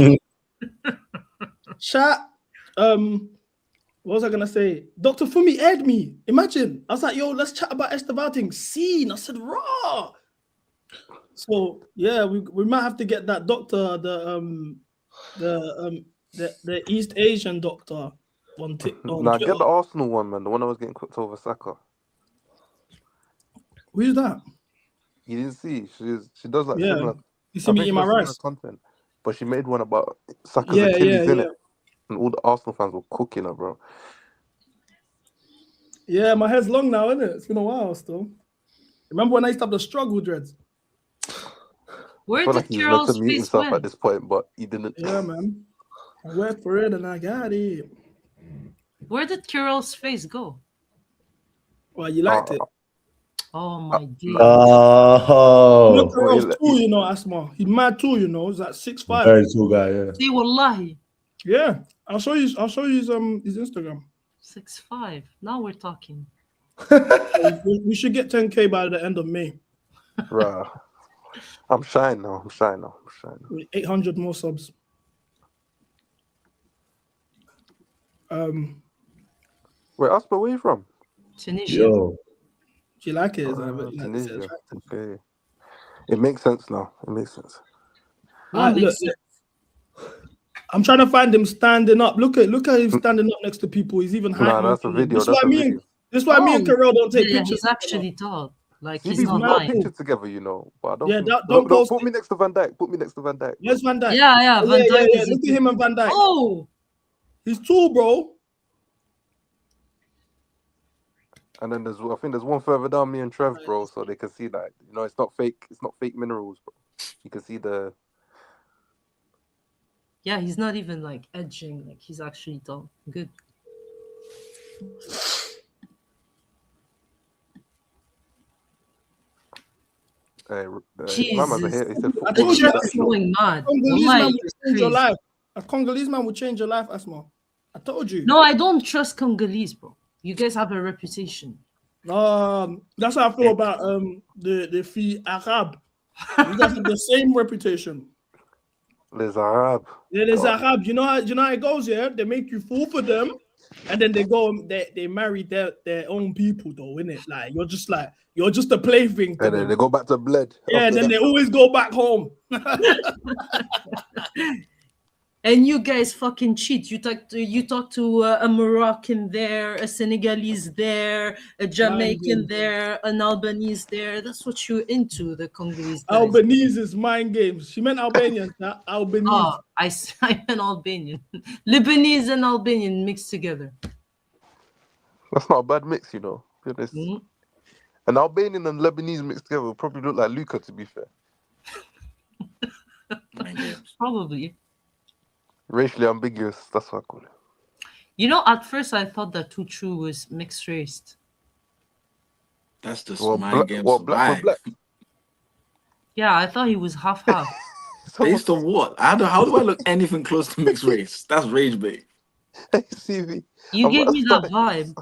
What was I gonna say? Dr. Fumi aired me. Imagine. I was like, yo, let's chat about Esteval thing. Scene. I said, raw. So yeah, we might have to get that doctor, the East Asian doctor on TikTok. Nah, get the Arsenal one, man. The one I was getting cooked over Saka. Who's that? You didn't see? She does like Yeah. similar. You see me eat my rice? Content, but she made one about Saka's Yeah, Achilles in yeah. it, and all the Arsenal fans were cooking her, bro. Yeah, my hair's long now, isn't it? It's been a while still. Remember when I used to have the struggle dreads? Where I feel did like he's meant Carol's to mute face himself went? at this point, but he didn't. Yeah, man. I worked for it and I got it. Where did Carol's face go? Well, you liked it. Oh my dear. Look, Carol's tall, you know, Asma. He's mad tall, you know. He's like 6'5". Very tall guy, yeah. See, wallahi. Yeah, I'll show you his Instagram. 6'5". Now we're talking. We should get 10K by the end of May. Right. I'm shy now. With 800 more subs. Wait, Asper, where are you from? Tunisia. Yo. Do you like it? Is it a bit- Tunisia. Okay. It makes sense now. It makes sense. Alright, look, I'm trying to find him standing up. Look at him standing up next to people. He's even hiding. Nah, that's a video. This is why me and Karel don't take yeah, pictures. he's actually tall. Like CB's he's not we got a lying. picture together, you know. But I don't Yeah, think. don't No, post put it. me next to Van Dijk. Put me next to Van Dijk. Where's Van Dijk? Yeah, Oh, Van Dijk yeah. is Look at him and Van Dijk. Oh, he's tall, bro. And then I think there's one further down, me and Trev, bro, so they can see that, you know, it's not fake minerals, bro. You can see the. yeah, he's not even like edging. Like he's actually tall. Good. My man's Jesus, here. He said I football told is you, official. going mad. Congolese Wallahi, man will it's change your crazy. life. A Congolese man will change your life, Asma. I told you. No, I don't trust Congolese, bro. You guys have a reputation. That's how I feel about the Fi Arab. You guys have the same reputation. Les Arabes. Yeah, there's Arab. You know how it goes. Yeah, they make you fall for them, and then they go. They marry their own people, though, innit? Like you're just a plaything. And then they go back to Bled. Yeah, and then they always go back home. And you guys fucking cheat. You talk to a Moroccan there, a Senegalese there, a Jamaican there, an Albanese there. That's what you're into, the Congolese guys. Albanese is mind games. She meant Albanian, not Albanese. Oh, I meant Albanian. Lebanese and Albanian mixed together. That's not a bad mix, you know. Be honest. An Albanian and Lebanese mixed together would probably look like Luca, to be fair. Probably. Racially ambiguous, that's what I call it. You know, at first I thought that Tuchu was mixed race. That's just Well, mind games. black. Yeah, I thought he was half-half. Based on what? How do I look anything close to mixed race? That's rage bait. Hey, CV. You gave me that vibe.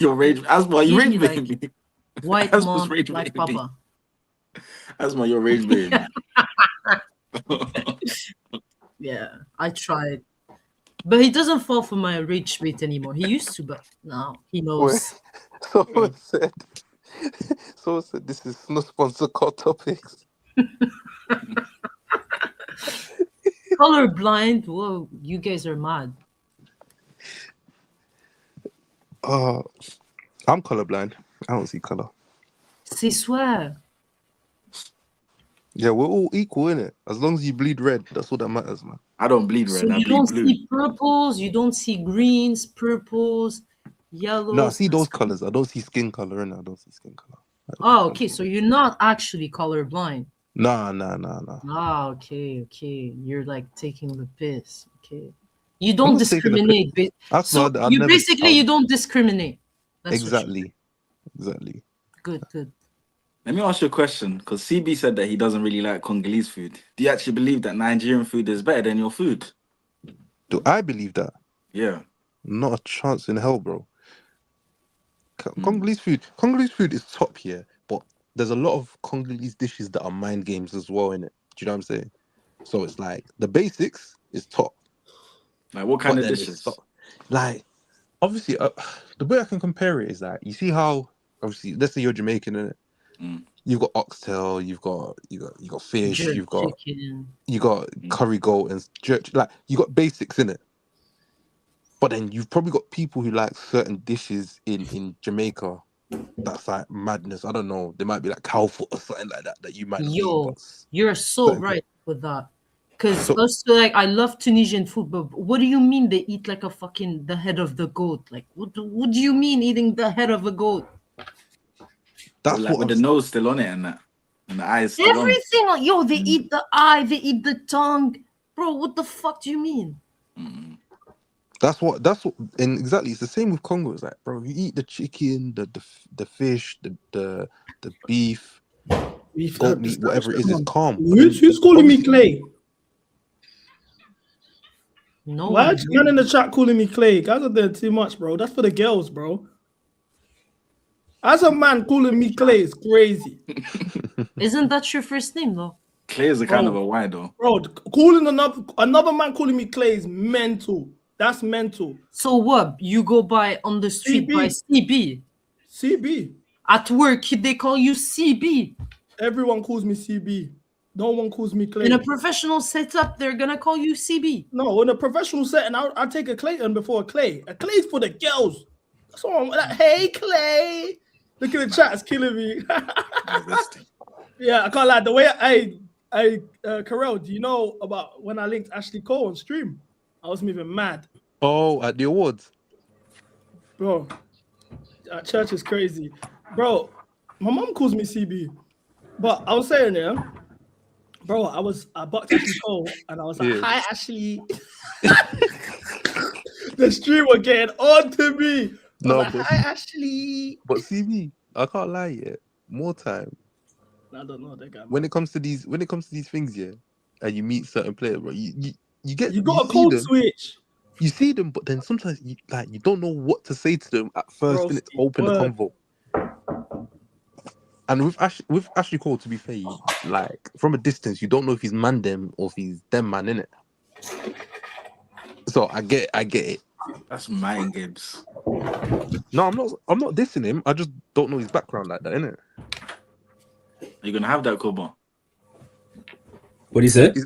Your rage. Asma, you rage Like baby. white Asma's mom, rage like baby. Papa. Asma, your rage baby. Yeah, I tried. But he doesn't fall for my rage bait anymore. He used to, but now he knows. Someone said this is no sponsor called Topics. Colorblind? Whoa, you guys are mad. I'm colorblind. I don't see color. C'est swear. Yeah, we're all equal, innit? As long as you bleed red, that's all that matters, man. I don't bleed red. So I you bleed don't blue. see purples, you don't see greens, purples, yellows. No, I see those colors. I don't see skin color, innit? I don't see skin color. Oh, okay. So you're not actually colorblind. Nah. Ah, okay. You're like taking the piss. Okay. You don't not taking the discriminate. That's So not- I've you never- basically you don't discriminate. That's what you- Exactly. Good. Let me ask you a question, because CB said that he doesn't really like Congolese food. Do you actually believe that Nigerian food is better than your food? Do I believe that? Yeah. Not a chance in hell, bro. Congolese food is top here, but there's a lot of Congolese dishes that are mind games as well, innit? Do you know what I'm saying? So it's like the basics is top. Like what kind But of then dishes? Like, obviously, the way I can compare it is that you see how, obviously, let's say you're Jamaican, innit? You've got oxtail, you got fish, Jerk you've got chicken. you got curry goat and jerk. Like you got basics in it. But then you've probably got people who like certain dishes in Jamaica. That's like madness. I don't know. There might be like cow foot or something like that you might not eat, Yo, but you're so right with that. Because also, like, I love Tunisian food, but what do you mean they eat like the head of the goat? Like, what do you mean eating the head of a goat? That's like with the nose still on it and that, and the eyes still on. Everything, yo, they eat the eye, they eat the tongue, bro. What the fuck do you mean? that's what, and exactly. It's the same with Congo. It's like, bro, you eat the chicken, the fish, the beef, goat meat, whatever it is. It's calm. Who's calling me Clay? No. Why are you man in the chat calling me Clay? Guys are doing too much, bro. That's for the girls, bro. As a man calling me Clay is crazy. Isn't that your first name though? Clay is a kind of a why though. Bro, calling another man calling me Clay is mental. That's mental. So what? You go by on the street by CB. CB. At work, they call you CB. Everyone calls me CB. No one calls me Clay. In a professional setup, they're gonna call you CB. No, in a professional setting, I'll take a Clayton before a Clay. A Clay's for the girls. So I'm like, hey Clay. Look at the chat, it's killing me. Yeah, I can't lie. The way Karel, do you know about when I linked Ashley Cole on stream? I was moving mad, Oh, at the awards. bro. Church is crazy, bro. My mom calls me CB, but I was saying, yeah, bro. I boxed Ashley Cole, and I was like, Yeah. "Hi, Ashley." The stream was getting on to me. I was No, like, but "Hi, Ashley." but CB, I can't lie yet. More time. I don't know that guy. When it comes to these things, yeah, and you meet certain players, bro, you got a code switch. You see them, but then sometimes you don't know what to say to them at first, and it's open the convo. And with Ashley Cole, to be fair, like from a distance, you don't know if he's man them or if he's them man, innit? So I get it. That's mind games. No, I'm not dissing him. I just don't know his background like that, innit? Are you gonna have that, Koba? What he said? He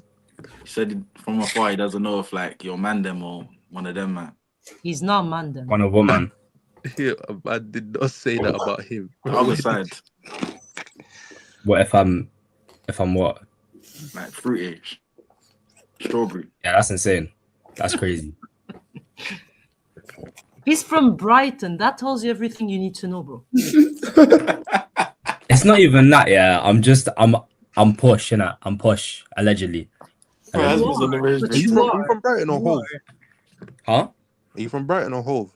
said from afar he doesn't know if like your man them or one of them, man. He's not man then. One of woman. Yeah, I did not say that about him. The other side. What if I'm what? Like fruity. Strawberry. Yeah, that's insane. That's crazy. He's from Brighton. That tells you everything you need to know, bro. It's not even that, yeah. I'm posh, innit? I'm posh, allegedly. Are you from Brighton or Hove? Huh? Are you from Brighton or Hove?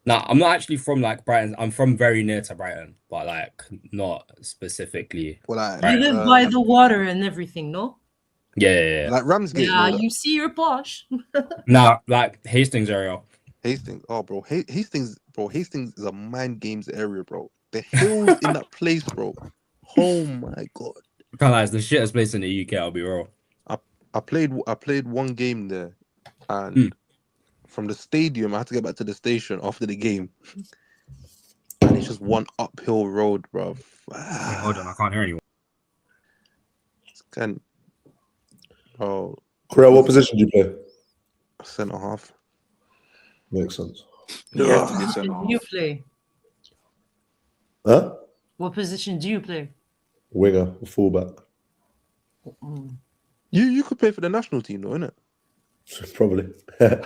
No, I'm not actually from like Brighton. I'm from very near to Brighton, but like not specifically. Well, You live by the water and everything, no? Yeah. Like Ramsgate. Yeah, you see you're posh. Nah, like Hastings area. Hastings, oh bro, Hastings is a mind games area, bro. The hills in that place, bro. Oh my god. I can't lie, it's the shittest place in the UK. I'll be real. I played one game there, and from the stadium, I had to get back to the station after the game, and it's just one uphill road, bro. Wait, hold on, I can't hear anyone. Karel, what position do you play? Centre half. Makes sense. Yeah, What position do you play? Huh? What position do you play? Winger, fullback. You could play for the national team, though, innit? Probably. They're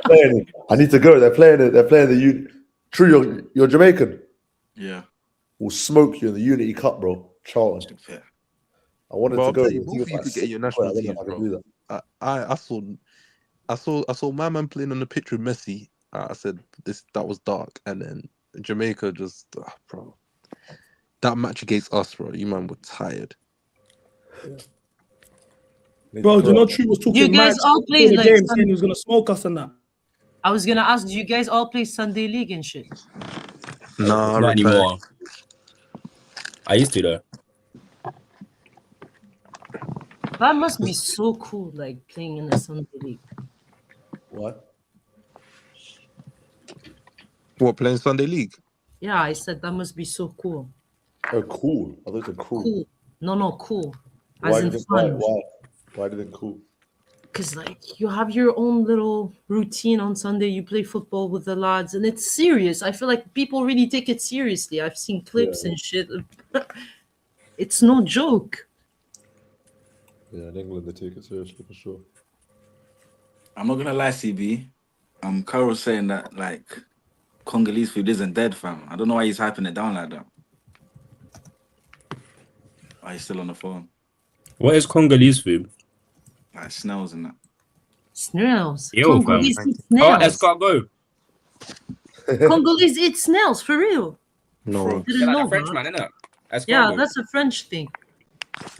playing it. I need to go. They're playing it. They're playing the True, you're Jamaican. Yeah. We'll smoke you in the Unity Cup, bro. Charlton. I wanted to go. You could get your national team, bro. I saw my man playing on the pitch with Messi. I said that was dark, and then Jamaica just, bro. That match against us, bro. You man were tired. Bro, do you know True was talking You guys mad all before play the like game, saying he was gonna smoke us and that. I was gonna ask, do you guys all play Sunday League and shit? No, not anymore. I used to though. That must be so cool, like playing in the Sunday League. What? What, playing Sunday League? Yeah, I said that must be so cool. Oh, cool. I thought it was cool. Cool. No, cool. Why As do in you think fun. why did it cool? Because like you have your own little routine on Sunday. You play football with the lads, and it's serious. I feel like people really take it seriously. I've seen clips and shit. It's no joke. Yeah, in England they take it seriously for sure. I'm not gonna lie, CB. Carol saying that like Congolese food isn't dead, fam. I don't know why he's hyping it down like that. Why he's still on the phone? What is Congolese food? Like snails and that. Snails. Yo, Congolese fam. eat snails. Escargot. Congolese eat snails for real. No. Didn't know, French bro. man, innit? Yeah, that's a French thing.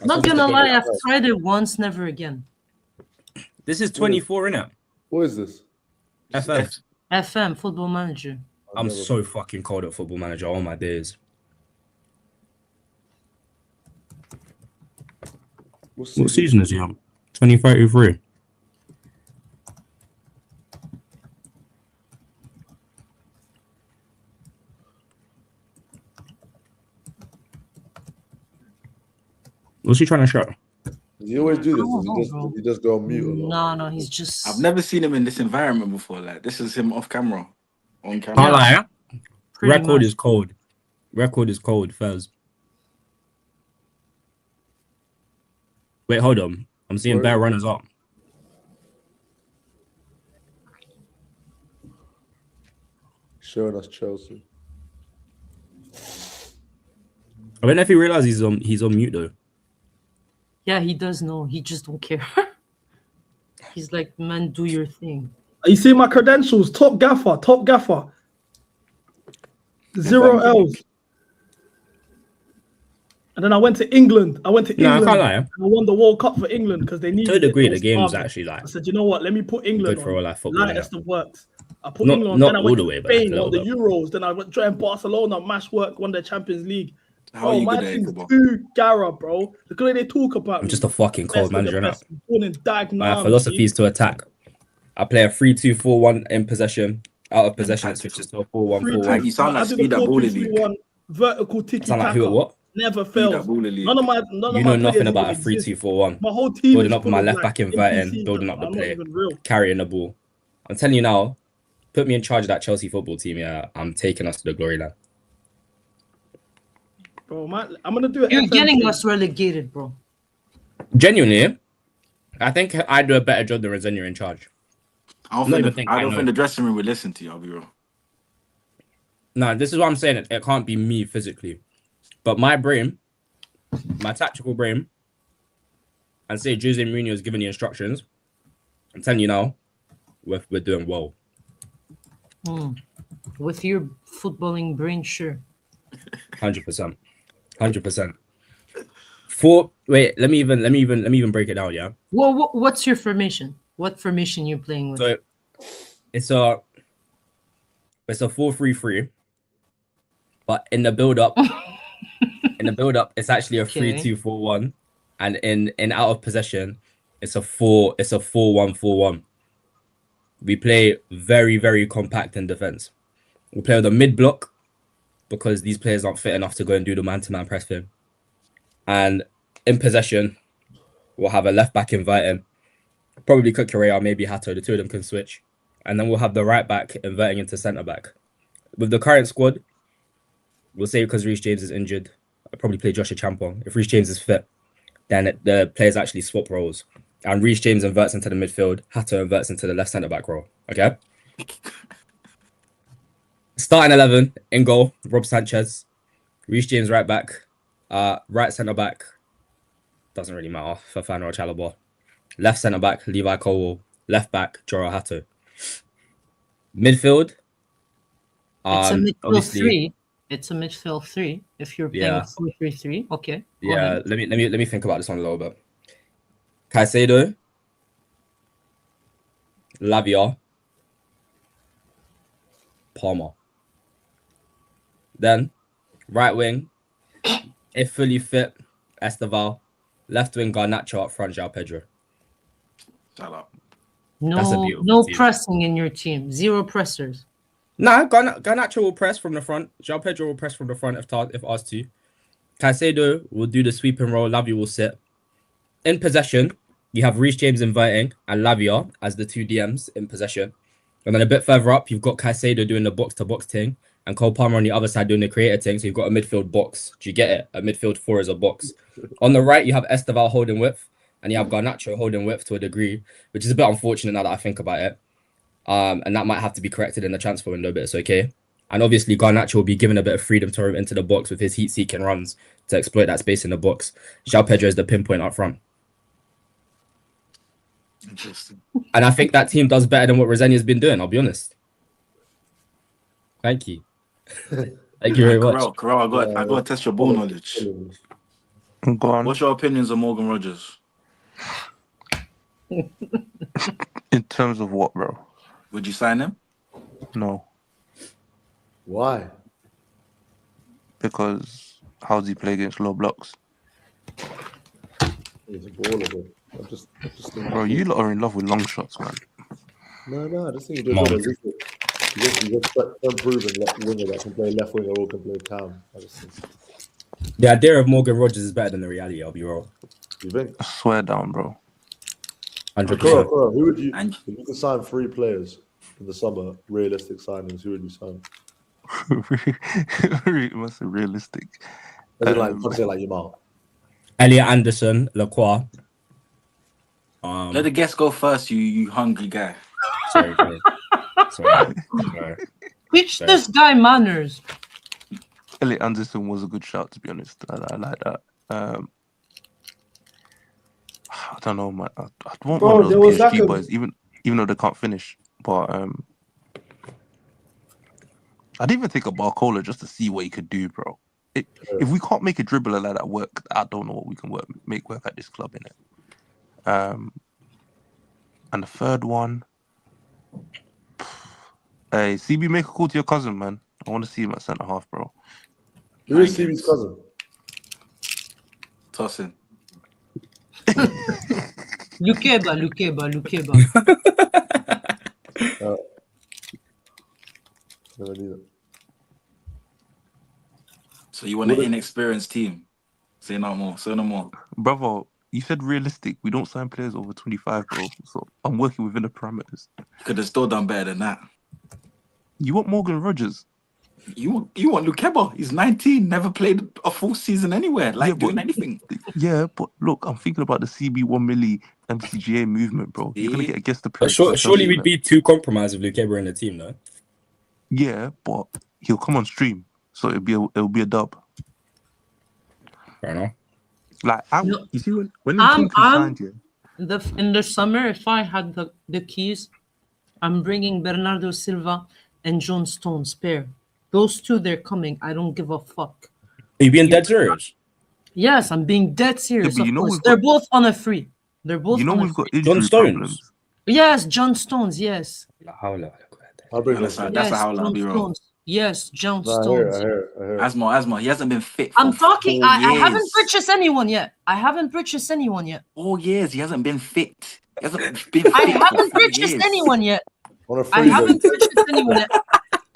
Not gonna lie, I've tried it once, never again. This is 24, innit? What is this? FM. FM, Football Manager. I'm so fucking cold at Football Manager. All my days. What season is he on? 2033. What's he trying to show? Does he always do this? Does he just go on mute? Or not? No, he's just. I've never seen him in this environment before. Like this is him off camera, on camera. Can't lie. Pretty Record much. is cold. Record is cold, Fez. Wait, hold on. I'm seeing bare runners up. Showing us Chelsea. I don't know if he realizes he's on mute though. Yeah, he does know. He just don't care. He's like, man, do your thing. You see my credentials? Top gaffer, top gaffer. 0 L's. And then I went to England. I can't lie. And I won the World Cup for England because they needed. To a degree, the game was starving. actually like. I said, you know what? Let me put England good for on. all that football. Lightest of works. I put Not- England on. not Then I all went the to way, but like Spain, a won the little Euros. Then I went joined Barcelona. Mash work, won the Champions League. How are you my good at team's football? too Gara, bro. Look at the way they talk about I'm me. just a fucking cold Best of the manager now. best. Born in Dagenham, My philosophy is to attack. I play a 3-2-4-1 in possession. Out of possession, it switches to a 4-1-4-1. You sound like I did Speed the That Baller League. 4-2-3-1 vertical tiki Sound like who or taka. what? Never Speed fails. That Baller League. None of my You know nothing players about a even exist. 3-2-4-1. My whole team Building is up full my of, left like, back inverting, NPCs, building up the I'm not play, even real. carrying the ball. I'm telling you now, put me in charge of that Chelsea football team. Yeah, I'm taking us to the glory land. Bro, I'm gonna do it. You're getting us relegated, bro. Genuinely, I think I do a better job than Resenio in charge. I don't think the dressing room would listen to you. I'll be real. No, this is what I'm saying. It can't be me physically, but my brain, my tactical brain, and say Jose Mourinho is giving the instructions. I'm telling you now, we're doing well. With your footballing brain, sure. 100%. 100%. Let me even break it down. Yeah. Well, what's your formation? What formation you're playing with? So it's a 4-3-3, but in the build up, it's actually a 3-2-4-1, and in out of possession, it's a 4-1-4-1. We play very, very compact in defense. We play with a mid block because these players aren't fit enough to go and do the man-to-man press thing. And in possession, we'll have a left back inverting, probably Kukurea or maybe Hato. The two of them can switch. And then we'll have the right back inverting into centre back. With the current squad, we'll say because Reece James is injured, I'll probably play Joshua Champong. If Reece James is fit, then the players actually swap roles. And Reece James inverts into the midfield, Hato inverts into the left centre back role. Okay? Starting 11 in goal, Rob Sanchez, Reece James right back, right centre back, doesn't really matter for Fana or Chalobah. Left centre back, Levi Colwell, left back, Joro Hato. Midfield, It's a midfield obviously, 3. It's a midfield 3. If you're playing Yeah. 4-3-3, okay. Go yeah. ahead. Let me think about this one a little bit. Caicedo, Lavia, Palmer. Then right wing, if fully fit, Esteval. Left wing, Garnacho up front, João Pedro. Shut up. That's a No, beautiful no team. pressing in your team. 0 pressers. Nah, Garnacho will press from the front. João Pedro will press from the front if asked to. Caicedo will do the sweeping role. Lavia will sit. In possession, you have Reece James inviting and Lavia as the two DMs in possession. And then a bit further up, you've got Caicedo doing the box-to-box thing and Cole Palmer on the other side doing the creator thing. So you've got a midfield box. Do you get it? A midfield 4 is a box. On the right, you have Esteval holding width and you have Garnacho holding width to a degree, which is a bit unfortunate now that I think about it. And that might have to be corrected in the transfer window, but it's okay. And obviously, Garnacho will be given a bit of freedom to move into the box with his heat-seeking runs to exploit that space in the box. João Pedro is the pinpoint up front. Interesting. And I think that team does better than what Rosenior has been doing, I'll be honest. Thank you. Thank you very much. Karel, I got to test your ball knowledge. Go on. What's your opinions on Morgan Rogers? In terms of what, bro? Would you sign him? No. Why? Because how does he play against low blocks? He's a baller, bro. I just think Bro, you lot are in love with long shots, man. No, I just think he's just unproven left winger that can play left winger or can play cam. I just think. The idea of Morgan Rogers is better than the reality, I'll be real. You think? I swear down, bro. 100%. Karel, who would you, if you could sign 3 players in the summer, realistic signings, who would you sign? Must be realistic. As in, like, you can't say like Yamal. Elliot Anderson, Lacroix. Let the guest go first, you hungry guy. Sorry. Teach this guy manners. Elliot Anderson was a good shout, to be honest. I like that. I don't know, man. I want Bro, one of there those was like PSG a- boys, even though they can't finish. But I'd even take a Barcola just to see what he could do, bro. If we can't make a dribbler like that work, I don't know what we can make work at this club, innit? And the third one, hey, CB, make a call to your cousin, man. I want to see him at centre half, bro. Who is CB's cousin? Tossing. Lukeba. Never knew that. So you want an inexperienced team? Say no more. Brother, you said realistic. We don't sign players over 25, bro. So I'm working within the parameters. You could have still done better than that. You want Morgan Rogers? You want Lukeba? He's 19, never played a full season anywhere, doing anything. Yeah, but look, I'm thinking about the CB1 milli MCGA movement, bro. You're gonna get a guest appearance. Surely we'd be too compromised with Lukeba in the team, though. Yeah, but he'll come on stream, so it'll be a dub. Fair enough. Like you see when I'm signed you. in the summer, if I had the keys, I'm bringing Bernardo Silva and John Stones pair. Those two, they're coming. I don't give a fuck. Are you being dead serious? Yes, I'm being dead serious. Yeah, of course. They're both on a free. They're both. We've got injury John Stones. problems. Yes, John Stones. Yes. I'll bring That's him. a howl. I'll be wrong. Stones. Yes, John I Stones. hear it. Asma, he hasn't been fit. For I'm talking. 4 I years. haven't purchased anyone yet. 4 years. He hasn't been fit. He hasn't been fit. I haven't for 4 purchased years. anyone yet. On a I free haven't purchased anyone yet.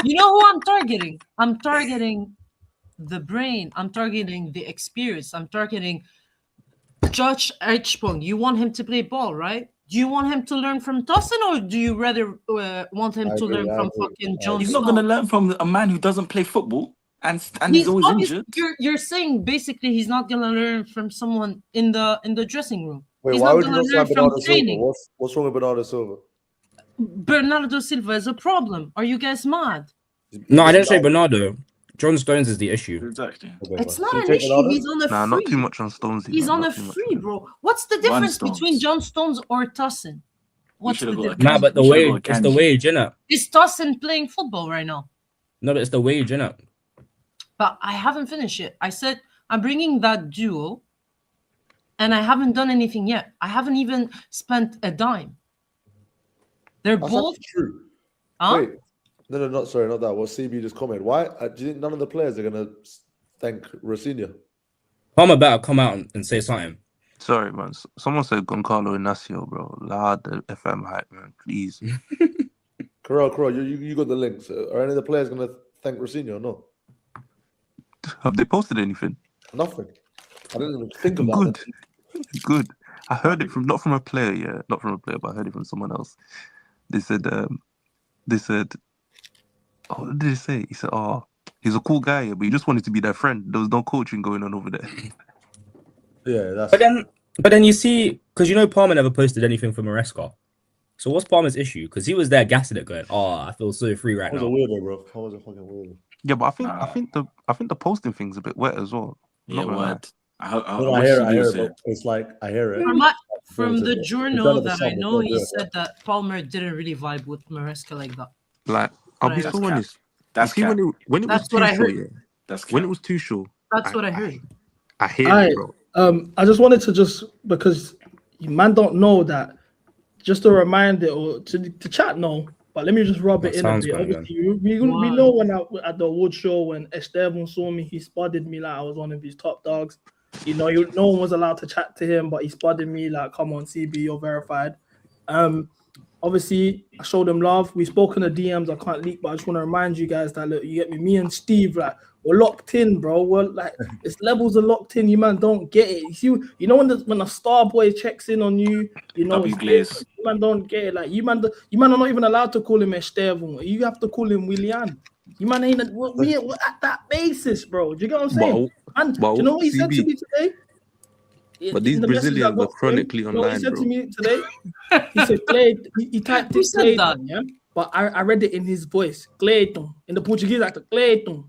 You know who I'm targeting? I'm targeting the brain. I'm targeting the experience. I'm targeting Josh Archibald. You want him to play ball, right? Do you want him to learn from Tosin, or do you rather want him to learn from fucking John? He's not going to learn from a man who doesn't play football and he's always injured. You're saying basically he's not going to learn from someone in the dressing room. Wait, He's why not would you going not to learn sign from Bernardo Silva? training. What's wrong with Bernardo Silva? Bernardo Silva is a problem. Are you guys mad? No, I didn't say Bernardo. John Stones is the issue. Exactly. It's not an issue. He's on a free. Nah, not too much on Stones. He's on a free, bro. What's the difference between John Stones or Tosin? What's the difference? Nah, but it's the wage, innit? Is Tosin playing football right now? No, but it's the wage, innit? But I haven't finished it. I said I'm bringing that duo, and I haven't done anything yet. I haven't even spent a dime. They're That's both true. Huh? Wait, no, not sorry, not that. What CB just commented. Why? Do you think none of the players are gonna thank Rosinha? Palmer better come out and say something. Sorry, man. Someone said Goncalo Inacio, bro. Loud the FM hype, man. Please. Karel, you got the links. Are any of the players gonna thank Rosinha or not? Have they posted anything? Nothing. I didn't even think of that. Good. I heard it not from a player, yeah. Not from a player, but I heard it from someone else. They said, oh, what did they say? He said, oh, he's a cool guy, but he just wanted to be their friend. There was no coaching going on over there. Yeah, that's. But then you see, because you know Palmer never posted anything for Maresca. So what's Palmer's issue? Because he was there gassing it, going, "Oh, I feel so free right now." I was a weirdo, bro. I was a fucking weirdo. Yeah, but I think the posting thing's a bit wet as well. Yeah, what? I hear it. But it's like I hear it. From the journal that I know, he said that Palmer didn't really vibe with Maresca like that. Like, I'll be so honest. That's when it was That's too what I short, heard. yeah. When it was too short. That's what I heard. I hear it, bro. I just wanted to because you man don't know that, just to remind it or to chat no, but let me just rub it in a bit. Obviously, we know when at the award show when Esteban saw me, he spotted me like I was one of his top dogs. You know, no one was allowed to chat to him, but he spotted me like, "Come on, CB, you're verified." Obviously, I showed him love. We spoke in the DMs. I can't leak, but I just want to remind you guys that look, you get me. Me and Steve, like, we're locked in, bro. We're like, it's levels are locked in. You man don't get it. You know when a star boy checks in on you, you know, you man don't get it. Like you man are not even allowed to call him Esteban. You have to call him Willian. You man ain't we at that basis, bro. Do you get what I'm saying? And do But you know what he said to CB, me today? but these In the message I Brazilians are got from him, chronically you know what he online, said to bro. me today? He said Clayton. He typed Who it said that? Clayton, yeah. But I read it in his voice, Clayton. In the Portuguese actor, Clayton.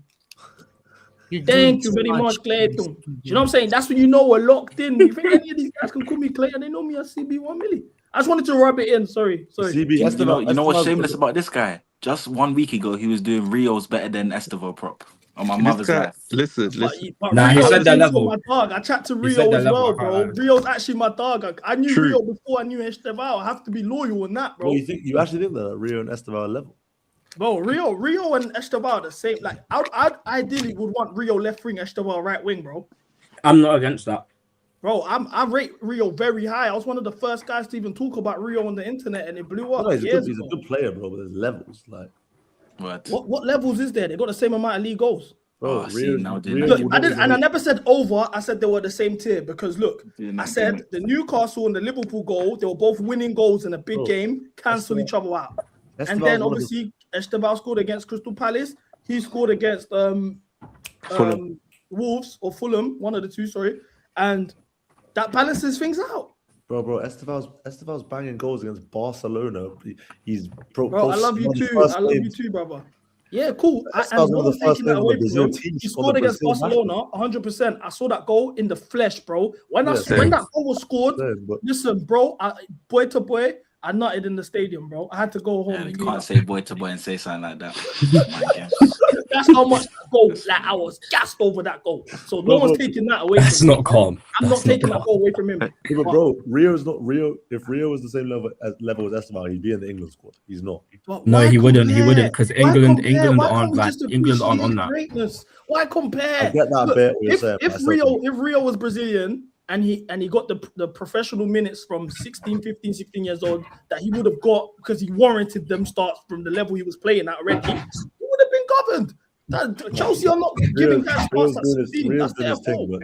Thank you very much, Clayton. Do you know what I'm saying? That's when you know we're locked in. You think any of these guys can call me Clayton? They know me as CB1 milli. I just wanted to rub it in. Sorry. You know what's shameless about this guy? Just 1 week ago, he was doing Rios better than Estevo prop on my This mother's guy, life. listen. But Nah, he Rio said is that also level. my dog. I chat to He Rio said that as level, well, I can't bro. lie. Rio's actually my dog. I knew True. Rio before I knew Estevao. I have to be loyal on that, bro. Well, you actually think that Rio and Esteban are level? Bro, Rio and Estevao are the same. Like, I ideally would want Rio left wing, Estevao right wing, bro. I'm not against that. Bro, I rate Rio very high. I was one of the first guys to even talk about Rio on the internet, and it blew up. No, he's years a ago. good player, bro. But there's levels, like What levels is there? They got the same amount of league goals. bro. Look, I never said over. I said they were the same tier because look, I said the Newcastle and the Liverpool goal, they were both winning goals in a big game, cancel each other out. And then obviously Esteban scored against Crystal Palace. He scored against Wolves or Fulham, one of the two, sorry. And that balances things out. Bro, Esteban's banging goals against Barcelona. He's Bro, I love you too. I love you too, brother. Yeah, cool. And Esteban's no one of one's the first taking that players away on the from him. Brazil team He for scored the against Brazil Barcelona, 100%. I saw that goal in the flesh, bro. When that goal was scored, listen, bro, boy to boy, I nutted in the stadium, bro. I had to go home. You can't say boy to boy and say something like that. That's how much that goal, like I was gassed over that goal. So no one's taking that away That's from me. not calm. I'm not taking that goal away from him. Yeah, but bro, Rio's not Rio. If Rio was the same level as Esteban, he'd be in the England squad. He's not. No, he wouldn't. He wouldn't because England Why aren't can't we like just England aren't appreciate on that. Greatness? Why compare? I get that Look, bit. What you're saying, if Rio was Brazilian and he got the professional minutes from 16 years old that he would have got because he warranted them starts from the level he was playing at already, he would have been governed. Chelsea are not giving guys starts at 16. That's their fault.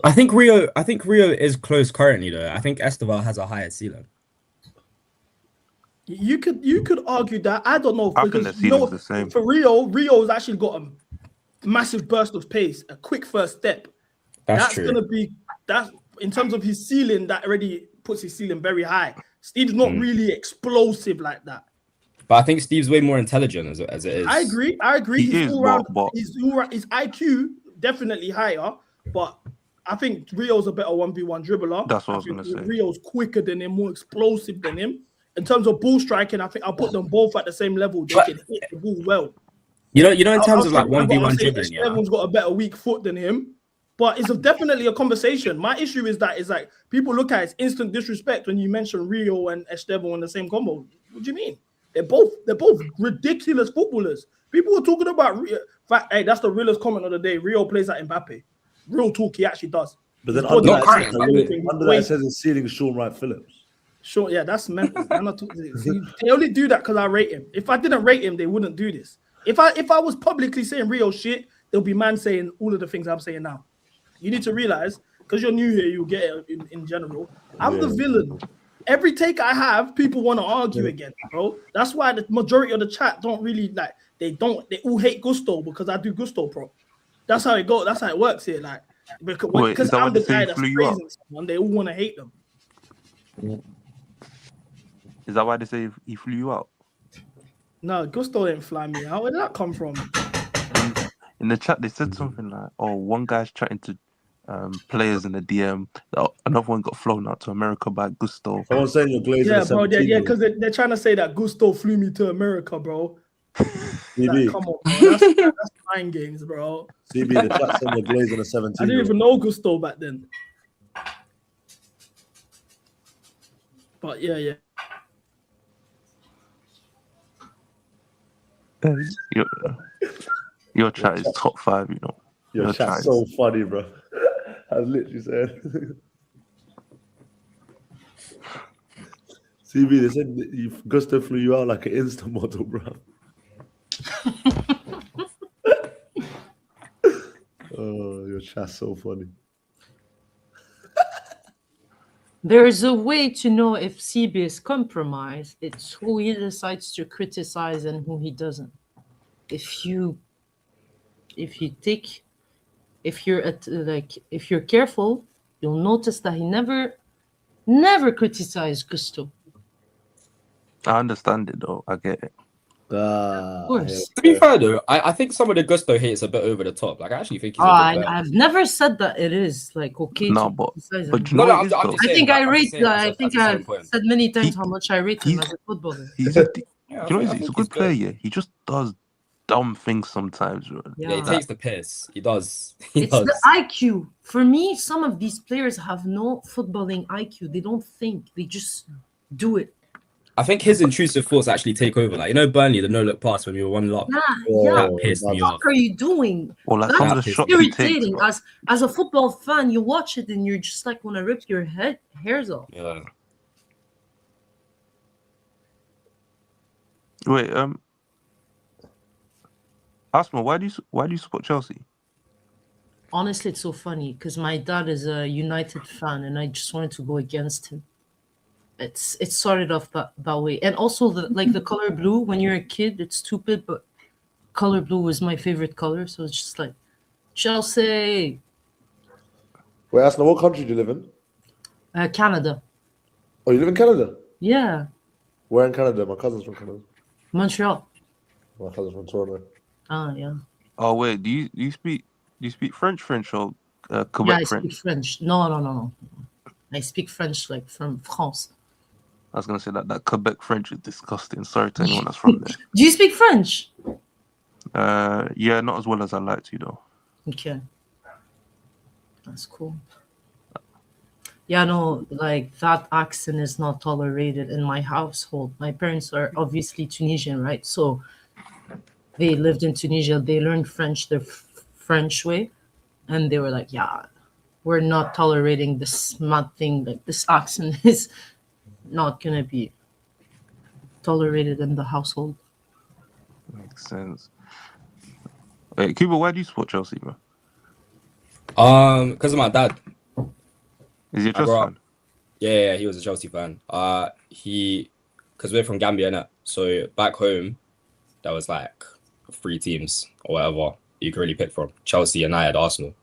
I think Rio is close currently though. I think Esteban has a higher ceiling. You could argue that. I don't know I think because the ceiling's the same. for Rio's actually got a massive burst of pace, a quick first step. That's true. Gonna be that in terms of his ceiling. That already puts his ceiling very high. Steve's not really explosive like that. But I think Steve's way more intelligent as it is. I agree. He His is, all-round, but his IQ definitely higher, but I think Rio's a better 1v1 dribbler. That's what I was think gonna say. Rio's quicker than him, more explosive than him. In terms of ball striking, I think I'll put them both at the same level. They can hit the ball well. You know, in terms of like 1v1 dribbling, yeah. Everyone's got a better weak foot than him. But it's definitely a conversation. My issue is that it's like people look at it as instant disrespect when you mention Rio and Esteban in the same combo. What do you mean? They're both ridiculous footballers. People were talking about Rio. Hey, that's the realest comment of the day. Rio plays like Mbappe. Real talk, he actually does. But then under that it says his ceiling is Sean Wright Phillips. Sure, yeah, that's mental. They only do that because I rate him. If I didn't rate him, they wouldn't do this. If I was publicly saying Rio shit, there'll be man saying all of the things I'm saying now. You need to realize, because you're new here, you'll get it in general. I'm the villain. Every take I have, people want to argue again, bro. That's why the majority of the chat don't really like. They all hate Gusto because I do Gusto pro. That's how it goes. That's how it works here. Like because I'm the guy that's praising someone, they all want to hate them. Is that why they say he flew you out? No, Gusto didn't fly me out. Where did that come from? In the chat, they said something like, "Oh, one guy's chatting to players in the DM. Another one got flown out to America by Gusto." Someone saying you're glazing. Yeah, bro. Yeah, because they're trying to say that Gusto flew me to America, bro. Like, come on, bro. That's mind games, bro. CB, the chat saying you're glazing a 17. I didn't even know Gusto back then. But yeah. Your chat is top 5, you know. Your chat's so funny, bro. I literally said. CB, they said Gusto flew you out like an Insta model, bro. Oh, your chat's so funny. There's a way to know if CB is compromised. It's who he decides to criticize and who he doesn't. If you're careful, you'll notice that he never criticized Gusto. I understand it though. I get it. Of course. To be fair though, I think some of the Gusto hate's a bit over the top. Like I actually think he's a good player. I've never said that it is like okay No, to but criticize but him. you know No, what it is, I'm though? just I saying, think like, I I'm just rate. saying I that's think the same I've point. said many times how much I rate him as a footballer. He's a Yeah, you know I he's a think good he's player. good. Yeah, he just does dumb things sometimes. Bro. Yeah, he Yeah. takes the piss. He does. He It's the does. IQ. For me, some of these players have no footballing IQ. They don't think. They just do it. I think his intrusive thoughts actually take over. Like, you know, Burnley, the no-look pass when we were 1-0 up. Yeah. That pissed me What off. are you doing? Or like some of the That's shots he takes. irritating. As a football fan, you watch it and you're just like want to rip your hairs off. Yeah. Wait, Asma, why do you support Chelsea? Honestly, it's so funny because my dad is a United fan and I just wanted to go against him. It started off that way. And also the color blue, when you're a kid, it's stupid, but color blue was my favorite color. So it's just like Chelsea. Wait, Asna, what country do you live in? Canada. Oh, you live in Canada? Yeah. Where in Canada? My cousin's from Canada. Montreal. My cousin's from Toronto. Ah, yeah. Oh wait, do you speak French or Quebec Yeah, I French? speak French. No. I speak French like from France. I was gonna say that Quebec French is disgusting. Sorry to anyone that's from there. Do you speak French? Yeah, not as well as I like to though. Okay. That's cool. Yeah, no, like that accent is not tolerated in my household. My parents are obviously Tunisian, right? So they lived in Tunisia. They learned French the French way. And they were like, yeah, we're not tolerating this mad thing. Like this accent is not going to be tolerated in the household. Makes sense. Wait, Cuba, why do you support Chelsea, bro? Because of my dad. Is he a I Chelsea grew up- fan? Yeah, he was a Chelsea fan. Because we're from Gambia, innit? So back home, there was like 3 teams or whatever you could really pick from: Chelsea, United, Arsenal.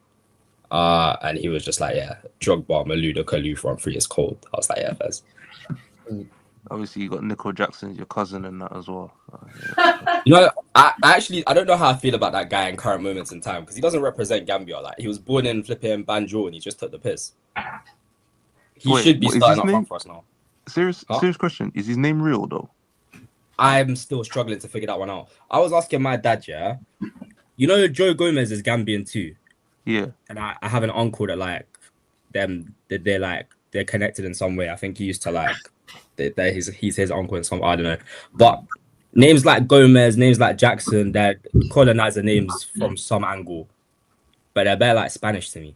And he was just like, yeah, Drogba, Malouda, Kalu front 3 is cold. I was like, yeah, Fez. Obviously, you got Nico Jackson, your cousin, and that as well. You know, I don't know how I feel about that guy in current moments in time because he doesn't represent Gambia. Like he was born in flipping Banjul and he just took the piss. He should be what, is starting his up name- front for us now. Serious question. Is his name real though? I'm still struggling to figure that one out. I was asking my dad, yeah. You know, Joe Gomez is Gambian too. Yeah. And I have an uncle that like they're connected in some way. I think he used to like he's his uncle in some, I don't know. But names like Gomez, names like Jackson, they're colonizer names from some angle. But they're better like Spanish to me.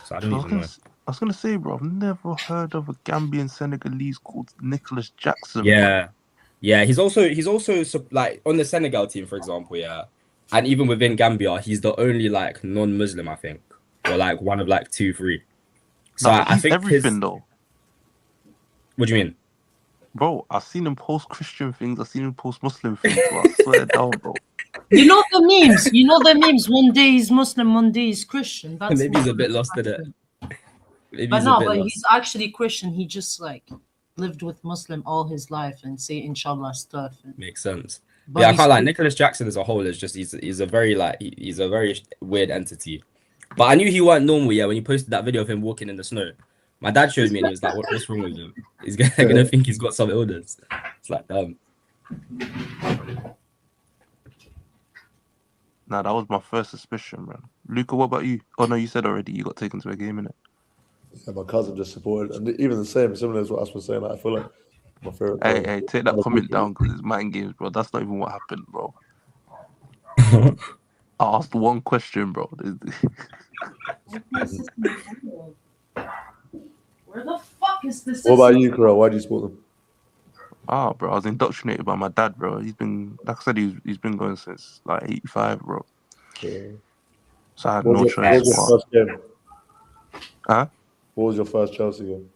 So I don't even know. I was gonna say, bro, I've never heard of a Gambian Senegalese called Nicholas Jackson. Yeah. Yeah, he's also like on the Senegal team, for example, yeah. And even within Gambia, he's the only like non-Muslim, I think. Or like one of like 2, 3. So No, I he's think everything though. What do you mean? Bro, I've seen him post Christian things, I've seen him post Muslim things, bro. I swear down, bro. You know the memes. You know the memes. One day he's Muslim, one day he's Christian. That's Maybe he's a what bit lost in it. happened. Maybe But he's no, a bit but lost. he's actually Christian. He just like lived with Muslim all his life and say inshallah stuff. And, Makes sense. but Yeah, I he's can't like still- Nicholas Jackson as a whole is just he's a very like he's a very weird entity. But I knew he weren't normal, yeah, when he posted that video of him walking in the snow. My dad showed me and he was like, what's wrong with him? He's gonna think he's got some illness. It's like Nah, that was my first suspicion, man. Luca, what about you? Oh no, you said already you got taken to a game, innit? Yeah, my cousin just supported, and even the same, similar as what I was saying. Like, I feel like my favorite. Hey, take that comment down because it's mind games, bro. That's not even what happened, bro. I asked one question, bro. Where the fuck is this? What about you, Karel? Why do you support them? Ah, bro, I was indoctrinated by my dad, bro. He's been, like I said, he's been going since like '85, bro. Okay. So I had What no was choice. your first game? Huh? What was your first Chelsea game?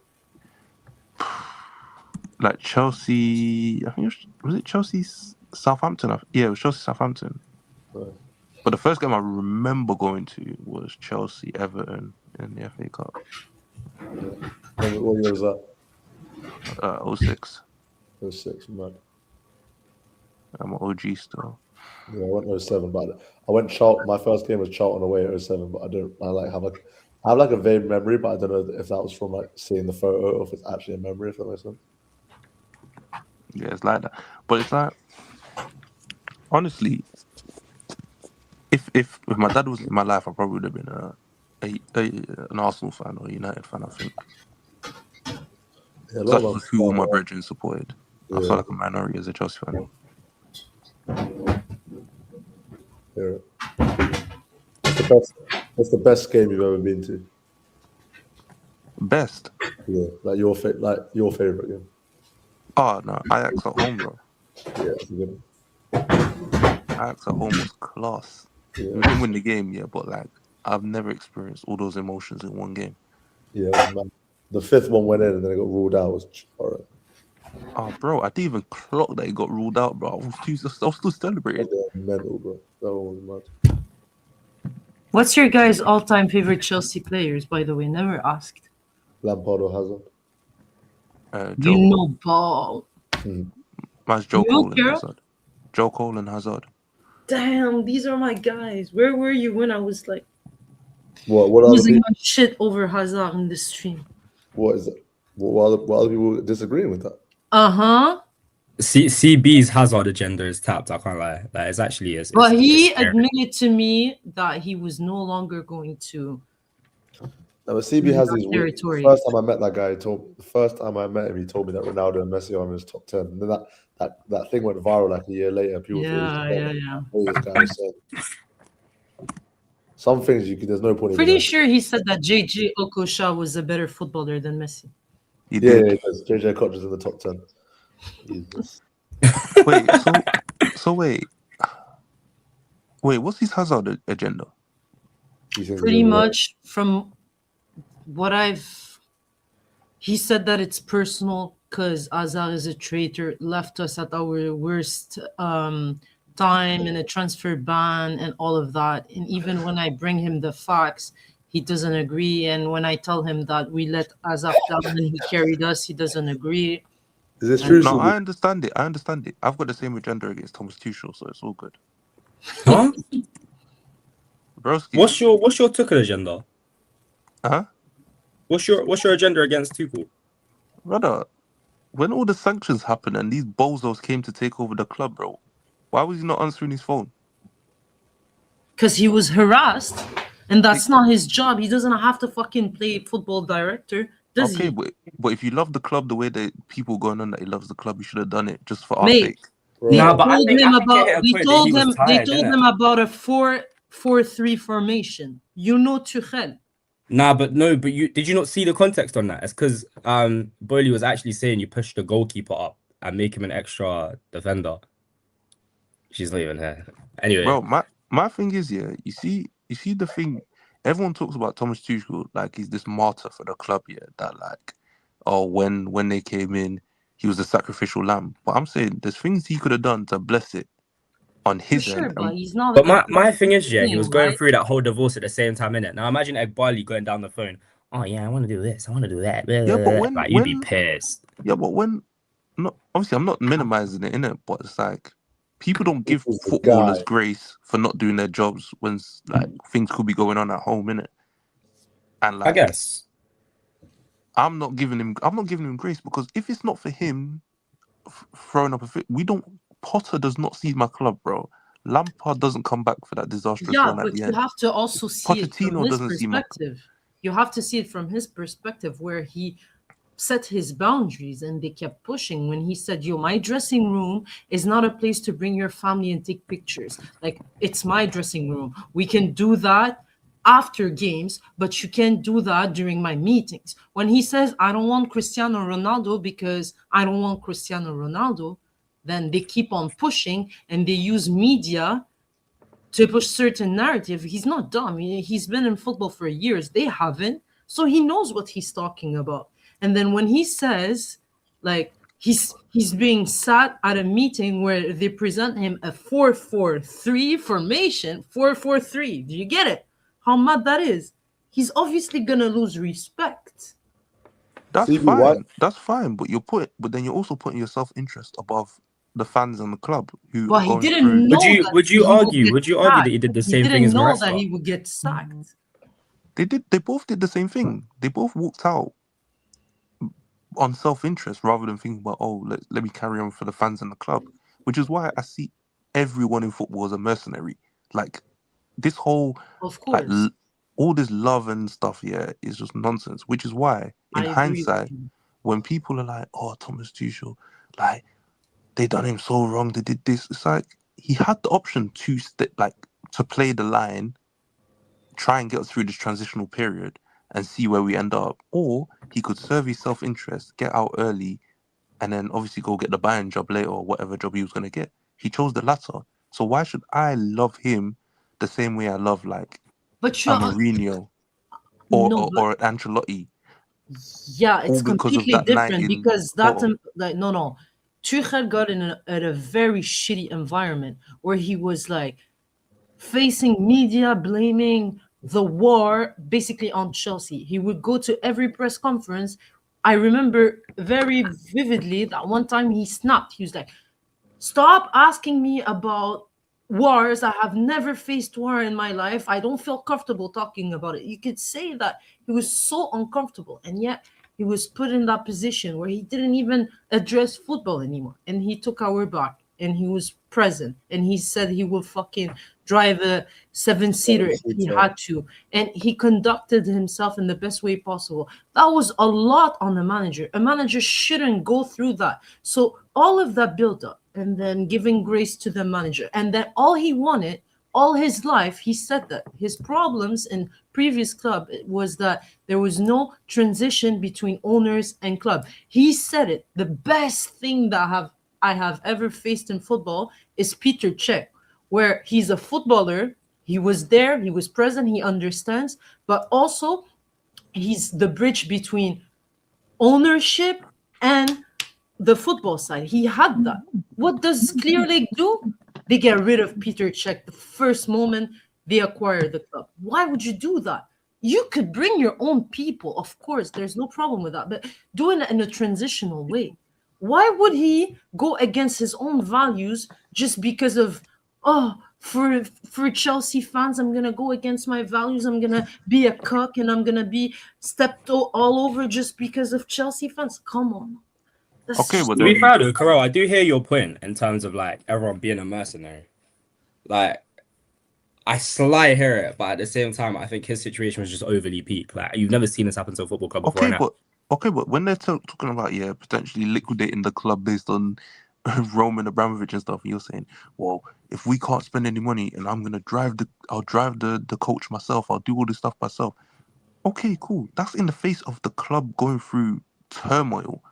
like Chelsea. I think was it Chelsea Southampton? Yeah, it was Chelsea Southampton. Right. But the first game I remember going to was Chelsea Everton in the FA Cup. What year was that? 06. 06, man. I'm an OG still. Yeah, I went 07, but I went Charlton. My first game was Charlton away at 07, but I have a vague memory, but I don't know if that was from like seeing the photo or if it's actually a memory, if that makes sense. Yeah, it's like that. But it's like, honestly, if my dad was in my life, I probably would have been an Arsenal fan or a United fan, I think. Yeah, Such was who all my brethren supported. I Yeah. felt like a minority as a Chelsea fan. Yeah. What's the best game you've ever been to? Best? Yeah, like your favorite game. Oh no, Ajax at home, bro. Yeah, that's a good Ajax at home was class. Yeah. We didn't win the game, yeah, but like I've never experienced all those emotions in one game. Yeah, man. The fifth one went in and then it got ruled out. It was alright. Oh, bro, I didn't even clock that it got ruled out, bro. I was still celebrating. Mental, bro. That one was mad. What's your guys' all-time favorite Chelsea players, by the way? Never asked. Lampard or Hazard? Joe You Cole. know ball. Mine's Joe You Cole and Carol? Hazard. Joe Cole and Hazard. Damn, these are my guys. Where were you when I was like What other losing people? my shit over Hazard in the stream? What is it? What other people disagreeing with that? Uh-huh. CB's Hazard agenda is tapped. I can't lie. Like it's actually is. But he scary. admitted to me that he was no longer going to. No, but CB has his territory. First time I met that guy, he told me that Ronaldo and Messi are in his top 10. And then that thing went viral like a year later. People thought he was this guy was saying. Some things there's no point in Pretty sure he said that JJ Okocha was a better footballer than Messi. Yeah, because JJ Okocha's in the top 10. Jesus. Wait, what's his Hazard agenda? Pretty much from what he said that it's personal because Hazard is a traitor, left us at our worst time in a transfer ban and all of that. And even when I bring him the facts, he doesn't agree. And when I tell him that we let Hazard down and he carried us, he doesn't agree. Is this true? No, I understand it. I've got the same agenda against Thomas Tuchel, so it's all good. Huh? Broski. What's your Tuchel agenda? Huh? What's your agenda against Tuchel? Brother, when all the sanctions happened and these bozos came to take over the club, bro, why was he not answering his phone? Because he was harassed, and that's not his job. He doesn't have to fucking play football director, does he? But if you love the club the way that people going on that he loves the club, you should have done it just for our Mate, sake. They told him about a 4-4-3 formation. You know Tuchel. But did you not see the context on that? It's because Boehly was actually saying you push the goalkeeper up and make him an extra defender. She's not even here. Anyway, Bro, my thing is, yeah, you see the thing. Everyone talks about Thomas Tuchel like he's this martyr for the club, yeah. That like, when they came in, he was a sacrificial lamb. But I'm saying there's things he could have done to bless it on his end. But he's not. But my thing is, yeah, he was going through that whole divorce at the same time, innit? Now imagine Egbali going down the phone. Oh yeah, I want to do this. I want to do that. Yeah, but like, you'd be pissed. Yeah, but obviously I'm not minimizing it, innit? But it's like people don't give footballers grace for not doing their jobs when like things could be going on at home, innit? And like, I guess I'm not giving him grace because if it's not for him throwing up a fit, Potter does not see my club, bro. Lampard doesn't come back for that disastrous run at but the you end. have to also see it from Pochettino his doesn't see my perspective. You have to see it from his perspective where he set his boundaries and they kept pushing when he said, yo, my dressing room is not a place to bring your family and take pictures. Like, it's my dressing room. We can do that after games, but you can't do that during my meetings. When he says, I don't want Cristiano Ronaldo because I don't want Cristiano Ronaldo, then they keep on pushing and they use media to push certain narrative. He's not dumb. He's been in football for years. They haven't. So he knows what he's talking about. And then when he says, like, He's being sat at a meeting where they present him a 4-4-3 formation. 4-4-3. Do you get it? How mad that is? He's obviously gonna lose respect. That's Stevie, fine. why? That's fine. But then you're also putting your self-interest above the fans and the club who But are he going didn't through. know that Would you he would argue? get Would you argue that sacked. he did the He same thing didn't as know that Maresca? he would get sacked. They both did the same thing. They both walked out on self-interest rather than thinking about, oh, let me carry on for the fans and the club. Which is why I see everyone in football as a mercenary. Like this whole Of like course. all this love and stuff, yeah, is just nonsense. Which is why, in I agree with hindsight, you. when people are like, "Oh, Thomas Tuchel, like they done him so wrong, they did this," it's like he had the option to to play the line, try and get through this transitional period, and see where we end up, or he could serve his self-interest, get out early, and then obviously go get the Bayern job later or whatever job he was gonna get. He chose the latter. So why should I love him the same way I love like But a you're Mourinho no, but or Ancelotti? yeah, it's All because of completely that night different in because Porto. like no. Tuchel got in a very shitty environment where he was like facing media, blaming the war basically on Chelsea. He would go to every press conference. I remember very vividly that one time he snapped. He was like, "Stop asking me about wars. I have never faced war in my life. I don't feel comfortable talking about it." You could say that he was so uncomfortable, and yet he was put in that position where he didn't even address football anymore. And he took our back and he was present and he said he would fucking drive a 7-seater if he had to. And he conducted himself in the best way possible. That was a lot on a manager. A manager shouldn't go through that. So all of that build up and then giving grace to the manager. And then all he wanted all his life, he said that his problems in previous club was that there was no transition between owners and club. He said it. The best thing that I have ever faced in football is Peter Cech, where he's a footballer. He was there, he was present, he understands, but also he's the bridge between ownership and the football side. He had that. What does Clear Lake do? They get rid of Peter Cech the first moment they acquire the club. Why would you do that? You could bring your own people, of course, there's no problem with that, but doing it in a transitional way. Why would he go against his own values just because of, oh, for Chelsea fans, I'm gonna go against my values. I'm gonna be a cock and I'm gonna be stepped all over just because of Chelsea fans. Come on. Okay, but To be then fair though, Karel, I do hear your point in terms of like everyone being a mercenary. Like, I slightly hear it, but at the same time, I think his situation was just overly peak. Like, you've never seen this happen to a football club before. okay, but when they're talking about potentially liquidating the club based on Roman Abramovich and stuff, and you're saying, well, if we can't spend any money and I'll drive the coach myself, I'll do all this stuff myself. Okay, cool. That's in the face of the club going through turmoil.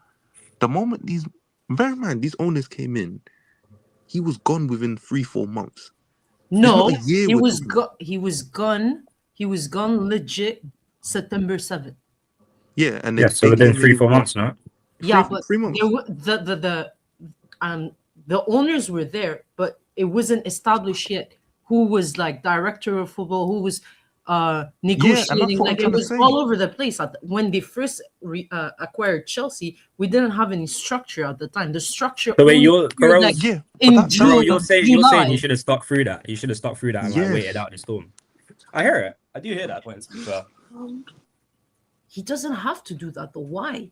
The moment bear in mind, these owners came in, he was gone within 3-4 months. No, it's not a year he we're was talking about. he was gone. He was gone legit September 7th. Yeah, and yeah, so within 3-4 months, no? Yeah, but 3 months. there were the owners were there, but it wasn't established yet who was like director of football, who was negotiating. what I'm Like it trying to was say. all over the place. When they first acquired Chelsea, we didn't have any structure at the time. The structure. So wait, you're appeared, Karel, like, in June, you're saying July. he should have stuck through that. He should have stuck through that and like Yes. waited out the storm. I hear it. I do hear that point. But He doesn't have to do that though. Why?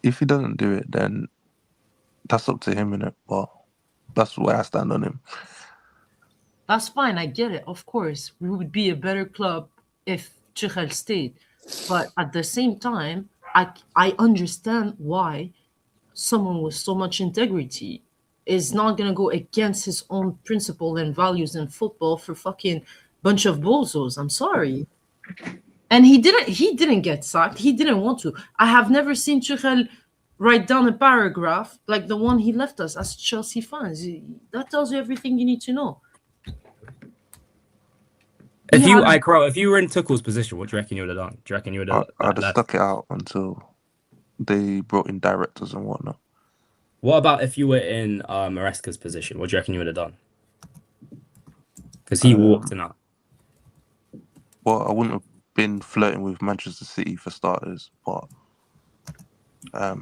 If he doesn't do it, then that's up to him, innit? But that's where I stand on him. That's fine. I get it. Of course, we would be a better club if Tuchel stayed. But at the same time, I understand why someone with so much integrity is not gonna go against his own principle and values in football for fucking bunch of bozos. I'm sorry. And he didn't get sacked. He didn't want to. I have never seen Tuchel write down a paragraph like the one he left us as Chelsea fans. That tells you everything you need to know. If you were in Tuchel's position, what do you reckon you would have done? Do you reckon you would have? I'd have stuck it out until they brought in directors and whatnot. What about if you were in Maresca's position? What do you reckon you would have done? Because he walked in that. Well, I wouldn't have been flirting with Manchester City for starters, but I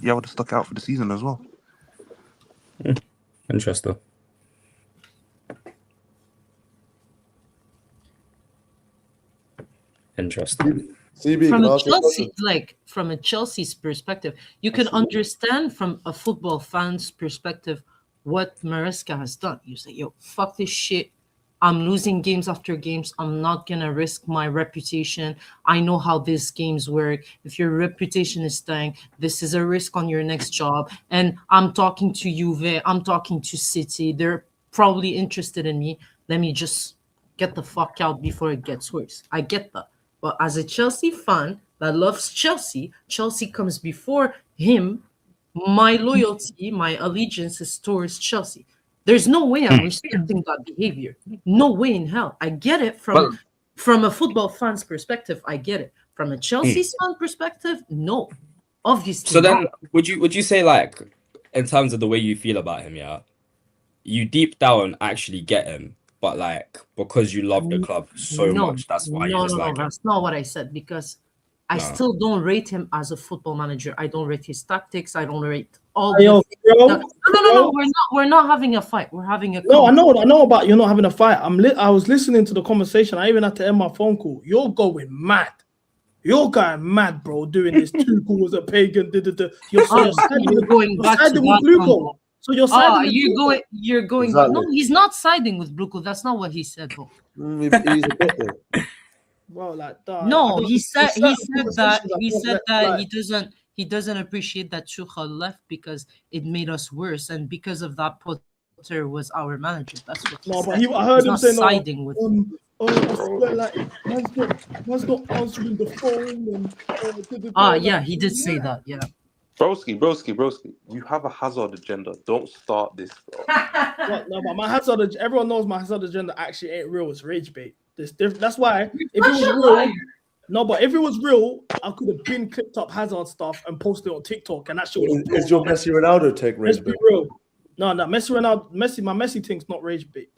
would have stuck out for the season as well. Interesting. Interesting. CB, From can I a ask you a Chelsea, question? like from a Chelsea's perspective, you can understand from a football fan's perspective what Maresca has done. You say, "Yo, fuck this shit. I'm losing games after games. I'm not gonna risk my reputation. I know how these games work. If your reputation is dying, this is a risk on your next job. And I'm talking to Juve. I'm talking to City. They're probably interested in me. Let me just get the fuck out before it gets worse." I get that. But as a Chelsea fan that loves Chelsea, Chelsea comes before him. My loyalty, my allegiance is towards Chelsea. There's no way I'm respecting that behavior. No way in hell. I get it from a football fan's perspective. I get it. From a Chelsea fan perspective, no. Obviously. So then, would you say, like, in terms of the way you feel about him, yeah, you deep down actually get him, but like because you love the club so much, that's why you dislike him? That's not what I said, because I still don't rate him as a football manager. I don't rate his tactics. I don't rate all the No. We're not having a fight. We're having a I know about you not having a fight. I was listening to the conversation. I even had to end my phone call. You're going mad. You're going mad, bro. Doing this two calls a pagan. You're going back to siding with Bluco. So you're siding. You're going. Exactly. No, he's not siding with Bluco. That's not what he said, bro. He's a bit there. Bro, like no, he said that he doesn't appreciate that Tuchel left because it made us worse, and because of that, Potter was our manager. That's what he said. But I heard him say siding with. Like man's not answering the phone. Yeah, he did say that. Yeah. Broski. You have a Hazard agenda. Don't start this, bro. No, but my Hazard, everyone knows my Hazard agenda actually ain't real. It's rage bait. That's why if it was real, if it was real, I could have been clipped up Hazard stuff and posted it on TikTok, and that shit would have. Is your Messi Ronaldo take rage Let's bait? be real. No, Messi Ronaldo, my Messi thing's not rage bait.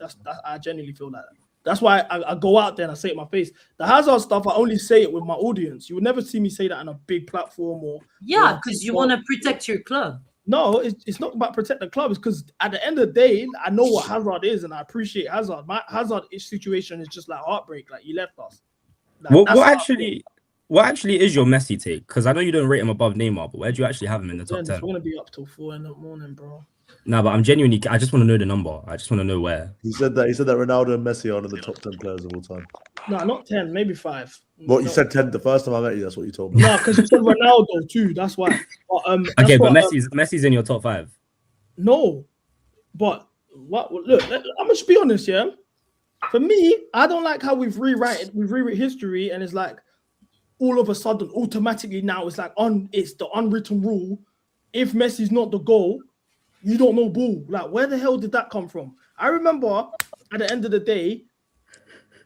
I genuinely feel like that. That's why I go out there and I say it in my face. The Hazard stuff, I only say it with my audience. You would never see me say that on a big platform or. Yeah, because you want to protect your club. No, it's not about protect the club. It's because at the end of the day, I know what Hazard is and I appreciate Hazard. My Hazard situation is just like heartbreak. Like, he left us. Like, what actually is your Messi take? Because I know you don't rate him above Neymar, but where do you actually have him in the top 10? It's going to be up till 4 in the morning, bro. No, but I'm genuinely. I just want to know the number. I just want to know where. He said that Ronaldo and Messi are one of the top 10 players of all time. No, not 10, maybe 5. What you said 10 the first time I met you? That's what you told me. No, because you said Ronaldo too. That's why. But, Messi's in your top 5. No, but what? Look, I'm just be honest, yeah. For me, I don't like how we've rewritten history, and it's like all of a sudden, automatically now it's like it's the unwritten rule. If Messi's not the goal, you don't know ball. Like, where the hell did that come from? I remember at the end of the day,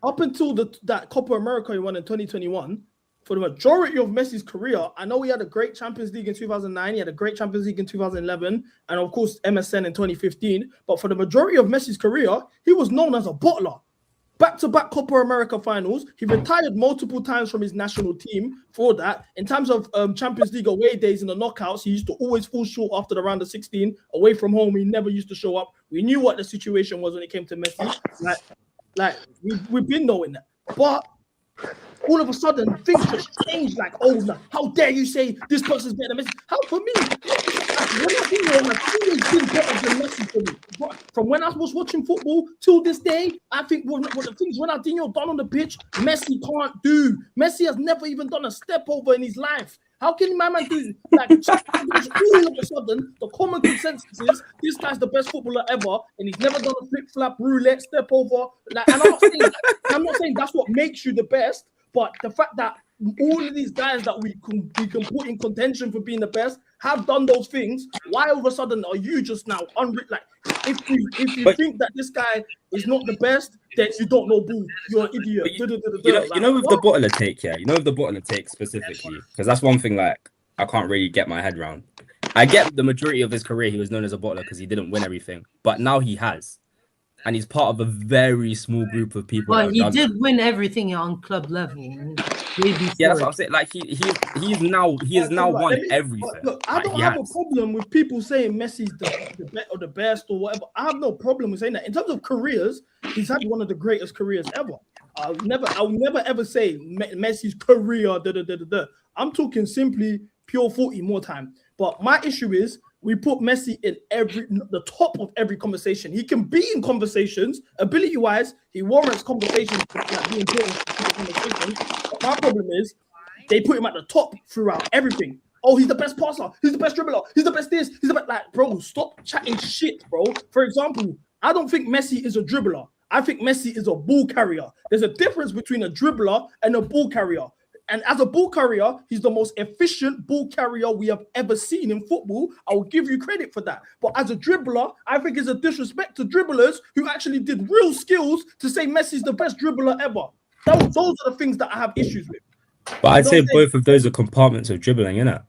up until that Copa America he won in 2021, for the majority of Messi's career, I know he had a great Champions League in 2009, he had a great Champions League in 2011, and of course MSN in 2015. But for the majority of Messi's career, he was known as a bottler. Back-to-back Copa America finals. He retired multiple times from his national team for that. In terms of Champions League away days in the knockouts, he used to always fall short after the round of 16. Away from home, he never used to show up. We knew what the situation was when it came to Messi. We've been knowing that. But all of a sudden, things just changed. Like, oh, no, how dare you say this person's better than Messi? How, for me, Ronaldinho has always been better than Messi for me. But from when I was watching football till this day, I think what the things Ronaldinho done on the pitch, Messi can't do. Messi has never even done a step over in his life. How can my man do like all of a sudden the common consensus is this guy's the best footballer ever, and he's never done a flip flap roulette step over. Like, and I'm not saying that's what makes you the best, but the fact that all of these guys that we can put in contention for being the best have done those things. Why all of a sudden are you just now like if you think that this guy is not the best, then you don't know ball. You're an idiot. You know with the bottler take, yeah. You know with the bottler take specifically, because that's one thing like I can't really get my head around. I get the majority of his career he was known as a bottler because he didn't win everything, but now he has, and he's part of a very small group of people. Well, that he have done did win everything on club level. Yeah, that's what I'm saying. Like he has now won everything. Look, I don't have a problem with people saying Messi's the best or whatever. I have no problem with saying that. In terms of careers, he's had one of the greatest careers ever. I'll never ever say Messi's career. I'm talking simply pure 40 more time. But my issue is we put Messi in the top of every conversation. He can be in conversations, ability-wise, he warrants conversations like being put in conversations. But my problem is they put him at the top throughout everything. Oh, he's the best passer, he's the best dribbler, he's the best this, he's the best like, bro, stop chatting shit, bro. For example, I don't think Messi is a dribbler. I think Messi is a ball carrier. There's a difference between a dribbler and a ball carrier. And as a ball carrier, he's the most efficient ball carrier we have ever seen in football. I will give you credit for that. But as a dribbler, I think it's a disrespect to dribblers who actually did real skills to say Messi's the best dribbler ever. Those are the things that I have issues with. But I'd say both of those are compartments of dribbling, innit?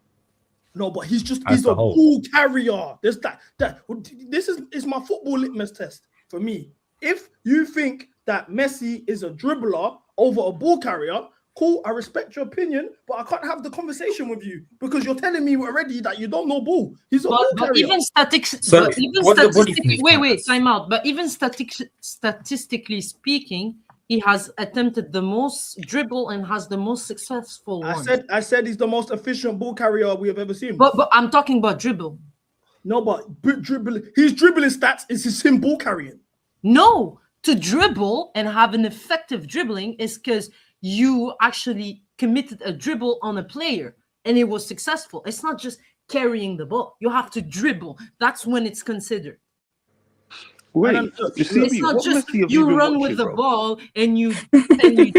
No, but he's a ball carrier. There's this is my football litmus test for me. If you think that Messi is a dribbler over a ball carrier, cool, I respect your opinion, but I can't have the conversation with you because you're telling me already that you don't know ball. He's a ball carrier. Even wait, time out. But even statistically speaking, he has attempted the most dribble and has the most successful one. I said he's the most efficient ball carrier we have ever seen. But I'm talking about dribble. No, but dribbling. His dribbling stats is him ball carrying. No, to dribble and have an effective dribbling is because you actually committed a dribble on a player and it was successful. It's not just carrying the ball. You have to dribble. That's when it's considered. Wait, it's not just you run with the ball and you that's the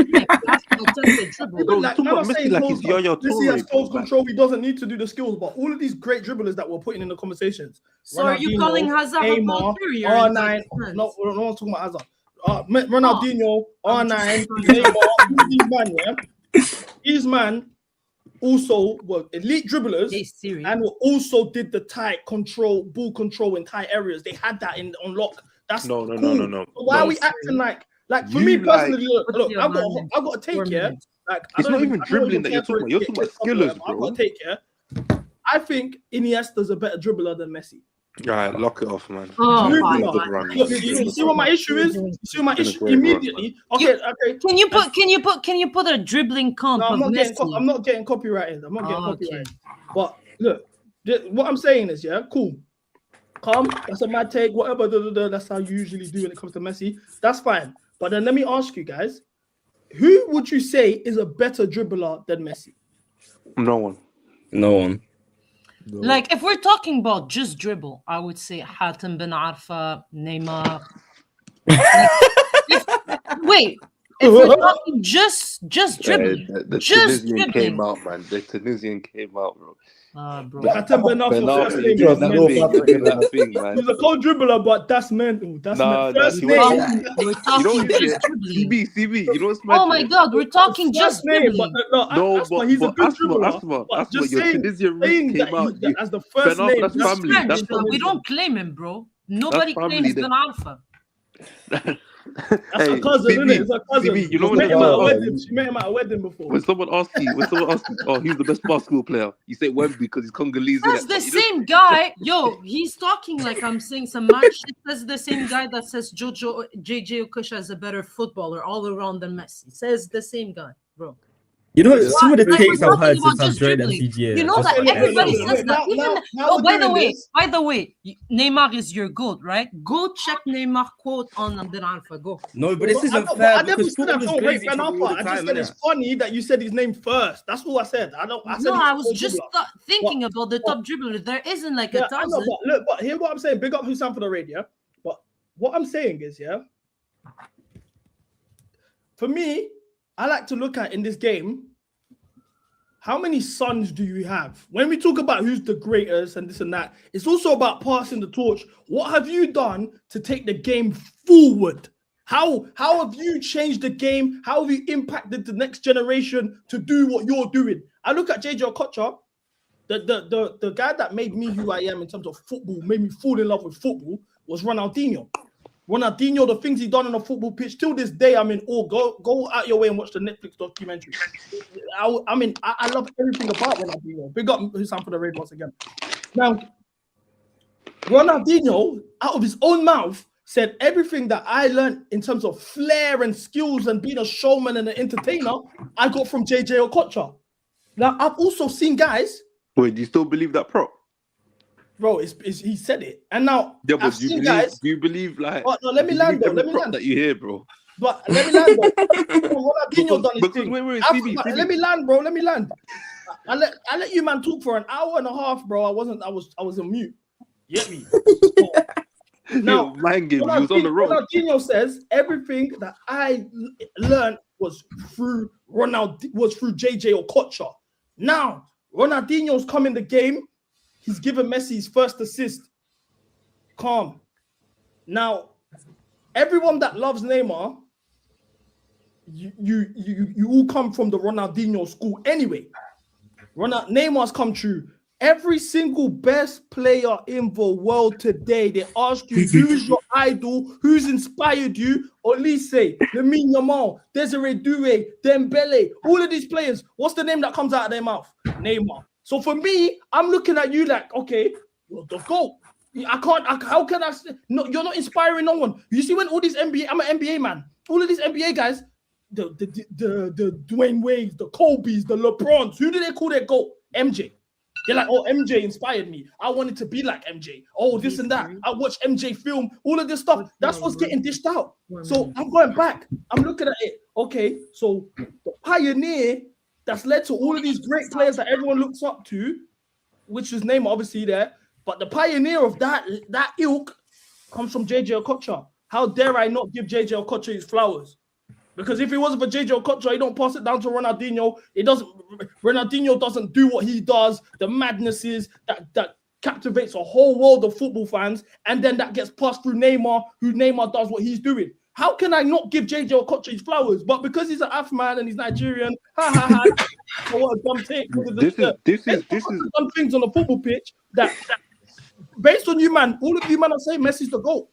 dribble. Like, I'm saying Messi has close control. He doesn't need to do the skills, but all of these great dribblers that we're putting in the conversations. So are you calling Hazard a ball carrier? R9. No, we're not talking about Hazard. Ronaldinho, R9, these man also were elite dribblers and also did the tight control, ball control in tight areas. They had that on lock. That's no. So why are we acting like for me personally? Look, I've got a take here. Like it's not even dribbling that you're talking about. You're talking about skillers, bro. I've got a take here. I think Iniesta's a better dribbler than Messi. All right, lock it off, man. Oh, you see what my issue is? You see what my issue immediately? Okay. Can you put a dribbling comp? No, I'm not getting copyrighted. I'm not getting copyrighted. But look, what I'm saying is, yeah, cool. Calm. That's a mad take. Whatever. That's how you usually do when it comes to Messi. That's fine. But then let me ask you guys, who would you say is a better dribbler than Messi? No one. No. Like if we're talking about just dribble, I would say Hatem Ben Arfa, Neymar. Wait, if we're talking just dribbling, the Tunisian came out, man. The Tunisian came out, bro. Bro. Hatem Ben Arfa, he's a cold dribbler, but that's mental. That's first name. We're talking just dribbling. CB, you know what's Oh my God, we're talking just dribbling. But he's a good dribbler. Asma, your Tunisian roots came out. As the first name, that's family. That's we don't claim him, bro. Nobody claims Ben Arfa. That's a cousin, isn't it? It's a cousin. CB, you know she met him at a wedding before. When someone asks you, oh, he's the best basketball player, you say Wemby because he's Congolese. That's the same guy. Yo, he's talking like I'm saying some mad shit. That's the same guy that says JJ Okocha is a better footballer all around than Messi. Says the same guy, bro. You know, some of the takes I've heard since I've joined MCGA. You know that everybody says that. By the way, Neymar is your GOAT, right? Go check Neymar quote on Ben Arfa. Go. No, but this isn't fair. I never said I don't rate Ben Arfa. I just said it's funny that you said his name first. That's all I said. I was just thinking about the top dribbler. There isn't like a thousand. But hear what I'm saying. Big up Husam for the radio. But what I'm saying is, for me, I like to look at in this game, how many sons do you have? When we talk about who's the greatest and this and that, it's also about passing the torch. What have you done to take the game forward? How have you changed the game? How have you impacted the next generation to do what you're doing? I look at JJ Okocha, the guy that made me who I am in terms of football, made me fall in love with football, was Ronaldinho. Ronaldinho, the things he done on a football pitch, till this day, I'm in awe. Go out your way and watch the Netflix documentary. I love everything about Ronaldinho. Big up Sam for the raid once again. Now, Ronaldinho, out of his own mouth, said everything that I learned in terms of flair and skills and being a showman and an entertainer, I got from JJ Okocha. Now, I've also seen guys. Wait, do you still believe that prop? Bro, he said it. And now, Yeah, but I've do you seen believe, guys. do you believe like? Oh, no, let me land though. Let me land. That you hear, bro. But let me land though. Ronaldinho done his thing. Wait, Let me land, bro. Let me land. I let you man talk for an hour and a half, bro. I was on mute. You get me? Now, mind games. He was on the road. Ronaldinho says everything that I learned was through JJ Okocha. Now, Ronaldinho's come in the game. He's given Messi his first assist. Calm. Now, everyone that loves Neymar, you all come from the Ronaldinho school anyway. Neymar's come true. Every single best player in the world today, they ask you who's your idol, who's inspired you. Olise, Lamine Yamal, Desiree Doué, Dembele, all of these players. What's the name that comes out of their mouth? Neymar. So for me, I'm looking at you like, okay, you're the GOAT. How can I? No, you're not inspiring no one. You see, when all these NBA, I'm an NBA man. All of these NBA guys, the Dwayne Wades, the Kobe's, the LeBrons. Who do they call their GOAT? MJ. They're like, oh, MJ inspired me. I wanted to be like MJ. Oh, this and that. I watched MJ film. All of this stuff. That's what's getting dished out. So I'm going back. I'm looking at it. Okay, so the pioneer that's led to all of these great players that everyone looks up to, which is Neymar obviously there, but the pioneer of that ilk comes from JJ Okocha. How dare I not give JJ Okocha his flowers? Because if it wasn't for JJ Okocha, he don't pass it down to Ronaldinho. Ronaldinho doesn't do what he does, the madnesses that captivates a whole world of football fans, and then that gets passed through Neymar, who Neymar does what he's doing. How can I not give JJ Okocha his flowers? But because he's an Af man and he's Nigerian, what a dumb take. This is done things on the football pitch that based on you, man, all of you, man, are saying Messi's the GOAT.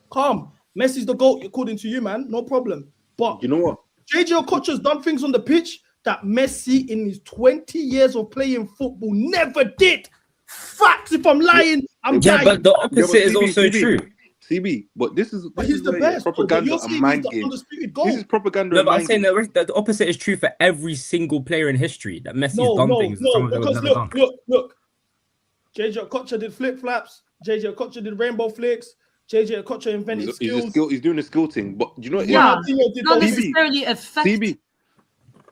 Calm. Messi's the GOAT, according to you, man. No problem. But you know what? JJ Okocha's done things on the pitch that Messi in his 20 years of playing football never did. Facts. If I'm lying, I'm lying. But the opposite is also true. CB, but this is he's the best. Propaganda and mind games. This is propaganda. No, but I'm saying the opposite is true for every single player in history. That Messi's done things. No, because look. JJ Okocha did flip flaps. JJ Okocha did rainbow flicks. JJ Okocha invented skills. He's doing a skill thing, but do you know what? Yeah, not necessarily effective. CB,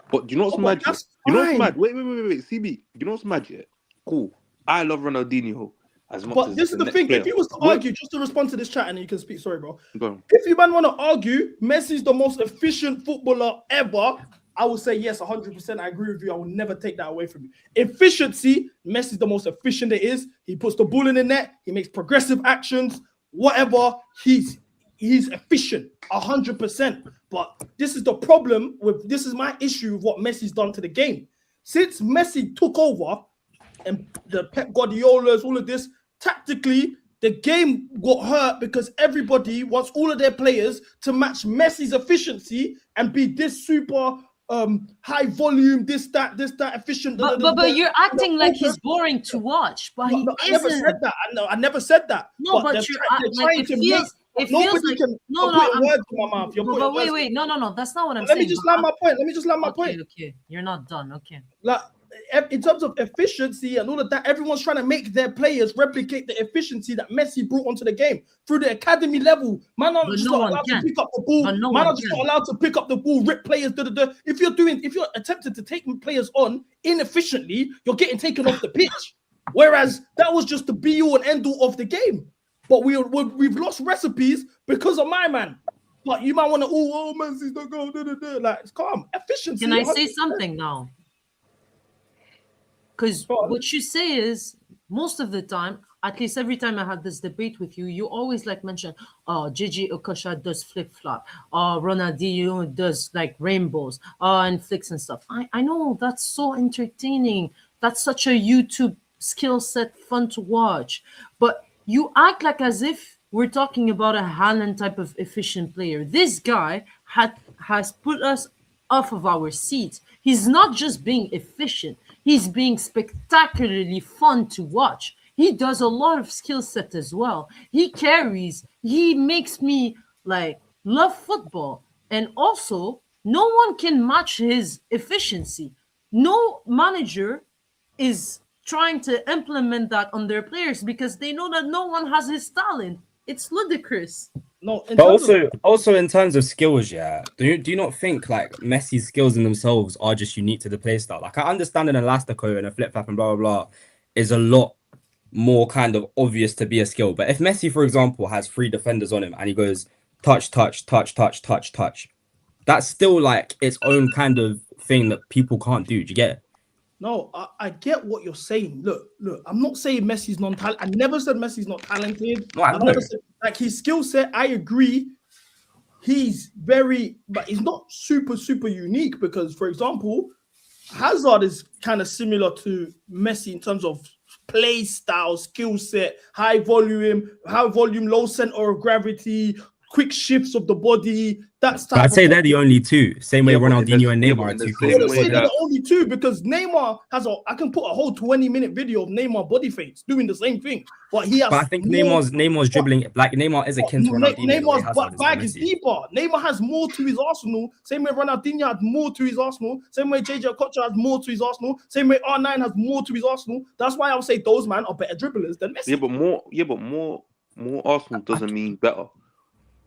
but do you know what's mad? You know what's mad? Wait, CB, you know what's mad? Yeah, cool. I love Ronaldinho as much. But this is the thing. Player. If you was to argue, just to respond to this chat, and you can speak. Sorry, bro. If you man want to argue, Messi's the most efficient footballer ever. I will say yes, 100%. I agree with you. I will never take that away from you. Efficiency, Messi's the most efficient it is. He puts the ball in the net. He makes progressive actions. Whatever, he's efficient, 100%. But this is the problem with this is my issue with what Messi's done to the game. Since Messi took over and the Pep Guardiolas, all of this, tactically, the game got hurt because everybody wants all of their players to match Messi's efficiency and be this super high volume, this that efficient. But you're acting like he's boring to watch. But he isn't. I never said that. I never said that. No, but it feels like no. Words in my mouth. But wait, no. That's not what I'm saying. Let me just land my point. Okay, you're not done. Okay. Like in terms of efficiency and all of that, everyone's trying to make their players replicate the efficiency that Messi brought onto the game through the academy level. Man, are just not allowed to pick up the ball. Man, are just not allowed to pick up the ball, rip players. If you're attempting to take players on inefficiently, you're getting taken off the pitch. Whereas that was just the be all and end all of the game. But we've lost recipes because of my man. But you might want to, Messi's the goal. Like, it's calm. Efficiency. Can I say something now? Because what you say is most of the time, at least every time I had this debate with you, you always like mention, oh, Gigi Okosha does flip flop, Ronaldinho does like rainbows, and flicks and stuff. I know that's so entertaining. That's such a YouTube skill set, fun to watch. But you act like as if we're talking about a Haaland type of efficient player. This guy has put us off of our seats. He's not just being efficient, he's being spectacularly fun to watch. He does a lot of skill set as well. He carries, he makes me like love football. And also, no one can match his efficiency. No manager is trying to implement that on their players because they know that no one has his talent. It's ludicrous. No, But also in terms of skills, yeah, do you not think like Messi's skills in themselves are just unique to the play style? Like I understand an elastico and a flip flap and blah blah blah is a lot more kind of obvious to be a skill. But if Messi, for example, has 3 defenders on him and he goes touch, touch, touch, touch, touch, touch, that's still like its own kind of thing that people can't do. Do you get it? No, I get what you're saying. Look, I'm not saying Messi's non-talented. I never said Messi's not talented. No, I know. never said, like his skill set, I agree. He's very, but he's not super unique because, for example, Hazard is kind of similar to Messi in terms of play style, skill set, high volume, low center of gravity, quick shifts of the body. That's But I'd say they're the only two. Same way Ronaldinho and Neymar are two I players. wouldn't say they're the only two because Neymar I can put a whole 20-minute video of Neymar body feints doing the same thing. But he has. But I think Neymar's dribbling, like Neymar is akin to Ronaldinho. Neymar's bag is deeper. Neymar has more to his arsenal. Same way Ronaldinho has more to his arsenal. Same way JJ Okocha has more to his arsenal. Same way R9 has more to his arsenal. That's why I would say those man are better dribblers than Messi. Yeah, but more Arsenal doesn't mean better.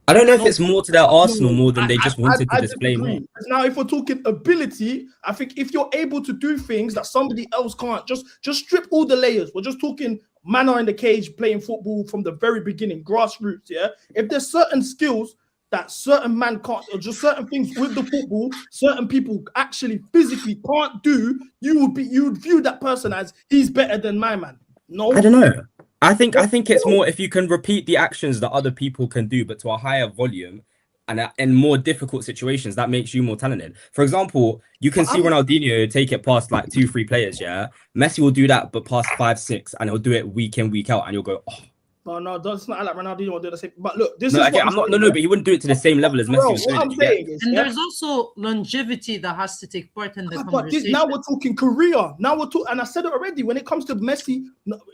I don't know if it's more to their Arsenal more than they just wanted to display more. Now, if we're talking ability, I think if you're able to do things that somebody else can't, just strip all the layers. We're just talking manner in the cage, playing football from the very beginning, grassroots. Yeah, if there's certain skills that certain man can't, or just certain things with the football, certain people actually physically can't do, you would view that person as he's better than my man. No, I don't know. I think it's more if you can repeat the actions that other people can do, but to a higher volume and in more difficult situations, that makes you more talented. For example, you can see Ronaldinho take it past like 2-3 players, yeah? Messi will do that, but past 5-6, and he'll do it week in, week out, and you'll go, oh. But no, that's not like Ronaldinho will do the same. But look, this No, is okay, but he wouldn't do it to the same level as Messi. Bro, was what doing I'm it, saying is, And there's also longevity that has to take part in the but conversation. now we're talking career. Now we're talking, and I said it already. When it comes to Messi,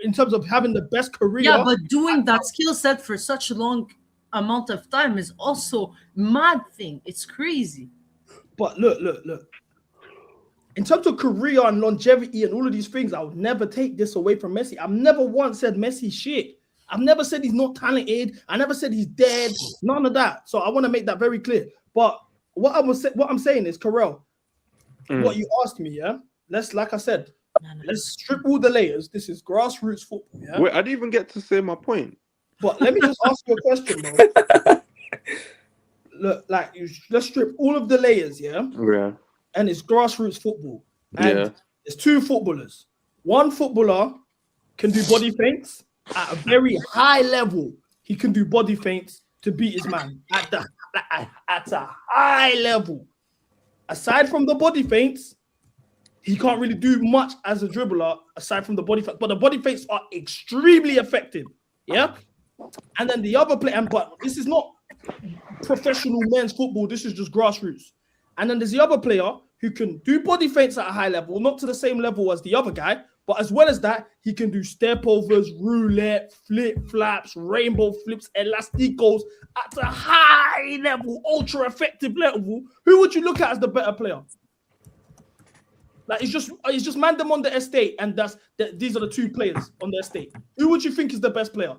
in terms of having the best career, Yeah, but doing that skill set for such a long amount of time is also mad thing. It's crazy. But look. In terms of career and longevity and all of these things, I would never take this away from Messi. I've never once said Messi shit. I've never said he's not talented. I never said he's dead. None of that. So I want to make that very clear. But what I'm saying is, Karel, what you asked me, yeah. Like I said, let's strip all the layers. This is grassroots football. Yeah. Wait, I didn't even get to say my point. But let me just ask you a question, bro. Look, let's strip all of the layers, yeah. Yeah. And it's grassroots football. And there's 2 footballers. One footballer can do body feints at a very high level. He can do body feints to beat his man at a high level. Aside from the body feints, he can't really do much as a dribbler aside from the body feints. But the body feints are extremely effective. Yeah. And then the other player, but this is not professional men's football. This is just grassroots. And then there's the other player who can do body feints at a high level, not to the same level as the other guy, but as well as that, he can do step overs, roulette, flip flaps, rainbow flips, elasticos at a high level, ultra effective level. Who would you look at as the better player? Like it's just man them on the estate, and these are the 2 players on the estate. Who would you think is the best player?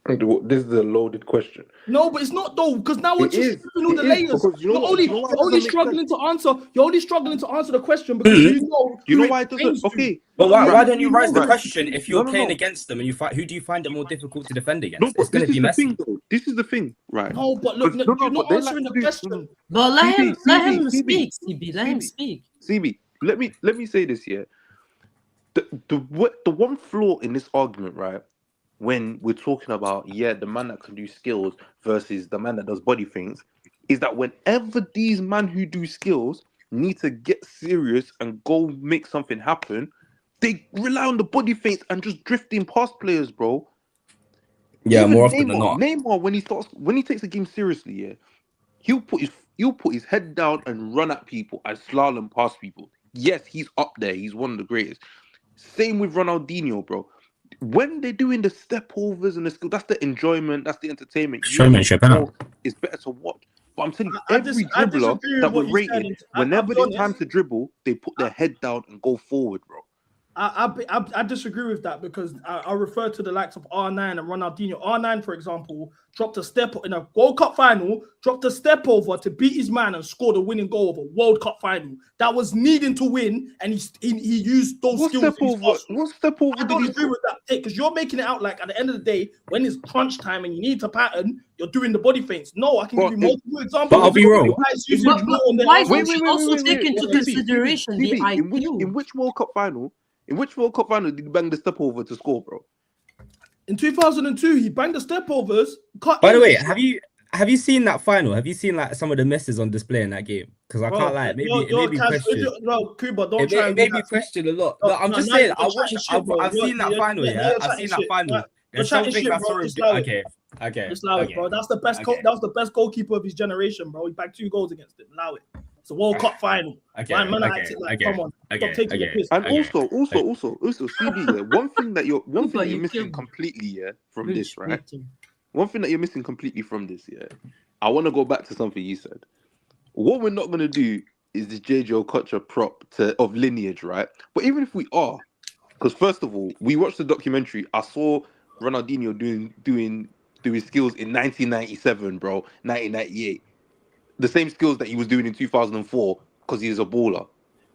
This is a loaded question. No, but it's not though, because now we're just stripping all the layers. You're only struggling to answer. You're only struggling to answer the question because you know why it doesn't. Okay, but why don't you raise the question if you're playing against them and you fight? Who do you find it more difficult to defend against? No, it's going to be Messi. This is the thing, right? No, but look, you're not answering the question. But let him speak, CB. Let him speak. CB, let me say this here. the one flaw in this argument, right? When we're talking about the man that can do skills versus the man that does body things, is that whenever these men who do skills need to get serious and go make something happen, they rely on the body feints and just drifting past players, bro. Yeah, Even more often than not. Neymar, when he takes the game seriously, he'll put his head down and run at people and slalom past people. Yes, he's up there. He's one of the greatest. Same with Ronaldinho, bro. When they're doing the step overs and the skill, that's the enjoyment, that's the entertainment. Showmanship, innit? It's better to watch. But I'm telling you, every dribbler disagree with that what we're you're saying. rating, I'll whenever be it's time honest. to dribble, they put their head down and go forward, bro. I disagree with that because I refer to the likes of R9 and Ronaldinho. R9, for example, dropped a step in a World Cup final, dropped a step over to beat his man and scored a winning goal of a World Cup final. That was needing to win, and he used those skills. What step over? I don't agree with that take because you're making it out like at the end of the day, when it's crunch time and you need to pattern, you're doing the body feints. No, I can give you multiple examples. But I'll be real. Why don't you also take into consideration the IQ? In which World Cup final? In which World Cup final did he bang the step over to score, bro? In 2002, he banged the step overs. By the way, have you seen that final? Have you seen like some of the misses on display in that game? Because I can't lie, it made me question. No, Kuba, don't It try. made me question a lot. No, I'm just saying. I've seen that final. Yeah, I've seen that final. There's something I saw him do. Okay. Just allow it, bro. That's the best. That was the best goalkeeper of his generation, bro. He bagged 2 goals against him. Allow it. It's a World Cup final. Come on. Stop taking the piss. And also, CB, one thing that you're missing completely, from this, right? One thing that you're missing completely from this, I want to go back to something you said. What we're not gonna do is the JJ Okocha prop of lineage, right? But even if we are, because first of all, we watched the documentary. I saw Ronaldinho doing skills in 1997, bro, 1998. The same skills that he was doing in 2004 because he is a baller.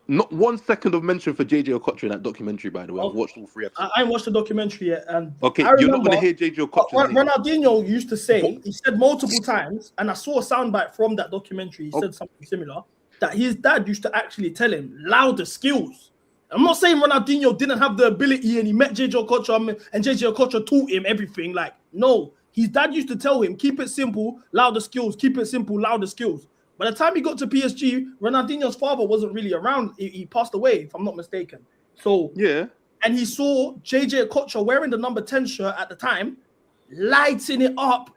Not 1 second of mention for JJ Okocha in that documentary, by the way. I've watched all 3 episodes. I watched the documentary yet, and okay, you're not going to hear JJ Okocha. Ronaldinho used to say, he said multiple times, and I saw a soundbite from that documentary. He said something similar, that his dad used to actually tell him louder skills. I'm not saying Ronaldinho didn't have the ability and he met JJ Okocha and JJ Okocha taught him everything. Like, no. His dad used to tell him, keep it simple, louder skills, keep it simple, louder skills. By the time he got to PSG, Ronaldinho's father wasn't really around. He passed away, if I'm not mistaken. So, and he saw JJ Okocha wearing the number 10 shirt at the time, lighting it up,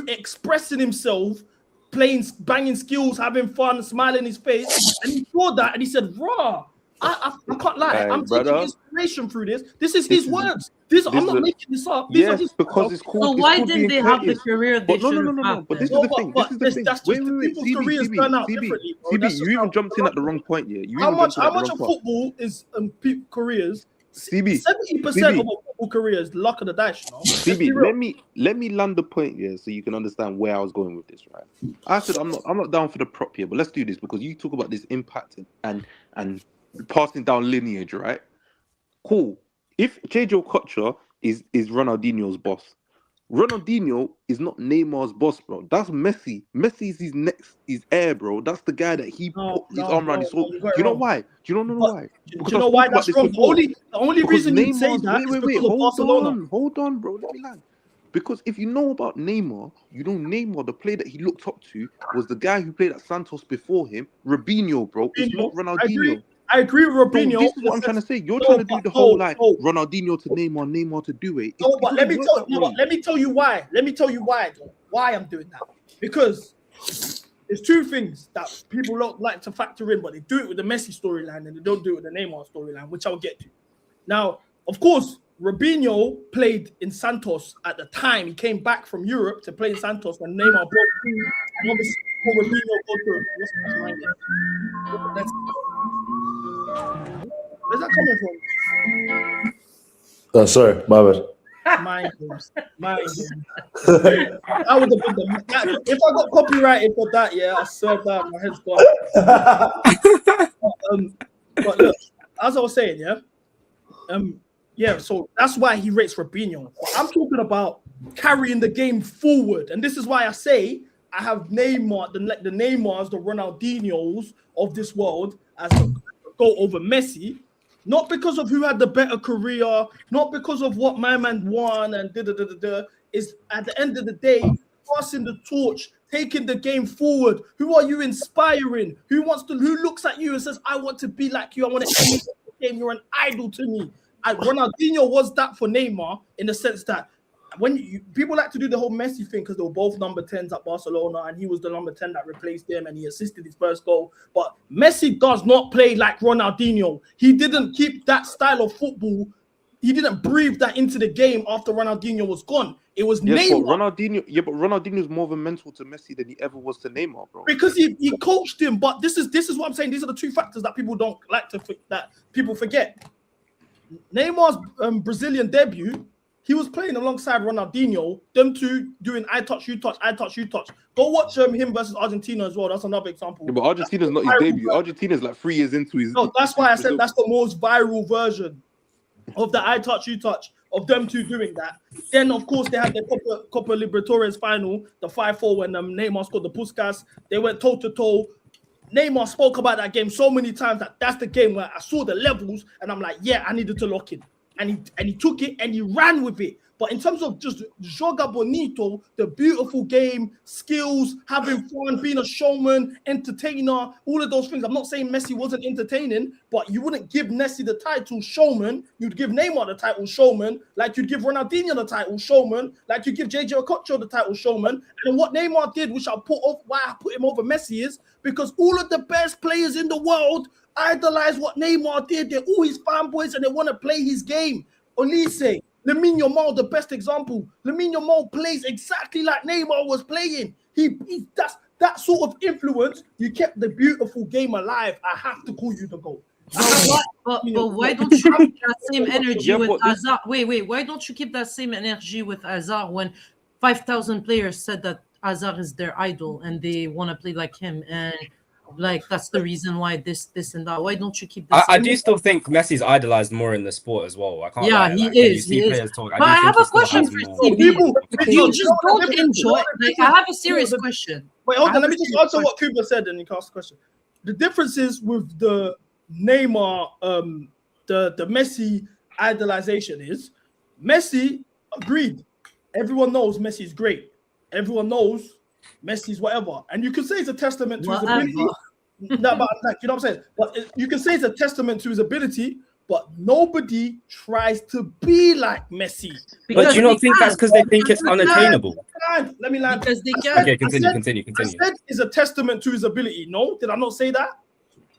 expressing himself, banging skills, having fun, smiling his face. And he saw that and he said, raw. I can't lie. I'm taking inspiration through this. This is his words. I'm not making this up. These are his because it's called. So why didn't they have the career they should have? No. But this is the thing. Wait. CB, you even jumped in at the wrong point. How much of football is careers? 70% of a football career is luck of the dice. CB, let me land the point here so you can understand where I was going with this. Right? I said I'm not down for the prop here, but let's do this because you talk about this impact and passing down lineage, right? Cool. If JJ Okocha is Ronaldinho's boss, Ronaldinho is not Neymar's boss, bro. That's Messi. Messi is his heir, bro. That's the guy that he put his arm around his soul. Do you know why? Do you know why? Do you know why that's wrong? The only reason you say that is because of Barcelona. Hold on, bro. Let me land. Because if you know about Neymar, you know Neymar, the player that he looked up to was the guy who played at Santos before him, Robinho, bro. It's not Ronaldinho. I agree with Robinho. So this is what I'm trying to say. You're trying to do the whole Ronaldinho to Neymar to do it. Let me tell you why. Why I'm doing that. Because there's 2 things that people don't like to factor in, but they do it with the Messi storyline and they don't do it with the Neymar storyline, which I'll get to. Now, of course, Robinho played in Santos at the time. He came back from Europe to play in Santos when Neymar broke through. And obviously, Robinho go through. Where's that coming from? Oh, sorry, my bad. Mind games. I would have been if I got copyrighted for that, I swear that my head's gone. But look, as I was saying, so that's why he rates Robinho. But I'm talking about carrying the game forward, and this is why I say I have Neymar, the Neymars, the Ronaldinhos of this world as the go over Messi. not because of who had the better career, not because of what my man won and is at the end of the day, passing the torch, taking the game forward. Who are you inspiring? Who looks at you and says, I want to be like you, I want to emulate the game, you're an idol to me. And Ronaldinho was that for Neymar in the sense that people like to do the whole Messi thing because they were both number 10s at Barcelona and he was the number 10 that replaced him and he assisted his first goal. But Messi does not play like Ronaldinho. He didn't keep that style of football. He didn't breathe that into the game after Ronaldinho was gone. It was Neymar. But Ronaldinho is more of a mentor to Messi than he ever was to Neymar, bro. Because he coached him. But this is what I'm saying. These are the two factors that people don't like that people forget. Neymar's Brazilian debut, he was playing alongside Ronaldinho, them two doing I touch, you touch, I touch, you touch. Go watch him versus Argentina as well. That's another example. Yeah, but Argentina's not his debut. Argentina's like 3 years into his. No, that's why I said that's the most viral version of the I touch, you touch, of them two doing that. Then, of course, they had the Copa Libertadores final, the 5-4 when Neymar scored the Puskas. They went toe-to-toe. Neymar spoke about that game so many times that that's the game where I saw the levels and I'm like, yeah, I needed to lock in. And he took it and he ran with it. But in terms of just joga bonito, the beautiful game, skills, having fun, being a showman, entertainer, all of those things. I'm not saying Messi wasn't entertaining, but you wouldn't give Messi the title showman. You'd give Neymar the title showman, like you'd give Ronaldinho the title showman, like you give JJ Okocha the title showman. And what Neymar did, which why I put him over Messi is because all of the best players in the world idolize what Neymar did. They're all his fanboys and they want to play his game. Olise, Lamine Yamal, the best example. Lamine Yamal plays exactly like Neymar was playing. That's that sort of influence. You kept the beautiful game alive. I have to call you the GOAT. But why don't you keep that same energy with Hazard? Wait. Why don't you keep that same energy with Hazard when 5,000 players said that Hazard is their idol and they want to play like him and like that's the reason why this and that. Why don't you keep that? I do still think Messi's idolized more in the sport as well. I can't. Yeah, lie. he Like, is. when you see He players is. talk, But I have a question for people. CB. You just don't enjoy. Like I have a serious question. Wait, hold on. Let me just answer what Kuba said, and you can ask the question. The difference is with the Neymar, the Messi idolization is Messi agreed. Everyone knows Messi's great. Everyone knows Messi's whatever, and you can say it's a testament to his ability. No, but like you know what I'm saying. But you can say it's a testament to his ability. But nobody tries to be like Messi. But do you not think that's because they think it's unattainable? Let me land. Because they can. Okay, continue. I said it's a testament to his ability. No, did I not say that?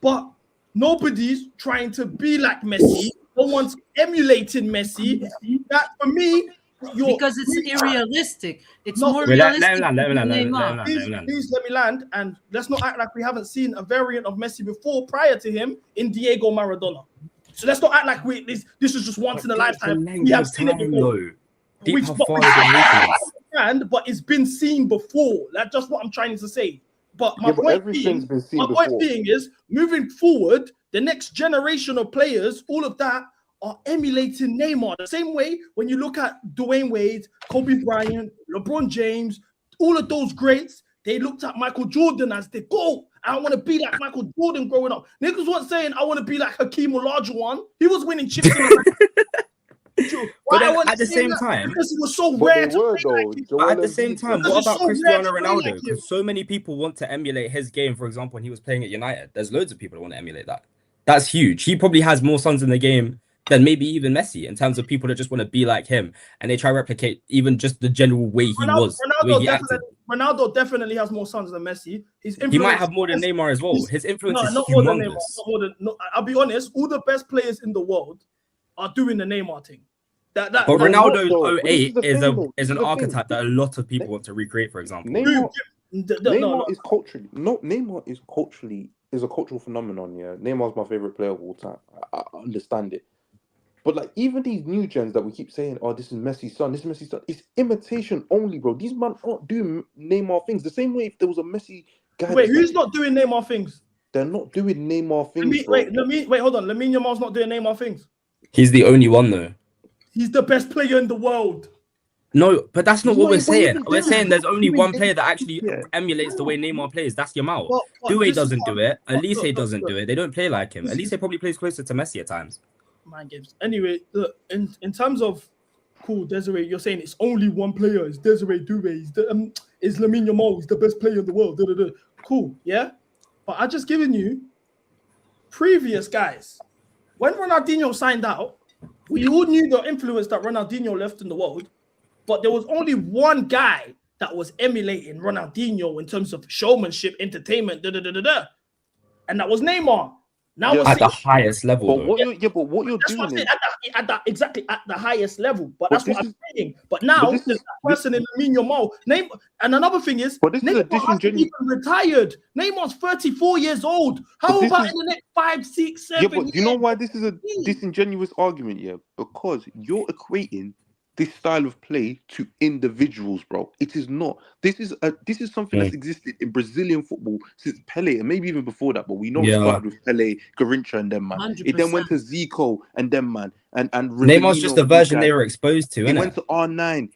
But nobody's trying to be like Messi. No one's emulating Messi. That for me, because it's unrealistic. It's No, more Wait, let- realistic. let me land, than let me Neymar. Please let me land, and let's not act like we haven't seen a variant of Messi before prior to him in Diego Maradona. So let's not act like this is just once in a lifetime. We have seen it before. But it's been seen before. That's just what I'm trying to say. But my point being is, moving forward, the next generation of players, all of that, are emulating Neymar. The same way when you look at Dwayne Wade, Kobe Bryant, LeBron James, all of those greats, they looked at Michael Jordan as the GOAT. I want to be like Michael Jordan growing up. Niggas wasn't saying I want to be like Hakeem Olajuwon. He was winning chips. But then at the same time, because it was so rare. But at the same time, what about Cristiano Ronaldo? Because so many people want to emulate his game. For example, when he was playing at United, there's loads of people that want to emulate that. That's huge. He probably has more sons in the game than maybe even Messi in terms of people that just want to be like him and they try to replicate even just the general way he was, the way he acted. Ronaldo definitely has more sons than Messi. He might have more than Neymar as well. His influence is not humongous. more than Neymar. No, I'll be honest. All the best players in the world are doing the Neymar thing. But Ronaldo 08 is an archetype that a lot of people want to recreate. For example, Neymar is culturally. Neymar is a cultural phenomenon. Yeah, Neymar's my favorite player of all time. I understand it. But like even these new gens that we keep saying, oh, this is Messi's son, this is Messi's son, it's imitation only, bro. These men aren't doing Neymar things. The same way if there was a Messi guy. Wait, who's not doing Neymar things? They're not doing Neymar things. Wait, hold on. Lamine Yamal's not doing Neymar things. He's the only one though. He's the best player in the world. No, but that's not what we're saying. We're saying there's only one player that actually emulates the way Neymar plays. That's Yamal. Due doesn't do it. Elise doesn't do it. They don't play like him. Elise probably plays closer to Messi at times. mind games. Anyway, look, in terms of cool, Desiree, you're saying it's only one player. It's Desiree Doué. It's Lamine Yamal. He's the best player in the world. Cool, yeah. But I just given you previous guys. When Ronaldinho signed out, we all knew the influence that Ronaldinho left in the world, but there was only one guy that was emulating Ronaldinho in terms of showmanship, entertainment, and that was Neymar. Now at the highest level. But what you're that's doing is exactly at the highest level. But that's what I'm saying. But now there's that person in Lamine Yamal. And another thing is, Neymar hasn't even retired. Neymar's 34 years old. How about in the next 5, 6, 7 Yeah, but years? you know why this is a disingenuous argument? Yeah, because you're equating this style of play to individuals, bro. It is not. This is something that's existed in Brazilian football since Pele, and maybe even before that. But we know it started with Pele, Garrincha, and them man. 100%. It then went to Zico and them man, and Neymar's just the version they were exposed to. It went to R9.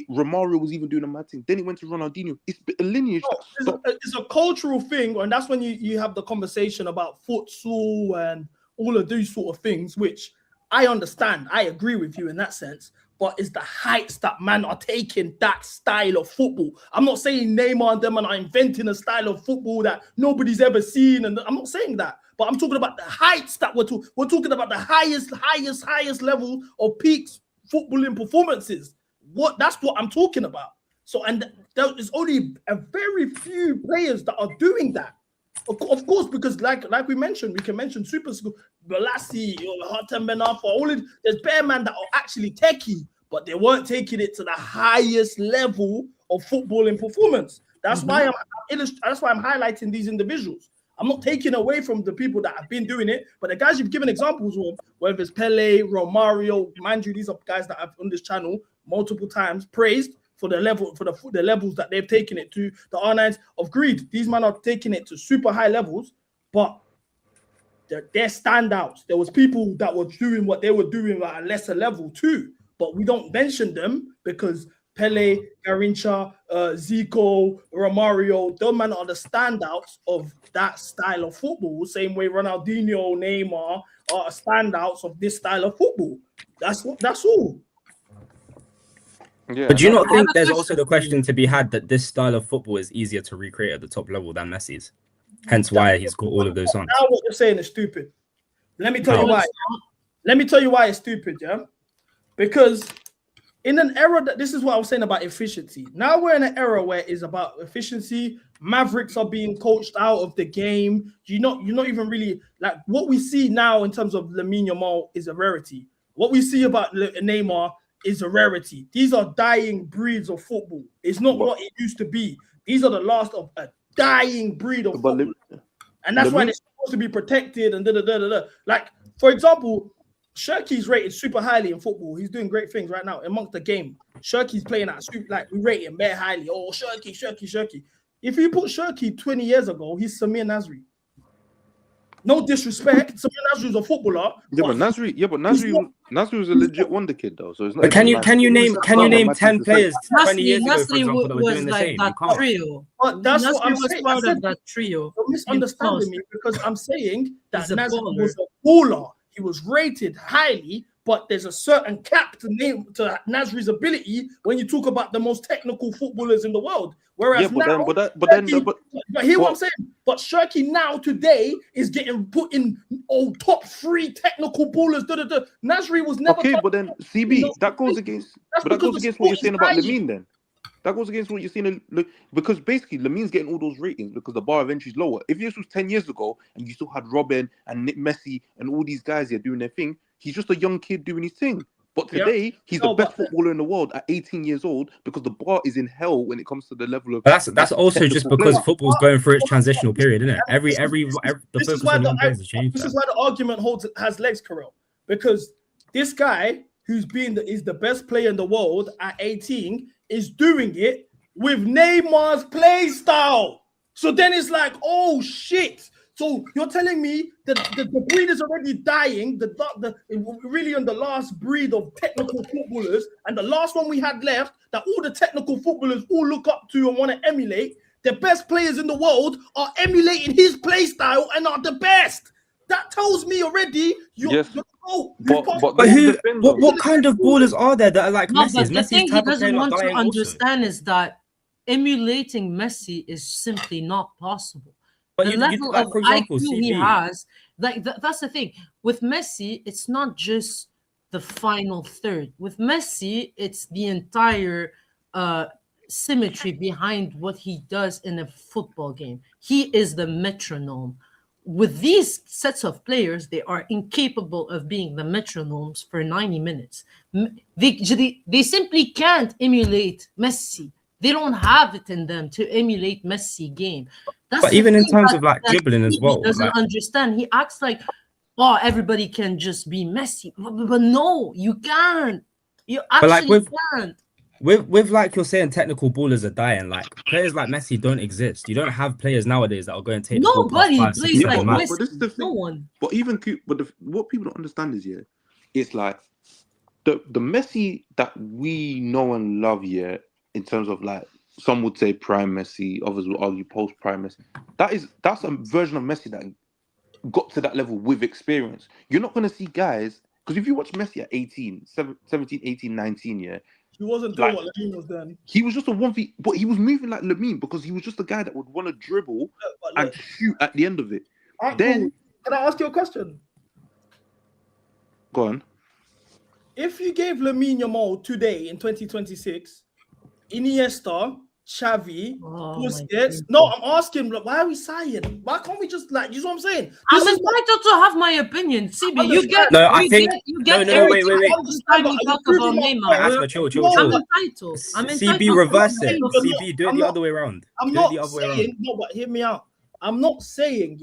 Romario was even doing a mad thing. Then it went to Ronaldinho. It's a lineage. It's a cultural thing, and that's when you have the conversation about futsal and all of these sort of things, which I understand. I agree with you in that sense. But it's the heights that man are taking that style of football. I'm not saying Neymar and them are inventing a style of football that nobody's ever seen, and I'm not saying that. But I'm talking about the heights that we're talking about the highest level of peaks footballing performances. That's what I'm talking about. So, and there is only a very few players that are doing that. Of course, because like we mentioned, we can mention Super School, Balassi, Hatem Ben Arfa, there's bare man that are actually techie, but they weren't taking it to the highest level of footballing performance. That's why I'm highlighting these individuals. I'm not taking away from the people that have been doing it, but the guys you've given examples of, whether it's Pele, Romario, mind you, these are guys that I've on this channel multiple times praised for the level, for the levels that they've taken it to, the R9s of greed. These men are taking it to super high levels, but they're standouts. There was people that were doing what they were doing at a lesser level too, but we don't mention them because Pele, Garrincha, Zico, Romario, those men are the standouts of that style of football. Same way Ronaldinho, Neymar are standouts of this style of football. That's all. Yeah, but do you not think there's also the question to be had that this style of football is easier to recreate at the top level than Messi's? Hence why he's got all of those on. Now what you're saying is stupid. Let me tell you why. Let me tell you why it's stupid, yeah? Because in an era that this is what I was saying about efficiency. Now we're in an era where it's about efficiency. Mavericks are being coached out of the game. You're not even really like what we see now in terms of Lamine Yamal is a rarity. What we see about Neymar is a rarity. These are dying breeds of football. It's not what it used to be. These are the last of a dying breed of football. And that's why they're supposed to be protected and Like, for example, Shirky's rated super highly in football. He's doing great things right now amongst the game. Shirky's playing at we rate him very highly. Oh, Shirky. If you put Shirky 20 years ago, he's Samir Nasri. No disrespect. Samir Nasri is a footballer. Nasri was a legit wonder kid though. So it's not. But can you name 10 players 20 years ago, for example, that were doing the same? That trio. But that's what I'm saying. Part of that trio. You're misunderstanding me because I'm saying that Nasri was a baller. He was rated highly, but there's a certain cap to Nasri's ability when you talk about the most technical footballers in the world. Whereas hear what I'm saying. But Shirky now today is getting put in top 3 technical ballers. Nasri was never. Okay, but then CB that goes against what you're saying about Lamine. Then that goes against what you're saying because basically Lamine's getting all those ratings because the bar of entry is lower. If this was 10 years ago and you still had Robin and Nick Messi and all these guys here doing their thing, he's just a young kid doing his thing. But today, he's the best footballer in the world at 18 years old because the bar is in hell when it comes to the level of. But that's also just because football's going through its transitional period, isn't it? This is why the argument has legs, Karel, because this guy who's is the best player in the world at 18 is doing it with Neymar's play style. So then it's like, oh shit. So you're telling me that the breed is already dying, really on the last breed of technical footballers, and the last one we had left that all the technical footballers all look up to and want to emulate, the best players in the world are emulating his play style and are the best. That tells me already you're But who? What kind of ballers are there that are like No, Messi? but Is the Messi's thing he type of doesn't player not want to dying also? understand is that emulating Messi is simply not possible. But The you level like, of for example, IQ he CB. has, like that's the thing. With Messi, it's not just the final third. With Messi, it's the entire symmetry behind what he does in a football game. He is the metronome. With these sets of players, they are incapable of being the metronomes for 90 minutes. They simply can't emulate Messi. They don't have it in them to emulate Messi game. That's But the even in thing terms that, of like that dribbling as he well, doesn't like understand. He acts like, oh, everybody can just be Messi. But no, you can't. You but like actually can't. with like you're saying, technical ballers are dying. Like players like Messi don't exist. You don't have players nowadays that are going to take the ball past Nobody 5, 6, plays 7 like man. Messi. But this is the thing. No one. But even what people don't understand is it's like the Messi that we know and love in terms of like some would say prime Messi, others would argue post prime Messi. That's a version of Messi that got to that level with experience. You're not going to see guys because if you watch Messi at 18, 17, 18, 19, He wasn't doing what Lamine was doing. he was just a 1v, but he was moving like Lamine because he was just a guy that would want to dribble and shoot at the end of it. Alright, Then, cool. Can I ask you a question? go on. If you gave Lamine Yamal today in 2026, Iniesta, Xavi, Busquets. No, I'm asking, like, why are we sighing? Why can't we just like, you know what I'm saying? I'm entitled to have my opinion. CB, you get No, I think you get no, wait. every time you talk about Neymar. Asma, chill. I'm entitled. I'm entitled. CB, reverse to it. my opinion. CB, do it the other way around. I'm Do it not the other way saying, around. no, but hear me out. I'm not saying,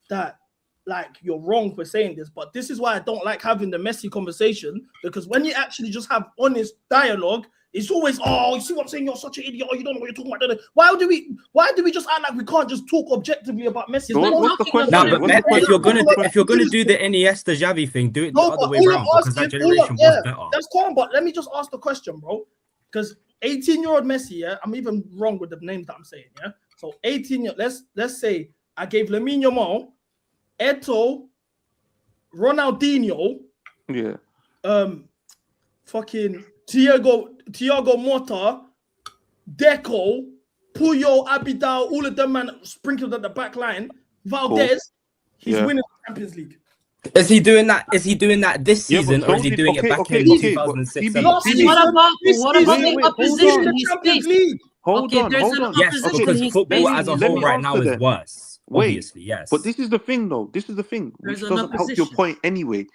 that like you're wrong for saying this, but this is why I don't like having the messy conversation, because when you actually just have honest dialogue, it's always, oh, you see what I'm saying? You're such an idiot. Oh, you don't know what you're talking about. Why do we just act like we can't just talk objectively about Messi? What's the question? No, but if you're gonna do the Iniesta Xavi thing, do it the other way around because that generation was better. That's calm, but let me just ask the question, bro. Because 18-year-old Messi, I'm even wrong with the names that I'm saying, So 18, let's say I gave Lamine Yamal, Eto'o, Ronaldinho, fucking Thiago Motta, Deco, Puyol, Abidal, all of them man sprinkled at the back line. Valdez, he's winning the Champions League. Is he doing that? Is he doing that this season, or is he doing it back in 2006? What about the opposition? He's faced? Hold on. Yes, because football as a whole right now is worse. Obviously, yes. But this is the thing, though. This is the thing, which doesn't help your point anyway.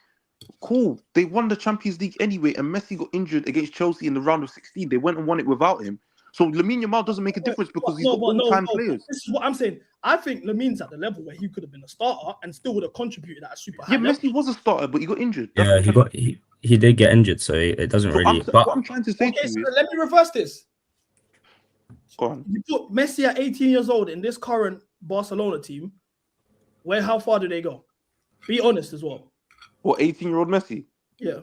Cool. They won the Champions League anyway, and Messi got injured against Chelsea in the round of 16. They went and won it without him. So Lamine Yamal doesn't make a difference because he's got all-time players. This is what I'm saying. I think Lamine's at the level where he could have been a starter and still would have contributed at a super high level. Messi was a starter, but he got injured. Yeah, he did get injured, so it doesn't really. What I'm trying to say to you so let me reverse this. Go on. You put Messi at 18 years old in this current Barcelona team. How far do they go? Be honest as well. What, 18-year-old Messi? Yeah.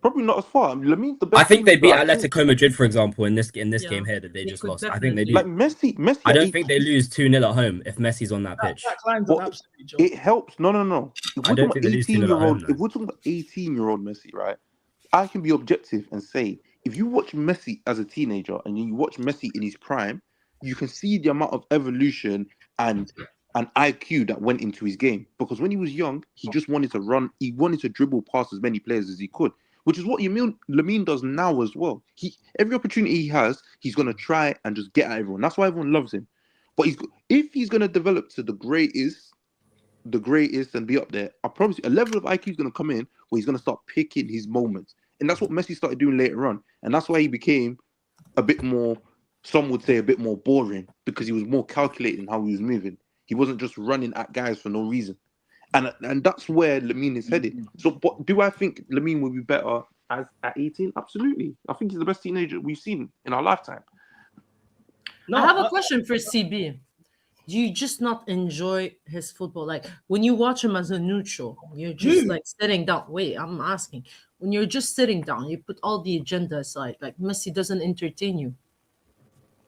Probably not as far. Lamine's the best. I think they beat Atletico Madrid, for example, in this game here that they just lost. I think they do. Like Messi. I don't think they lose 2-0 at home if Messi's on that pitch. It helps. No. I don't think they lose 2-0 at home. If we're talking about 18-year-old Messi, right? I can be objective and say, if you watch Messi as a teenager and you watch Messi in his prime, you can see the amount of evolution and IQ that went into his game. Because when he was young, he just wanted to run. He wanted to dribble past as many players as he could, which is what Lamine does now as well. Every opportunity he has, he's going to try and just get at everyone. That's why everyone loves him. But if he's going to develop to the greatest and be up there, I promise you, a level of IQ is going to come in where he's going to start picking his moments. And that's what Messi started doing later on. And that's why he became a bit more, some would say a bit more boring, because he was more calculating how he was moving. He wasn't just running at guys for no reason. And that's where Lamine is headed. So but do I think Lamine will be better at 18? Absolutely. I think he's the best teenager we've seen in our lifetime. I have a question for CB. Do you just not enjoy his football? Like when you watch him as a neutral, you're just like sitting down. Wait, I'm asking. When you're just sitting down, you put all the agenda aside. Like Messi doesn't entertain you.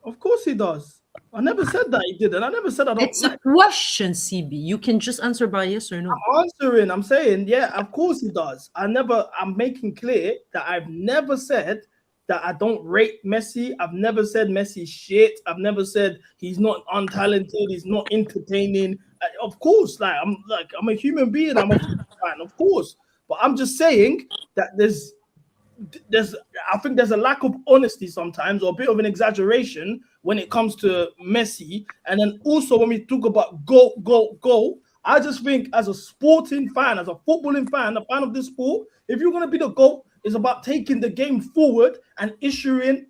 Of course he does. I never said that he didn't. I never said I don't. It's a question, CB. You can just answer by yes or no. I'm answering. I'm saying, yeah, of course he does. I'm making clear that I've never said that I don't rate Messi. I've never said Messi shit. I've never said he's not untalented. He's not entertaining. Of course, I'm a human being. I'm a fan, of course. But I'm just saying that I think there's a lack of honesty sometimes, or a bit of an exaggeration when it comes to Messi. And then also when we talk about goal, I just think as a sporting fan, as a footballing fan, a fan of this sport, if you're going to be the GOAT, it's about taking the game forward and inspiring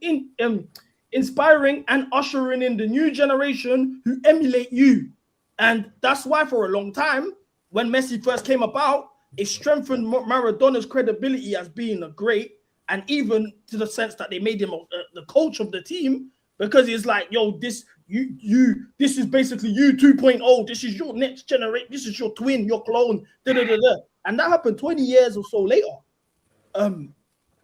and ushering in the new generation who emulate you. And that's why for a long time, when Messi first came about, it strengthened Maradona's credibility as being a great, and even to the sense that they made him the coach of the team, because he's like, yo, this is basically you 2.0. This is your next generation. This is your twin, your clone. And that happened 20 years or so later.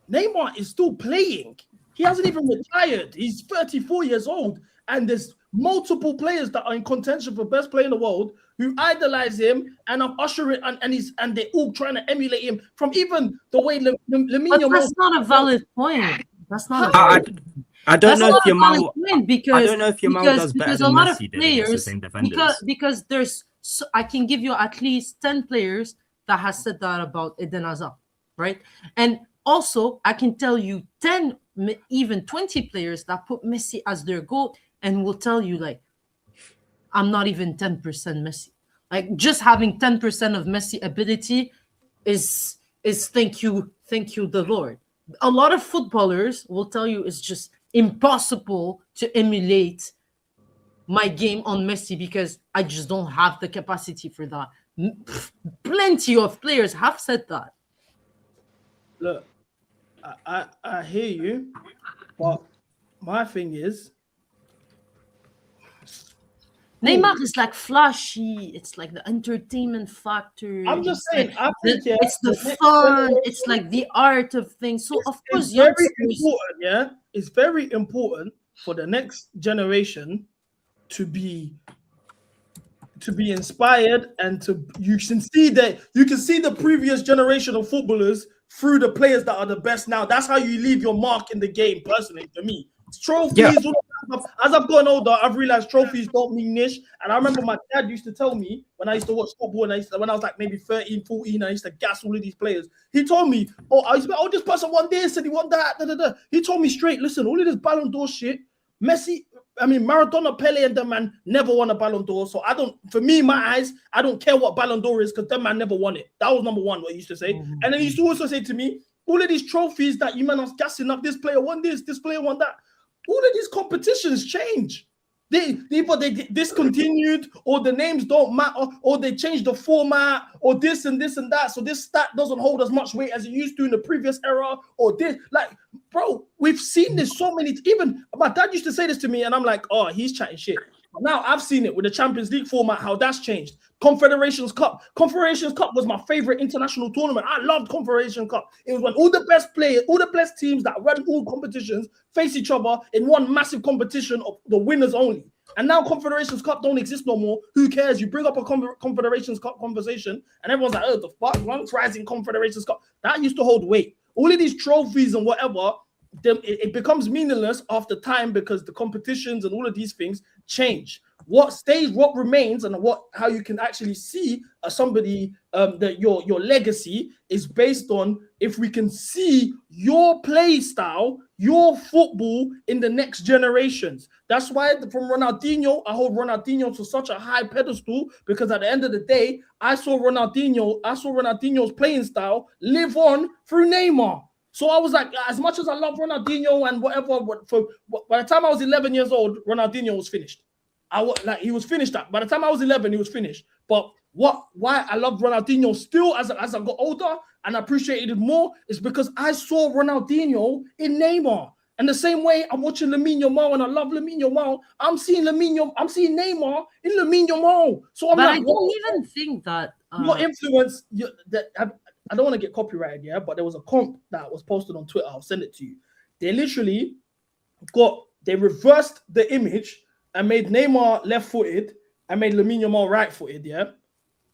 Neymar is still playing. He hasn't even retired. He's 34 years old, and there's multiple players that are in contention for best player in the world who idolize him and are ushering, and they're all trying to emulate him, from even the way Lamine. But that's not a valid point. That's not. I don't know if Yamal. Because I don't know if Yamal does better than Messi did against the same defenders. Because there's, I can give you at least 10 players that has said that about Eden Hazard, right? And also, I can tell you 10, even 20 players that put Messi as their GOAT and will tell you, like, I'm not even 10% Messi. Like, just having 10% of Messi ability is thank you the Lord. A lot of footballers will tell you it's just impossible to emulate my game on Messi because I just don't have the capacity for that. Plenty of players have said that. Look, I hear you, but my thing is, Neymar is like flashy. It's like the entertainment factor. I'm just saying, like it's the fun. It's like the art of things. So of course, it's very important. Yeah, it's very important for the next generation to be inspired, and you can see the previous generation of footballers through the players that are the best now. That's how you leave your mark in the game. Personally, for me, trophies. Yeah. As I've gotten older, I've realized trophies don't mean niche. And I remember my dad used to tell me when I used to watch football, and when I was like maybe 13, 14, I used to gas all of these players. He told me, this person won this and he won that. He told me straight, listen, all of this Ballon d'Or shit, Maradona, Pele, and them man never won a Ballon d'Or. So for me, my eyes, I don't care what Ballon d'Or is because them man never won it. That was number one, what he used to say. Mm-hmm. And then he used to also say to me, all of these trophies that you man are gassing up, this player won this player won that. All of these competitions change. They discontinued, or the names don't matter, or they changed the format, or this and that. So this stat doesn't hold as much weight as it used to in the previous era, or this. Like, bro, we've seen this so many. Even my dad used to say this to me, and I'm like, oh, he's chatting shit. But now I've seen it with the Champions League format, how that's changed. Confederations Cup was my favorite international tournament. I loved Confederations Cup. It was when all the best players, all the best teams that run all competitions face each other in one massive competition of the winners only. And now Confederations Cup don't exist no more. Who cares? You bring up a Confederations Cup conversation and everyone's like, oh, the fuck, one's rising Confederations Cup. That used to hold weight. All of these trophies and whatever, it becomes meaningless after time because the competitions and all of these things change. What stays, what remains, and how you can actually see somebody that your legacy is based on if we can see your play style, your football in the next generations. That's why from Ronaldinho, I hold Ronaldinho to such a high pedestal, because at the end of the day, I saw Ronaldinho's playing style live on through Neymar. So I was like, as much as I love Ronaldinho and whatever, by the time I was 11 years old, Ronaldinho was finished. He was finished. By the time I was 11, he was finished. But why I love Ronaldinho still as I got older and appreciated it more is because I saw Ronaldinho in Neymar. And the same way I'm watching Lamine Yamal and I love Lamine Yamal, I'm seeing Neymar in Lamine Yamal. So I don't even think that your influence. I don't want to get copyrighted, yeah, but there was a comp that was posted on Twitter. I'll send it to you. They literally reversed the image and made Neymar left-footed and made Lamine Yamal right-footed, yeah,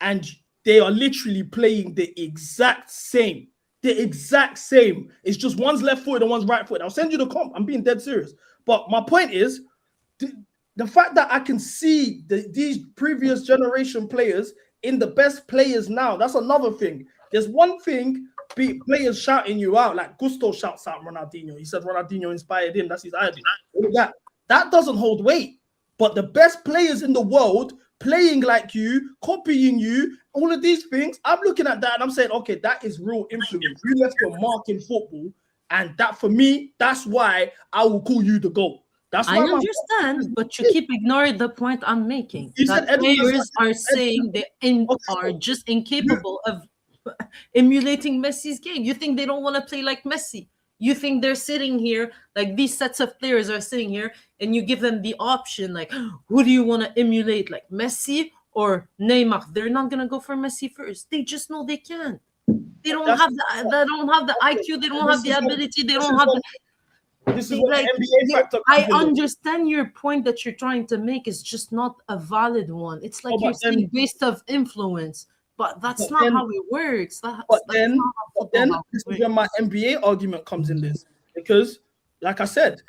and they are literally playing the exact same. The exact same. It's just one's left-footed and one's right-footed. I'll send you the comp. I'm being dead serious. But my point is, the fact that I can see these previous generation players in the best players now, that's another thing. There's one thing, players shouting you out, like Gusto shouts out Ronaldinho. He said Ronaldinho inspired him. That's his idol. That doesn't hold weight. But the best players in the world playing like you, copying you, all of these things, I'm looking at that and I'm saying, okay, that is real influence. You left your mark in football. And that, for me, that's why I will call you the GOAT. That's why I understand, but you keep ignoring the point I'm making. That players are saying they are just incapable of emulating Messi's game. You think they don't want to play like Messi? You think they're sitting here, like these sets of players are sitting here, and you give them the option, like, who do you want to emulate, like Messi or Neymar? They're not gonna go for Messi first. They just know they can't. They don't have the IQ. They don't have the ability. They don't have the. This is what the NBA factor. I understand your point that you're trying to make is just not a valid one. It's like you're saying based of influence, but that's not how it works. Then this is where my NBA argument comes in this, because, like I said,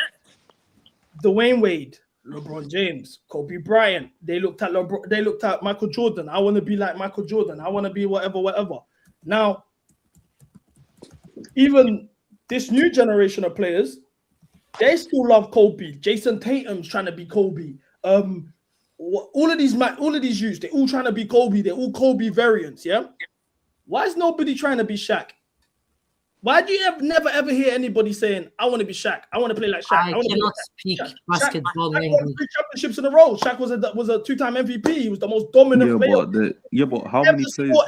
Dwayne Wade, LeBron James, Kobe Bryant, they looked at Michael Jordan. I want to be like Michael Jordan. I want to be whatever. Now, even this new generation of players, they still love Kobe. Jason Tatum's trying to be Kobe. All of these youths, they're all trying to be Kobe. They're all Kobe variants, yeah? Why is nobody trying to be Shaq? Why do you never ever hear anybody saying, I want to be Shaq. I want to play like Shaq. I cannot speak basketball Shaq language. won 3 championships in a row. Shaq was a 2-time MVP. He was the most dominant player. But how many players?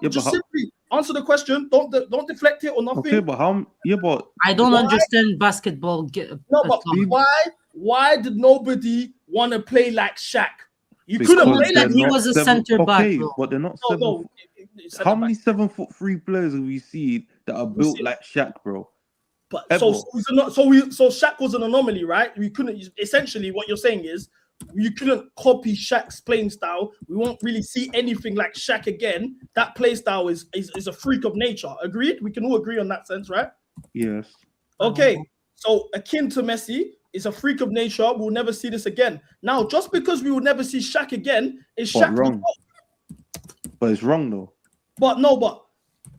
Just simply answer the question. Don't deflect it or nothing. Okay, but I don't understand basketball. No, but why did nobody want to play like Shaq? You couldn't play like he was a center back. Okay, but they're not seven. How many 7'3" players have we seen that are built like Shaq, bro? But so Shaq was an anomaly, right? We couldn't. Essentially, what you're saying is you couldn't copy Shaq's playing style. We won't really see anything like Shaq again. That play style is a freak of nature. Agreed? We can all agree on that sense, right? Yes. Okay. So akin to Messi is a freak of nature. We'll never see this again. Now, just because we will never see Shaq again, is Shaq wrong? But it's wrong though. But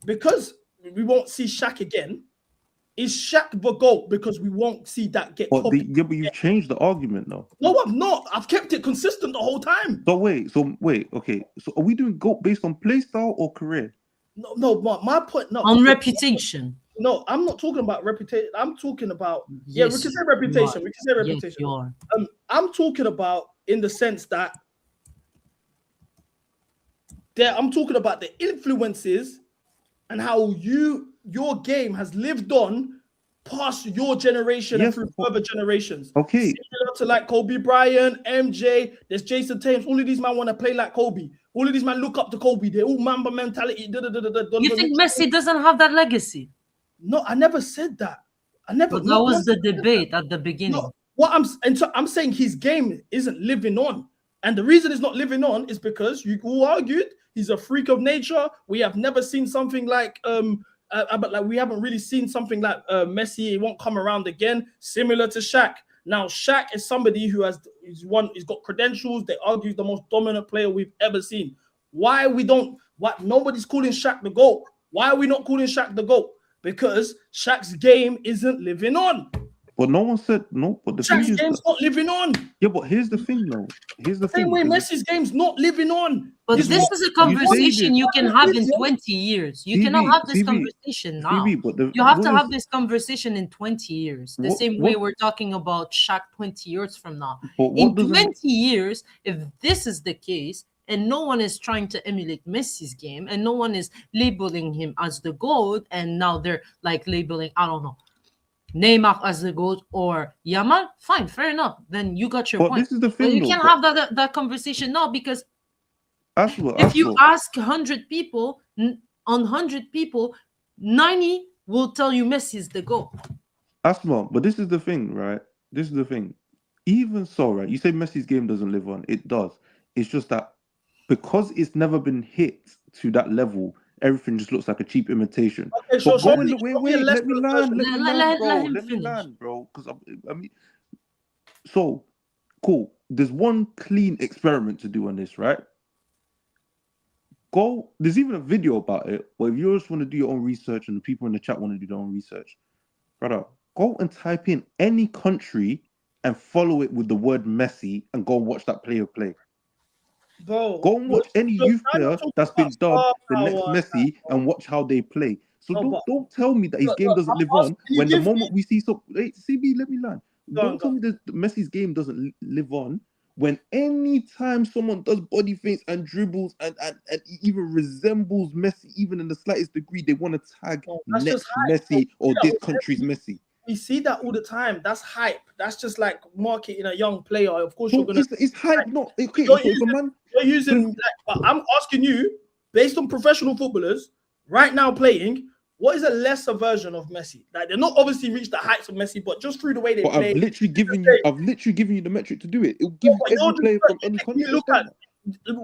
because we won't see Shaq again, is Shaq the GOAT because we won't see that get copied? But you changed the argument though. No, I'm not. I've kept it consistent the whole time. So wait, okay. So are we doing GOAT based on play style or career? No, my point, no. On reputation. No, I'm not talking about reputation. I'm talking about we Yes, can say reputation. you We can say Yes, reputation. you are. I'm talking about in the sense that I'm talking about the influences and how your game has lived on past your generation and through further generations. Okay. Similar to like Kobe Bryant, MJ, there's Jason Tatum. All of these men want to play like Kobe. All of these men look up to Kobe. They're all Mamba mentality. You think Messi doesn't have that legacy? No, I never said that. But that was the debate at the beginning. No, I'm saying his game isn't living on. And the reason it's not living on is because you all argued he's a freak of nature. We have never seen something like but we haven't really seen something like Messi. He won't come around again, similar to Shaq. Now, Shaq is somebody who he's got credentials. They argue he's the most dominant player we've ever seen. Why nobody's calling Shaq the GOAT? Why are we not calling Shaq the GOAT? Because Shaq's game isn't living on. But no one said no. But the Shaq's thing is, game's not living on. Yeah, but here's the thing, though. Here's the Same thing. way Messi's game's not living on. But this is a conversation you can have in 20 years. You cannot have this conversation now. You have to have this conversation in 20 years. The same way we're talking about Shaq 20 years from now. In 20 years, if this is the case, and no one is trying to emulate Messi's game, and no one is labeling him as the GOAT, and now they're like labeling, I don't know, Neymar as the GOAT or Yamal, fine, fair enough. Then you got your point. This is the thing, but you can't have that conversation now, because if you ask 100 people, on 100 people, 90 will tell you Messi is the GOAT. Asma, but this is the thing, right? This is the thing. even so, right? You say Messi's game doesn't live on. It does. It's just that because it's never been hit to that level, everything just looks like a cheap imitation. Okay, But show go and me, look. Wait, show me a wait. less Let me good land. version. Let me land, bro. Let me land, bro. Because I mean, so cool. There's one clean experiment to do on this, right? Go. There's even a video about it. But if you just want to do your own research and the people in the chat want to do their own research, brother, go and type in any country and follow it with the word Messi and go and watch that player play. Bro, Go and watch any look, youth now you're player talking that's about been dubbed star the next power and that, Messi and watch how they play. So No, but don't tell me that his game doesn't I'm live asking on you, when the give me. moment we see so. Hey, CB, let me land. Go on, Don't tell me that Messi's game doesn't live on when any time someone does body feints and dribbles and even resembles Messi, even in the slightest degree, they want to tag That's just next hype. Messi or Bro. this country's Messi. We see that all the time. That's hype. That's just like marketing a young player. Of course, you're So gonna. it's hype, not okay. You're So if a man, using like, but I'm asking you, based on professional footballers right now playing, what is a lesser version of Messi? Like they're not obviously reached the heights of Messi, but just through the way they but play. I've literally given you the metric to do it. It'll give But every you're player just, from any country. you look at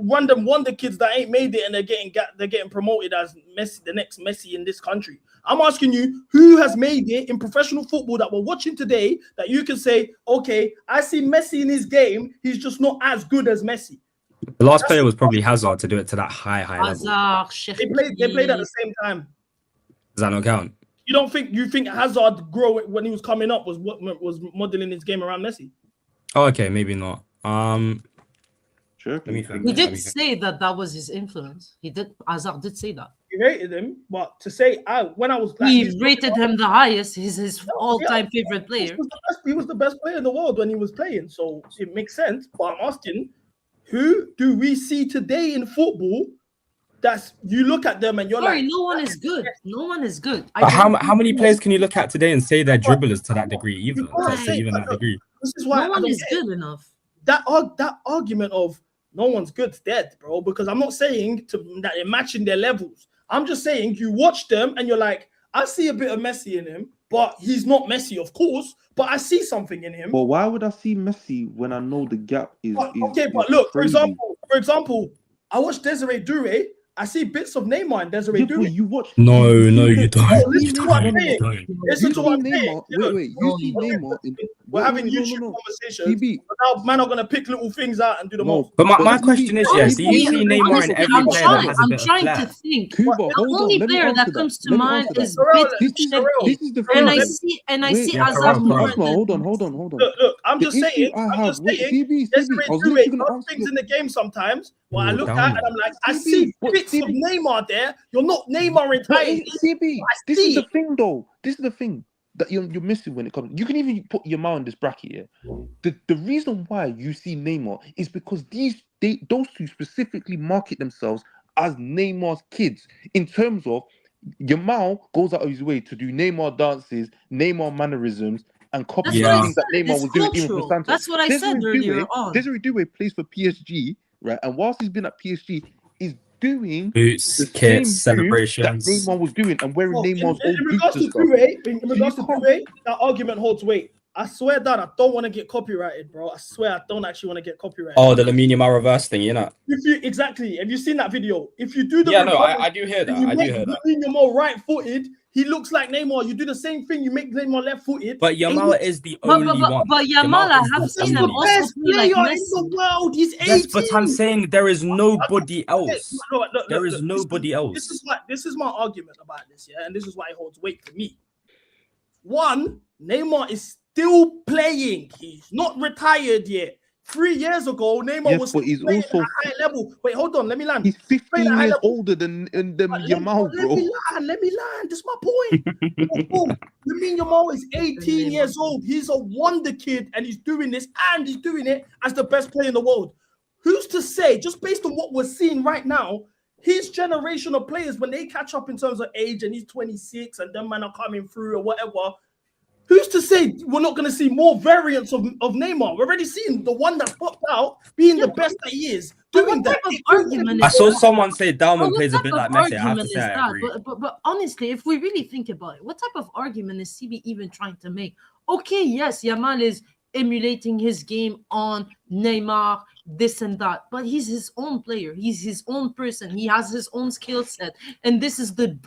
random wonder kids that ain't made it and they're getting promoted as Messi, the next Messi in this country. I'm asking you, who has made it in professional football that we're watching today that you can say, okay, I see Messi in his game, he's just not as good as Messi. The last player was probably Hazard to do it to that high level. Hazard, They played at the same time. Does that not count? You think Hazard grow when he was coming up was what was modeling his game around Messi? Oh, okay, maybe not. Sure. Let me think. He did say that was his influence. Hazard did say that. He rated him, but to say when I was like, He rated him the highest. He's his all-time favorite player. He was the best player in the world when he was playing, so it makes sense. But I'm asking, who do we see today in football? That's you look at them and you're Sorry, like, no one is good. No one is good. But how many players can you look at today and say they're dribblers to that degree? Even that degree. This is why no one is good enough. That argument of no one's good's dead, bro. Because I'm not saying that they're matching their levels. I'm just saying you watch them and you're like, I see a bit of Messi in him, but he's not Messi, of course. But I see something in him. But why would I see Messi when I know the gap is? But look, for example, I watched Desiree Doué. I see bits of Neymar and Desiree Doué. You watch? No, you don't. Listen to what I'm saying. Listen to what I'm saying. Wait. You see Neymar? We're having YouTube conversations. But now man are gonna pick little things out and do the most. But my question is, do you see Neymar in every player that has a bit of I'm trying flair? to think. Kuba, The only player that comes to mind is This is the thing. and I see Hazard more. Hold on. Look, I'm just saying. I was Desiree literally Doué gonna does things in the game sometimes. What I look at and I'm like, I see bits of Neymar there. You're not Neymar entirely. CB, this is the thing, though. This is the thing that you're missing when it comes. You can even put Yamal in this bracket. Yeah, the reason why you see Neymar is because those two specifically market themselves as Neymar's kids. In terms of Yamal goes out of his way to do Neymar dances, Neymar mannerisms, and copy things that Neymar was doing even for Santos. That's what I said earlier on. Desiree Doué plays for PSG, right? And whilst he's been at PSG, is doing boots, the kits, same celebrations. that Neymar was doing and wearing Neymar's old In boots and stuff. in regards to Doué, that argument holds weight. I swear that I don't want to get copyrighted, bro. I swear I don't actually want to get copyrighted. Oh, the Lamine Yamal reverse thing, you know. Exactly. Have you seen that video? If you do the I do hear that. I do hear that. Lamine Yamal right-footed, he looks like Neymar. You do the same thing. You make Neymar left-footed. But Yamal is the only one. But Yamal, I have seen him also best play like player in Messi. the world. He's 18. Yes, but I'm saying there is nobody else. There is nobody else. This is my argument about this, yeah, and this is why it holds weight for me. One, Neymar is still playing. He's not retired yet. 3 years ago, Neymar was but he's playing also at a high level. Wait, hold on. Let me land. He's 15 years older than Yamal, bro. Let me land. That's my point. Lamine Yamal is 18 years old. He's a wonder kid, and he's doing this, and he's doing it as the best player in the world. Who's to say, just based on what we're seeing right now, his generation of players, when they catch up in terms of age, and he's 26, and them men are coming through or whatever, who's to say we're not going to see more variants of Neymar? We're already seeing the one that popped out being the best that he is. Doing that. I saw someone say Dalman plays a bit like Messi. I have to say I agree. But honestly, if we really think about it, what type of argument is CB even trying to make? Okay, yes, Yamal is emulating his game on Neymar, this and that. But he's his own player. He's his own person. He has his own skill set. And this is the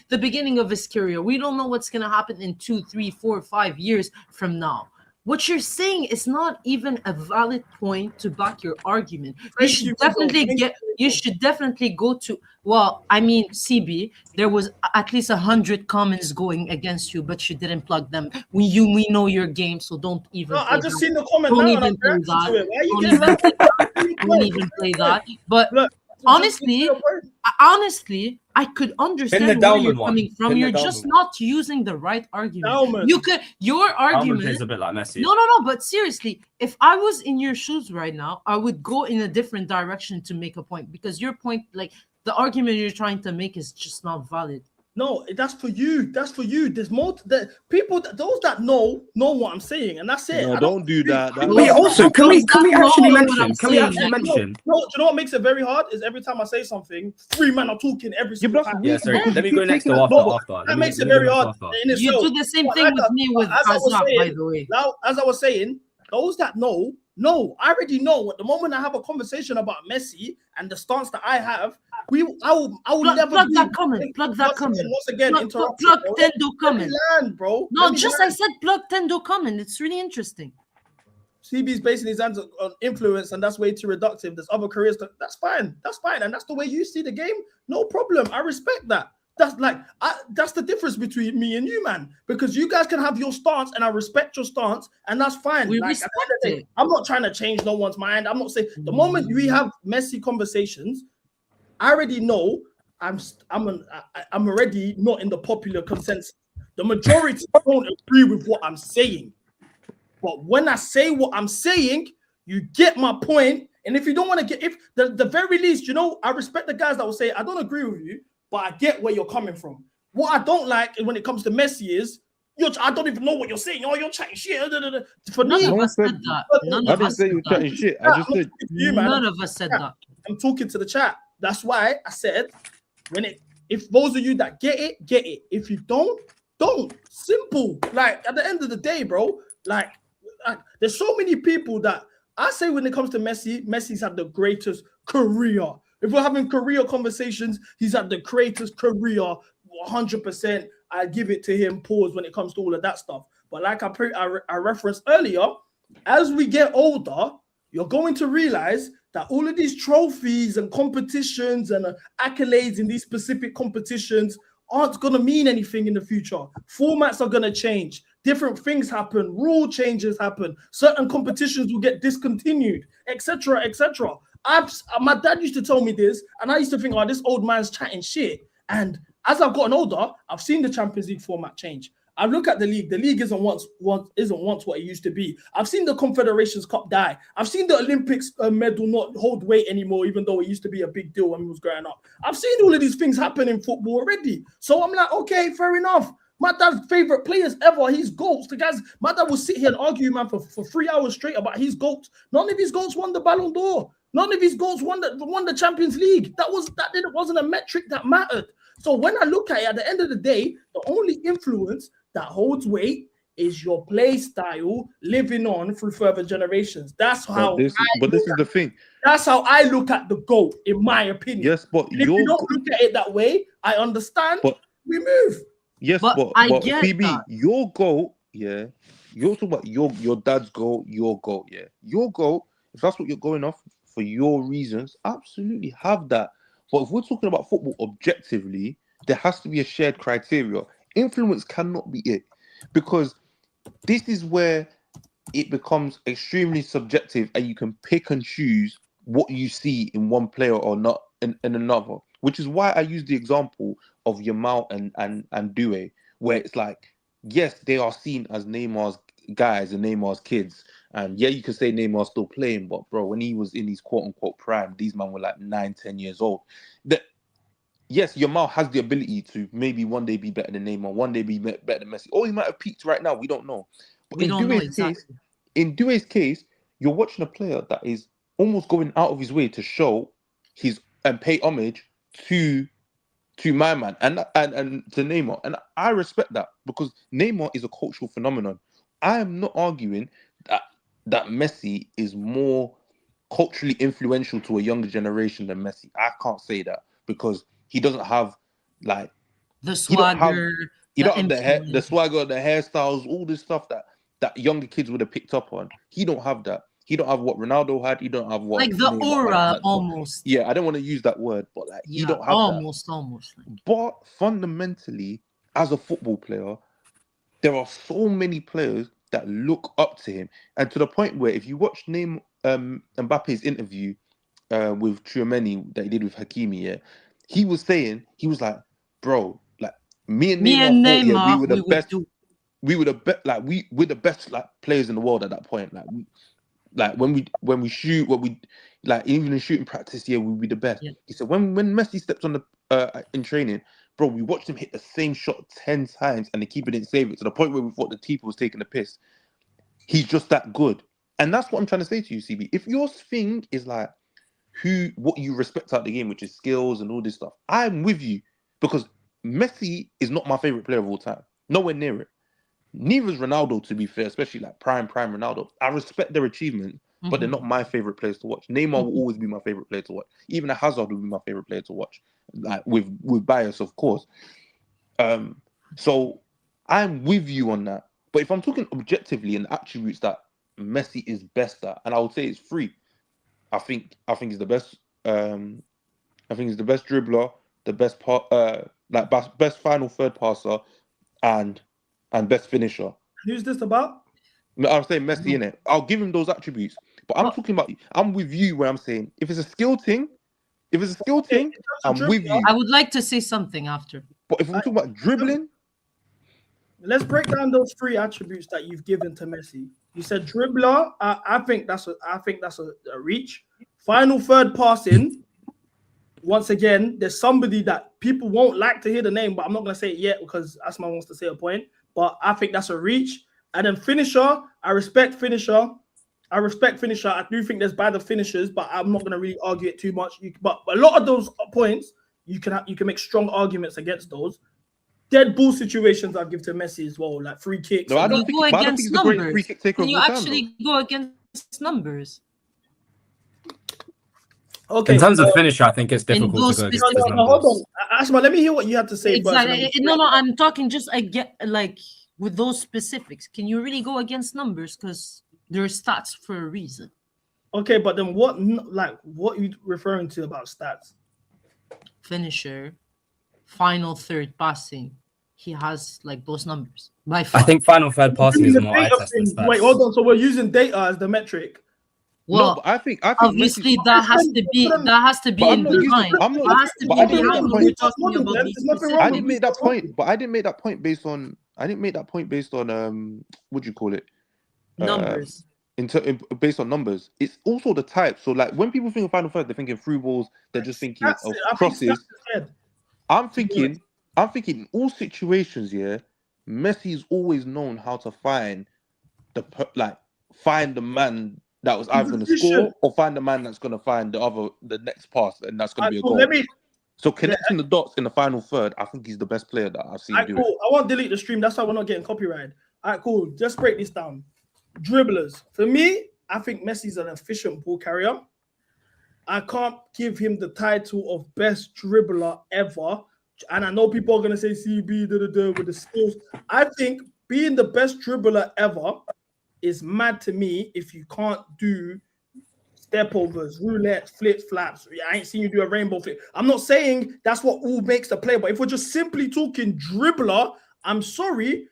beginning of his career. We don't know what's going to happen in 2, 3, 4, 5 years from now. What you're saying is not even a valid point to back your argument. You should definitely go to, well, I mean, CB, there was at least 100 comments going against you, but you didn't plug them. We know your game, so don't even. No, I just seen the comment Don't now even and I'm play that. reacting to it. Why are you getting reacted? Don't even play that. But honestly, I could understand where you're coming from. You're just not using the right argument. Your argument is a bit like Messi. No. But seriously, if I was in your shoes right now, I would go in a different direction to make a point, because your point, like the argument you're trying to make, is just not valid. No, that's for you. That's for you. There's more. People, those that know what I'm saying, and that's it. No, don't do that. Wait, also, can we actually mention? No, do you know what makes it very hard? Is every time I say something, 3 men are talking every single time. Yeah, sorry. Let me go next to after. That makes it very hard. You do the same thing with me with Hazard, by the way. Now, as I was saying, those that know, I already know. At the moment I have a conversation about Messi and the stance that I have, I will never plug that comment. Once again, plug Tendo comment. Bro. No, I said plug Tendo comment. It's really interesting. CB's basing his hands on influence, and that's way too reductive. There's other careers that's fine, and that's the way you see the game. No problem. I respect that. That's the difference between me and you, man. Because you guys can have your stance, and I respect your stance, and that's fine. We respect it. I'm not trying to change no one's mind. I'm not saying the moment we have messy conversations, I already know I'm already not in the popular consensus. The majority don't agree with what I'm saying. But when I say what I'm saying, you get my point. And if you don't want to get, if the very least, I respect the guys that will say, I don't agree with you, but I get where you're coming from. What I don't like when it comes to Messi is, I don't even know what you're saying. Oh, you're chatting shit. For none of us said that. None of us said that. I just said you, man. None of us said that. I'm talking to the chat. That's why I said, if those of you that get it, get it. If you don't. Simple. Like, at the end of the day, bro, like there's so many people that I say when it comes to Messi's had the greatest career. If we're having career conversations, he's had the greatest career, 100%. I give it to him, pause, when it comes to all of that stuff. But like I referenced earlier, as we get older, you're going to realize that all of these trophies and competitions and accolades in these specific competitions aren't going to mean anything in the future. Formats are going to change. Different things happen. Rule changes happen. Certain competitions will get discontinued, etc., etc. My dad used to tell me this, and I used to think, oh, this old man's chatting shit. And as I've gotten older, I've seen the Champions League format change. I look at the league. The league isn't once what it used to be. I've seen the Confederations Cup die. I've seen the Olympics medal not hold weight anymore, even though it used to be a big deal when we was growing up. I've seen all of these things happen in football already. So I'm like, okay, fair enough. My dad's favorite players ever, he's GOATs. My dad will sit here and argue, man, for 3 hours straight about his GOATs. None of his GOATs won the Ballon d'Or. None of his GOATs won the Champions League. That wasn't a metric that mattered. So when I look at it, at the end of the day, the only influence that holds weight is your play style living on through further generations. That's how. This is the thing. That's how I look at the GOAT, in my opinion. Yes, but if you don't look at it that way, I understand. But we move. Yes, but PB, that. Your GOAT, yeah. You're talking about your dad's GOAT, your GOAT, yeah. Your GOAT, if that's what you're going off for your reasons, absolutely have that. But if we're talking about football objectively, there has to be a shared criteria. Influence cannot be it, because this is where it becomes extremely subjective, and you can pick and choose what you see in one player or not in another. Which is why I use the example of Yamal and Due, where it's like, yes, they are seen as Neymar's guys and Neymar's kids, and yeah, you can say Neymar's still playing, but bro, when he was in his quote unquote prime, these men were like 9-10 years old. Yes, Yamal has the ability to maybe one day be better than Neymar, one day be better than Messi, or he might have peaked right now. We don't know. But in Due's case, you're watching a player that is almost going out of his way to show and pay homage to my man and to Neymar, and I respect that, because Neymar is a cultural phenomenon. I am not arguing that Messi is more culturally influential to a younger generation than Messi. I can't say that because he doesn't have like The he don't have swagger, he the don't have the influence. swagger, the hairstyles, all this stuff that younger kids would have picked up on. He don't have that. He don't have what Ronaldo had. He don't have what Like the Neymar aura, had. almost. Yeah, I don't want to use that word, but like he Yeah, don't have that. almost. But fundamentally, as a football player, there are so many players that look up to him, and to the point where if you watch Mbappe's interview with Tchouaméni that he did with Hakimi, yeah, he was like, bro, like me and Neymar thought, yeah, we were the best. We were the best. Like we're the best like players in the world at that point. Like when we shoot, what we like even in shooting practice, yeah, we'll be the best. Yeah. He said when Messi stepped on the in training, bro, we watched him hit the same shot 10 times and the keeper didn't save it to the point where we thought the keeper was taking the piss. He's just that good. And that's what I'm trying to say to you, CB. If your thing is like what you respect out the game, which is skills and all this stuff, I'm with you because Messi is not my favorite player of all time. Nowhere near it. Neither is Ronaldo, to be fair, especially like prime Ronaldo. I respect their achievement, but they're not my favorite players to watch. Neymar will always be my favorite player to watch. Even Hazard will be my favorite player to watch, like with bias, of course. So I'm with you on that. But if I'm talking objectively and attributes that Messi is best at, and I would say it's three. I think he's the best. I think he's the best dribbler, the best best final third passer, and best finisher. Who's this about? I'm saying Messi in it. I'll give him those attributes, but I'm talking about. I'm with you where I'm saying if it's a skill thing, I'm with you. I would like to say something after. But if we're talking about dribbling, let's break down those three attributes that you've given to Messi. You said dribbler. I think that's a reach. Final third passing. Once again, there's somebody that people won't like to hear the name, but I'm not gonna say it yet because Asma wants to say a point. But I think that's a reach. And then finisher, I respect finisher. I do think there's better finishers, but I'm not gonna really argue it too much. But a lot of those points, you can make strong arguments against those. Dead ball situations I'll give to Messi as well, like free kicks. No, I don't think he's the great free kick taker of all time. Can you actually go against numbers? Okay. In terms of finisher, I think it's difficult to go against his numbers. Hold on, Asma, let me hear what you had to say Exactly. first. No, I'm talking just like with those specifics. Can you really go against numbers because there are stats for a reason? Okay, but then what are you referring to about stats? Finisher, final third passing. He has like those numbers by far. I think final third passing is more eye test than stats. Wait, hold on. So we're using data as the metric. Well, no, I think obviously Messi, that has to be in behind. That has to be behind when we're talking about these specifics. I didn't make that point, but I didn't make that point based on what do you call it? Numbers. Based on numbers. It's also the type. So like when people think of final third, they're thinking through balls, they're just thinking of crosses. I'm thinking in all situations, yeah, Messi is always known how to find the man that was either going to score or find the man that's going to find the next pass, and that's going to be a goal. So connecting the dots in the final third, I think he's the best player that I've seen do it. I won't delete the stream. That's why we're not getting copyrighted. All right, cool. Just break this down. Dribblers. For me, I think Messi's an efficient ball carrier. I can't give him the title of best dribbler ever. And I know people are going to say CB with the skills. I think being the best dribbler ever is mad to me if you can't do step overs, roulettes, flips, flaps. I ain't seen you do a rainbow flip. I'm not saying that's what all makes the play, but if we're just simply talking dribbler, I'm sorry.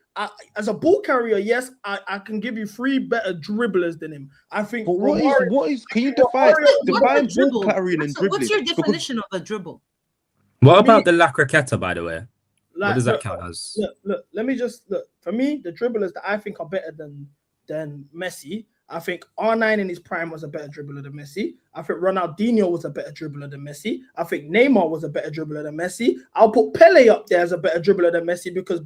As a ball carrier, yes, I can give you 3 better dribblers than him. I think. But what is? Can you define ball carrying and dribbling? What's your definition of a dribble? What about the La Croqueta, by the way? What does that count as? Look, let me just look. For me, the dribblers that I think are better than Messi, I think R9 in his prime was a better dribbler than Messi. I think Ronaldinho was a better dribbler than Messi. I think Neymar was a better dribbler than Messi. I'll put Pele up there as a better dribbler than Messi because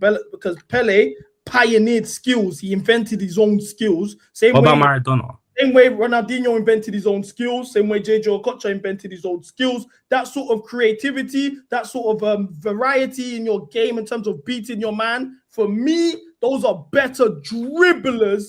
Pele pioneered skills. He invented his own skills. What about Maradona? Same way Ronaldinho invented his own skills. Same way JJ Okocha invented his own skills. That sort of creativity, that sort of variety in your game in terms of beating your man. For me, those are better dribblers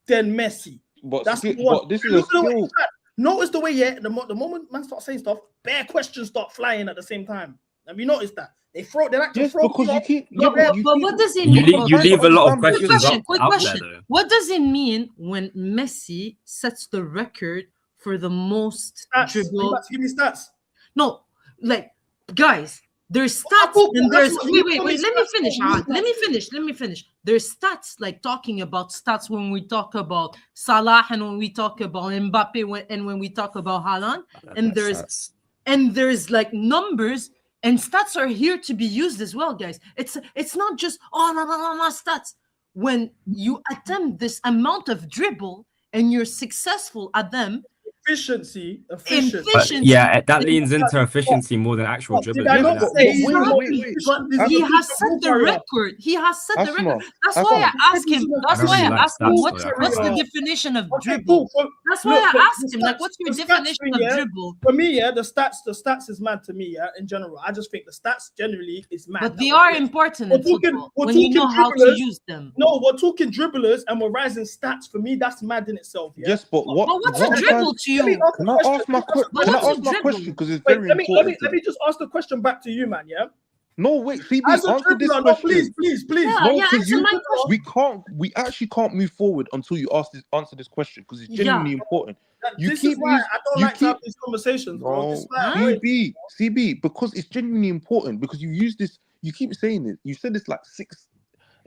than Messi. But, That's sti- one. but this is Look a at the way skill. he tried. Notice the way, yeah, the moment man starts saying stuff, bare questions start flying at the same time. Have you noticed that? They like to Yes, throw because you stuff. keep. But, Yeah, but you but keep. what does it You, mean? you leave a lot of Quick questions question. Quick out question. there, though. What does it mean when Messi sets the record for the most Stats. Are you dribble? about to give me stats? No, like guys, there's stats and there's wait. Let me finish. Let me finish. There's stats like talking about stats when we talk about Salah and when we talk about Mbappe and when we talk about Haaland, and there's like numbers. And stats are here to be used as well, guys. It's not just no stats. When you attempt this amount of dribble and you're successful at them, efficiency. But yeah, that leans into efficiency more than actual dribbling. Did I not say exactly, but he has set the record. He has set the record. That's why I asked him. That's why I asked him what's the definition of dribble. That's why I asked him, like, what's your definition of dribble? For me, yeah, the stats is mad to me, yeah, in general. I just think the stats generally is mad. But they are important in football when you know how to use them. No, we're talking dribblers and we're rising stats. For me, that's mad in itself. Yeah? Yes, but what? But what's a dribble to you? Can I ask my question? Because it's very important. Let me just ask the question back to you, man. Yeah. No, wait, CB, As a answer this dribbler, question. no, please. No, because we actually can't move forward until you answer this question because it's genuinely important. This is why I don't like to have these conversations, bro. This is why CB, because it's genuinely important because you use this. You keep saying it. You said this like 7,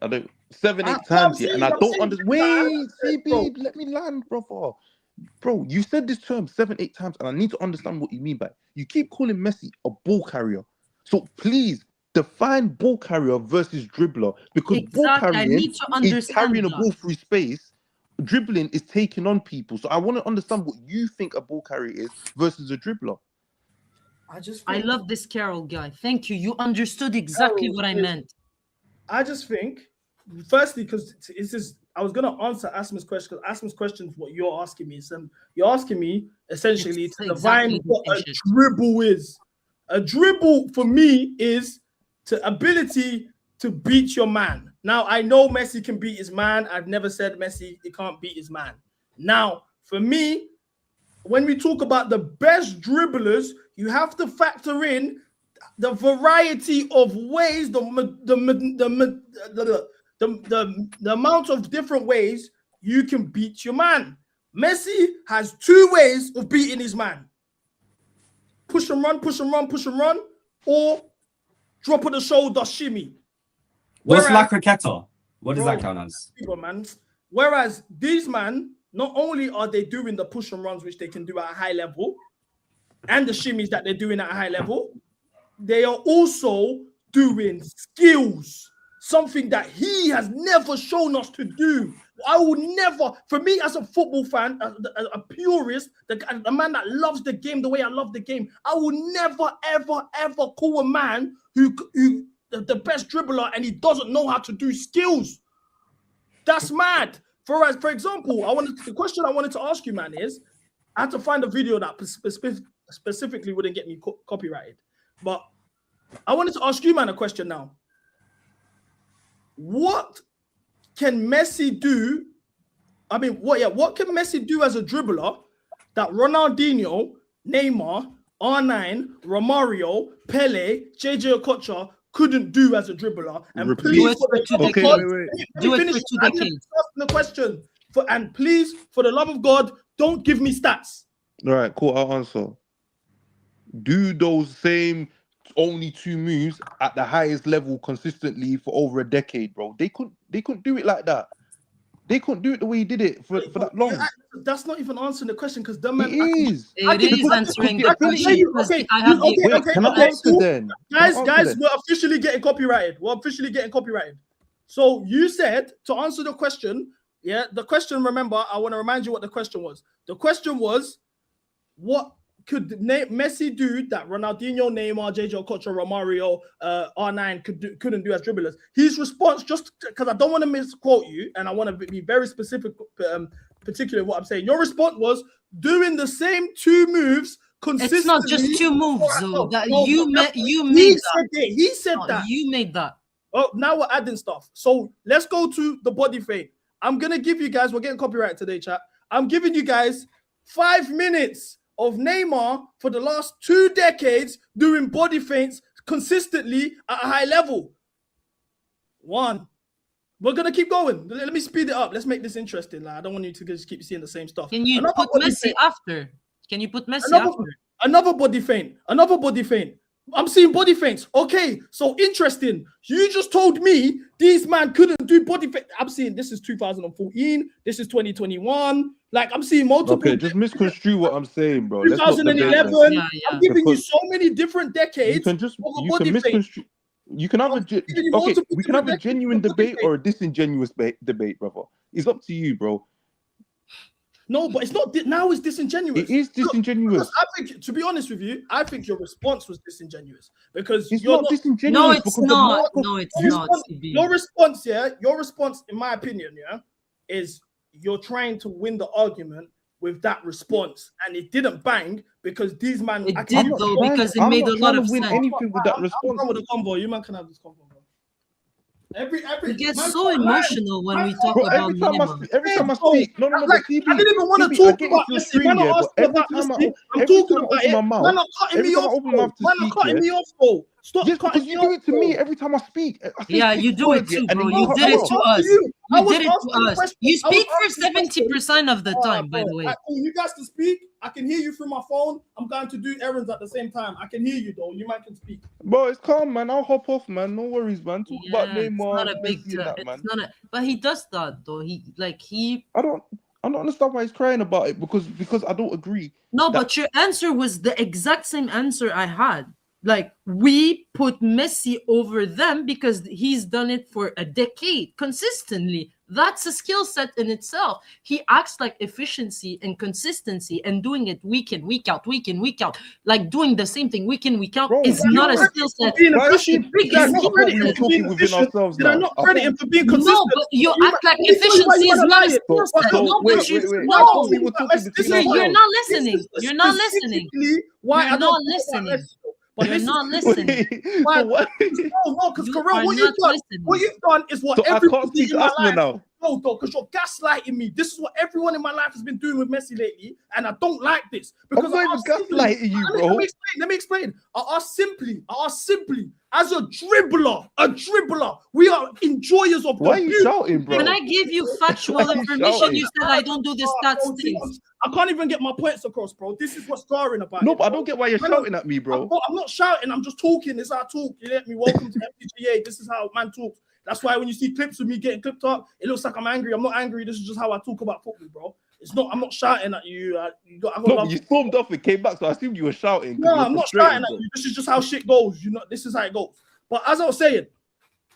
8 times here, and I don't understand. Wait, CB, let me land, brother. Bro, you said this term 7, 8 times, and I need to understand what you mean by it. You keep calling Messi a ball carrier. So please define ball carrier versus dribbler because ball carrying is carrying a ball through space. Dribbling is taking on people. So I want to understand what you think a ball carrier is versus a dribbler. I love this Carol guy. Thank you. You understood exactly what I meant. I just think, firstly, because it's just, I was gonna answer Asma's question because Asma's question is what you're asking me. So you're asking me essentially to define what a dribble is. A dribble for me is the ability to beat your man. Now I know Messi can beat his man. I've never said Messi he can't beat his man. Now for me, when we talk about the best dribblers, you have to factor in the variety of ways, the amount of different ways you can beat your man. Messi has 2 ways of beating his man. Push and run, or drop of the shoulder shimmy. What's La Croqueta? What does that count as? Man. Whereas these man, not only are they doing the push and runs, which they can do at a high level, and the shimmies that they're doing at a high level, they are also doing skills. Something that he has never shown us to do. I will never, for me as a football fan, a purist, a man that loves the game the way I love the game, I will never, ever call a man who the best dribbler and he doesn't know how to do skills. That's mad. For example, the question I wanted to ask you, man, is I had to find a video that specifically wouldn't get me copyrighted. But I wanted to ask you, man, a question now. What can Messi do? I mean, what can Messi do as a dribbler that Ronaldinho, Neymar, R9, Romario, Pele, JJ Okocha couldn't do as a dribbler? And please, Do it for 2 decades. The question and please, for the love of God, don't give me stats. All right, cool. I'll answer. Do those same only 2 moves at the highest level consistently for over a decade, bro. They couldn't do it like that. They couldn't do it the way he did it for that long. That's not even answering the question because the man is answering the question. Can I answer then? Guys, we're officially getting copyrighted. So you said to answer the question, the question, remember, I want to remind you what the question was. The question was, what could Messi do that Ronaldinho, Neymar, JJ Okocha, Romario, R9 couldn't do as dribblers? His response, just because I don't want to misquote you and I want to be very specific, particular what I'm saying. Your response was doing the same 2 moves consistently. It's not just 2 moves, though. You made that. He said that. You made that. Oh, now we're adding stuff. So let's go to the body feint. I'm gonna give you guys. We're getting copyright today, chat. I'm giving you guys 5 minutes of Neymar for the last 2 decades doing body feints consistently at a high level. 1. We're gonna keep going. Let me speed it up. Let's make this interesting. Like, I don't want you to just keep seeing the same stuff. Can you put body Messi feint. after? Can you put Messi Another, after? another body feint. Another body feint. I'm seeing body feints. Okay, so interesting. You just told me these man couldn't do body feint. I'm seeing this is 2014. This is 2021. Like, I'm seeing multiple. Okay, just misconstrue what I'm saying, bro. Let's not debate 2011. that. I'm giving you Because so many different decades. you can just of a you body can feint. misconstrue. You can have a giving you okay. multiple We can have a different genuine decades of body debate or a disingenuous debate, brother. It's up to you, bro. No, but it's not. Now it's disingenuous. It is disingenuous. Because I think, to be honest with you, I think your response was disingenuous because It's you're not disingenuous. No, it's because the not. mark of- No, it's your not, response- CB. Your response, yeah, your response, in my opinion, yeah, is you're trying to win the argument with that response, and it didn't bang because these man. It I did can't- though because it made a lot of sense. anything with that I'm response. done with the convo. You man can have this convo. Bro. Every He gets man so can't lie. emotional when Man we can't talk Bro, about every time Neymar. I Bro, speak, no, like, CB, I didn't even want to CB, I talk get about into your Messi. stream, Man, yeah, not but asking every about time Messi. I'm every talking time I about open it. my Man, mouth, not cutting every me time I off, open my bro. mouth to Man, not speak, cutting yeah. me off, bro. Stop Yes, cutting because me you off, do it to bro. me every time I speak. I say Yeah, 6 you do it words, yeah, too, and bro. then You cut did me it off. to us. I You was did it to asking a us. question. You I was speak for asking a question. 70% of the time, by Bro, the way. alright, cool. You guys can speak. I can hear you through my phone. I'm going to do errands at the same time. I can hear you though. You might can speak. Bro, it's calm, man. I'll hop off, man. No worries, man. Talk about Yeah, it's Neymar, not a big. Messi, and that, It's man. not a. But he does that though. He. I don't understand why he's crying about it because I don't agree. No, but your answer was the exact same answer I had. Like, we put Messi over them because he's done it for a decade consistently. That's a skill set in itself. He acts like efficiency and consistency and doing it week in, week out, week in, week out. Like doing the same thing week in, week out is not a skill set. Being Why efficient. did Did I I not thought credit we him were for being talking within efficient? ourselves Did I now. not I credit thought- him for being No, consistent? but you You act like let me tell you why you efficiency is wanna not lie a it. skill set. So, No, wait, but you wait, wait. no. I thought we were talking This between is why- You're ourselves. not listening. This is You're not listening. specifically why You're I don't not talk about listening. Messi. But You're this is not listening. why. So what? No, because You Karel, are what not what you've done is what So I can't everybody speak in to my Asma life. now. No, though, because you're gaslighting me. This is what everyone in my life has been doing with Messi lately, and I don't like this. Because not I even ask simply- gaslighting you, bro. Let me explain. I ask simply, as a dribbler, we are enjoyers of Why the are you beautiful shouting, bro? When I gave you factual Why are you information, shouting? you said I don't do the stats things. I can't even get my points across, bro. This is what's scarring about No, it, but I bro. don't get why you're Man, shouting at me, bro. I'm not shouting. I'm just talking. This is how I talk. You let me. Welcome to Mcga. This is how man talks. That's why when you see clips of me getting clipped up, it looks like I'm angry. I'm not angry. This is just how I talk about football, bro. It's not. I'm not shouting at you. I got No, love but you for- stormed off and came back, so I assumed you were shouting. No, you're I'm not frustrated, shouting at bro. you. This is just how shit goes. You know, this is how it goes. But as I was saying,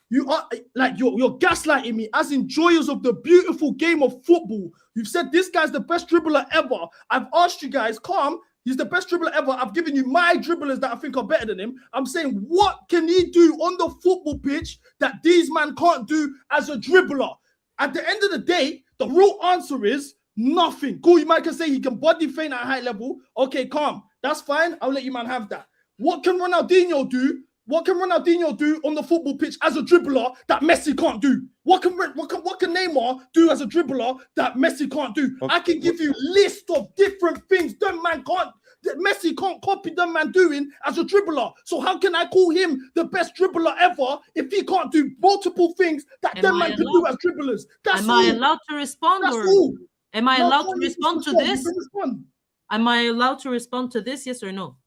you are like you're gaslighting me as enjoyers of the beautiful game of football. You've said this guy's the best dribbler ever. I've asked you guys, calm. He's the best dribbler ever. I've given you my dribblers that I think are better than him. I'm saying, what can he do on the football pitch that these man can't do as a dribbler? At the end of the day, the real answer is nothing. Cool, you might can say he can body feint at a high level. Okay, calm. That's fine. I'll let you man have that. What can Ronaldinho do? What can Ronaldinho do on the football pitch as a dribbler that Messi can't do? What can Neymar do as a dribbler that Messi can't do? Okay. I can give you list of different things them man can't. That Messi can't copy them man doing as a dribbler. So how can I call him the best dribbler ever if he can't do multiple things that Am them I man can do as dribblers? That's Am all. I allowed to respond, That's or all. am I No, allowed no, to you respond to can respond. this? You can respond. Am I allowed to respond to this? Yes or no?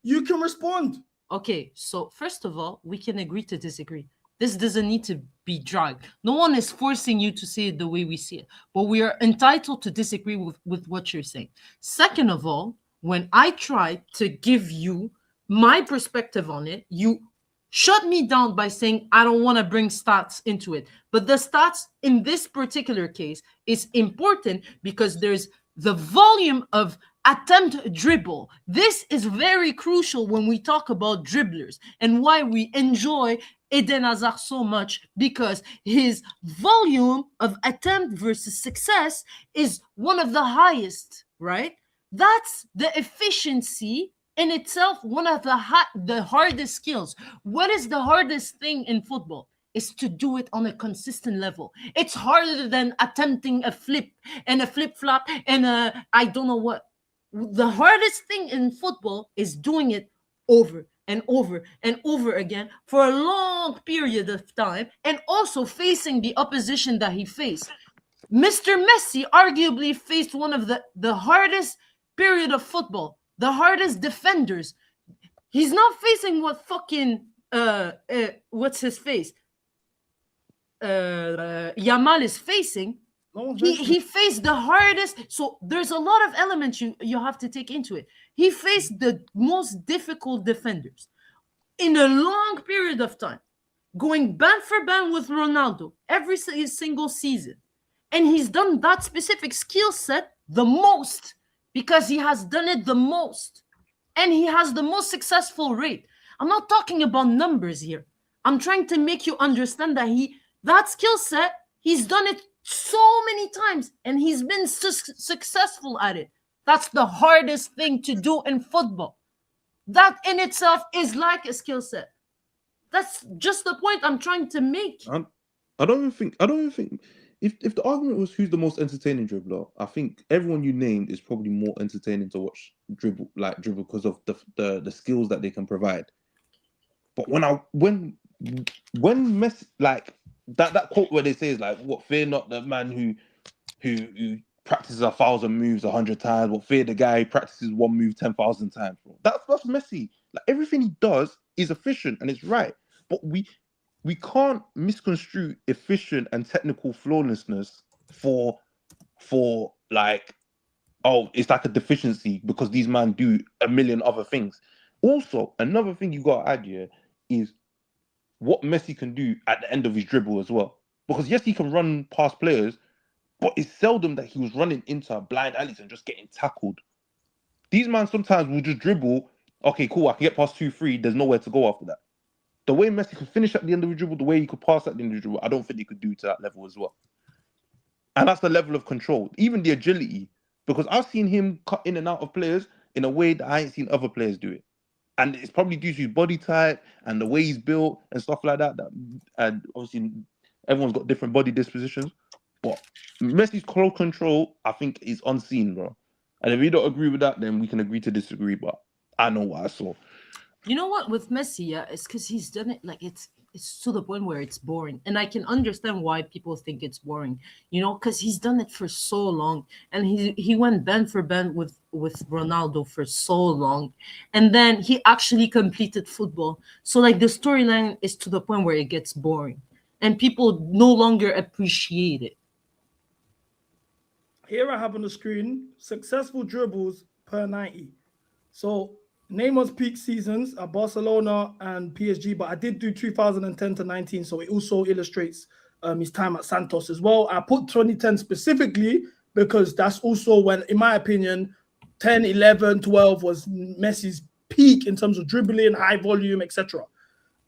You can respond. Okay, so first of all, we can agree to disagree. This doesn't need to be dragged. No one is forcing you to see it the way we see it, but we are entitled to disagree with what you're saying. Second of all, when I try to give you my perspective on it, you shut me down by saying I don't want to bring stats into it. But the stats in this particular case is important because there's the volume of attempt dribble. This is very crucial when we talk about dribblers and why we enjoy Eden Hazard so much, because his volume of attempt versus success is one of the highest, right? That's the efficiency in itself one of the hardest skills. What is the hardest thing in football? Is to do it on a consistent level. It's harder than attempting a flip and a flip flop and a I don't know what. The hardest thing in football is doing it over and over and over again for a long period of time, and also facing the opposition that he faced. Mr. Messi arguably faced one of the hardest period of football, the hardest defenders. He's not facing what fucking what's his face? Yamal is facing. He faced the hardest. So there's a lot of elements you have to take into it. He faced the most difficult defenders in a long period of time, going band for band with Ronaldo every single season. And he's done that specific skill set the most because he has done it the most. And he has the most successful rate. I'm not talking about numbers here. I'm trying to make you understand that that skill set, he's done it so many times and he's been successful at it. That's the hardest thing to do in football. That in itself is like a skill set. That's just the point I'm trying to make. I don't even think if the argument was who's the most entertaining dribbler, I think everyone you named is probably more entertaining to watch dribble because of the skills that they can provide. But when Messi, like that quote where they say is like, what, fear not the man who practices 1,000 moves 100 times, what, fear the guy who practices one move 10,000 times, bro. That's Messi. Like everything he does is efficient and it's right. But we can't misconstrue efficient and technical flawlessness for like, oh, it's like a deficiency because these men do a million other things. Also, another thing you got to add here is what Messi can do at the end of his dribble as well. Because yes, he can run past players, but it's seldom that he was running into blind alleys and just getting tackled. These men sometimes will just dribble, okay, cool, I can get past 2-3, there's nowhere to go after that. The way Messi could finish at the end of the dribble, the way he could pass at the end of the dribble, I don't think he could do to that level as well. And that's the level of control, even the agility, because I've seen him cut in and out of players in a way that I ain't seen other players do it. And it's probably due to his body type and the way he's built and stuff like that. And obviously, everyone's got different body dispositions. But Messi's close control, I think, is unseen, bro. And if you don't agree with that, then we can agree to disagree. But I know what I saw. You know what, with Messi, yeah, it's because he's done it like it's to the point where it's boring, and I can understand why people think it's boring. You know, because he's done it for so long, and he went band for band with Ronaldo for so long, and then he actually completed football. So like the storyline is to the point where it gets boring, and people no longer appreciate it. Here I have on the screen successful dribbles per 90. So Neymar's peak seasons are Barcelona and PSG, but I did do 2010 to 19, so it also illustrates his time at Santos as well. I put 2010 specifically because that's also when, in my opinion, 10, 11, 12 was Messi's peak in terms of dribbling, high volume, etc.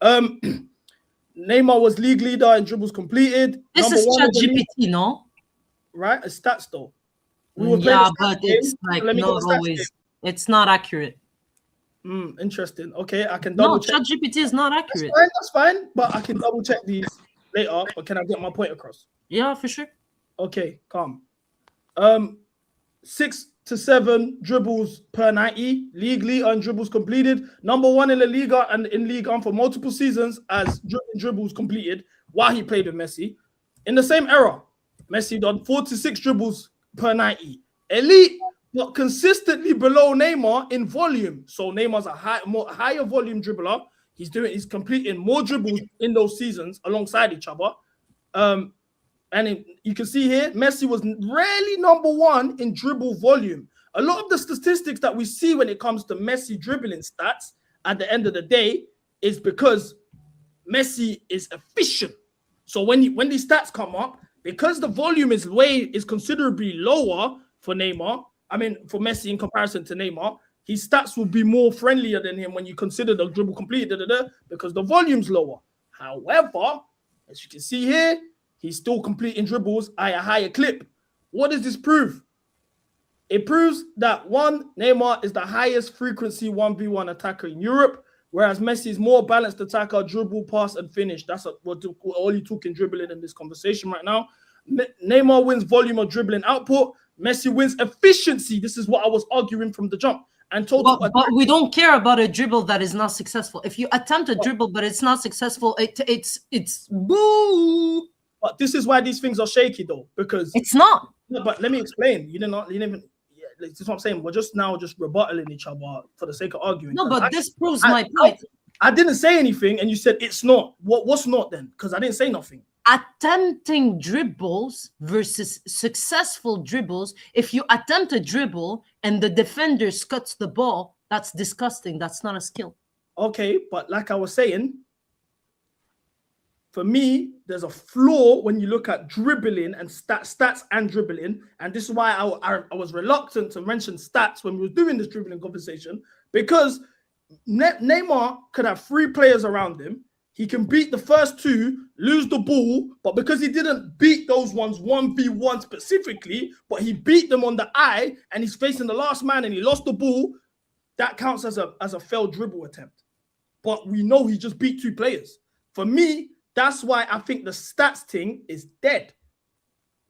Neymar was league leader in dribbles completed. This is ChatGPT, no? Right? It's stats though. Yeah, but it's like not always. It's not accurate. Interesting. Okay, I can double check. ChatGPT is not accurate. That's fine, but I can double check these later. But can I get my point across? Yeah, for sure. Okay, calm. 6 to 7 dribbles per 90, league leader and dribbles completed. Number 1 in the Liga and in Ligue 1 for multiple seasons as dribbles completed while he played with Messi. In the same era, Messi done 4 to 6 dribbles per 90. Elite, but consistently below Neymar in volume. So Neymar's a higher volume dribbler. He's completing more dribbles in those seasons alongside each other. You can see here, Messi was rarely number 1 in dribble volume. A lot of the statistics that we see when it comes to Messi dribbling stats at the end of the day is because Messi is efficient. So when these stats come up, because the volume is considerably lower for Neymar, for Messi in comparison to Neymar, his stats will be more friendlier than him when you consider the dribble completed, because the volume's lower. However, as you can see here, he's still completing dribbles at a higher clip. What does this prove? It proves that one, Neymar is the highest frequency 1v1 attacker in Europe, whereas Messi is more balanced attacker, dribble, pass, and finish. We're only talking dribbling in this conversation right now. Neymar wins volume of dribbling output. Messi wins efficiency. This is what I was arguing from the jump. And total. But we don't care about a dribble that is not successful. If you attempt a dribble but it's not successful, it's boo. But this is why these things are shaky, though, because it's not. No, but let me explain. You didn't even. Yeah, this is what I'm saying. We're just rebuttaling each other for the sake of arguing. No, but this proves my point. I didn't say anything, and you said it's not. What's not then? Because I didn't say nothing. Attempting dribbles versus successful dribbles. If you attempt a dribble and the defender cuts the ball, that's disgusting. That's not a skill. Okay, but like I was saying, for me, there's a flaw when you look at dribbling and stats and dribbling, and this is why I was reluctant to mention stats when we were doing this dribbling conversation, because Neymar could have 3 players around him. He can beat the first 2, lose the ball, but because he didn't beat those ones 1v1 specifically, but he beat them on the eye, and he's facing the last man and he lost the ball, that counts as a failed dribble attempt. But we know he just beat 2 players. For me, that's why I think the stats thing is dead.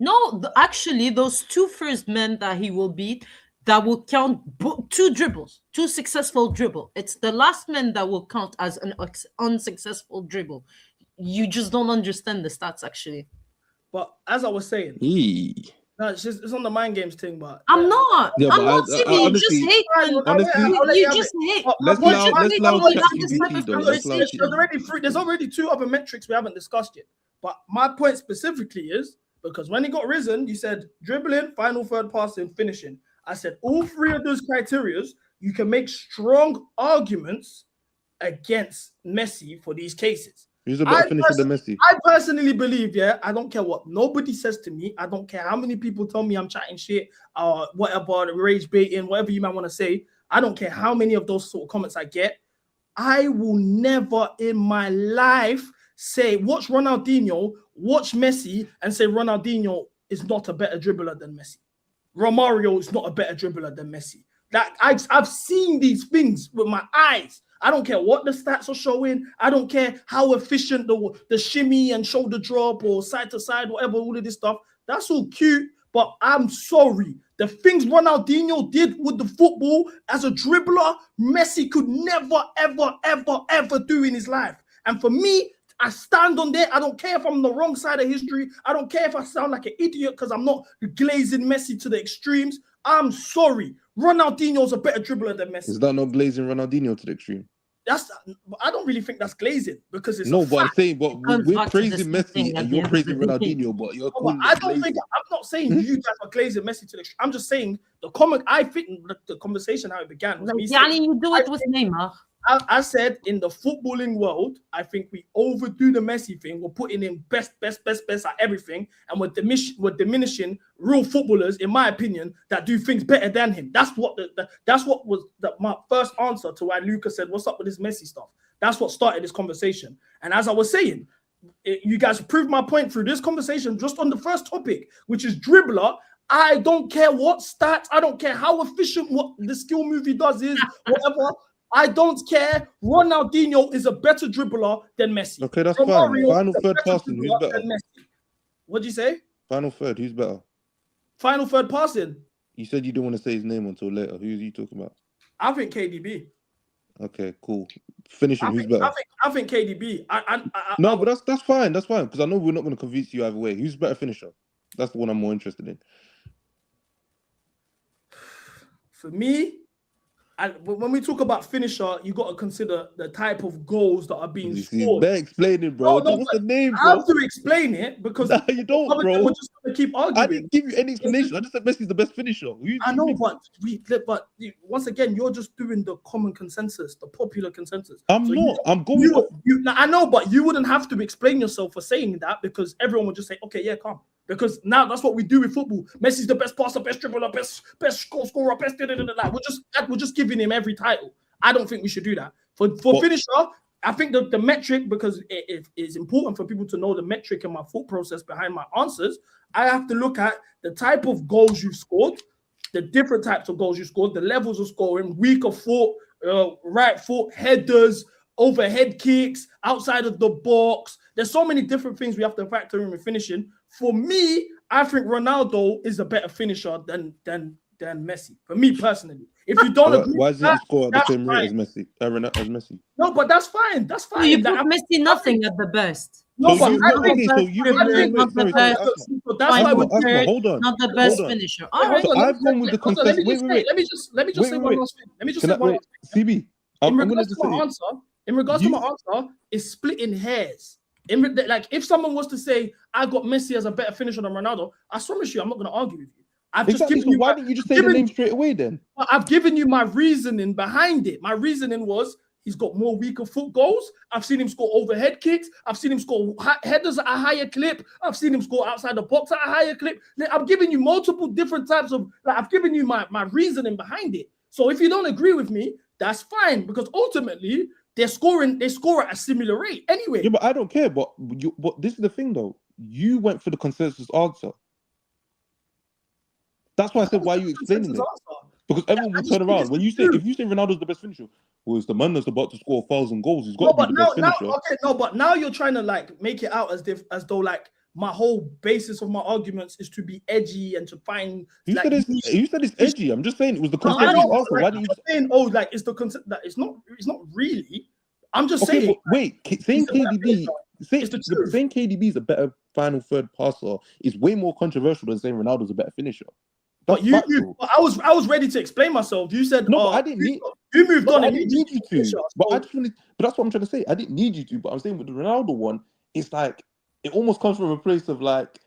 No, actually, those 2 first men that he will beat, that will count 2 dribbles, 2 successful dribble. It's the last man that will count as an unsuccessful dribble. You just don't understand the stats, actually. But as I was saying, no, it's on the mind games thing, but I'm not. Yeah, I'm not saying you just hate. You just hate. There's already 2 other metrics we haven't discussed yet. But my point specifically is because when he got risen, you said dribbling, final third passing, finishing. I said all 3 of those criterias, you can make strong arguments against Messi for these cases. Who's a better finisher than Messi? I personally believe, I don't care what nobody says to me. I don't care how many people tell me I'm chatting shit or whatever, rage baiting, whatever you might want to say. I don't care how many of those sort of comments I get. I will never in my life say, watch Ronaldinho, watch Messi, and say Ronaldinho is not a better dribbler than Messi. Romario is not a better dribbler than Messi. That I've seen these things with my eyes. I don't care what the stats are showing. I don't care how efficient the shimmy and shoulder drop or side to side, whatever, all of this stuff. That's all cute, but I'm sorry. The things Ronaldinho did with the football as a dribbler, Messi could never, ever, ever, ever do in his life. And for me, I stand on there. I don't care if I'm on the wrong side of history. I don't care if I sound like an idiot because I'm not glazing Messi to the extremes. I'm sorry. Ronaldinho's a better dribbler than Messi. Is that not glazing Ronaldinho to the extreme? I don't really think that's glazing because it's no. But I'm saying, but we're praising Messi and you're praising Ronaldinho. But you're calling I don't think I'm not saying you guys are glazing Messi to the extreme. I'm just saying the comment. I think the conversation how it began was me saying, you do it with Neymar. I said in the footballing world, I think we overdo the Messi thing. We're putting in best at everything, and we're diminishing real footballers, in my opinion, that do things better than him. That's what was my first answer to why Lucas said, "What's up with this Messi stuff?" That's what started this conversation. And as I was saying, you guys proved my point through this conversation just on the first topic, which is dribbler. I don't care what stats. I don't care how efficient what the skill move he does is, whatever. I don't care. Ronaldinho is a better dribbler than Messi. Okay, that's fine. Final third passing, who's better? What'd you say? Final third, who's better? Final third passing. You said you don't want to say his name until later. Who are you talking about? I think KDB. Okay, cool. Finishing, who's better? I think KDB. No, but that's fine. That's fine because I know we're not going to convince you either way. Who's better finisher? That's the one I'm more interested in. For me, when we talk about finisher, you got to consider the type of goals that are being scored. They're explaining, bro. No, what's the name, bro? I have to explain it because you don't, bro. We're just going to keep arguing. I didn't give you any explanation. I just said Messi's the best finisher. I know, but once again, you're just doing the common consensus, the popular consensus. I'm not. I'm going. I know, but you wouldn't have to explain yourself for saying that because everyone would just say, "Okay, yeah, come." Because now that's what we do with football. Messi's the best passer, best dribbler, best goal scorer, best We're just giving him every title. I don't think we should do that. For finisher, I think the metric, because it is important for people to know the metric and my thought process behind my answers, I have to look at the type of goals you've scored, the different types of goals you scored, the levels of scoring, weaker foot, right foot, headers, overhead kicks, outside of the box. There's so many different things we have to factor in with finishing. For me, I think Ronaldo is a better finisher than Messi. For me personally, if you don't agree, why with doesn't he that, score at the that's same rate fine. as Messi? As Messi. No, but that's fine. That's fine. You Like, put Messi nothing at the best. no, So but you I no, think okay, so you I think not the sorry, best. so that's why Asma, we hold on. Not the Hold best on. finisher. Wait, All right. hold on. I've gone with the Hold on, let me consensus. just Wait. let me just say one last thing. Let me just say one last thing. CB, In I'm gonna regards just to my say answer, in regards to my answer, is splitting hairs. Like, if someone was to say I got Messi as a better finisher than Ronaldo, I promise you, I'm not going to argue with you. I've just exactly. given So you. why didn't you just say the name straight away then? I've given you my reasoning behind it. My reasoning was he's got more weaker foot goals. I've seen him score overhead kicks. I've seen him score headers at a higher clip. I've seen him score outside the box at a higher clip. I'm giving you multiple different types of. Like, I've given you my reasoning behind it. So if you don't agree with me, that's fine, because ultimately they score at a similar rate anyway. Yeah, but I don't care. But this is the thing though. You went for the consensus answer. That's why I said, why are you explaining it? Because everyone will turn around. When you say, if you say Ronaldo's the best finisher, well, it's the man that's about to score 1,000 goals. He's got to be the best finisher. But now you're trying to like make it out as though like my whole basis of my arguments is to be edgy and to find. You said it's edgy. I'm just saying it was the No, I consensus know, answer. like, Why didn't you just saying, oh, like it's the concept that it's not really. I'm just okay, saying. but wait, saying KDB, saying KDB is a better final third passer is way more controversial than saying Ronaldo's a better finisher. But I was ready to explain myself. You said no, but I didn't need. You moved on. I didn't need you to. But I just wanted. But that's what I'm trying to say. I didn't need you to. But I'm saying with the Ronaldo one, it's like it almost comes from a place of like,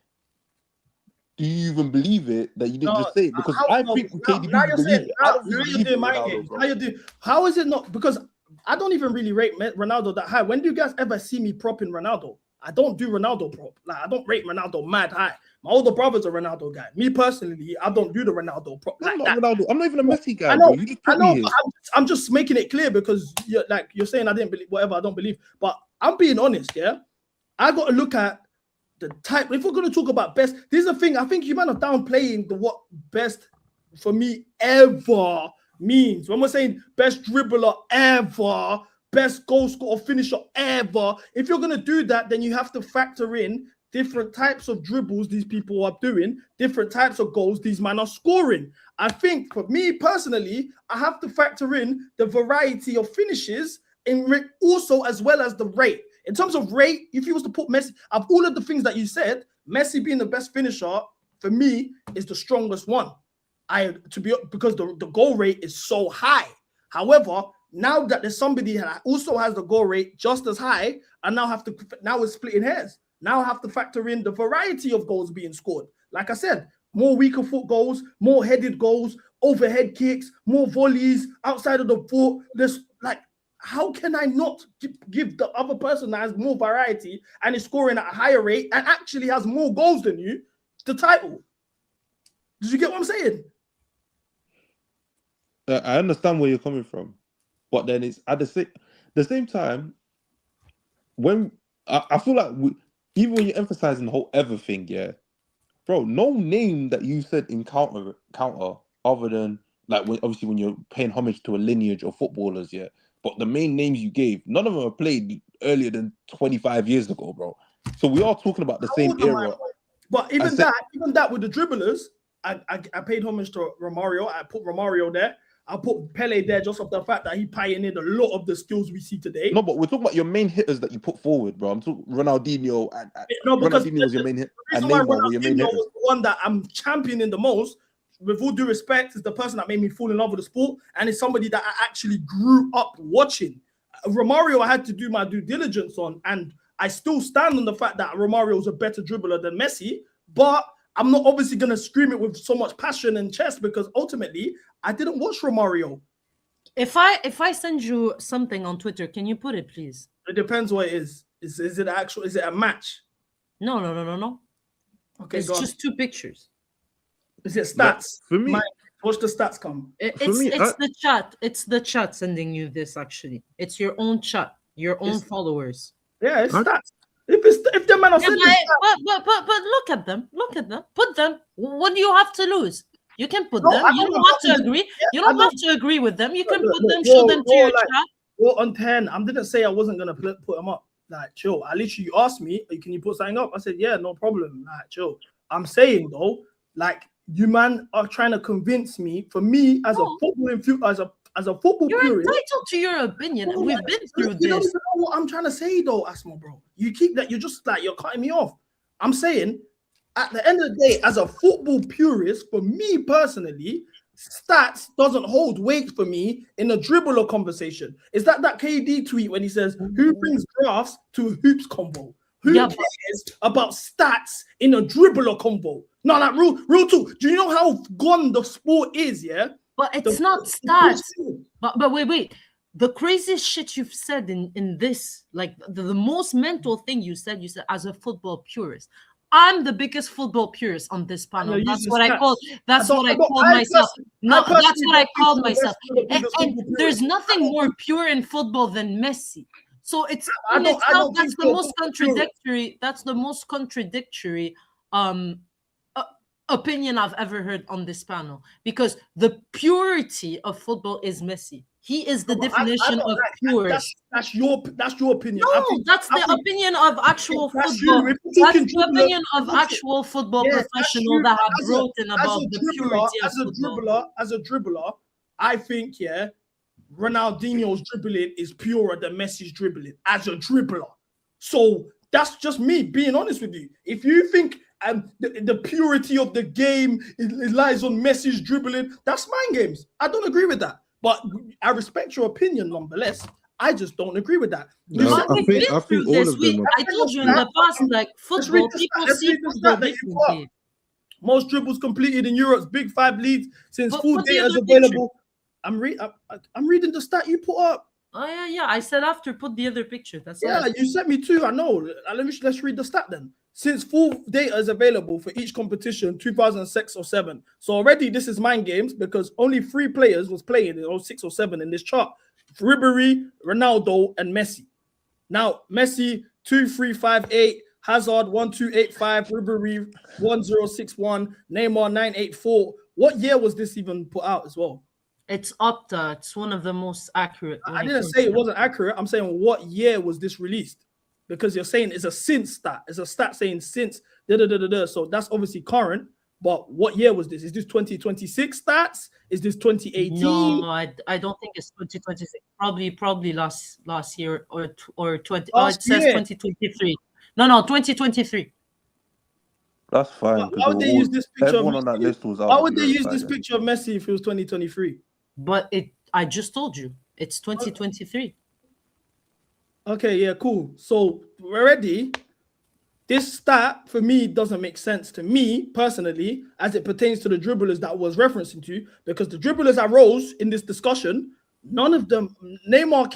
do you even believe it that you didn't just say it? Because I think KDB now you're believe saying it. I don't now really you're believe doing it. my Ronaldo, game. bro. Now you do. How is it not? Because I don't even really rate Ronaldo that high. When do you guys ever see me propping Ronaldo? I don't do Ronaldo prop. Like, I don't rate Ronaldo mad high. My older brother's a Ronaldo guy. Me personally, I don't do the Ronaldo prop. I'm not Ronaldo. I'm not even a Messi guy, I know, bro. You just put me here. but I'm just making it clear because you're saying I didn't believe whatever. I don't believe, but I'm being honest. Yeah, I got to look at the type. If we're going to talk about best, this is the thing. I think you might have downplaying what best for me ever means. When we're saying best dribbler ever, best goal scorer finisher ever, if you're going to do that, then you have to factor in different types of dribbles these people are doing, different types of goals these men are scoring. I think for me personally, I have to factor in the variety of finishes in also as well as the rate. In terms of rate, if you was to put Messi, of all of the things that you said, Messi being the best finisher for me is the strongest one. Because the goal rate is so high. However, now that there's somebody that also has the goal rate just as high, I now it's splitting hairs. Now I have to factor in the variety of goals being scored. Like I said, more weaker foot goals, more headed goals, overhead kicks, more volleys outside of the foot. There's like, how can I not give the other person that has more variety and is scoring at a higher rate and actually has more goals than you the title? Did you get what I'm saying? I understand where you're coming from, but then it's at the same time when I feel like even when you're emphasizing the whole ever thing, yeah, bro, no name that you said in counter other than like when you're paying homage to a lineage of footballers, yeah. But the main names you gave, none of them are played earlier than 25 years ago, bro. So we are talking about the same era. But even that with the dribblers, I paid homage to Romario. I put Romario there. I put Pele there just off the fact that he pioneered a lot of the skills we see today. No, but we're talking about your main hitters that you put forward, bro. I'm talking Ronaldinho and because Ronaldinho was your main hit, the and reason why Neymar were your main Ronaldinho hitters. was the one that I'm championing the most. With all due respect, is the person that made me fall in love with the sport, and it's somebody that I actually grew up watching. Romario, I had to do my due diligence on, and I still stand on the fact that Romario is a better dribbler than Messi, but I'm not obviously going to scream it with so much passion and chest because ultimately I didn't watch Romario. If I send you something on Twitter, can you put it, please? It depends what it is. Is it actual? Is it a match? No. Okay, it's just 2 pictures. Is it stats? For me, watch the stats come. It's the chat. It's the chat sending you this. Actually, it's your own chat, your own followers. Yeah, it's stats. If the man are sending but look at them. Put them. What do you have to lose? You can put No, them. I You don't don't know. have to agree. You don't have to agree with them. You can put them, You're, show them to your like, chat. you're on 10. I didn't say I wasn't gonna put them up. Like, chill. I literally, you asked me, can you put something up? I said, yeah, no problem. Like, chill. I'm saying though, like, you man are trying to convince me. For me, as a football as a football You're purist, entitled to your opinion, and we've been through you don't this. even know what I'm trying to say though, Asma, bro. You keep that. You're just like, you're cutting me off. I'm saying, at the end of the day, as a football purist, for me personally, stats doesn't hold weight for me in a dribbler conversation. Is that KD tweet when he says, who brings graphs to a hoops convo? Who cares about stats in a dribbler convo? No, like real talk. Do you know how gone the sport is, yeah? But it's not stats. But wait. The craziest shit you've said in this, like the most mental thing you said as a football purist. I'm the biggest football purist on this panel. That's what I call. That's what I called myself. No, that's what I called myself. And there's nothing more pure in football than Messi. So it's in itself. That's the most contradictory. That's the most contradictory opinion I've ever heard on this panel, because the purity of football is Messi. He is the definition of pure. That's your opinion. No, that's the opinion of actual football. That's the opinion of actual football professional that have written about the purity of football. As a dribbler, I think Ronaldinho's dribbling is purer than Messi's dribbling as a dribbler. So that's just me being honest with you. If you think the purity of the game it lies on Messi's dribbling, that's mind games. I don't agree with that. But I respect your opinion nonetheless. I just don't agree with that. No, I think all of them. I told you in the past, like football, people see football differently. Most dribbles completed in Europe's Big 5 leagues since full data is available. I'm reading the stat you put up. Oh yeah. I said after put the other picture. That's you sent me two. I know. Let's read the stat then. Since full data is available for each competition, 2006 or 7. So already this is mind games because only 3 players was playing in 06 or 7 in this chart. Ribery, Ronaldo, and Messi. Now, Messi, 2358, Hazard, 1285, Ribery, 1061, Neymar, 984. What year was this even put out as well? It's Opta. It's one of the most accurate. I didn't say it wasn't accurate. I'm saying what year was this released? Because you're saying it's a since stat. It's a stat saying since So that's obviously current. But what year was this? Is this 2026 stats? Is this 2018? No, I don't think it's 2026. Probably last year or 20. Oh, it says 2023. No, 2023. That's fine. Why would they use this picture? Everyone on that list was out. Why would they use this picture of Messi if it was 2023? But I just told you it's 2023. Okay, yeah, cool. So already, this stat for me doesn't make sense to me personally as it pertains to the dribblers that I was referencing to, because the dribblers I rose in this discussion, none of them. Neymar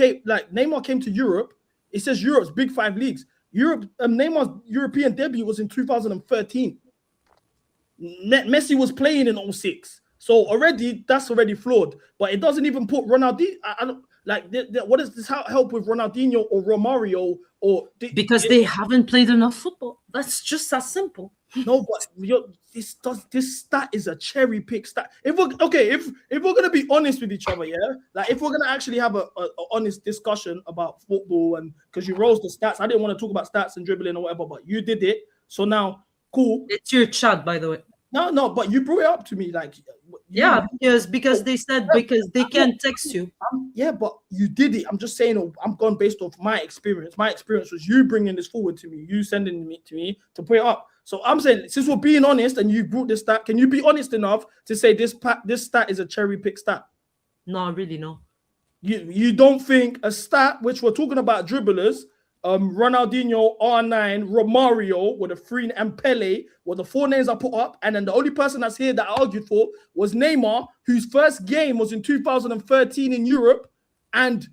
came to Europe. It says Europe's Big 5 leagues. Neymar's European debut was in 2013. Messi was playing in 06. So already that's already flawed. But it doesn't even put Ronaldinho. I don't like. What does this help with Ronaldinho or Romario because they haven't played enough football. That's just as simple. No, but this stat is a cherry pick stat. If we're gonna be honest with each other, yeah, like if we're gonna actually have a honest discussion about football, and because you rose the stats, I didn't want to talk about stats and dribbling or whatever, but you did it. So now, cool. It's your chat, by the way. No, but you brought it up to me, like. Because they said because they can't text you. Yeah, but you did it. I'm just saying. I'm going based off my experience. My experience was you bringing this forward to me, you sending it to me to put it up. So I'm saying, since we're being honest, and you brought this stat, can you be honest enough to say this stat is a cherry pick stat? No, really, no. You don't think a stat which we're talking about dribblers, Ronaldinho, R9, Romario with a 3, and Pele were the 4 names I put up, and then the only person that's here that I argued for was Neymar, whose first game was in 2013 in Europe, and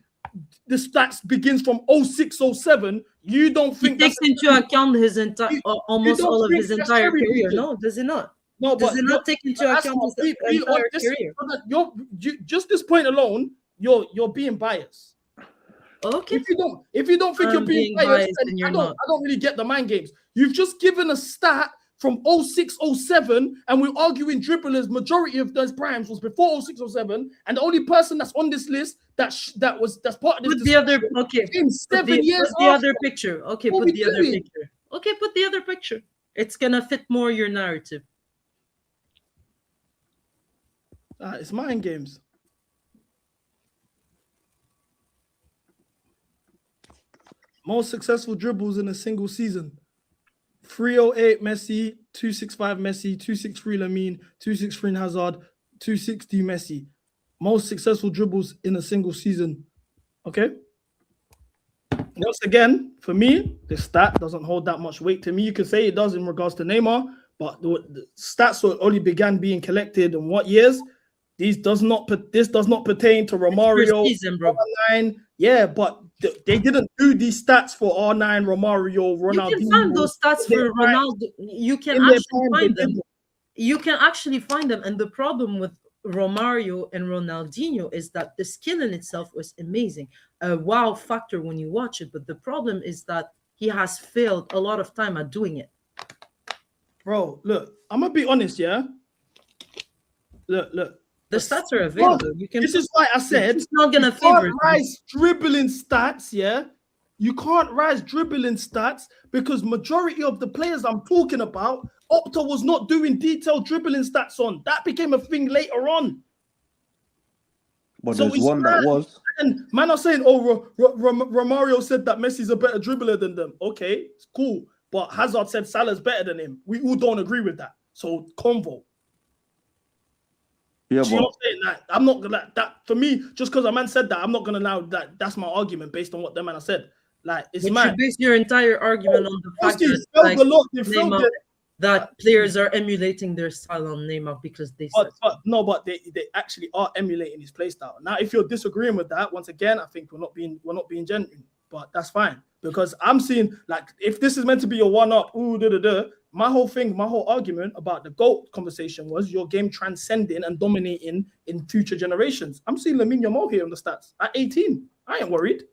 the stats begins from 06-07. You don't think he takes into account his entire almost all of his entire career? No, does it not? No, does it not take into account his entire career? Just this point alone, you're being biased. Okay. If you don't think you're being biased, then I don't really get the mind games. You've just given a stat from 06, 07, and we're arguing dribblers. Majority of those primes was before 06, 07, and the only person that's on this list that's part of this. Put the other in 7 years. Put the other picture. Okay, put the other picture. Okay, put the other picture. It's gonna fit more your narrative. It's mind games. Most successful dribbles in a single season. 308 Messi, 265 Messi, 263 Lamine, 263 Hazard, 260 Messi. Most successful dribbles in a single season. Okay? Once again, for me, the stat doesn't hold that much weight to me. You can say it does in regards to Neymar, but the stats only began being collected in what years? This does not pertain to Romario. Season, bro. R9. Yeah, but they didn't do these stats for R9, Romario, Ronaldinho. You can find those stats for Ronaldo. You can actually find them. You can actually find them. And the problem with Romario and Ronaldinho is that the skill in itself was amazing. A wow factor when you watch it. But the problem is that he has failed a lot of time at doing it. Bro, look, I'm going to be honest, yeah? Look. The stats are available. You can. This is why I said it's not gonna favor rise dribbling stats. Yeah, you can't rise dribbling stats because majority of the players I'm talking about, Opta was not doing detailed dribbling stats on. That became a thing later on. But so there's one that was. And man are saying, oh, Romario said that Messi's a better dribbler than them. Okay, it's cool. But Hazard said Salah's better than him. We all don't agree with that. So convo. Yeah, but I'm not gonna that for me. Just because a man said that, I'm not gonna allow that. That's my argument based on what the man has said. Like it's mad. You base your entire argument on the fact that that players are emulating their style on Neymar because they. But they actually are emulating his play style. Now, if you're disagreeing with that, once again, I think we're not being genuine. But that's fine because I'm seeing like if this is meant to be a one-up, my whole argument about the GOAT conversation was your game transcending and dominating in future generations. I'm seeing Lamine Yamal here on the stats at 18. I ain't worried.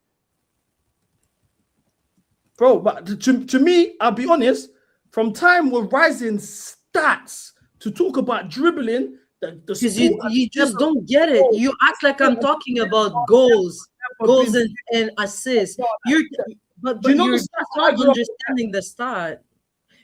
Bro, but to me, I'll be honest, from time we're rising stats to talk about dribbling, you just don't get it. You act like I'm talking about goals and assists. You're just not understanding the stat.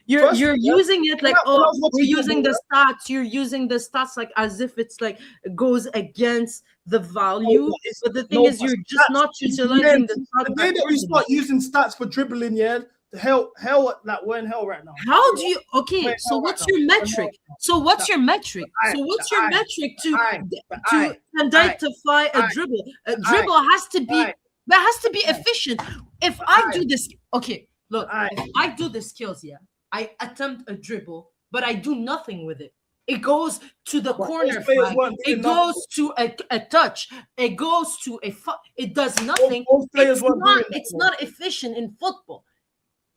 You're using it like, oh, we're using the stats. You're using the stats like as if it's like it goes against the value. But the thing is, you're just not utilizing the stats. The day that we start using stats for dribbling, yeah, the hell, like we're in hell right now. How do you? Okay, so what's your metric? So what's your metric? So what's your metric to identify a dribble? A dribble has to be efficient. If I do this, okay, look, if I do the skills, yeah. I attempt a dribble, but I do nothing with it. It goes to the corner flag. It goes to a touch. It goes to it does nothing. It's not efficient in football.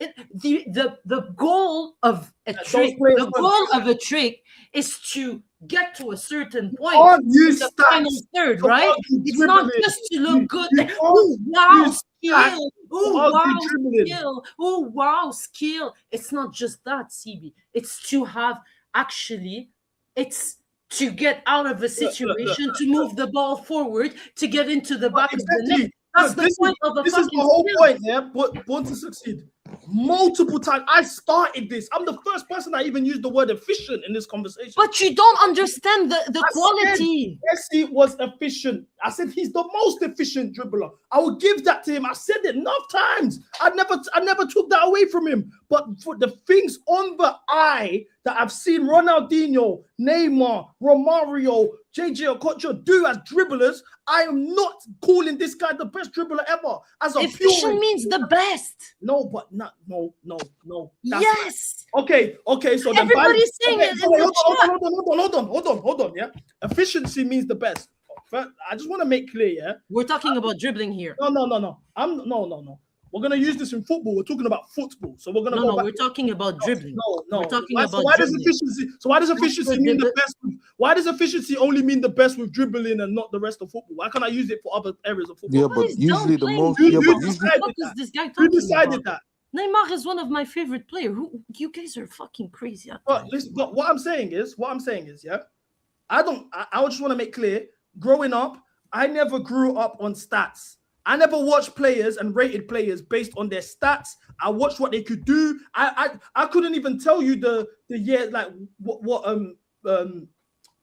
The goal of a trick is to get to a certain point. The final third, right? It's not just to look good. Oh wow, skill! Oh wow, skill! Oh wow, skill! It's not just that, CB. It's to have it's to get out of a situation, to move the ball forward, to get into the back of the net. That's the point of the fucking skill. This is the whole point, yeah. Born to succeed. Multiple times. I started this. I'm the first person that even used the word efficient in this conversation. But you don't understand the quality. Messi was efficient. I said he's the most efficient dribbler. I will give that to him. I said it enough times. I never took that away from him. But for the things on the eye that I've seen Ronaldinho, Neymar, Romario, JJ Okocha do as dribblers, I am not calling this guy the best dribbler ever. As a efficient means the best. No, but no. Yes. Okay. So everybody's saying it. Hold on. Yeah, efficiency means the best. I just want to make clear. Yeah, we're talking about dribbling here. No. No. We're gonna use this in football. We're talking about football, so we're gonna. No, we're talking about dribbling. No. We're talking about. Why does efficiency mean the best? Why does efficiency only mean the best with dribbling and not the rest of football? Why can't I use it for other areas of football? Yeah, but usually the most. Who decided that? Neymar is one of my favorite players. Who you guys are fucking crazy. But listen, but what I'm saying is, yeah, I just want to make clear, growing up, I never grew up on stats. I never watched players and rated players based on their stats. I watched what they could do. I couldn't even tell you the year, like what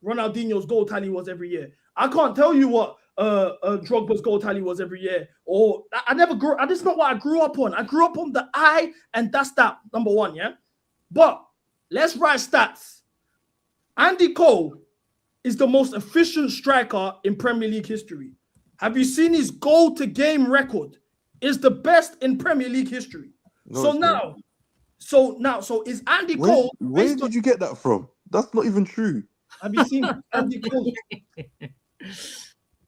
Ronaldinho's goal tally was every year. I can't tell you what Drogba's goal tally was every year. Or I never grew. That's not what I grew up on. I grew up on the eye, and that's that number one. Yeah, but let's write stats. Andy Cole is the most efficient striker in Premier League history. Have you seen his goal to game record? Is the best in Premier League history. No, So is Andy Cole? Where did you get that from? That's not even true. Have you seen Andy Cole?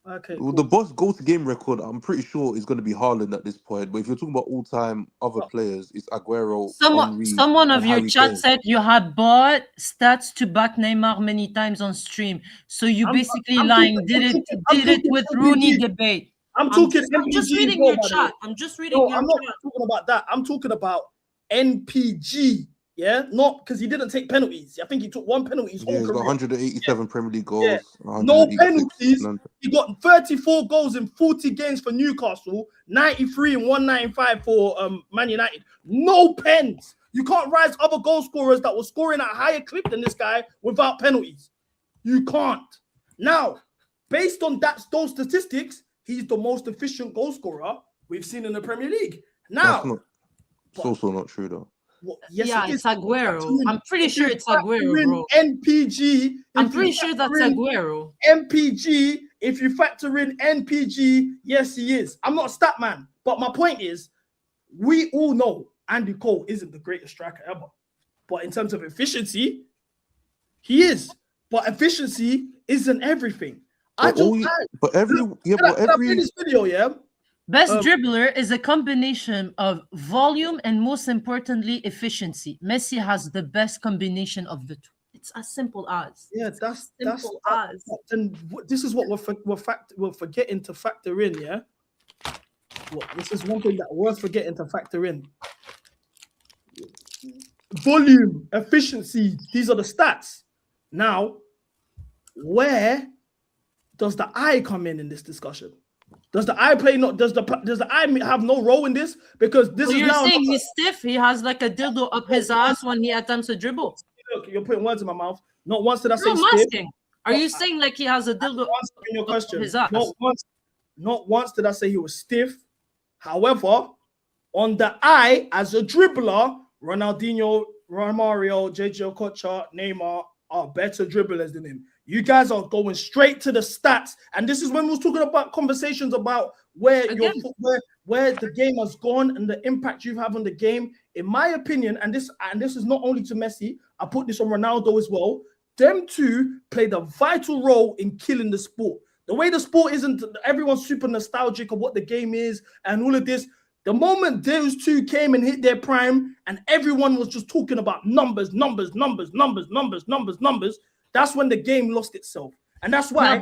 Okay. Well, the boss goal to game record, I'm pretty sure is going to be Haaland at this point. But if you're talking about all time other players, it's Aguero. Someone of and your Harry chat Kane. said you had bought stats to back Neymar many times on stream. So you basically lying. Did it with Rooney debate. I'm talking. I'm just NPG reading goal, your by the chat. way. I'm just reading No, your I'm not chat. talking about that. I'm talking about NPG. Yeah, not because he didn't take penalties. I think he took one penalty. His Yeah, whole he's got career. 187 Premier League goals. Yeah. 186 No penalties. London. He got 34 goals in 40 games for Newcastle, 93 and 195 for Man United. No pens. You can't rise other goal scorers that were scoring at a higher clip than this guy without penalties. You can't. Now, based on those statistics, he's the most efficient goal scorer we've seen in the Premier League. Now, It's also not true though. well, yes, Yeah, it is. it's Aguero. I'm pretty sure it's Factor Aguero, in bro. NPG. I'm if you pretty sure that's factor in Aguero. NPG, if you factor in NPG, yes, he is. I'm not a stat man, but my point is, we all know Andy Cole isn't the greatest striker ever. But in terms of efficiency, he is. But efficiency isn't everything. But every Can I play this video, yeah? Best dribbler is a combination of volume and, most importantly, efficiency. Messi has the best combination of the two. It's as simple as. Yeah, that's simple as. And this is what we're forgetting to factor in. Yeah, this is one thing that we're forgetting to factor in. Volume, efficiency. These are the stats. Now, where does the eye come in this discussion? Does the eye play? Does the eye have no role in this? Because this is You're now. saying he's stiff. He has like a dildo up his ass when he attempts to dribble. Look, you're putting words in my mouth. Not once did I say I'm stiff. asking. Are you saying like he has a dildo In your question, up his ass? not once did I say he was stiff. However, on the eye, as a dribbler, Ronaldinho, Romario, JJ Okocha, Neymar are better dribblers than him. You guys are going straight to the stats, and this is when we was talking about conversations about where the game has gone and the impact you have on the game. In my opinion, and this is not only to Messi, I put this on Ronaldo as well. Them two played a vital role in killing the sport. The way the sport isn't, everyone's super nostalgic of what the game is and all of this. The moment those two came and hit their prime, and everyone was just talking about numbers, that's when the game lost itself. And that's why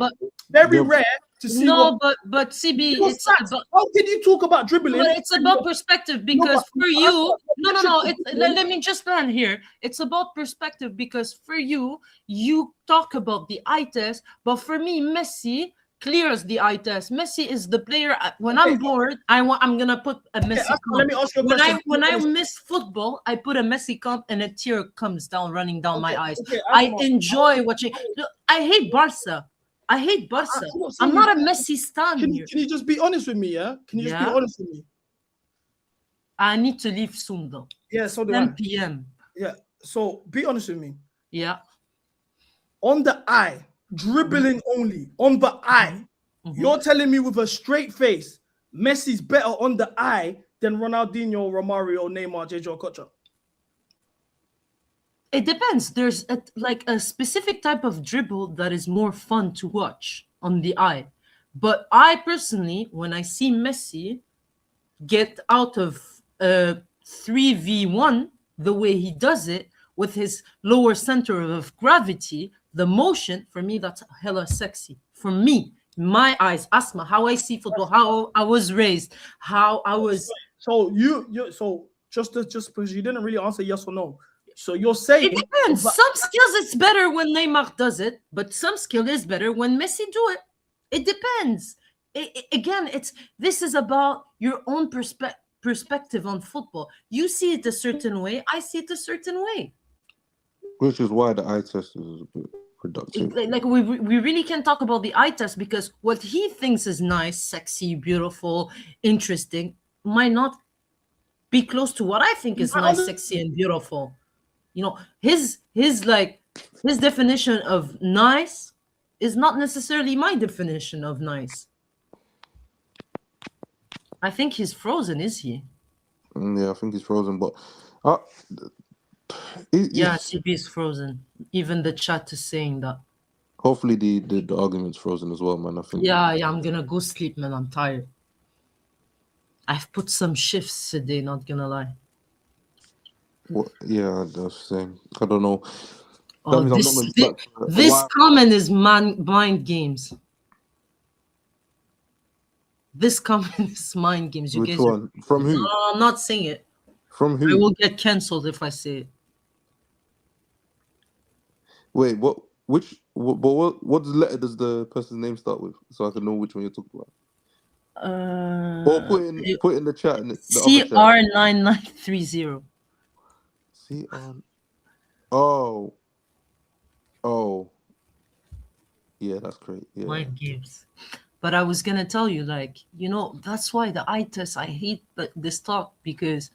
very rare to see. No, but CB, it's about, how can you talk about dribbling? Well, it's about perspective because for you, let me just land here. It's about perspective because for you, you talk about the eye test, but for me, Messi clears the eye test. Messi is the player. When I'm bored, I'm gonna put a Messi. Let me ask you a question. When I miss football, I put a Messi comp and a tear comes down, running down my eyes. I enjoy watching. Look, I hate Barca. I'm not a Messi stan here. Can you just be honest with me? Yeah. Can you just be honest with me? I need to leave soon though. Yeah. So 10 p.m. Yeah. So be honest with me. Yeah. On the eye. Dribbling only on the eye. You're telling me with a straight face, Messi's better on the eye than Ronaldinho, Romario, Neymar, JJ Okocha? It depends. There's a specific type of dribble that is more fun to watch on the eye. But I personally, when I see Messi get out of 3v1 the way he does it with his lower center of gravity, the motion, for me, that's hella sexy. For me, my eyes, Asma, how I see football, how I was raised, how I was. So just because you didn't really answer yes or no. So you're saying It depends. Some skills it's better when Neymar does it, but some skill is better when Messi do it. It depends. Again, this is about your own perspective on football. You see it a certain way. I see it a certain way. Which is why the eye test is a bit productive. Like we really can't talk about the eye test because what he thinks is nice, sexy, beautiful, interesting might not be close to what I think is nice, sexy, and beautiful. You know, his definition of nice is not necessarily my definition of nice. I think he's frozen, is he? Yeah, I think he's frozen, but yeah, CB is frozen. Even the chat is saying that. Hopefully the argument's frozen as well, man. I think. Yeah, I'm gonna go sleep, man. I'm tired. I've put some shifts today, not gonna lie. What? Yeah, that's the same. I don't know. Oh, this comment is mind games. This comment is mind games. You Which guys one? From who? No, I'm not saying it. From who? I will get cancelled if I say it. Wait, what? What letter does the person's name start with, so I can know which one you're talking about? Or put in the chat. CR9930. CR. Oh. Yeah, that's great. Yeah. Mind games. But I was gonna tell you, that's why the eye test, I hate this talk because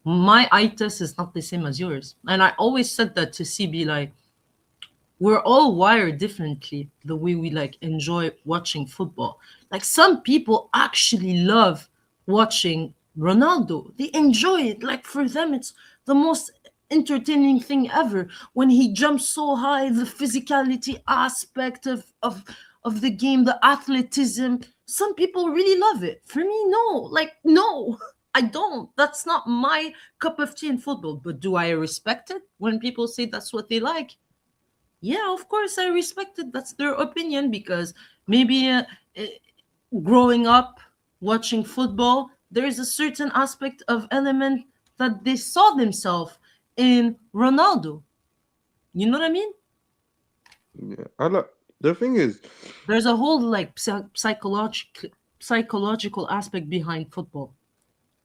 my eye test is not the same as yours. And I always said that to CB, we're all wired differently, the way we enjoy watching football. Some people actually love watching Ronaldo. They enjoy it. For them, it's the most entertaining thing ever. When he jumps so high, the physicality aspect of the game, the athleticism. Some people really love it. For me, no. No, I don't. That's not my cup of tea in football. But do I respect it when people say that's what they like? Yeah, of course I respect it. That's their opinion because maybe growing up watching football, there is a certain aspect of element that they saw themselves in Ronaldo. You know what I mean? Yeah, the thing is, there's a whole psychological aspect behind football.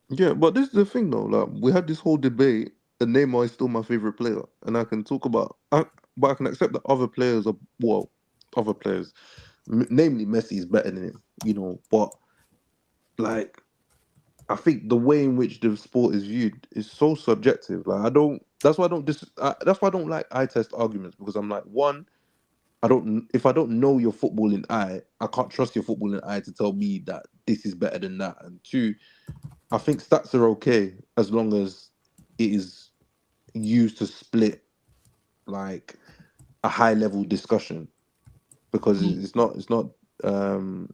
Yeah, but this is the thing though. We had this whole debate, and Neymar is still my favorite player, and I can talk about. But I can accept that other players namely Messi, is better than him. But I think the way in which the sport is viewed is so subjective. That's why I don't like eye test arguments because I'm like, one, if I don't know your footballing eye, I can't trust your footballing eye to tell me that this is better than that. And two, I think stats are okay as long as it is used to split a high level discussion because it's not mind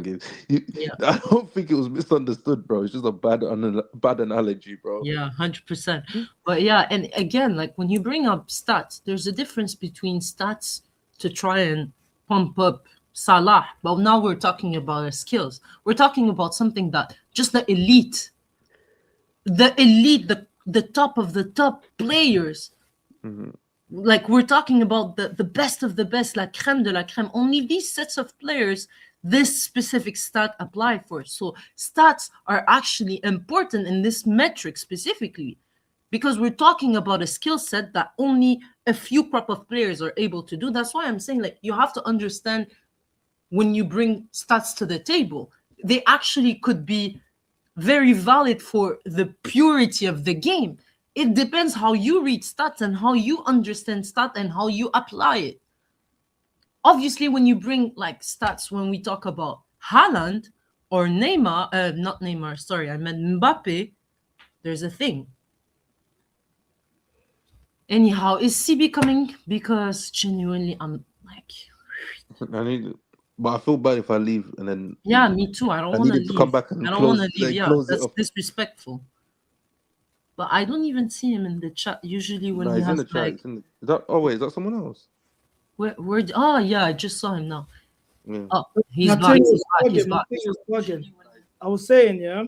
games. I don't think it was misunderstood, bro. It's just a bad analogy, bro. Yeah, 100%. But yeah, and again, when you bring up stats, there's a difference between stats to try and pump up Salah, but now we're talking about our skills. We're talking about something that just the elite, the top of the top players. Mm-hmm. We're talking about the best of the best, la crème de la crème. Only these sets of players this specific stat apply for. So stats are actually important in this metric specifically because we're talking about a skill set that only a few crop of players are able to do. That's why I'm saying you have to understand when you bring stats to the table, they actually could be very valid for the purity of the game. It depends how you read stats and how you understand stats and how you apply it. Obviously, when you bring stats, when we talk about Haaland or Neymar, not Neymar, sorry, I meant Mbappe, there's a thing. Anyhow, is CB coming? Because genuinely, I'm but I feel bad if I leave and then. Yeah, me too. I don't want to leave. Come back and I don't want to leave. Yeah, that's off. Disrespectful. But I don't even see him in the chat. Usually when he he's has in the chat. Is that someone else? Where? Oh yeah, I just saw him now. Yeah. Oh, he's back. He's back. I was saying, yeah.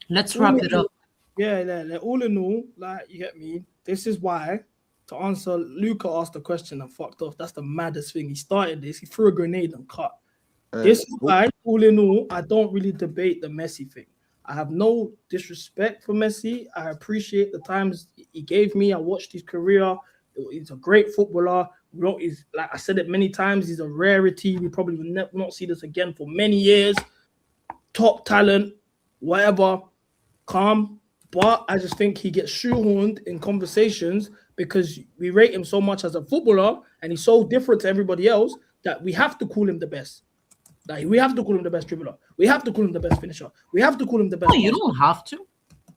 Let's all wrap in it all- up. Yeah, all in all, like you get me. This is why, to answer, Luca asked the question and fucked off. That's the maddest thing. He started this. He threw a grenade and cut. This is why, all in all, I don't really debate the Messi thing. I have no disrespect for Messi. I appreciate the times he gave me. I watched his career. He's a great footballer. He's, like I said it many times, he's a rarity. We probably will not see this again for many years. Top talent, whatever, calm. But I just think he gets shoehorned in conversations because we rate him so much as a footballer and he's so different to everybody else that we have to call him the best. Like, we have to call him the best dribbler. We have to call him the best finisher. We have to call him the best. No, you don't have to.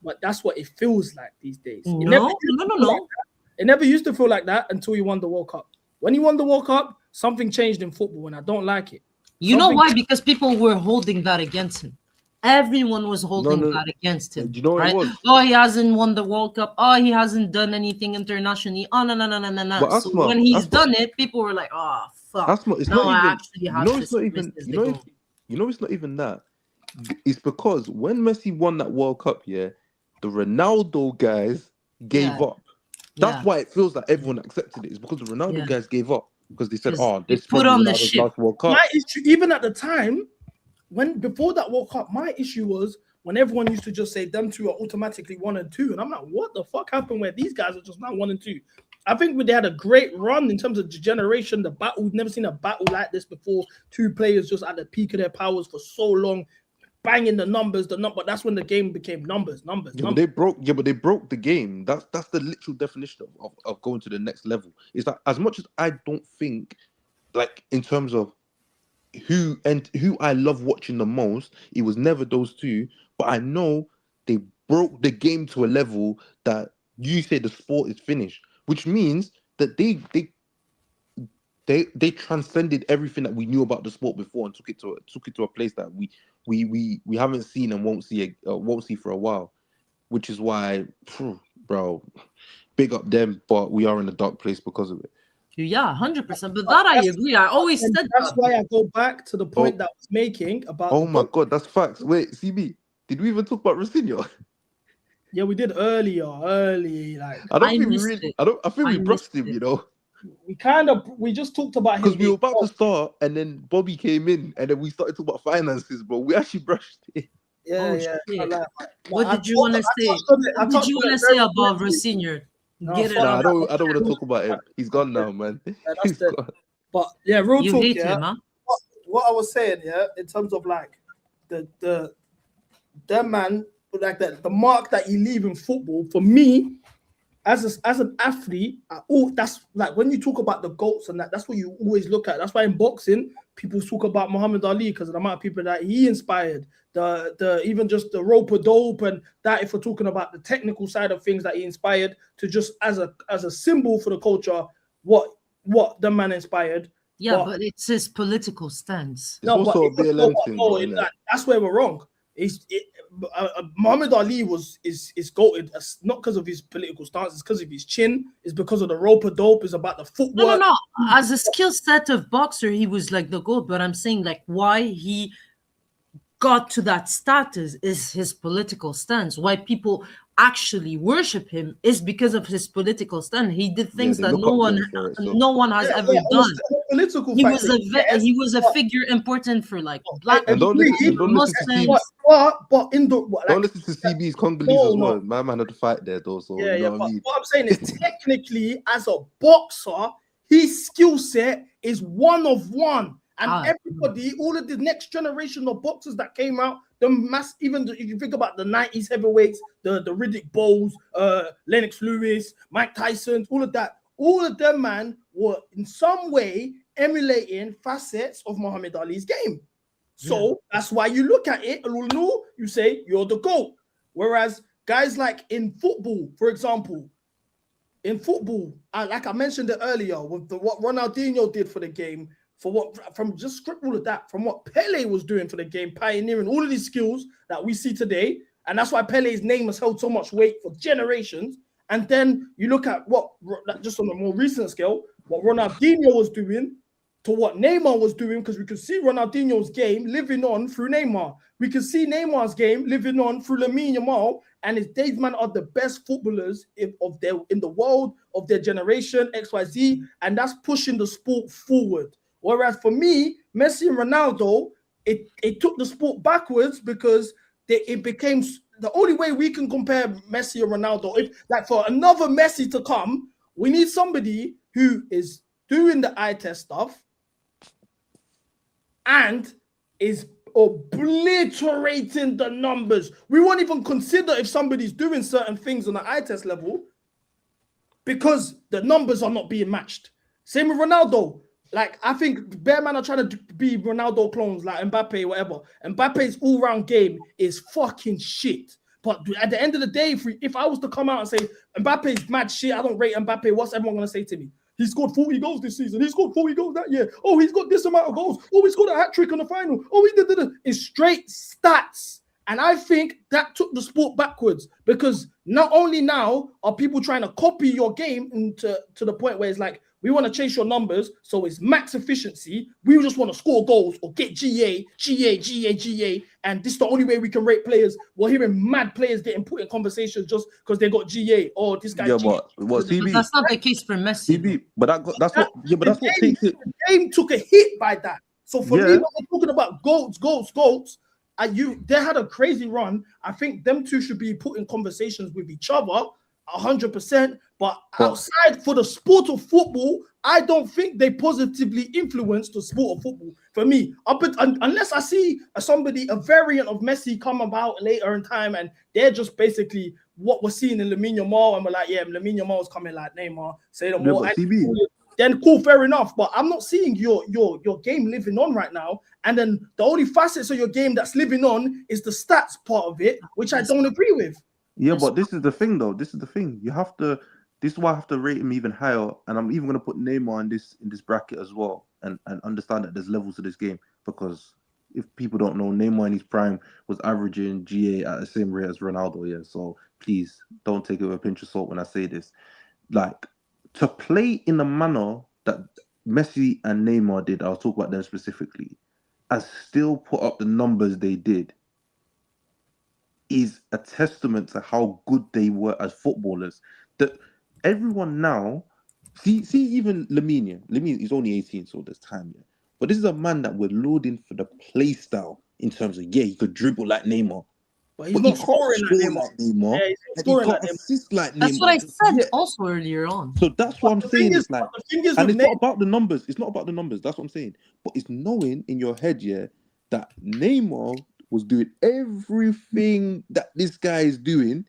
But that's what it feels like these days. It No, never used to no. feel like that. It never used to feel like that until he won the World Cup. When he won the World Cup, something changed in football, and I don't like it. You know why? Because people were holding that against him. Everyone was holding that against him. Do you know what it was? Oh, he hasn't won the World Cup. Oh, he hasn't done anything internationally. Oh, no. But So when he's done it, people were like, oh, fuck. It's now not I even, actually have to it's not even, it's not even that. It's because when Messi won that World Cup, yeah, the Ronaldo guys gave up. That's why it feels like everyone accepted it. It's because the Ronaldo guys gave up because they said, "Oh, this put on the Ronaldo's ship." last World Cup." My issue, even at the time, before that World Cup, my issue was when everyone used to just say them two are automatically 1 and 2, and I'm like, what the fuck happened where these guys are just not 1 and 2? I think they had a great run in terms of generation. The battle, we've never seen a battle like this before. Two players just at the peak of their powers for so long, banging the numbers, but that's when the game became numbers. But they broke the game. That's the literal definition of going to the next level. It's like, as much as I don't think, like, in terms of who I love watching the most, it was never those two. But I know they broke the game to a level that you say the sport is finished, which means that they transcended everything that we knew about the sport before and took it to a place that we haven't seen and won't see for a while, which is why, bro, big up them, but we are in a dark place because of it. Yeah, 100%. But that I agree. I always said that's why I go back to the point that I was making about. Oh my god, that's facts. Wait, CB, did we even talk about Rosinho? Yeah, we did early. Like I think we brushed him, you know. We just talked about him because we were about to start, and then Bobby came in, and then we started talking about finances, bro. We actually brushed it. What did you want to say? What did you want to say about Rosinho? I don't want to talk about him. He's gone now, man. He's gone. But yeah, real You talk. hate Yeah, him, huh? what I was saying, yeah, in terms of like the man, like the mark that you leave in football, for me, as an athlete, that's like when you talk about the GOATs and that's what you always look at. That's why in boxing, people talk about Muhammad Ali because of the amount of people that he inspired. The even just the rope a dope and that, if we're talking about the technical side of things that he inspired, to just as a symbol for the culture, what the man inspired. Yeah, but it's his political stance. It's also a BLM thing. That's where we're wrong. Muhammad Ali is goated not because of his political stance, it's because of his chin, it's because of the rope a dope, it's about the footwork. No. As a skill set of boxer, he was like the GOAT, but I'm saying like why he got to that status is his political stance. Why people actually worship him is because of his political stance. He did things that no one has ever done. He was a figure important for like black people, Muslims. But in the don't listen to CB's Congolese as well. My man had to fight there though. So you know what I mean? What I'm saying is technically, as a boxer, his skill set is one of one. And everybody, all of the next generation of boxers that came out, even if you think about the 90s heavyweights, the Riddick Bowles, Lennox Lewis, Mike Tyson, all of them, man, were in some way emulating facets of Muhammad Ali's game. So that's why you look at it, you say you're the GOAT. Whereas guys like in football, for example, like I mentioned it earlier, with what Ronaldinho did for the game, from what Pele was doing for the game, pioneering all of these skills that we see today. And that's why Pele's name has held so much weight for generations. And then you look at just on a more recent scale, what Ronaldinho was doing, to what Neymar was doing, because we could see Ronaldinho's game living on through Neymar. We could see Neymar's game living on through Lamine Yamal, and these men are the best footballers in the world of their generation, XYZ, and that's pushing the sport forward. Whereas for me, Messi and Ronaldo, it took the sport backwards because it became the only way we can compare Messi and Ronaldo. If like for another Messi to come, we need somebody who is doing the eye test stuff and is obliterating the numbers. We won't even consider if somebody's doing certain things on the eye test level because the numbers are not being matched. Same with Ronaldo. Like, I think bare man are trying to be Ronaldo clones, like Mbappe, whatever. Mbappe's all-round game is fucking shit. But at the end of the day, if I was to come out and say Mbappe's mad shit, I don't rate Mbappe, what's everyone going to say to me? He scored 40 goals this season. He scored 40 goals that year. Oh, he's got this amount of goals. Oh, he scored a hat trick in the final. Oh, he did. It's straight stats. And I think that took the sport backwards because not only now are people trying to copy your game to the point where it's like, we want to chase your numbers, so it's max efficiency. We just want to score goals or get GA, and this is the only way we can rate players. We're hearing mad players getting put in conversations just because they got GA or this guy. Yeah, GA. but CB, that's not the case for Messi. CB, but that's what takes it. The game took a hit by that. So for me, when we're talking about goats, they had a crazy run. I think them two should be put in conversations with each other 100%. But outside for the sport of football, I don't think they positively influence the sport of football. For me, unless I see a variant of Messi come about later in time, and they're just basically what we're seeing in Lamine Yamal, and we're like, yeah, Lamine Yamal is coming like Neymar. Say no more. Then cool, fair enough. But I'm not seeing your game living on right now. And then the only facets of your game that's living on is the stats part of it, which I don't agree with. Yeah, but this is the thing, though. This is the thing. You have to. This is why I have to rate him even higher, and I'm even going to put Neymar in this bracket as well, and understand that there's levels to this game. Because if people don't know, Neymar in his prime was averaging GA at the same rate as Ronaldo. Yeah, so please don't take it with a pinch of salt when I say this. Like, to play in the manner that Messi and Neymar did, I'll talk about them specifically, and still put up the numbers they did, is a testament to how good they were as footballers. That everyone now, see even Lamine is only 18, so there's time, yeah. But this is a man that we're loading for the play style in terms of, he could dribble like Neymar. But he's not scoring like Neymar. Yeah, he's scoring like Neymar. That's what I said also earlier on. So that's what I'm saying. It's like, and it's not about the numbers. It's not about the numbers. That's what I'm saying. But it's knowing in your head, that Neymar was doing everything that this guy is doing,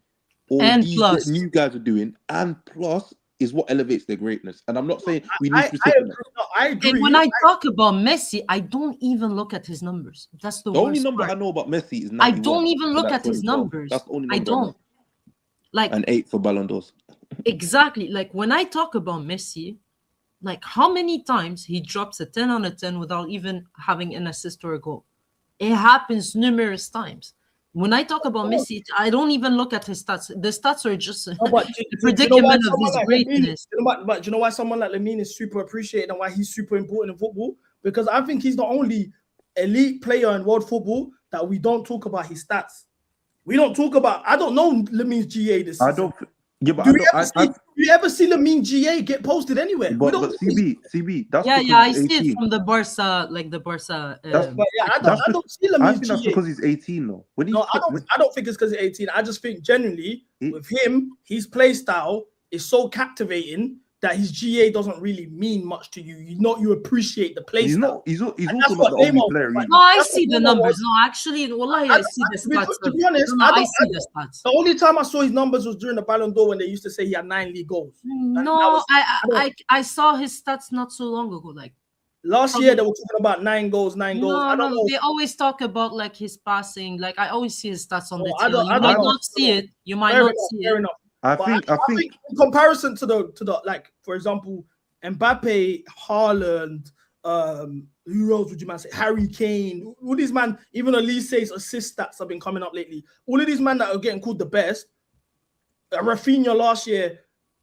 or and these plus new guys are doing, and plus is what elevates their greatness. And I'm not saying we need specific. I agree. And when I talk about Messi, I don't even look at his numbers. That's the only worst number part. I know about Messi is 91. I don't even look at his numbers. That's the only number I don't. Like, and 8 for Ballon d'Ors. Exactly. Like when I talk about Messi, like how many times he drops a 10 on a 10 without even having an assist or a goal. It happens numerous times. When I talk about Messi, I don't even look at his stats. The stats are just a predicament of his greatness. But you know why someone like Lamine is super appreciated and why he's super important in football? Because I think he's the only elite player in world football that we don't talk about his stats. We don't talk about. I don't know Lamine's GA this season. I don't. Yeah, but do you ever see Lamine GA get posted anywhere? But CB, that's I see it from the Barca, like the Barca. I don't see Lamine. I think that's because he's 18, though. I don't think it's because he's 18. I just think genuinely with him, his play style is so captivating that his GA doesn't really mean much to you. You appreciate the play style. He's also not the only player. No, I see the numbers. No, actually, wallahi, I see the stats. To be honest, I see the stats. The only time I saw his numbers was during the Ballon d'Or when they used to say he had 9 league goals. No, I saw his stats not so long ago. Like last year, they were talking about 9 goals. I don't know. They always talk about like his passing. Like I always see his stats on the tail. You might not see it. You might not see it. Fair enough. I think in comparison to the like, for example, Mbappe, Haaland, who else would you say? Harry Kane, all these man, even Elise's assist stats have been coming up lately. All of these men that are getting called the best. Rafinha last year,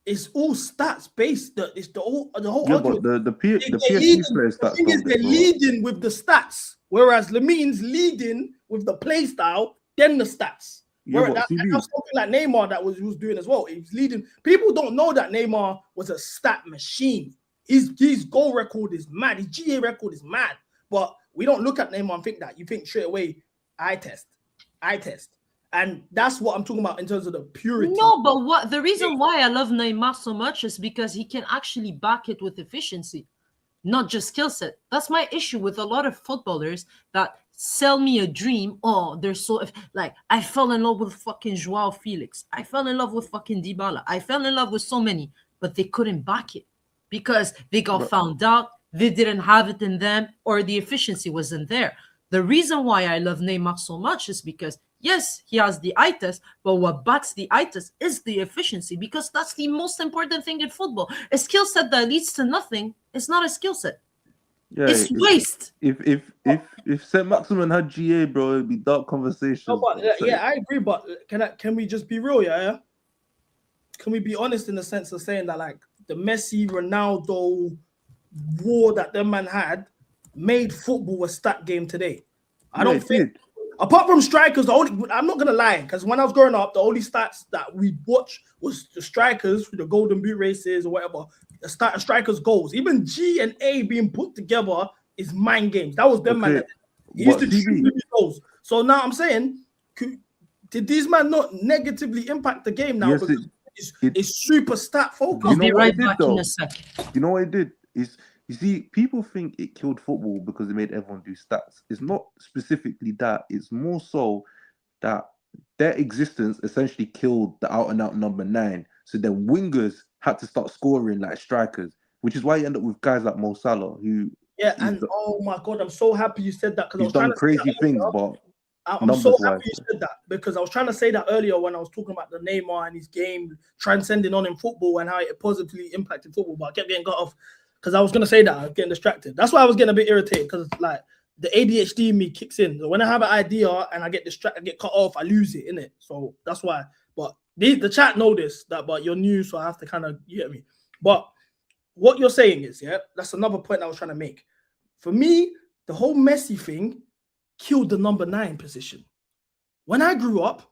it's all stats based. It's the whole Yeah, argument. but the They're PSG players the stats thing is, don't they're go up. leading with the stats, whereas Lamine's leading with the play style, then the stats. Yeah, but That's CB, something like Neymar that was doing as well. He's leading. People don't know that Neymar was a stat machine. His goal record is mad. His GA record is mad. But we don't look at Neymar and think that. You think straight away, eye test. And that's what I'm talking about in terms of the purity. No, but the reason why I love Neymar so much is because he can actually back it with efficiency, not just skill set. That's my issue with a lot of footballers that sell me a dream. Oh, they're so like, I fell in love with fucking Joao Felix. I fell in love with fucking Dybala. I fell in love with so many, but they couldn't back it because they got found out, they didn't have it in them, or the efficiency wasn't there. The reason why I love Neymar so much is because, yes, he has the eye test, but what backs the eye test is the efficiency, because that's the most important thing in football. A skill set that leads to nothing is not a skill set. yeah, It's waste. If Saint Maximin had GA, bro, it'd be dark conversations. No, but bro. So- yeah, I agree. But can we just be real? Yeah, can we be honest in the sense of saying that like the Messi, Ronaldo war that them man had made football a stat game today? I don't think. Apart from strikers, I'm not gonna lie, because when I was growing up, the only stats that we watched was the strikers, the Golden Boot races or whatever. The strikers' goals, even G and A being put together is mind games. That was them man. He used to shoot goals. So now I'm saying, did these man not negatively impact the game now? Yes, because it's super stat focused. You know what it did, though? You know what it did? Is you see, people think it killed football because it made everyone do stats. It's not specifically that. It's more so that their existence essentially killed the out-and-out number 9. So then wingers had to start scoring like strikers, which is why you end up with guys like Mo Salah, who oh my god, I'm so happy you said that, because I he's was trying done to crazy things, but I'm so happy you said that, because I was trying to say that earlier when I was talking about the Neymar and his game transcending on in football and how it positively impacted football, but I kept getting cut off because I was going to say that. I was getting distracted. That's why I was getting a bit irritated, because like the ADHD in me kicks in. So when I have an idea and I get distracted, I get cut off, I lose it, innit? So that's why. But the chat know this, but you're new, so I have to kind of, you get me? But what you're saying is, yeah, that's another point I was trying to make. For me, the whole Messi thing killed the number 9 position. When I grew up,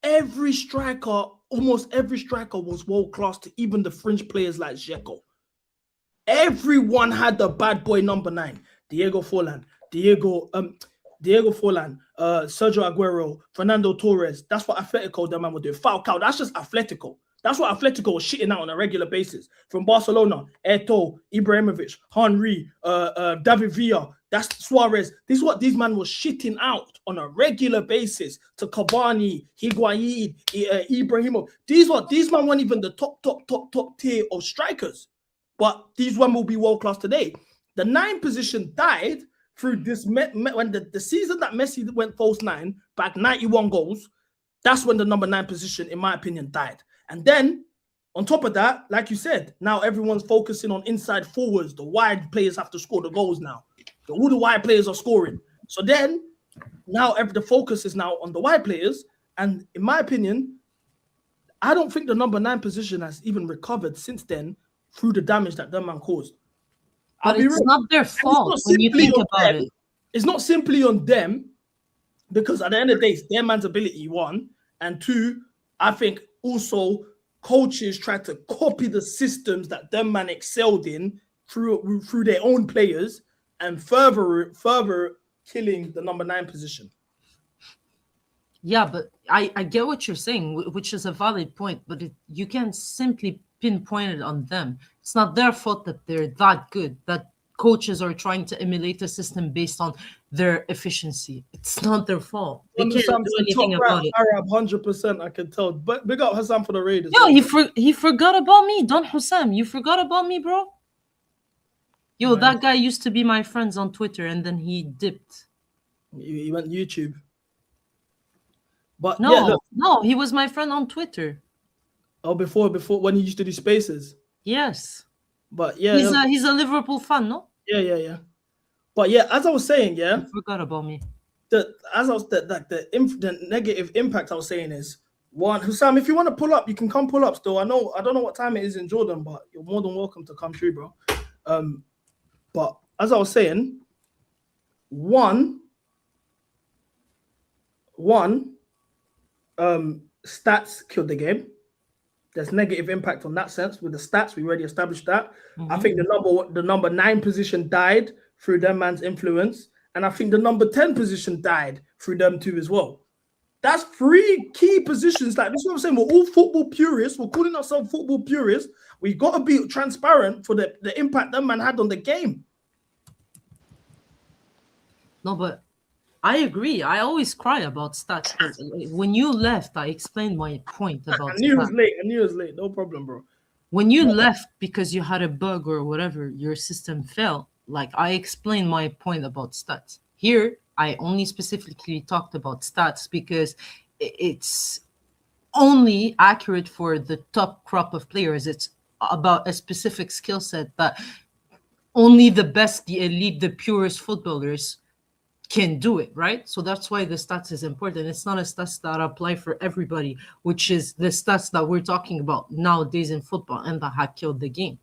almost every striker was world class, to even the fringe players like Dzeko. Everyone had the bad boy number 9. Diego Forlan, Sergio Aguero, Fernando Torres. That's what Atletico, that man would do. Falcao, that's just Atletico. That's what Atletico was shitting out on a regular basis. From Barcelona, Eto'o, Ibrahimovic, Henry, David Villa, that's Suarez. This is what these man was shitting out on a regular basis to Cavani, Higuain, Ibrahimovic. These man weren't even the top tier of strikers. But these one will be world class today. The 9 position died through this when the season that Messi went false 9, back 91 goals. That's when the number 9 position, in my opinion, died. And then on top of that, like you said, now everyone's focusing on inside forwards. The wide players have to score the goals now. All the wide players are scoring. So then now the focus is now on the wide players. And in my opinion, I don't think the number 9 position has even recovered since then, through the damage that man caused. But it's not their fault when you think about it. It's not simply on them, because at the end of the day, it's their man's ability, 1. And 2, I think also coaches tried to copy the systems that them man excelled in through their own players, and further killing the number 9 position. Yeah, but I get what you're saying, which is a valid point, but you can't simply pinpoint it on them. It's not their fault that they're that good, that coaches are trying to emulate a system based on their efficiency. It's not their fault. They can't do anything about it. Arab, 100%, I can tell. But big up Hassan for the Raiders. Yo, he forgot about me. Don Hussam, you forgot about me, bro? Yo, that guy used to be my friends on Twitter, and then he dipped. He went YouTube. But no, he was my friend on Twitter. Oh, before when he used to do spaces. Yes. But yeah, he's a Liverpool fan, no? Yeah. But yeah, as I was saying, You forgot about me. The negative impact I was saying is, One, Hussam, if you want to pull up, you can come pull up still. I don't know what time it is in Jordan, but you're more than welcome to come through, bro. But as I was saying, one, stats killed the game. There's negative impact on that sense with the stats. We already established that. I think the number 9 position died through them man's influence, and I think the number 10 position died through them too as well. That's 3 key positions. Like, this is what I'm saying. We're all football purists. We're calling ourselves football purists. We got to be transparent for the impact that man had on the game. No, but I agree. I always cry about stats. When you left, I explained my point about I knew it was stats. late. I knew it was late. No problem, bro. When you left because you had a bug or whatever, your system fell. Like, I explained my point about stats. Here, I only specifically talked about stats because it's only accurate for the top crop of players. It's about a specific skill set that only the best, the elite, the purest footballers can do it, right? So that's why the stats is important. It's not a stats that apply for everybody, which is the stats that we're talking about nowadays in football and that had killed the game,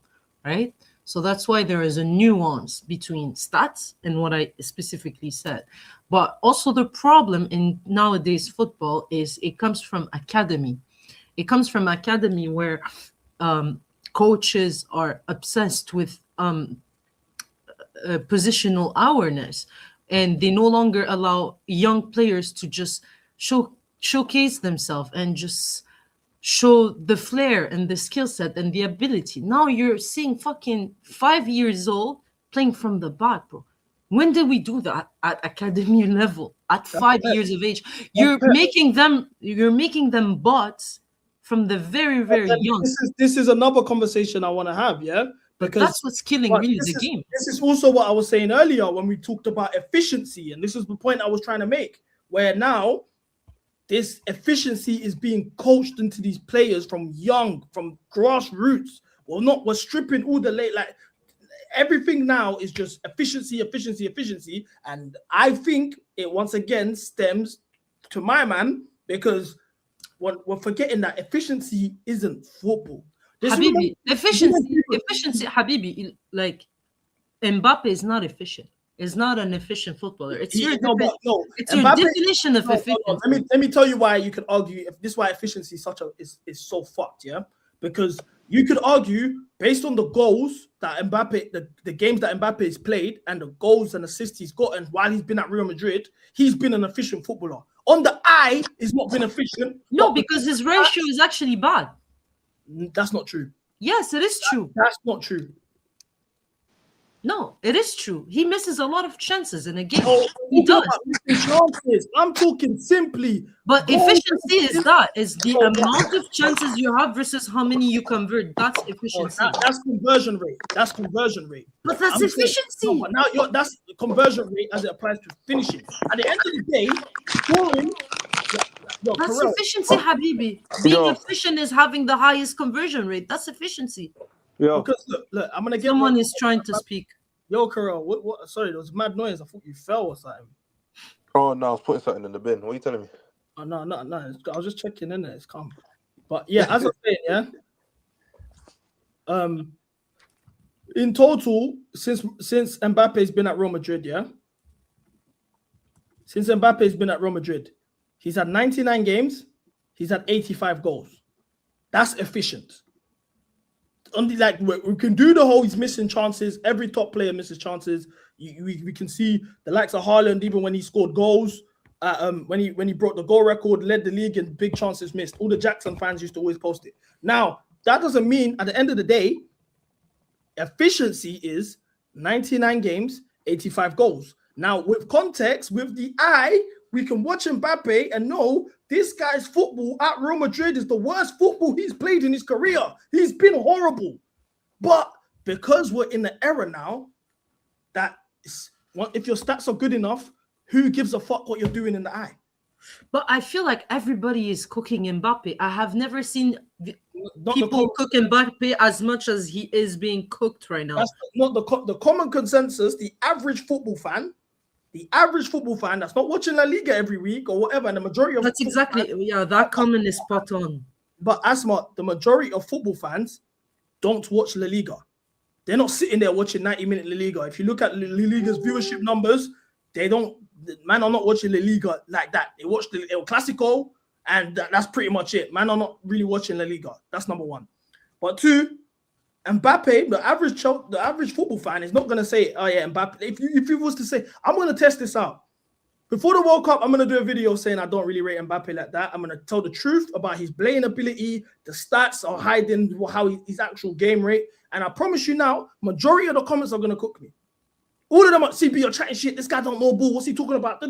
right? So that's why there is a nuance between stats and what I specifically said. But also the problem in nowadays football is it comes from academy. It comes from academy where coaches are obsessed with positional awareness, and they no longer allow young players to just showcase themselves and just show the flair and the skill set and the ability. Now you're seeing fucking 5 years old playing from the back, bro. When did we do that at academy level? At 5 years of age, you're making them bots from the very, very young. This is another conversation I want to have, yeah? Because that's what's killing really the game. This is also what I was saying earlier when we talked about efficiency, and this is the point I was trying to make, where now this efficiency is being coached into these players from young, from grassroots. We're stripping all the late, like everything now is just efficiency. And I think it once again stems to my man, because we're forgetting that efficiency isn't football. Habibi, efficiency, Habibi, like Mbappe is not efficient. Is not an efficient footballer. It's your definition of efficiency. Let me tell you why you could argue if this is why efficiency is so fucked, yeah? Because you could argue based on the goals that Mbappe, the games that Mbappe has played and the goals and assists he's gotten while he's been at Real Madrid, he's been an efficient footballer. On the eye, he's not been efficient. No, because his ratio is actually bad. That's not true. Yes, it is true. That's not true. No, it is true. He misses a lot of chances in a game. He does. Chances. I'm talking simply. But efficiency is the amount of chances you have versus how many you convert. That's efficiency. That's conversion rate. That's conversion rate. But that's efficiency. But now that's conversion rate as it applies to finishing. At the end of the day, scoring. That's efficiency, Habibi. Being efficient is having the highest conversion rate. That's efficiency. Yeah. Because look, I'm gonna get someone is trying to speak. Yo, Karel, what? Sorry, there was mad noise. I thought you fell or something. Oh no, I was putting something in the bin. What are you telling me? Oh no. I was just checking in there. It's calm. But yeah, as I said, yeah. In total, since Mbappe's been at Real Madrid, yeah. Since Mbappe's been at Real Madrid, he's had 99 games. He's had 85 goals. That's efficient. Only like we can do the whole he's missing chances. Every top player misses chances. We can see the likes of Haaland, even when he scored goals, when he broke the goal record, led the league in big chances missed. All the Jackson fans used to always post it. Now, that doesn't mean at the end of the day, efficiency is 99 games, 85 goals. Now, with context, with the eye, we can watch Mbappe and know this guy's football at Real Madrid is the worst football he's played in his career. He's been horrible. But because we're in the era now, that is, if your stats are good enough, who gives a fuck what you're doing in the eye? But I feel like everybody is cooking Mbappe. I have never seen people cook Mbappe as much as he is being cooked right now. That's not the common consensus. The average football fan The average football fan that's not watching La Liga every week or whatever, and the majority of That's exactly that comment is spot on. But Asma, the majority of football fans don't watch La Liga. They're not sitting there watching 90-minute La Liga. If you look at La Liga's viewership numbers, man are not watching La Liga like that. They watch the El Clasico, and that's pretty much it. Man are not really watching La Liga. That's number one. But two, Mbappe, the average football fan is not going to say, oh yeah, Mbappe. If you was to say, I'm going to test this out. Before the World Cup, I'm going to do a video saying I don't really rate Mbappe like that. I'm going to tell the truth about his playing ability. The stats are hiding his actual game rate. And I promise you now, majority of the comments are going to cook me. All of them are, CB, you're chatting shit. This guy don't know ball. What's he talking about?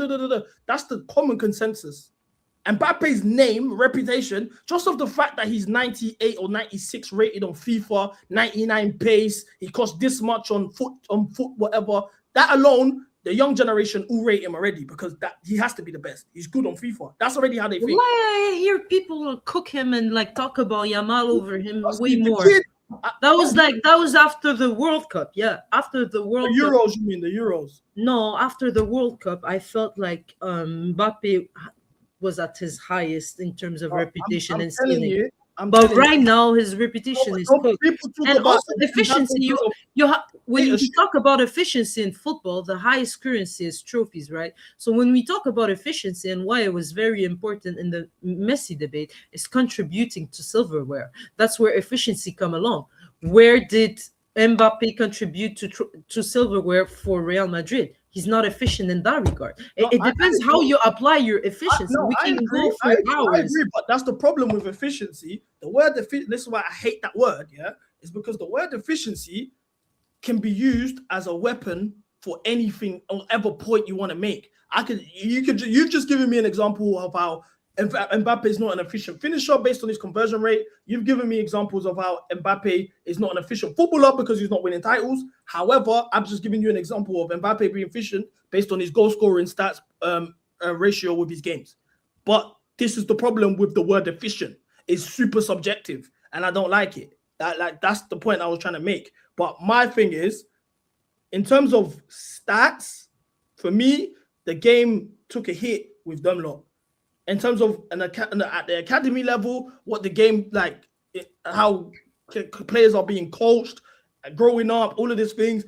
That's the common consensus. Mbappe's name, reputation, just off the fact that he's 98 or 96 rated on FIFA, 99 pace, he costs this much on foot, whatever. That alone, the young generation all rate him already because that he has to be the best. He's good on FIFA. That's already how they think. Why I hear people cook him and like talk about Yamal over him way more. That was after the World Cup. Yeah, after the World Cup. Euros, you mean the Euros? No, after the World Cup, I felt like Mbappe was at his highest in terms of reputation and ceiling. But right now, his reputation is cooked. And also efficiency. When you talk about efficiency in football, the highest currency is trophies, right? So when we talk about efficiency and why it was very important in the Messi debate, is contributing to silverware. That's where efficiency come along. Where did Mbappe contribute to silverware for Real Madrid? He's not efficient in that regard. It depends how you apply your efficiency. We can go for hours. I agree, but that's the problem with efficiency. The word this is why I hate that word, is because the word efficiency can be used as a weapon for anything or whatever point you want to make. You've just given me an example of how Mbappe is not an efficient finisher based on his conversion rate. You've given me examples of how Mbappe is not an efficient footballer because he's not winning titles. However, I'm just giving you an example of Mbappe being efficient based on his goal scoring stats ratio with his games. But this is the problem with the word efficient. It's super subjective, and I don't like it. That's the point I was trying to make. But my thing is, in terms of stats, for me, the game took a hit with them lot. In terms of at the academy level, what the game how players are being coached, growing up, all of these things,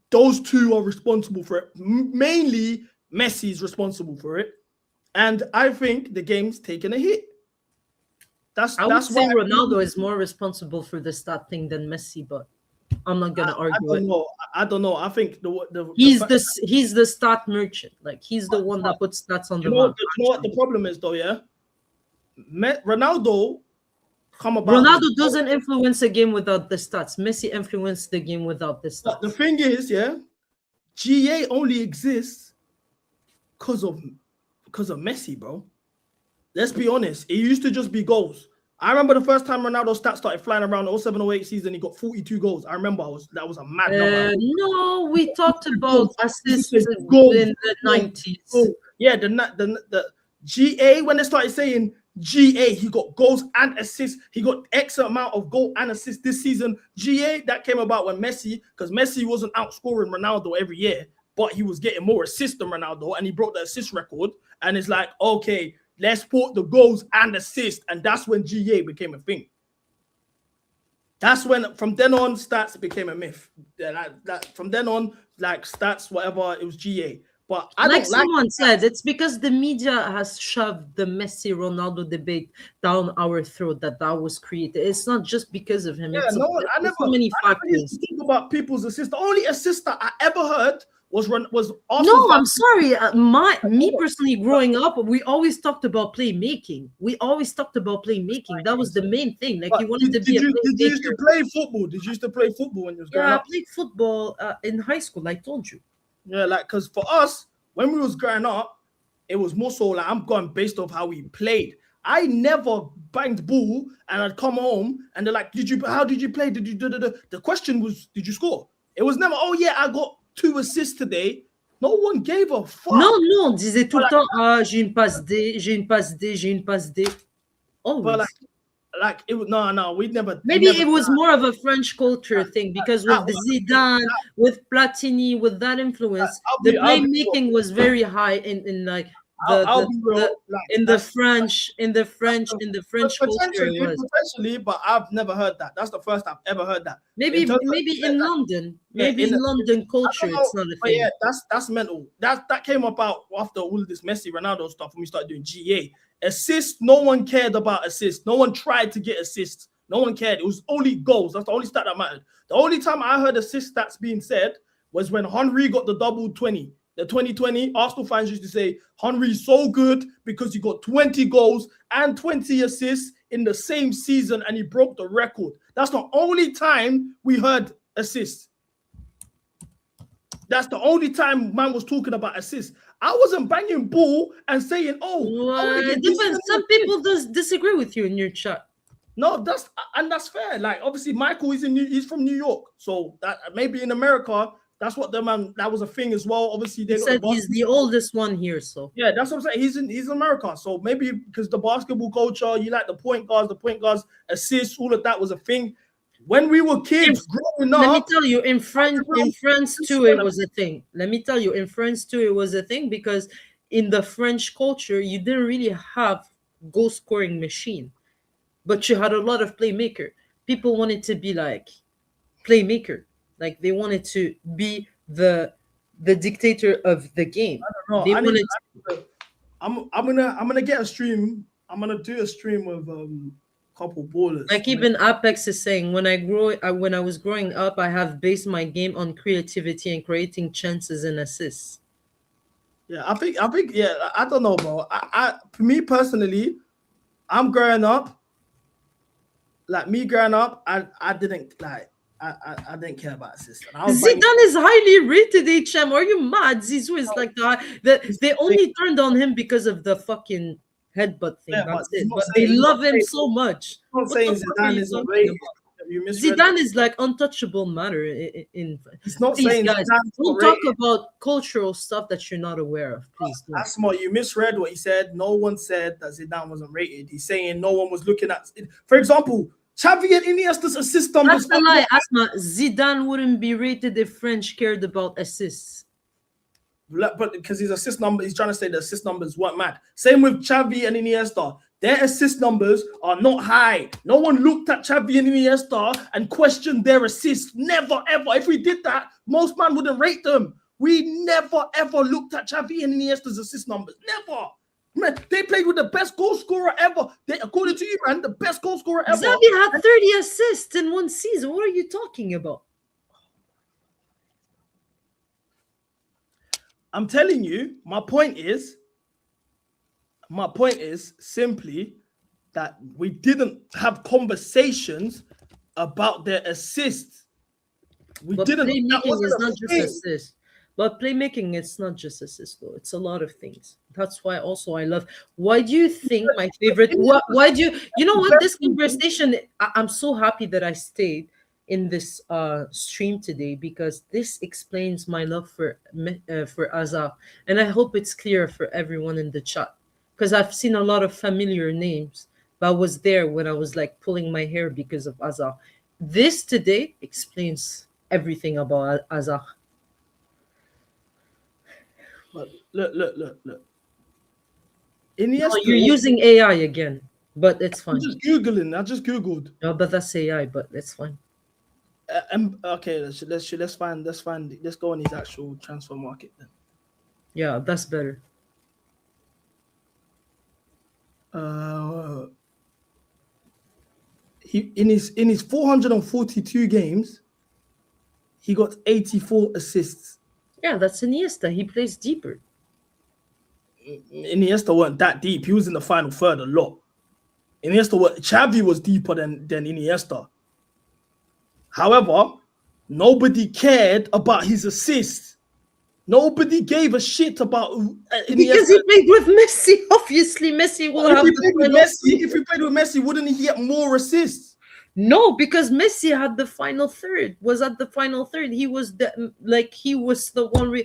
those two are responsible for it. Mainly, Messi is responsible for it, and I think the game's taken a hit. I would say Ronaldo is more responsible for the stat thing than Messi, but I'm not gonna argue. I don't know. I think he's the stat merchant. Like he's the one that puts stats on the map. You know what the problem is though, yeah? Ronaldo doesn't influence a game without the stats. Messi influenced the game without the stats. But the thing is, GA only exists because of Messi, bro. Let's be honest. It used to just be goals. I remember the first time Ronaldo's stats started flying around the 07-08 season, he got 42 goals. I remember that was a mad number. No, we talked about assists in the 90s. Oh, yeah, the GA, when they started saying GA, he got goals and assists. He got X amount of goal and assists this season. GA, that came about when because Messi wasn't outscoring Ronaldo every year, but he was getting more assists than Ronaldo, and he broke the assist record. And it's like, okay, let's put the goals and assists, and that's when GA became a thing. That's when, from then on, stats became a myth. From then on, stats, whatever, it was GA. But someone said, it's because the media has shoved the Messi Ronaldo debate down our throat that was created. It's not just because of him. Yeah, I never used to talk about people's assists. The only assist that I ever heard was no, I'm sorry. Me personally, growing up, we always talked about playmaking. That was the main thing. Like you wanted to be a playmaker. Did you used to play football? Did you used to play football when you was growing up? I played football in high school. I told you. Yeah, because for us, when we was growing up, it was more so I'm going based off how we played. I never banged ball, and I'd come home and they're like, how did you play? Did you The question was, did you score? It was never, oh yeah, I got 2 assists today. No one gave a fuck. Non, on disait tout le temps, j'ai une passe D, j'ai une passe D, j'ai une passe D. Oh, like it was no, we never. Maybe never it was more of a French culture thing because with the Zidane, with Platini, with that influence, the playmaking was very high in like I'll be real, in the French culture it was. Potentially, but I've never heard that. That's the first I've ever heard that. Maybe in London, maybe in London culture, it's not a But thing. yeah, that's mental. That came about after all of this Messi Ronaldo stuff when we started doing GA. Assists, no one cared about assists. No one tried to get assists. No one cared. It was only goals. That's the only stat that mattered. The only time I heard assist stats being said was when Henry got the double 20. The 2020 Arsenal fans used to say Henry's so good because he got 20 goals and 20 assists in the same season and he broke the record. That's the only time we heard assists. That's the only time man was talking about assists. I wasn't banging ball and saying, Some people disagree with you in your chat. No, that's fair. Like obviously, Michael he's from New York, so that maybe in America, that's what that was a thing as well. Obviously, they said he's the oldest one here, so yeah, that's what I'm saying. He's in America, so maybe because the basketball culture, you like the point guards, assists, all of that was a thing. When we were kids growing up, let me tell you, in France too, it was a thing. Let me tell you, in France too, it was a thing because in the French culture, you didn't really have goal scoring machine, but you had a lot of playmaker. People wanted to be like playmaker, like they wanted to be the dictator of the game. I don't know. I'm gonna get a stream. I'm gonna do a stream with couple ballers. Like even Apex is saying, when I was growing up, I have based my game on creativity and creating chances and assists. Yeah, I think, yeah, I don't know, bro. For me personally, I'm growing up. Like me growing up, I didn't like. I didn't care about assists. Zidane is highly rated, HM. Are you mad? Zizou is like they only turned on him because of the fucking headbutt thing. Yeah, that's it. But they love him so much. I'm not saying Zidane is a rated. Zidane is like untouchable matter in It's not please, saying guys, Zidane's don't talk about cultural stuff that you're not aware of, please. That's smart. You misread what he said. No one said that Zidane wasn't rated. He's saying no one was looking at it. For example, Xavi and Iniesta's assist numbers. That's a lie, Asma. Zidane wouldn't be rated if French cared about assists. But because his assist number, he's trying to say the assist numbers weren't mad. Same with Xavi and Iniesta. Their assist numbers are not high. No one looked at Xavi and Iniesta and questioned their assists. Never, ever. If we did that, most man wouldn't rate them. We never, ever looked at Xavi and Iniesta's assist numbers. Never. Man, they played with the best goal scorer ever. According to you, man, the best goal scorer ever. Xavi had 30 assists in one season. What are you talking about? I'm telling you, my point is simply that we didn't have conversations about their assists. Playmaking is not just assists. But playmaking, it's not just assists, though. It's a lot of things. That's why also I love. Why do you think my favorite? Why do you know what? This conversation, I'm so happy that I stayed in this stream today because this explains my love for Azar, and I hope it's clear for everyone in the chat because I've seen a lot of familiar names, but I was there when I was like pulling my hair because of Azar. This today explains everything about Azar. Look. No, you're using AI again, but it's fine. I'm just Googling. I just Googled. No, but that's AI, but it's fine. Okay, let's go on his actual transfer market then. Yeah, that's better. He in his 442 games, he got 84 assists. Yeah, that's Iniesta. He plays deeper. Iniesta weren't that deep. He was in the final third a lot. Xavi was deeper than Iniesta. However, nobody cared about his assists. Nobody gave a shit about Iniesta. Because he played with Messi. Obviously, Messi will have If he played with Messi, wouldn't he get more assists? No, because Messi had the final third. Was at the final third. He was the one.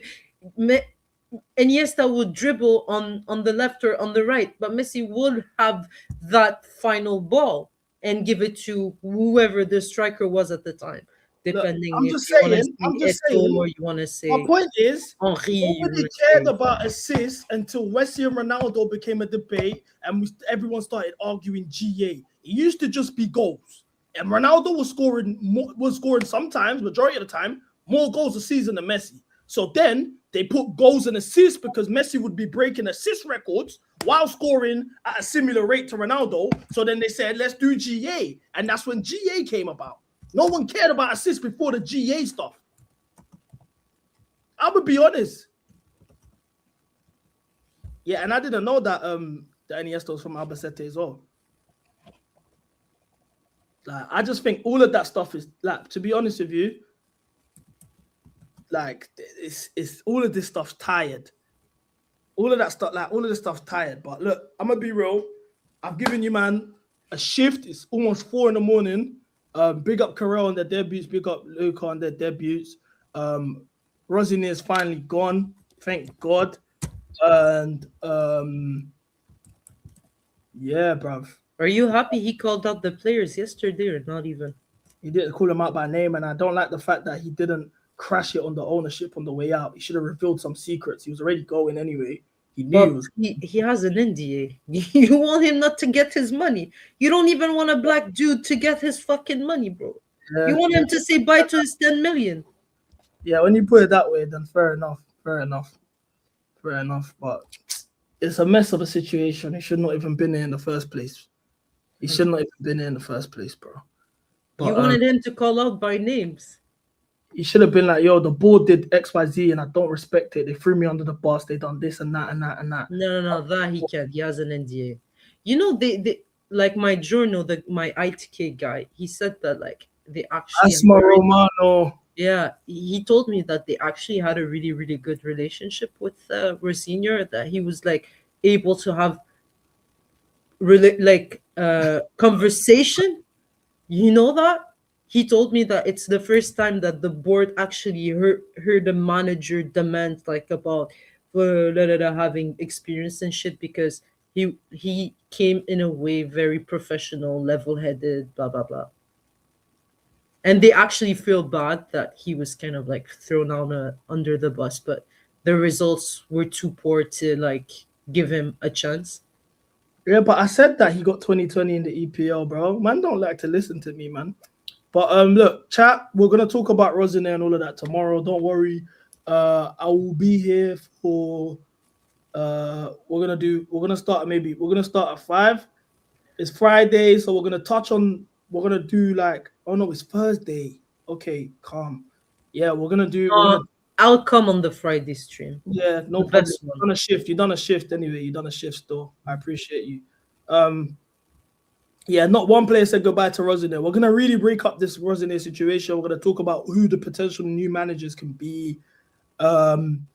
Iniesta would dribble on the left or on the right, but Messi would have that final ball. and give it to whoever the striker was at the time, depending I'm if just you want to saying. I'm say just Eto'o saying. or you want to say My point is, Henri. you nobody wanna cared say- about assists until Messi and Ronaldo became a debate, and everyone started arguing GA. It used to just be goals, and Ronaldo was scoring sometimes, majority of the time, more goals a season than Messi. So then they put goals and assists because Messi would be breaking assist records while scoring at a similar rate to Ronaldo. So then they said, let's do GA, and that's when GA came about. No one cared about assists before the GA stuff. I'm gonna be honest. Yeah, and I didn't know that the Iniesta was from Albacete as well. Like, I just think all of that stuff is, like, to be honest with you, like, it's all of this stuff's tired. All of that stuff, like, all of this stuff's tired. But look, I'm gonna be real. I've given you, man, a shift. It's almost 4 a.m. Big up Karel on their debuts. Big up Luca on their debuts. Rosine is finally gone. Thank God. And yeah, bruv. Are you happy he called out the players yesterday or not even? He didn't call him out by name, and I don't like the fact that he didn't crash it on the ownership on the way out. He should have revealed some secrets. He was already going anyway. He knew But he was. he has an NDA. You want him not to get his money. You don't even want a black dude to get his fucking money, bro. Yeah, You want him to say bye to his 10 million. Yeah, when you put it that way, then fair enough. Fair enough. Fair enough. But it's a mess of a situation. He should not even been there in the first place. He should not even been there in the first place, bro. But, You wanted him to call out by names. he should have been like, yo, the board did XYZ and I don't respect it. They threw me under the bus. They done this and that and that and that. No, that he can't. He has an NDA. You know, they like my journal, my ITK guy, he said that like they actually Asma Romano. Yeah, he told me that they actually had a really, really good relationship with Rosinha, that he was like able to have conversation. You know that? He told me that it's the first time that the board actually heard the manager demand like about having experience and shit, because he came in a way very professional, level-headed, blah blah blah. And they actually feel bad that he was kind of like thrown on under the bus, but the results were too poor to like give him a chance. Yeah, but I said that he got 2020 in the EPL, bro. Man don't like to listen to me, man. But look, chat, we're gonna talk about Rosine and all of that tomorrow. Don't worry. I will be here for we're gonna start at 5. It's Friday, so we're gonna do like, oh no, it's Thursday. Okay, calm. Yeah, we're gonna do I'll come on the Friday stream. yeah, no The problem. best one. You've done a shift. You've done a shift anyway. You've done a shift still. I appreciate you. Yeah, not one player said goodbye to Rosine. We're gonna really break up this Rosine situation. We're gonna talk about who the potential new managers can be. And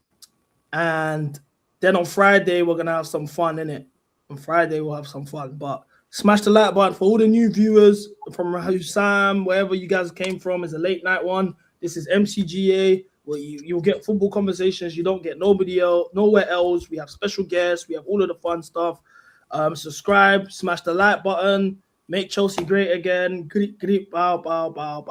then on Friday, we're gonna have some fun in it. On Friday, we'll have some fun. But smash the like button for all the new viewers from Hussam, wherever you guys came from. It's a late night one. This is MCGA, where you'll get football conversations you don't get nowhere else. We have special guests. We have all of the fun stuff. Subscribe, smash the like button, make Chelsea great again. Bow, bow, bow, bow.